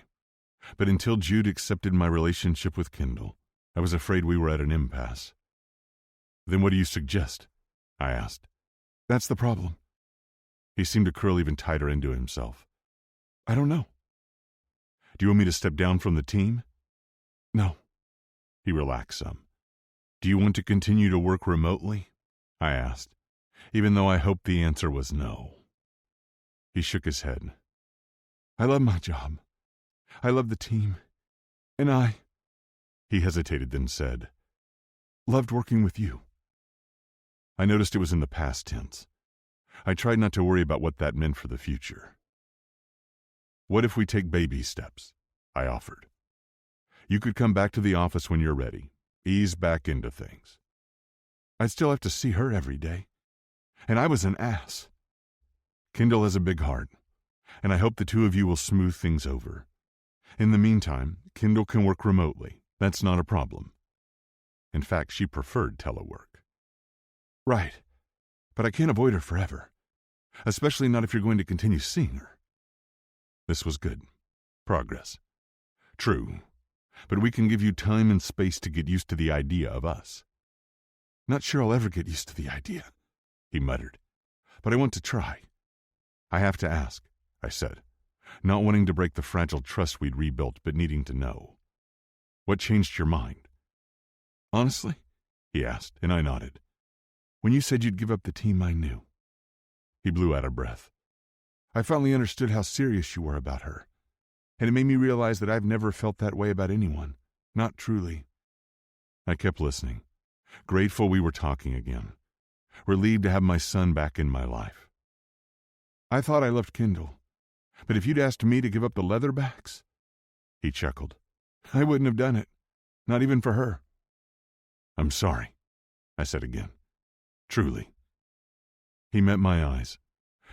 But until Jude accepted my relationship with Kendall, I was afraid we were at an impasse. Then what do you suggest? I asked. That's the problem. He seemed to curl even tighter into himself. I don't know. Do you want me to step down from the team? No. He relaxed some. Do you want to continue to work remotely? I asked, even though I hoped the answer was no. He shook his head. I love my job. I love the team. And he hesitated, then said, loved working with you. I noticed it was in the past tense. I tried not to worry about what that meant for the future. What if we take baby steps? I offered. You could come back to the office when you're ready, ease back into things. I'd still have to see her every day. And I was an ass. Kendall has a big heart, and I hope the two of you will smooth things over. In the meantime, Kendall can work remotely. That's not a problem. In fact, she preferred telework. Right, but I can't avoid her forever, especially not if you're going to continue seeing her. This was good. Progress. True, but we can give you time and space to get used to the idea of us. Not sure I'll ever get used to the idea, he muttered, but I want to try. I have to ask, I said, not wanting to break the fragile trust we'd rebuilt, but needing to know. What changed your mind? Honestly, he asked, and I nodded. When you said you'd give up the team, I knew. He blew out a breath. I finally understood how serious you were about her, and it made me realize that I've never felt that way about anyone, not truly. I kept listening, grateful we were talking again, relieved to have my son back in my life. I thought I loved Kendall, but if you'd asked me to give up the leatherbacks, he chuckled, I wouldn't have done it, not even for her. I'm sorry, I said again, truly. He met my eyes,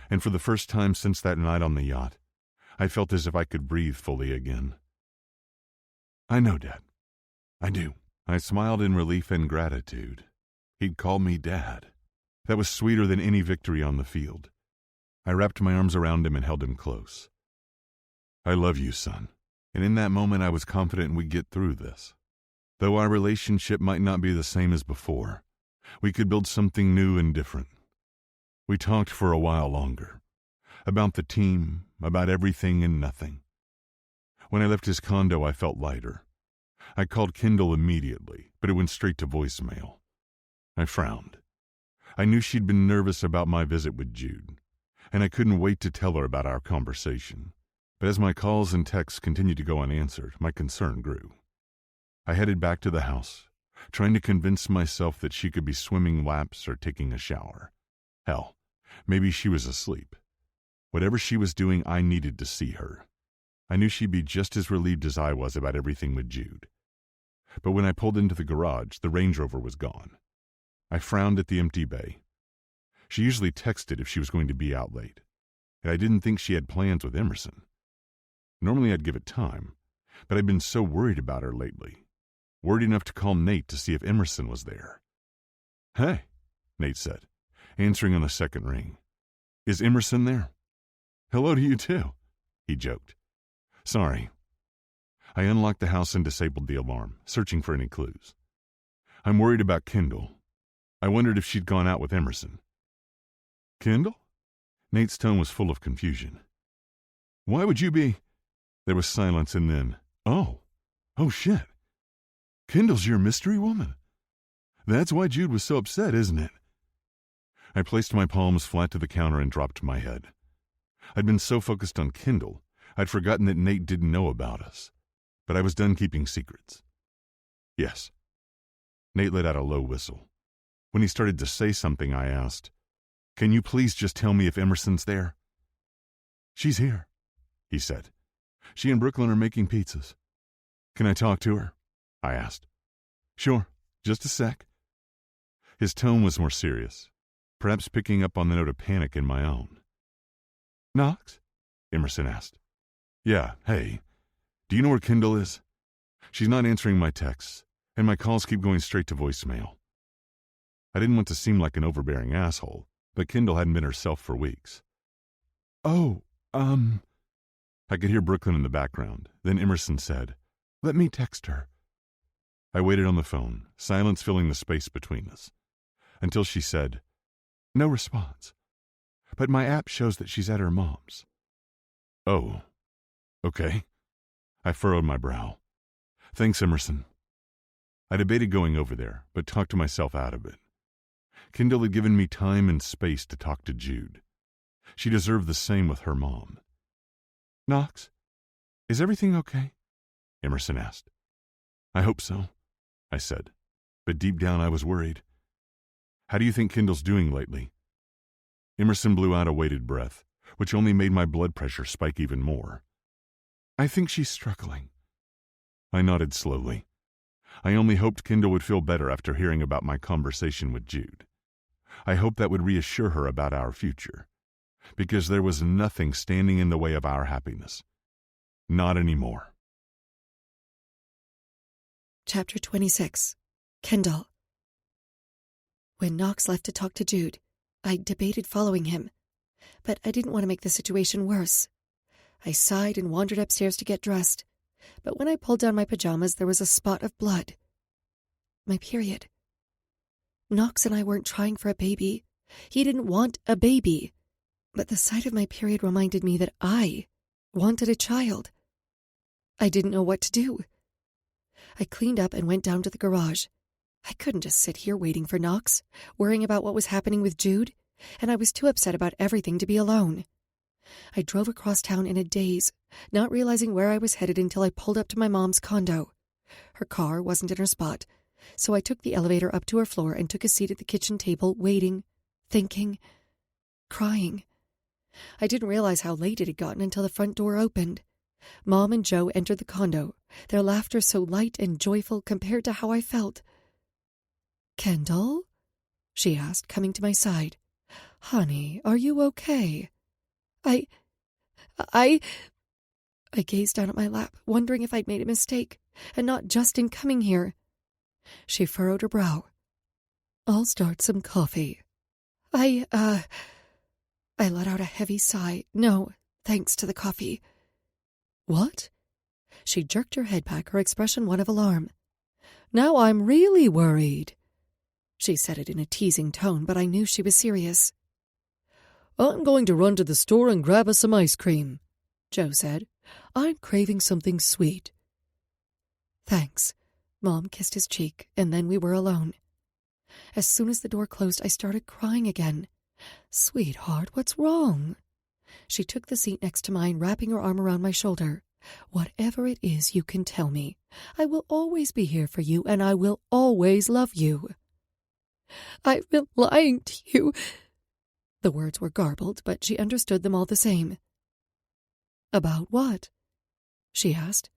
and for the first time since that night on the yacht, I felt as if I could breathe fully again. I know, Dad. I do. I smiled in relief and gratitude. He'd call me Dad. That was sweeter than any victory on the field. I wrapped my arms around him and held him close. I love you, son, and in that moment I was confident we'd get through this. Though our relationship might not be the same as before, we could build something new and different. We talked for a while longer, about the team, about everything and nothing. When I left his condo, I felt lighter. I called Kendall immediately, but it went straight to voicemail. I frowned. I knew she'd been nervous about my visit with Jude, and I couldn't wait to tell her about our conversation. But as my calls and texts continued to go unanswered, my concern grew. I headed back to the house, trying to convince myself that she could be swimming laps or taking a shower. Hell, maybe she was asleep. Whatever she was doing, I needed to see her. I knew she'd be just as relieved as I was about everything with Jude. But when I pulled into the garage, the Range Rover was gone. I frowned at the empty bay. She usually texted if she was going to be out late, and I didn't think she had plans with Emerson. Normally I'd give it time, but I'd been so worried about her lately. Worried enough to call Nate to see if Emerson was there. Hey, Nate said, answering on the second ring. Is Emerson there? Hello to you too, he joked. Sorry. I unlocked the house and disabled the alarm, searching for any clues. I'm worried about Kendall. I wondered if she'd gone out with Emerson. Kendall? Nate's tone was full of confusion. Why would you be... There was silence and then, oh shit. Kendall's your mystery woman. That's why Jude was so upset, isn't it? I placed my palms flat to the counter and dropped my head. I'd been so focused on Kindle, I'd forgotten that Nate didn't know about us. But I was done keeping secrets. Yes. Nate let out a low whistle. When he started to say something, I asked, "Can you please just tell me if Emerson's there?" "She's here," he said. "She and Brooklyn are making pizzas." "Can I talk to her?" I asked. "Sure, just a sec." His tone was more serious, perhaps picking up on the note of panic in my own. "Knox?" Emerson asked. "Yeah, hey. Do you know where Kindle is? She's not answering my texts, and my calls keep going straight to voicemail." I didn't want to seem like an overbearing asshole, but Kindle hadn't been herself for weeks. "Oh, I could hear Brooklyn in the background. Then Emerson said, "Let me text her." I waited on the phone, silence filling the space between us, until she said, "No response. But my app shows that she's at her mom's." "Oh, okay." I furrowed my brow. "Thanks, Emerson." I debated going over there, but talked myself out of it. Kindle had given me time and space to talk to Jude. She deserved the same with her mom. "Knox, is everything okay?" Emerson asked. "I hope so," I said, but deep down I was worried. "How do you think Kindle's doing lately?" Emerson blew out a weighted breath, which only made my blood pressure spike even more. "I think she's struggling." I nodded slowly. I only hoped Kindle would feel better after hearing about my conversation with Jude. I hoped that would reassure her about our future, because there was nothing standing in the way of our happiness. Not anymore. Chapter 26. Kendall. When Knox left to talk to Jude, I debated following him, but I didn't want to make the situation worse. I sighed and wandered upstairs to get dressed, but when I pulled down my pajamas, there was a spot of blood. My period. Knox and I weren't trying for a baby. He didn't want a baby. But the sight of my period reminded me that I wanted a child. I didn't know what to do. I cleaned up and went down to the garage. I couldn't just sit here waiting for Knox, worrying about what was happening with Jude, and I was too upset about everything to be alone. I drove across town in a daze, not realizing where I was headed until I pulled up to my mom's condo. Her car wasn't in her spot, so I took the elevator up to her floor and took a seat at the kitchen table, waiting, thinking, crying. I didn't realize how late it had gotten until the front door opened. Mom and Joe entered the condo, their laughter so light and joyful compared to how I felt. "Kendall?" she asked, coming to my side. "Honey, are you okay?" I gazed down at my lap, wondering if I'd made a mistake, and not just in coming here. She furrowed her brow. "I'll start some coffee." I let out a heavy sigh. No, thanks to the coffee. "What?" She jerked her head back, her expression one of alarm. "Now I'm really worried." She said it in a teasing tone, but I knew she was serious. "I'm going to run to the store and grab us some ice cream," Joe said. "I'm craving something sweet." "Thanks." Mom kissed his cheek, and then we were alone. As soon as the door closed, I started crying again. "Sweetheart, what's wrong?" She took the seat next to mine, wrapping her arm around my shoulder. "Whatever it is, you can tell me. I will always be here for you, and I will always love you." "I've been lying to you." The words were garbled, but she understood them all the same. "About what?" she asked.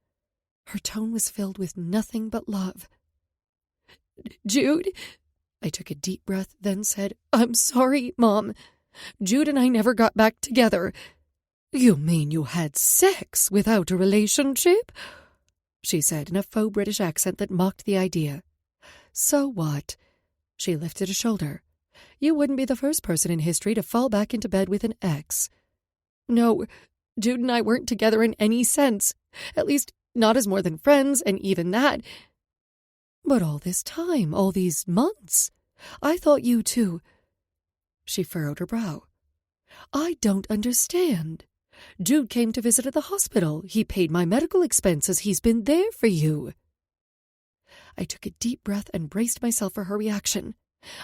Her tone was filled with nothing but love. "Jude." I took a deep breath, then said, "I'm sorry, Mom. Jude and I never got back together." "You mean you had sex without a relationship?" she said in a faux British accent that mocked the idea. "So what?" She lifted a shoulder. "You wouldn't be the first person in history to fall back into bed with an ex." "No, Jude and I weren't together in any sense. At least, not as more than friends, and even that." "But all this time, all these months, I thought you two—" She furrowed her brow. "I don't understand. Jude came to visit at the hospital. He paid my medical expenses. He's been there for you." I took a deep breath and braced myself for her reaction.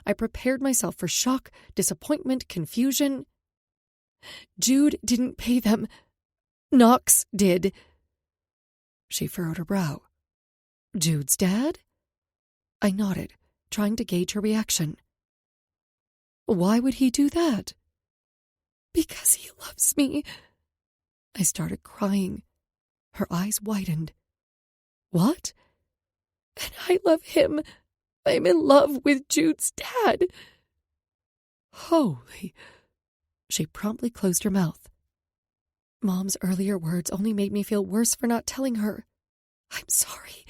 I prepared myself for shock, disappointment, confusion. Jude didn't pay them. Knox did. She furrowed her brow. Jude's dad? I nodded, trying to gauge her reaction. Why would he do that? Because he loves me. I started crying. Her eyes widened. What? And I love him. I'm in love with Jude's dad. Holy. She promptly closed her mouth. Mom's earlier words only made me feel worse for not telling her. I'm sorry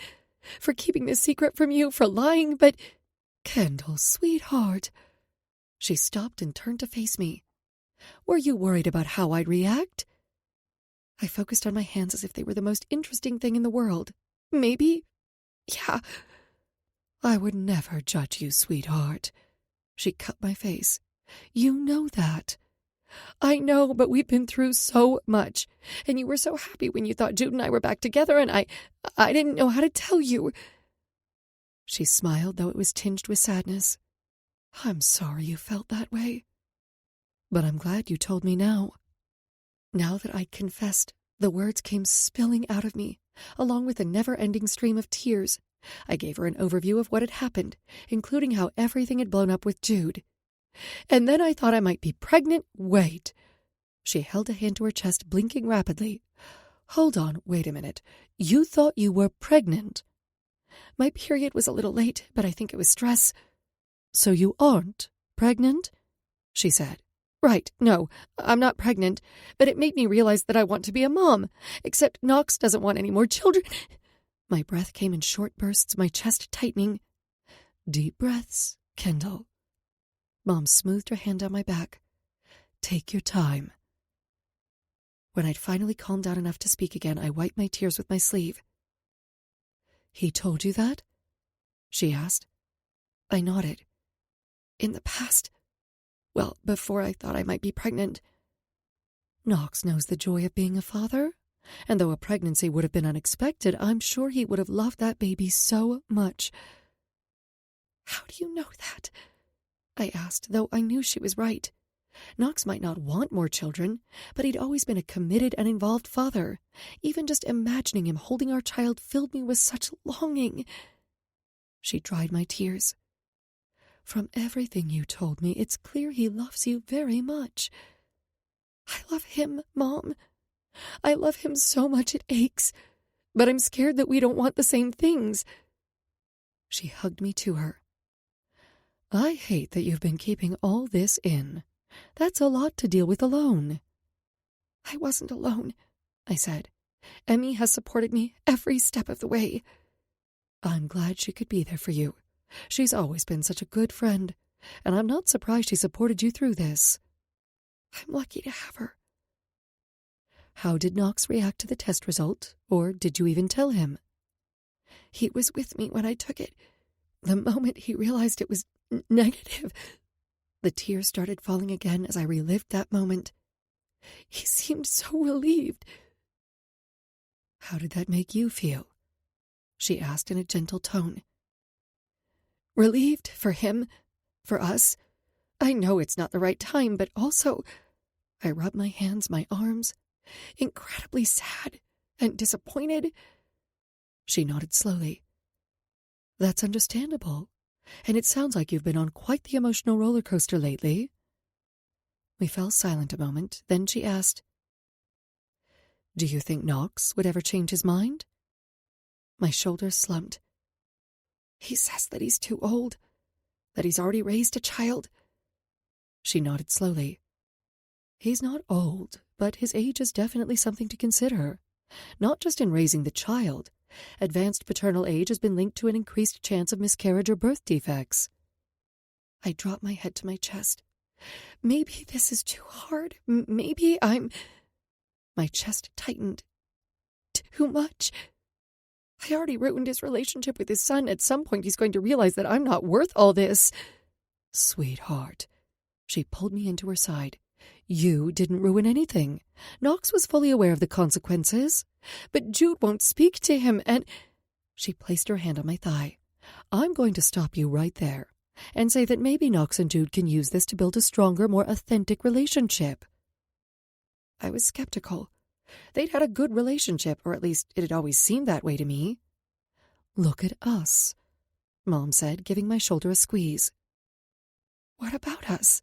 for keeping this secret from you, for lying, but... Kendall, sweetheart. She stopped and turned to face me. Were you worried about how I'd react? I focused on my hands as if they were the most interesting thing in the world. Maybe? Yeah. I would never judge you, sweetheart. She cut my face. You know that. I know, but we've been through so much. And you were so happy when you thought Jude and I were back together, and I didn't know how to tell you. She smiled, though it was tinged with sadness. I'm sorry you felt that way. But I'm glad you told me now. Now that I'd confessed, the words came spilling out of me, along with a never-ending stream of tears. I gave her an overview of what had happened, including how everything had blown up with Jude. And then I thought I might be pregnant. Wait. She held a hand to her chest, blinking rapidly. Hold on, wait a minute. You thought you were pregnant? My period was a little late, but I think it was stress. So you aren't pregnant? She said. Right, no, I'm not pregnant, but it made me realize that I want to be a mom, except Knox doesn't want any more children. My breath came in short bursts, my chest tightening. Deep breaths, Kendall. Mom smoothed her hand down my back. Take your time. When I'd finally calmed down enough to speak again, I wiped my tears with my sleeve. He told you that? She asked. I nodded. In the past. Well, before I thought I might be pregnant. Knox knows the joy of being a father, and though a pregnancy would have been unexpected, I'm sure he would have loved that baby so much. How do you know that? I asked, though I knew she was right. Knox might not want more children, but he'd always been a committed and involved father. Even just imagining him holding our child filled me with such longing. She dried my tears. From everything you told me, it's clear he loves you very much. I love him, Mom. I love him so much it aches, but I'm scared that we don't want the same things. She hugged me to her. I hate that you've been keeping all this in. That's a lot to deal with alone. I wasn't alone, I said. Emmy has supported me every step of the way. I'm glad she could be there for you. She's always been such a good friend, and I'm not surprised she supported you through this. I'm lucky to have her. How did Knox react to the test result, or did you even tell him? He was with me when I took it. The moment he realized it was negative, the tears started falling again as I relived that moment. He seemed so relieved. How did that make you feel? She asked in a gentle tone. Relieved for him, for us. I know it's not the right time, but also, I rubbed my hands, my arms, incredibly sad and disappointed. She nodded slowly. That's understandable, and it sounds like you've been on quite the emotional roller coaster lately. We fell silent a moment, then she asked, Do you think Knox would ever change his mind? My shoulders slumped. He says that he's too old, that he's already raised a child. She nodded slowly. He's not old, but his age is definitely something to consider. Not just in raising the child. Advanced paternal age has been linked to an increased chance of miscarriage or birth defects. I dropped my head to my chest. Maybe this is too hard. Maybe I'm... My chest tightened. Too much. I already ruined his relationship with his son. At some point he's going to realize that I'm not worth all this. Sweetheart. She pulled me into her side. You didn't ruin anything. Knox was fully aware of the consequences. But Jude won't speak to him, and... She placed her hand on my thigh. I'm going to stop you right there. and say that maybe Knox and Jude can use this to build a stronger, more authentic relationship. I was skeptical. They'd had a good relationship, or at least it had always seemed that way to me. "Look at us," Mom said, giving my shoulder a squeeze. "What about us?"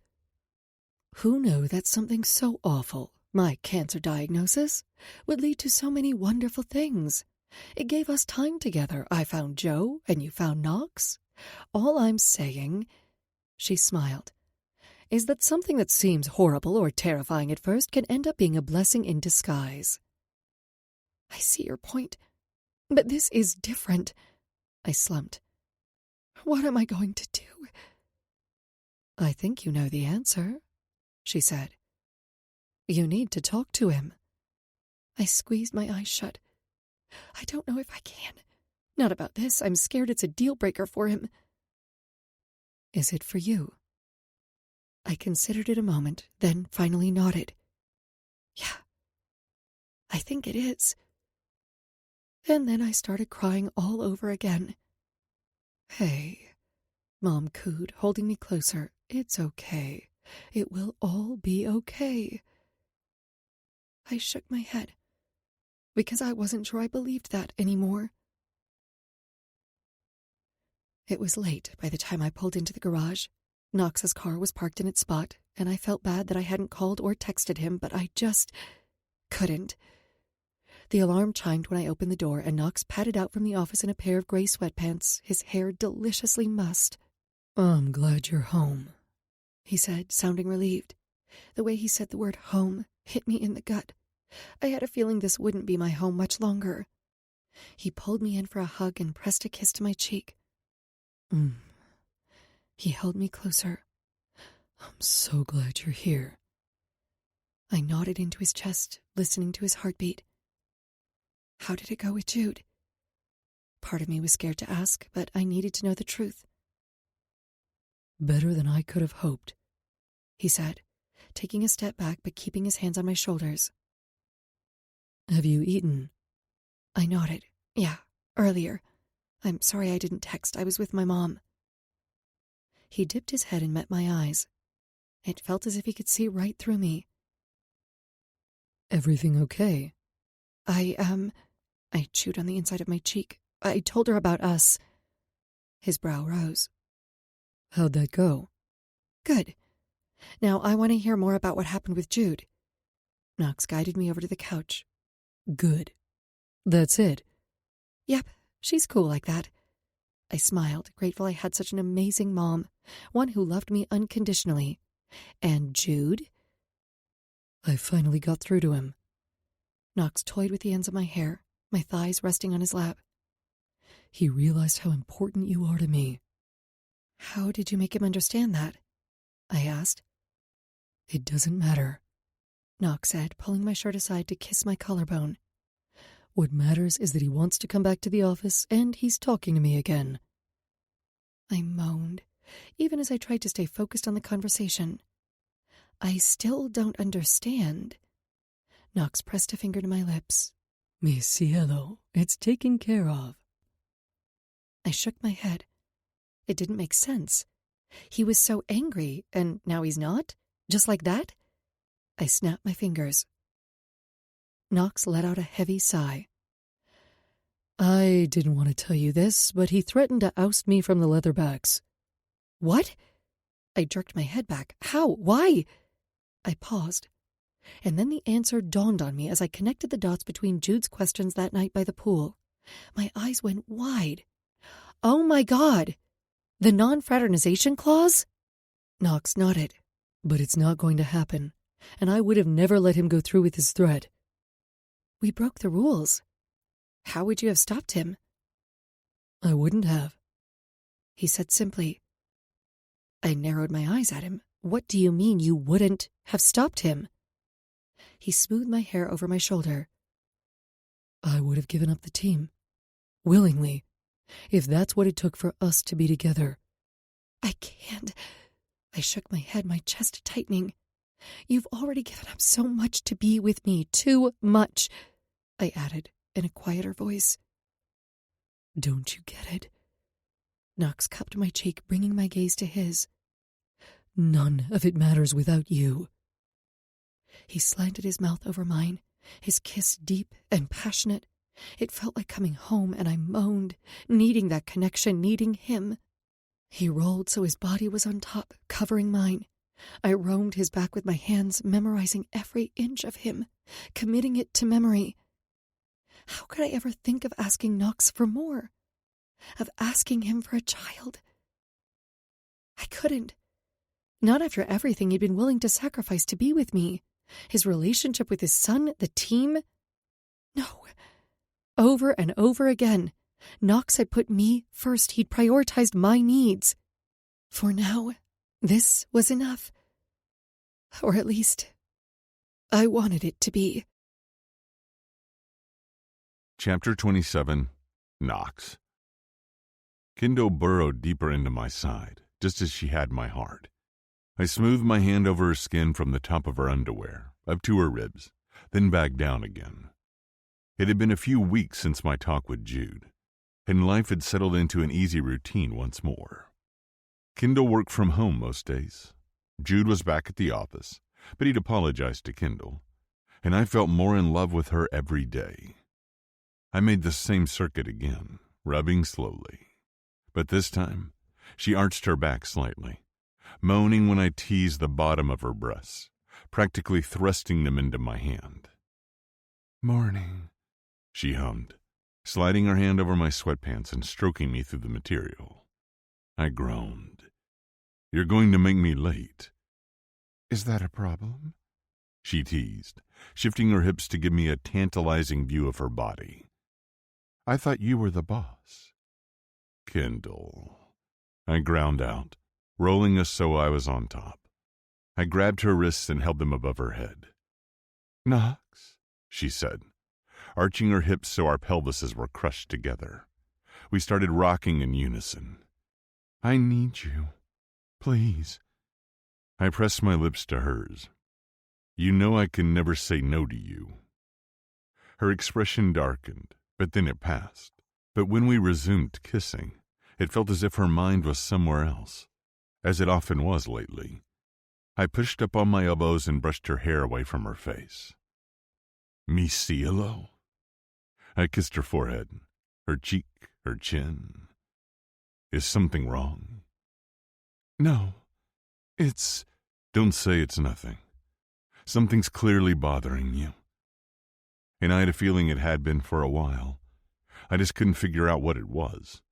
"Who knew that something so awful, my cancer diagnosis, would lead to so many wonderful things? It gave us time together. I found Joe, and you found Knox. All I'm saying," she smiled, "is that something that seems horrible or terrifying at first can end up being a blessing in disguise." "I see your point, but this is different," I slumped. "What am I going to do?" "I think you know the answer," she said. "You need to talk to him." I squeezed my eyes shut. "I don't know if I can. Not about this. I'm scared it's a deal-breaker for him." "Is it for you?" I considered it a moment, then finally nodded. "Yeah, I think it is." And then I started crying all over again. "Hey," Mom cooed, holding me closer. "It's okay. It will all be okay." I shook my head, because I wasn't sure I believed that anymore. It was late by the time I pulled into the garage. Knox's car was parked in its spot, and I felt bad that I hadn't called or texted him, but I just couldn't. The alarm chimed when I opened the door, and Knox padded out from the office in a pair of gray sweatpants, his hair deliciously mussed. "I'm glad you're home," he said, sounding relieved. The way he said the word home hit me in the gut. I had a feeling this wouldn't be my home much longer. He pulled me in for a hug and pressed a kiss to my cheek. He held me closer. "I'm so glad you're here." I nodded into his chest, listening to his heartbeat. "How did it go with Jude?" Part of me was scared to ask, but I needed to know the truth. "Better than I could have hoped," he said, taking a step back but keeping his hands on my shoulders. "Have you eaten?" I nodded. "Yeah, earlier. I'm sorry I didn't text. I was with my mom." He dipped his head and met my eyes. It felt as if he could see right through me. "Everything okay?" I chewed on the inside of my cheek. "I told her about us." His brow rose. "How'd that go?" "Good. Now I want to hear more about what happened with Jude." Knox guided me over to the couch. "Good. That's it?" "Yep, she's cool like that." I smiled, grateful I had such an amazing mom, one who loved me unconditionally. "And Jude?" "I finally got through to him." Knox toyed with the ends of my hair, my thighs resting on his lap. "He realized how important you are to me." "How did you make him understand that?" I asked. "It doesn't matter," Knox said, pulling my shirt aside to kiss my collarbone. "What matters is that he wants to come back to the office, and he's talking to me again." I moaned, even as I tried to stay focused on the conversation. "I still don't understand." Knox pressed a finger to my lips. "Mi cielo, it's taken care of." I shook my head. It didn't make sense. He was so angry, and now he's not? Just like that? I snapped my fingers. Knox let out a heavy sigh. "I didn't want to tell you this, but he threatened to oust me from the Leatherbacks." "What?" I jerked my head back. "How? Why?" I paused, and then the answer dawned on me as I connected the dots between Jude's questions that night by the pool. My eyes went wide. "Oh my God! The non-fraternization clause?" Knox nodded. "But it's not going to happen, and I would have never let him go through with his threat." "We broke the rules. How would you have stopped him?" "I wouldn't have," he said simply. I narrowed my eyes at him. "What do you mean you wouldn't have stopped him?" He smoothed my hair over my shoulder. "I would have given up the team. Willingly. If that's what it took for us to be together." "I can't." I shook my head, my chest tightening. "You've already given up so much to be with me. Too much," I added in a quieter voice. "Don't you get it? Knox cupped my cheek, bringing my gaze to his. None of it matters without you. He slanted his mouth over mine, his kiss deep and passionate. It felt like coming home, and I moaned, needing that connection, needing him. He rolled so his body was on top, covering mine. I roamed his back with my hands, memorizing every inch of him, committing it to memory. How could I ever think of asking Knox for more? Of asking him for a child? I couldn't. Not after everything he'd been willing to sacrifice to be with me. His relationship with his son, the team. No. Over and over again, Knox had put me first. He'd prioritized my needs. For now, this was enough. Or at least, I wanted it to be. Chapter 27, Knox. Kendall burrowed deeper into my side, just as she had my heart. I smoothed my hand over her skin from the top of her underwear, up to her ribs, then back down again. It had been a few weeks since my talk with Jude, and life had settled into an easy routine once more. Kendall worked from home most days. Jude was back at the office, but he'd apologized to Kendall, and I felt more in love with her every day. I made the same circuit again, rubbing slowly. But this time, she arched her back slightly, moaning when I teased the bottom of her breasts, practically thrusting them into my hand. "Morning," she hummed, sliding her hand over my sweatpants and stroking me through the material. I groaned. "You're going to make me late." "Is that a problem?" she teased, shifting her hips to give me a tantalizing view of her body. "I thought you were the boss." "Kendall," I ground out, rolling us so I was on top. I grabbed her wrists and held them above her head. "Knox," she said, arching her hips so our pelvises were crushed together. We started rocking in unison. "I need you. Please." I pressed my lips to hers. "You know I can never say no to you." Her expression darkened, but then it passed. But when we resumed kissing, it felt as if her mind was somewhere else, as it often was lately. I pushed up on my elbows and brushed her hair away from her face. "Mi cielo?" I kissed her forehead, her cheek, her chin. "Is something wrong?" "No, it's—" "Don't say it's nothing. Something's clearly bothering you." And I had a feeling it had been for a while. I just couldn't figure out what it was,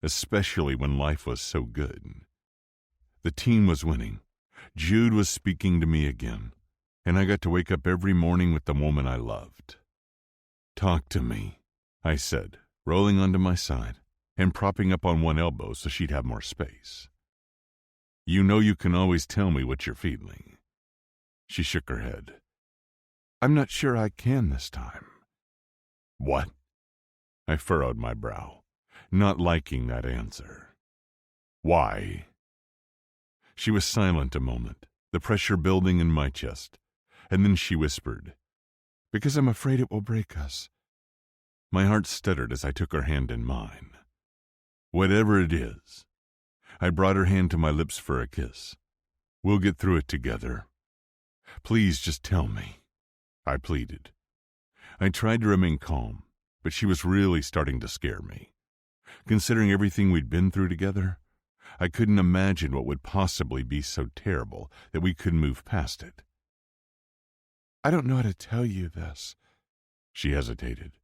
especially when life was so good. The team was winning. Jude was speaking to me again, and I got to wake up every morning with the woman I loved. "Talk to me," I said, rolling onto my side and propping up on one elbow so she'd have more space. "You know you can always tell me what you're feeling." She shook her head. "I'm not sure I can this time." "What?" I furrowed my brow, not liking that answer. "Why?" She was silent a moment, the pressure building in my chest, and then she whispered, "Because I'm afraid it will break us." My heart stuttered as I took her hand in mine. "Whatever it is." I brought her hand to my lips for a kiss. "We'll get through it together. Please just tell me," I pleaded. I tried to remain calm, but she was really starting to scare me. Considering everything we'd been through together, I couldn't imagine what would possibly be so terrible that we couldn't move past it. "I don't know how to tell you this." She hesitated,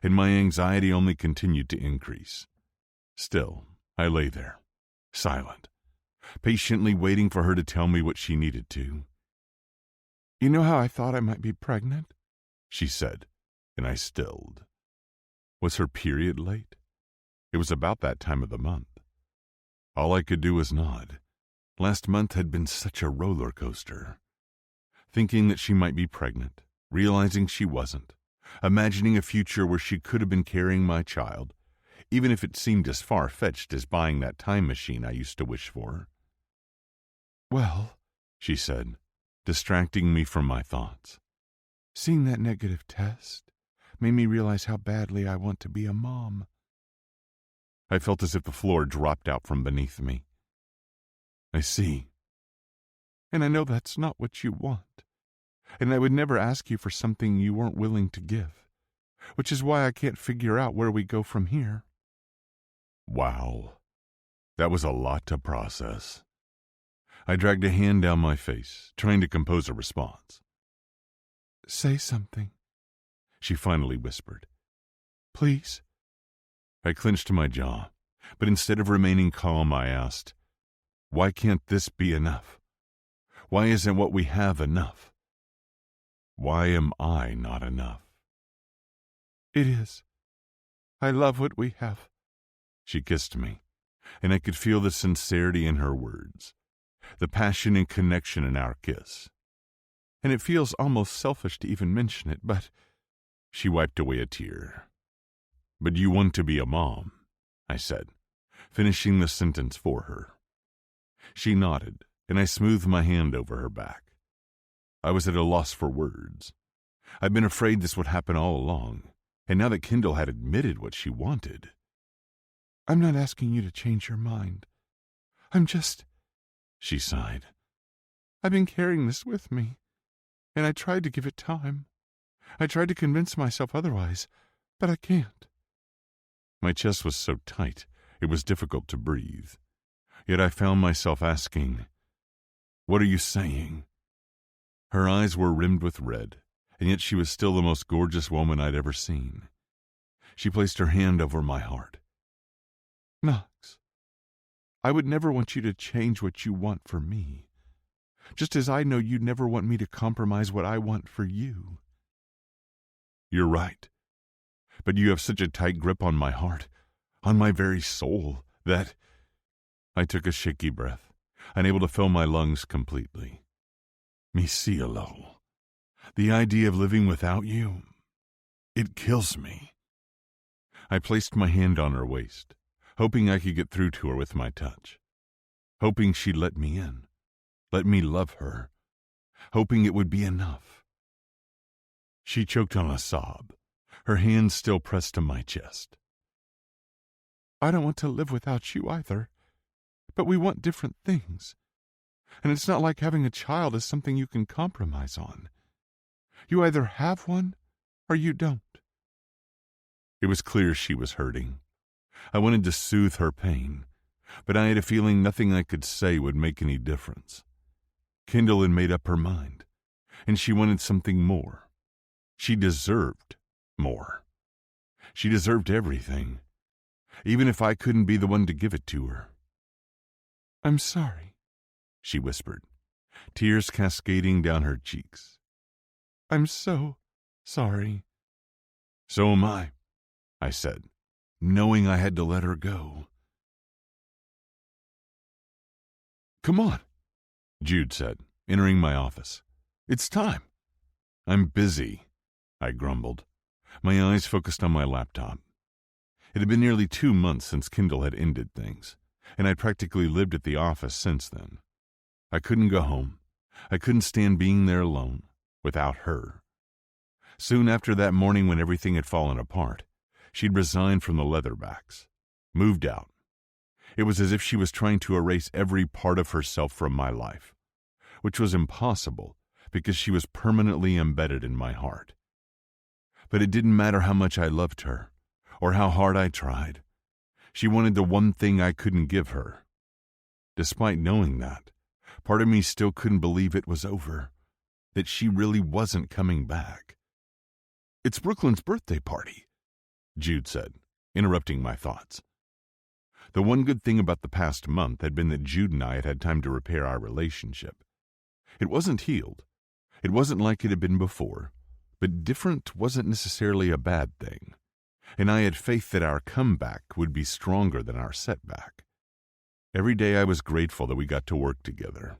and my anxiety only continued to increase. Still, I lay there, silent, patiently waiting for her to tell me what she needed to. "You know how I thought I might be pregnant?" she said, and I stilled. Was her period late? It was about that time of the month. All I could do was nod. Last month had been such a roller coaster. Thinking that she might be pregnant, realizing she wasn't, imagining a future where she could have been carrying my child, even if it seemed as far-fetched as buying that time machine I used to wish for. "Well," she said, distracting me from my thoughts, "seeing that negative test made me realize how badly I want to be a mom." I felt as if the floor dropped out from beneath me. I see. And I know that's not what you want. And I would never ask you for something you weren't willing to give, which is why I can't figure out where we go from here. Wow. That was a lot to process. I dragged a hand down my face, trying to compose a response. Say something, she finally whispered. Please. I clenched my jaw, but instead of remaining calm, I asked, why can't this be enough? Why isn't what we have enough? Why am I not enough? It is. I love what we have. She kissed me, and I could feel the sincerity in her words, the passion and connection in our kiss. And it feels almost selfish to even mention it, but she wiped away a tear. But you want to be a mom, I said, finishing the sentence for her. She nodded, and I smoothed my hand over her back. I was at a loss for words. I'd been afraid this would happen all along, and now that Kendall had admitted what she wanted. I'm not asking you to change your mind. I'm just... She sighed. I've been carrying this with me, and I tried to give it time. I tried to convince myself otherwise, but I can't. My chest was so tight, it was difficult to breathe. Yet I found myself asking, what are you saying? Her eyes were rimmed with red, and yet she was still the most gorgeous woman I'd ever seen. She placed her hand over my heart. Knox, I would never want you to change what you want for me, just as I know you'd never want me to compromise what I want for you. You're right, but you have such a tight grip on my heart, on my very soul, that... I took a shaky breath, unable to fill my lungs completely. Mi cielo. The idea of living without you, it kills me. I placed my hand on her waist, hoping I could get through to her with my touch, hoping she'd let me in, let me love her, hoping it would be enough. She choked on a sob, her hands still pressed to my chest. I don't want to live without you either, but we want different things. And it's not like having a child is something you can compromise on. You either have one or you don't. It was clear she was hurting. I wanted to soothe her pain, but I had a feeling nothing I could say would make any difference. Kendall had made up her mind, and she wanted something more. She deserved more. She deserved everything, even if I couldn't be the one to give it to her. I'm sorry, she whispered, tears cascading down her cheeks. I'm so sorry. So am I said, knowing I had to let her go. Come on, Jude said, entering my office. It's time. I'm busy, I grumbled, my eyes focused on my laptop. It had been nearly 2 months since Kendall had ended things, and I'd practically lived at the office since then. I couldn't go home. I couldn't stand being there alone, without her. Soon after that morning when everything had fallen apart, she'd resigned from the Leatherbacks, moved out. It was as if she was trying to erase every part of herself from my life, which was impossible because she was permanently embedded in my heart. But it didn't matter how much I loved her, or how hard I tried. She wanted the one thing I couldn't give her. Despite knowing that, part of me still couldn't believe it was over, that she really wasn't coming back. It's Brooklyn's birthday party, Jude said, interrupting my thoughts. The one good thing about the past month had been that Jude and I had had time to repair our relationship. It wasn't healed. It wasn't like it had been before, but different wasn't necessarily a bad thing, and I had faith that our comeback would be stronger than our setback. Every day I was grateful that we got to work together,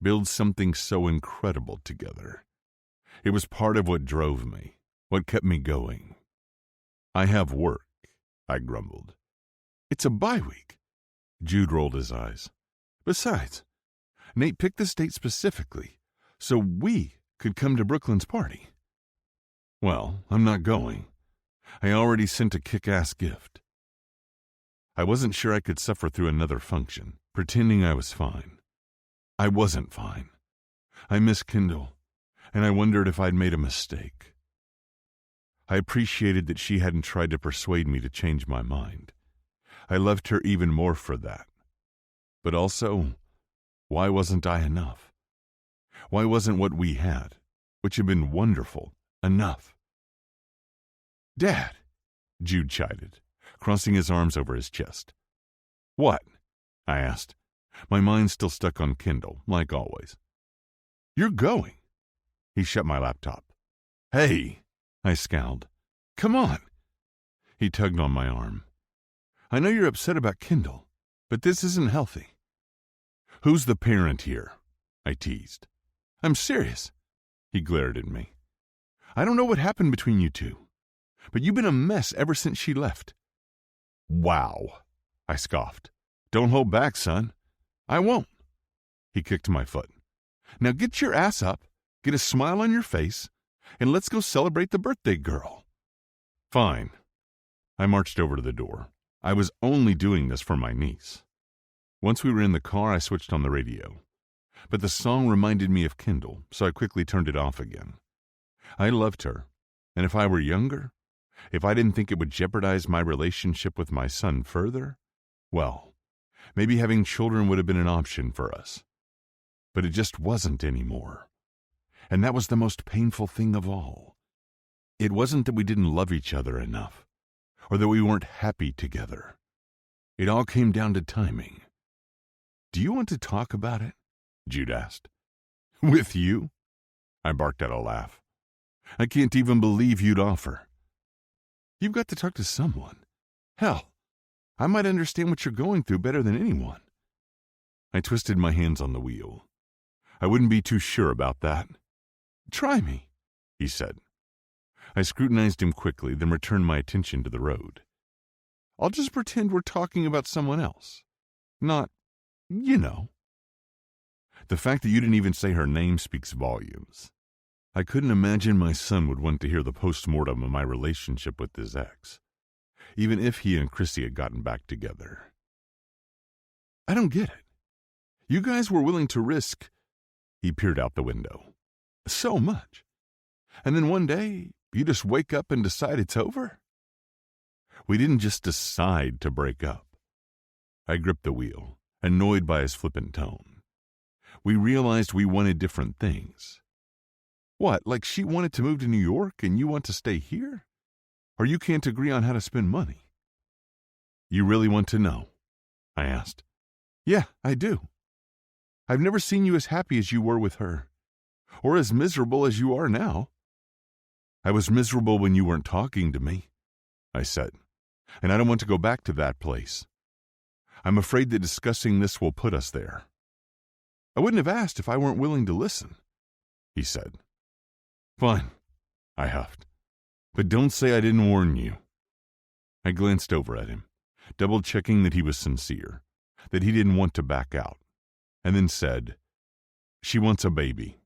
build something so incredible together. It was part of what drove me, what kept me going. I have work, I grumbled. It's a bye week. Jude rolled his eyes. Besides, Nate picked this date specifically so we could come to Brooklyn's party. Well, I'm not going. I already sent a kick-ass gift. I wasn't sure I could suffer through another function, pretending I was fine. I wasn't fine. I missed Kendall, and I wondered if I'd made a mistake. I appreciated that she hadn't tried to persuade me to change my mind. I loved her even more for that. But also, why wasn't I enough? Why wasn't what we had, which had been wonderful, enough? "Dad," Jude chided, crossing his arms over his chest. "What?" I asked, my mind still stuck on Kendall, like always. "You're going." He shut my laptop. "Hey," I scowled. "Come on." He tugged on my arm. "I know you're upset about Kendall, but this isn't healthy." "Who's the parent here?" I teased. "I'm serious." He glared at me. "I don't know what happened between you two, but you've been a mess ever since she left." "Wow," I scoffed. "Don't hold back, son." "I won't." He kicked my foot. "Now get your ass up, get a smile on your face, and let's go celebrate the birthday girl." "Fine." I marched over to the door. I was only doing this for my niece. Once we were in the car, I switched on the radio. But the song reminded me of Kendall, so I quickly turned it off again. I loved her, and if I were younger, if I didn't think it would jeopardize my relationship with my son further, well, maybe having children would have been an option for us. But it just wasn't anymore. And that was the most painful thing of all. It wasn't that we didn't love each other enough, or that we weren't happy together. It all came down to timing. "Do you want to talk about it?" Jude asked. "With you?" I barked out a laugh. "I can't even believe you'd offer." "You've got to talk to someone. Hell, I might understand what you're going through better than anyone." I twisted my hands on the wheel. "I wouldn't be too sure about that." "Try me," he said. I scrutinized him quickly, then returned my attention to the road. "I'll just pretend we're talking about someone else. Not, you know." The fact that you didn't even say her name speaks volumes. I couldn't imagine my son would want to hear the post-mortem of my relationship with his ex, even if he and Chrissy had gotten back together. "I don't get it. You guys were willing to risk," he peered out the window, "so much. And then one day, you just wake up and decide it's over?" "We didn't just decide to break up." I gripped the wheel, annoyed by his flippant tone. "We realized we wanted different things." "What, like she wanted to move to New York and you want to stay here? Or you can't agree on how to spend money?" "You really want to know?" I asked. "Yeah, I do. I've never seen you as happy as you were with her, or as miserable as you are now." "I was miserable when you weren't talking to me," I said, "and I don't want to go back to that place. I'm afraid that discussing this will put us there." "I wouldn't have asked if I weren't willing to listen," he said. "Fine," I huffed, "but don't say I didn't warn you." I glanced over at him, double-checking that he was sincere, that he didn't want to back out, and then said, "She wants a baby."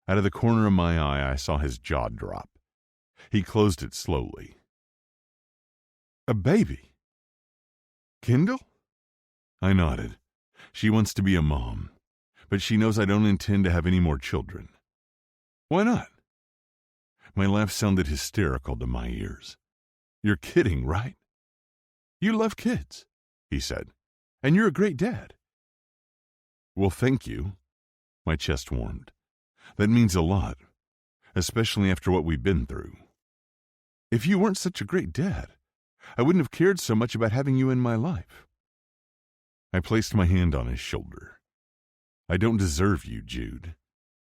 Out of the corner of my eye, I saw his jaw drop. He closed it slowly. "A baby? Kendall?" I nodded. "She wants to be a mom, but she knows I don't intend to have any more children." "Why not?" My laugh sounded hysterical to my ears. "You're kidding, right?" "You love kids," he said, "and you're a great dad." "Well, thank you." My chest warmed. "That means a lot, especially after what we've been through." "If you weren't such a great dad, I wouldn't have cared so much about having you in my life." I placed my hand on his shoulder. "I don't deserve you, Jude."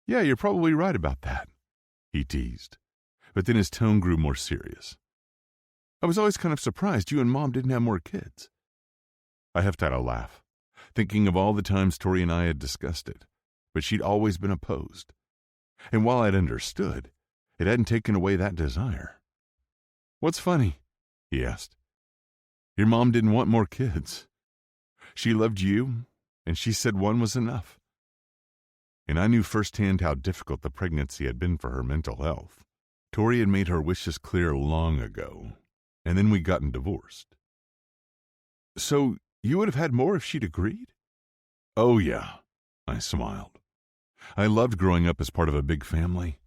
"Yeah, you're probably right about that," he teased, but then his tone grew more serious. "I was always kind of surprised you and Mom didn't have more kids." I huffed out a laugh, thinking of all the times Tori and I had discussed it, but she'd always been opposed. And while I'd understood, it hadn't taken away that desire. "What's funny?" he asked. "Your mom didn't want more kids. She loved you, and she said one was enough." And I knew firsthand how difficult the pregnancy had been for her mental health. Tori had made her wishes clear long ago, and then we'd gotten divorced. So you would have had more if she'd agreed? Oh, yeah, I smiled. I loved growing up as part of a big family.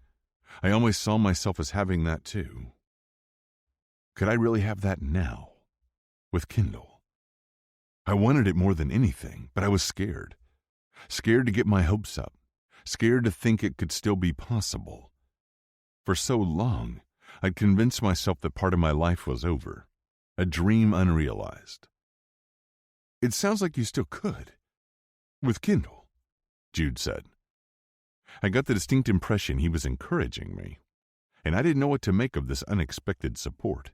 I always saw myself as having that too. Could I really have that now? With Kendall? I wanted it more than anything, but I was scared. Scared to get my hopes up. Scared to think it could still be possible. For so long, I'd convinced myself that part of my life was over. A dream unrealized. It sounds like you still could. With Kendall, Jude said. I got the distinct impression he was encouraging me, and I didn't know what to make of this unexpected support.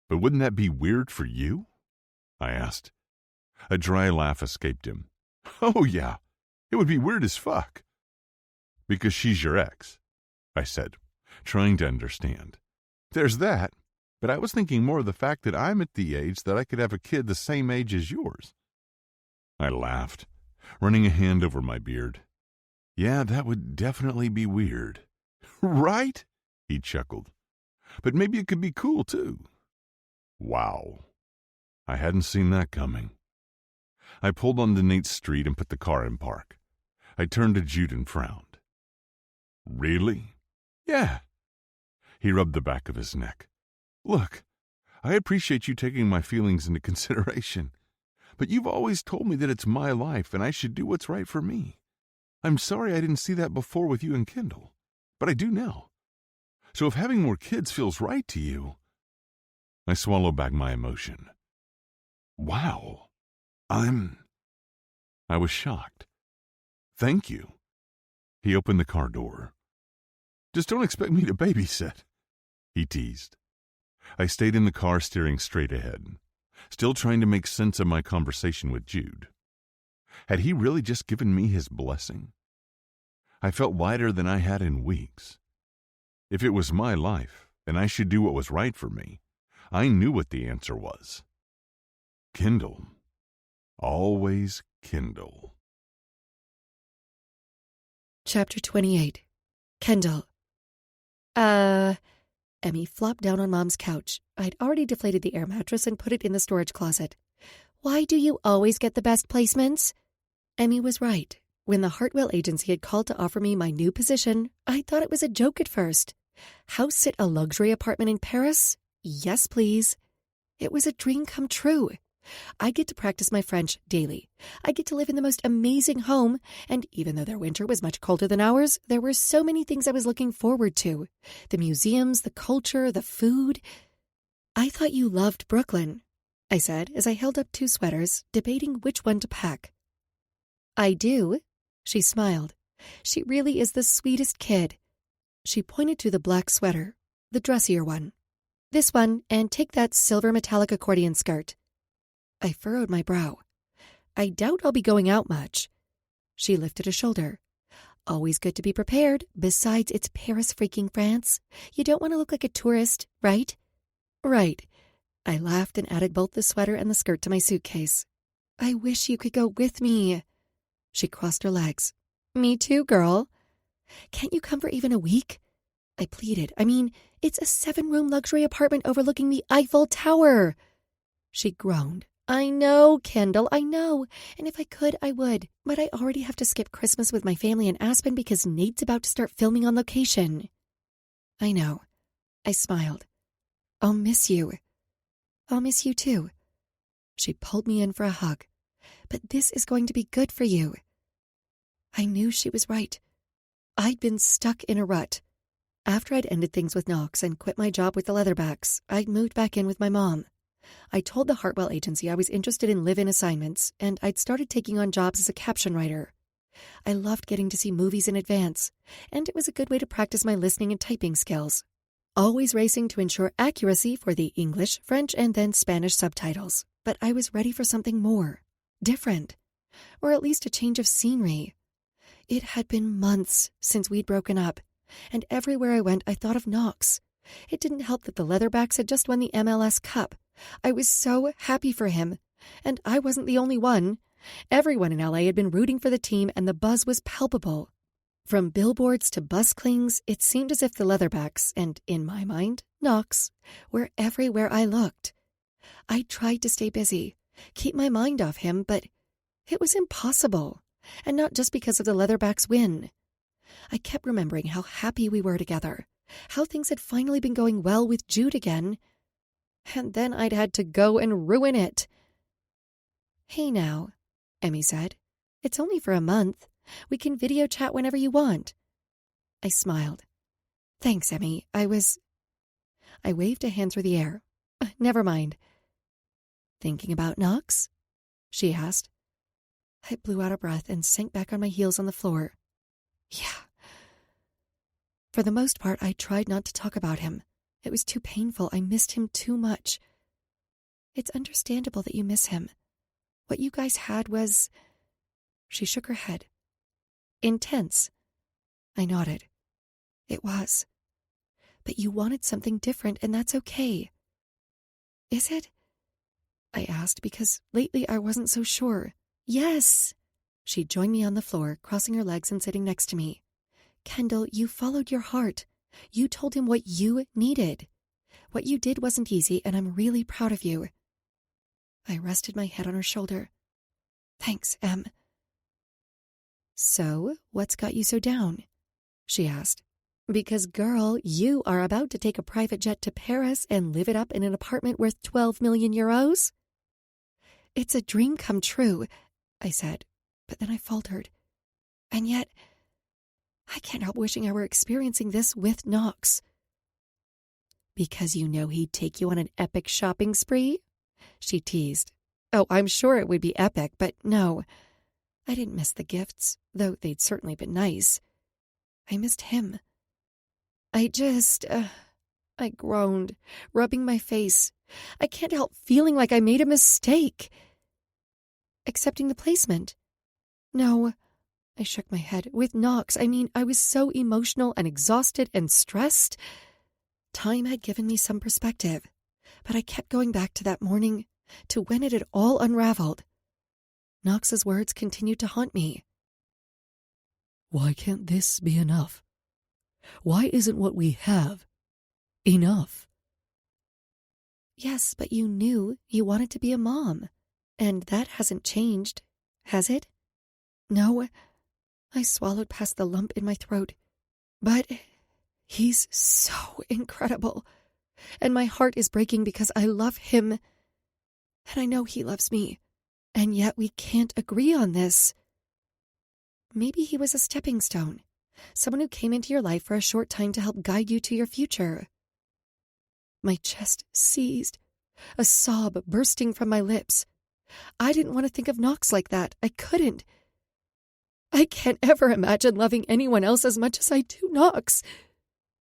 But wouldn't that be weird for you? I asked. A dry laugh escaped him. Oh, yeah, it would be weird as fuck. Because she's your ex, I said, trying to understand. There's that, but I was thinking more of the fact that I'm at the age that I could have a kid the same age as yours. I laughed, running a hand over my beard. Yeah, that would definitely be weird. Right? He chuckled. But maybe it could be cool, too. Wow. I hadn't seen that coming. I pulled onto Nate's street and put the car in park. I turned to Jude and frowned. Really? Yeah. He rubbed the back of his neck. Look, I appreciate you taking my feelings into consideration, but you've always told me that it's my life and I should do what's right for me. I'm sorry I didn't see that before with you and Kendall, but I do now. So if having more kids feels right to you... I swallowed back my emotion. Wow. I was shocked. Thank you. He opened the car door. Just don't expect me to babysit, he teased. I stayed in the car staring straight ahead, still trying to make sense of my conversation with Jude. Had he really just given me his blessing? I felt lighter than I had in weeks. If it was my life, and I should do what was right for me, I knew what the answer was. Kendall. Always Kendall. Chapter 28. Kendall. Emmy flopped down on Mom's couch. I'd already deflated the air mattress and put it in the storage closet. Why do you always get the best placements? Emmy was right. When the Hartwell agency had called to offer me my new position, I thought it was a joke at first. House sit a luxury apartment in Paris? Yes, please. It was a dream come true. I get to practice my French daily. I get to live in the most amazing home, and even though their winter was much colder than ours, there were so many things I was looking forward to. The museums, the culture, the food. I thought you loved Brooklyn, I said as I held up 2 sweaters, debating which one to pack. I do, she smiled. She really is the sweetest kid. She pointed to the black sweater, the dressier one. This one, and take that silver metallic accordion skirt. I furrowed my brow. I doubt I'll be going out much. She lifted a shoulder. Always good to be prepared. Besides, it's Paris freaking France. You don't want to look like a tourist, right? Right. I laughed and added both the sweater and the skirt to my suitcase. I wish you could go with me. She crossed her legs. Me too, girl. Can't you come for even a week? I pleaded. I mean, it's a 7-room luxury apartment overlooking the Eiffel Tower. She groaned. I know, Kendall, I know. And if I could, I would. But I already have to skip Christmas with my family in Aspen because Nate's about to start filming on location. I know. I smiled. I'll miss you. I'll miss you too. She pulled me in for a hug. But this is going to be good for you. I knew she was right. I'd been stuck in a rut. After I'd ended things with Knox and quit my job with the Leatherbacks, I'd moved back in with my mom. I told the Hartwell agency I was interested in live-in assignments, and I'd started taking on jobs as a caption writer. I loved getting to see movies in advance, and it was a good way to practice my listening and typing skills. Always racing to ensure accuracy for the English, French, and then Spanish subtitles. But I was ready for something more, different, or at least a change of scenery. It had been months since we'd broken up, and everywhere I went I thought of Knox. It didn't help that the Leatherbacks had just won the MLS Cup. I was so happy for him, and I wasn't the only one. Everyone in LA had been rooting for the team, and the buzz was palpable. From billboards to bus clings, it seemed as if the Leatherbacks, and in my mind, Knox, were everywhere I looked. I tried to stay busy, keep my mind off him, but it was impossible, and not just because of the Leatherbacks' win. I kept remembering how happy we were together, how things had finally been going well with Jude again, and then I'd had to go and ruin it. "Hey now," Emmy said. "It's only for a month. We can video chat whenever you want." I smiled. "Thanks, Emmy. I waved a hand through the air. "Never mind." "Thinking about Knox?" she asked. I blew out a breath and sank back on my heels on the floor. Yeah. For the most part, I tried not to talk about him. It was too painful. I missed him too much. "It's understandable that you miss him. What you guys had was..." She shook her head. "Intense." I nodded. "It was. But you wanted something different, and that's okay." "Is it?" I asked, because lately I wasn't so sure. "Yes." She joined me on the floor, crossing her legs and sitting next to me. "Kendall, you followed your heart. You told him what you needed. What you did wasn't easy, and I'm really proud of you." I rested my head on her shoulder. "Thanks, Em." "So, what's got you so down?" she asked. "Because, girl, you are about to take a private jet to Paris and live it up in an apartment worth 12 million euros? "It's a dream come true," I said, but then I faltered. "And yet, I can't help wishing I were experiencing this with Knox." "Because you know he'd take you on an epic shopping spree?" she teased. Oh, I'm sure it would be epic, but no. I didn't miss the gifts, though they'd certainly been nice. I missed him. I groaned, rubbing my face. I can't help feeling like I made a mistake. "Accepting the placement?" "No," I shook my head. "With Knox, I was so emotional and exhausted and stressed." Time had given me some perspective, but I kept going back to that morning, to when it had all unraveled. Knox's words continued to haunt me. "Why can't this be enough? Why isn't what we have enough?" "Yes, but you knew you wanted to be a mom, and that hasn't changed, has it?" "No." I swallowed past the lump in my throat. "But he's so incredible, and my heart is breaking because I love him, and I know he loves me, and yet we can't agree on this." "Maybe he was a stepping stone, someone who came into your life for a short time to help guide you to your future." My chest seized, a sob bursting from my lips. I didn't want to think of Knox like that. I couldn't. I can't ever imagine loving anyone else as much as I do Knox.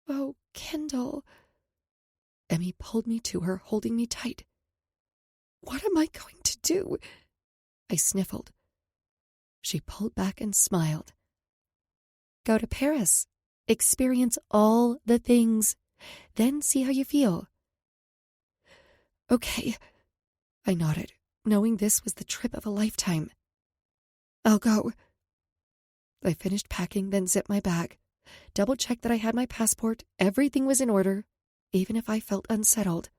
"Oh, Kendall." Emmy pulled me to her, holding me tight. "What am I going to do?" I sniffled. She pulled back and smiled. "Go to Paris. Experience all the things. Then see how you feel." "Okay," I nodded, knowing this was the trip of a lifetime. "I'll go." I finished packing, then zipped my bag, double-checked that I had my passport, everything was in order, even if I felt unsettled.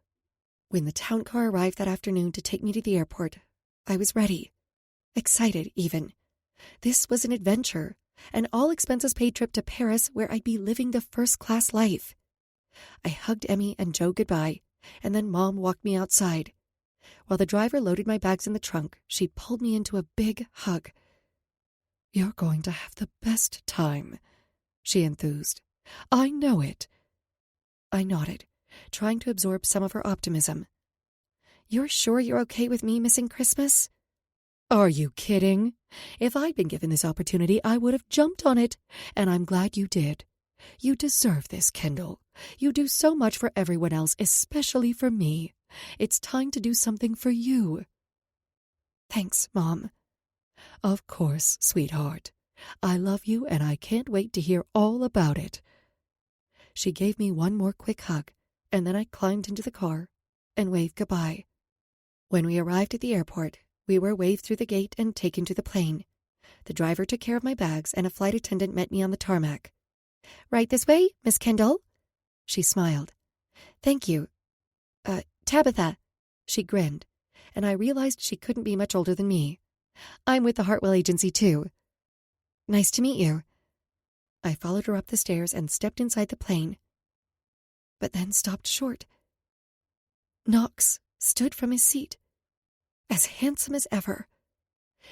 When the town car arrived that afternoon to take me to the airport, I was ready. Excited, even. This was an adventure, an all-expenses-paid trip to Paris where I'd be living the first-class life. I hugged Emmy and Joe goodbye, and then Mom walked me outside. While the driver loaded my bags in the trunk, she pulled me into a big hug. "You're going to have the best time," she enthused. "I know it." I nodded, trying to absorb some of her optimism. "You're sure you're okay with me missing Christmas?" "Are you kidding? If I'd been given this opportunity, I would have jumped on it, and I'm glad you did. You deserve this, Kendall. You do so much for everyone else, especially for me. It's time to do something for you." "Thanks, Mom." "Of course, sweetheart. I love you, and I can't wait to hear all about it." She gave me one more quick hug, and then I climbed into the car and waved goodbye. When we arrived at the airport, we were waved through the gate and taken to the plane. The driver took care of my bags, and a flight attendant met me on the tarmac. "Right this way, Miss Kendall?" She smiled. "Thank you. Tabitha." She grinned, and I realized she couldn't be much older than me. I'm with the Hartwell Agency, too. Nice to meet you. I followed her up the stairs and stepped inside the plane, but then stopped short. Knox stood from his seat, as handsome as ever.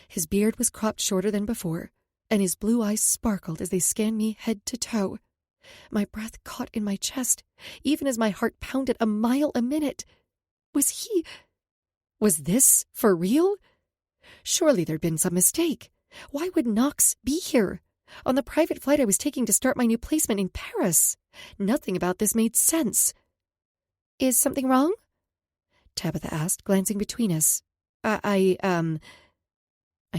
His beard was cropped shorter than before, and his blue eyes sparkled as they scanned me head to toe. My breath caught in my chest, even as my heart pounded a mile a minute. Was this for real? Surely there'd been some mistake. Why would Knox be here? On the private flight I was taking to start my new placement in Paris. Nothing about this made sense. Is something wrong? Tabitha asked, glancing between us. I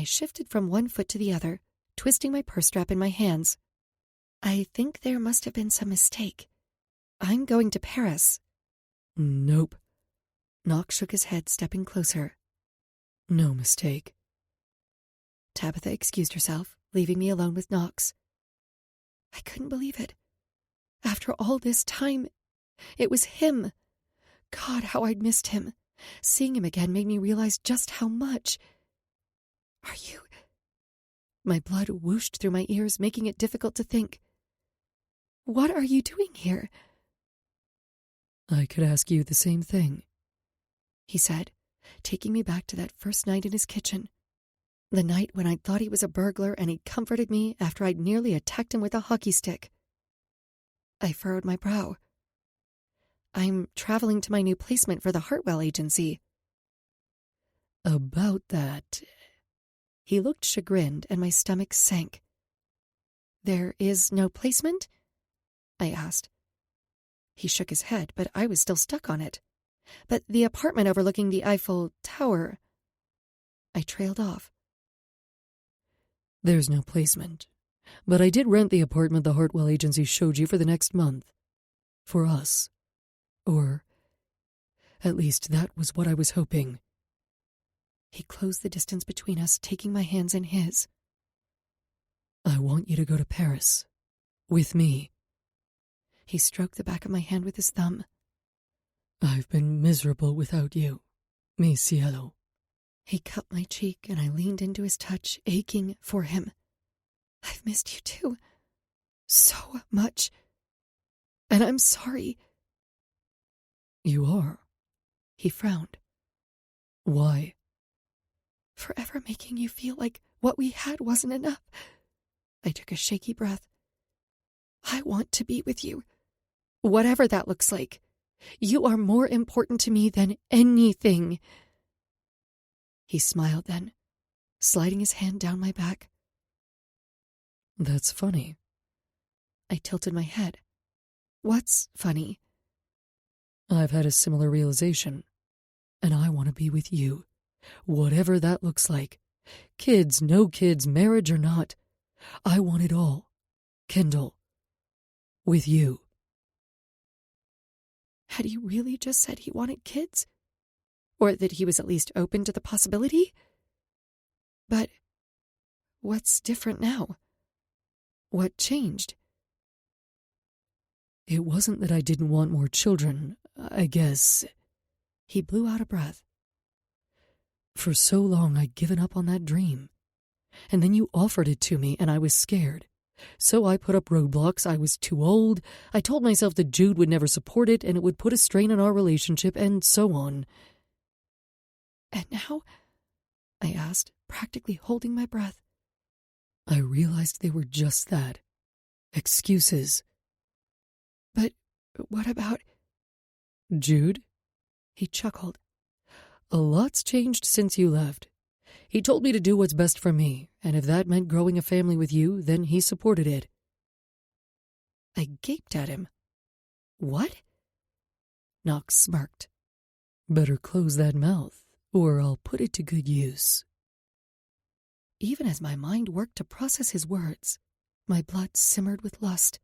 shifted from one foot to the other, twisting my purse strap in my hands. I think there must have been some mistake. I'm going to Paris. Nope. Knox shook his head, stepping closer. No mistake. Tabitha excused herself, leaving me alone with Knox. I couldn't believe it. After all this time, it was him. God, how I'd missed him. Seeing him again made me realize just how much. Are you... My blood whooshed through my ears, making it difficult to think. What are you doing here? I could ask you the same thing, he said, taking me back to that first night in his kitchen. The night when I'd thought he was a burglar and he'd comforted me after I'd nearly attacked him with a hockey stick. I furrowed my brow. I'm traveling to my new placement for the Hartwell Agency. About that... He looked chagrined and my stomach sank. There is no placement? I asked. He shook his head, but I was still stuck on it. But the apartment overlooking the Eiffel Tower... I trailed off. There's no placement, but I did rent the apartment the Hartwell Agency showed you for the next month. For us. Or, at least that was what I was hoping. He closed the distance between us, taking my hands in his. I want you to go to Paris. With me. He stroked the back of my hand with his thumb. I've been miserable without you, mi cielo. He cupped my cheek, and I leaned into his touch, aching for him. I've missed you too. So much. And I'm sorry. You are? He frowned. Why? Forever making you feel like what we had wasn't enough. I took a shaky breath. I want to be with you. Whatever that looks like. You are more important to me than anything. He smiled then, sliding his hand down my back. That's funny. I tilted my head. What's funny? I've had a similar realization, and I want to be with you. Whatever that looks like. Kids, no kids, marriage or not. I want it all. Kendall. With you. Had he really just said he wanted kids? Or that he was at least open to the possibility? But what's different now? What changed? It wasn't that I didn't want more children, I guess. He blew out a breath. For so long I'd given up on that dream. And then you offered it to me and I was scared. So I put up roadblocks. I was too old. I told myself that Jude would never support it and it would put a strain on our relationship and so on. And now? I asked, practically holding my breath. I realized they were just that. Excuses. But what about... Jude? He chuckled. A lot's changed since you left. He told me to do what's best for me, and if that meant growing a family with you, then he supported it. I gaped at him. What? Knox smirked. Better close that mouth, or I'll put it to good use. Even as my mind worked to process his words, my blood simmered with lust.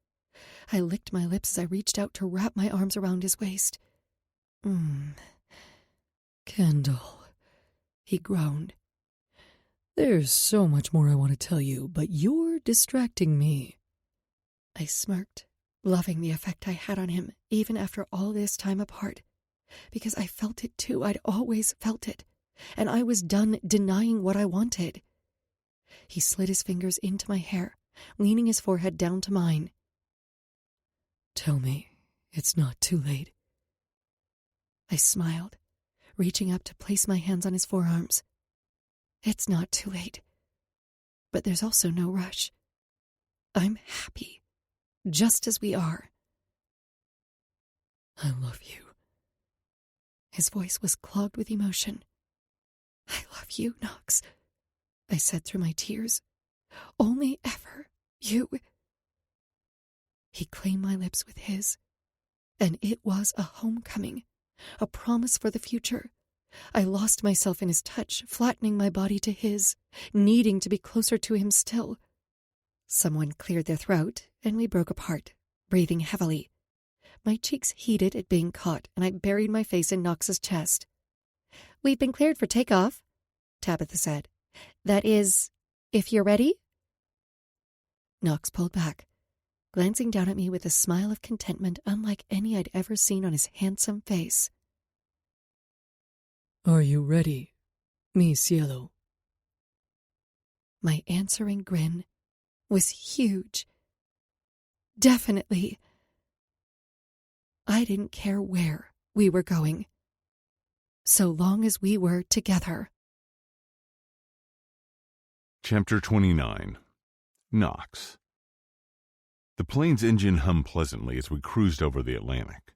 I licked my lips as I reached out to wrap my arms around his waist. Kendall, he groaned. There's so much more I want to tell you, but you're distracting me. I smirked, loving the effect I had on him, even after all this time apart. because I felt it too. I'd always felt it, and I was done denying what I wanted. He slid his fingers into my hair, leaning his forehead down to mine. Tell me it's not too late. I smiled, reaching up to place my hands on his forearms. It's not too late, but there's also no rush. I'm happy, just as we are. I love you. His voice was clogged with emotion. I love you, Knox, I said through my tears. Only ever you. He claimed my lips with his, and it was a homecoming, a promise for the future. I lost myself in his touch, flattening my body to his, needing to be closer to him still. Someone cleared their throat, and we broke apart, breathing heavily. My cheeks heated at being caught, and I buried my face in Knox's chest. "We've been cleared for takeoff," Tabitha said. "That is, if you're ready?" Knox pulled back, glancing down at me with a smile of contentment unlike any I'd ever seen on his handsome face. Are you ready, mi cielo? My answering grin was huge. Definitely. I didn't care where we were going, so long as we were together. Chapter 29. Knox. The plane's engine hummed pleasantly as we cruised over the Atlantic.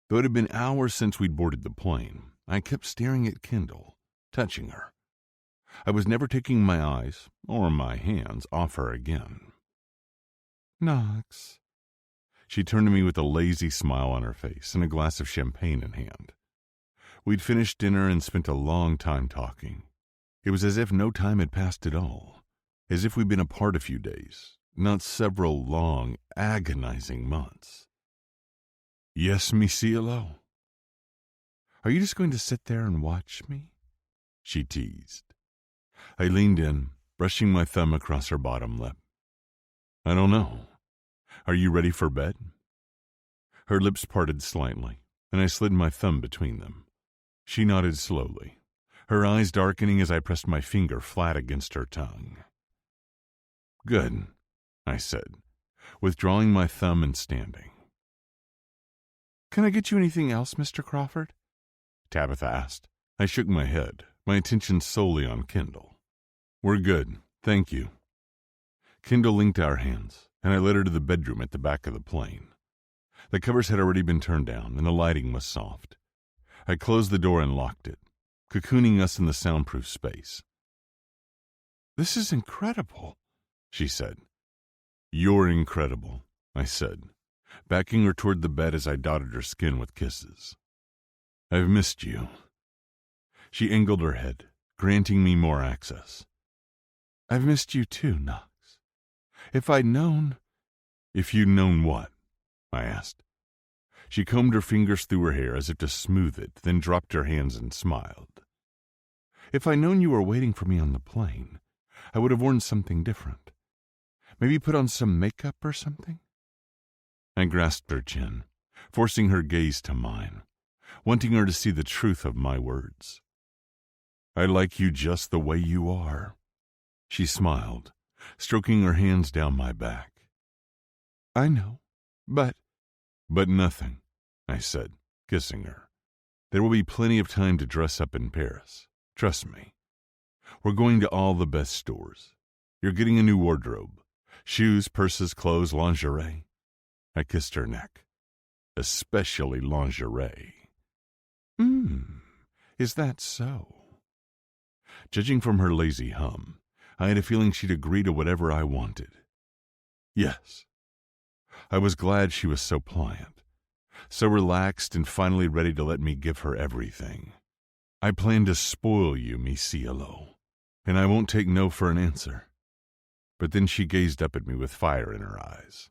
Though it had been hours since we'd boarded the plane, I kept staring at Kendall, touching her. I was never taking my eyes, or my hands, off her again. "Knox." She turned to me with a lazy smile on her face and a glass of champagne in hand. We'd finished dinner and spent a long time talking. It was as if no time had passed at all, as if we'd been apart a few days, not several long, agonizing months. "Yes, mi cielo? Are you just going to sit there and watch me?" she teased. I leaned in, brushing my thumb across her bottom lip. "I don't know. Are you ready for bed?" Her lips parted slightly, and I slid my thumb between them. She nodded slowly, her eyes darkening as I pressed my finger flat against her tongue. "Good," I said, withdrawing my thumb and standing. "Can I get you anything else, Mr. Crawford?" Tabitha asked. I shook my head, my attention solely on Kendall. "We're good, thank you." Kendall linked our hands, and I led her to the bedroom at the back of the plane. The covers had already been turned down, and the lighting was soft. I closed the door and locked it, cocooning us in the soundproof space. "This is incredible," she said. "You're incredible," I said, backing her toward the bed as I dotted her skin with kisses. "I've missed you." She angled her head, granting me more access. "I've missed you too, Knox. If I'd known—" "If you'd known what?" I asked. She combed her fingers through her hair as if to smooth it, then dropped her hands and smiled. "If I'd known you were waiting for me on the plane, I would have worn something different. Maybe put on some makeup or something?" I grasped her chin, forcing her gaze to mine, wanting her to see the truth of my words. "I like you just the way you are." She smiled, stroking her hands down my back. "I know, but—" "But nothing," I said, kissing her. "There will be plenty of time to dress up in Paris. Trust me. We're going to all the best stores. You're getting a new wardrobe. Shoes, purses, clothes, lingerie." I kissed her neck. "Especially lingerie." Is that so?" Judging from her lazy hum, I had a feeling she'd agree to whatever I wanted. Yes. I was glad she was so pliant, so relaxed and finally ready to let me give her everything. "I plan to spoil you, mi cielo, and I won't take no for an answer." But then she gazed up at me with fire in her eyes.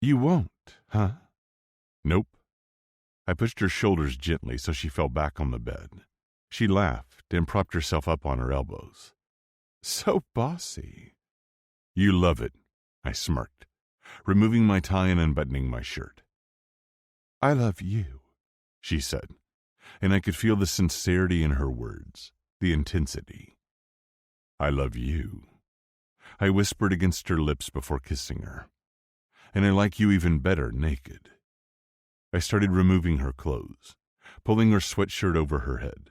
"You won't, huh?" "Nope." I pushed her shoulders gently so she fell back on the bed. She laughed and propped herself up on her elbows. "So bossy." "You love it," I smirked, removing my tie and unbuttoning my shirt. "I love you," she said, and I could feel the sincerity in her words, the intensity. I love you, I whispered against her lips before kissing her, and I like you even better naked. I started removing her clothes, pulling her sweatshirt over her head,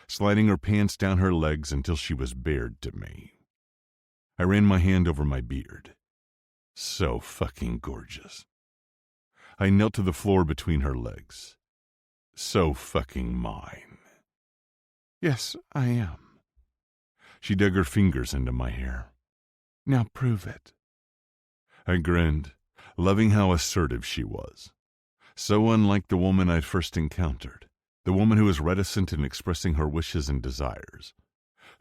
sliding her pants down her legs until she was bared to me. I ran my hand over my beard. So fucking gorgeous. I knelt to the floor between her legs. So fucking mine. Yes, I am. She dug her fingers into my hair. Now prove it. I grinned, loving how assertive she was. So unlike the woman I'd first encountered, the woman who was reticent in expressing her wishes and desires,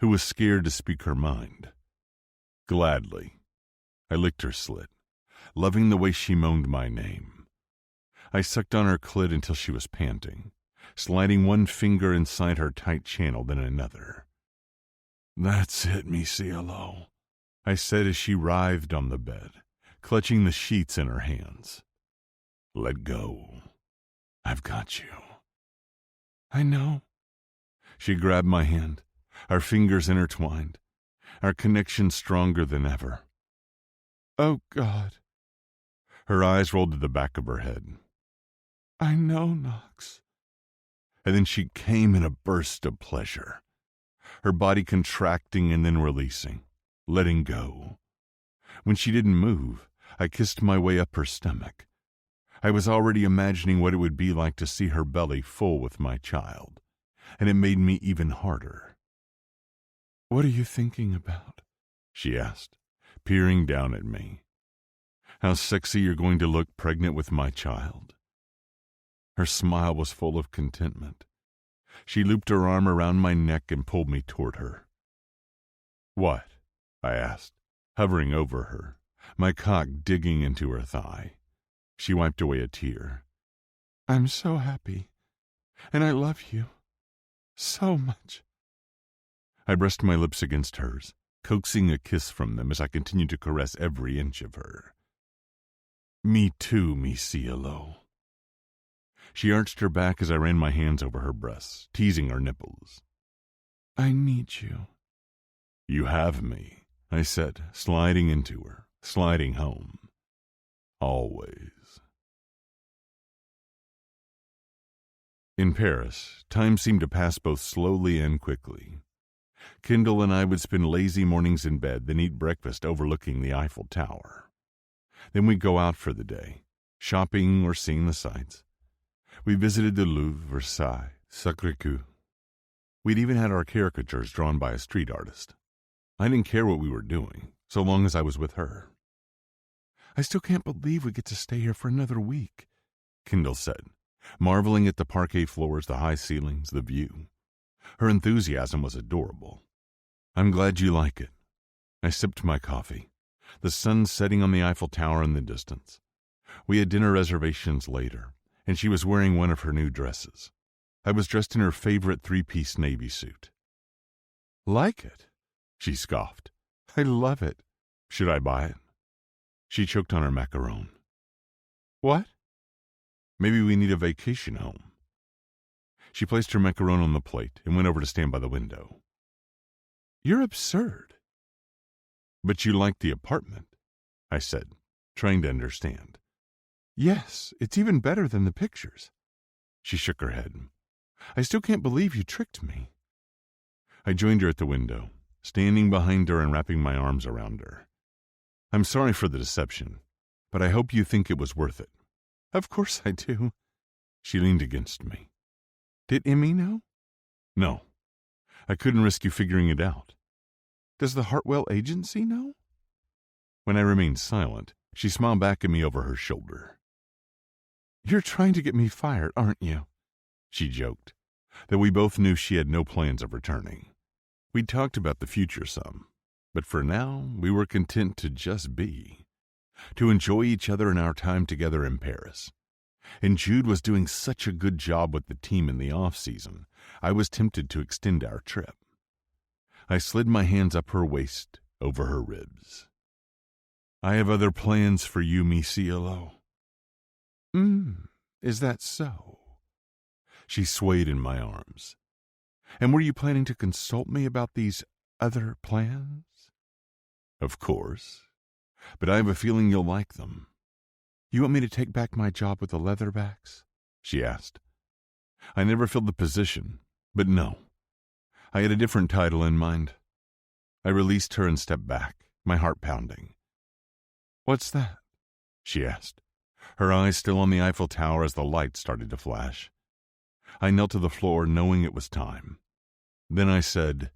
who was scared to speak her mind. Gladly, I licked her slit, loving the way she moaned my name. I sucked on her clit until she was panting, sliding one finger inside her tight channel, then another. That's it, mi cielo, I said as she writhed on the bed, clutching the sheets in her hands. Let go. I've got you. I know. She grabbed my hand, our fingers intertwined, our connection stronger than ever. Oh, God. Her eyes rolled to the back of her head. I know, Knox. And then she came in a burst of pleasure, her body contracting and then releasing, letting go. When she didn't move, I kissed my way up her stomach. I was already imagining what it would be like to see her belly full with my child, and it made me even harder. What are you thinking about? She asked, peering down at me. How sexy you're going to look pregnant with my child. Her smile was full of contentment. She looped her arm around my neck and pulled me toward her. What? I asked, hovering over her, my cock digging into her thigh. She wiped away a tear. I'm so happy, and I love you so much. I pressed my lips against hers, coaxing a kiss from them as I continued to caress every inch of her. Me too, mi cielo. She arched her back as I ran my hands over her breasts, teasing her nipples. I need you. You have me, I said, sliding into her, sliding home. Always. In Paris, time seemed to pass both slowly and quickly. Kendall and I would spend lazy mornings in bed, then eat breakfast overlooking the Eiffel Tower. Then we'd go out for the day, shopping or seeing the sights. We visited the Louvre, Versailles, Sacré-Cœur. We'd even had our caricatures drawn by a street artist. I didn't care what we were doing, so long as I was with her. I still can't believe we get to stay here for another week, Kendall said, marveling at the parquet floors, the high ceilings, the view. Her enthusiasm was adorable. I'm glad you like it. I sipped my coffee, the sun setting on the Eiffel Tower in the distance. We had dinner reservations later, and she was wearing one of her new dresses. I was dressed in her favorite three-piece navy suit. Like it? She scoffed. I love it. Should I buy it? She choked on her macaron. What? Maybe we need a vacation home. She placed her macaron on the plate and went over to stand by the window. You're absurd. But you like the apartment, I said, trying to understand. Yes, it's even better than the pictures. She shook her head. I still can't believe you tricked me. I joined her at the window, standing behind her and wrapping my arms around her. I'm sorry for the deception, but I hope you think it was worth it. Of course I do. She leaned against me. Did Emmy know? No. I couldn't risk you figuring it out. Does the Hartwell agency know? When I remained silent, she smiled back at me over her shoulder. You're trying to get me fired, aren't you? She joked, though we both knew she had no plans of returning. We'd talked about the future some, but for now we were content to just be, to enjoy each other and our time together in Paris. And Jude was doing such a good job with the team in the off-season, I was tempted to extend our trip. I slid my hands up her waist, over her ribs. I have other plans for you, mi cielo. Is that so? She swayed in my arms. And were you planning to consult me about these other plans? Of course. But I have a feeling you'll like them. You want me to take back my job with the Leatherbacks? She asked. I never filled the position, but no. I had a different title in mind. I released her and stepped back, my heart pounding. What's that? She asked, her eyes still on the Eiffel Tower as the lights started to flash. I knelt to the floor, knowing it was time. Then I said,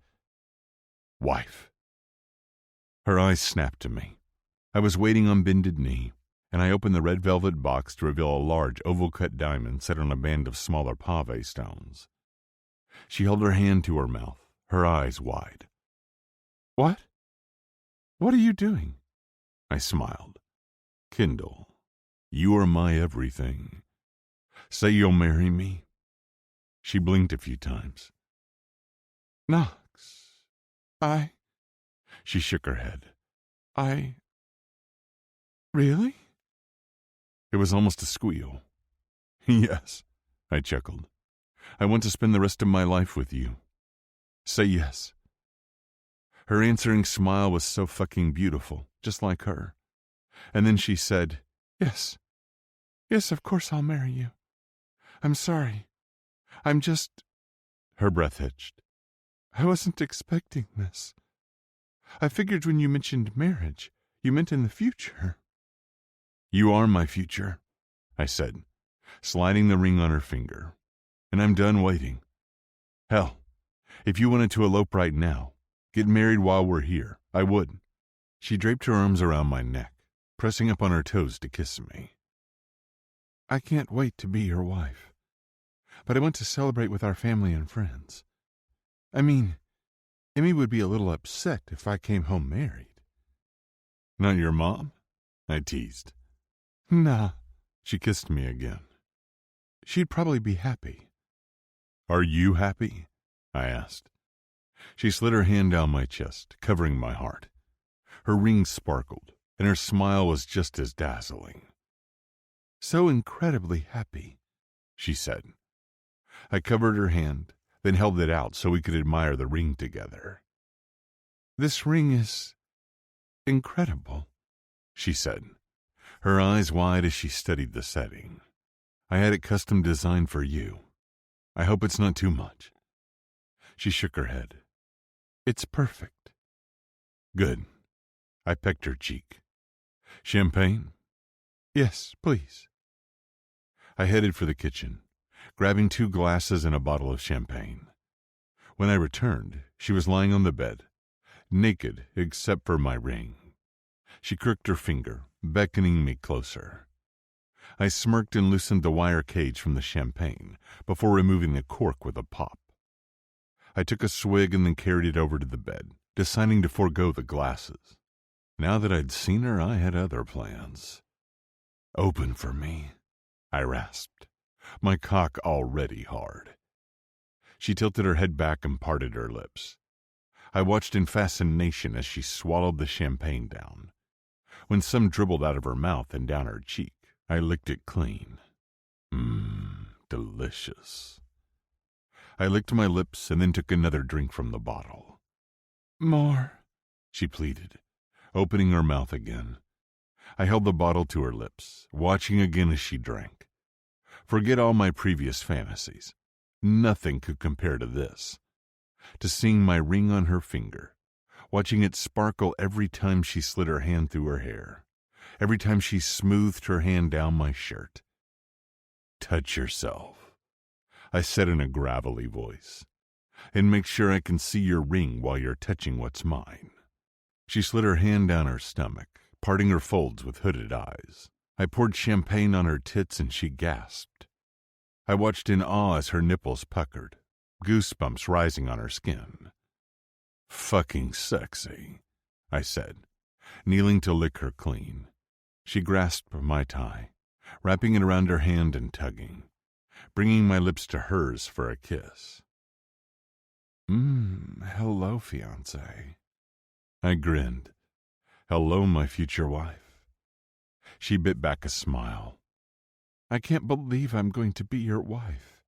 Wife. Her eyes snapped to me. I was waiting on bended knee, and I opened the red velvet box to reveal a large oval-cut diamond set on a band of smaller pave stones. She held her hand to her mouth, her eyes wide. What? What are you doing? I smiled. Kendall, you are my everything. Say you'll marry me. She blinked a few times. Knox, She shook her head. Really? It was almost a squeal. Yes, I chuckled. I want to spend the rest of my life with you. Say yes. Her answering smile was so fucking beautiful, just like her. And then she said, Yes. Yes, of course I'll marry you. I'm sorry. I'm just... Her breath hitched. I wasn't expecting this. I figured when you mentioned marriage, you meant in the future. You are my future, I said, sliding the ring on her finger. And I'm done waiting. Hell, if you wanted to elope right now, get married while we're here, I would. She draped her arms around my neck, pressing up on her toes to kiss me. I can't wait to be your wife. But I want to celebrate with our family and friends. I mean, Emmy would be a little upset if I came home married. Not your mom? I teased. Nah, she kissed me again. She'd probably be happy. Are you happy? I asked. She slid her hand down my chest, covering my heart. Her ring sparkled, and her smile was just as dazzling. So incredibly happy, she said. I covered her hand, then held it out so we could admire the ring together. This ring is incredible, she said, her eyes wide as she studied the setting. I had it custom designed for you. I hope it's not too much. She shook her head. It's perfect. Good. I pecked her cheek. Champagne? Yes, please. I headed for the kitchen, grabbing 2 glasses and a bottle of champagne. When I returned, she was lying on the bed, naked except for my ring. She crooked her finger, beckoning me closer. I smirked and loosened the wire cage from the champagne before removing the cork with a pop. I took a swig and then carried it over to the bed, deciding to forego the glasses. Now that I'd seen her, I had other plans. Open for me, I rasped, my cock already hard. She tilted her head back and parted her lips. I watched in fascination as she swallowed the champagne down. When some dribbled out of her mouth and down her cheek, I licked it clean. Delicious. I licked my lips and then took another drink from the bottle. More, she pleaded, opening her mouth again. I held the bottle to her lips, watching again as she drank. Forget all my previous fantasies. Nothing could compare to this. To seeing my ring on her finger, watching it sparkle every time she slid her hand through her hair, every time she smoothed her hand down my shirt. Touch yourself, I said in a gravelly voice, and make sure I can see your ring while you're touching what's mine. She slid her hand down her stomach, parting her folds with hooded eyes. I poured champagne on her tits and she gasped. I watched in awe as her nipples puckered, goosebumps rising on her skin. Fucking sexy, I said, kneeling to lick her clean. She grasped my tie, wrapping it around her hand and tugging, bringing my lips to hers for a kiss. Hello, fiancé. I grinned. Hello, my future wife. She bit back a smile. I can't believe I'm going to be your wife.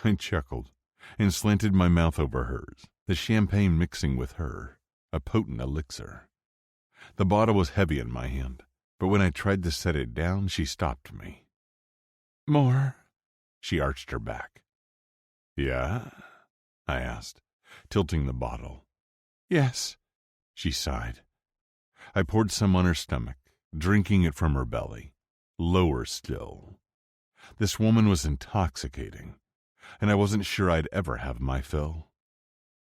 I chuckled and slanted my mouth over hers, the champagne mixing with her, a potent elixir. The bottle was heavy in my hand, but when I tried to set it down, she stopped me. "More?" She arched her back. "Yeah?" I asked, tilting the bottle. "Yes," she sighed. I poured some on her stomach, drinking it from her belly, lower still. This woman was intoxicating, and I wasn't sure I'd ever have my fill.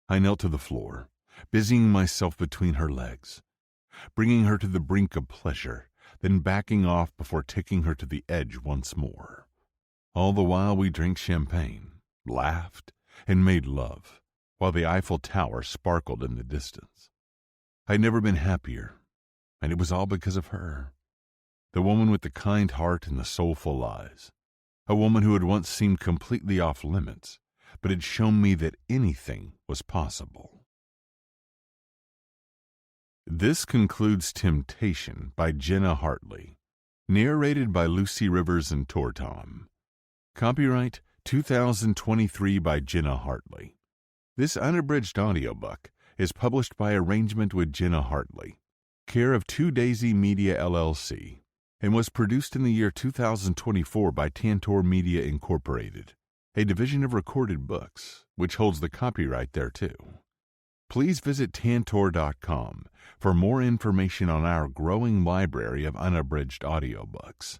I knelt to the floor, busying myself between her legs, bringing her to the brink of pleasure, then backing off before taking her to the edge once more. All the while we drank champagne, laughed, and made love, while the Eiffel Tower sparkled in the distance. I'd never been happier, and it was all because of her. The woman with the kind heart and the soulful eyes. A woman who had once seemed completely off limits, but had shown me that anything was possible. This concludes Temptation by Jenna Hartley, narrated by Lucy Rivers and Tortom. Copyright 2023 by Jenna Hartley. This unabridged audiobook is published by arrangement with Jenna Hartley, care of 2 Daisy Media LLC, and was produced in the year 2024 by Tantor Media Incorporated, a division of Recorded Books, which holds the copyright thereto. Please visit Tantor.com for more information on our growing library of unabridged audiobooks.